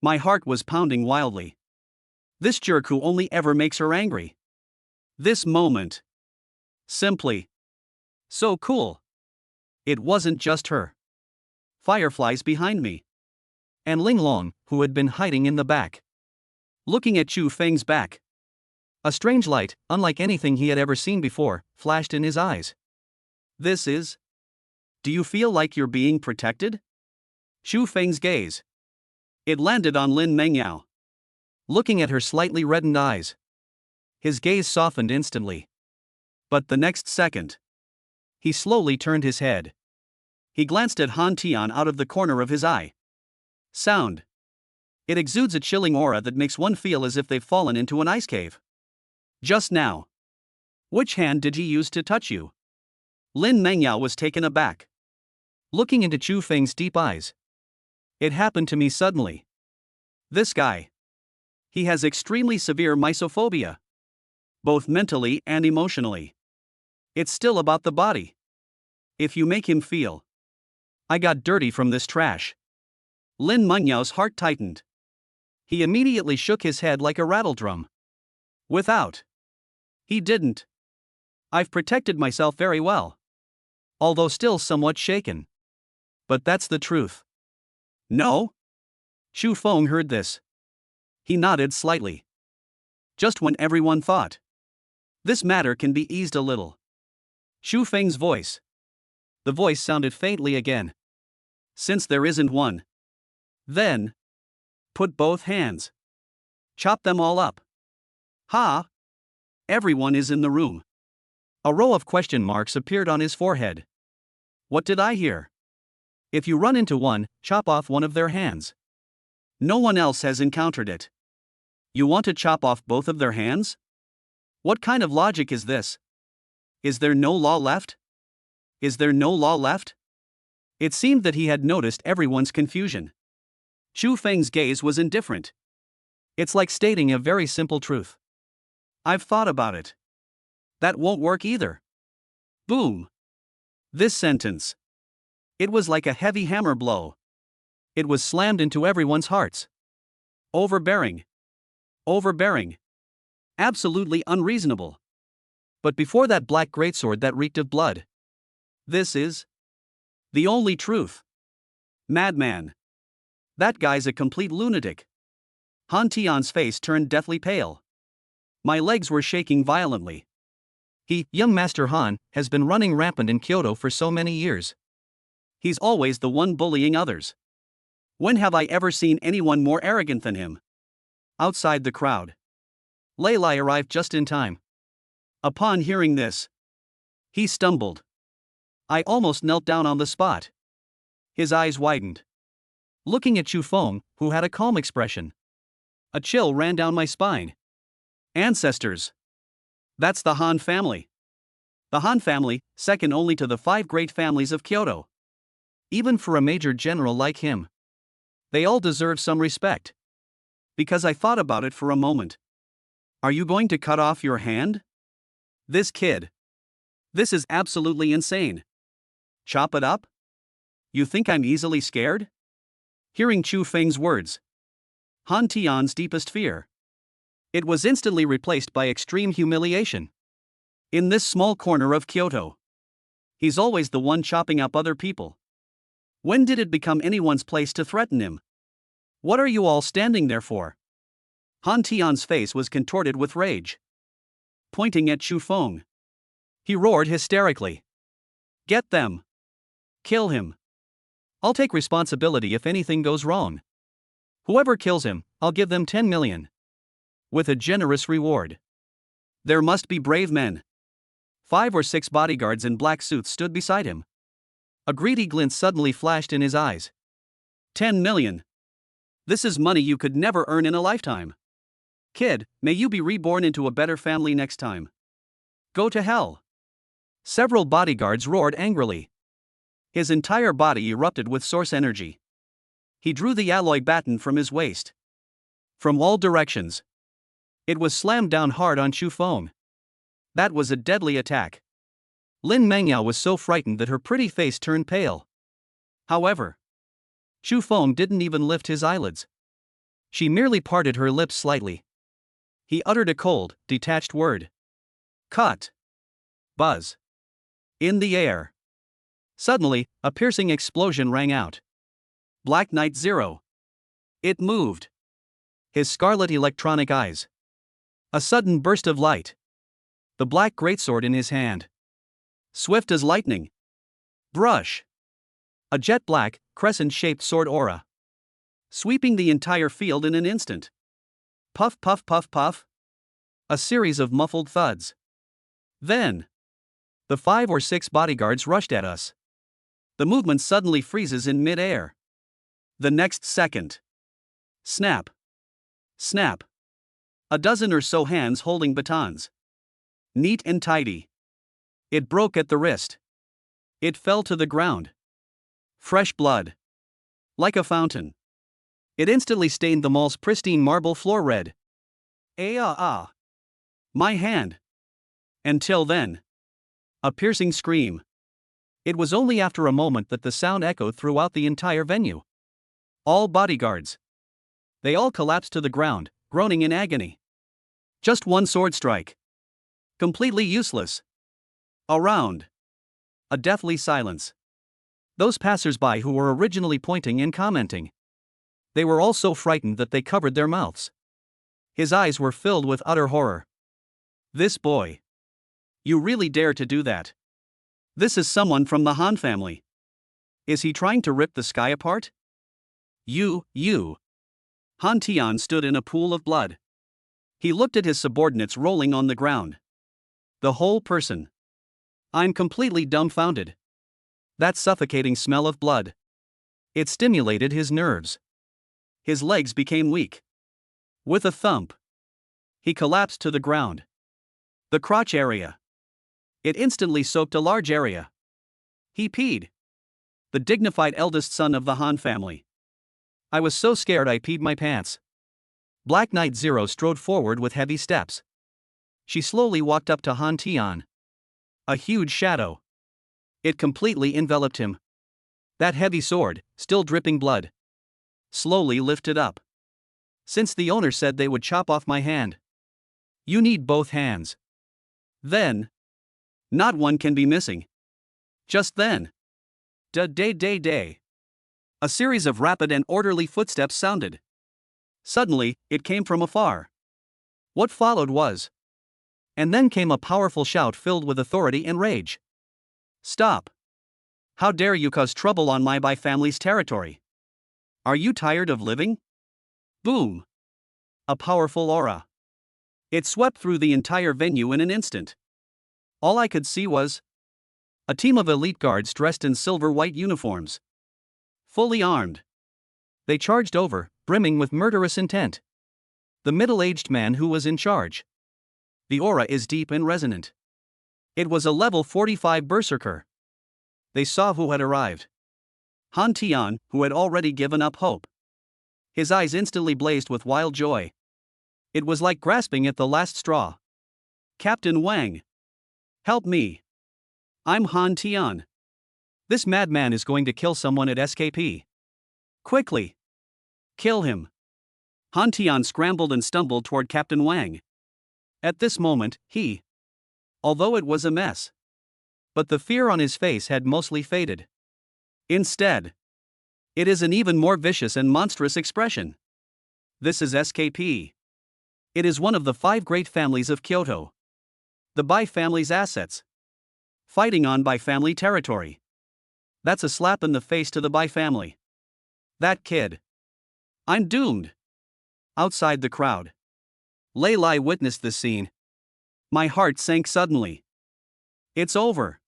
My heart was pounding wildly. This jerk who only ever makes her angry. This moment. Simply. So cool. It wasn't just her. Fireflies behind me. And Ling Long, who had been hiding in the back. Looking at Chu Feng's back. A strange light, unlike anything he had ever seen before, flashed in his eyes. This is. Do you feel like you're being protected? Chu Feng's gaze. It landed on Lin Mengyao. Looking at her slightly reddened eyes. His gaze softened instantly. But the next second. He slowly turned his head. He glanced at Han Tian out of the corner of his eye. Sound. It exudes a chilling aura that makes one feel as if they've fallen into an ice cave. Just now. Which hand did he use to touch you? Lin Mengyao was taken aback. Looking into Chu Feng's deep eyes. It happened to me suddenly. This guy. He has extremely severe mysophobia. Both mentally and emotionally. It's still about the body. If you make him feel. I got dirty from this trash. Lin Mengyao's heart tightened. He immediately shook his head like a rattle drum. Without. He didn't. I've protected myself very well. Although still somewhat shaken. But that's the truth. No? Xu Feng heard this. He nodded slightly. Just when everyone thought. This matter can be eased a little. Xu Feng's voice. The voice sounded faintly again. Since there isn't one. Then. Put both hands. Chop them all up. Ha! Everyone is in the room. A row of question marks appeared on his forehead. What did I hear? If you run into one, chop off one of their hands. No one else has encountered it. You want to chop off both of their hands? What kind of logic is this? Is there no law left? Is there no law left? It seemed that he had noticed everyone's confusion. Xu Feng's gaze was indifferent. It's like stating a very simple truth. I've thought about it. That won't work either. Boom. This sentence. It was like a heavy hammer blow. It was slammed into everyone's hearts. Overbearing. Overbearing. Absolutely unreasonable. But before that black greatsword that reeked of blood. This is. The only truth. Madman. That guy's a complete lunatic. Han Tian's face turned deathly pale. My legs were shaking violently. Young Master Han, has been running rampant in Kyoto for so many years. He's always the one bullying others. When have I ever seen anyone more arrogant than him? Outside the crowd. Lei Lai arrived just in time. Upon hearing this, he stumbled. I almost knelt down on the spot. His eyes widened. Looking at Chu Feng, who had a calm expression. A chill ran down my spine. Ancestors. That's the Han family. The Han family, second only to the 5 great families of Kyoto. Even for a major general like him. They all deserve some respect. Because I thought about it for a moment. Are you going to cut off your hand? This kid. This is absolutely insane. Chop it up? You think I'm easily scared? Hearing Chu Feng's words. Han Tian's deepest fear. It was instantly replaced by extreme humiliation. In this small corner of Kyoto. He's always the one chopping up other people. When did it become anyone's place to threaten him? What are you all standing there for? Han Tian's face was contorted with rage. Pointing at Xu Feng. He roared hysterically. Get them. Kill him. I'll take responsibility if anything goes wrong. Whoever kills him, I'll give them 10 million. With a generous reward. There must be brave men. 5 or 6 bodyguards in black suits stood beside him. A greedy glint suddenly flashed in his eyes. 10 million. This is money you could never earn in a lifetime. Kid, may you be reborn into a better family next time. Go to hell. Several bodyguards roared angrily. His entire body erupted with source energy. He drew the alloy baton from his waist. From all directions, it was slammed down hard on Chu Feng. That was a deadly attack. Lin Mengyao was so frightened that her pretty face turned pale. However, Chu Feng didn't even lift his eyelids. She merely parted her lips slightly. He uttered a cold, detached word. Cut. Buzz. In the air. Suddenly, a piercing explosion rang out. Black Knight Zero. It moved. His scarlet electronic eyes. A sudden burst of light. The black greatsword in his hand. Swift as lightning. Brush. A jet black, crescent-shaped sword aura. Sweeping the entire field in an instant. Puff puff puff puff. A series of muffled thuds. Then, the 5 or 6 bodyguards rushed at us. The movement suddenly freezes in mid-air. The next second. Snap. Snap. A dozen or so hands holding batons. Neat and tidy. It broke at the wrist. It fell to the ground. Fresh blood. Like a fountain. It instantly stained the mall's pristine marble floor red. My hand. Until then. A piercing scream. It was only after a moment that the sound echoed throughout the entire venue. All bodyguards. They all collapsed to the ground, groaning in agony. Just one sword strike. Completely useless. Around. A deathly silence. Those passers-by who were originally pointing and commenting. They were all so frightened that they covered their mouths. His eyes were filled with utter horror. This boy. You really dare to do that? This is someone from the Han family. Is he trying to rip the sky apart? You. Han Tian stood in a pool of blood. He looked at his subordinates rolling on the ground. The whole person. I'm completely dumbfounded. That suffocating smell of blood. It stimulated his nerves. His legs became weak. With a thump, he collapsed to the ground. The crotch area. It instantly soaked a large area. He peed. The dignified eldest son of the Han family. I was so scared I peed my pants. Black Knight Zero strode forward with heavy steps. She slowly walked up to Han Tian. A huge shadow. It completely enveloped him. That heavy sword, still dripping blood, slowly lifted up. Since the owner said they would chop off my hand. You need both hands. Then. Not one can be missing. Just then. Day. A series of rapid and orderly footsteps sounded. Suddenly, it came from afar. What followed was. And then came a powerful shout filled with authority and rage. Stop. How dare you cause trouble on my Bai family's territory? Are you tired of living? Boom. A powerful aura. It swept through the entire venue in an instant. All I could see was a team of elite guards dressed in silver-white uniforms. Fully armed. They charged over, brimming with murderous intent. The middle-aged man who was in charge. The aura is deep and resonant. It was a level 45 berserker. They saw who had arrived. Han Tian, who had already given up hope. His eyes instantly blazed with wild joy. It was like grasping at the last straw. Captain Wang. Help me. I'm Han Tian. This madman is going to kill someone at SKP. Quickly. Kill him. Han Tian scrambled and stumbled toward Captain Wang. At this moment, although it was a mess. But the fear on his face had mostly faded. Instead, it is an even more vicious and monstrous expression. This is SKP. It is one of the 5 great families of Kyoto. The Bai family's assets. Fighting on Bai family territory. That's a slap in the face to the Bai family. That kid. I'm doomed. Outside the crowd. Lei Lai witnessed this scene. My heart sank suddenly. It's over.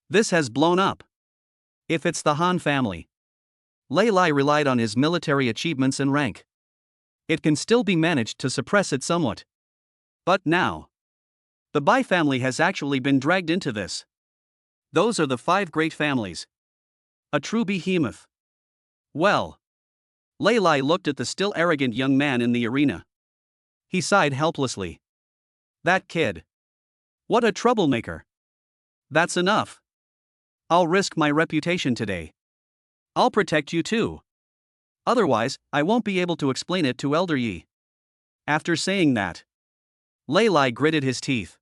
This has blown up. If it's the Han family. Lei Lai relied on his military achievements and rank. It can still be managed to suppress it somewhat. But now, the Bai family has actually been dragged into this. Those are the 5 great families. A true behemoth. Well, Lei Lai looked at the still arrogant young man in the arena. He sighed helplessly. That kid. What a troublemaker. That's enough. I'll risk my reputation today. I'll protect you too. Otherwise, I won't be able to explain it to Elder Yi. After saying that, Lei Lai gritted his teeth.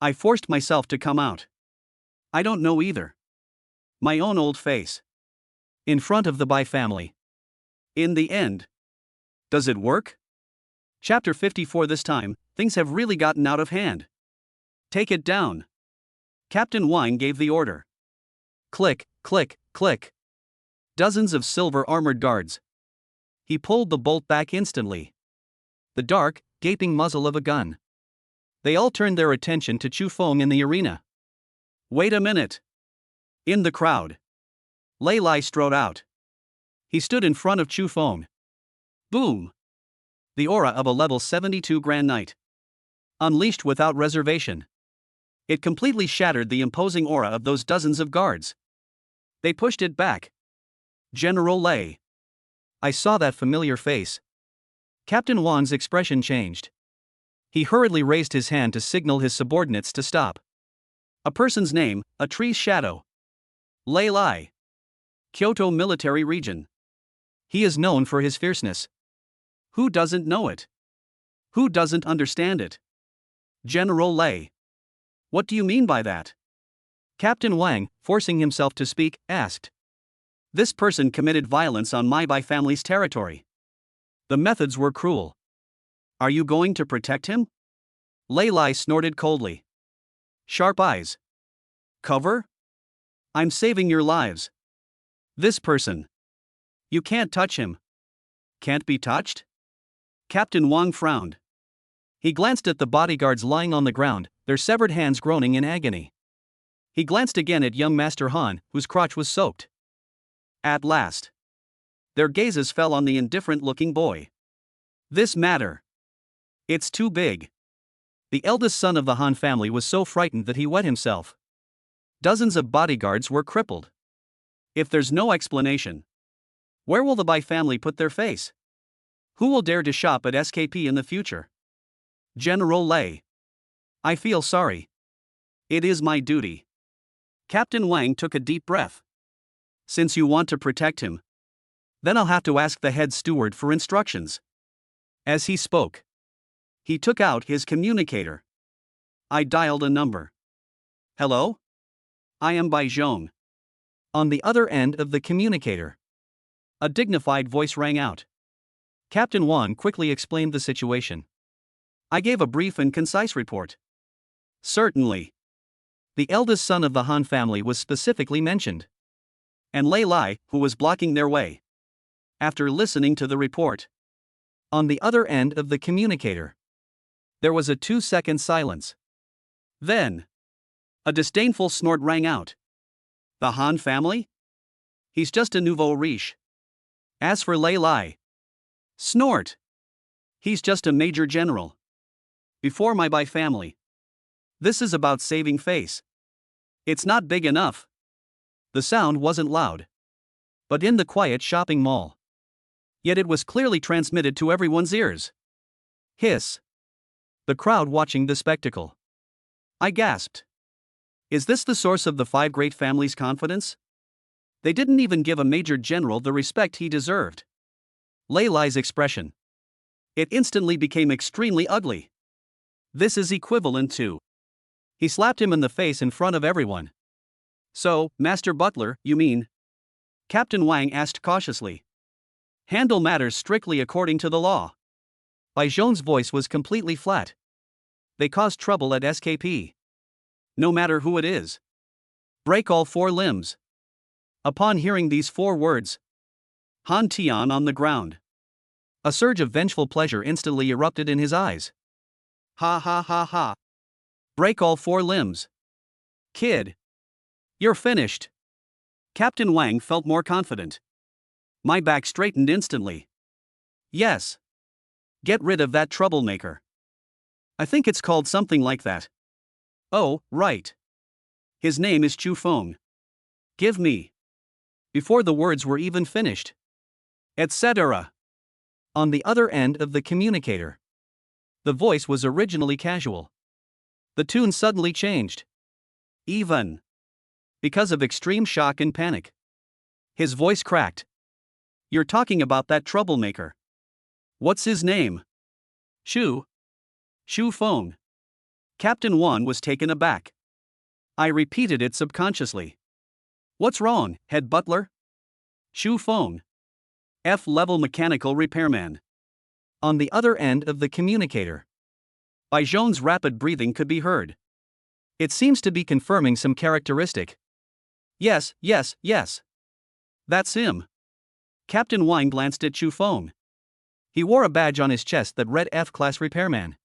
I forced myself to come out. I don't know either. My own old face. In front of the Bai family. In the end. Does it work? Chapter 54. This time, things have really gotten out of hand. Take it down. Captain Wang gave the order. Click, click, click. Dozens of silver-armored guards. He pulled the bolt back instantly. The dark, gaping muzzle of a gun. They all turned their attention to Chu Feng in the arena. Wait a minute. In the crowd, Lei Lai strode out. He stood in front of Chu Feng. Boom! The aura of a level 72 Grand Knight. Unleashed without reservation. It completely shattered the imposing aura of those dozens of guards. They pushed it back. General Lei. I saw that familiar face. Captain Wang's expression changed. He hurriedly raised his hand to signal his subordinates to stop. A person's name, a tree's shadow. Lei Lai. Kyoto Military Region. He is known for his fierceness. Who doesn't know it? Who doesn't understand it? General Lei. What do you mean by that? Captain Wang, forcing himself to speak, asked. This person committed violence on my Bai family's territory. The methods were cruel. Are you going to protect him? Lei Lai snorted coldly. Sharp eyes. Cover? I'm saving your lives. This person. You can't touch him. Can't be touched? Captain Wang frowned. He glanced at the bodyguards lying on the ground, their severed hands groaning in agony. He glanced again at young Master Han, whose crotch was soaked. At last, their gazes fell on the indifferent-looking boy. This matter. It's too big. The eldest son of the Han family was so frightened that he wet himself. Dozens of bodyguards were crippled. If there's no explanation, where will the Bai family put their face? Who will dare to shop at SKP in the future? General Lei. I feel sorry. It is my duty. Captain Wang took a deep breath. Since you want to protect him, then I'll have to ask the head steward for instructions. As he spoke, he took out his communicator. I dialed a number. Hello? I am Bai Zhong. On the other end of the communicator, a dignified voice rang out. Captain Wang quickly explained the situation. I gave a brief and concise report. Certainly. The eldest son of the Han family was specifically mentioned. And Lei Lai, who was blocking their way. After listening to the report, on the other end of the communicator, there was a 2-second silence. Then, a disdainful snort rang out. The Han family? He's just a nouveau riche. As for Lei Lai, snort. He's just a major general. Before my Bai family. This is about saving face. It's not big enough. The sound wasn't loud, but in the quiet shopping mall. Yet it was clearly transmitted to everyone's ears. Hiss. The crowd watching the spectacle. I gasped. Is this the source of the 5 great families' confidence? They didn't even give a major general the respect he deserved. Lei Lai's expression. It instantly became extremely ugly. This is equivalent to. He slapped him in the face in front of everyone. So, Master Butler, you mean? Captain Wang asked cautiously. Handle matters strictly according to the law. Bai Zhong's voice was completely flat. They caused trouble at SKP. No matter who it is. Break all 4 limbs. Upon hearing these 4 words, Han Tian on the ground. A surge of vengeful pleasure instantly erupted in his eyes. Ha ha ha ha. Break all 4 limbs. Kid. You're finished. Captain Wang felt more confident. My back straightened instantly. Yes. Get rid of that troublemaker. I think it's called something like that. Oh, right. His name is Chu Feng. Give me. Before the words were even finished. Etc. On the other end of the communicator. The voice was originally casual. The tune suddenly changed. Even. Because of extreme shock and panic. His voice cracked. You're talking about that troublemaker. What's his name? Chu Feng. Captain Wan was taken aback. I repeated it subconsciously. What's wrong, head butler? Chu Feng. F-level mechanical repairman. On the other end of the communicator. Bai Zhong's rapid breathing could be heard. It seems to be confirming some characteristic. Yes. That's him. Captain Wine glanced at Chu Feng. He wore a badge on his chest that read F-class repairman.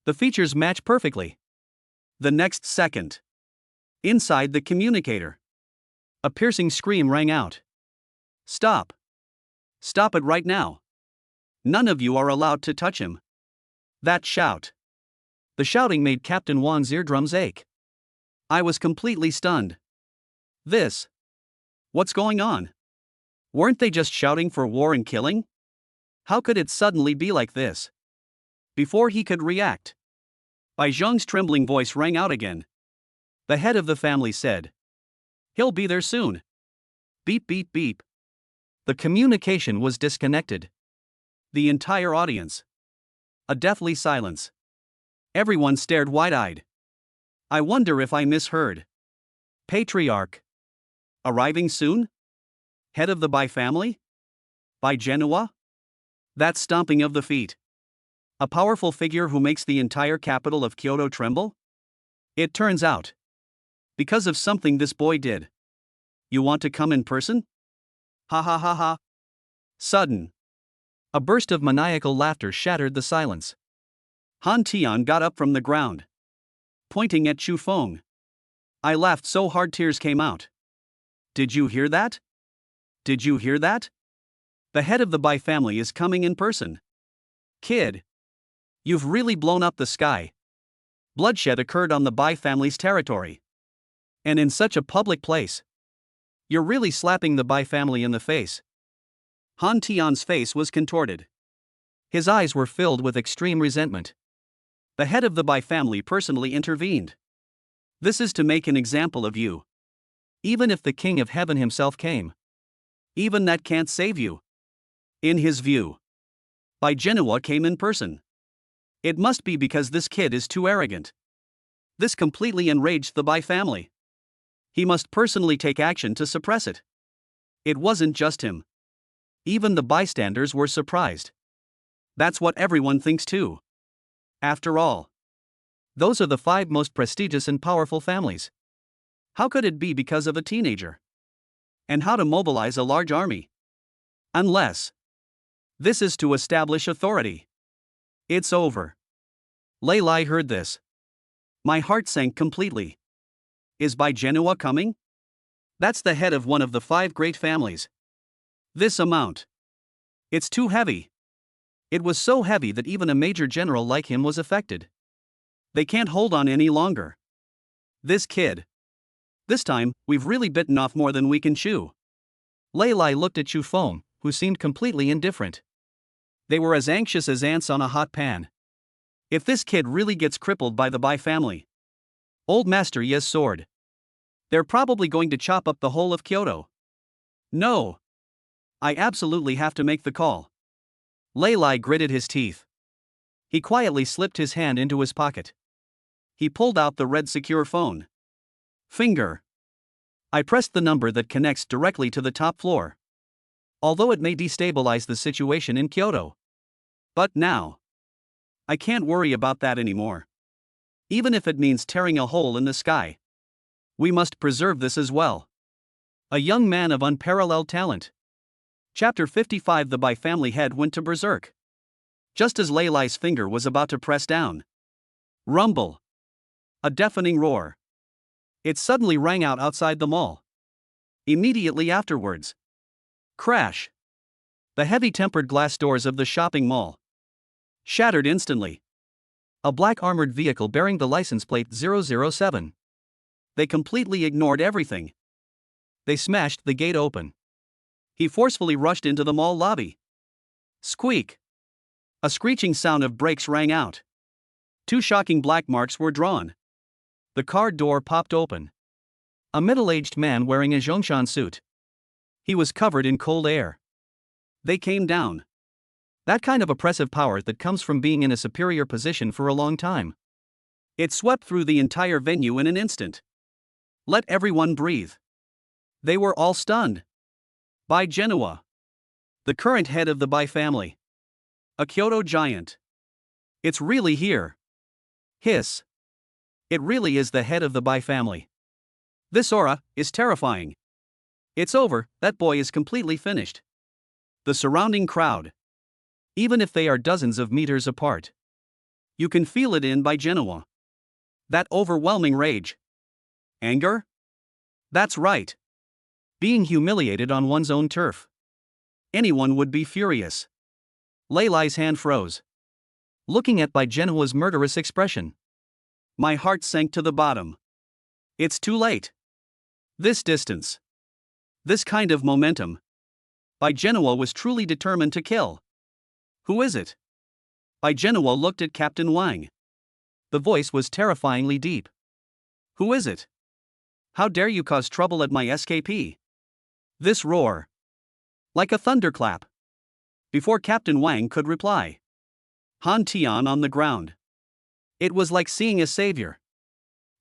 The features match perfectly. The next second. Inside the communicator. A piercing scream rang out. Stop. Stop it right now. None of you are allowed to touch him. That shout. The shouting made Captain Wan's eardrums ache. I was completely stunned. What's going on? Weren't they just shouting for war and killing? How could it suddenly be like this? Before he could react, Bai Zheng's trembling voice rang out again. The head of the family said. He'll be there soon. Beep beep beep. The communication was disconnected. The entire audience. A deathly silence. Everyone stared wide-eyed. I wonder if I misheard. Patriarch. Arriving soon? Head of the Bai family? Bai Genua? That stomping of the feet. A powerful figure who makes the entire capital of Kyoto tremble? It turns out. Because of something this boy did. You want to come in person? Ha ha ha ha. Sudden. A burst of maniacal laughter shattered the silence. Han Tian got up from the ground. Pointing at Chu Feng. I laughed so hard tears came out. Did you hear that? Did you hear that? The head of the Bai family is coming in person. Kid. You've really blown up the sky. Bloodshed occurred on the Bai family's territory. And in such a public place. You're really slapping the Bai family in the face. Han Tian's face was contorted. His eyes were filled with extreme resentment. The head of the Bai family personally intervened. This is to make an example of you. Even if the King of Heaven himself came. Even that can't save you. In his view. Bai Genua came in person. It must be because this kid is too arrogant. This completely enraged the Bai family. He must personally take action to suppress it. It wasn't just him. Even the bystanders were surprised. That's what everyone thinks too. After all, those are the 5 most prestigious and powerful families. How could it be because of a teenager? And how to mobilize a large army? Unless this is to establish authority. It's over. Lei Lai heard this. My heart sank completely. Is Bai Genua coming? That's the head of one of the 5 great families. This amount. It's too heavy. It was so heavy that even a major general like him was affected. They can't hold on any longer. This kid. This time, we've really bitten off more than we can chew. Lei Lai looked at Chu Feng, who seemed completely indifferent. They were as anxious as ants on a hot pan. If this kid really gets crippled by the Bai family. Old Master Ye's sword. They're probably going to chop up the whole of Kyoto. No. I absolutely have to make the call. Lei Lai gritted his teeth. He quietly slipped his hand into his pocket. He pulled out the red secure phone. Finger. I pressed the number that connects directly to the top floor. Although it may destabilize the situation in Kyoto. But now. I can't worry about that anymore. Even if it means tearing a hole in the sky. We must preserve this as well. A young man of unparalleled talent. Chapter 55. The Bai family head went to berserk. Just as Lei Lai's finger was about to press down. Rumble. A deafening roar. It suddenly rang out outside the mall. Immediately afterwards. Crash. The heavy tempered glass doors of the shopping mall shattered instantly. A black armored vehicle bearing the license plate 007. They completely ignored everything. They smashed the gate open. He forcefully rushed into the mall lobby. Squeak! A screeching sound of brakes rang out. 2 shocking black marks were drawn. The car door popped open. A middle-aged man wearing a Zhongshan suit. He was covered in cold air. They came down. That kind of oppressive power that comes from being in a superior position for a long time. It swept through the entire venue in an instant. Let everyone breathe. They were all stunned. By Genoa. The current head of the Bai family. A Kyoto giant. It's really here. Hiss. It really is the head of the Bai family. This aura is terrifying. It's over, that boy is completely finished. The surrounding crowd. Even if they are dozens of meters apart. You can feel it in Bai Genoa. That overwhelming rage. Anger? That's right. Being humiliated on one's own turf. Anyone would be furious. Lei Lai's hand froze. Looking at Bai Genoa's murderous expression. My heart sank to the bottom. It's too late. This distance. This kind of momentum. Bai Genoa was truly determined to kill. Who is it? Bai Genoa looked at Captain Wang. The voice was terrifyingly deep. Who is it? How dare you cause trouble at my SKP? This roar. Like a thunderclap. Before Captain Wang could reply. Han Tian on the ground. It was like seeing a savior.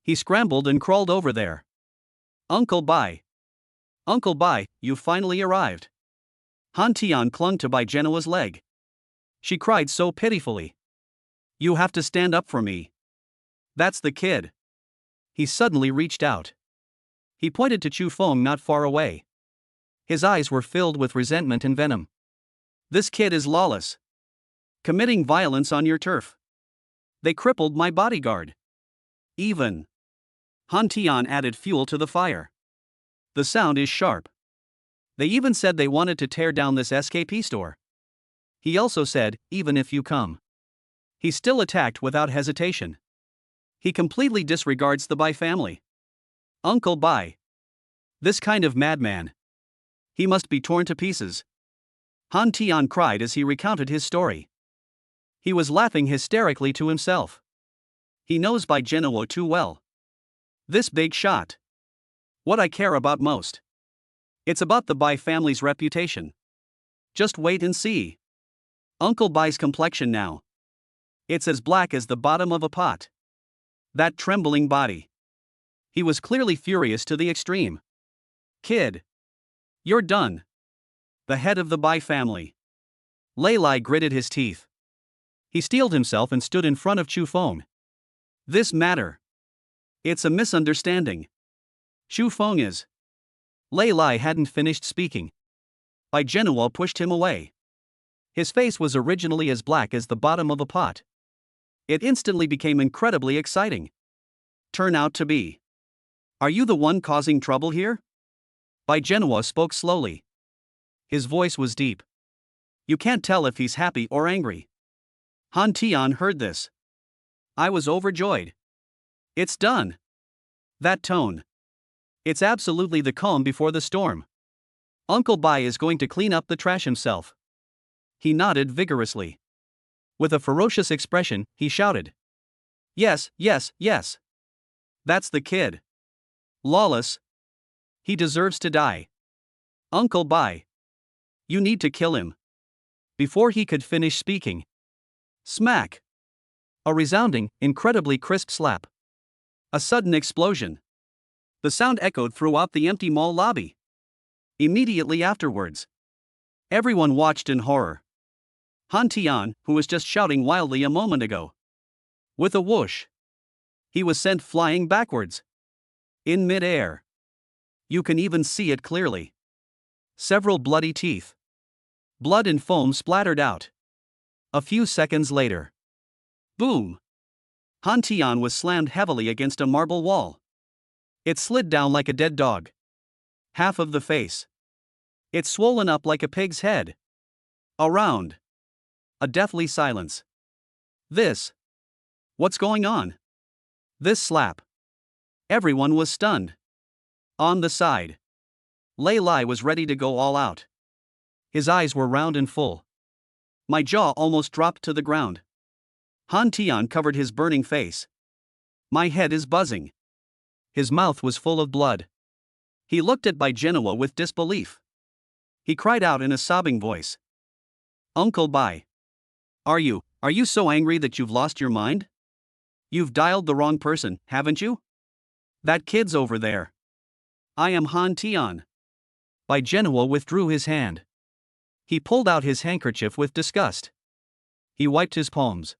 He scrambled and crawled over there. Uncle Bai. Uncle Bai, you finally arrived. Han Tian clung to Bai Genoa's leg. She cried so pitifully. You have to stand up for me. That's the kid. He suddenly reached out. He pointed to Chu Feng not far away. His eyes were filled with resentment and venom. This kid is lawless. Committing violence on your turf. They crippled my bodyguard. Even. Han Tian added fuel to the fire. The sound is sharp. They even said they wanted to tear down this SKP store. He also said, even if you come. He still attacked without hesitation. He completely disregards the Bai family. Uncle Bai. This kind of madman. He must be torn to pieces. Han Tian cried as he recounted his story. He was laughing hysterically to himself. He knows Bai Genoa too well. This big shot. What I care about most. It's about the Bai family's reputation. Just wait and see. Uncle Bai's complexion now. It's as black as the bottom of a pot. That trembling body. He was clearly furious to the extreme. Kid. You're done. The head of the Bai family. Lei Lai gritted his teeth. He steeled himself and stood in front of Chu Feng. This matter. It's a misunderstanding. Chu Feng is. Lei Lai hadn't finished speaking. Bai Genoa pushed him away. His face was originally as black as the bottom of a pot. It instantly became incredibly exciting. Turn out to be. Are you the one causing trouble here? Bai Genoa spoke slowly. His voice was deep. You can't tell if he's happy or angry. Han Tian heard this. I was overjoyed. It's done. That tone. It's absolutely the calm before the storm. Uncle Bai is going to clean up the trash himself. He nodded vigorously. With a ferocious expression, he shouted. Yes, yes, yes. That's the kid. Lawless. He deserves to die. Uncle Bai. You need to kill him. Before he could finish speaking. Smack. A resounding, incredibly crisp slap. A sudden explosion. The sound echoed throughout the empty mall lobby. Immediately afterwards, everyone watched in horror. Han Tian, who was just shouting wildly a moment ago. With a whoosh, he was sent flying backwards. In mid-air. You can even see it clearly. Several bloody teeth. Blood and foam splattered out. A few seconds later. Boom! Han Tian was slammed heavily against a marble wall. It slid down like a dead dog. Half of the face. It's swollen up like a pig's head. Around. A deathly silence. This. What's going on? This slap. Everyone was stunned. On the side. Lei Lai was ready to go all out. His eyes were round and full. My jaw almost dropped to the ground. Han Tian covered his burning face. My head is buzzing. His mouth was full of blood. He looked at Bai Genoa with disbelief. He cried out in a sobbing voice. Uncle Bai. Are you so angry that you've lost your mind? You've dialed the wrong person, haven't you? That kid's over there. I am Han Tian. Bai Genoa withdrew his hand. He pulled out his handkerchief with disgust. He wiped his palms.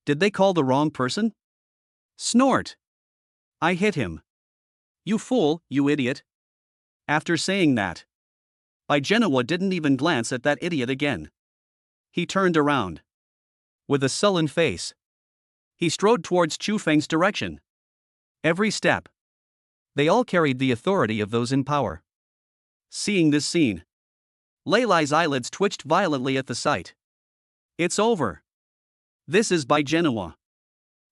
Did they call the wrong person? Snort. I hit him. You fool, you idiot. After saying that, Bai Genoa didn't even glance at that idiot again. He turned around. With a sullen face, he strode towards Chu Feng's direction. Every step. They all carried the authority of those in power. Seeing this scene, Lei Lai's eyelids twitched violently at the sight. It's over. This is Bai Genoa.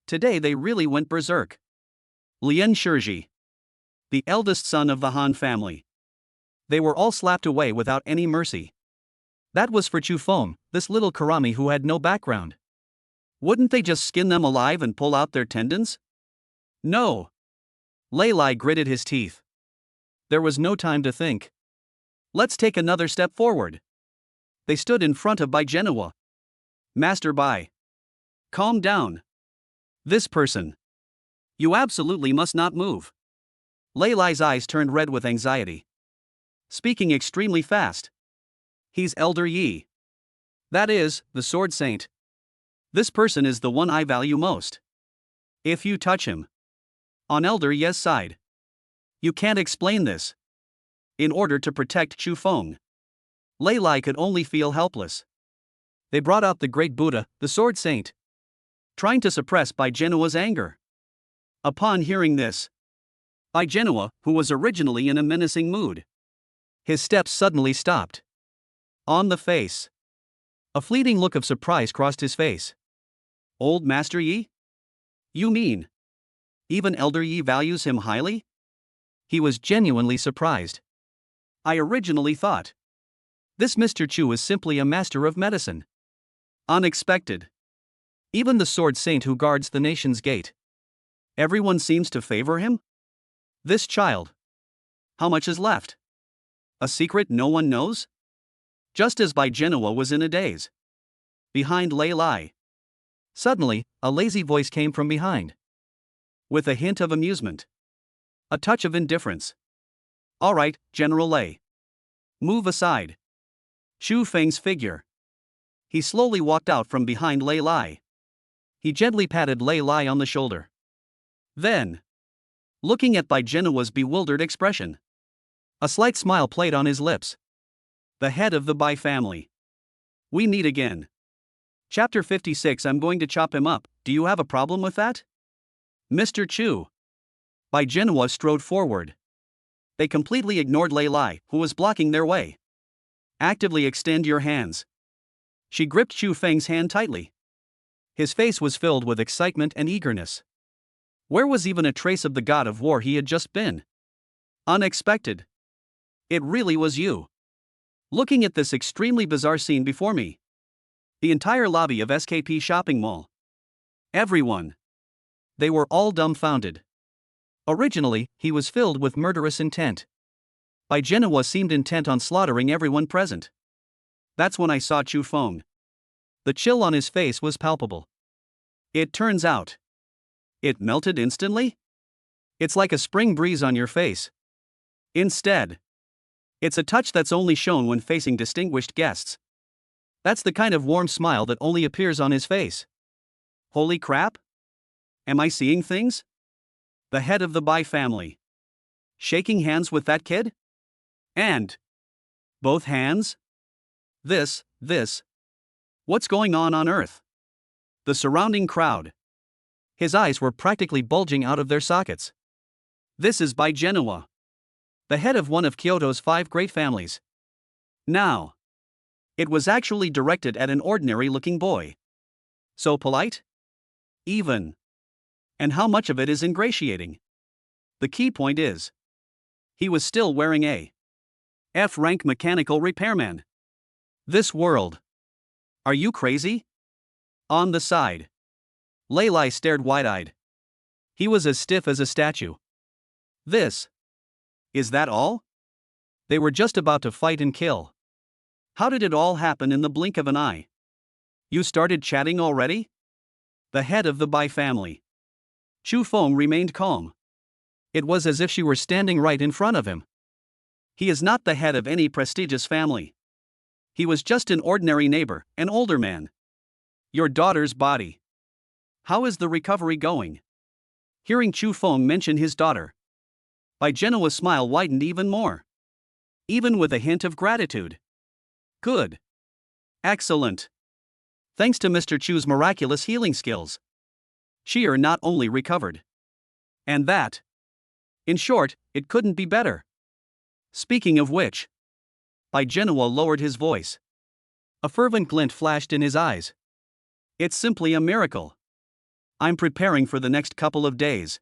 Today they really went berserk. Lian Shizhi, the eldest son of the Han family. They were all slapped away without any mercy. That was for Chu Feng, this little Karami who had no background. Wouldn't they just skin them alive and pull out their tendons? No. Lei Lai gritted his teeth. There was no time to think. Let's take another step forward. They stood in front of Bai Genoa. Master Bai. Calm down. This person. You absolutely must not move. Lei Lai's eyes turned red with anxiety. Speaking extremely fast. He's Elder Yi. That is, the Sword Saint. This person is the one I value most. If you touch him. On Elder Yi's side. You can't explain this. In order to protect Chu Feng. Lei Lai could only feel helpless. They brought out the great Buddha, the Sword Saint. Trying to suppress Bai Genoa's anger. Upon hearing this, Bai Genoa, who was originally in a menacing mood, his steps suddenly stopped. On the face, a fleeting look of surprise crossed his face. Old Master Yi? You mean, even Elder Yi values him highly? He was genuinely surprised. I originally thought, this Mr. Chu is simply a master of medicine. Unexpected. Even the Sword Saint who guards the nation's gate. Everyone seems to favor him? This child. How much is left? A secret no one knows? Just as Bai Genoa was in a daze. Behind Lei Lai. Suddenly, a lazy voice came from behind. With a hint of amusement. A touch of indifference. All right, General Lei. Move aside. Chu Feng's figure. He slowly walked out from behind Lei Lai. He gently patted Lei Lai on the shoulder. Then, looking at Bai Genoa's bewildered expression, a slight smile played on his lips. The head of the Bai family. We meet again. Chapter 56. I'm going to chop him up. Do you have a problem with that? Mr. Chu. Bai Genoa strode forward. They completely ignored Lei Lai, who was blocking their way. Actively extend your hands. She gripped Chu Feng's hand tightly. His face was filled with excitement and eagerness. Where was even a trace of the god of war he had just been? Unexpected. It really was you. Looking at this extremely bizarre scene before me. The entire lobby of SKP shopping mall. Everyone. They were all dumbfounded. Originally, he was filled with murderous intent. Bai Genoa seemed intent on slaughtering everyone present. That's when I saw Chu Feng. The chill on his face was palpable. It turns out, it melted instantly? It's like a spring breeze on your face. Instead, it's a touch that's only shown when facing distinguished guests. That's the kind of warm smile that only appears on his face. Holy crap? Am I seeing things? The head of the Bai family. Shaking hands with that kid? And both hands? This. What's going on Earth? The surrounding crowd. His eyes were practically bulging out of their sockets. This is Bai Genoa, the head of one of Kyoto's 5 great families. Now, It was actually directed at an ordinary-looking boy. So polite? Even. And how much of it is ingratiating? The key point is, he was still wearing a F-rank mechanical repairman. This world. Are you crazy? On the side. Leilai stared wide-eyed. He was as stiff as a statue. This. Is that all? They were just about to fight and kill. How did it all happen in the blink of an eye? You started chatting already? The head of the Bai family. Chu Feng remained calm. It was as if she were standing right in front of him. He is not the head of any prestigious family. He was just an ordinary neighbor, an older man. Your daughter's body. How is the recovery going? Hearing Chu Feng mention his daughter, Bai Genoa's smile widened even more. Even with a hint of gratitude. Good. Excellent. Thanks to Mr. Chu's miraculous healing skills, Sheer not only recovered. And that. In short, it couldn't be better. Speaking of which. Bai Genoa lowered his voice. A fervent glint flashed in his eyes. It's simply a miracle. I'm preparing for the next couple of days.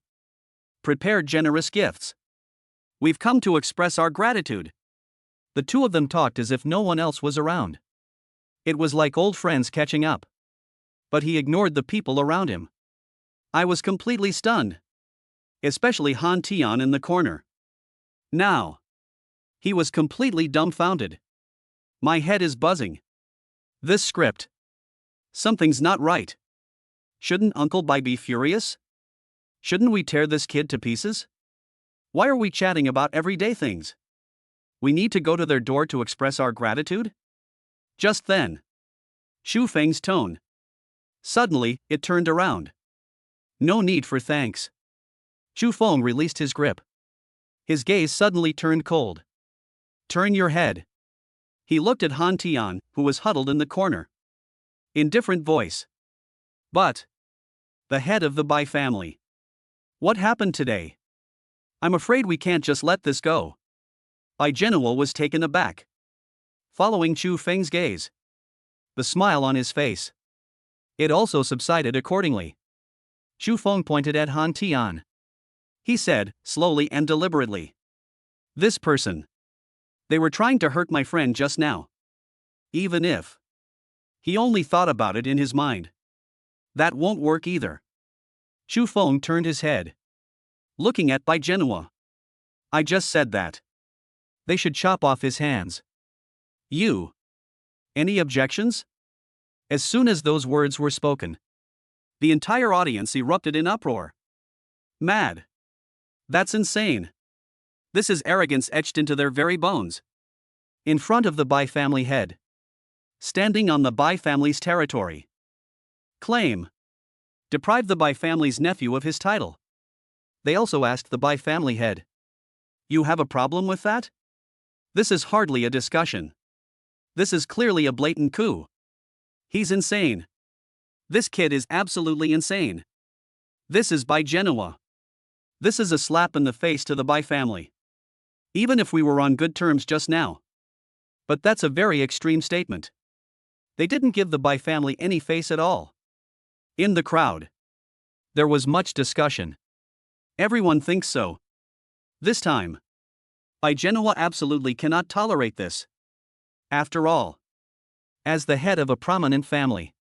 Prepared generous gifts. We've come to express our gratitude. The two of them talked as if no one else was around. It was like old friends catching up. But he ignored the people around him. I was completely stunned. Especially Han Tian in the corner. Now. He was completely dumbfounded. My head is buzzing. This script. Something's not right. Shouldn't Uncle Bai be furious? Shouldn't we tear this kid to pieces? Why are we chatting about everyday things? We need to go to their door to express our gratitude? Just then. Xu Feng's tone. Suddenly, it turned around. No need for thanks. Xu Feng released his grip. His gaze suddenly turned cold. Turn your head. He looked at Han Tian, who was huddled in the corner. In different voice. But. The head of the Bai family. What happened today? I'm afraid we can't just let this go. Bai Genoa was taken aback. Following Xu Feng's gaze. The smile on his face. It also subsided accordingly. Xu Feng pointed at Han Tian. He said, slowly and deliberately. This person. They were trying to hurt my friend just now. Even if. He only thought about it in his mind. That won't work either. Xu Feng turned his head. Looking at Bai Genoa. I just said that. They should chop off his hands. You. Any objections? As soon as those words were spoken, the entire audience erupted in uproar. Mad. That's insane. This is arrogance etched into their very bones. In front of the Bai family head. Standing on the Bai family's territory. Claim. Deprive the Bai family's nephew of his title. They also asked the Bai family head. You have a problem with that? This is hardly a discussion. This is clearly a blatant coup. He's insane. This kid is absolutely insane. This is Bai Genoa. This is a slap in the face to the Bai family. Even if we were on good terms just now. But that's a very extreme statement. They didn't give the Bai family any face at all. In the crowd, there was much discussion. Everyone thinks so. This time, Bai Genoa absolutely cannot tolerate this. After all, as the head of a prominent family,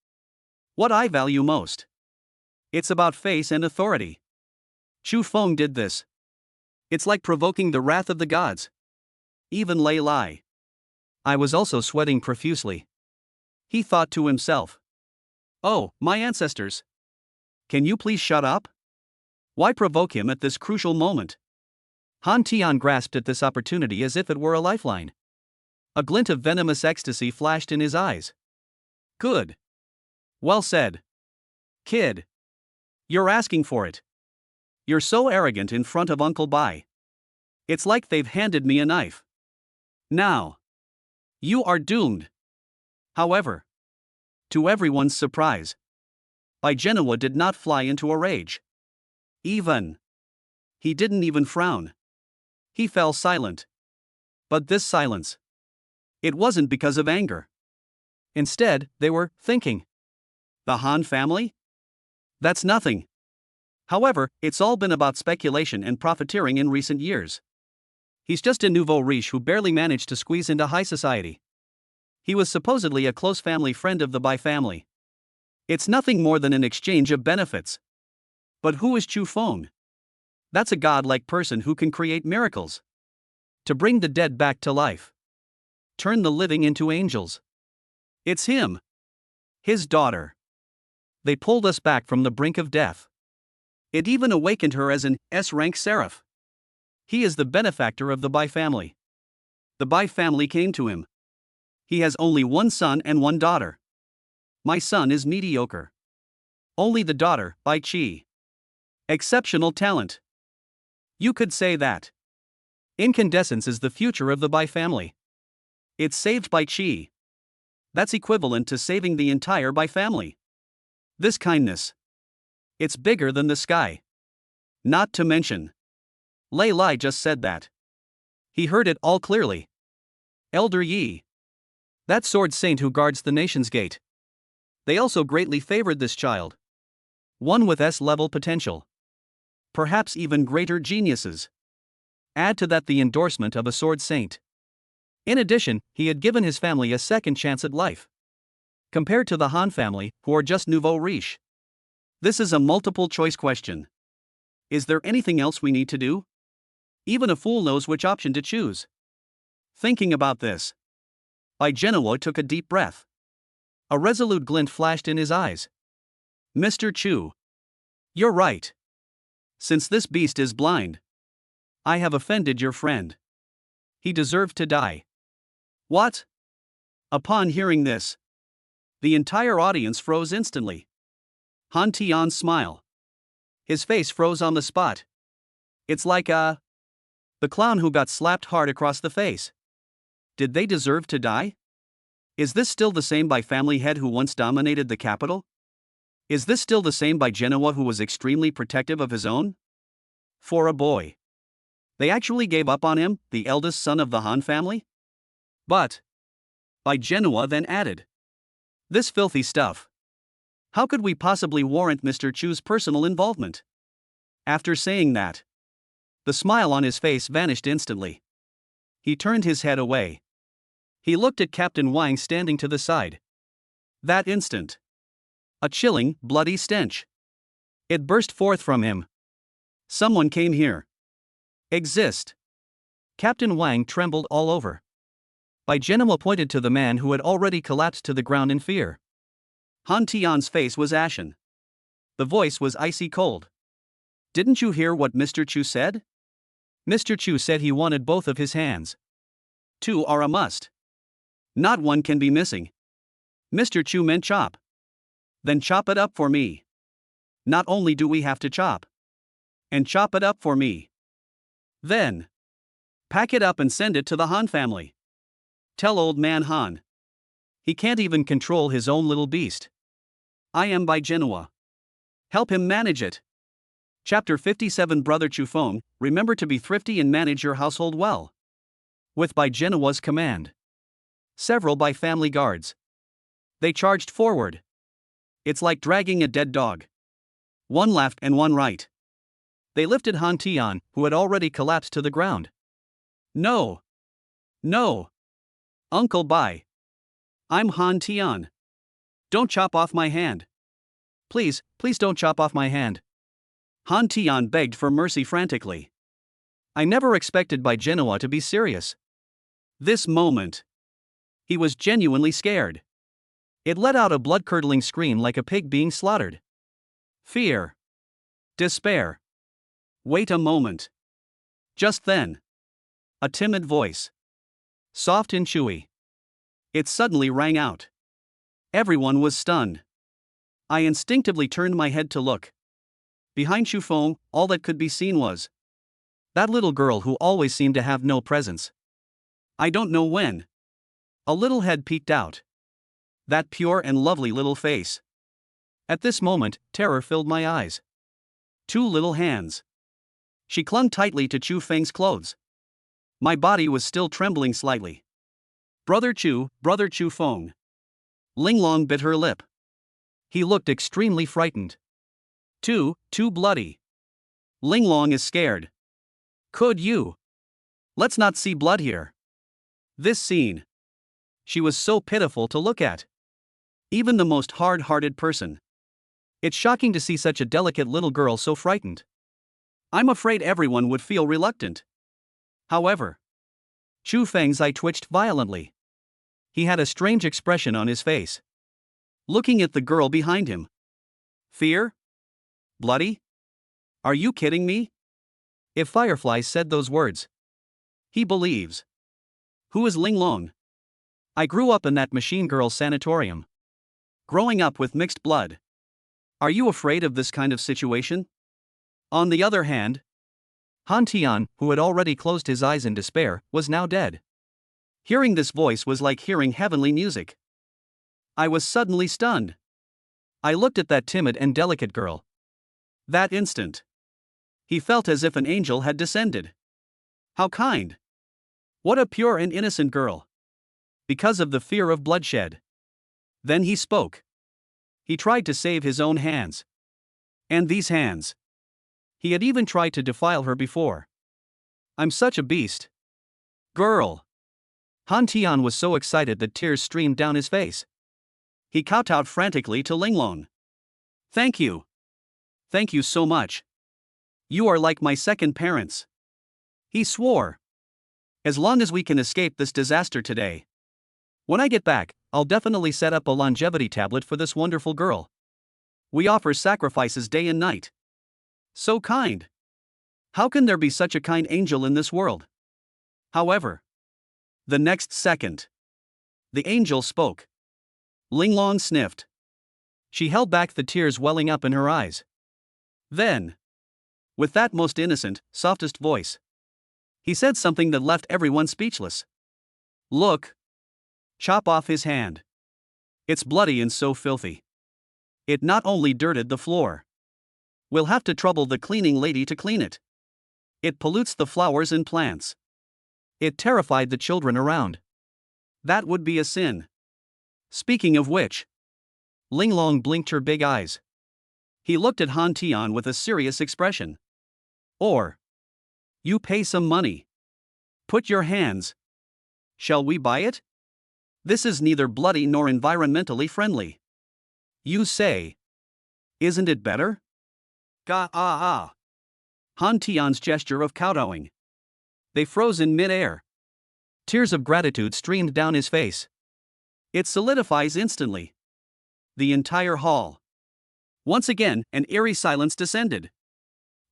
what I value most, it's about face and authority. Xu Feng did this. It's like provoking the wrath of the gods. Even Leilai. I was also sweating profusely. He thought to himself. Oh, my ancestors. Can you please shut up? Why provoke him at this crucial moment? Han Tian grasped at this opportunity as if it were a lifeline. A glint of venomous ecstasy flashed in his eyes. Good. Well said. Kid. You're asking for it. You're so arrogant in front of Uncle Bai. It's like they've handed me a knife. Now. You are doomed. However, to everyone's surprise, Bai Genoa did not fly into a rage. He didn't even frown. He fell silent. But this silence. It wasn't because of anger. Instead, they were thinking. The Han family? That's nothing. However, it's all been about speculation and profiteering in recent years. He's just a nouveau riche who barely managed to squeeze into high society. He was supposedly a close family friend of the Bai family. It's nothing more than an exchange of benefits. But who is Chu Feng? That's a godlike person who can create miracles. To bring the dead back to life. Turn the living into angels. It's him. His daughter. They pulled us back from the brink of death. It even awakened her as an S-rank seraph. He is the benefactor of the Bai family. The Bai family came to him. He has only one son and one daughter. My son is mediocre. Only the daughter, Bai Qi. Exceptional talent. You could say that. Incandescence is the future of the Bai family. It's saved Bai Qi. That's equivalent to saving the entire Bai family. This kindness. It's bigger than the sky. Not to mention. Lei Lai just said that. He heard it all clearly. Elder Yi. That sword saint who guards the nation's gate. They also greatly favored this child. One with S-level potential. Perhaps even greater geniuses. Add to that the endorsement of a sword saint. In addition, he had given his family a second chance at life. Compared to the Han family, who are just nouveau riche. This is a multiple choice question. Is there anything else we need to do? Even a fool knows which option to choose. Thinking about this, Bai Genoa took a deep breath. A resolute glint flashed in his eyes. Mr. Chu. You're right. Since this beast is blind, I have offended your friend. He deserved to die. What? Upon hearing this, the entire audience froze instantly. Han Tian's smile. His face froze on the spot. It's like the clown who got slapped hard across the face. Did they deserve to die? Is this still the same Bai family head who once dominated the capital? Is this still the same Bai Genoa who was extremely protective of his own? For a boy. They actually gave up on him, the eldest son of the Han family? But Bai Genoa then added. This filthy stuff. How could we possibly warrant Mr. Chu's personal involvement? After saying that, the smile on his face vanished instantly. He turned his head away. He looked at Captain Wang standing to the side. That instant, a chilling, bloody stench. It burst forth from him. Someone came here. Exist. Captain Wang trembled all over. Bai Genoa pointed to the man who had already collapsed to the ground in fear. Han Tian's face was ashen. The voice was icy cold. Didn't you hear what Mr. Chu said? Mr. Chu said he wanted both of his hands. Two are a must. Not one can be missing. Mr. Chu meant chop. Then chop it up for me. Not only do we have to chop. And chop it up for me. Then pack it up and send it to the Han family. Tell old man Han. He can't even control his own little beast. I am Bai Genoa. Help him manage it. Chapter 57 Brother Chu Feng, remember to be thrifty and manage your household well. With Bai Genoa's command. Several Bai family guards. They charged forward. It's like dragging a dead dog. One left and one right. They lifted Han Tian, who had already collapsed to the ground. No. No. Uncle Bai. I'm Han Tian. Don't chop off my hand. Please, please don't chop off my hand. Han Tian begged for mercy frantically. I never expected Bai Genoa to be serious. This moment. He was genuinely scared. It let out a blood-curdling scream like a pig being slaughtered. Fear. Despair. Wait a moment. Just then. A timid voice. Soft and chewy. It suddenly rang out. Everyone was stunned. I instinctively turned my head to look. Behind Chu Feng, all that could be seen was that little girl who always seemed to have no presence. I don't know when. A little head peeked out. That pure and lovely little face. At this moment, terror filled my eyes. Two little hands. She clung tightly to Chu Feng's clothes. My body was still trembling slightly. Brother Chu Feng. Linglong bit her lip. He looked extremely frightened. Too bloody. Linglong is scared. Could you? Let's not see blood here. This scene. She was so pitiful to look at. Even the most hard-hearted person. It's shocking to see such a delicate little girl so frightened. I'm afraid everyone would feel reluctant. However, Chu Feng's eye twitched violently. He had a strange expression on his face. Looking at the girl behind him. Fear? Bloody? Are you kidding me? If Firefly said those words. He believes. Who is Linglong? I grew up in that machine girl sanatorium. Growing up with mixed blood. Are you afraid of this kind of situation? On the other hand, Han Tian, who had already closed his eyes in despair, was now dead. Hearing this voice was like hearing heavenly music. I was suddenly stunned. I looked at that timid and delicate girl. That instant, he felt as if an angel had descended. How kind! What a pure and innocent girl! Because of the fear of bloodshed. Then he spoke. He tried to save his own hands. And these hands. He had even tried to defile her before. I'm such a beast. Girl! Han Tian was so excited that tears streamed down his face. He kowtowed frantically to Linglong. Thank you. Thank you so much. You are like my second parents. He swore. As long as we can escape this disaster today. When I get back, I'll definitely set up a longevity tablet for this wonderful girl. We offer sacrifices day and night. So kind. How can there be such a kind angel in this world? However, the next second, the angel spoke. Linglong sniffed. She held back the tears welling up in her eyes. Then, with that most innocent, softest voice, he said something that left everyone speechless. Look. Chop off his hand. It's bloody and so filthy. It not only dirted the floor. We'll have to trouble the cleaning lady to clean it. It pollutes the flowers and plants. It terrified the children around. That would be a sin. Speaking of which, Linglong blinked her big eyes. He looked at Han Tian with a serious expression. Or, you pay some money. Put your hands. Shall we buy it? This is neither bloody nor environmentally friendly. You say. Isn't it better? Han Tian's gesture of kowtowing. They froze in mid-air. Tears of gratitude streamed down his face. It solidifies instantly. The entire hall. Once again, an eerie silence descended.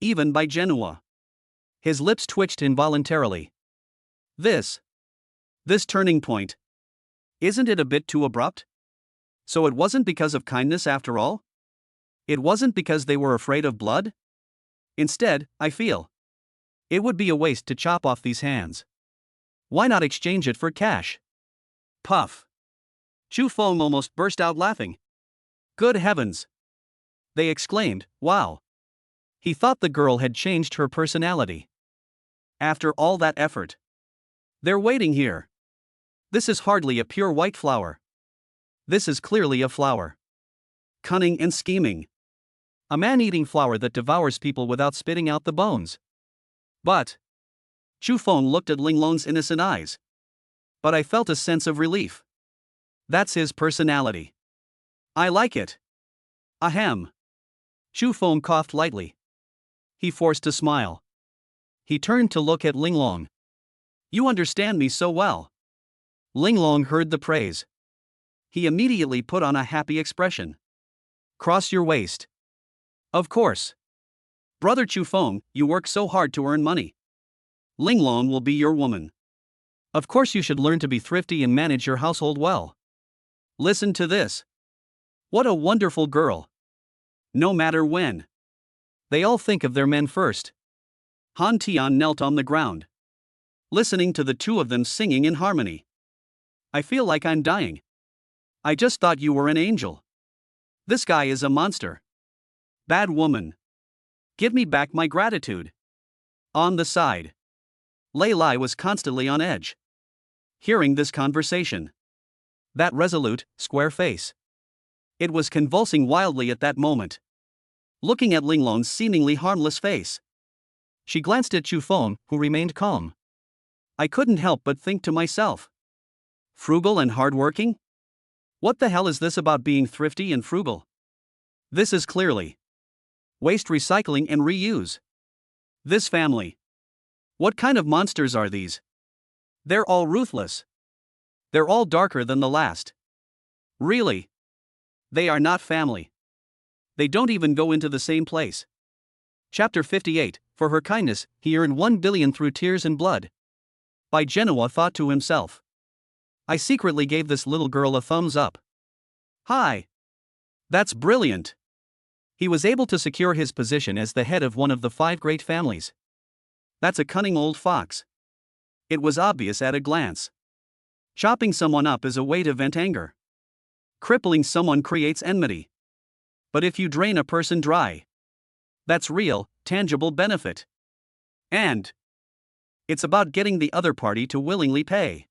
Even by Genua. His lips twitched involuntarily. This turning point. Isn't it a bit too abrupt? So it wasn't because of kindness after all? It wasn't because they were afraid of blood? Instead, I feel it would be a waste to chop off these hands. Why not exchange it for cash? Puff. Chu Feng almost burst out laughing. Good heavens! They exclaimed, wow. He thought the girl had changed her personality. After all that effort. They're waiting here. This is hardly a pure white flower. This is clearly a flower. Cunning and scheming. A man-eating flower that devours people without spitting out the bones. But Chu Feng looked at Linglong's innocent eyes. But I felt a sense of relief. That's his personality. I like it. Ahem. Chu Feng coughed lightly. He forced a smile. He turned to look at Linglong. You understand me so well. Linglong heard the praise. He immediately put on a happy expression. Cross your waist. Of course. Brother Chu Feng, you work so hard to earn money. Linglong will be your woman. Of course you should learn to be thrifty and manage your household well. Listen to this. What a wonderful girl. No matter when. They all think of their men first. Han Tian knelt on the ground. Listening to the two of them singing in harmony. I feel like I'm dying. I just thought you were an angel. This guy is a monster. Bad woman. Give me back my gratitude. On the side. Lei Lai was constantly on edge. Hearing this conversation. That resolute, square face. It was convulsing wildly at that moment. Looking at Linglong's seemingly harmless face, she glanced at Chu Feng, who remained calm. I couldn't help but think to myself. Frugal and hardworking? What the hell is this about being thrifty and frugal? This is clearly waste recycling and reuse. This family. What kind of monsters are these? They're all ruthless. They're all darker than the last. Really? They are not family. They don't even go into the same place. Chapter 58, For her kindness, he earned 1 billion through tears and blood. Bai Genoa thought to himself. I secretly gave this little girl a thumbs up. Hi. That's brilliant. He was able to secure his position as the head of one of the 5 great families. That's a cunning old fox. It was obvious at a glance. Chopping someone up is a way to vent anger. Crippling someone creates enmity. But if you drain a person dry, that's real, tangible benefit. And it's about getting the other party to willingly pay.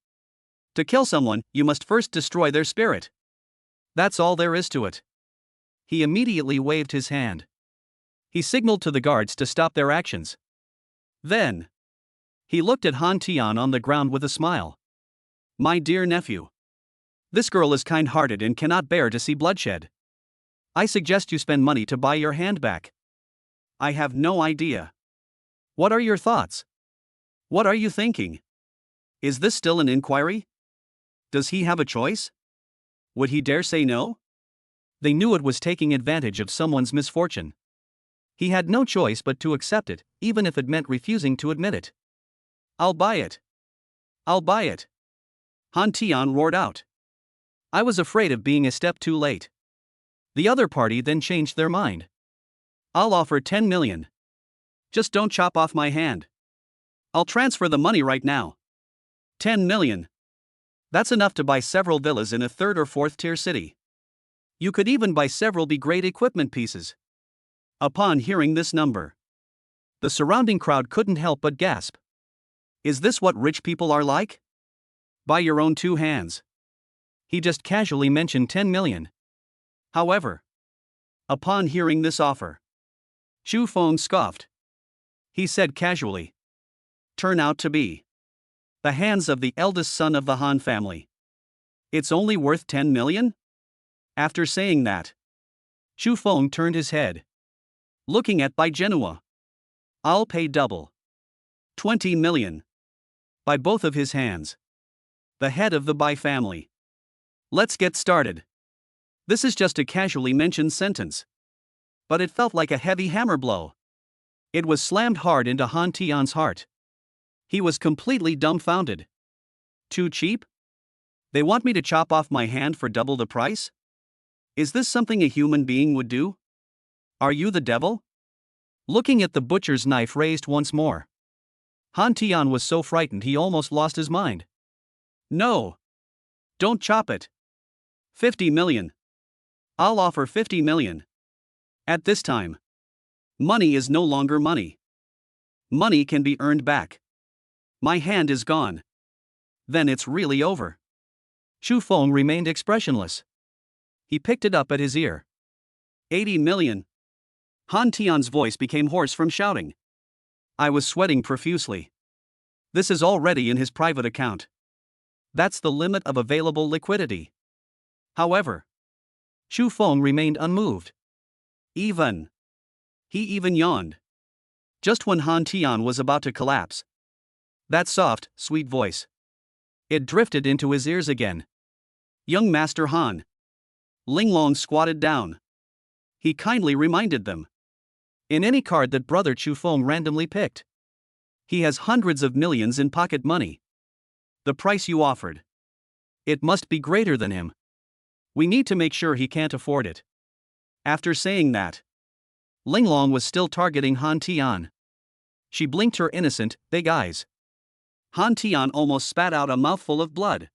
To kill someone, you must first destroy their spirit. That's all there is to it. He immediately waved his hand. He signaled to the guards to stop their actions. Then he looked at Han Tian on the ground with a smile. My dear nephew. This girl is kind-hearted and cannot bear to see bloodshed. I suggest you spend money to buy your hand back. I have no idea. What are your thoughts? What are you thinking? Is this still an inquiry? Does he have a choice? Would he dare say no? They knew it was taking advantage of someone's misfortune. He had no choice but to accept it, even if it meant refusing to admit it. I'll buy it. I'll buy it. Han Tian roared out. I was afraid of being a step too late. The other party then changed their mind. I'll offer 10 million. Just don't chop off my hand. I'll transfer the money right now. 10 million. That's enough to buy several villas in a 3rd or 4th tier city. You could even buy several B-grade equipment pieces. Upon hearing this number, the surrounding crowd couldn't help but gasp. Is this what rich people are like? By your own 2 hands. He just casually mentioned 10 million. However, upon hearing this offer, Chu Feng scoffed. He said casually, turn out to be the hands of the eldest son of the Han family. It's only worth 10 million? After saying that, Chu Feng turned his head, looking at Bai Genoa. I'll pay double. 20 million. By both of his hands. The head of the Bai family. Let's get started. This is just a casually mentioned sentence. But it felt like a heavy hammer blow. It was slammed hard into Han Tian's heart. He was completely dumbfounded. Too cheap? They want me to chop off my hand for double the price? Is this something a human being would do? Are you the devil? Looking at the butcher's knife raised once more, Han Tian was so frightened he almost lost his mind. No. Don't chop it. 50 million. I'll offer 50 million. At this time, money is no longer money. Money can be earned back. My hand is gone. Then it's really over. Chu Feng remained expressionless. He picked it up at his ear. 80 million. Han Tian's voice became hoarse from shouting. I was sweating profusely. This is already in his private account. That's the limit of available liquidity. However, Chu Feng remained unmoved. He even yawned. Just when Han Tian was about to collapse. That soft, sweet voice. It drifted into his ears again. Young Master Han. Linglong squatted down. He kindly reminded them. In any card that Brother Chu Feng randomly picked, he has hundreds of millions in pocket money. The price you offered, it must be greater than him. We need to make sure he can't afford it. After saying that, Linglong was still targeting Han Tian. She blinked her innocent, big eyes. Han Tian almost spat out a mouthful of blood.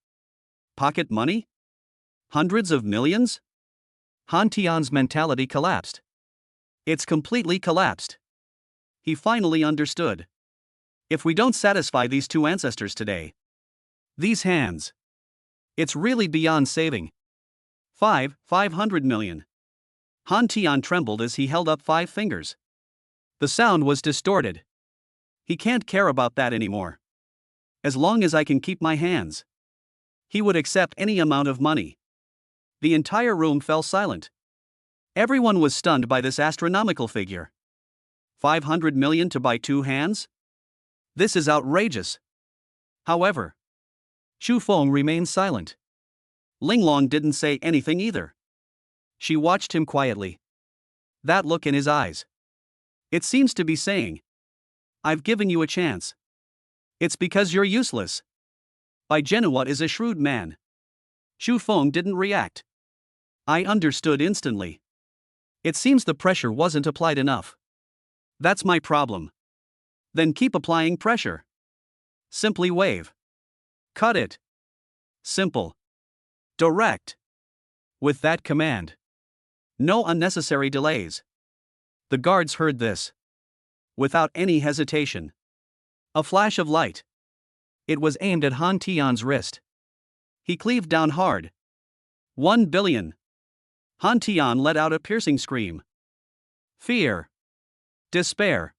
Pocket money? Hundreds of millions? Han Tian's mentality collapsed. It's completely collapsed. He finally understood. If we don't satisfy these 2 ancestors today, these hands, It's really beyond saving. 500 million. Han Tian trembled as he held up 5 fingers. The sound was distorted. He can't care about that anymore. As long as I can keep my hands. He would accept any amount of money. The entire room fell silent. Everyone was stunned by this astronomical figure. 500 million to buy 2 hands? This is outrageous. However, Chu Feng remained silent. Linglong didn't say anything either. She watched him quietly. That look in his eyes. It seems to be saying, I've given you a chance. It's because you're useless. Bai Genoa is a shrewd man. Chu Feng didn't react. I understood instantly. It seems the pressure wasn't applied enough. That's my problem. Then keep applying pressure. Simply wave. Cut it. Simple. Direct. With that command. No unnecessary delays. The guards heard this. Without any hesitation. A flash of light. It was aimed at Han Tian's wrist. He cleaved down hard. 1 billion. Han Tian let out a piercing scream. Fear. Despair.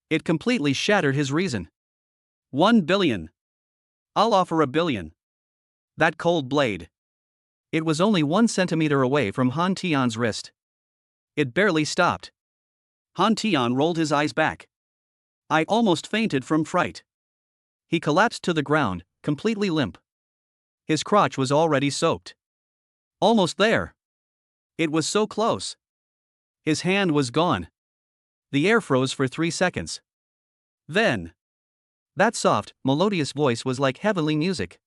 It completely shattered his reason. 1 billion. I'll offer 1 billion. That cold blade. It was only 1 centimeter away from Han Tian's wrist. It barely stopped. Han Tian rolled his eyes back. I almost fainted from fright. He collapsed to the ground, completely limp. His crotch was already soaked. Almost there. It was so close. His hand was gone. The air froze for 3 seconds. Then, that soft, melodious voice was like heavenly music.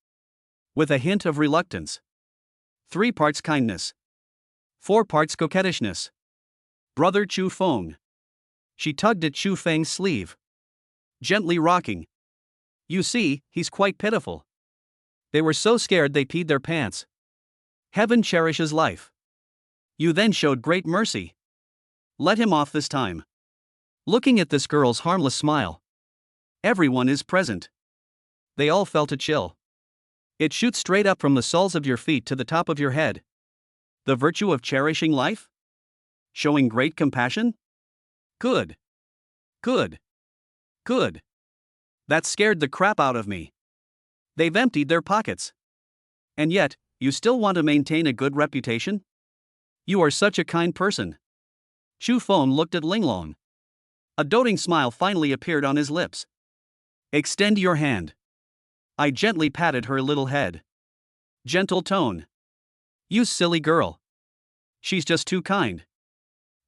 With a hint of reluctance. 3 parts kindness. 4 parts coquettishness. Brother Chu Feng. She tugged at Chu Feng's sleeve. Gently rocking. You see, he's quite pitiful. They were so scared they peed their pants. Heaven cherishes life. You then showed great mercy. Let him off this time. Looking at this girl's harmless smile. Everyone is present. They all felt a chill. It shoots straight up from the soles of your feet to the top of your head. The virtue of cherishing life? Showing great compassion? Good. Good. Good. That scared the crap out of me. They've emptied their pockets. And yet, you still want to maintain a good reputation? You are such a kind person. Chu Feng looked at Linglong. A doting smile finally appeared on his lips. Extend your hand. I gently patted her little head. Gentle tone. You silly girl. She's just too kind.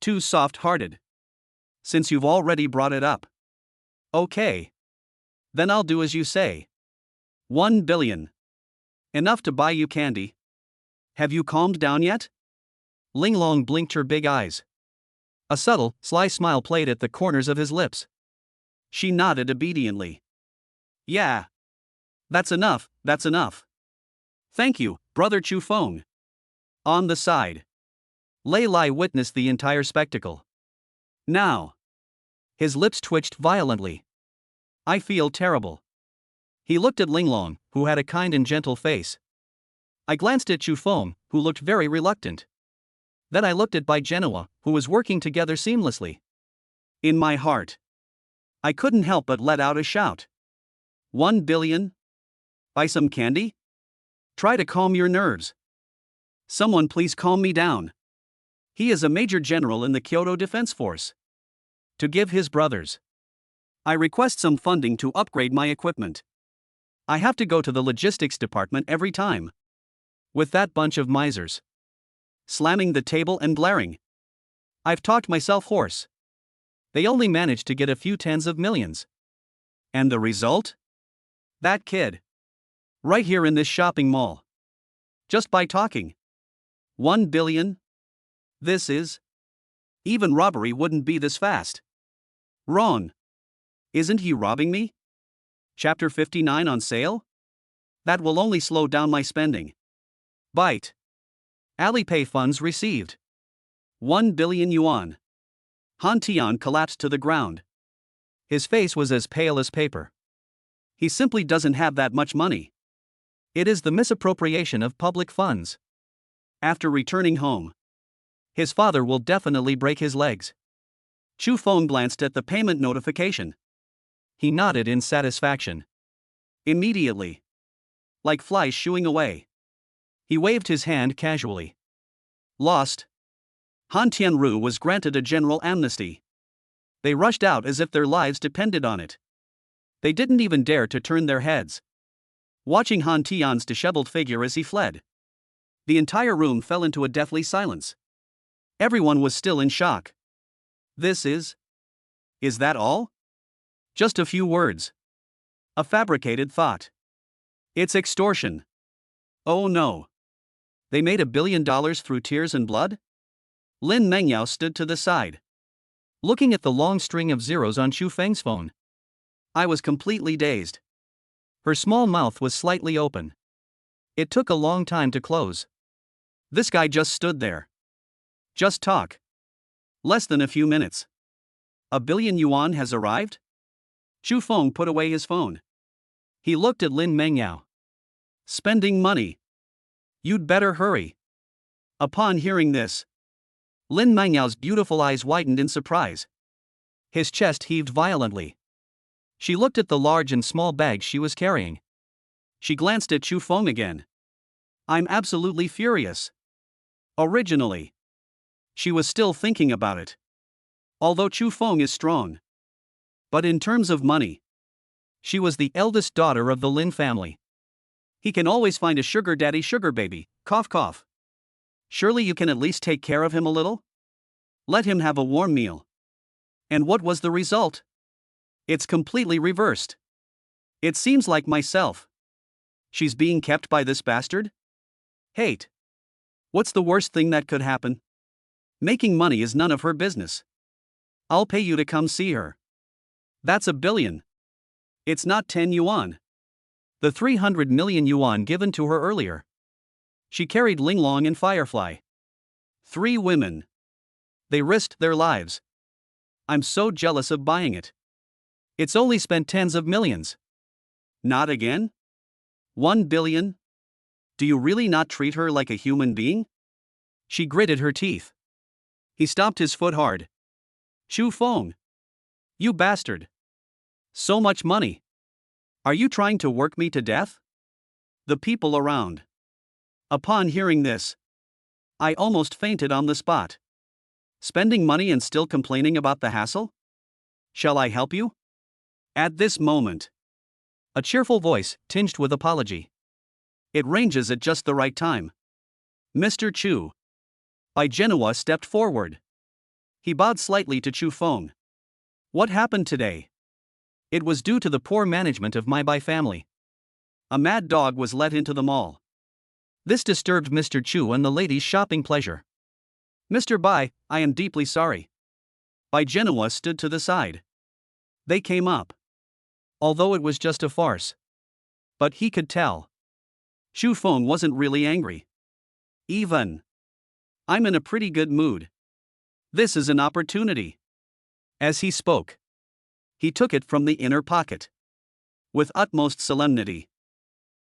Too soft-hearted. Since you've already brought it up. Okay. Then I'll do as you say. 1 billion. Enough to buy you candy. Have you calmed down yet? Linglong blinked her big eyes. A subtle, sly smile played at the corners of his lips. She nodded obediently. Yeah. That's enough, that's enough. Thank you, Brother Chu Feng. On the side. Lei Lai witnessed the entire spectacle. Now. His lips twitched violently. I feel terrible. He looked at Linglong, who had a kind and gentle face. I glanced at Chu Feng, who looked very reluctant. Then I looked at Bai Genoa, who was working together seamlessly. In my heart, I couldn't help but let out a shout. 1 billion? Buy some candy? Try to calm your nerves. Someone please calm me down. He is a major general in the Kyoto Defense Force. To give his brothers. I request some funding to upgrade my equipment. I have to go to the logistics department every time. With that bunch of misers. Slamming the table and blaring. I've talked myself hoarse. They only managed to get a few tens of millions. And the result? That kid. Right here in this shopping mall. Just by talking. 1 billion? This is? Even robbery wouldn't be this fast. Wrong. Isn't he robbing me? Chapter 59 on sale? That will only slow down my spending. Bite. Alipay funds received. 1 billion yuan. Han Tian collapsed to the ground. His face was as pale as paper. He simply doesn't have that much money. It is the misappropriation of public funds. After returning home, his father will definitely break his legs. Chu Feng glanced at the payment notification. He nodded in satisfaction. Immediately, like flies shooing away, he waved his hand casually. Lost. Han Tianru was granted a general amnesty. They rushed out as if their lives depended on it. They didn't even dare to turn their heads, watching Han Tian's disheveled figure as he fled. The entire room fell into a deathly silence. Everyone was still in shock. This is that all? Just a few words. A fabricated thought. It's extortion. Oh no. They made $1 billion through tears and blood? Lin Mengyao stood to the side, looking at the long string of zeros on Chu Feng's phone. I was completely dazed. Her small mouth was slightly open. It took a long time to close. This guy just stood there. Just talk. Less than a few minutes. $1 billion yuan has arrived? Chu Feng put away his phone. He looked at Lin Mengyao. Spending money. You'd better hurry. Upon hearing this, Lin Mengyao's beautiful eyes widened in surprise. His chest heaved violently. She looked at the large and small bags she was carrying. She glanced at Chu Feng again. I'm absolutely furious. Originally, she was still thinking about it. Although Chu Feng is strong. But in terms of money, she was the eldest daughter of the Lin family. He can always find a sugar daddy, sugar baby, cough cough. Surely you can at least take care of him a little? Let him have a warm meal. And what was the result? It's completely reversed. It seems like myself. She's being kept by this bastard? Hate. What's the worst thing that could happen? Making money is none of her business. I'll pay you to come see her. That's $1 billion. It's not 10 yuan. The 300 million yuan given to her earlier. She carried Linglong and Firefly. 3 women. They risked their lives. I'm so jealous of buying it. It's only spent tens of millions. Not again? 1 billion? Do you really not treat her like a human being? She gritted her teeth. He stomped his foot hard. Chu Feng. You bastard. So much money. Are you trying to work me to death? The people around. Upon hearing this, I almost fainted on the spot. Spending money and still complaining about the hassle? Shall I help you? At this moment, a cheerful voice, tinged with apology. It ranges at just the right time. Mr. Chu. Bai Genoa stepped forward. He bowed slightly to Chu Feng. What happened today? It was due to the poor management of my Bai family. A mad dog was let into the mall. This disturbed Mr. Chu and the lady's shopping pleasure. Mr. Bai, I am deeply sorry. Bai Genoa stood to the side. They came up. Although it was just a farce. But he could tell. Chu Feng wasn't really angry. Even. I'm in a pretty good mood. This is an opportunity. As he spoke, he took it from the inner pocket. With utmost solemnity,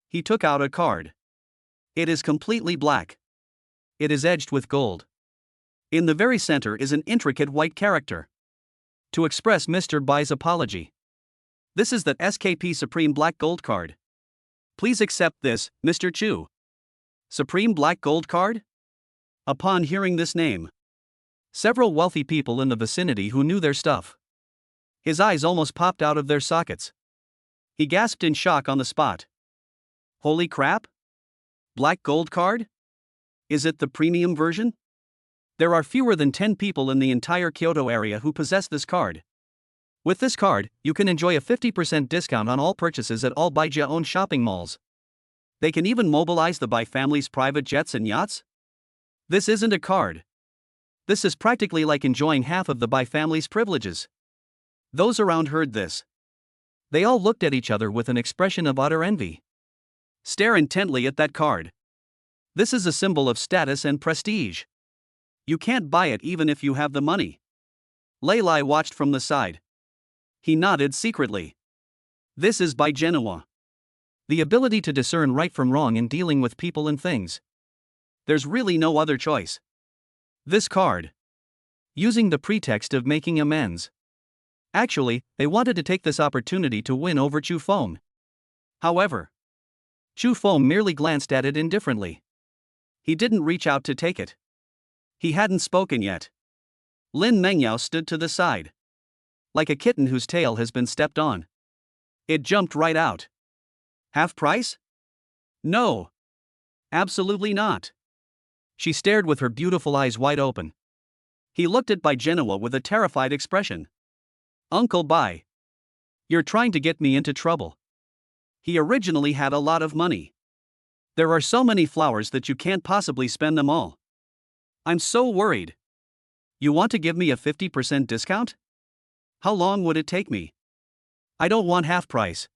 he took out a card. It is completely black. It is edged with gold. In the very center is an intricate white character. To express Mr. Bai's apology. This is the SKP Supreme Black Gold card. Please accept this, Mr. Chu. Supreme Black Gold card? Upon hearing this name, several wealthy people in the vicinity who knew their stuff. His eyes almost popped out of their sockets. He gasped in shock on the spot. Holy crap! Black Gold card? Is it the premium version? There are fewer than 10 people in the entire Kyoto area who possess this card. With this card, you can enjoy a 50% discount on all purchases at all Baija-owned shopping malls. They can even mobilize the Bai family's private jets and yachts. This isn't a card. This is practically like enjoying half of the Bai family's privileges. Those around heard this. They all looked at each other with an expression of utter envy. Stare intently at that card. This is a symbol of status and prestige. You can't buy it even if you have the money. Lei Lai watched from the side. He nodded secretly. This is Bai Genoa. The ability to discern right from wrong in dealing with people and things. There's really no other choice. This card. Using the pretext of making amends. Actually, they wanted to take this opportunity to win over Chu Feng. However, Chu Feng merely glanced at it indifferently. He didn't reach out to take it. He hadn't spoken yet. Lin Mengyao stood to the side. Like a kitten whose tail has been stepped on. It jumped right out. Half price? No. Absolutely not. She stared with her beautiful eyes wide open. He looked at Bai Genoa with a terrified expression. Uncle Bai. You're trying to get me into trouble. He originally had a lot of money. There are so many flowers that you can't possibly spend them all. I'm so worried. You want to give me a 50% discount? How long would it take me? I don't want half price.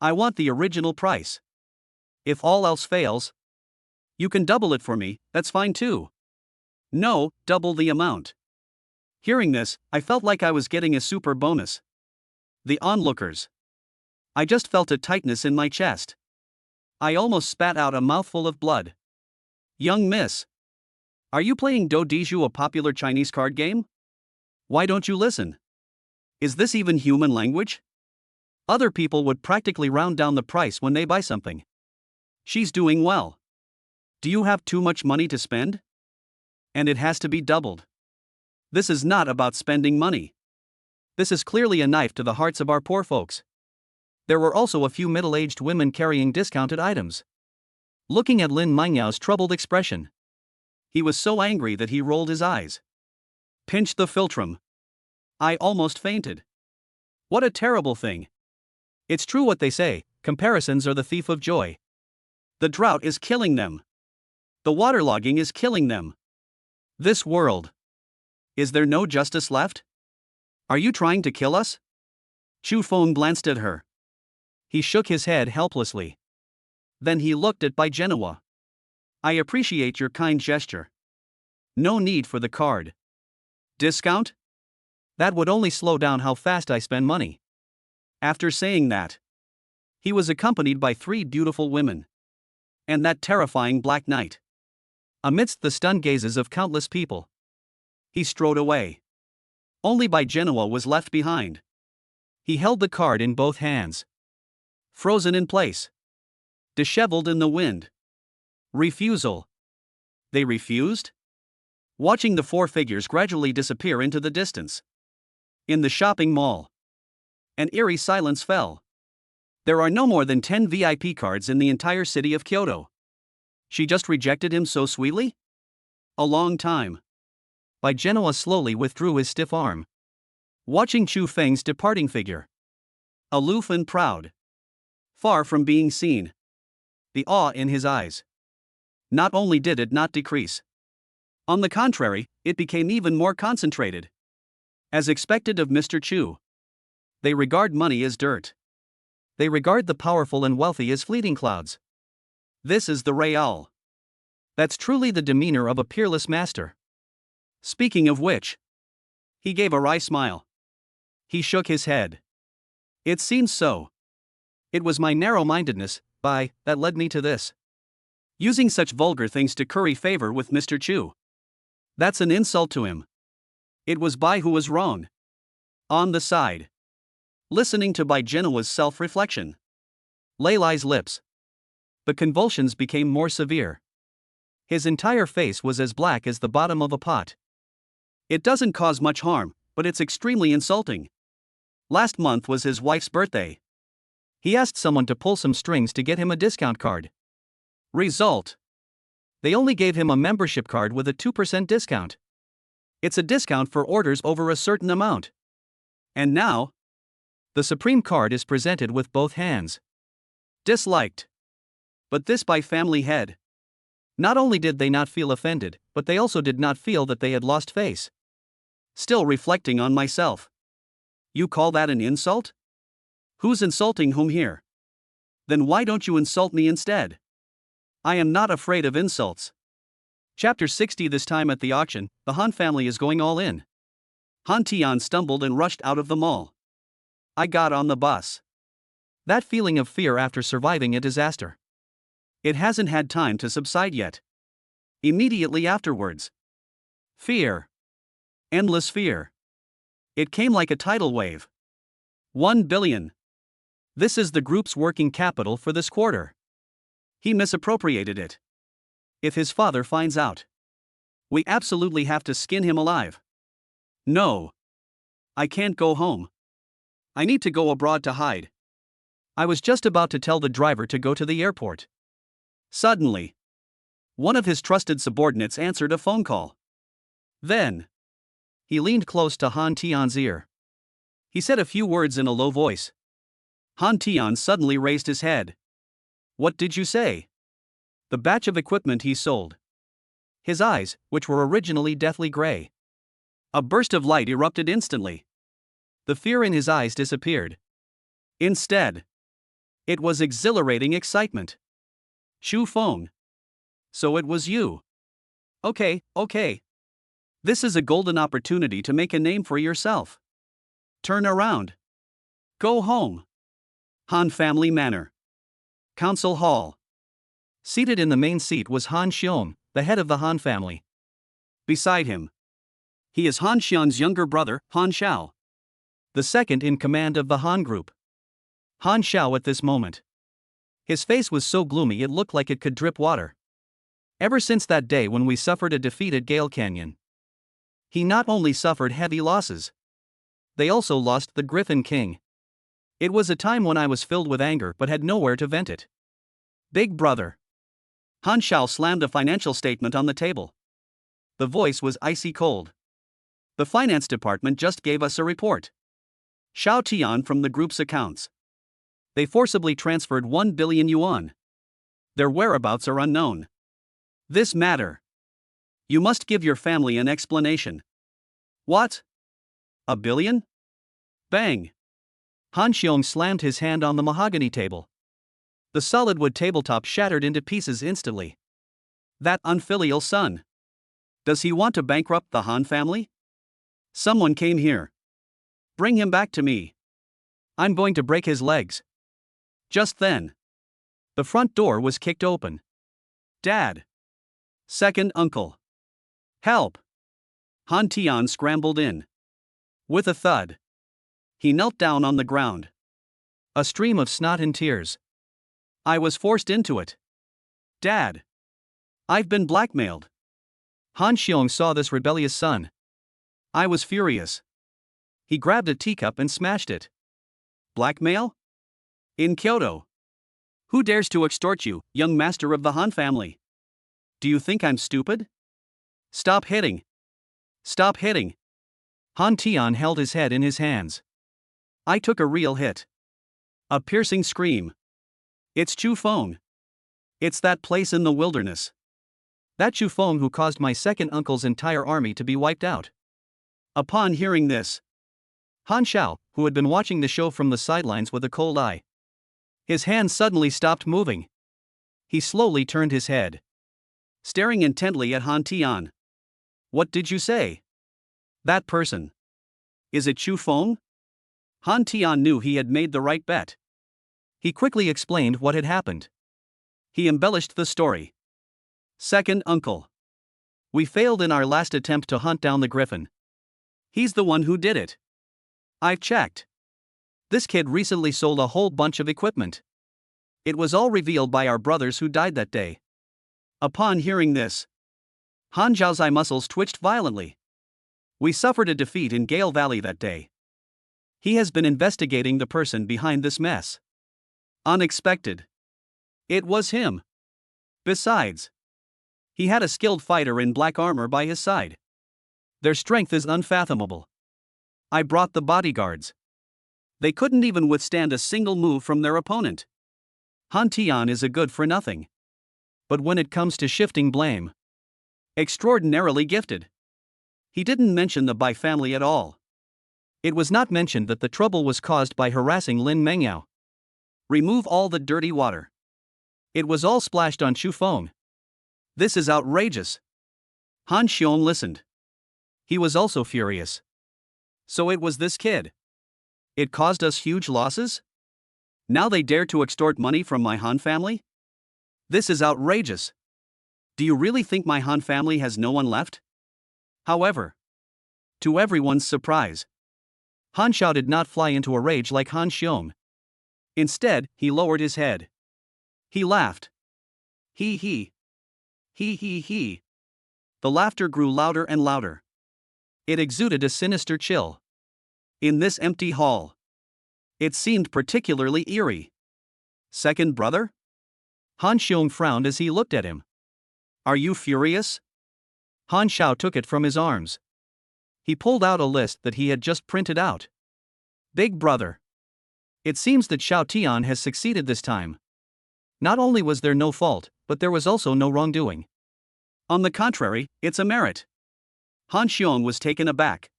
I want the original price. If all else fails, you can double it for me, that's fine too. No, double the amount. Hearing this, I felt like I was getting a super bonus. The onlookers. I just felt a tightness in my chest. I almost spat out a mouthful of blood. Young miss. Are you playing Do Diju, a popular Chinese card game? Why don't you listen? Is this even human language? Other people would practically round down the price when they buy something. She's doing well. Do you have too much money to spend? And it has to be doubled. This is not about spending money. This is clearly a knife to the hearts of our poor folks. There were also a few middle-aged women carrying discounted items. Looking at Lin Mengyao's troubled expression, he was so angry that he rolled his eyes. Pinch the philtrum. I almost fainted. What a terrible thing. It's true what they say, comparisons are the thief of joy. The drought is killing them. The waterlogging is killing them. This world. Is there no justice left? Are you trying to kill us? Chu Feng glanced at her. He shook his head helplessly. Then he looked at Bai Genoa. I appreciate your kind gesture. No need for the card. Discount? That would only slow down how fast I spend money. After saying that, he was accompanied by 3 beautiful women. And that terrifying Black Knight. Amidst the stunned gazes of countless people, he strode away. Only Bai Genoa was left behind. He held the card in both hands. Frozen in place. Disheveled in the wind. Refusal. They refused? Watching the 4 figures gradually disappear into the distance. In the shopping mall, an eerie silence fell. There are no more than 10 VIP cards in the entire city of Kyoto. She just rejected him so sweetly? A long time. Bai Genoa slowly withdrew his stiff arm. Watching Chu Feng's departing figure. Aloof and proud. Far from being seen. The awe in his eyes. Not only did it not decrease. On the contrary, it became even more concentrated. As expected of Mr. Chu. They regard money as dirt. They regard the powerful and wealthy as fleeting clouds. This is the real. That's truly the demeanor of a peerless master. Speaking of which, he gave a wry smile. He shook his head. It seems so. It was my narrow-mindedness, Bai, that led me to this. Using such vulgar things to curry favor with Mr. Chu. That's an insult to him. It was Bai who was wrong. On the side. Listening to Bai Genoa's self-reflection. Lei Lai's lips. The convulsions became more severe. His entire face was as black as the bottom of a pot. It doesn't cause much harm, but it's extremely insulting. Last month was his wife's birthday. He asked someone to pull some strings to get him a discount card. Result. They only gave him a membership card with a 2% discount. It's a discount for orders over a certain amount. And now, the Supreme card is presented with both hands. Disliked. But this by family head. Not only did they not feel offended, but they also did not feel that they had lost face. Still reflecting on myself. You call that an insult? Who's insulting whom here? Then why don't you insult me instead? I am not afraid of insults. Chapter 60. This time at the auction, the Han family is going all in. Han Tian stumbled and rushed out of the mall. I got on the bus. That feeling of fear after surviving a disaster. It hasn't had time to subside yet. Immediately afterwards. Fear. Endless fear. It came like a tidal wave. 1 billion. This is the group's working capital for this quarter. He misappropriated it. If his father finds out, we absolutely have to skin him alive. No. I can't go home. I need to go abroad to hide. I was just about to tell the driver to go to the airport. Suddenly, one of his trusted subordinates answered a phone call. Then, he leaned close to Han Tian's ear. He said a few words in a low voice. Han Tian suddenly raised his head. What did you say? The batch of equipment he sold. His eyes, which were originally deathly gray. A burst of light erupted instantly. The fear in his eyes disappeared. Instead, it was exhilarating excitement. Xu Feng. So it was you. Okay. This is a golden opportunity to make a name for yourself. Turn around. Go home. Han Family Manor. Council Hall. Seated in the main seat was Han Xiong, the head of the Han family. Beside him, he is Han Xian's younger brother, Han Xiao, the second in command of the Han group. Han Xiao at this moment. His face was so gloomy it looked like it could drip water. Ever since that day when we suffered a defeat at Gale Canyon, he not only suffered heavy losses, they also lost the Griffin King. It was a time when I was filled with anger but had nowhere to vent it. Big brother. Han Xiao slammed a financial statement on the table. The voice was icy cold. The finance department just gave us a report. Xiao Tian from the group's accounts. They forcibly transferred 1 billion yuan. Their whereabouts are unknown. This matter. You must give your family an explanation. What? A billion? Bang! Han Xiong slammed his hand on the mahogany table. The solid wood tabletop shattered into pieces instantly. That unfilial son. Does he want to bankrupt the Han family? Someone came here. Bring him back to me. I'm going to break his legs. Just then, the front door was kicked open. Dad. Second uncle. Help! Han Tian scrambled in. With a thud, he knelt down on the ground. A stream of snot and tears. I was forced into it. Dad. I've been blackmailed. Han Xiong saw this rebellious son. I was furious. He grabbed a teacup and smashed it. Blackmail? In Kyoto. Who dares to extort you, young master of the Han family? Do you think I'm stupid? Stop hitting. Stop hitting. Han Tian held his head in his hands. I took a real hit. A piercing scream. It's Xu Feng. It's that place in the wilderness. That Xu Feng who caused my second uncle's entire army to be wiped out. Upon hearing this, Han Xiao, who had been watching the show from the sidelines with a cold eye, his hands suddenly stopped moving. He slowly turned his head, staring intently at Han Tian. What did you say? That person. Is it Xu Feng? Han Tian knew he had made the right bet. He quickly explained what had happened. He embellished the story. Second uncle. We failed in our last attempt to hunt down the Griffin. He's the one who did it. I've checked. This kid recently sold a whole bunch of equipment. It was all revealed by our brothers who died that day. Upon hearing this, Han Zhao's eye muscles twitched violently. We suffered a defeat in Gale Valley that day. He has been investigating the person behind this mess. Unexpected. It was him. Besides, he had a skilled fighter in black armor by his side. Their strength is unfathomable. I brought the bodyguards. They couldn't even withstand a single move from their opponent. Han Tian is a good for nothing. But when it comes to shifting blame, extraordinarily gifted. He didn't mention the Bai family at all. It was not mentioned that the trouble was caused by harassing Lin Mengyao. Remove all the dirty water. It was all splashed on Xu Feng. This is outrageous. Han Xiong listened. He was also furious. So it was this kid. It caused us huge losses? Now they dare to extort money from my Han family? This is outrageous. Do you really think my Han family has no one left? However, to everyone's surprise, Han Xiao did not fly into a rage like Han Xiong. Instead, he lowered his head. He laughed. Hee hee. Hee hee hee. The laughter grew louder and louder. It exuded a sinister chill. In this empty hall, it seemed particularly eerie. Second brother? Han Xiong frowned as he looked at him. Are you furious? Han Xiao took it from his arms. He pulled out a list that he had just printed out. Big brother. It seems that Xiao Tian has succeeded this time. Not only was there no fault, but there was also no wrongdoing. On the contrary, it's a merit. Han Xiong was taken aback.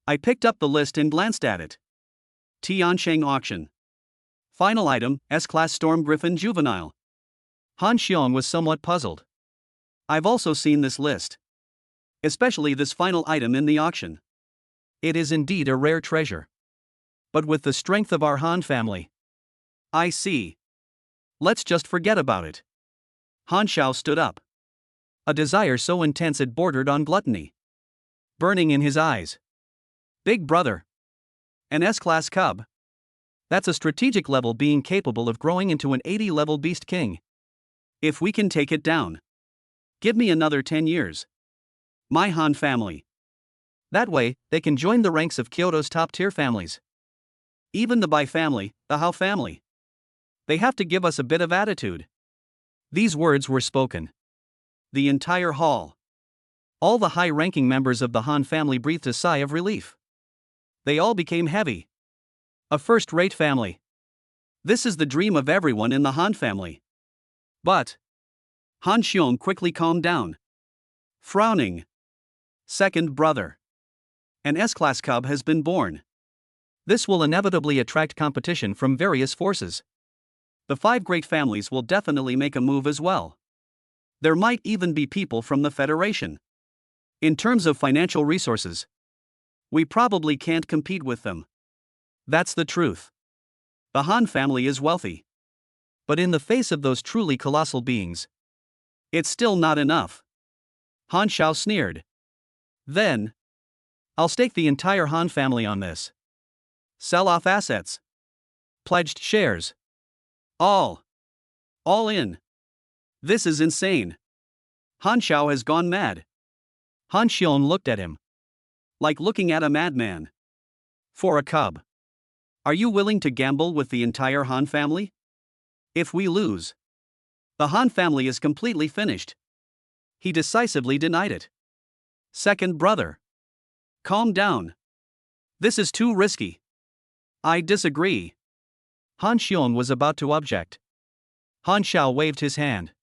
I picked up the list and glanced at it. Tiancheng auction. Final item, S-Class Storm Griffin Juvenile. Han Xiong was somewhat puzzled. I've also seen this list. Especially this final item in the auction. It is indeed a rare treasure. But with the strength of our Han family. I see. Let's just forget about it. Han Xiao stood up. A desire so intense it bordered on gluttony. Burning in his eyes. Big brother. An S-Class cub. That's a strategic level being capable of growing into an 80-level beast king. If we can take it down. Give me another 10 years. My Han family. That way, they can join the ranks of Kyoto's top-tier families. Even the Bai family, the Hao family. They have to give us a bit of attitude. These words were spoken. The entire hall. All the high-ranking members of the Han family breathed a sigh of relief. They all became heavy. A first-rate family. This is the dream of everyone in the Han family. But Han Xiong quickly calmed down. Frowning. Second brother. An S-Class cub has been born. This will inevitably attract competition from various forces. The 5 great families will definitely make a move as well. There might even be people from the Federation. In terms of financial resources, we probably can't compete with them. That's the truth. The Han family is wealthy. But in the face of those truly colossal beings, it's still not enough. Han Xiao sneered. Then, I'll stake the entire Han family on this. Sell off assets. Pledged shares. All in. This is insane. Han Xiao has gone mad. Han Xiong looked at him. Like looking at a madman. For a cub. Are you willing to gamble with the entire Han family? If we lose, the Han family is completely finished. He decisively denied it. Second brother. Calm down. This is too risky. I disagree. Han Xiong was about to object. Han Xiao waved his hand.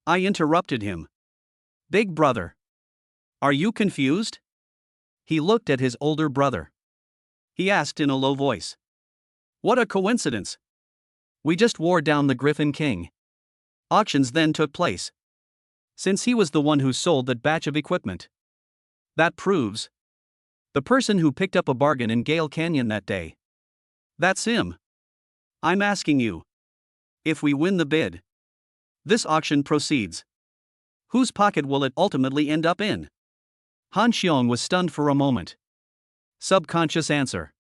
I interrupted him. Big brother. Are you confused? He looked at his older brother. He asked in a low voice. What a coincidence. We just wore down the Griffin King. Auctions then took place. Since he was the one who sold that batch of equipment. That proves. The person who picked up a bargain in Gale Canyon that day. That's him. I'm asking you. If we win the bid, this auction proceeds. Whose pocket will it ultimately end up in? Han Xiong was stunned for a moment. Subconscious answer.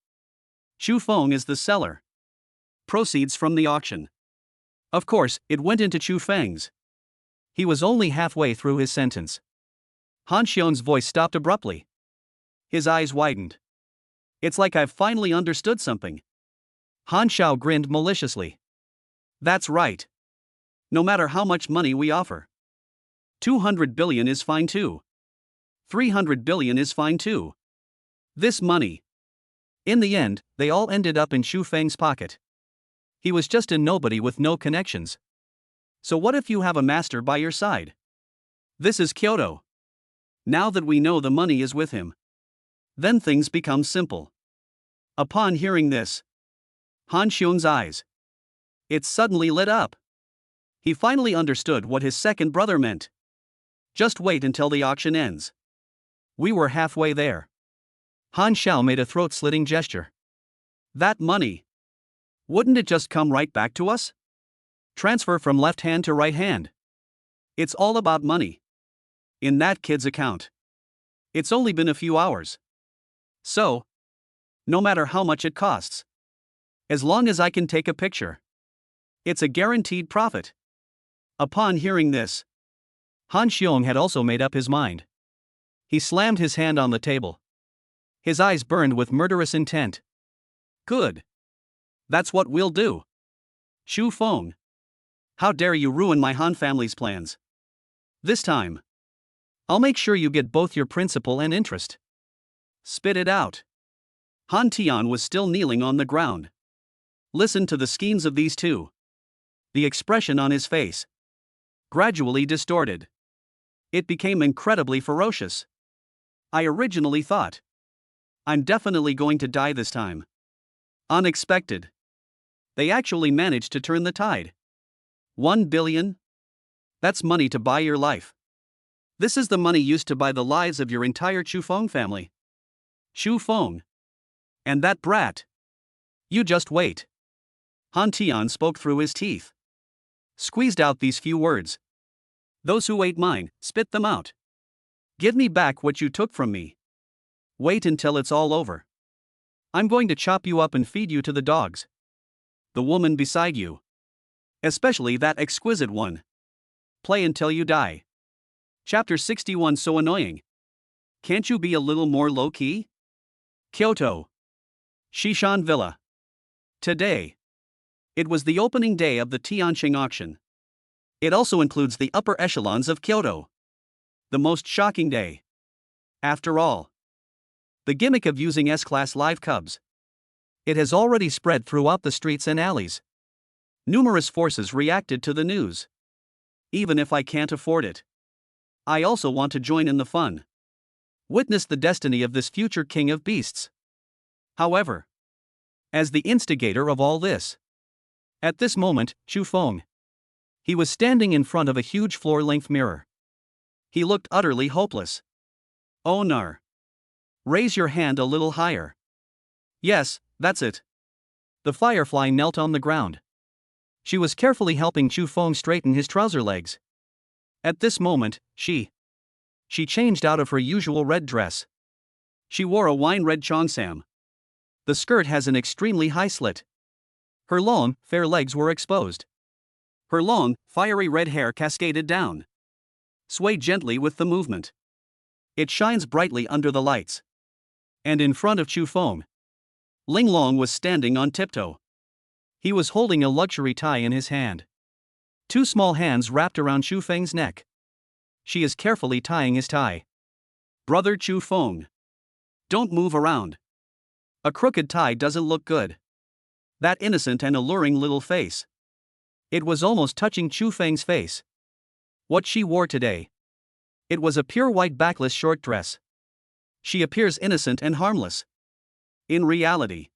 Chu Feng is the seller. Proceeds from the auction. Of course, it went into Chu Feng's. He was only halfway through his sentence. Han Xiong's voice stopped abruptly. His eyes widened. It's like I've finally understood something. Han Xiao grinned maliciously. That's right. No matter how much money we offer. 200 billion is fine too. 300 billion is fine too. This money. In the end, they all ended up in Xu Feng's pocket. He was just a nobody with no connections. So what if you have a master by your side? This is Kyoto. Now that we know the money is with him, then things become simple. Upon hearing this, Han Xiong's eyes. It suddenly lit up. He finally understood what his second brother meant. Just wait until the auction ends. We were halfway there. Han Xiao made a throat-slitting gesture. That money. Wouldn't it just come right back to us? Transfer from left hand to right hand. It's all about money. In that kid's account. It's only been a few hours. So, no matter how much it costs. As long as I can take a picture. It's a guaranteed profit. Upon hearing this, Han Xiong had also made up his mind. He slammed his hand on the table. His eyes burned with murderous intent. Good. That's what we'll do. Xu Feng. How dare you ruin my Han family's plans? This time, I'll make sure you get both your principal and interest. Spit it out. Han Tian was still kneeling on the ground. Listen to the schemes of these two. The expression on his face gradually distorted. It became incredibly ferocious. I originally thought, I'm definitely going to die this time. Unexpected. They actually managed to turn the tide. 1 billion? That's money to buy your life. This is the money used to buy the lives of your entire Xu Feng family. Xu Feng. And that brat. You just wait. Han Tian spoke through his teeth. Squeezed out these few words. Those who ate mine, spit them out. Give me back what you took from me. Wait until it's all over. I'm going to chop you up and feed you to the dogs. The woman beside you. Especially that exquisite one. Play until you die. Chapter 61. So annoying. Can't you be a little more low-key? Kyoto. Shishan Villa. Today. It was the opening day of the Tianqing auction. It also includes the upper echelons of Kyoto. The most shocking day. After all, the gimmick of using S-Class live cubs. It has already spread throughout the streets and alleys. Numerous forces reacted to the news. Even if I can't afford it, I also want to join in the fun. Witness the destiny of this future king of beasts. However, as the instigator of all this, at this moment, Xu Feng. He was standing in front of a huge floor-length mirror. He looked utterly hopeless. Oh no. Raise your hand a little higher. Yes, that's it. The firefly knelt on the ground. She was carefully helping Xu Feng straighten his trouser legs. At this moment, she changed out of her usual red dress. She wore a wine-red cheongsam. The skirt has an extremely high slit. Her long, fair legs were exposed. Her long, fiery red hair cascaded down. Swayed gently with the movement. It shines brightly under the lights. And in front of Xu Feng, Ling Long was standing on tiptoe. He was holding a luxury tie in his hand. Two small hands wrapped around Xu Feng's neck. She is carefully tying his tie. Brother Xu Feng. Don't move around. A crooked tie doesn't look good. That innocent and alluring little face. It was almost touching Xu Feng's face. What she wore today. It was a pure white backless short dress. She appears innocent and harmless. In reality,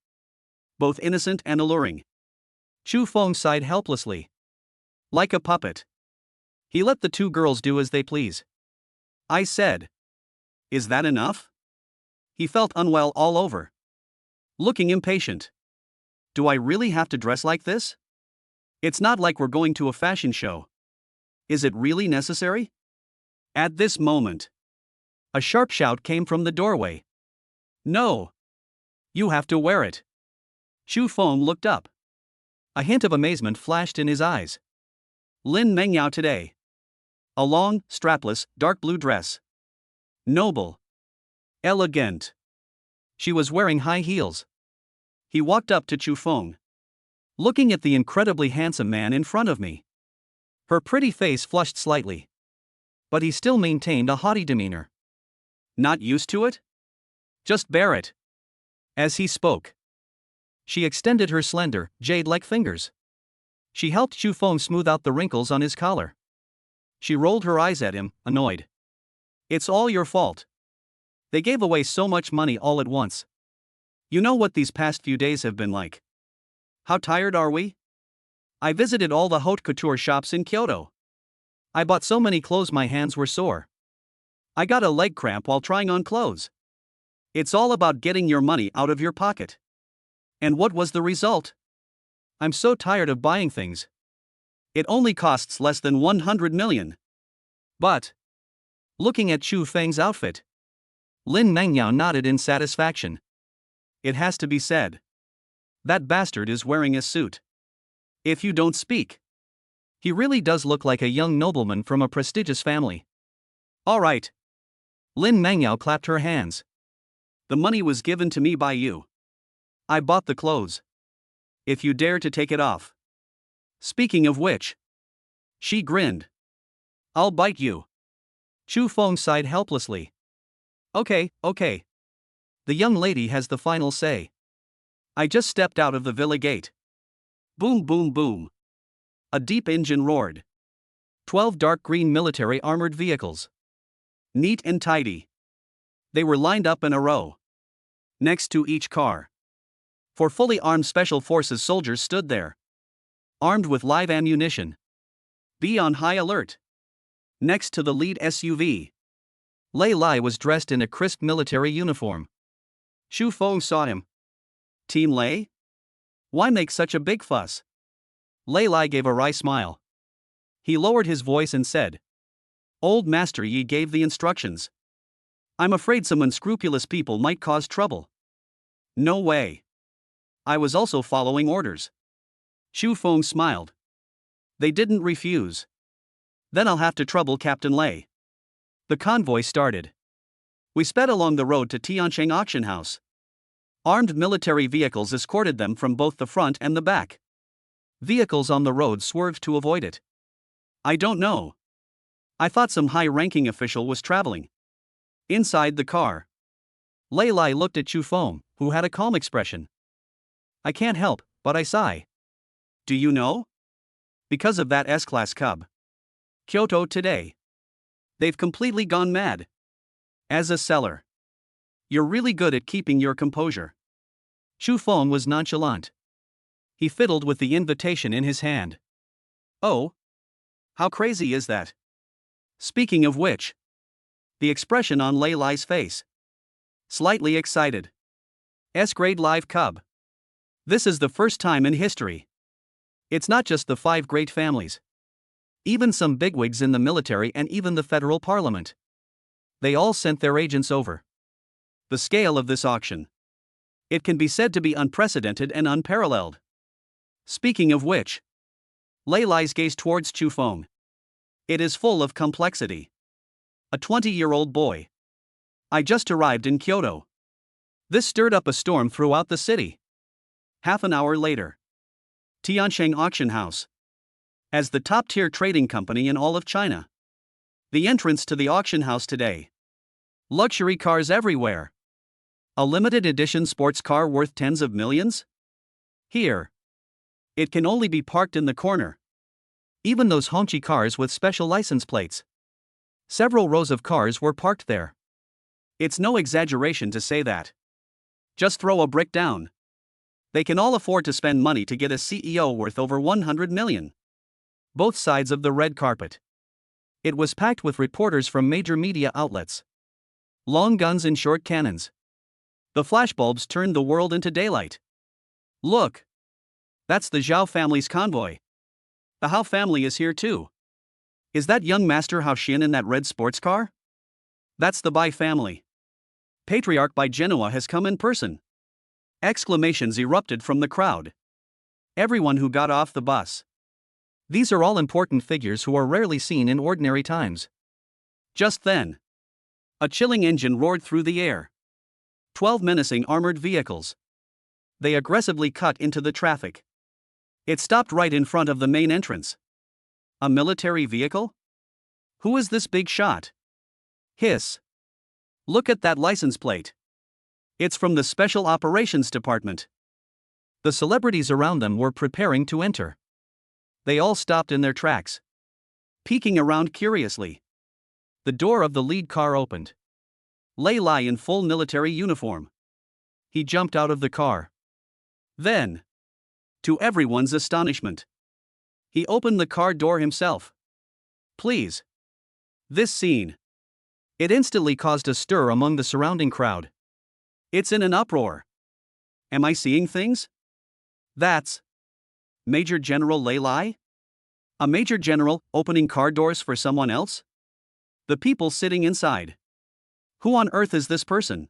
both innocent and alluring. Xu Feng sighed helplessly. Like a puppet. He let the two girls do as they please. I said. Is that enough? He felt unwell all over. Looking impatient. Do I really have to dress like this? It's not like we're going to a fashion show. Is it really necessary? At this moment, a sharp shout came from the doorway. No! You have to wear it. Xu Feng looked up. A hint of amazement flashed in his eyes. Lin Mengyao today. A long, strapless, dark blue dress. Noble. Elegant. She was wearing high heels. He walked up to Xu Feng. Looking at the incredibly handsome man in front of me. Her pretty face flushed slightly. But he still maintained a haughty demeanor. Not used to it? Just bear it. As he spoke, she extended her slender, jade-like fingers. She helped Xu Feng smooth out the wrinkles on his collar. She rolled her eyes at him, annoyed. It's all your fault. They gave away so much money all at once. You know what these past few days have been like. How tired are we? I visited all the haute couture shops in Kyoto. I bought so many clothes my hands were sore. I got a leg cramp while trying on clothes. It's all about getting your money out of your pocket. And what was the result? I'm so tired of buying things. It only costs less than 100 million. But, looking at Chu Feng's outfit, Lin Mengyao nodded in satisfaction. It has to be said. That bastard is wearing a suit. If you don't speak. He really does look like a young nobleman from a prestigious family. All right. Lin Mengyao clapped her hands. The money was given to me by you. I bought the clothes. If you dare to take it off. Speaking of which. She grinned. I'll bite you. Chu Feng sighed helplessly. Okay. The young lady has the final say. I just stepped out of the villa gate. Boom boom boom. A deep engine roared. 12 dark green military armored vehicles. Neat and tidy. They were lined up in a row. Next to each car. 4 fully armed Special Forces soldiers stood there. Armed with live ammunition. Be on high alert. Next to the lead SUV. Lei Lai was dressed in a crisp military uniform. Xu Feng saw him. Team Lei? Why make such a big fuss? Lei Lai gave a wry smile. He lowered his voice and said, Old Master Yi gave the instructions. I'm afraid some unscrupulous people might cause trouble. No way. I was also following orders. Xu Feng smiled. They didn't refuse. Then I'll have to trouble Captain Lei. The convoy started. We sped along the road to Tiancheng Auction House. Armed military vehicles escorted them from both the front and the back. Vehicles on the road swerved to avoid it. I don't know. I thought some high-ranking official was traveling. Inside the car. Lei Lai looked at Chu Feng, who had a calm expression. I can't help but I sigh. Do you know? Because of that S-Class Cub. Kyoto today. They've completely gone mad. As a seller. You're really good at keeping your composure. Chu Feng was nonchalant. He fiddled with the invitation in his hand. Oh? How crazy is that? Speaking of which. The expression on Lei Lai's face. Slightly excited. S-grade live cub. This is the first time in history. It's not just the 5 great families. Even some bigwigs in the military and even the federal parliament. They all sent their agents over. The scale of this auction. It can be said to be unprecedented and unparalleled. Speaking of which. Lei Lai's gaze towards Chu Feng. It is full of complexity. A 20-year-old boy. I just arrived in Kyoto. This stirred up a storm throughout the city. Half an hour later. Tiancheng Auction House. As the top-tier trading company in all of China. The entrance to the auction house today. Luxury cars everywhere. A limited edition sports car worth tens of millions? Here. It can only be parked in the corner. Even those Hongqi cars with special license plates. Several rows of cars were parked there. It's no exaggeration to say that. Just throw a brick down. They can all afford to spend money to get a CEO worth over 100 million. Both sides of the red carpet. It was packed with reporters from major media outlets. Long guns and short cannons. The flashbulbs turned the world into daylight. Look. That's the Zhao family's convoy. The Hao family is here too. Is that young Master Hao Xin in that red sports car? That's the Bai family. Patriarch Bai Genoa has come in person. Exclamations erupted from the crowd. Everyone who got off the bus. These are all important figures who are rarely seen in ordinary times. Just then. A chilling engine roared through the air. 12 menacing armored vehicles. They aggressively cut into the traffic. It stopped right in front of the main entrance. A military vehicle? Who is this big shot? Hiss. Look at that license plate. It's from the Special Operations Department. The celebrities around them were preparing to enter. They all stopped in their tracks. Peeking around curiously. The door of the lead car opened. Lei Lai in full military uniform. He jumped out of the car. Then, to everyone's astonishment, he opened the car door himself. Please. This scene. It instantly caused a stir among the surrounding crowd. It's in an uproar. Am I seeing things? That's Major General Lei Lai? A major general opening car doors for someone else? The people sitting inside. Who on earth is this person?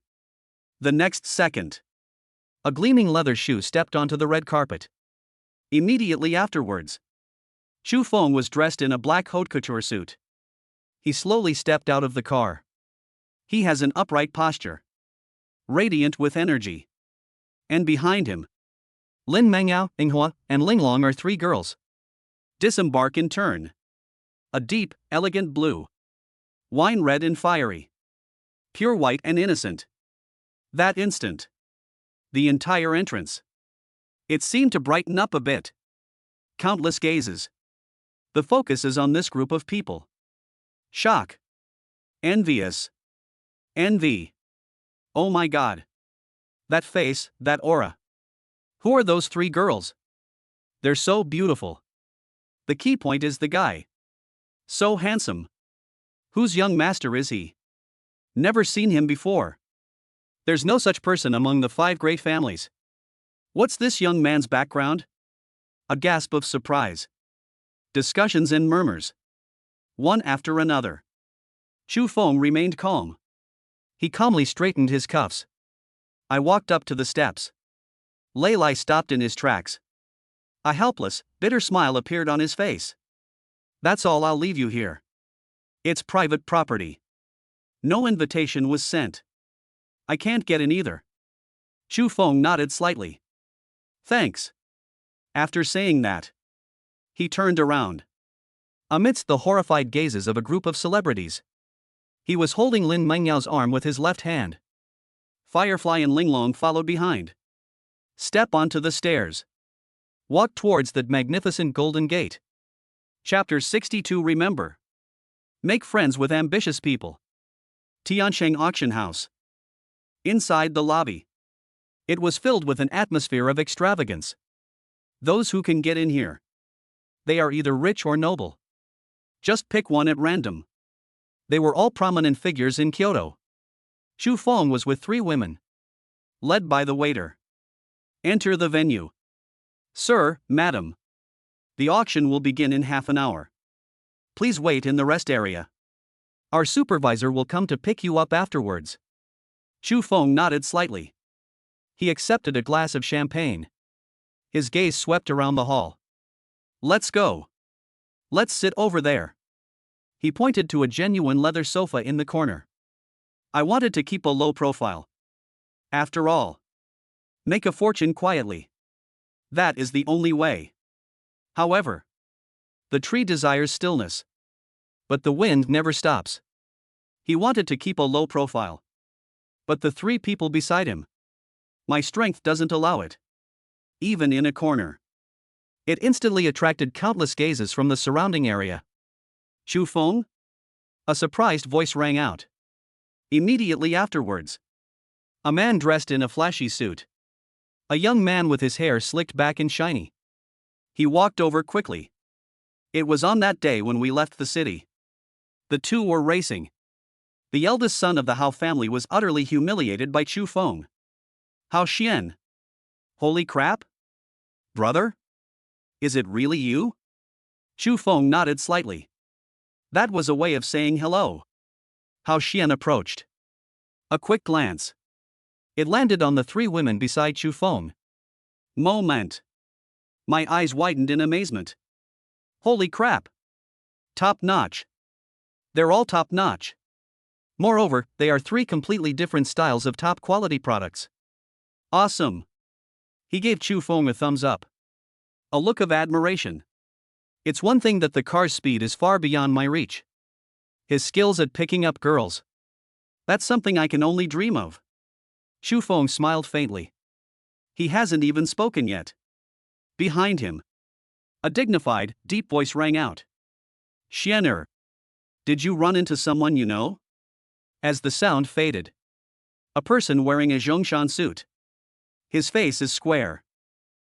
The next second, a gleaming leather shoe stepped onto the red carpet. Immediately afterwards, Chu Feng was dressed in a black haute couture suit. He slowly stepped out of the car. He has an upright posture, radiant with energy. And behind him, Lin Mengyao, Inghua, and Linglong are three girls. Disembark in turn. A deep, elegant blue, wine red and fiery, pure white and innocent. That instant, the entire entrance, it seemed to brighten up a bit. Countless gazes. The focus is on this group of people. Shock. Envious. Envy. Oh my God. That face, that aura. Who are those three girls? They're so beautiful. The key point is the guy. So handsome. Whose young master is he? Never seen him before. There's no such person among the five great families. What's this young man's background? A gasp of surprise. Discussions and murmurs. One after another. Chu Feng remained calm. He calmly straightened his cuffs. I walked up to the steps. Lei Lai stopped in his tracks. A helpless, bitter smile appeared on his face. That's all, I'll leave you here. It's private property. No invitation was sent. I can't get in either. Chu Feng nodded slightly. Thanks. After saying that, he turned around. Amidst the horrified gazes of a group of celebrities, he was holding Lin Mengyao's arm with his left hand. Firefly and Linglong followed behind. Step onto the stairs. Walk towards the magnificent Golden Gate. Chapter 62. Remember. Make friends with ambitious people. Tiansheng Auction House. Inside the lobby, it was filled with an atmosphere of extravagance. Those who can get in here, they are either rich or noble. Just pick one at random. They were all prominent figures in Kyoto. Chu Feng was with three women, led by the waiter. Enter the venue. Sir, madam. The auction will begin in half an hour. Please wait in the rest area. Our supervisor will come to pick you up afterwards. Chu Feng nodded slightly. He accepted a glass of champagne. His gaze swept around the hall. Let's go. Let's sit over there. He pointed to a genuine leather sofa in the corner. I wanted to keep a low profile. After all, make a fortune quietly. That is the only way. However, the tree desires stillness. But the wind never stops. He wanted to keep a low profile. But the three people beside him. My strength doesn't allow it. Even in a corner. It instantly attracted countless gazes from the surrounding area. Chu Feng? A surprised voice rang out. Immediately afterwards, a man dressed in a flashy suit. A young man with his hair slicked back and shiny. He walked over quickly. It was on that day when we left the city. The two were racing. The eldest son of the Hao family was utterly humiliated by Chu Feng. Hao Xian. Holy crap? Brother? Is it really you? Chu Feng nodded slightly. That was a way of saying hello. Hao Xian approached. A quick glance. It landed on the three women beside Chu Feng. Moment. My eyes widened in amazement. Holy crap. Top notch. They're all top notch. Moreover, they are three completely different styles of top quality products. Awesome. He gave Chu Feng a thumbs up. A look of admiration. It's one thing that the car's speed is far beyond my reach. His skills at picking up girls. That's something I can only dream of. Chu Feng smiled faintly. He hasn't even spoken yet. Behind him, a dignified, deep voice rang out. Xianer. Did you run into someone you know? As the sound faded, a person wearing a Zhongshan suit. His face is square.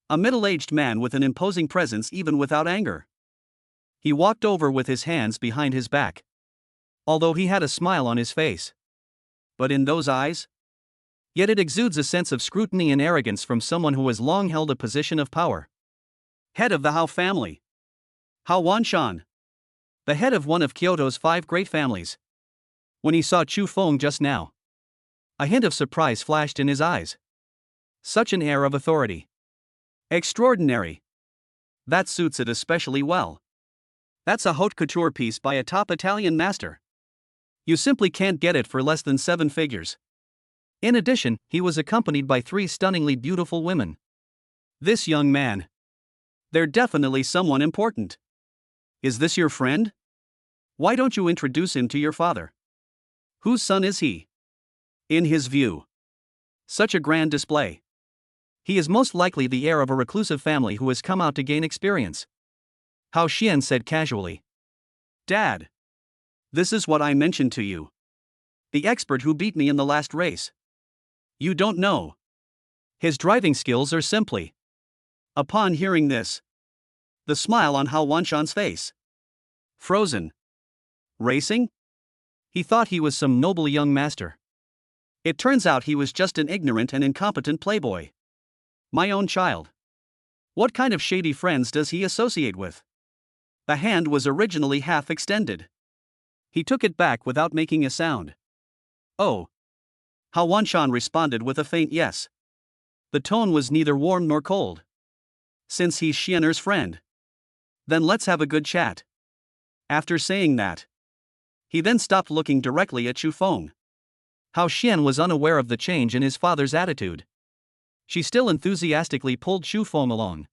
A middle-aged man with an imposing presence even without anger. He walked over with his hands behind his back. Although he had a smile on his face. But in those eyes? Yet it exudes a sense of scrutiny and arrogance from someone who has long held a position of power. Head of the Hao family. Hao Wanshan. The head of one of Kyoto's 5 great families. When he saw Chu Feng just now, a hint of surprise flashed in his eyes. Such an air of authority. Extraordinary. That suits it especially well. That's a haute couture piece by a top Italian master. You simply can't get it for less than 7 figures. In addition, he was accompanied by 3 stunningly beautiful women. This young man. They're definitely someone important. Is this your friend? Why don't you introduce him to your father? Whose son is he? In his view. Such a grand display. He is most likely the heir of a reclusive family who has come out to gain experience. Hao Xian said casually. Dad. This is what I mentioned to you. The expert who beat me in the last race. You don't know. His driving skills are simply. Upon hearing this, the smile on Hao Wanshan's face frozen. Racing? He thought he was some noble young master. It turns out he was just an ignorant and incompetent playboy. My own child. What kind of shady friends does he associate with? The hand was originally half extended. He took it back without making a sound. Oh. Hao Wanshan responded with a faint yes. The tone was neither warm nor cold. Since he's Xianer's friend, then let's have a good chat. After saying that, he then stopped looking directly at Chu Feng. Hao Xian was unaware of the change in his father's attitude. She still enthusiastically pulled Chu Feng along.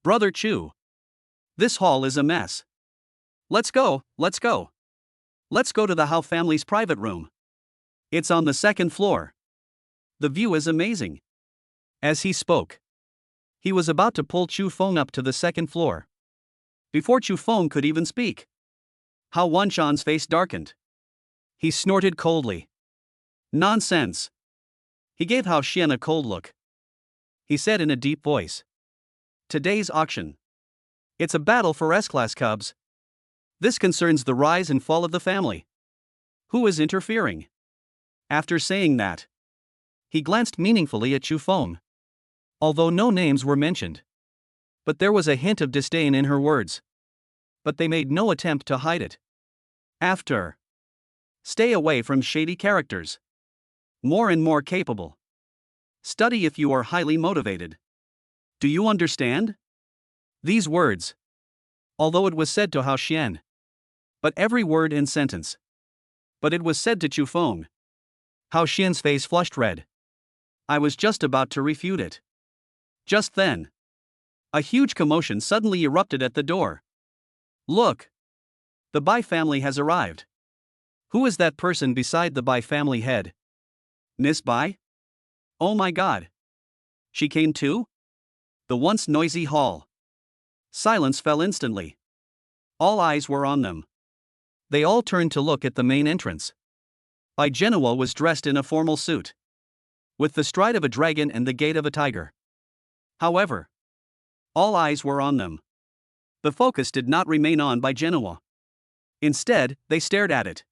Brother Chu. This hall is a mess. Let's go, let's go. Let's go to the Hao family's private room. It's on the 2nd floor. The view is amazing. As he spoke, he was about to pull Chu Feng up to the 2nd floor. Before Chu Feng could even speak, Hao Wanshan's face darkened. He snorted coldly. Nonsense. He gave Hao Xian a cold look. He said in a deep voice. Today's auction. It's a battle for S-class cubs. This concerns the rise and fall of the family. Who is interfering? After saying that, he glanced meaningfully at Chu Feng. Although no names were mentioned. But there was a hint of disdain in her words. But they made no attempt to hide it. After. Stay away from shady characters. More and more capable. Study if you are highly motivated. Do you understand? These words. Although it was said to Hao Xian. But every word and sentence. But it was said to Chu Feng. Hao Xian's face flushed red. I was just about to refute it. Just then. A huge commotion suddenly erupted at the door. Look! The Bai family has arrived. Who is that person beside the Bai family head? Miss Bai? Oh my god! She came too? The once noisy hall. Silence fell instantly. All eyes were on them. They all turned to look at the main entrance. Bai Genoa was dressed in a formal suit. With the stride of a dragon and the gait of a tiger. However, all eyes were on them. The focus did not remain on Bai Genoa. Instead, they stared at it.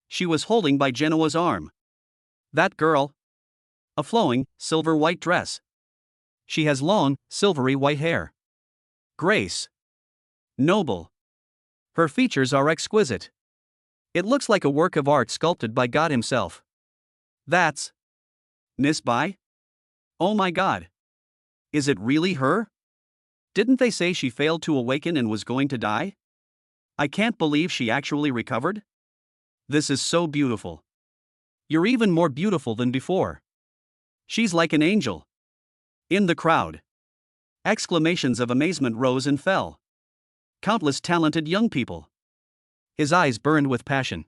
She was holding Bai Genoa's arm. That girl. A flowing, silver white dress. She has long, silvery white hair. Grace. Noble. Her features are exquisite. It looks like a work of art sculpted by God himself. That's. Miss Bai? Oh my god. Is it really her? Didn't they say she failed to awaken and was going to die? I can't believe she actually recovered. This is so beautiful. You're even more beautiful than before. She's like an angel. In the crowd, exclamations of amazement rose and fell. Countless talented young people. His eyes burned with passion.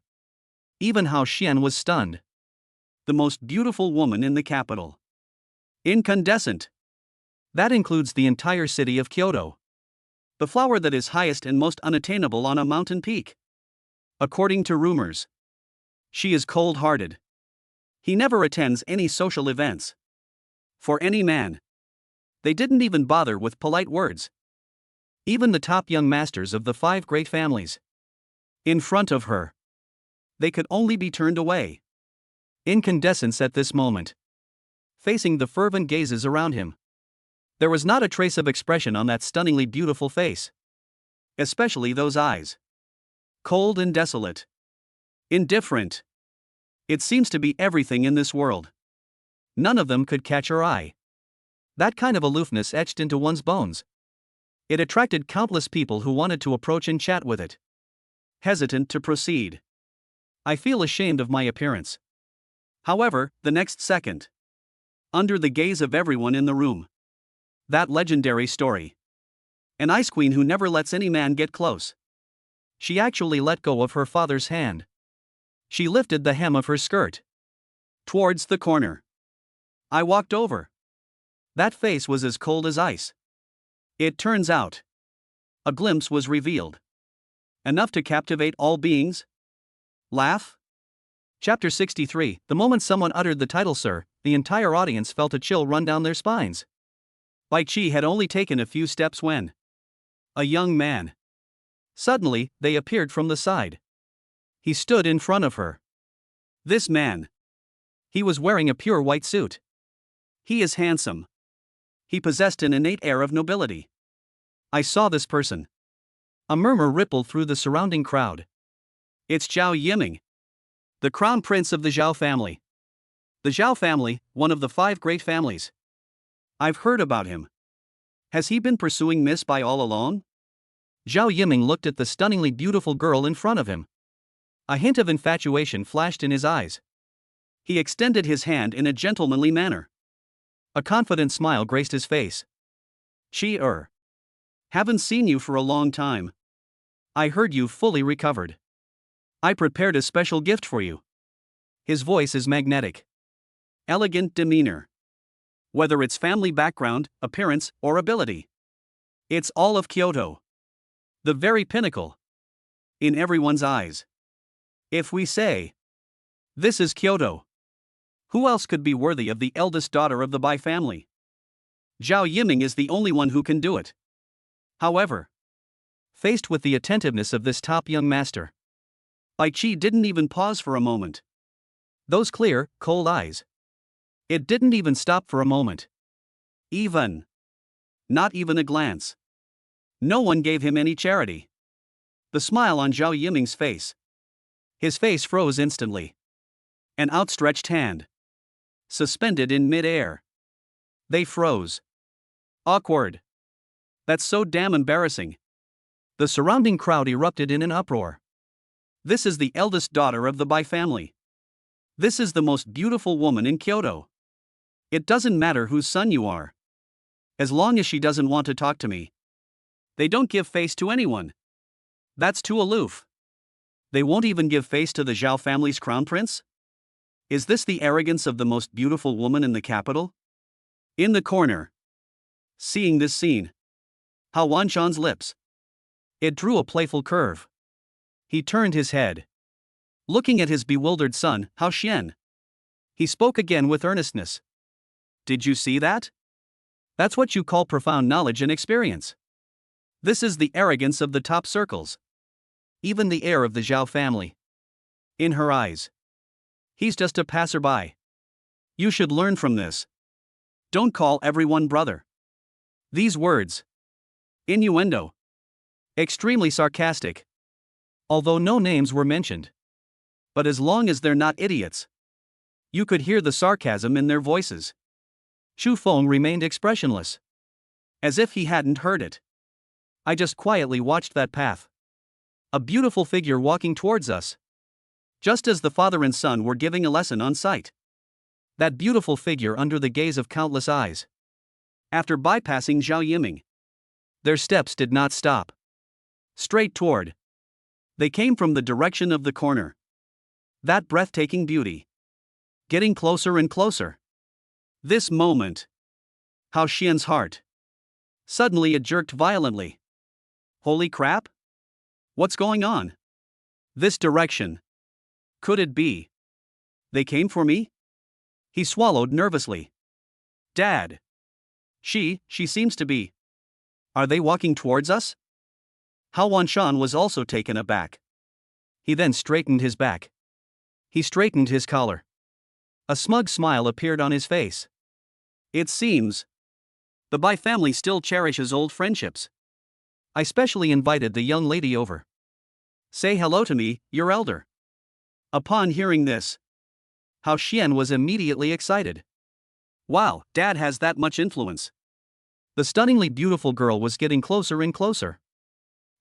Even Hao Xian was stunned. The most beautiful woman in the capital. Incandescent. That includes the entire city of Kyoto. The flower that is highest and most unattainable on a mountain peak. According to rumors, she is cold-hearted. He never attends any social events. For any man. They didn't even bother with polite words. Even the top young masters of the 5 great families. In front of her. They could only be turned away. Incandescence at this moment. Facing the fervent gazes around him. There was not a trace of expression on that stunningly beautiful face. Especially those eyes. Cold and desolate. Indifferent. It seems to be everything in this world. None of them could catch her eye. That kind of aloofness etched into one's bones. It attracted countless people who wanted to approach and chat with it. Hesitant to proceed. I feel ashamed of my appearance. However, the next second. Under the gaze of everyone in the room. That legendary story. An ice queen who never lets any man get close. She actually let go of her father's hand. She lifted the hem of her skirt. Towards the corner. I walked over. That face was as cold as ice. It turns out. A glimpse was revealed. Enough to captivate all beings? Laugh? Chapter 63. The moment someone uttered the title Sir, the entire audience felt a chill run down their spines. Bai Chi had only taken a few steps when a young man. Suddenly, they appeared from the side. He stood in front of her. This man. He was wearing a pure white suit. He is handsome. He possessed an innate air of nobility. I saw this person. A murmur rippled through the surrounding crowd. It's Zhao Yiming, the crown prince of the Zhao family. The Zhao family, one of the 5 great families. I've heard about him. Has he been pursuing Miss Bai all along? Zhao Yiming looked at the stunningly beautiful girl in front of him. A hint of infatuation flashed in his eyes. He extended his hand in a gentlemanly manner. A confident smile graced his face. Haven't seen you for a long time. I heard you fully recovered. I prepared a special gift for you. His voice is magnetic. Elegant demeanor. Whether it's family background, appearance, or ability. It's all of Kyoto. The very pinnacle. In everyone's eyes. If we say, this is Kyoto. Who else could be worthy of the eldest daughter of the Bai family? Zhao Yiming is the only one who can do it. However, faced with the attentiveness of this top young master, Bai Chi didn't even pause for a moment. Those clear, cold eyes. It didn't even stop for a moment. Not even a glance. No one gave him any charity. The smile on Zhao Yiming's face. His face froze instantly. An outstretched hand. Suspended in mid-air. They froze. Awkward. That's so damn embarrassing. The surrounding crowd erupted in an uproar. This is the eldest daughter of the Bai family. This is the most beautiful woman in Kyoto. It doesn't matter whose son you are. As long as she doesn't want to talk to me. They don't give face to anyone. That's too aloof. They won't even give face to the Zhao family's crown prince? Is this the arrogance of the most beautiful woman in the capital? In the corner. Seeing this scene. Hao Wanshan's lips. It drew a playful curve. He turned his head. Looking at his bewildered son, Hao Xian. He spoke again with earnestness. Did you see that? That's what you call profound knowledge and experience. This is the arrogance of the top circles. Even the heir of the Zhao family. In her eyes. He's just a passerby. You should learn from this. Don't call everyone brother. These words. Innuendo. Extremely sarcastic. Although no names were mentioned. But as long as they're not idiots. You could hear the sarcasm in their voices. Xu Feng remained expressionless. As if he hadn't heard it. I just quietly watched that path. A beautiful figure walking towards us. Just as the father and son were giving a lesson on sight. That beautiful figure under the gaze of countless eyes. After bypassing Zhao Yiming. Their steps did not stop. Straight toward. They came from the direction of the corner. That breathtaking beauty. Getting closer and closer. This moment. Hao Xian's heart. Suddenly it jerked violently. Holy crap? What's going on? This direction. Could it be? They came for me? He swallowed nervously. Dad. She seems to be. Are they walking towards us? Hao Wanshan was also taken aback. He then straightened his back. He straightened his collar. A smug smile appeared on his face. It seems. The Bai family still cherishes old friendships. I specially invited the young lady over. Say hello to me, your elder. Upon hearing this, Hao Xian was immediately excited. Wow, Dad has that much influence. The stunningly beautiful girl was getting closer and closer.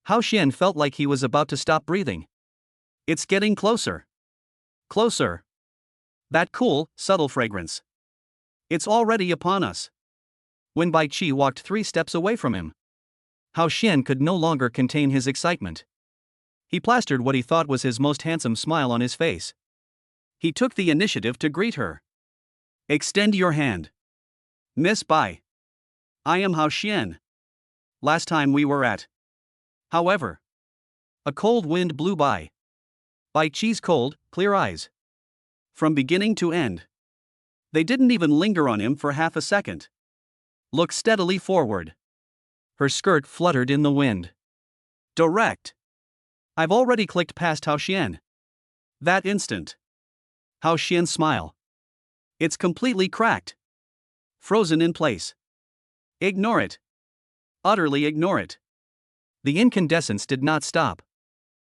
Hao Xian felt like he was about to stop breathing. It's getting closer. Closer. That cool, subtle fragrance. It's already upon us. When Bai Qi walked 3 steps away from him, Hao Xian could no longer contain his excitement. He plastered what he thought was his most handsome smile on his face. He took the initiative to greet her. Extend your hand. Miss Bai. I am Hao Xian. Last time we were at. However, a cold wind blew by. Bai Qi's cold, clear eyes. From beginning to end. They didn't even linger on him for half a second. Look steadily forward. Her skirt fluttered in the wind. Direct. I've already clicked past Hao Xian. That instant. Hao Xian's smile. It's completely cracked. Frozen in place. Ignore it. Utterly ignore it. The incandescence did not stop.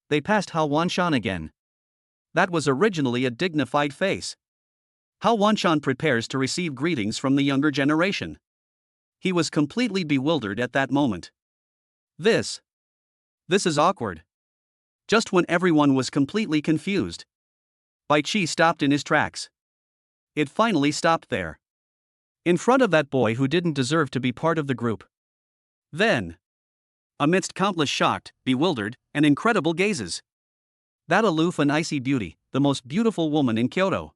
They passed Hao Wanshan again. That was originally a dignified face. Hao Wanshan prepares to receive greetings from the younger generation. He was completely bewildered at that moment. This is awkward. Just when everyone was completely confused, Bai Qi stopped in his tracks. It finally stopped there. In front of that boy who didn't deserve to be part of the group. Then, amidst countless shocked, bewildered, and incredible gazes, that aloof and icy beauty, the most beautiful woman in Kyoto.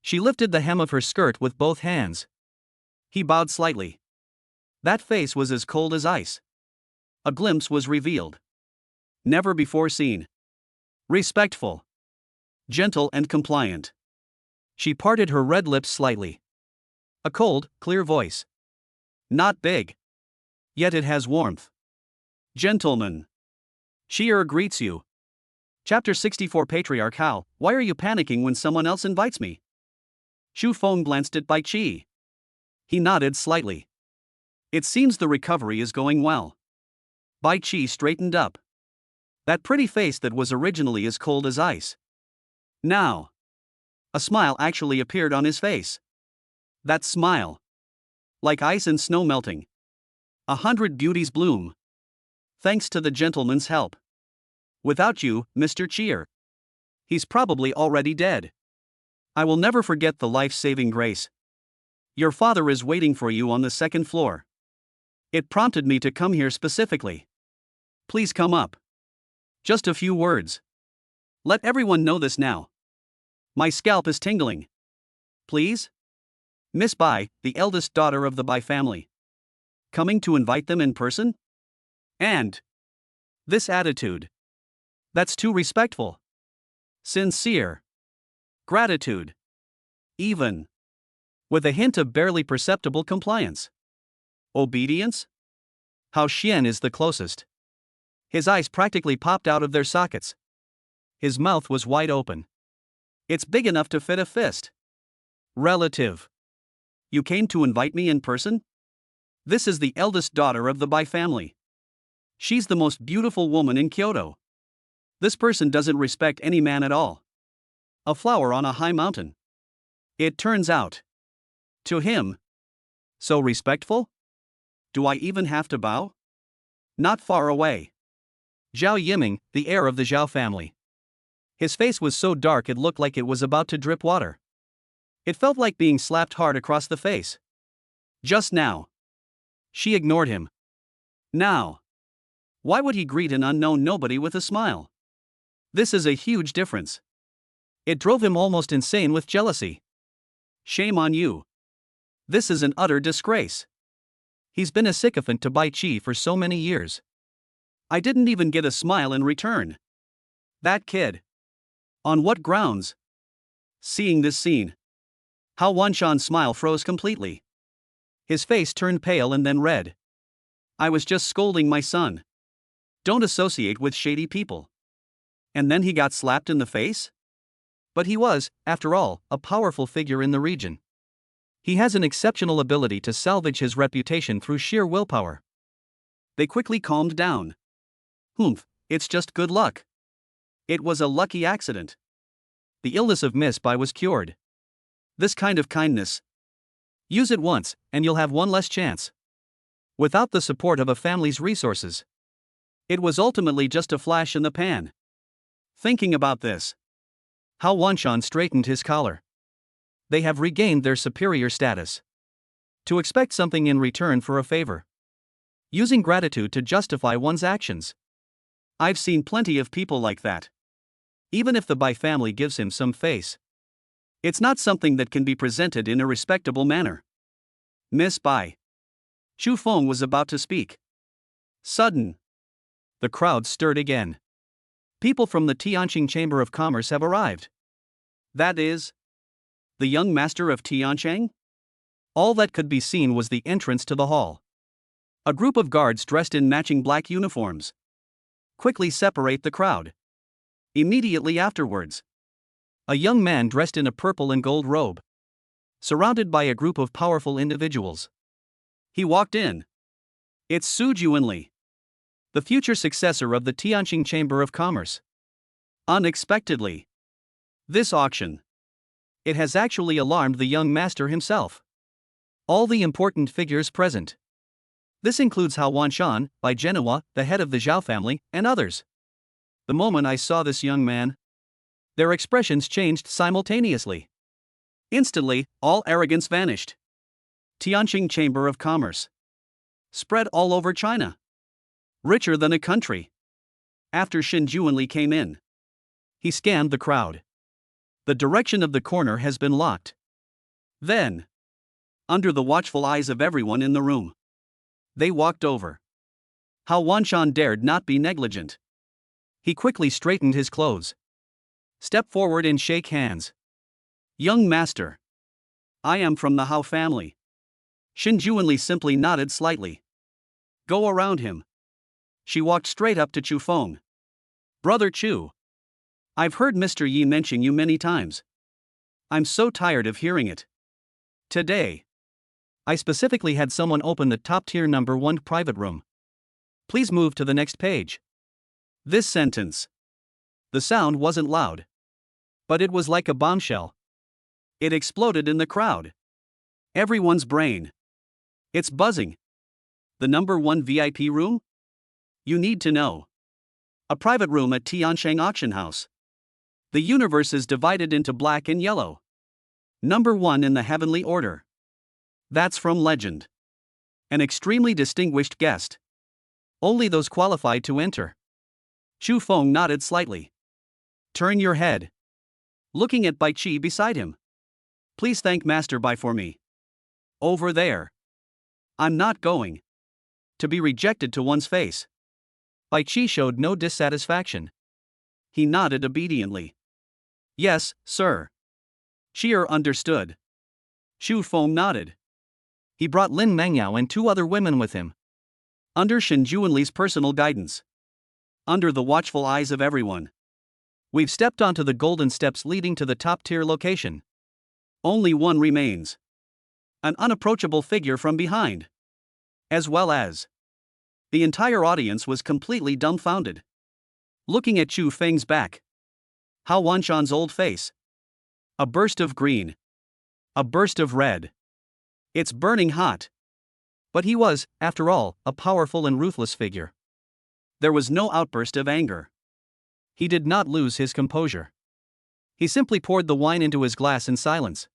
She lifted the hem of her skirt with both hands. He bowed slightly. That face was as cold as ice. A glimpse was revealed. Never before seen. Respectful. Gentle and compliant. She parted her red lips slightly. A cold, clear voice. Not big. Yet it has warmth. Gentlemen. Xi'er greets you. Chapter 64 Patriarch Hao, why are you panicking when someone else invites me? Xu Feng glanced at Bai Qi. He nodded slightly. It seems the recovery is going well. Bai Qi straightened up. That pretty face that was originally as cold as ice. Now, a smile actually appeared on his face. That smile. Like ice and snow melting. 100 beauties bloom. Thanks to the gentleman's help. Without you, Mr. Xi'er. He's probably already dead. I will never forget the life-saving grace. Your father is waiting for you on the 2nd floor. It prompted me to come here specifically. Please come up. Just a few words. Let everyone know this now. My scalp is tingling. Please? Miss Bai, the eldest daughter of the Bai family. Coming to invite them in person? And this attitude. That's too respectful. Sincere. Gratitude. Even. With a hint of barely perceptible compliance. Obedience? Hao Xian is the closest. His eyes practically popped out of their sockets. His mouth was wide open. It's big enough to fit a fist. Relative. You came to invite me in person? This is the eldest daughter of the Bai family. She's the most beautiful woman in Kyoto. This person doesn't respect any man at all. A flower on a high mountain. It turns out. To him. So respectful? Do I even have to bow? Not far away. Zhao Yiming, the heir of the Zhao family. His face was so dark it looked like it was about to drip water. It felt like being slapped hard across the face. Just now. She ignored him. Now. Why would he greet an unknown nobody with a smile? This is a huge difference. It drove him almost insane with jealousy. Shame on you. This is an utter disgrace. He's been a sycophant to Bai Qi for so many years. I didn't even get a smile in return. That kid. On what grounds? Seeing this scene, Hao Wanshan's smile froze completely. His face turned pale and then red. I was just scolding my son. Don't associate with shady people. And then he got slapped in the face? But he was, after all, a powerful figure in the region. He has an exceptional ability to salvage his reputation through sheer willpower. They quickly calmed down. Humph, it's just good luck. It was a lucky accident. The illness of Miss Bai was cured. This kind of kindness. Use it once, and you'll have one less chance. Without the support of a family's resources. It was ultimately just a flash in the pan. Thinking about this, Hao Wanshan straightened his collar. They have regained their superior status. To expect something in return for a favor. Using gratitude to justify one's actions. I've seen plenty of people like that. Even if the Bai family gives him some face, it's not something that can be presented in a respectable manner. Miss Bai. Chu Feng was about to speak. Sudden. The crowd stirred again. People from the Tianqing Chamber of Commerce have arrived. That is, the young master of Tianqing? All that could be seen was the entrance to the hall. A group of guards dressed in matching black uniforms quickly separate the crowd. Immediately afterwards, a young man dressed in a purple and gold robe, surrounded by a group of powerful individuals. He walked in. It's Su Juanli, the future successor of the Tianqing Chamber of Commerce. Unexpectedly, this auction, it has actually alarmed the young master himself. All the important figures present. This includes Hao Wanshan, Bai Genua, the head of the Zhao family, and others. The moment I saw this young man, their expressions changed simultaneously. Instantly, all arrogance vanished. Tianqing Chamber of Commerce. Spread all over China. Richer than a country. After Xin Juanli came in, he scanned the crowd. The direction of the corner has been locked. Then, under the watchful eyes of everyone in the room, they walked over. Hao Wanshan dared not be negligent. He quickly straightened his clothes. Step forward and shake hands. Young master. I am from the Hao family. Xin Juanli simply nodded slightly. Go around him. She walked straight up to Chu Feng. Brother Chu. I've heard Mr. Yi mention you many times. I'm so tired of hearing it. Today, I specifically had someone open the top-tier number 1 private room. Please move to the next page. This sentence. The sound wasn't loud, but it was like a bombshell. It exploded in the crowd. Everyone's brain. It's buzzing. The number 1 VIP room? You need to know. A private room at Tianqing Auction House. The universe is divided into black and yellow. Number 1 in the heavenly order. That's from legend. An extremely distinguished guest. Only those qualified to enter. Chu Feng nodded slightly. Turn your head. Looking at Bai Qi beside him. Please thank Master Bai for me. Over there. I'm not going to be rejected to one's face. Bai Qi showed no dissatisfaction. He nodded obediently. Yes, sir. Qi'er understood. Chu Feng nodded. He brought Lin Mengyao and 2 other women with him. Under Xin Juanli's personal guidance. Under the watchful eyes of everyone. We've stepped onto the golden steps leading to the top-tier location. Only one remains. An unapproachable figure from behind. As well as. The entire audience was completely dumbfounded. Looking at Chu Feng's back. Hao Wanshan's old face. A burst of green. A burst of red. It's burning hot. But he was, after all, a powerful and ruthless figure. There was no outburst of anger. He did not lose his composure. He simply poured the wine into his glass in silence.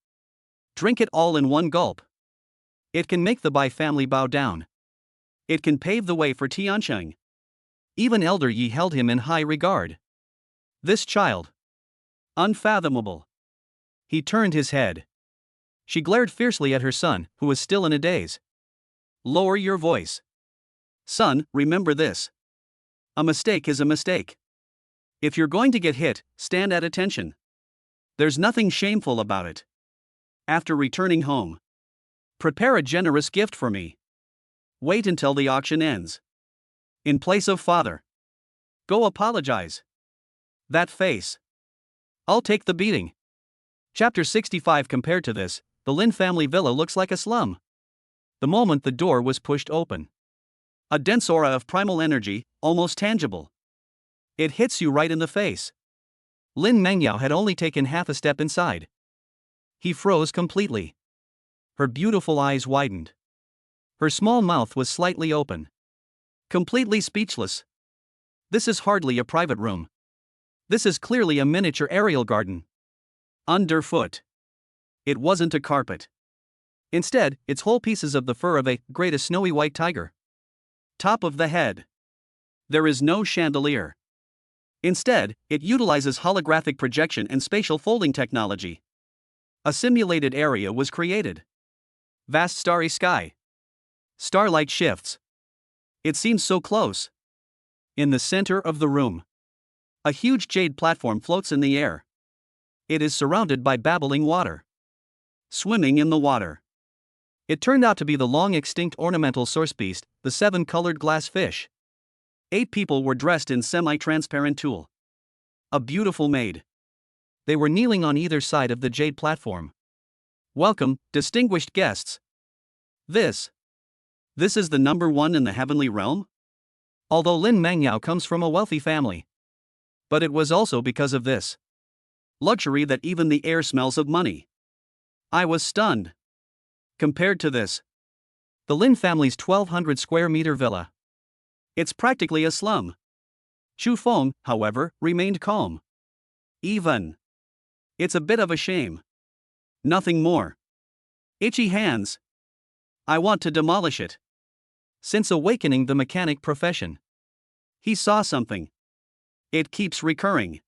Drink it all in one gulp. It can make the Bai family bow down. It can pave the way for Tianqing. Even Elder Yi held him in high regard. This child. Unfathomable. He turned his head. She glared fiercely at her son, who was still in a daze. Lower your voice. Son, remember this. A mistake is a mistake. If you're going to get hit, stand at attention. There's nothing shameful about it. After returning home, prepare a generous gift for me. Wait until the auction ends. In place of father. Go apologize. That face. I'll take the beating. Chapter 65. Compared to this, the Lin family villa looks like a slum. The moment the door was pushed open, a dense aura of primal energy, almost tangible. It hits you right in the face. Lin Mengyao had only taken half a step inside. He froze completely. Her beautiful eyes widened. Her small mouth was slightly open. Completely speechless. This is hardly a private room. This is clearly a miniature aerial garden. Underfoot. It wasn't a carpet. Instead, it's whole pieces of the fur of a great snowy white tiger. Top of the head. There is no chandelier. Instead, it utilizes holographic projection and spatial folding technology. A simulated area was created. Vast starry sky. Starlight shifts. It seems so close. In the center of the room, a huge jade platform floats in the air. It is surrounded by babbling water. Swimming in the water. It turned out to be the long-extinct ornamental source beast, the 7-colored glass fish. 8 people were dressed in semi-transparent tulle. A beautiful maid. They were kneeling on either side of the jade platform. Welcome, distinguished guests. This is the number one in the heavenly realm? Although Lin Mengyao comes from a wealthy family. But it was also because of this luxury that even the air smells of money. I was stunned. Compared to this, the Lin family's 1,200 square meter villa. It's practically a slum. Chu Feng, however, remained calm. Even. It's a bit of a shame. Nothing more. Itchy hands. I want to demolish it. Since awakening the mechanic profession, he saw something. It keeps recurring.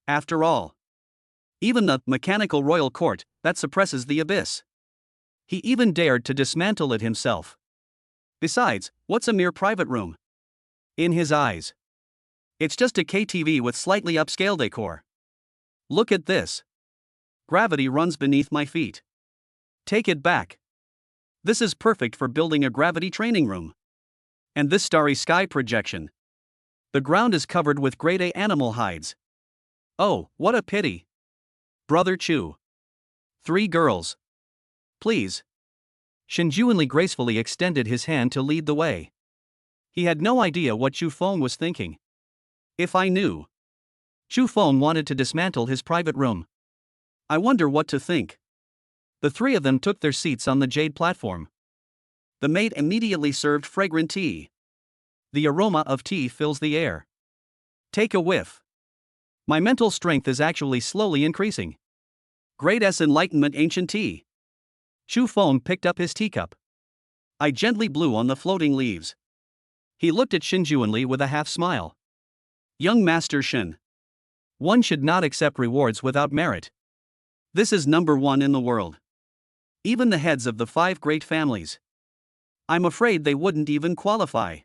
After all, even the mechanical royal court that suppresses the abyss. He even dared to dismantle it himself. Besides, what's a mere private room? In his eyes, it's just a KTV with slightly upscale decor. Look at this. Gravity runs beneath my feet. Take it back. This is perfect for building a gravity training room. And this starry sky projection. The ground is covered with grade A animal hides. Oh, what a pity. Brother Chu. 3 girls. Please. Shen Juanli gracefully extended his hand to lead the way. He had no idea what Chu Feng was thinking. If I knew. Chu Feng wanted to dismantle his private room. I wonder what to think. The 3 of them took their seats on the jade platform. The maid immediately served fragrant tea. The aroma of tea fills the air. Take a whiff. My mental strength is actually slowly increasing. Great S enlightenment ancient tea. Chu Feng picked up his teacup. I gently blew on the floating leaves. He looked at Shen Juanli with a half smile. Young Master Shen. One should not accept rewards without merit. This is number 1 in the world. Even the heads of the 5 great families. I'm afraid they wouldn't even qualify.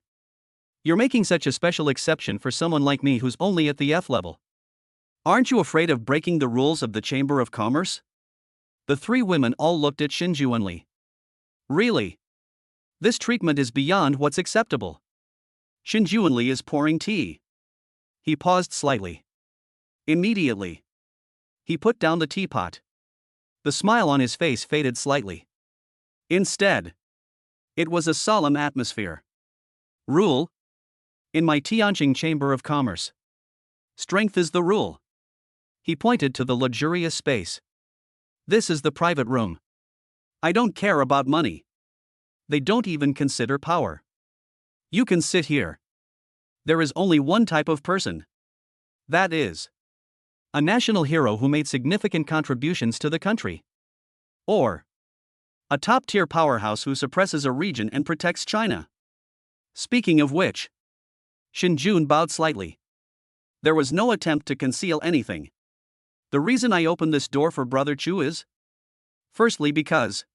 You're making such a special exception for someone like me who's only at the F level. Aren't you afraid of breaking the rules of the Chamber of Commerce? The 3 women all looked at Shen Juanli. Really? This treatment is beyond what's acceptable. Shen Juanli is pouring tea. He paused slightly. Immediately, he put down the teapot. The smile on his face faded slightly. Instead, it was a solemn atmosphere. Rule? In my Tianjin Chamber of Commerce. Strength is the rule. He pointed to the luxurious space. This is the private room. I don't care about money. They don't even consider power. You can sit here. There is only one type of person. That is a national hero who made significant contributions to the country. Or a top-tier powerhouse who suppresses a region and protects China. Speaking of which, Shen Jun bowed slightly. There was no attempt to conceal anything. The reason I opened this door for Brother Chu is, firstly because,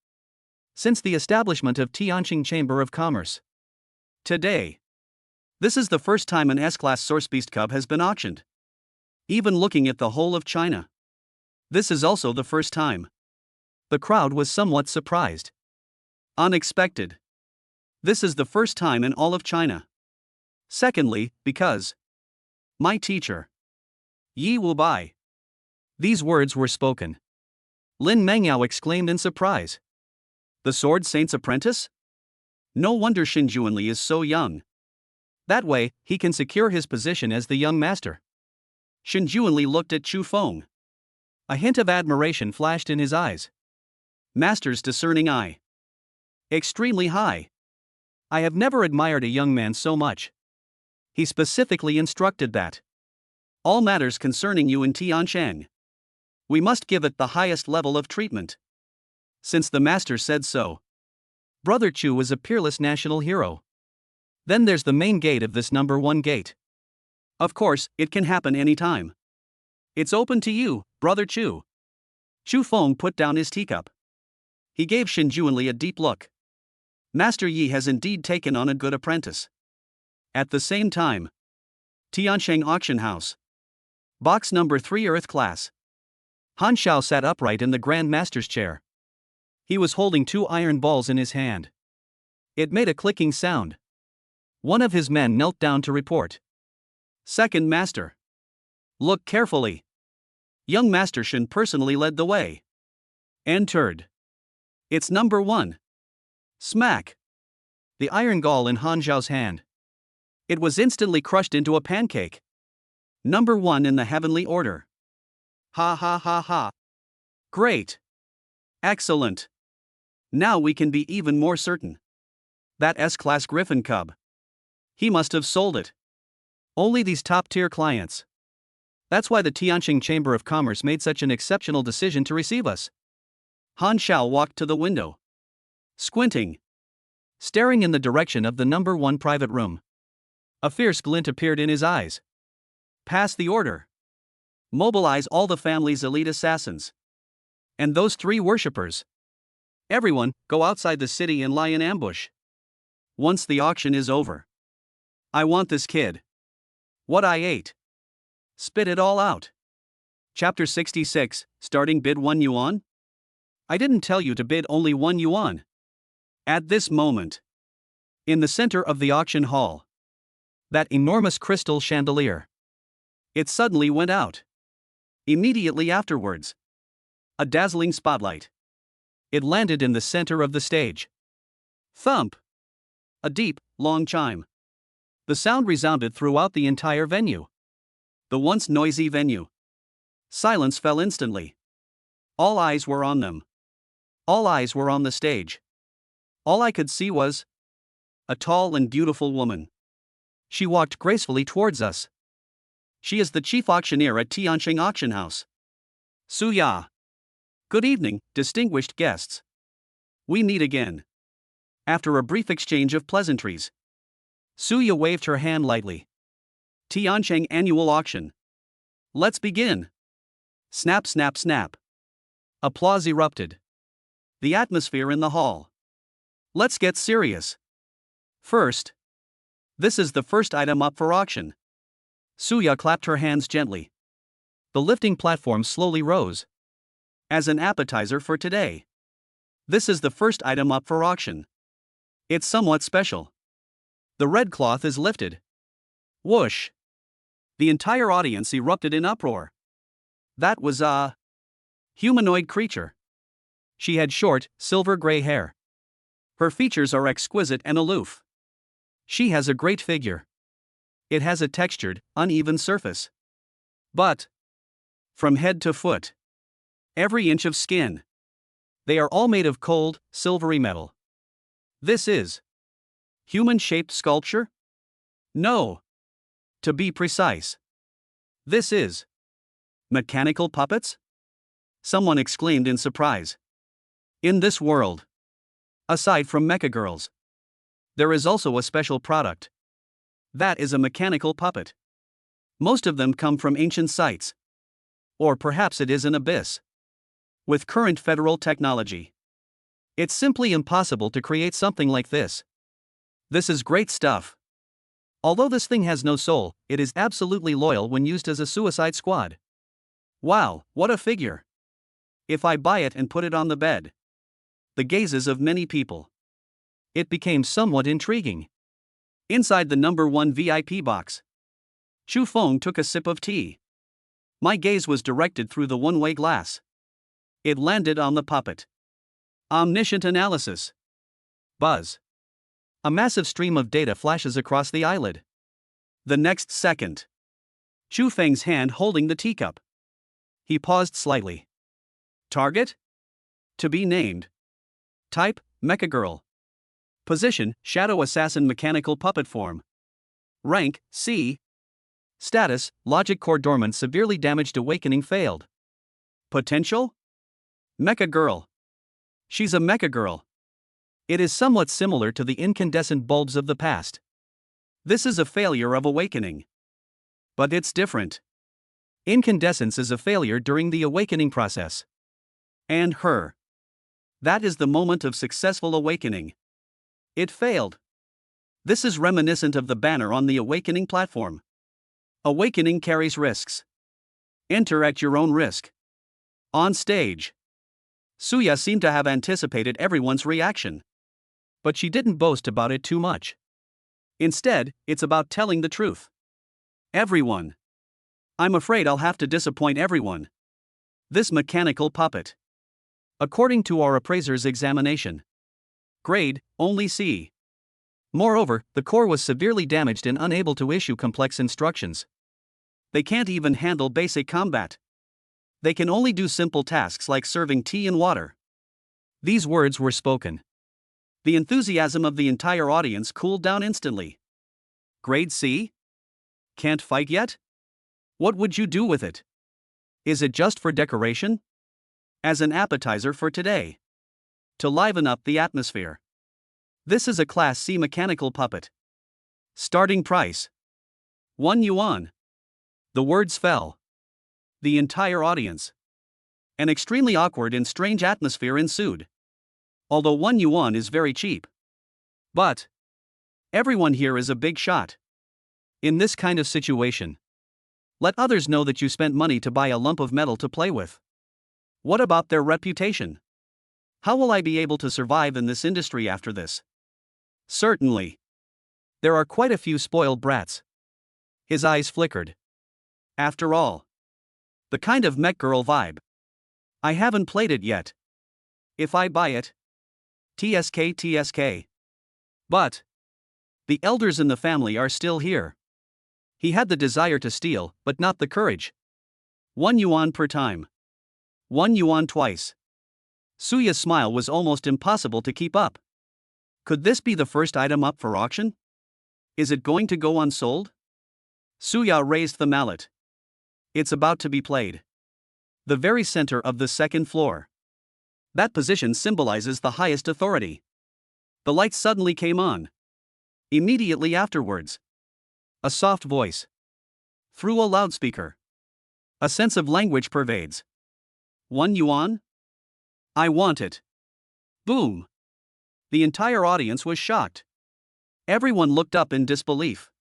since the establishment of Tianjin Chamber of Commerce, today, this is the first time an S-class source beast cub has been auctioned. Even looking at the whole of China, this is also the first time. The crowd was somewhat surprised. Unexpected. This is the first time in all of China. Secondly, because my teacher, Yi Wubai. These words were spoken Lin Mengyao exclaimed in surprise. The Sword Saint's apprentice? No wonder Shin Juanli is so young. That way, he can secure his position as the young master. Shin Juanli looked at Chu Feng. A hint of admiration flashed in his eyes. Master's discerning eye. Extremely high. I have never admired a young man so much. He specifically instructed that all matters concerning you in Tiancheng, we must give it the highest level of treatment. Since the master said so. Brother Chu is a peerless national hero. Then there's the main gate of this number 1 gate. Of course, it can happen anytime. It's open to you, Brother Chu. Chu Feng put down his teacup. He gave Shin Juanli a deep look. Master Yi has indeed taken on a good apprentice. At the same time, Tiancheng Auction House. Box number 3 Earth Class. Han Xiao sat upright in the Grand Master's chair. He was holding 2 iron balls in his hand. It made a clicking sound. One of his men knelt down to report. Second Master. Look carefully. Young Master Shin personally led the way. Entered. It's number 1. Smack. The iron gall in Han Xiao's hand. It was instantly crushed into a pancake. Number 1 in the heavenly order. Ha ha ha ha. Great. Excellent. Now we can be even more certain. That S-class Griffin cub. He must have sold it. Only these top-tier clients. That's why the Tianjin Chamber of Commerce made such an exceptional decision to receive us. Han Xiao walked to the window. Squinting. Staring in the direction of the number 1 private room. A fierce glint appeared in his eyes. Pass the order. Mobilize all the family's elite assassins. And those 3 worshippers. Everyone, go outside the city and lie in ambush. Once the auction is over. I want this kid. What I ate. Spit it all out. Chapter 66, starting bid 1 yuan? I didn't tell you to bid only 1 yuan. At this moment. In the center of the auction hall. That enormous crystal chandelier. It suddenly went out. Immediately afterwards. A dazzling spotlight. It landed in the center of the stage. Thump. A deep, long chime. The sound resounded throughout the entire venue. The once noisy venue. Silence fell instantly. All eyes were on them. All eyes were on the stage. All I could see was a tall and beautiful woman. She walked gracefully towards us. She is the chief auctioneer at Tianjin Auction House. Su Ya. Good evening, distinguished guests. We meet again. After a brief exchange of pleasantries, Su Ya waved her hand lightly. Tianjin Annual Auction. Let's begin. Snap, snap, snap. Applause erupted. The atmosphere in the hall. Let's get serious. First. This is the first item up for auction. Suya clapped her hands gently. The lifting platform slowly rose. As an appetizer for today. This is the first item up for auction. It's somewhat special. The red cloth is lifted. Whoosh. The entire audience erupted in uproar. That was a humanoid creature. She had short, silver-gray hair. Her features are exquisite and aloof. She has a great figure. It has a textured, uneven surface. But from head to foot, every inch of skin, they are all made of cold, silvery metal. This is human-shaped sculpture? No. To be precise, this is mechanical puppets? Someone exclaimed in surprise. In this world, aside from mecha girls, there is also a special product. That is a mechanical puppet. Most of them come from ancient sites. Or perhaps it is an abyss. With current federal technology, it's simply impossible to create something like this. This is great stuff. Although this thing has no soul, it is absolutely loyal when used as a suicide squad. Wow, what a figure. If I buy it and put it on the bed. The gazes of many people. It became somewhat intriguing. Inside the number 1 VIP box, Chu Feng took a sip of tea. My gaze was directed through the one-way glass. It landed on the puppet. Omniscient analysis. Buzz. A massive stream of data flashes across the eyelid. The next second, Chu Feng's hand holding the teacup. He paused slightly. Target? To be named. Type, Mecha Girl. Position, Shadow Assassin mechanical puppet form. Rank, C. Status, Logic Core dormant severely damaged awakening failed. Potential? Mecha Girl. She's a Mecha Girl. It is somewhat similar to the incandescent bulbs of the past. This is a failure of awakening. But it's different. Incandescence is a failure during the awakening process. And her. That is the moment of successful awakening. It failed. This is reminiscent of the banner on the awakening platform. Awakening carries risks. Enter at your own risk. On stage. Suya seemed to have anticipated everyone's reaction. But she didn't boast about it too much. Instead, it's about telling the truth. Everyone. I'm afraid I'll have to disappoint everyone. This mechanical puppet. According to our appraiser's examination. Grade, only C. Moreover, the core was severely damaged and unable to issue complex instructions. They can't even handle basic combat. They can only do simple tasks like serving tea and water. These words were spoken. The enthusiasm of the entire audience cooled down instantly. Grade C? Can't fight yet? What would you do with it? Is it just for decoration? As an appetizer for today. To liven up the atmosphere. This is a Class C mechanical puppet. Starting price. 1 yuan. The words fell. The entire audience. An extremely awkward and strange atmosphere ensued. Although 1 yuan is very cheap. But everyone here is a big shot. In this kind of situation, let others know that you spent money to buy a lump of metal to play with. What about their reputation? How will I be able to survive in this industry after this? Certainly. There are quite a few spoiled brats. His eyes flickered. After all, the kind of mech girl vibe. I haven't played it yet. If I buy it, TSK. But the elders in the family are still here. He had the desire to steal, but not the courage. 1 yuan per time. 1 yuan twice. Suya's smile was almost impossible to keep up. Could this be the first item up for auction? Is it going to go unsold? Suya raised the mallet. It's about to be played. The very center of the second floor. That position symbolizes the highest authority. The lights suddenly came on. Immediately afterwards, a soft voice. Through a loudspeaker. A sense of language pervades. 1 yuan? I want it. Boom. The entire audience was shocked. Everyone looked up in disbelief.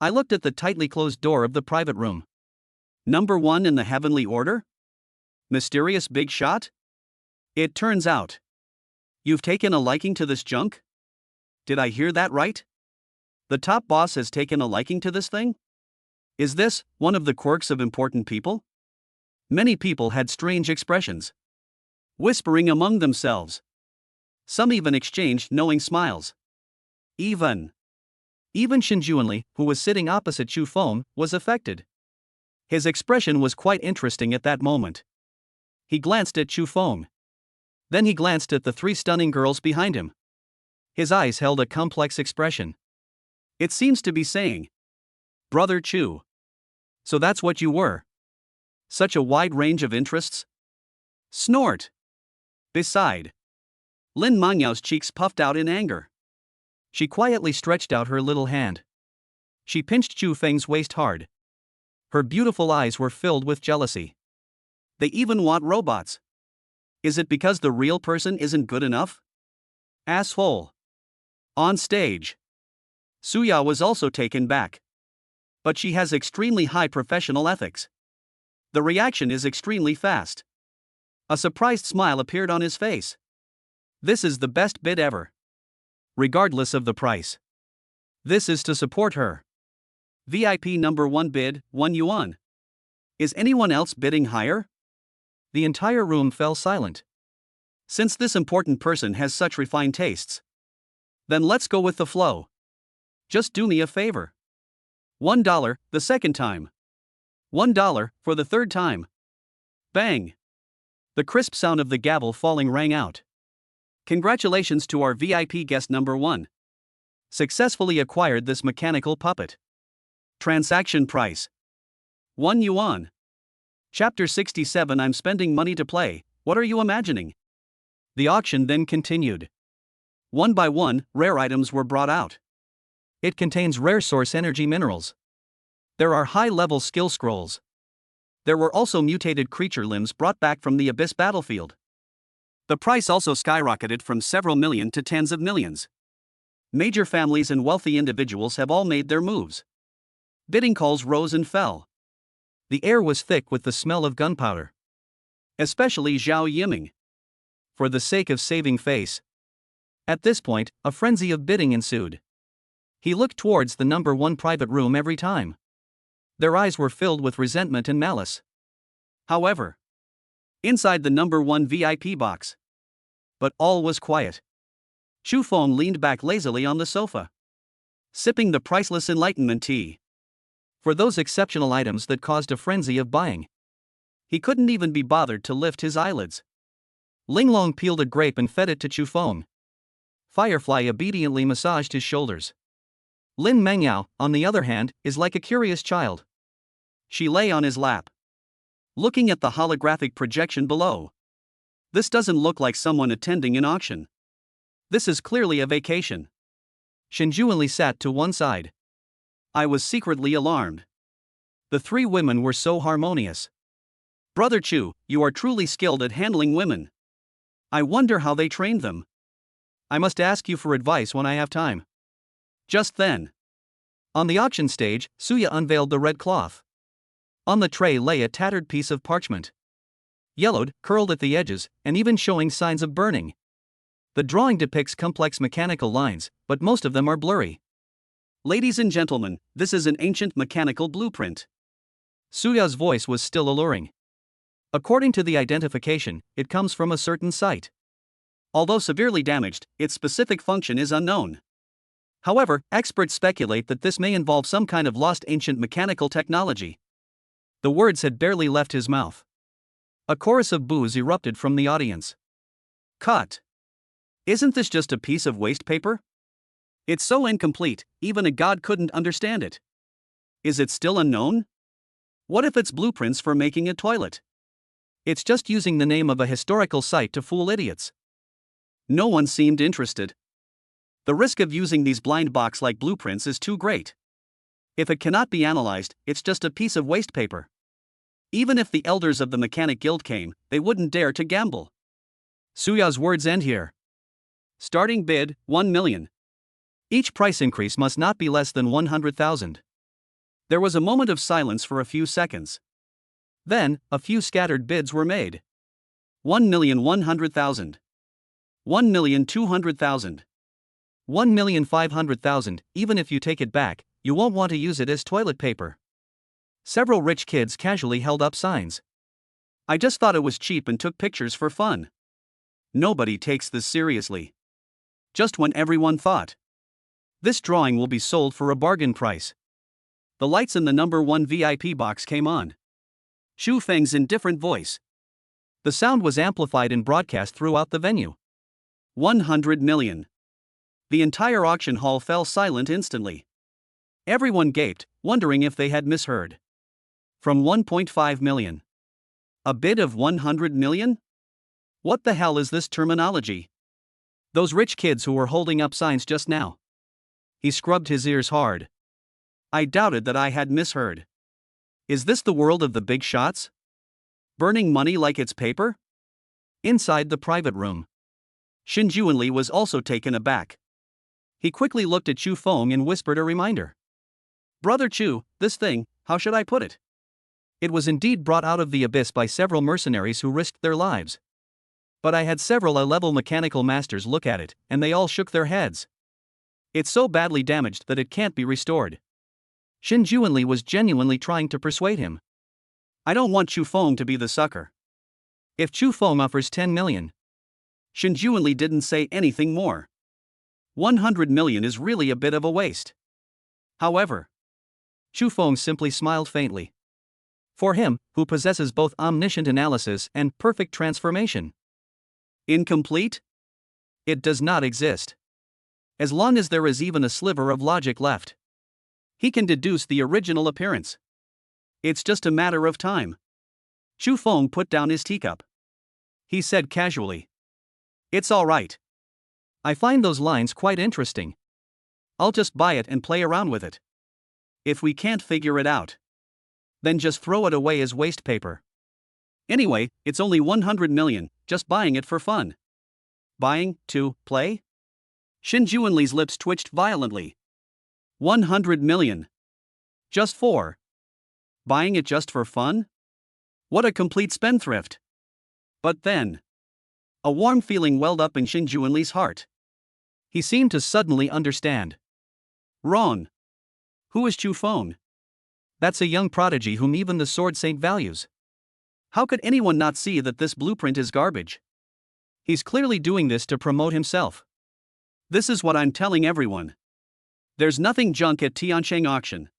I looked at the tightly closed door of the private room. Number 1 in the heavenly order? Mysterious big shot? It turns out. You've taken a liking to this junk? Did I hear that right? The top boss has taken a liking to this thing? Is this one of the quirks of important people? Many people had strange expressions. Whispering among themselves. Some even exchanged knowing smiles. Even Shinjuanli, who was sitting opposite Chu Feng, was affected. His expression was quite interesting at that moment. He glanced at Chu Feng. Then he glanced at the 3 stunning girls behind him. His eyes held a complex expression. It seems to be saying, Brother Chu. So that's what you were. Such a wide range of interests? Snort. Beside. Lin Manyao's cheeks puffed out in anger. She quietly stretched out her little hand. She pinched Chu Feng's waist hard. Her beautiful eyes were filled with jealousy. They even want robots. Is it because the real person isn't good enough? Asshole. On stage. Suya was also taken back. But she has extremely high professional ethics. The reaction is extremely fast. A surprised smile appeared on his face. This is the best bid ever. Regardless of the price. This is to support her. VIP number 1 bid, 1 yuan. Is anyone else bidding higher? The entire room fell silent. Since this important person has such refined tastes, then let's go with the flow. Just do me a favor. $1 the second time. $1 for the third time. Bang! The crisp sound of the gavel falling rang out. Congratulations to our VIP guest number 1. Successfully acquired this mechanical puppet. Transaction price: 1 yuan. Chapter 67. I'm spending money to play, what are you imagining? The auction then continued. One by one, rare items were brought out. It contains rare source energy minerals. There are high-level skill scrolls. There were also mutated creature limbs brought back from the Abyss battlefield. The price also skyrocketed from several million to tens of millions. Major families and wealthy individuals have all made their moves. Bidding calls rose and fell. The air was thick with the smell of gunpowder. Especially Zhao Yiming. For the sake of saving face. At this point, a frenzy of bidding ensued. He looked towards the number 1 private room every time. Their eyes were filled with resentment and malice. However, inside the number 1 VIP box. But all was quiet. Chu Feng leaned back lazily on the sofa, sipping the priceless enlightenment tea. For those exceptional items that caused a frenzy of buying, he couldn't even be bothered to lift his eyelids. Linglong peeled a grape and fed it to Chu Feng. Firefly obediently massaged his shoulders. Lin Mengyao, on the other hand, is like a curious child. She lay on his lap, looking at the holographic projection below. This doesn't look like someone attending an auction. This is clearly a vacation. Shinjuanli sat to one side. I was secretly alarmed. The 3 women were so harmonious. Brother Chu, you are truly skilled at handling women. I wonder how they trained them. I must ask you for advice when I have time. Just then, on the auction stage, Suya unveiled the red cloth. On the tray lay a tattered piece of parchment. Yellowed, curled at the edges, and even showing signs of burning. The drawing depicts complex mechanical lines, but most of them are blurry. Ladies and gentlemen, this is an ancient mechanical blueprint. Suya's voice was still alluring. According to the identification, it comes from a certain site. Although severely damaged, its specific function is unknown. However, experts speculate that this may involve some kind of lost ancient mechanical technology. The words had barely left his mouth. A chorus of boos erupted from the audience. Cut! Isn't this just a piece of waste paper? It's so incomplete, even a god couldn't understand it. Is it still unknown? What if it's blueprints for making a toilet? It's just using the name of a historical site to fool idiots. No one seemed interested. The risk of using these blind box-like blueprints is too great. If it cannot be analyzed, it's just a piece of waste paper. Even if the elders of the Mechanic Guild came, they wouldn't dare to gamble. Suya's words end here. Starting bid, 1 million. Each price increase must not be less than 100,000. There was a moment of silence for a few seconds. Then, a few scattered bids were made. 1,100,000. 1,200,000. 1,500,000. Even if you take it back, you won't want to use it as toilet paper. Several rich kids casually held up signs. I just thought it was cheap and took pictures for fun. Nobody takes this seriously. Just when everyone thought this drawing will be sold for a bargain price, the lights in the number 1 VIP box came on. Xu Feng's indifferent voice. The sound was amplified and broadcast throughout the venue. 100 million. The entire auction hall fell silent instantly. Everyone gaped, wondering if they had misheard. From 1.5 million. A bid of 100 million? What the hell is this terminology? Those rich kids who were holding up signs just now. He scrubbed his ears hard. I doubted that I had misheard. Is this the world of the big shots? Burning money like it's paper? Inside the private room, Shin Juanli was also taken aback. He quickly looked at Chu Feng and whispered a reminder. Brother Chu, this thing, how should I put it? It was indeed brought out of the abyss by several mercenaries who risked their lives. But I had several A-level mechanical masters look at it, and they all shook their heads. It's so badly damaged that it can't be restored. Shin Juanli was genuinely trying to persuade him. I don't want Chu Feng to be the sucker. If Chu Feng offers 10 million. Shen Juanli didn't say anything more. 100 million is really a bit of a waste. However, Chu Feng simply smiled faintly. For him, who possesses both omniscient analysis and perfect transformation. Incomplete? It does not exist. As long as there is even a sliver of logic left, he can deduce the original appearance. It's just a matter of time. Chu Feng put down his teacup. He said casually, "It's all right. I find those lines quite interesting. I'll just buy it and play around with it. If we can't figure it out, then just throw it away as waste paper. Anyway, it's only 100 million, just buying it for fun." Buying, to play? Shen Juanli's lips twitched violently. 100 million. Just for buying it just for fun? What a complete spendthrift. But then, a warm feeling welled up in Shen Juanli's heart. He seemed to suddenly understand. Wrong. Who is Chu Feng? That's a young prodigy whom even the Sword Saint values. How could anyone not see that this blueprint is garbage? He's clearly doing this to promote himself. This is what I'm telling everyone. There's nothing junk at Tiancheng auction.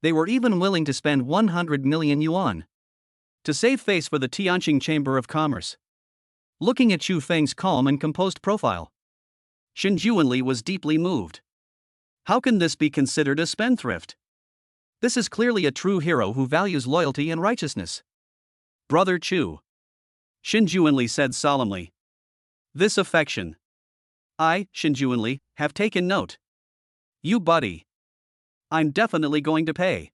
They were even willing to spend 100 million yuan to save face for the Tianjin Chamber of Commerce. Looking at Chu Feng's calm and composed profile, Shen Juanli was deeply moved. How can this be considered a spendthrift? This is clearly a true hero who values loyalty and righteousness. Brother Chu, Shen Juanli said solemnly. This affection. I, Shen Juanli, have taken note. You buddy. I'm definitely going to pay.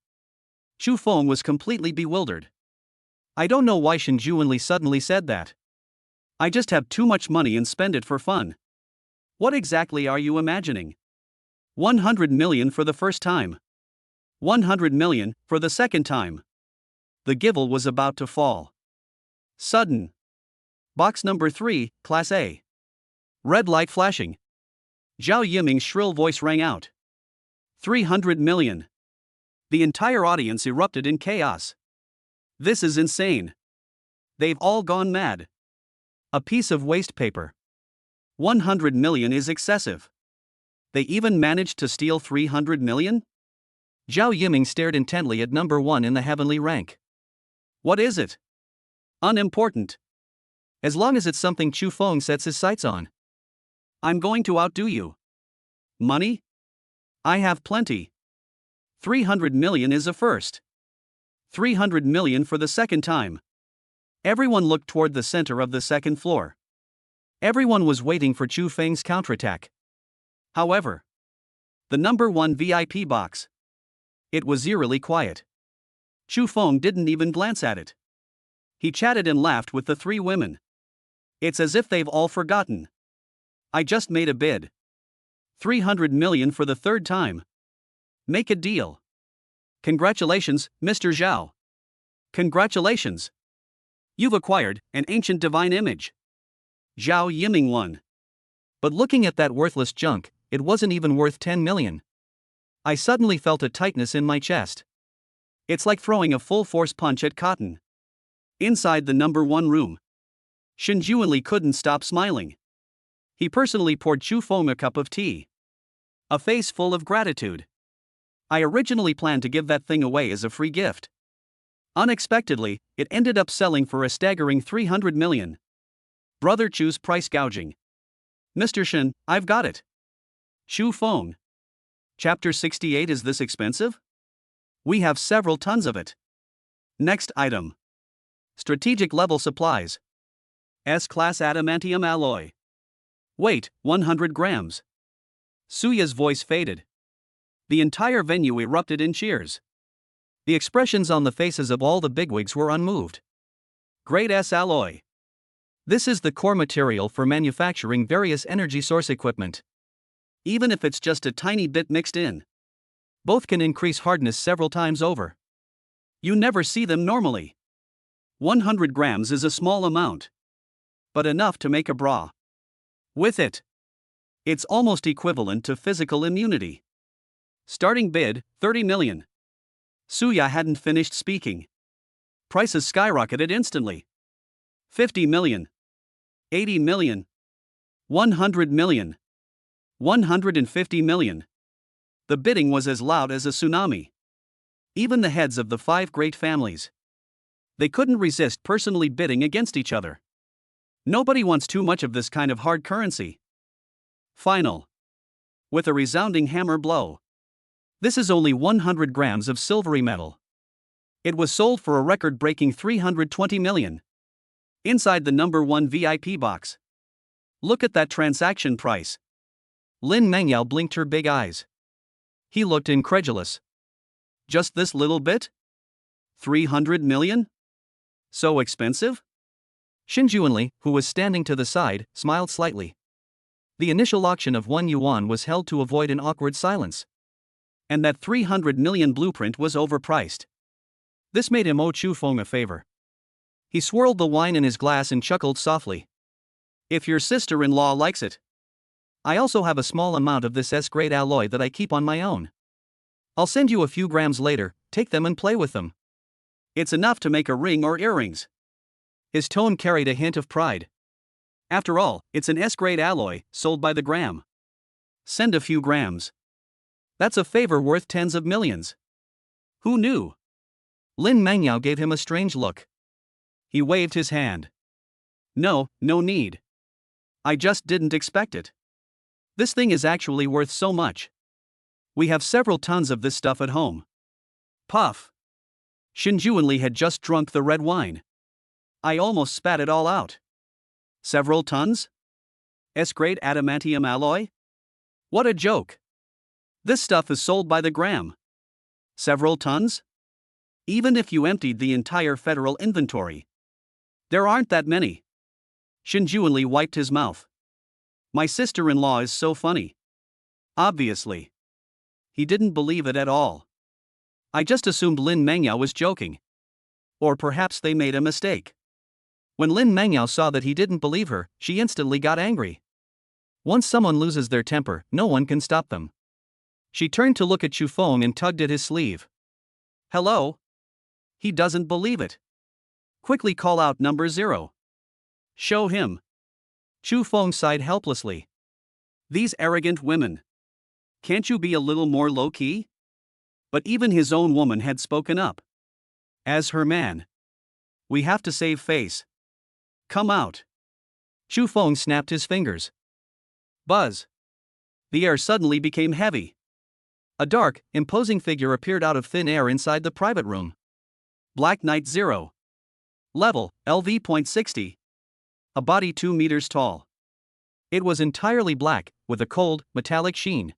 Chu Feng was completely bewildered. I don't know why Shen Juanli suddenly said that. I just have too much money and spend it for fun. What exactly are you imagining? 100 million for the first time. 100 million for the second time. The givel was about to fall. Sudden. Box number 3, Class A. Red light flashing. Zhao Yiming's shrill voice rang out. 300 million. The entire audience erupted in chaos. This is insane. They've all gone mad. A piece of waste paper. 100 million is excessive. They even managed to steal 300 million? Zhao Yiming stared intently at number 1 in the heavenly rank. What is it? Unimportant. As long as it's something Chu Feng sets his sights on. I'm going to outdo you. Money? I have plenty. 300 million is a first. 300 million for the second time. Everyone looked toward the center of the second floor. Everyone was waiting for Chu Feng's counterattack. However, the number 1 VIP box. It was eerily quiet. Chu Feng didn't even glance at it. He chatted and laughed with the 3 women. It's as if they've all forgotten. I just made a bid. 300 million for the third time. Make a deal. Congratulations, Mr. Zhao. Congratulations. You've acquired an ancient divine image. Zhao Yiming won. But looking at that worthless junk, it wasn't even worth 10 million. I suddenly felt a tightness in my chest. It's like throwing a full-force punch at cotton. Inside the number 1 room, Shen Juanli couldn't stop smiling. He personally poured Chu Feng a cup of tea. A face full of gratitude. I originally planned to give that thing away as a free gift. Unexpectedly, it ended up selling for a staggering 300 million. Brother Chu's price gouging. Mr. Shen, I've got it. Chu Feng. Chapter 68. Is this expensive? We have several tons of it. Next item. Strategic level supplies. S-class adamantium alloy. Weight, 100 grams. Suya's voice faded. The entire venue erupted in cheers. The expressions on the faces of all the bigwigs were unmoved. Grade S alloy. This is the core material for manufacturing various energy source equipment. Even if it's just a tiny bit mixed in, both can increase hardness several times over. You never see them normally. 100 grams is a small amount, but enough to make a bra. With it, it's almost equivalent to physical immunity. Starting bid, 30 million. Suya hadn't finished speaking. Prices skyrocketed instantly. 50 million, 80 million, 100 million, 150 million. The bidding was as loud as a tsunami. Even the heads of the 5 great families. They couldn't resist personally bidding against each other. Nobody wants too much of this kind of hard currency. Final. With a resounding hammer blow. This is only 100 grams of silvery metal. It was sold for a record-breaking 320 million. Inside the number 1 VIP box. Look at that transaction price. Lin Mengyao blinked her big eyes. He looked incredulous. Just this little bit? 300 million? So expensive? Xin Juanli, who was standing to the side, smiled slightly. The initial auction of 1 yuan was held to avoid an awkward silence. And that 300 million blueprint was overpriced. This made him owe Chu Feng a favor. He swirled the wine in his glass and chuckled softly. If your sister-in-law likes it. I also have a small amount of this S-grade alloy that I keep on my own. I'll send you a few grams later, take them and play with them. It's enough to make a ring or earrings. His tone carried a hint of pride. After all, it's an S-grade alloy, sold by the gram. Send a few grams. That's a favor worth tens of millions. Who knew? Lin Mengyao gave him a strange look. He waved his hand. No need. I just didn't expect it. This thing is actually worth so much. We have several tons of this stuff at home. Puff. Xin Juanli had just drunk the red wine. I almost spat it all out. Several tons? S-grade adamantium alloy? What a joke. This stuff is sold by the gram. Several tons? Even if you emptied the entire federal inventory. There aren't that many. Xin Juanli wiped his mouth. My sister-in-law is so funny. Obviously. He didn't believe it at all. I just assumed Lin Mengyao was joking. Or perhaps they made a mistake. When Lin Mengyao saw that he didn't believe her, she instantly got angry. Once someone loses their temper, no one can stop them. She turned to look at Chu Feng and tugged at his sleeve. Hello? He doesn't believe it. Quickly call out number 0. Show him. Chu Feng sighed helplessly. These arrogant women. Can't you be a little more low-key? But even his own woman had spoken up. As her man. We have to save face. Come out. Chu Feng snapped his fingers. Buzz. The air suddenly became heavy. A dark, imposing figure appeared out of thin air inside the private room. Black Knight 0. Level, LV.60. A body 2 meters tall. It was entirely black, with a cold, metallic sheen.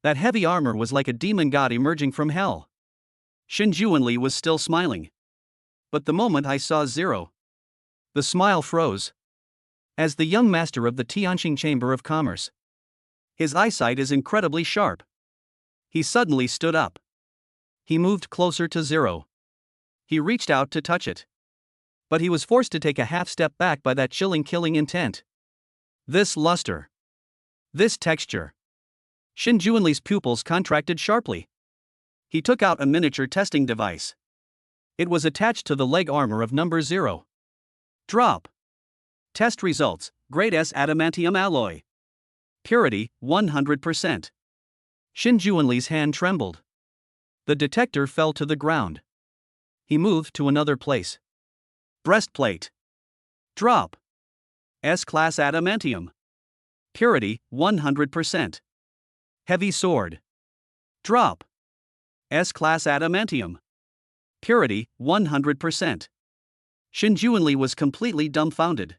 That heavy armor was like a demon god emerging from hell. Xin Juanli was still smiling. But the moment I saw 0, the smile froze. As the young master of the Tianqing Chamber of Commerce, his eyesight is incredibly sharp. He suddenly stood up. He moved closer to 0. He reached out to touch it. But he was forced to take a half step back by that chilling killing intent. This luster. This texture. Xin Juanli's pupils contracted sharply. He took out a miniature testing device. It was attached to the leg armor of number 0. Drop. Test results, grade S adamantium alloy. Purity, 100%. Xin Juanli's hand trembled. The detector fell to the ground. He moved to another place. Breastplate. Drop. S-class adamantium. Purity, 100%. Heavy sword. Drop. S-class adamantium. Purity, 100%. Xin Juanli was completely dumbfounded.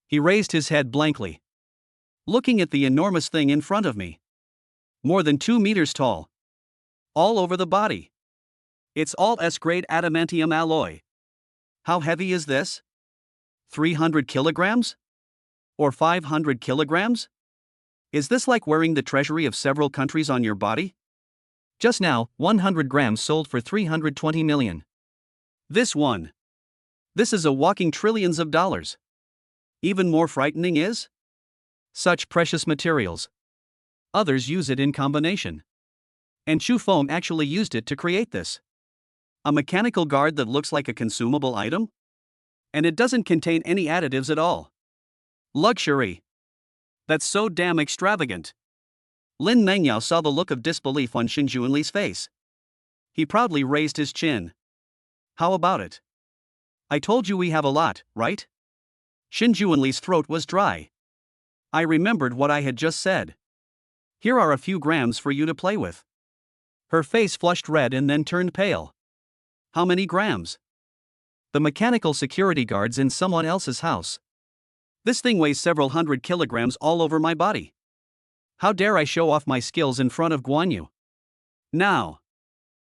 He raised his head blankly. Looking at the enormous thing in front of me. More than 2 meters tall. All over the body. It's all S-grade adamantium alloy. How heavy is this? 300 kilograms? Or 500 kilograms? Is this like wearing the treasury of several countries on your body? Just now, 100 grams sold for 320 million. This one. This is a walking trillions of dollars. Even more frightening is? Such precious materials. Others use it in combination. And Chu Feng actually used it to create this. A mechanical guard that looks like a consumable item? And it doesn't contain any additives at all. Luxury. That's so damn extravagant. Lin Mengyao saw the look of disbelief on Shin Juanli's face. He proudly raised his chin. How about it? I told you we have a lot, right? Shin Juanli's throat was dry. I remembered what I had just said. Here are a few grams for you to play with. Her face flushed red and then turned pale. How many grams? The mechanical security guards in someone else's house. This thing weighs several hundred kilograms all over my body. How dare I show off my skills in front of Guan Yu? Now.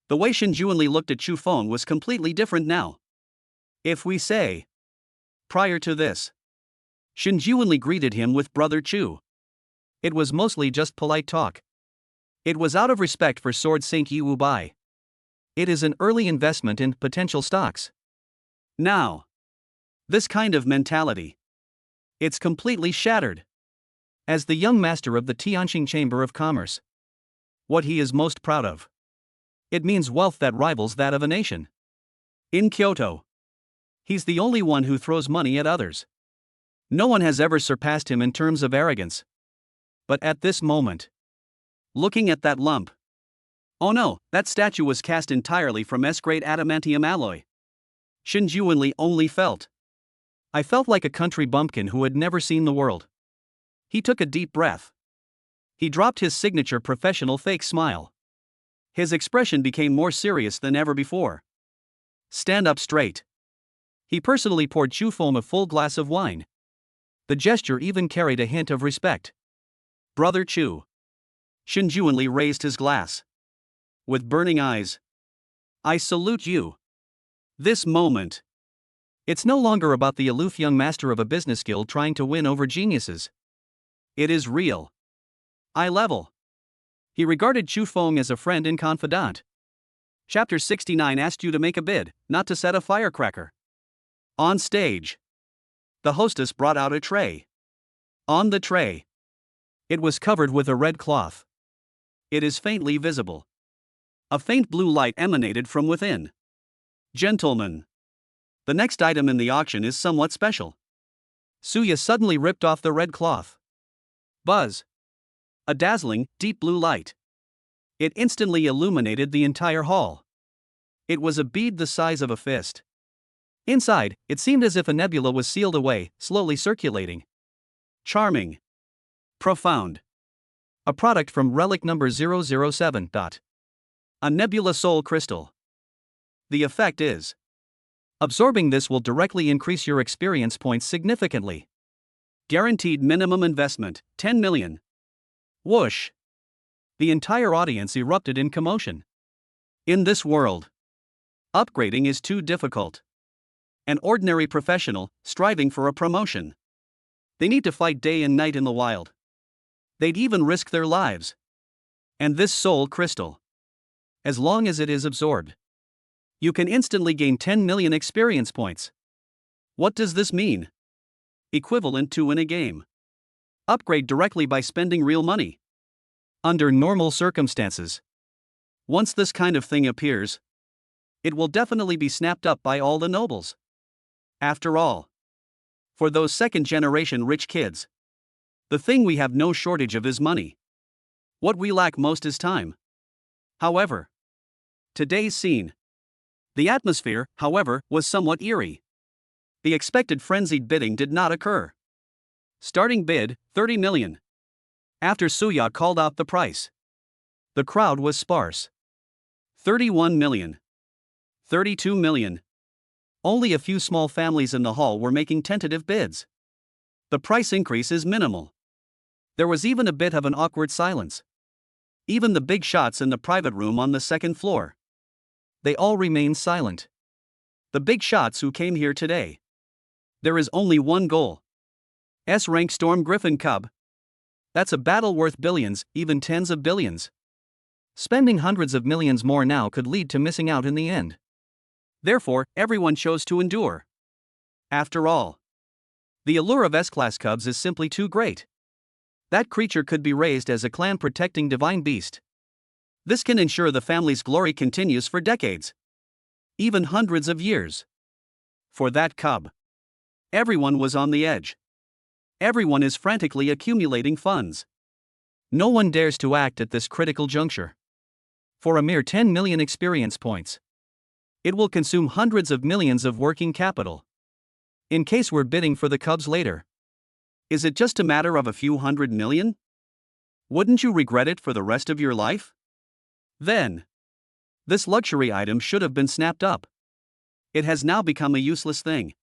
The way Shin Juanli looked at Chu Feng was completely different now. If we say. Prior to this. Shin Juanli greeted him with Brother Chu. It was mostly just polite talk. It was out of respect for Sword Saint Yu Bai. It is an early investment in potential stocks. Now. This kind of mentality. It's completely shattered. As the young master of the Tianjin Chamber of Commerce. What he is most proud of. It means wealth that rivals that of a nation. In Kyoto. He's the only one who throws money at others. No one has ever surpassed him in terms of arrogance. But at this moment. Looking at that lump. Oh no, that statue was cast entirely from S-grade adamantium alloy. Shin Juanli only felt. I felt like a country bumpkin who had never seen the world. He took a deep breath. He dropped his signature professional fake smile. His expression became more serious than ever before. Stand up straight. He personally poured Chu Feng a full glass of wine. The gesture even carried a hint of respect. Brother Chu. Shin Juanli raised his glass. With burning eyes. I salute you. This moment. It's no longer about the aloof young master of a business guild trying to win over geniuses. It is real. Eye level. He regarded Chu Feng as a friend and confidant. Chapter 69 asked you to make a bid, not to set a firecracker. On stage. The hostess brought out a tray. On the tray. It was covered with a red cloth. It is faintly visible. A faint blue light emanated from within. Gentlemen. The next item in the auction is somewhat special. Suya suddenly ripped off the red cloth. Buzz. A dazzling, deep blue light. It instantly illuminated the entire hall. It was a bead the size of a fist. Inside, it seemed as if a nebula was sealed away, slowly circulating. Charming. Profound. A product from relic number 007. A nebula soul crystal. The effect is. Absorbing this will directly increase your experience points significantly. Guaranteed minimum investment, 10 million. Whoosh. The entire audience erupted in commotion. In this world, upgrading is too difficult. An ordinary professional, striving for a promotion. They need to fight day and night in the wild. They'd even risk their lives. And this soul crystal. As long as it is absorbed. You can instantly gain 10 million experience points. What does this mean? Equivalent to in a game. Upgrade directly by spending real money. Under normal circumstances. Once this kind of thing appears, it will definitely be snapped up by all the nobles. After all, for those second-generation rich kids, the thing we have no shortage of is money. What we lack most is time. However, today's scene. The atmosphere, however, was somewhat eerie. The expected frenzied bidding did not occur. Starting bid, 30 million. After Suya called out the price, the crowd was sparse. 31 million. 32 million. Only a few small families in the hall were making tentative bids. The price increase is minimal. There was even a bit of an awkward silence. Even the big shots in the private room on the second floor. They all remained silent. The big shots who came here today. There is only one goal. S-rank Storm Griffin Cub. That's a battle worth billions, even tens of billions. Spending hundreds of millions more now could lead to missing out in the end. Therefore, everyone chose to endure. After all, the allure of S-class cubs is simply too great. That creature could be raised as a clan-protecting divine beast. This can ensure the family's glory continues for decades. Even hundreds of years. For that cub. Everyone was on the edge. Everyone is frantically accumulating funds. No one dares to act at this critical juncture. For a mere 10 million experience points, it will consume hundreds of millions of working capital. In case we're bidding for the Cubs later, is it just a matter of a few hundred million? Wouldn't you regret it for the rest of your life? Then, this luxury item should have been snapped up. It has now become a useless thing.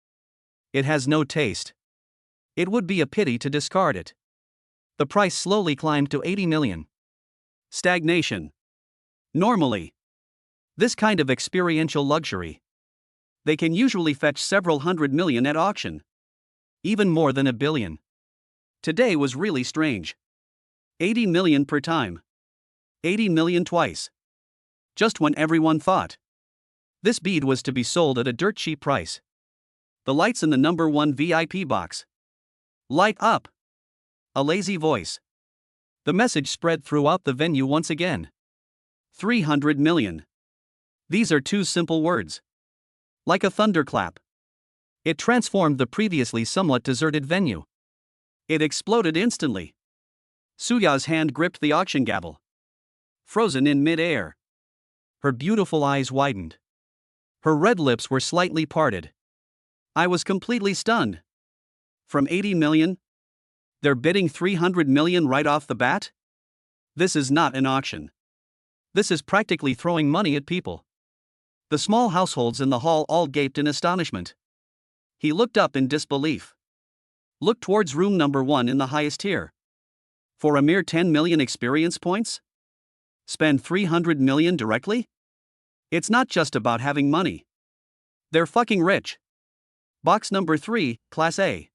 It has no taste. It would be a pity to discard it. The price slowly climbed to 80 million. Stagnation. Normally, this kind of experiential luxury, they can usually fetch several hundred million at auction. Even more than $1 billion. Today was really strange. 80 million per time. 80 million twice. Just when everyone thought this bead was to be sold at a dirt cheap price. The lights in the number 1 VIP box light up. A lazy voice. The message spread throughout the venue once again. 300 million. These are two simple words. Like a thunderclap. It transformed the previously somewhat deserted venue. It exploded instantly. Suya's hand gripped the auction gavel. Frozen in mid-air. Her beautiful eyes widened. Her red lips were slightly parted. I was completely stunned. From 80 million? They're bidding 300 million right off the bat? This is not an auction. This is practically throwing money at people. The small households in the hall all gaped in astonishment. He looked up in disbelief. Looked towards room number 1 in the highest tier. For a mere 10 million experience points? Spend 300 million directly? It's not just about having money. They're fucking rich. Box number 3, Class A.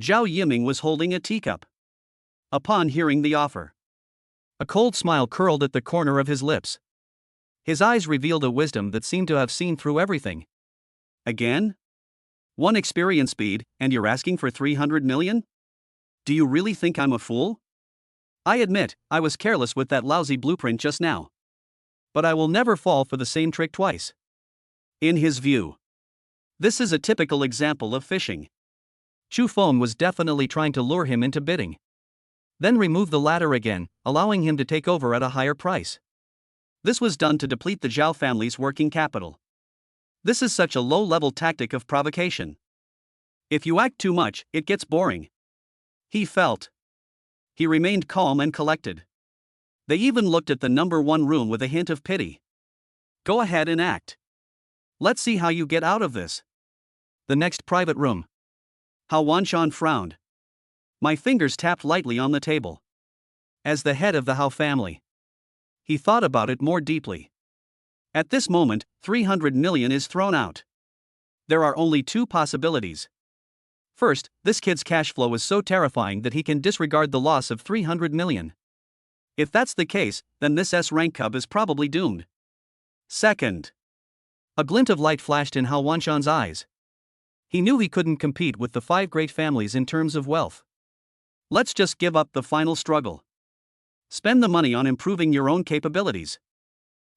Zhao Yiming was holding a teacup. Upon hearing the offer, a cold smile curled at the corner of his lips. His eyes revealed a wisdom that seemed to have seen through everything. Again? One experience bead, and you're asking for 300 million? Do you really think I'm a fool? I admit, I was careless with that lousy blueprint just now. But I will never fall for the same trick twice. In his view, this is a typical example of phishing. Chu Feng was definitely trying to lure him into bidding. Then remove the ladder again, allowing him to take over at a higher price. This was done to deplete the Zhao family's working capital. This is such a low-level tactic of provocation. If you act too much, it gets boring. He felt. He remained calm and collected. They even looked at the number 1 room with a hint of pity. Go ahead and act. Let's see how you get out of this. The next private room. Hao Wanshan frowned. My fingers tapped lightly on the table. As the head of the Hao family, he thought about it more deeply. At this moment, 300 million is thrown out. There are only two possibilities. First, this kid's cash flow is so terrifying that he can disregard the loss of 300 million. If that's the case, then this S-rank cub is probably doomed. Second, a glint of light flashed in Hao Wanshan's eyes. He knew he couldn't compete with the 5 great families in terms of wealth. Let's just give up the final struggle. Spend the money on improving your own capabilities.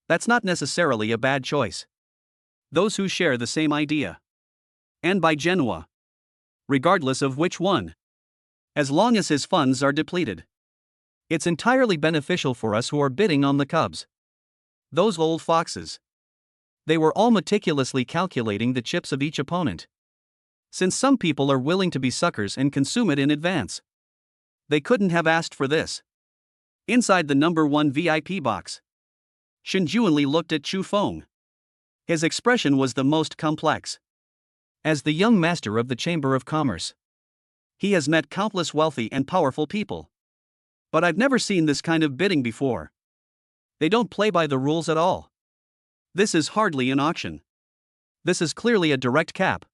That's not necessarily a bad choice. Those who share the same idea. And by Genoa. Regardless of which one. As long as his funds are depleted. It's entirely beneficial for us who are bidding on the Cubs. Those old foxes. They were all meticulously calculating the chips of each opponent. Since some people are willing to be suckers and consume it in advance, they couldn't have asked for this. Inside the number 1 VIP box, Shen Juanli looked at Chu Feng. His expression was the most complex. As the young master of the Chamber of Commerce, he has met countless wealthy and powerful people. But I've never seen this kind of bidding before. They don't play by the rules at all. This is hardly an auction. This is clearly a direct cap.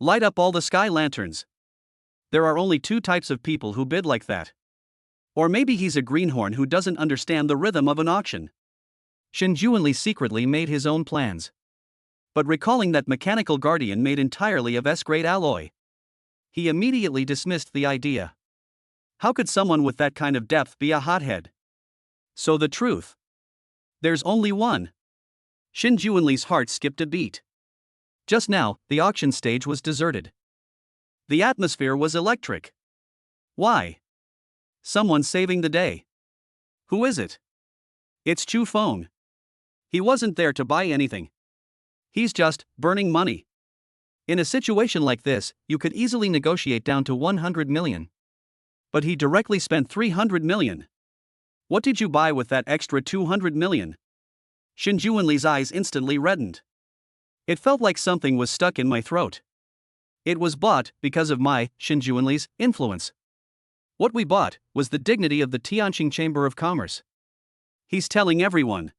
Light up all the sky lanterns. There are only 2 types of people who bid like that. Or maybe he's a greenhorn who doesn't understand the rhythm of an auction. Shen Juanli secretly made his own plans. But recalling that mechanical guardian made entirely of S-grade alloy, he immediately dismissed the idea. How could someone with that kind of depth be a hothead? So the truth. There's only one. Shen Juanli's heart skipped a beat. Just now, the auction stage was deserted. The atmosphere was electric. Why? Someone saving the day. Who is it? It's Chu Feng. He wasn't there to buy anything. He's just burning money. In a situation like this, you could easily negotiate down to 100 million. But he directly spent 300 million. What did you buy with that extra 200 million? Shin Juanli's eyes instantly reddened. It felt like something was stuck in my throat. It was bought because of my, Shin Juanli's, influence. What we bought was the dignity of the Tianqing Chamber of Commerce. He's telling everyone.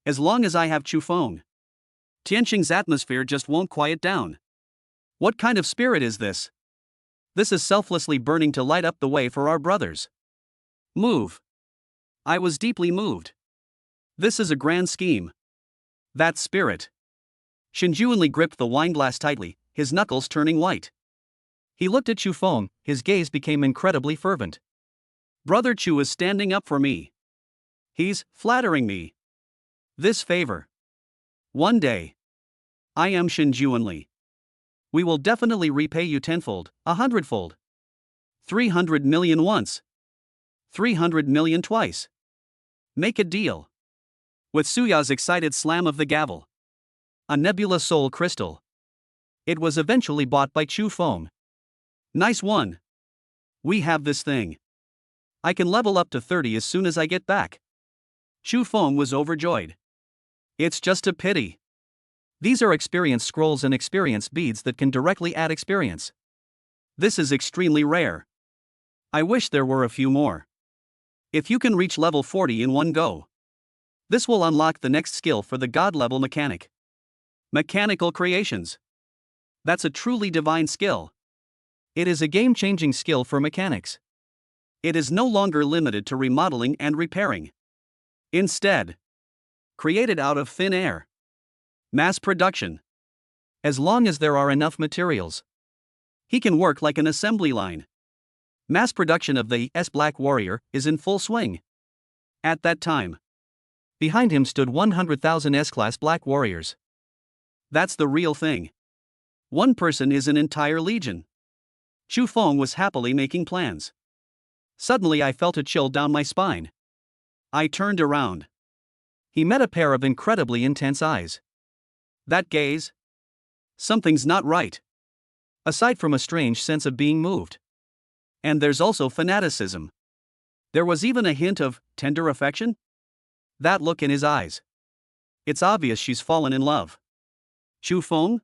As long as I have Chu Feng, Tianqing's atmosphere just won't quiet down. What kind of spirit is this? This is selflessly burning to light up the way for our brothers. Move. I was deeply moved. This is a grand scheme. That spirit. Shin Juanli gripped the wineglass tightly, his knuckles turning white. He looked at Chu Feng, his gaze became incredibly fervent. Brother Chu is standing up for me. He's flattering me. This favor. One day. I am Shin Juanli. We will definitely repay you tenfold, 100-fold. 300 million once. 300 million twice. Make a deal. With Suya's excited slam of the gavel. A nebula soul crystal. It was eventually bought by Chu Feng. Nice one. We have this thing. I can level up to 30 as soon as I get back. Chu Feng was overjoyed. It's just a pity. These are experience scrolls and experience beads that can directly add experience. This is extremely rare. I wish there were a few more. If you can reach level 40 in one go, this will unlock the next skill for the god level mechanic. Mechanical creations. That's a truly divine skill. It is a game-changing skill for mechanics. It is no longer limited to remodeling and repairing. Instead, created out of thin air. Mass production. As long as there are enough materials, he can work like an assembly line. Mass production of the Black Warrior is in full swing. At that time, behind him stood 100,000 S-class Black Warriors. That's the real thing. One person is an entire legion. Chu Feng was happily making plans. Suddenly I felt a chill down my spine. I turned around. He met a pair of incredibly intense eyes. That gaze? Something's not right. Aside from a strange sense of being moved. And there's also fanaticism. There was even a hint of tender affection? That look in his eyes. It's obvious she's fallen in love. Chu Feng?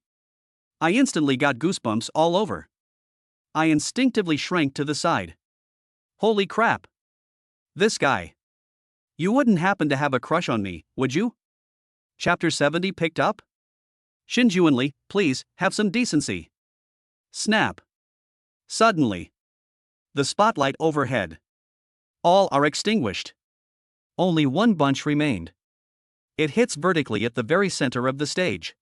I instantly got goosebumps all over. I instinctively shrank to the side. Holy crap. This guy. You wouldn't happen to have a crush on me, would you? Chapter 70 picked up? Shin Juanli, please, have some decency. Snap. Suddenly. The spotlight overhead. All are extinguished. Only one bunch remained. It hits vertically at the very center of the stage.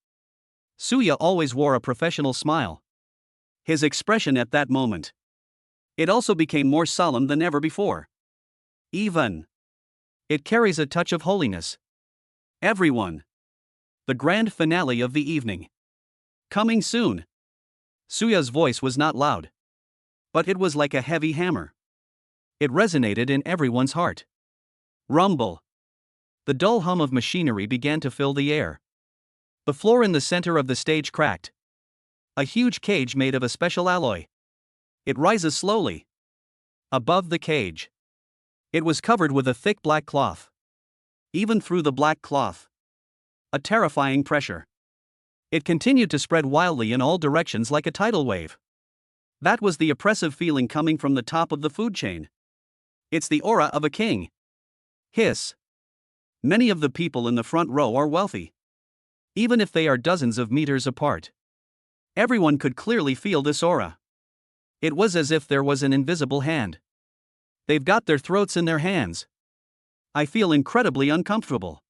Suya always wore a professional smile. His expression at that moment. It also became more solemn than ever before. Even. It carries a touch of holiness. Everyone. The grand finale of the evening. Coming soon. Suya's voice was not loud. But it was like a heavy hammer. It resonated in everyone's heart. Rumble. The dull hum of machinery began to fill the air. The floor in the center of the stage cracked. A huge cage made of a special alloy. It rises slowly. Above the cage. It was covered with a thick black cloth. Even through the black cloth. A terrifying pressure. It continued to spread wildly in all directions like a tidal wave. That was the oppressive feeling coming from the top of the food chain. It's the aura of a king. Hiss. Many of the people in the front row are wealthy. Even if they are dozens of meters apart. Everyone could clearly feel this aura. It was as if there was an invisible hand. They've got their throats in their hands. I feel incredibly uncomfortable.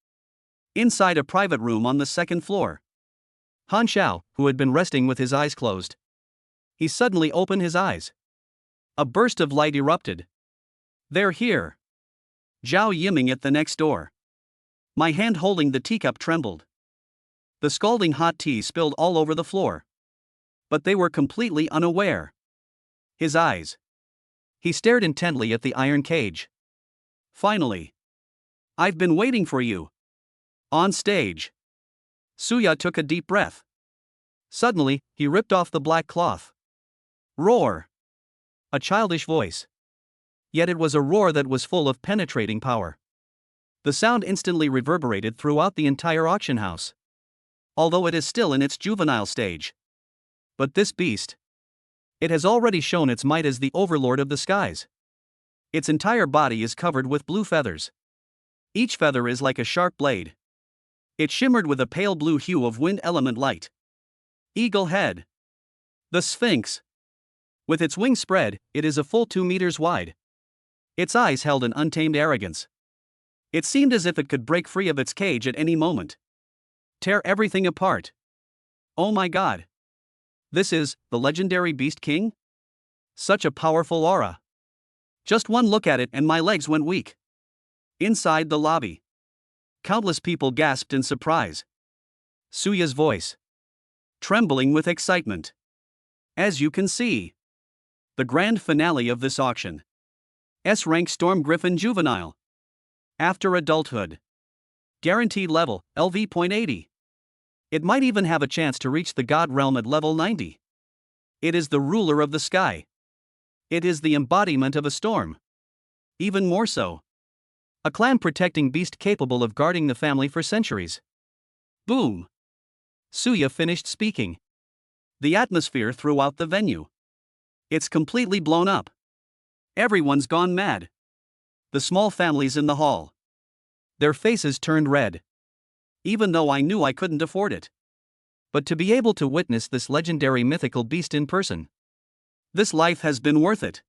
Inside a private room on the second floor. Han Xiao, who had been resting with his eyes closed. He suddenly opened his eyes. A burst of light erupted. They're here. Zhao Yiming at the next door. My hand holding the teacup trembled. The scalding hot tea spilled all over the floor. But they were completely unaware. His eyes. He stared intently at the iron cage. Finally. I've been waiting for you. On stage. Suya took a deep breath. Suddenly, he ripped off the black cloth. Roar. A childish voice. Yet it was a roar that was full of penetrating power. The sound instantly reverberated throughout the entire auction house. Although it is still in its juvenile stage. But this beast. It has already shown its might as the overlord of the skies. Its entire body is covered with blue feathers. Each feather is like a sharp blade. It shimmered with a pale blue hue of wind element light. Eagle head. The Sphinx. With its wings spread, it is a full 2 meters wide. Its eyes held an untamed arrogance. It seemed as if it could break free of its cage at any moment. Tear everything apart. Oh my god. This is the legendary Beast King? Such a powerful aura. Just one look at it and my legs went weak. Inside the lobby. Countless people gasped in surprise. Suya's voice. Trembling with excitement. As you can see. The grand finale of this auction. S-rank Storm Griffin Juvenile. After adulthood. Guaranteed level, LV.80. It might even have a chance to reach the God Realm at level 90. It is the ruler of the sky. It is the embodiment of a storm. Even more so. A clan-protecting beast capable of guarding the family for centuries. Boom. Suya finished speaking. The atmosphere throughout the venue. It's completely blown up. Everyone's gone mad. The small families in the hall. Their faces turned red. Even though I knew I couldn't afford it. But to be able to witness this legendary mythical beast in person. This life has been worth it.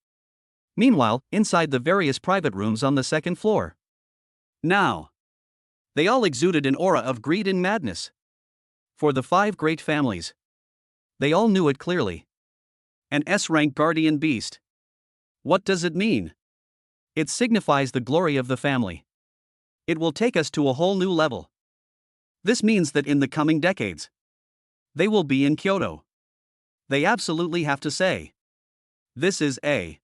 Meanwhile, inside the various private rooms on the second floor. Now. They all exuded an aura of greed and madness. For the 5 great families. They all knew it clearly. An S-rank guardian beast. What does it mean? It signifies the glory of the family. It will take us to a whole new level. This means that in the coming decades, they will be in Kyoto. They absolutely have to say. This is a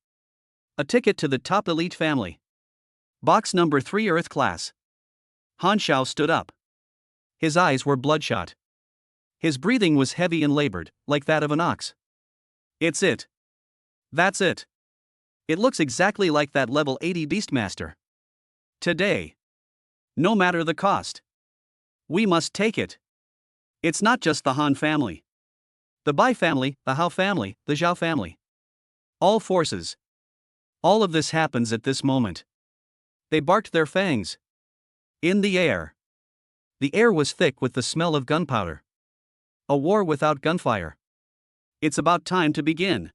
ticket to the top elite family. Box number 3 Earth class. Han Shao stood up. His eyes were bloodshot. His breathing was heavy and labored, like that of an ox. It's it. That's it. It looks exactly like that level 80 Beastmaster. Today. No matter the cost. We must take it. It's not just the Han family. The Bai family, the Hao family, the Zhao family. All forces. All of this happens at this moment. They barked their fangs. In the air. The air was thick with the smell of gunpowder. A war without gunfire. It's about time to begin.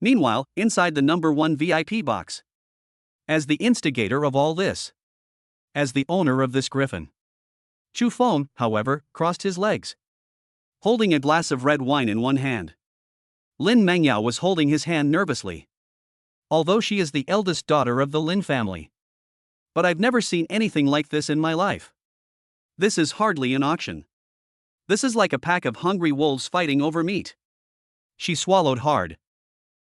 Meanwhile, inside the number 1 VIP box. As the instigator of all this. As the owner of this griffin. Chu Feng, however, crossed his legs. Holding a glass of red wine in one hand. Lin Mengyao was holding his hand nervously. Although she is the eldest daughter of the Lin family. But I've never seen anything like this in my life. This is hardly an auction. This is like a pack of hungry wolves fighting over meat. She swallowed hard.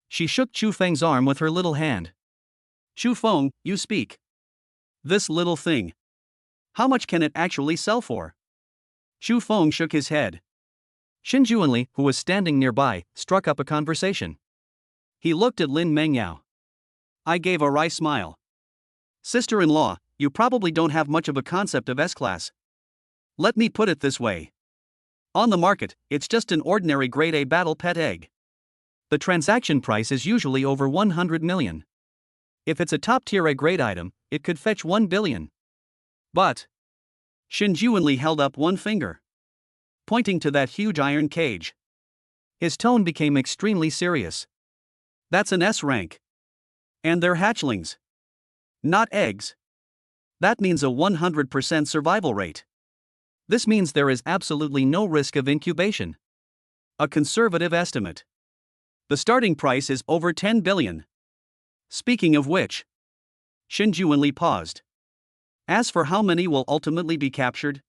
She shook Chu Feng's arm with her little hand. Chu Feng, you speak. This little thing. How much can it actually sell for? Chu Feng shook his head. Xin Juanli, who was standing nearby, struck up a conversation. He looked at Lin Mengyao. I gave a wry smile. Sister-in-law, you probably don't have much of a concept of S-class. Let me put it this way. On the market, it's just an ordinary grade A battle pet egg. The transaction price is usually over 100 million. If it's a top-tier A-grade item, it could fetch 1 billion. But Xin Juanli held up one finger, pointing to that huge iron cage. His tone became extremely serious. That's an S rank. And they're hatchlings. Not eggs. That means a 100% survival rate. This means there is absolutely no risk of incubation. A conservative estimate. The starting price is over 10 billion. Speaking of which, Xin Juanli paused. As for how many will ultimately be captured,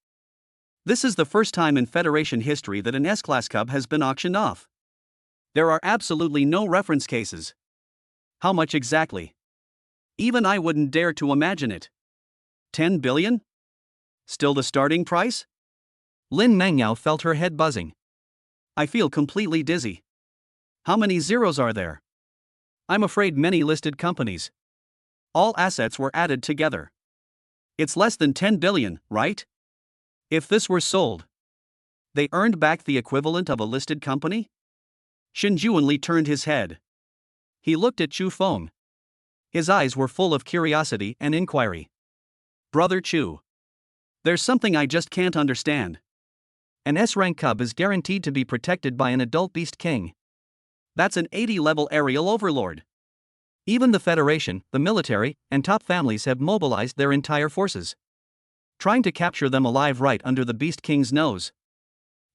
this is the first time in Federation history that an S-class cub has been auctioned off. There are absolutely no reference cases. How much exactly? Even I wouldn't dare to imagine it. 10 billion? Still the starting price? Lin Mangyao felt her head buzzing. I feel completely dizzy. How many zeros are there? I'm afraid many listed companies. All assets were added together. It's less than 10 billion, right? If this were sold, they earned back the equivalent of a listed company? Shen Juanli turned his head. He looked at Chu Feng. His eyes were full of curiosity and inquiry. Brother Chu, there's something I just can't understand. An S-rank cub is guaranteed to be protected by an adult beast king. That's an 80-level aerial overlord. Even the Federation, the military, and top families have mobilized their entire forces, trying to capture them alive right under the Beast King's nose.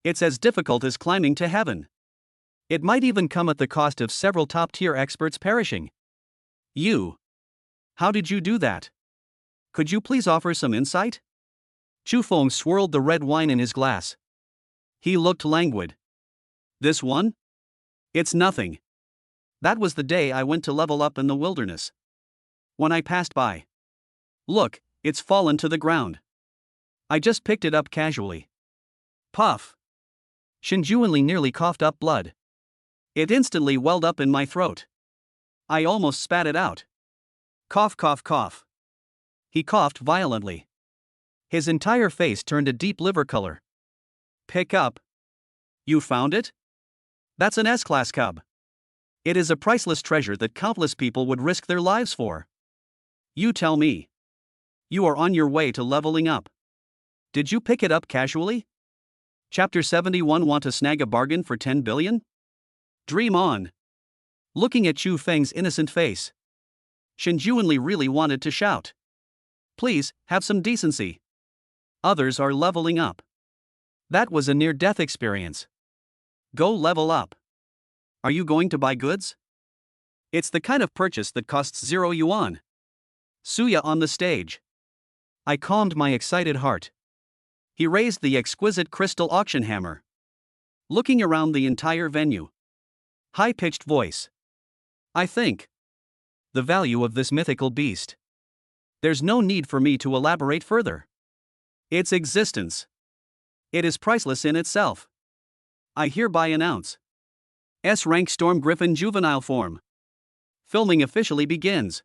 It's as difficult as climbing to heaven. It might even come at the cost of several top-tier experts perishing. How did you do that? Could you please offer some insight? Chu Feng swirled the red wine in his glass. He looked languid. This one? It's nothing. That was the day I went to level up in the wilderness. When I passed by. Look, it's fallen to the ground. I just picked it up casually. Puff. Shen Juanli nearly coughed up blood. It instantly welled up in my throat. I almost spat it out. Cough, cough, cough. He coughed violently. His entire face turned a deep liver color. Pick up. You found it? That's an S-class cub. It is a priceless treasure that countless people would risk their lives for. You tell me. You are on your way to leveling up. Did you pick it up casually? Chapter 71. Want to snag a bargain for 10 billion? Dream on. Looking at Chu Feng's innocent face, Shen Juanli really wanted to shout. Please, have some decency. Others are leveling up. That was a near-death experience. Go level up. Are you going to buy goods? It's the kind of purchase that costs 0 yuan. Suya on the stage. I calmed my excited heart. He raised the exquisite crystal auction hammer, looking around the entire venue. High-pitched voice. I think the value of this mythical beast. There's no need for me to elaborate further. Its existence. It is priceless in itself. I hereby announce. S-rank Storm Griffin juvenile form. Filming officially begins.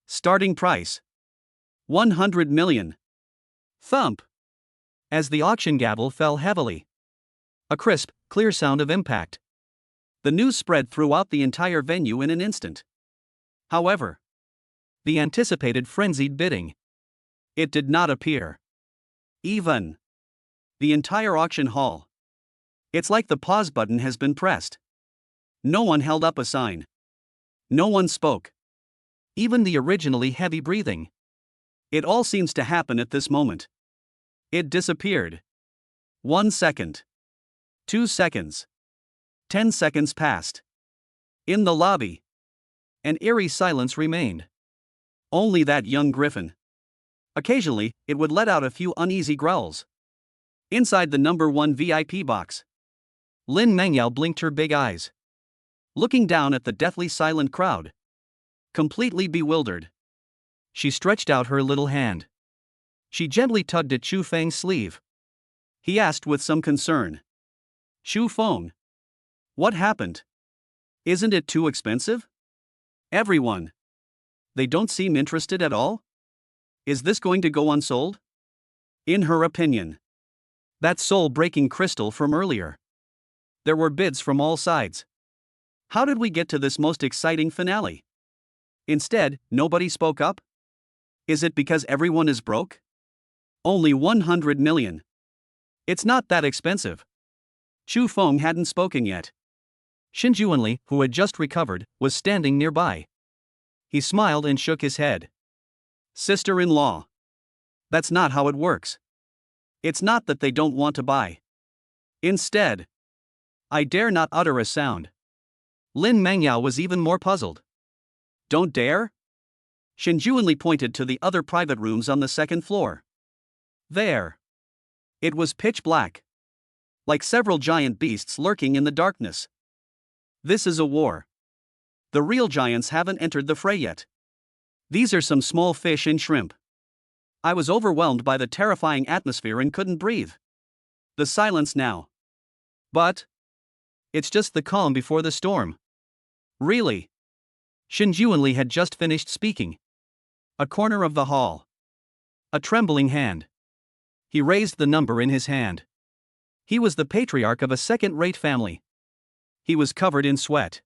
Starting price. 100 million. Thump. As the auction gavel fell heavily. A crisp, clear sound of impact. The news spread throughout the entire venue in an instant. However, the anticipated frenzied bidding. It did not appear. Even. The entire auction hall. It's like the pause button has been pressed. No one held up a sign. No one spoke. Even the originally heavy breathing. It all seems to happen at this moment. It disappeared. 1 second. 2 seconds. 10 seconds passed. In the lobby, an eerie silence remained. Only that young griffin. Occasionally, it would let out a few uneasy growls. Inside the number 1 VIP box, Lin Mangyao blinked her big eyes, looking down at the deathly silent crowd. Completely bewildered, she stretched out her little hand. She gently tugged at Chu Feng's sleeve. He asked with some concern. Chu Feng, what happened? Isn't it too expensive? Everyone. They don't seem interested at all? Is this going to go unsold? In her opinion. That soul-breaking crystal from earlier. There were bids from all sides. How did we get to this most exciting finale? Instead, nobody spoke up? Is it because everyone is broke? Only 100 million. It's not that expensive. Chu Feng hadn't spoken yet. Shen Juanli, who had just recovered, was standing nearby. He smiled and shook his head. Sister-in-law. That's not how it works. It's not that they don't want to buy. Instead, I dare not utter a sound. Lin Mangyao was even more puzzled. Don't dare? Shen Juanli pointed to the other private rooms on the second floor. There. It was pitch black. Like several giant beasts lurking in the darkness. This is a war. The real giants haven't entered the fray yet. These are some small fish and shrimp. I was overwhelmed by the terrifying atmosphere and couldn't breathe. The silence now. But it's just the calm before the storm. Really? Shinjuanli had just finished speaking. A corner of the hall. A trembling hand. He raised the number in his hand. He was the patriarch of a second-rate family. He was covered in sweat.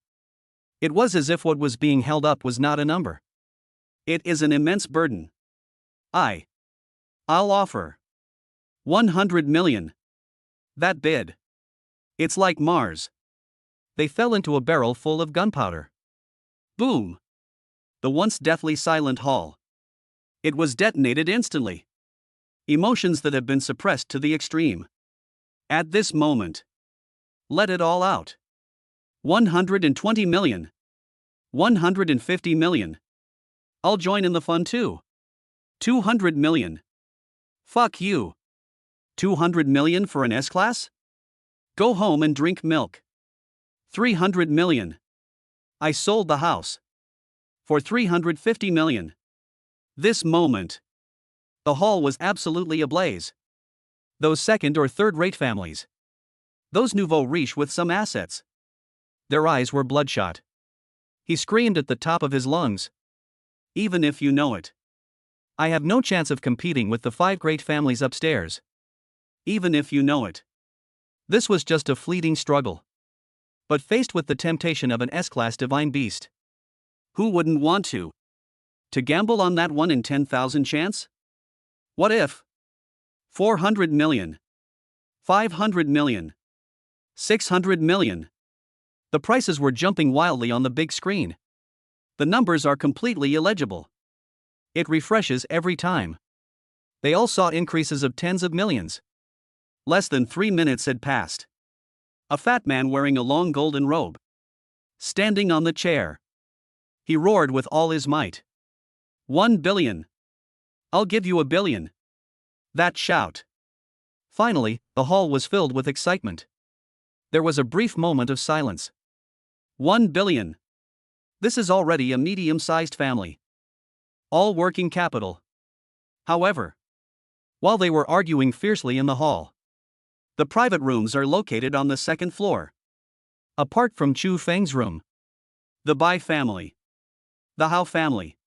It was as if what was being held up was not a number. It is an immense burden. I'll offer 100 million. That bid. It's like Mars. They fell into a barrel full of gunpowder. Boom. The once deathly silent hall. It was detonated instantly. Emotions that have been suppressed to the extreme. At this moment. Let it all out. 120 million. 150 million. I'll join in the fun too. 200 million. Fuck you. 200 million for an S-class? Go home and drink milk. 300 million. I sold the house. For 350 million. This moment. The hall was absolutely ablaze. Those second or third-rate families. Those nouveau riche with some assets. Their eyes were bloodshot. He screamed at the top of his lungs. Even if you know it. I have no chance of competing with the 5 great families upstairs. Even if you know it. This was just a fleeting struggle. But faced with the temptation of an S-class divine beast. Who wouldn't want to? To gamble on that 1 in 10,000 chance? What if? 400 million. 500 million. 600 million. The prices were jumping wildly on the big screen. The numbers are completely illegible. It refreshes every time. They all saw increases of tens of millions. Less than 3 minutes had passed. A fat man wearing a long golden robe. Standing on the chair. He roared with all his might. 1 billion. I'll give you 1 billion. That shout. Finally, the hall was filled with excitement. There was a brief moment of silence. 1 billion. This is already a medium-sized family. All working capital. However, while they were arguing fiercely in the hall, the private rooms are located on the second floor. Apart from Chu Feng's room. The Bai family. The Hao family.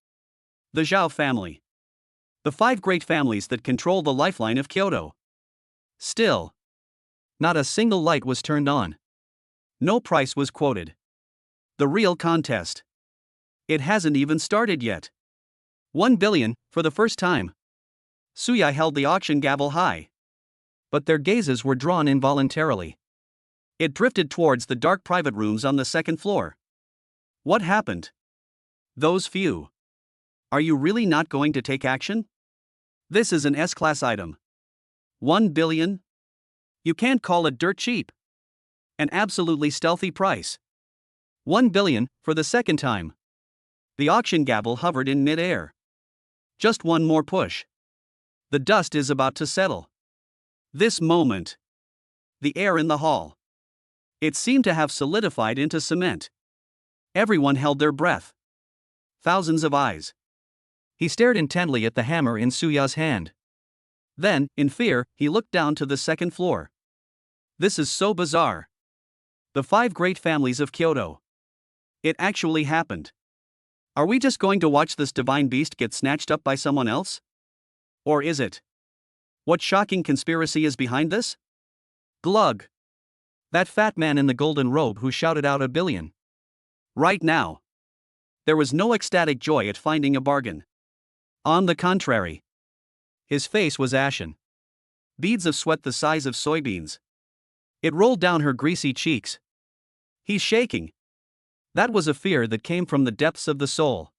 The Zhao family. The 5 great families that control the lifeline of Kyoto. Still, not a single light was turned on. No price was quoted. The real contest. It hasn't even started yet. 1 billion, for the first time. Suya held the auction gavel high. But their gazes were drawn involuntarily. It drifted towards the dark private rooms on the second floor. What happened? Those few. Are you really not going to take action? This is an S-class item. 1 billion? You can't call it dirt cheap. An absolutely stealthy price. 1 billion, for the second time. The auction gavel hovered in mid-air. Just one more push. The dust is about to settle. This moment. The air in the hall. It seemed to have solidified into cement. Everyone held their breath. Thousands of eyes. He stared intently at the hammer in Suya's hand. Then, in fear, he looked down to the second floor. This is so bizarre. The 5 great families of Kyoto. It actually happened. Are we just going to watch this divine beast get snatched up by someone else? Or is it? What shocking conspiracy is behind this? Glug. That fat man in the golden robe who shouted out 1 billion. Right now. There was no ecstatic joy at finding a bargain. On the contrary. His face was ashen. Beads of sweat the size of soybeans. It rolled down her greasy cheeks. He's shaking. That was a fear that came from the depths of the soul.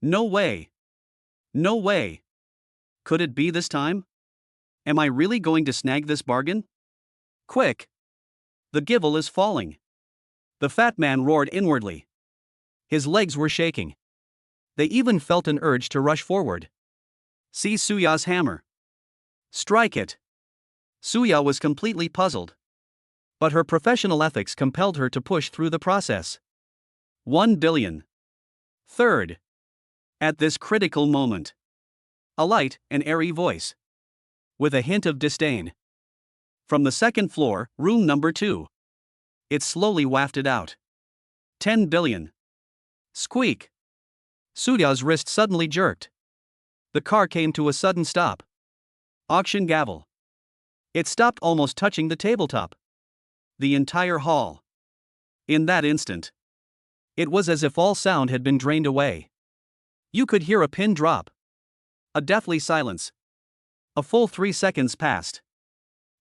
No way. No way. Could it be this time? Am I really going to snag this bargain? Quick. The gavel is falling. The fat man roared inwardly. His legs were shaking. They even felt an urge to rush forward. See Suya's hammer. Strike it. Suya was completely puzzled. But her professional ethics compelled her to push through the process. 1 billion. Third. At this critical moment. A light and airy voice. With a hint of disdain. From the second floor, room number 2. It slowly wafted out. 10 billion. Squeak. Sudya's wrist suddenly jerked. The car came to a sudden stop. Auction gavel. It stopped almost touching the tabletop. The entire hall. In that instant. It was as if all sound had been drained away. You could hear a pin drop. A deathly silence. A full 3 seconds passed.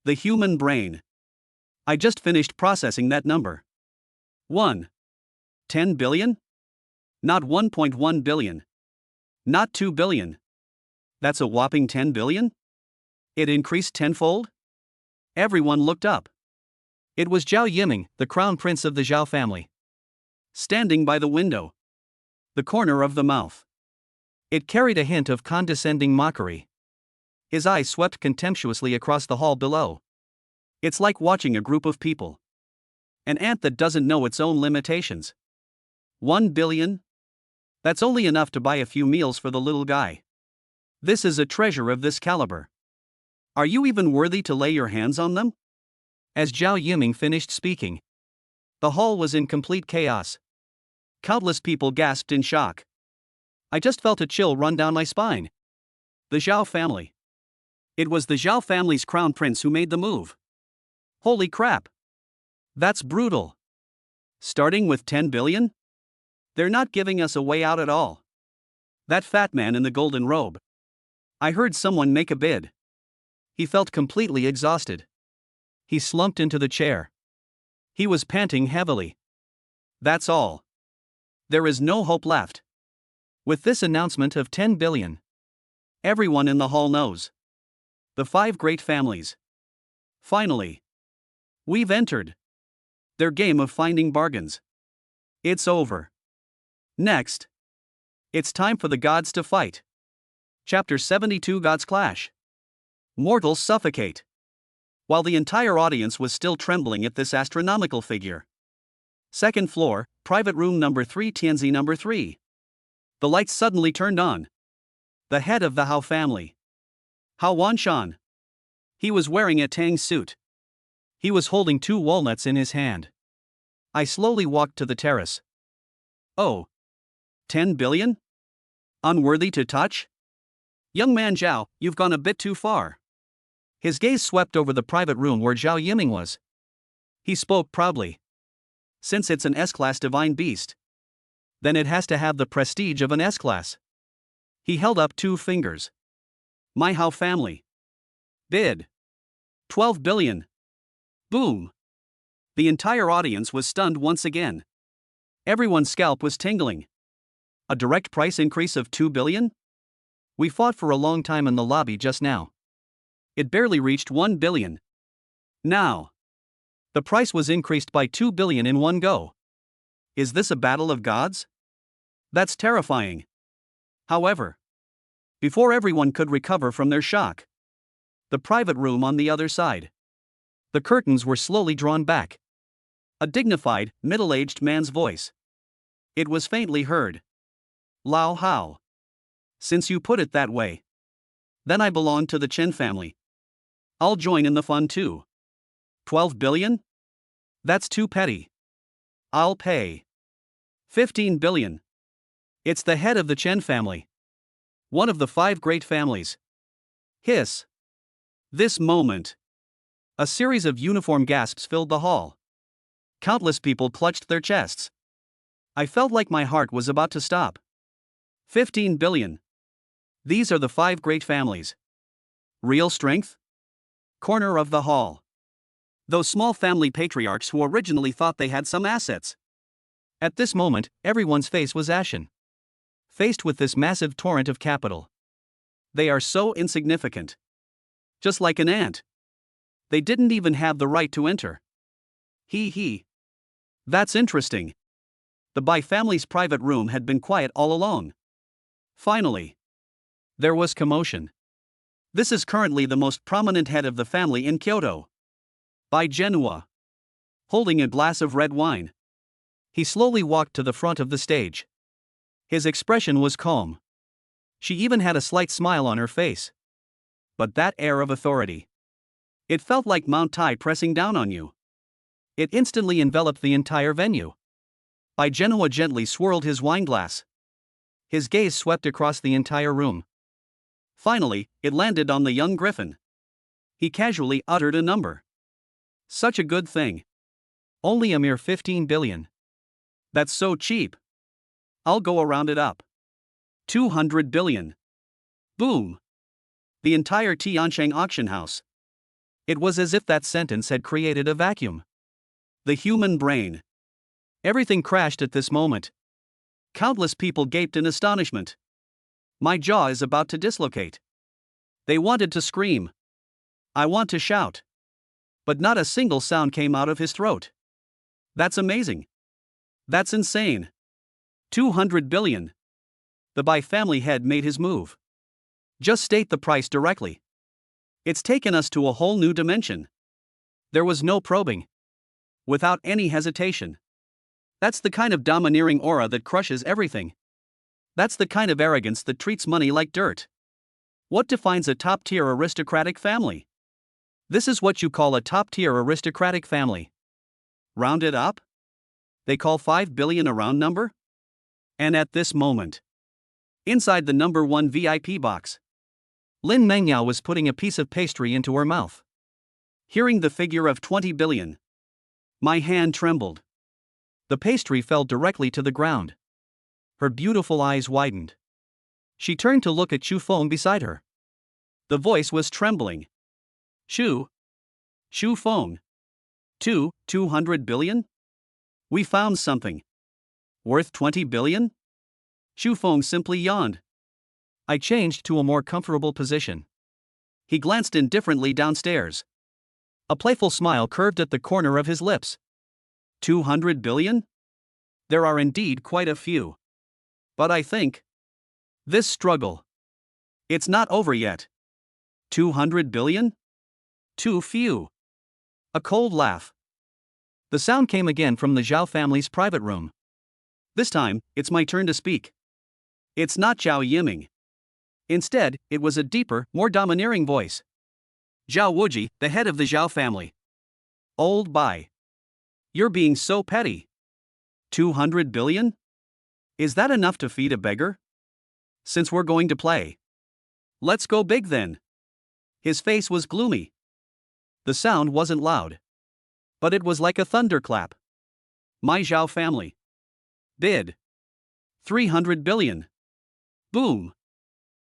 The human brain. I just finished processing that number. 10 billion? Not 1.1 billion. Not 2 billion. That's a whopping 10 billion? It increased tenfold? Everyone looked up. It was Zhao Yiming, the crown prince of the Zhao family. Standing by the window. The corner of the mouth. It carried a hint of condescending mockery. His eyes swept contemptuously across the hall below. It's like watching a group of people. An ant that doesn't know its own limitations. 1 billion? That's only enough to buy a few meals for the little guy. This is a treasure of this caliber. Are you even worthy to lay your hands on them? As Zhao Yiming finished speaking, the hall was in complete chaos. Countless people gasped in shock. I just felt a chill run down my spine. The Zhao family. It was the Zhao family's crown prince who made the move. Holy crap. That's brutal. Starting with 10 billion? They're not giving us a way out at all. That fat man in the golden robe. I heard someone make a bid. He felt completely exhausted. He slumped into the chair. He was panting heavily. That's all. There is no hope left. With this announcement of 10 billion, everyone in the hall knows. The 5 great families. Finally. We've entered their game of finding bargains. It's over. Next. It's time for the gods to fight. Chapter 72 Gods Clash. Mortals suffocate. While the entire audience was still trembling at this astronomical figure. Second floor, private room number 3, Tianzi number 3. The lights suddenly turned on. The head of the Hao family. Hao Wanshan. He was wearing a Tang suit. He was holding 2 walnuts in his hand. I slowly walked to the terrace. Oh. 10 billion? Unworthy to touch? Young man Zhao, you've gone a bit too far. His gaze swept over the private room where Zhao Yiming was. He spoke proudly. Since it's an S-class divine beast, then it has to have the prestige of an S-class. He held up 2 fingers. My Hao family. Bid. 12 billion. Boom. The entire audience was stunned once again. Everyone's scalp was tingling. A direct price increase of 2 billion? We fought for a long time in the lobby just now. It barely reached 1 billion. Now. The price was increased by 2 billion in one go. Is this a battle of gods? That's terrifying. However, before everyone could recover from their shock, the private room on the other side. The curtains were slowly drawn back. A dignified, middle-aged man's voice. It was faintly heard. Lao Hao. Since you put it that way, then I belong to the Chen family. I'll join in the fun too. 12 billion? That's too petty. I'll pay 15 billion. It's the head of the Chen family. One of the 5 great families. Hiss. This moment. A series of uniform gasps filled the hall. Countless people clutched their chests. I felt like my heart was about to stop. 15 billion. These are the 5 great families. Real strength? Corner of the hall. Those small family patriarchs who originally thought they had some assets. At this moment, everyone's face was ashen. Faced with this massive torrent of capital. They are so insignificant. Just like an ant. They didn't even have the right to enter. He. That's interesting. The Bai family's private room had been quiet all along. Finally. There was commotion. This is currently the most prominent head of the family in Kyoto. Bai Genua. holding a glass of red wine. He slowly walked to the front of the stage. His expression was calm. She even had a slight smile on her face. But that air of authority. It felt like Mount Tai pressing down on you. It instantly enveloped the entire venue. Genoa gently swirled his wineglass. His gaze swept across the entire room. Finally, it landed on the young griffin. He casually uttered a number. Such a good thing. Only a mere 15 billion. That's so cheap. I'll go round it up. 200 billion. Boom. The entire Tiancheng auction house. It was as if that sentence had created a vacuum. The human brain. Everything crashed at this moment. Countless people gaped in astonishment. My jaw is about to dislocate. They wanted to scream. I want to shout. But not a single sound came out of his throat. That's amazing. That's insane. 200 billion. The Bai family head made his move. Just state the price directly. It's taken us to a whole new dimension. There was no probing. Without any hesitation. That's the kind of domineering aura that crushes everything. That's the kind of arrogance that treats money like dirt. What defines a top-tier aristocratic family? This is what you call a top-tier aristocratic family. Round it up? They call 5 billion a round number? And at this moment, inside the number 1 VIP box, Lin Mengyao was putting a piece of pastry into her mouth. Hearing the figure of 20 billion, my hand trembled. The pastry fell directly to the ground. Her beautiful eyes widened. She turned to look at Xu Feng beside her. The voice was trembling. Xu Feng. 200 billion? We found something. Worth 20 billion? Xu Feng simply yawned. I changed to a more comfortable position. He glanced indifferently downstairs. A playful smile curved at the corner of his lips. 200 billion? There are indeed quite a few. But I think this struggle, it's not over yet. 200 billion? Too few. A cold laugh. The sound came again from the Zhao family's private room. This time, it's my turn to speak. It's not Zhao Yiming. Instead, it was a deeper, more domineering voice. Zhao Wuji, the head of the Zhao family. Old Bai. You're being so petty. 200 billion? Is that enough to feed a beggar? Since we're going to play, let's go big then. His face was gloomy. The sound wasn't loud, but it was like a thunderclap. My Zhao family. Bid. 300 billion. Boom.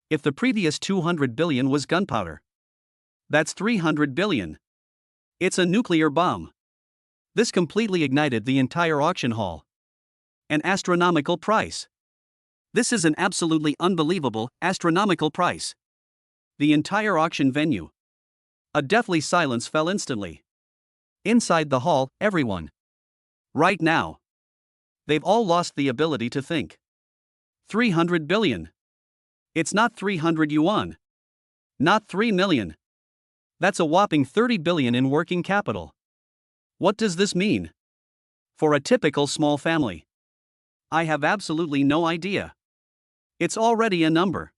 If the previous 200 billion was gunpowder, that's 300 billion. It's a nuclear bomb. This completely ignited the entire auction hall. An astronomical price. This is an absolutely unbelievable, astronomical price. The entire auction venue. A deathly silence fell instantly. Inside the hall, everyone. Right now. They've all lost the ability to think. 300 billion. It's not 300 yuan. Not 3 million. That's a whopping 30 billion in working capital. What does this mean? For a typical small family. I have absolutely no idea. It's already a number.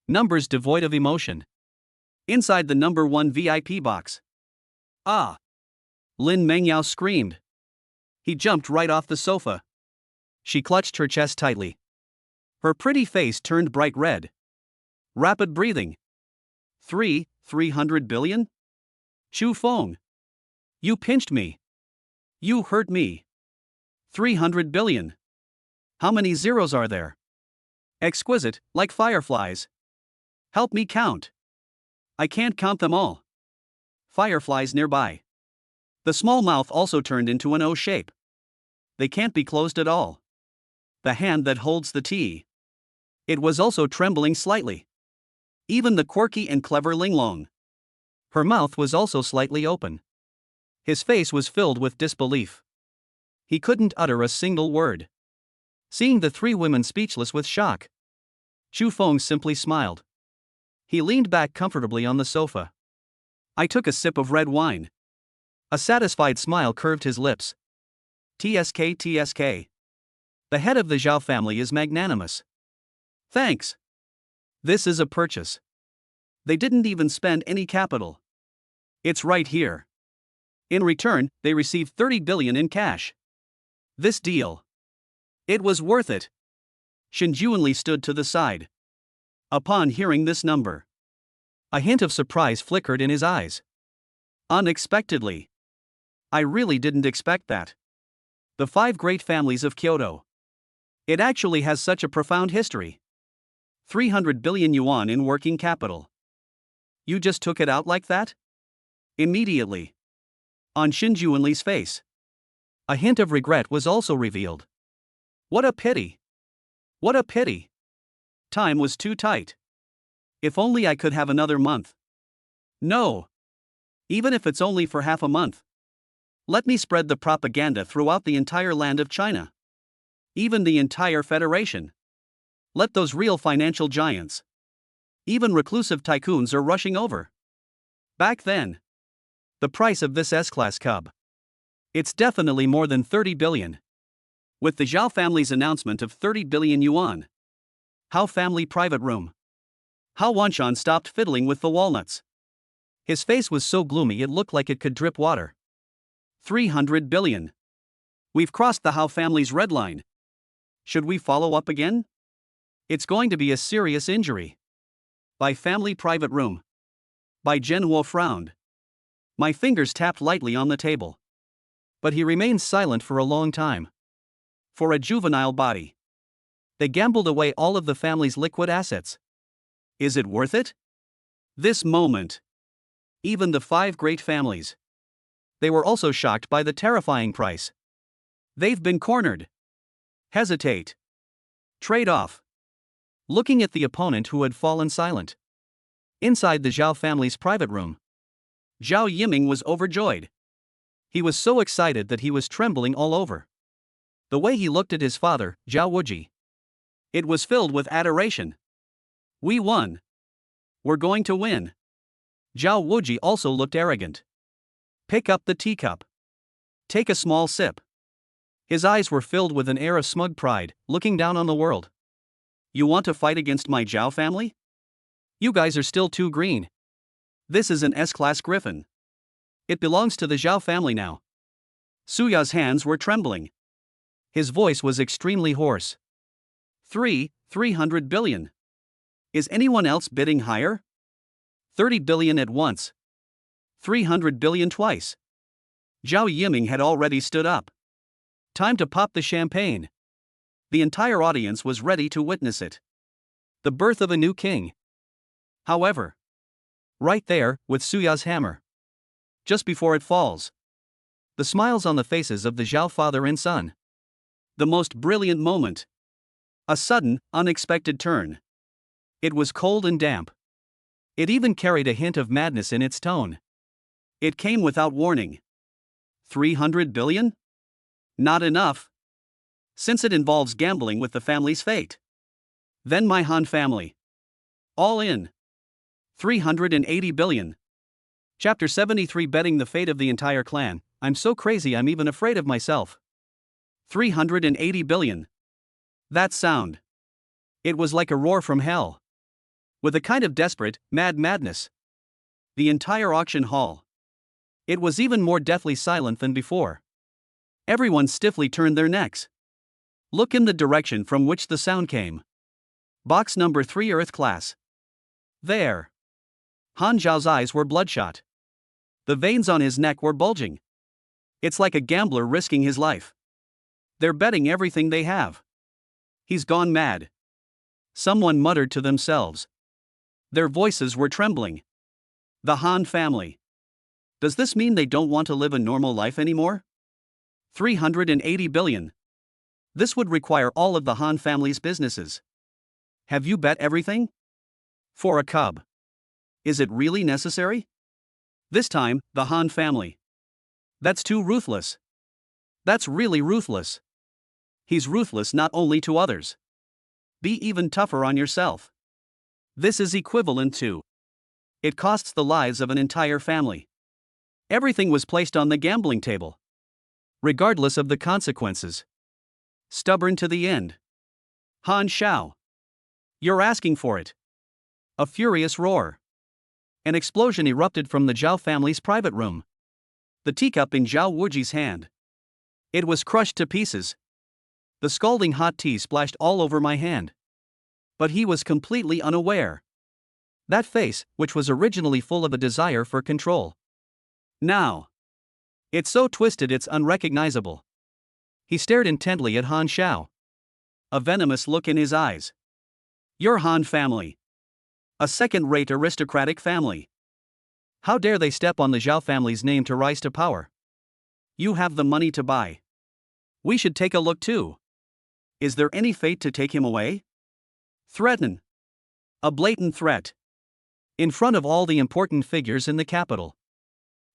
Numbers devoid of emotion. Inside the number 1 VIP box. Ah! Lin Mengyao screamed. He jumped right off the sofa. She clutched her chest tightly. Her pretty face turned bright red. Rapid breathing. 300 billion? Xu Feng. You pinched me. You hurt me. 300 billion. How many zeros are there? Exquisite, like fireflies. Help me count. I can't count them all. Fireflies nearby. The small mouth also turned into an O shape. They can't be closed at all. The hand that holds the tea. It was also trembling slightly. Even the quirky and clever Linglong. Her mouth was also slightly open. His face was filled with disbelief. He couldn't utter a single word. Seeing the three women speechless with shock, Xu Feng simply smiled. He leaned back comfortably on the sofa. I took a sip of red wine. A satisfied smile curved his lips. TSK, TSK. The head of the Zhao family is magnanimous. Thanks. This is a purchase. They didn't even spend any capital. It's right here. In return, they received 30 billion in cash. This deal. It was worth it. Shen Juanli stood to the side. Upon hearing this number, a hint of surprise flickered in his eyes. Unexpectedly. I really didn't expect that. The 5 great families of Kyoto. It actually has such a profound history. 300 billion yuan in working capital. You just took it out like that? Immediately. On Shen Juanli's face, a hint of regret was also revealed. What a pity. What a pity. Time was too tight. If only I could have another month. No. Even if it's only for half a month. Let me spread the propaganda throughout the entire land of China. Even the entire Federation. Let those real financial giants. Even reclusive tycoons are rushing over. Back then. The price of this S-Class Cub. It's definitely more than 30 billion. With the Zhao family's announcement of 30 billion yuan. How family private room. How Wanshan stopped fiddling with the walnuts. His face was so gloomy it looked like it could drip water. 300 billion. We've crossed the Hao family's red line. Should we follow up again? It's going to be a serious injury. By family private room. Bai Zhenhuo frowned. My fingers tapped lightly on the table. But he remained silent for a long time. For a juvenile body. They gambled away all of the family's liquid assets. Is it worth it? This moment. Even the 5 great families. They were also shocked by the terrifying price. They've been cornered. Hesitate. Trade off. Looking at the opponent who had fallen silent. Inside the Zhao family's private room. Zhao Yiming was overjoyed. He was so excited that he was trembling all over. The way he looked at his father, Zhao Wuji. It was filled with adoration. We won. We're going to win. Zhao Wuji also looked arrogant. Pick up the teacup. Take a small sip. His eyes were filled with an air of smug pride, looking down on the world. You want to fight against my Zhao family? You guys are still too green. This is an S-Class Griffin. It belongs to the Zhao family now. Suya's hands were trembling. His voice was extremely hoarse. 300 billion. Is anyone else bidding higher? 30 billion at once. 300 billion twice. Zhao Yiming had already stood up. Time to pop the champagne. The entire audience was ready to witness it. The birth of a new king. However, right there, with Suya's hammer. Just before it falls. The smiles on the faces of the Zhao father and son. The most brilliant moment. A sudden, unexpected turn. It was cold and damp. It even carried a hint of madness in its tone. It came without warning. 300 billion? Not enough. Since it involves gambling with the family's fate. Then my Han family. All in. 380 billion. Chapter 73, betting the fate of the entire clan. I'm so crazy I'm even afraid of myself. 380 billion. That sound. It was like a roar from hell. With a kind of desperate, mad madness. The entire auction hall. It was even more deathly silent than before. Everyone stiffly turned their necks. Look in the direction from which the sound came. Box number 3, Earth class. There. Han Zhao's eyes were bloodshot. The veins on his neck were bulging. It's like a gambler risking his life. They're betting everything they have. He's gone mad. Someone muttered to themselves. Their voices were trembling. The Han family. Does this mean they don't want to live a normal life anymore? 380 billion. This would require all of the Han family's businesses. Have you bet everything? For a cub. Is it really necessary? This time, the Han family. That's too ruthless. That's really ruthless. He's ruthless not only to others. Be even tougher on yourself. This is equivalent to. It costs the lives of an entire family. Everything was placed on the gambling table, regardless of the consequences. Stubborn to the end. Han Xiao. You're asking for it. A furious roar. An explosion erupted from the Zhao family's private room. The teacup in Zhao Wuji's hand. It was crushed to pieces. The scalding hot tea splashed all over my hand. But he was completely unaware. That face, which was originally full of a desire for control. Now. It's so twisted it's unrecognizable. He stared intently at Han Xiao. A venomous look in his eyes. Your Han family. A second-rate aristocratic family. How dare they step on the Zhao family's name to rise to power? You have the money to buy. We should take a look too. Is there any fate to take him away? Threaten. A blatant threat. In front of all the important figures in the capital.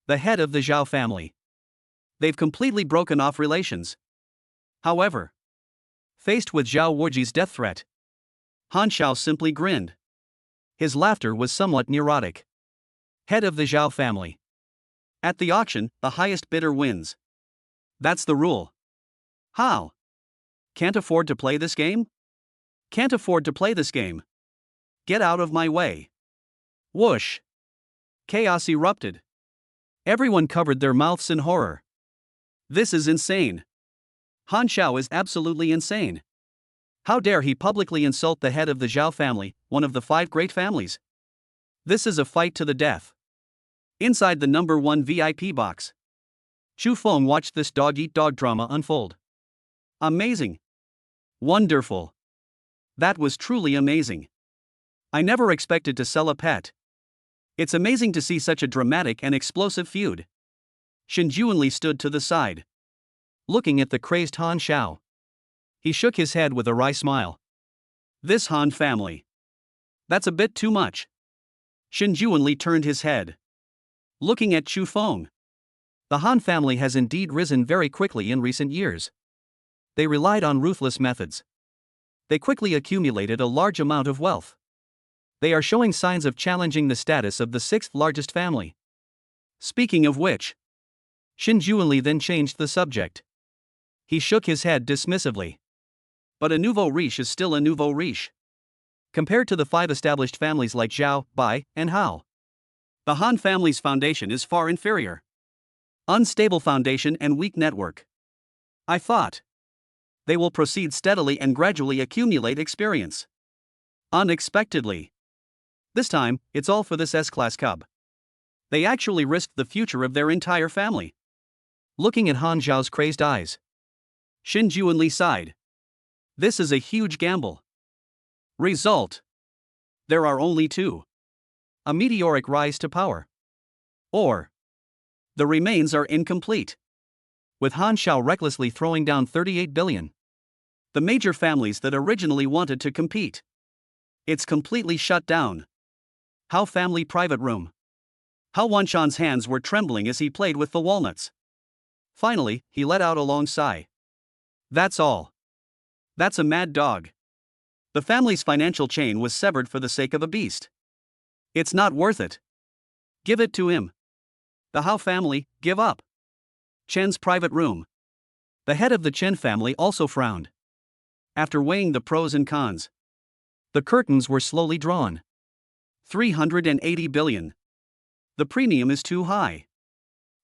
The head of the Zhao family. They've completely broken off relations. However, faced with Zhao Wuji's death threat, Han Xiao simply grinned. His laughter was somewhat neurotic. Head of the Zhao family. At the auction, the highest bidder wins. That's the rule. How? Can't afford to play this game? Can't afford to play this game. Get out of my way. Whoosh. Chaos erupted. Everyone covered their mouths in horror. This is insane. Han Xiao is absolutely insane. How dare he publicly insult the head of the Zhao family, one of the 5 great families? This is a fight to the death. Inside the number 1 VIP box, Chu Feng watched this dog-eat-dog drama unfold. Amazing. Wonderful. That was truly amazing. I never expected to sell a pet. It's amazing to see such a dramatic and explosive feud. Shen Juanli stood to the side, looking at the crazed Han Xiao. He shook his head with a wry smile. This Han family. That's a bit too much. Shen Juanli turned his head, looking at Chu Feng. The Han family has indeed risen very quickly in recent years. They relied on ruthless methods. They quickly accumulated a large amount of wealth. They are showing signs of challenging the status of the 6th largest family. Speaking of which, Shen Juanli then changed the subject. He shook his head dismissively. But a nouveau riche is still a nouveau riche. Compared to the 5 established families like Zhao, Bai, and Hao, the Han family's foundation is far inferior. Unstable foundation and weak network. I thought they will proceed steadily and gradually accumulate experience. Unexpectedly. This time, it's all for this S-class cub. They actually risked the future of their entire family. Looking at Han Xiao's crazed eyes, Shen Juanli sighed. This is a huge gamble. Result. There are only 2. A meteoric rise to power. Or the remains are incomplete. With Han Xiao recklessly throwing down 38 billion. The major families that originally wanted to compete. It's completely shut down. Hao family private room. Hao Wanshan's hands were trembling as he played with the walnuts. Finally, he let out a long sigh. That's all. That's a mad dog. The family's financial chain was severed for the sake of a beast. It's not worth it. Give it to him. The Hao family, give up. Chen's private room. The head of the Chen family also frowned. After weighing the pros and cons, the curtains were slowly drawn. 380 billion. The premium is too high.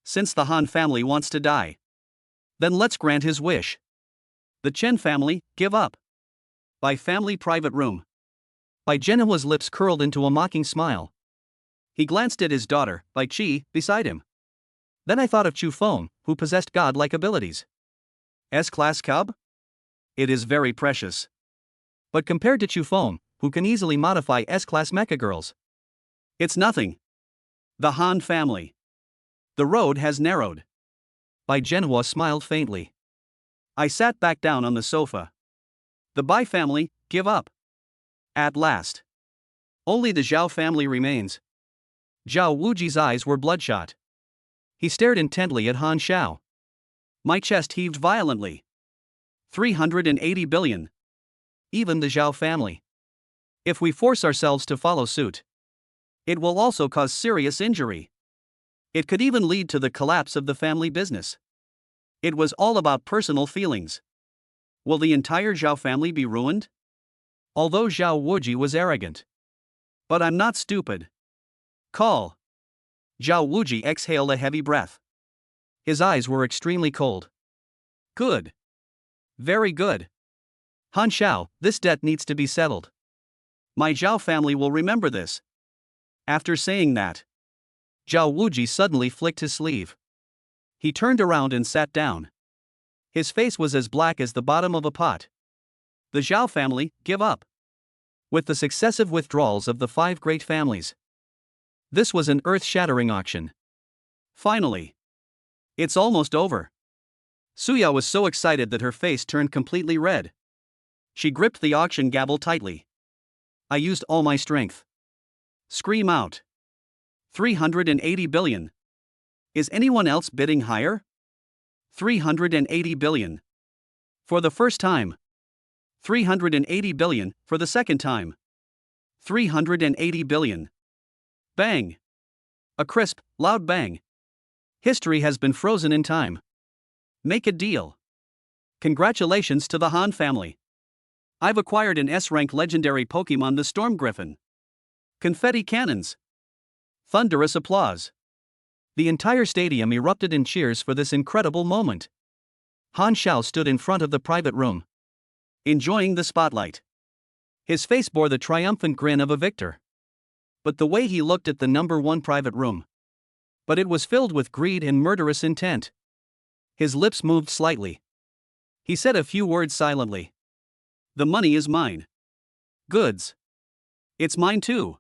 Since the Han family wants to die, then let's grant his wish. The Chen family, give up. By family private room. Bai Zhenhua's lips curled into a mocking smile. He glanced at his daughter, Bai Qi, beside him. Then I thought of Chu Feng, who possessed godlike abilities. S-class cub? It is very precious. But compared to Chu Feng, who can easily modify S-class mecha girls, it's nothing. The Han family. The road has narrowed. Bai Zhenhua smiled faintly. I sat back down on the sofa. The Bai family, give up. At last. Only the Zhao family remains. Zhao Wuji's eyes were bloodshot. He stared intently at Han Xiao. My chest heaved violently. 380 billion. Even the Zhao family. If we force ourselves to follow suit, it will also cause serious injury. It could even lead to the collapse of the family business. It was all about personal feelings. Will the entire Zhao family be ruined? Although Zhao Wuji was arrogant. But I'm not stupid. Call. Zhao Wuji exhaled a heavy breath. His eyes were extremely cold. Good. Very good. Han Xiao, this debt needs to be settled. My Zhao family will remember this. After saying that, Zhao Wuji suddenly flicked his sleeve. He turned around and sat down. His face was as black as the bottom of a pot. The Zhao family, give up. With the successive withdrawals of the 5 great families. This was an earth-shattering auction. Finally. It's almost over. Suya was so excited that her face turned completely red. She gripped the auction gavel tightly. I used all my strength. Scream out. 380 billion. Is anyone else bidding higher? 380 billion. For the first time. 380 billion, for the second time. 380 billion. Bang. A crisp, loud bang. History has been frozen in time. Make a deal. Congratulations to the Han family. I've acquired an S-rank legendary Pokemon, the Storm Griffin. Confetti cannons. Thunderous applause. The entire stadium erupted in cheers for this incredible moment. Han Xiao stood in front of the private room, enjoying the spotlight. His face bore the triumphant grin of a victor. But the way he looked at the number 1 private room. But it was filled with greed and murderous intent. His lips moved slightly. He said a few words silently. The money is mine. Goods. It's mine too.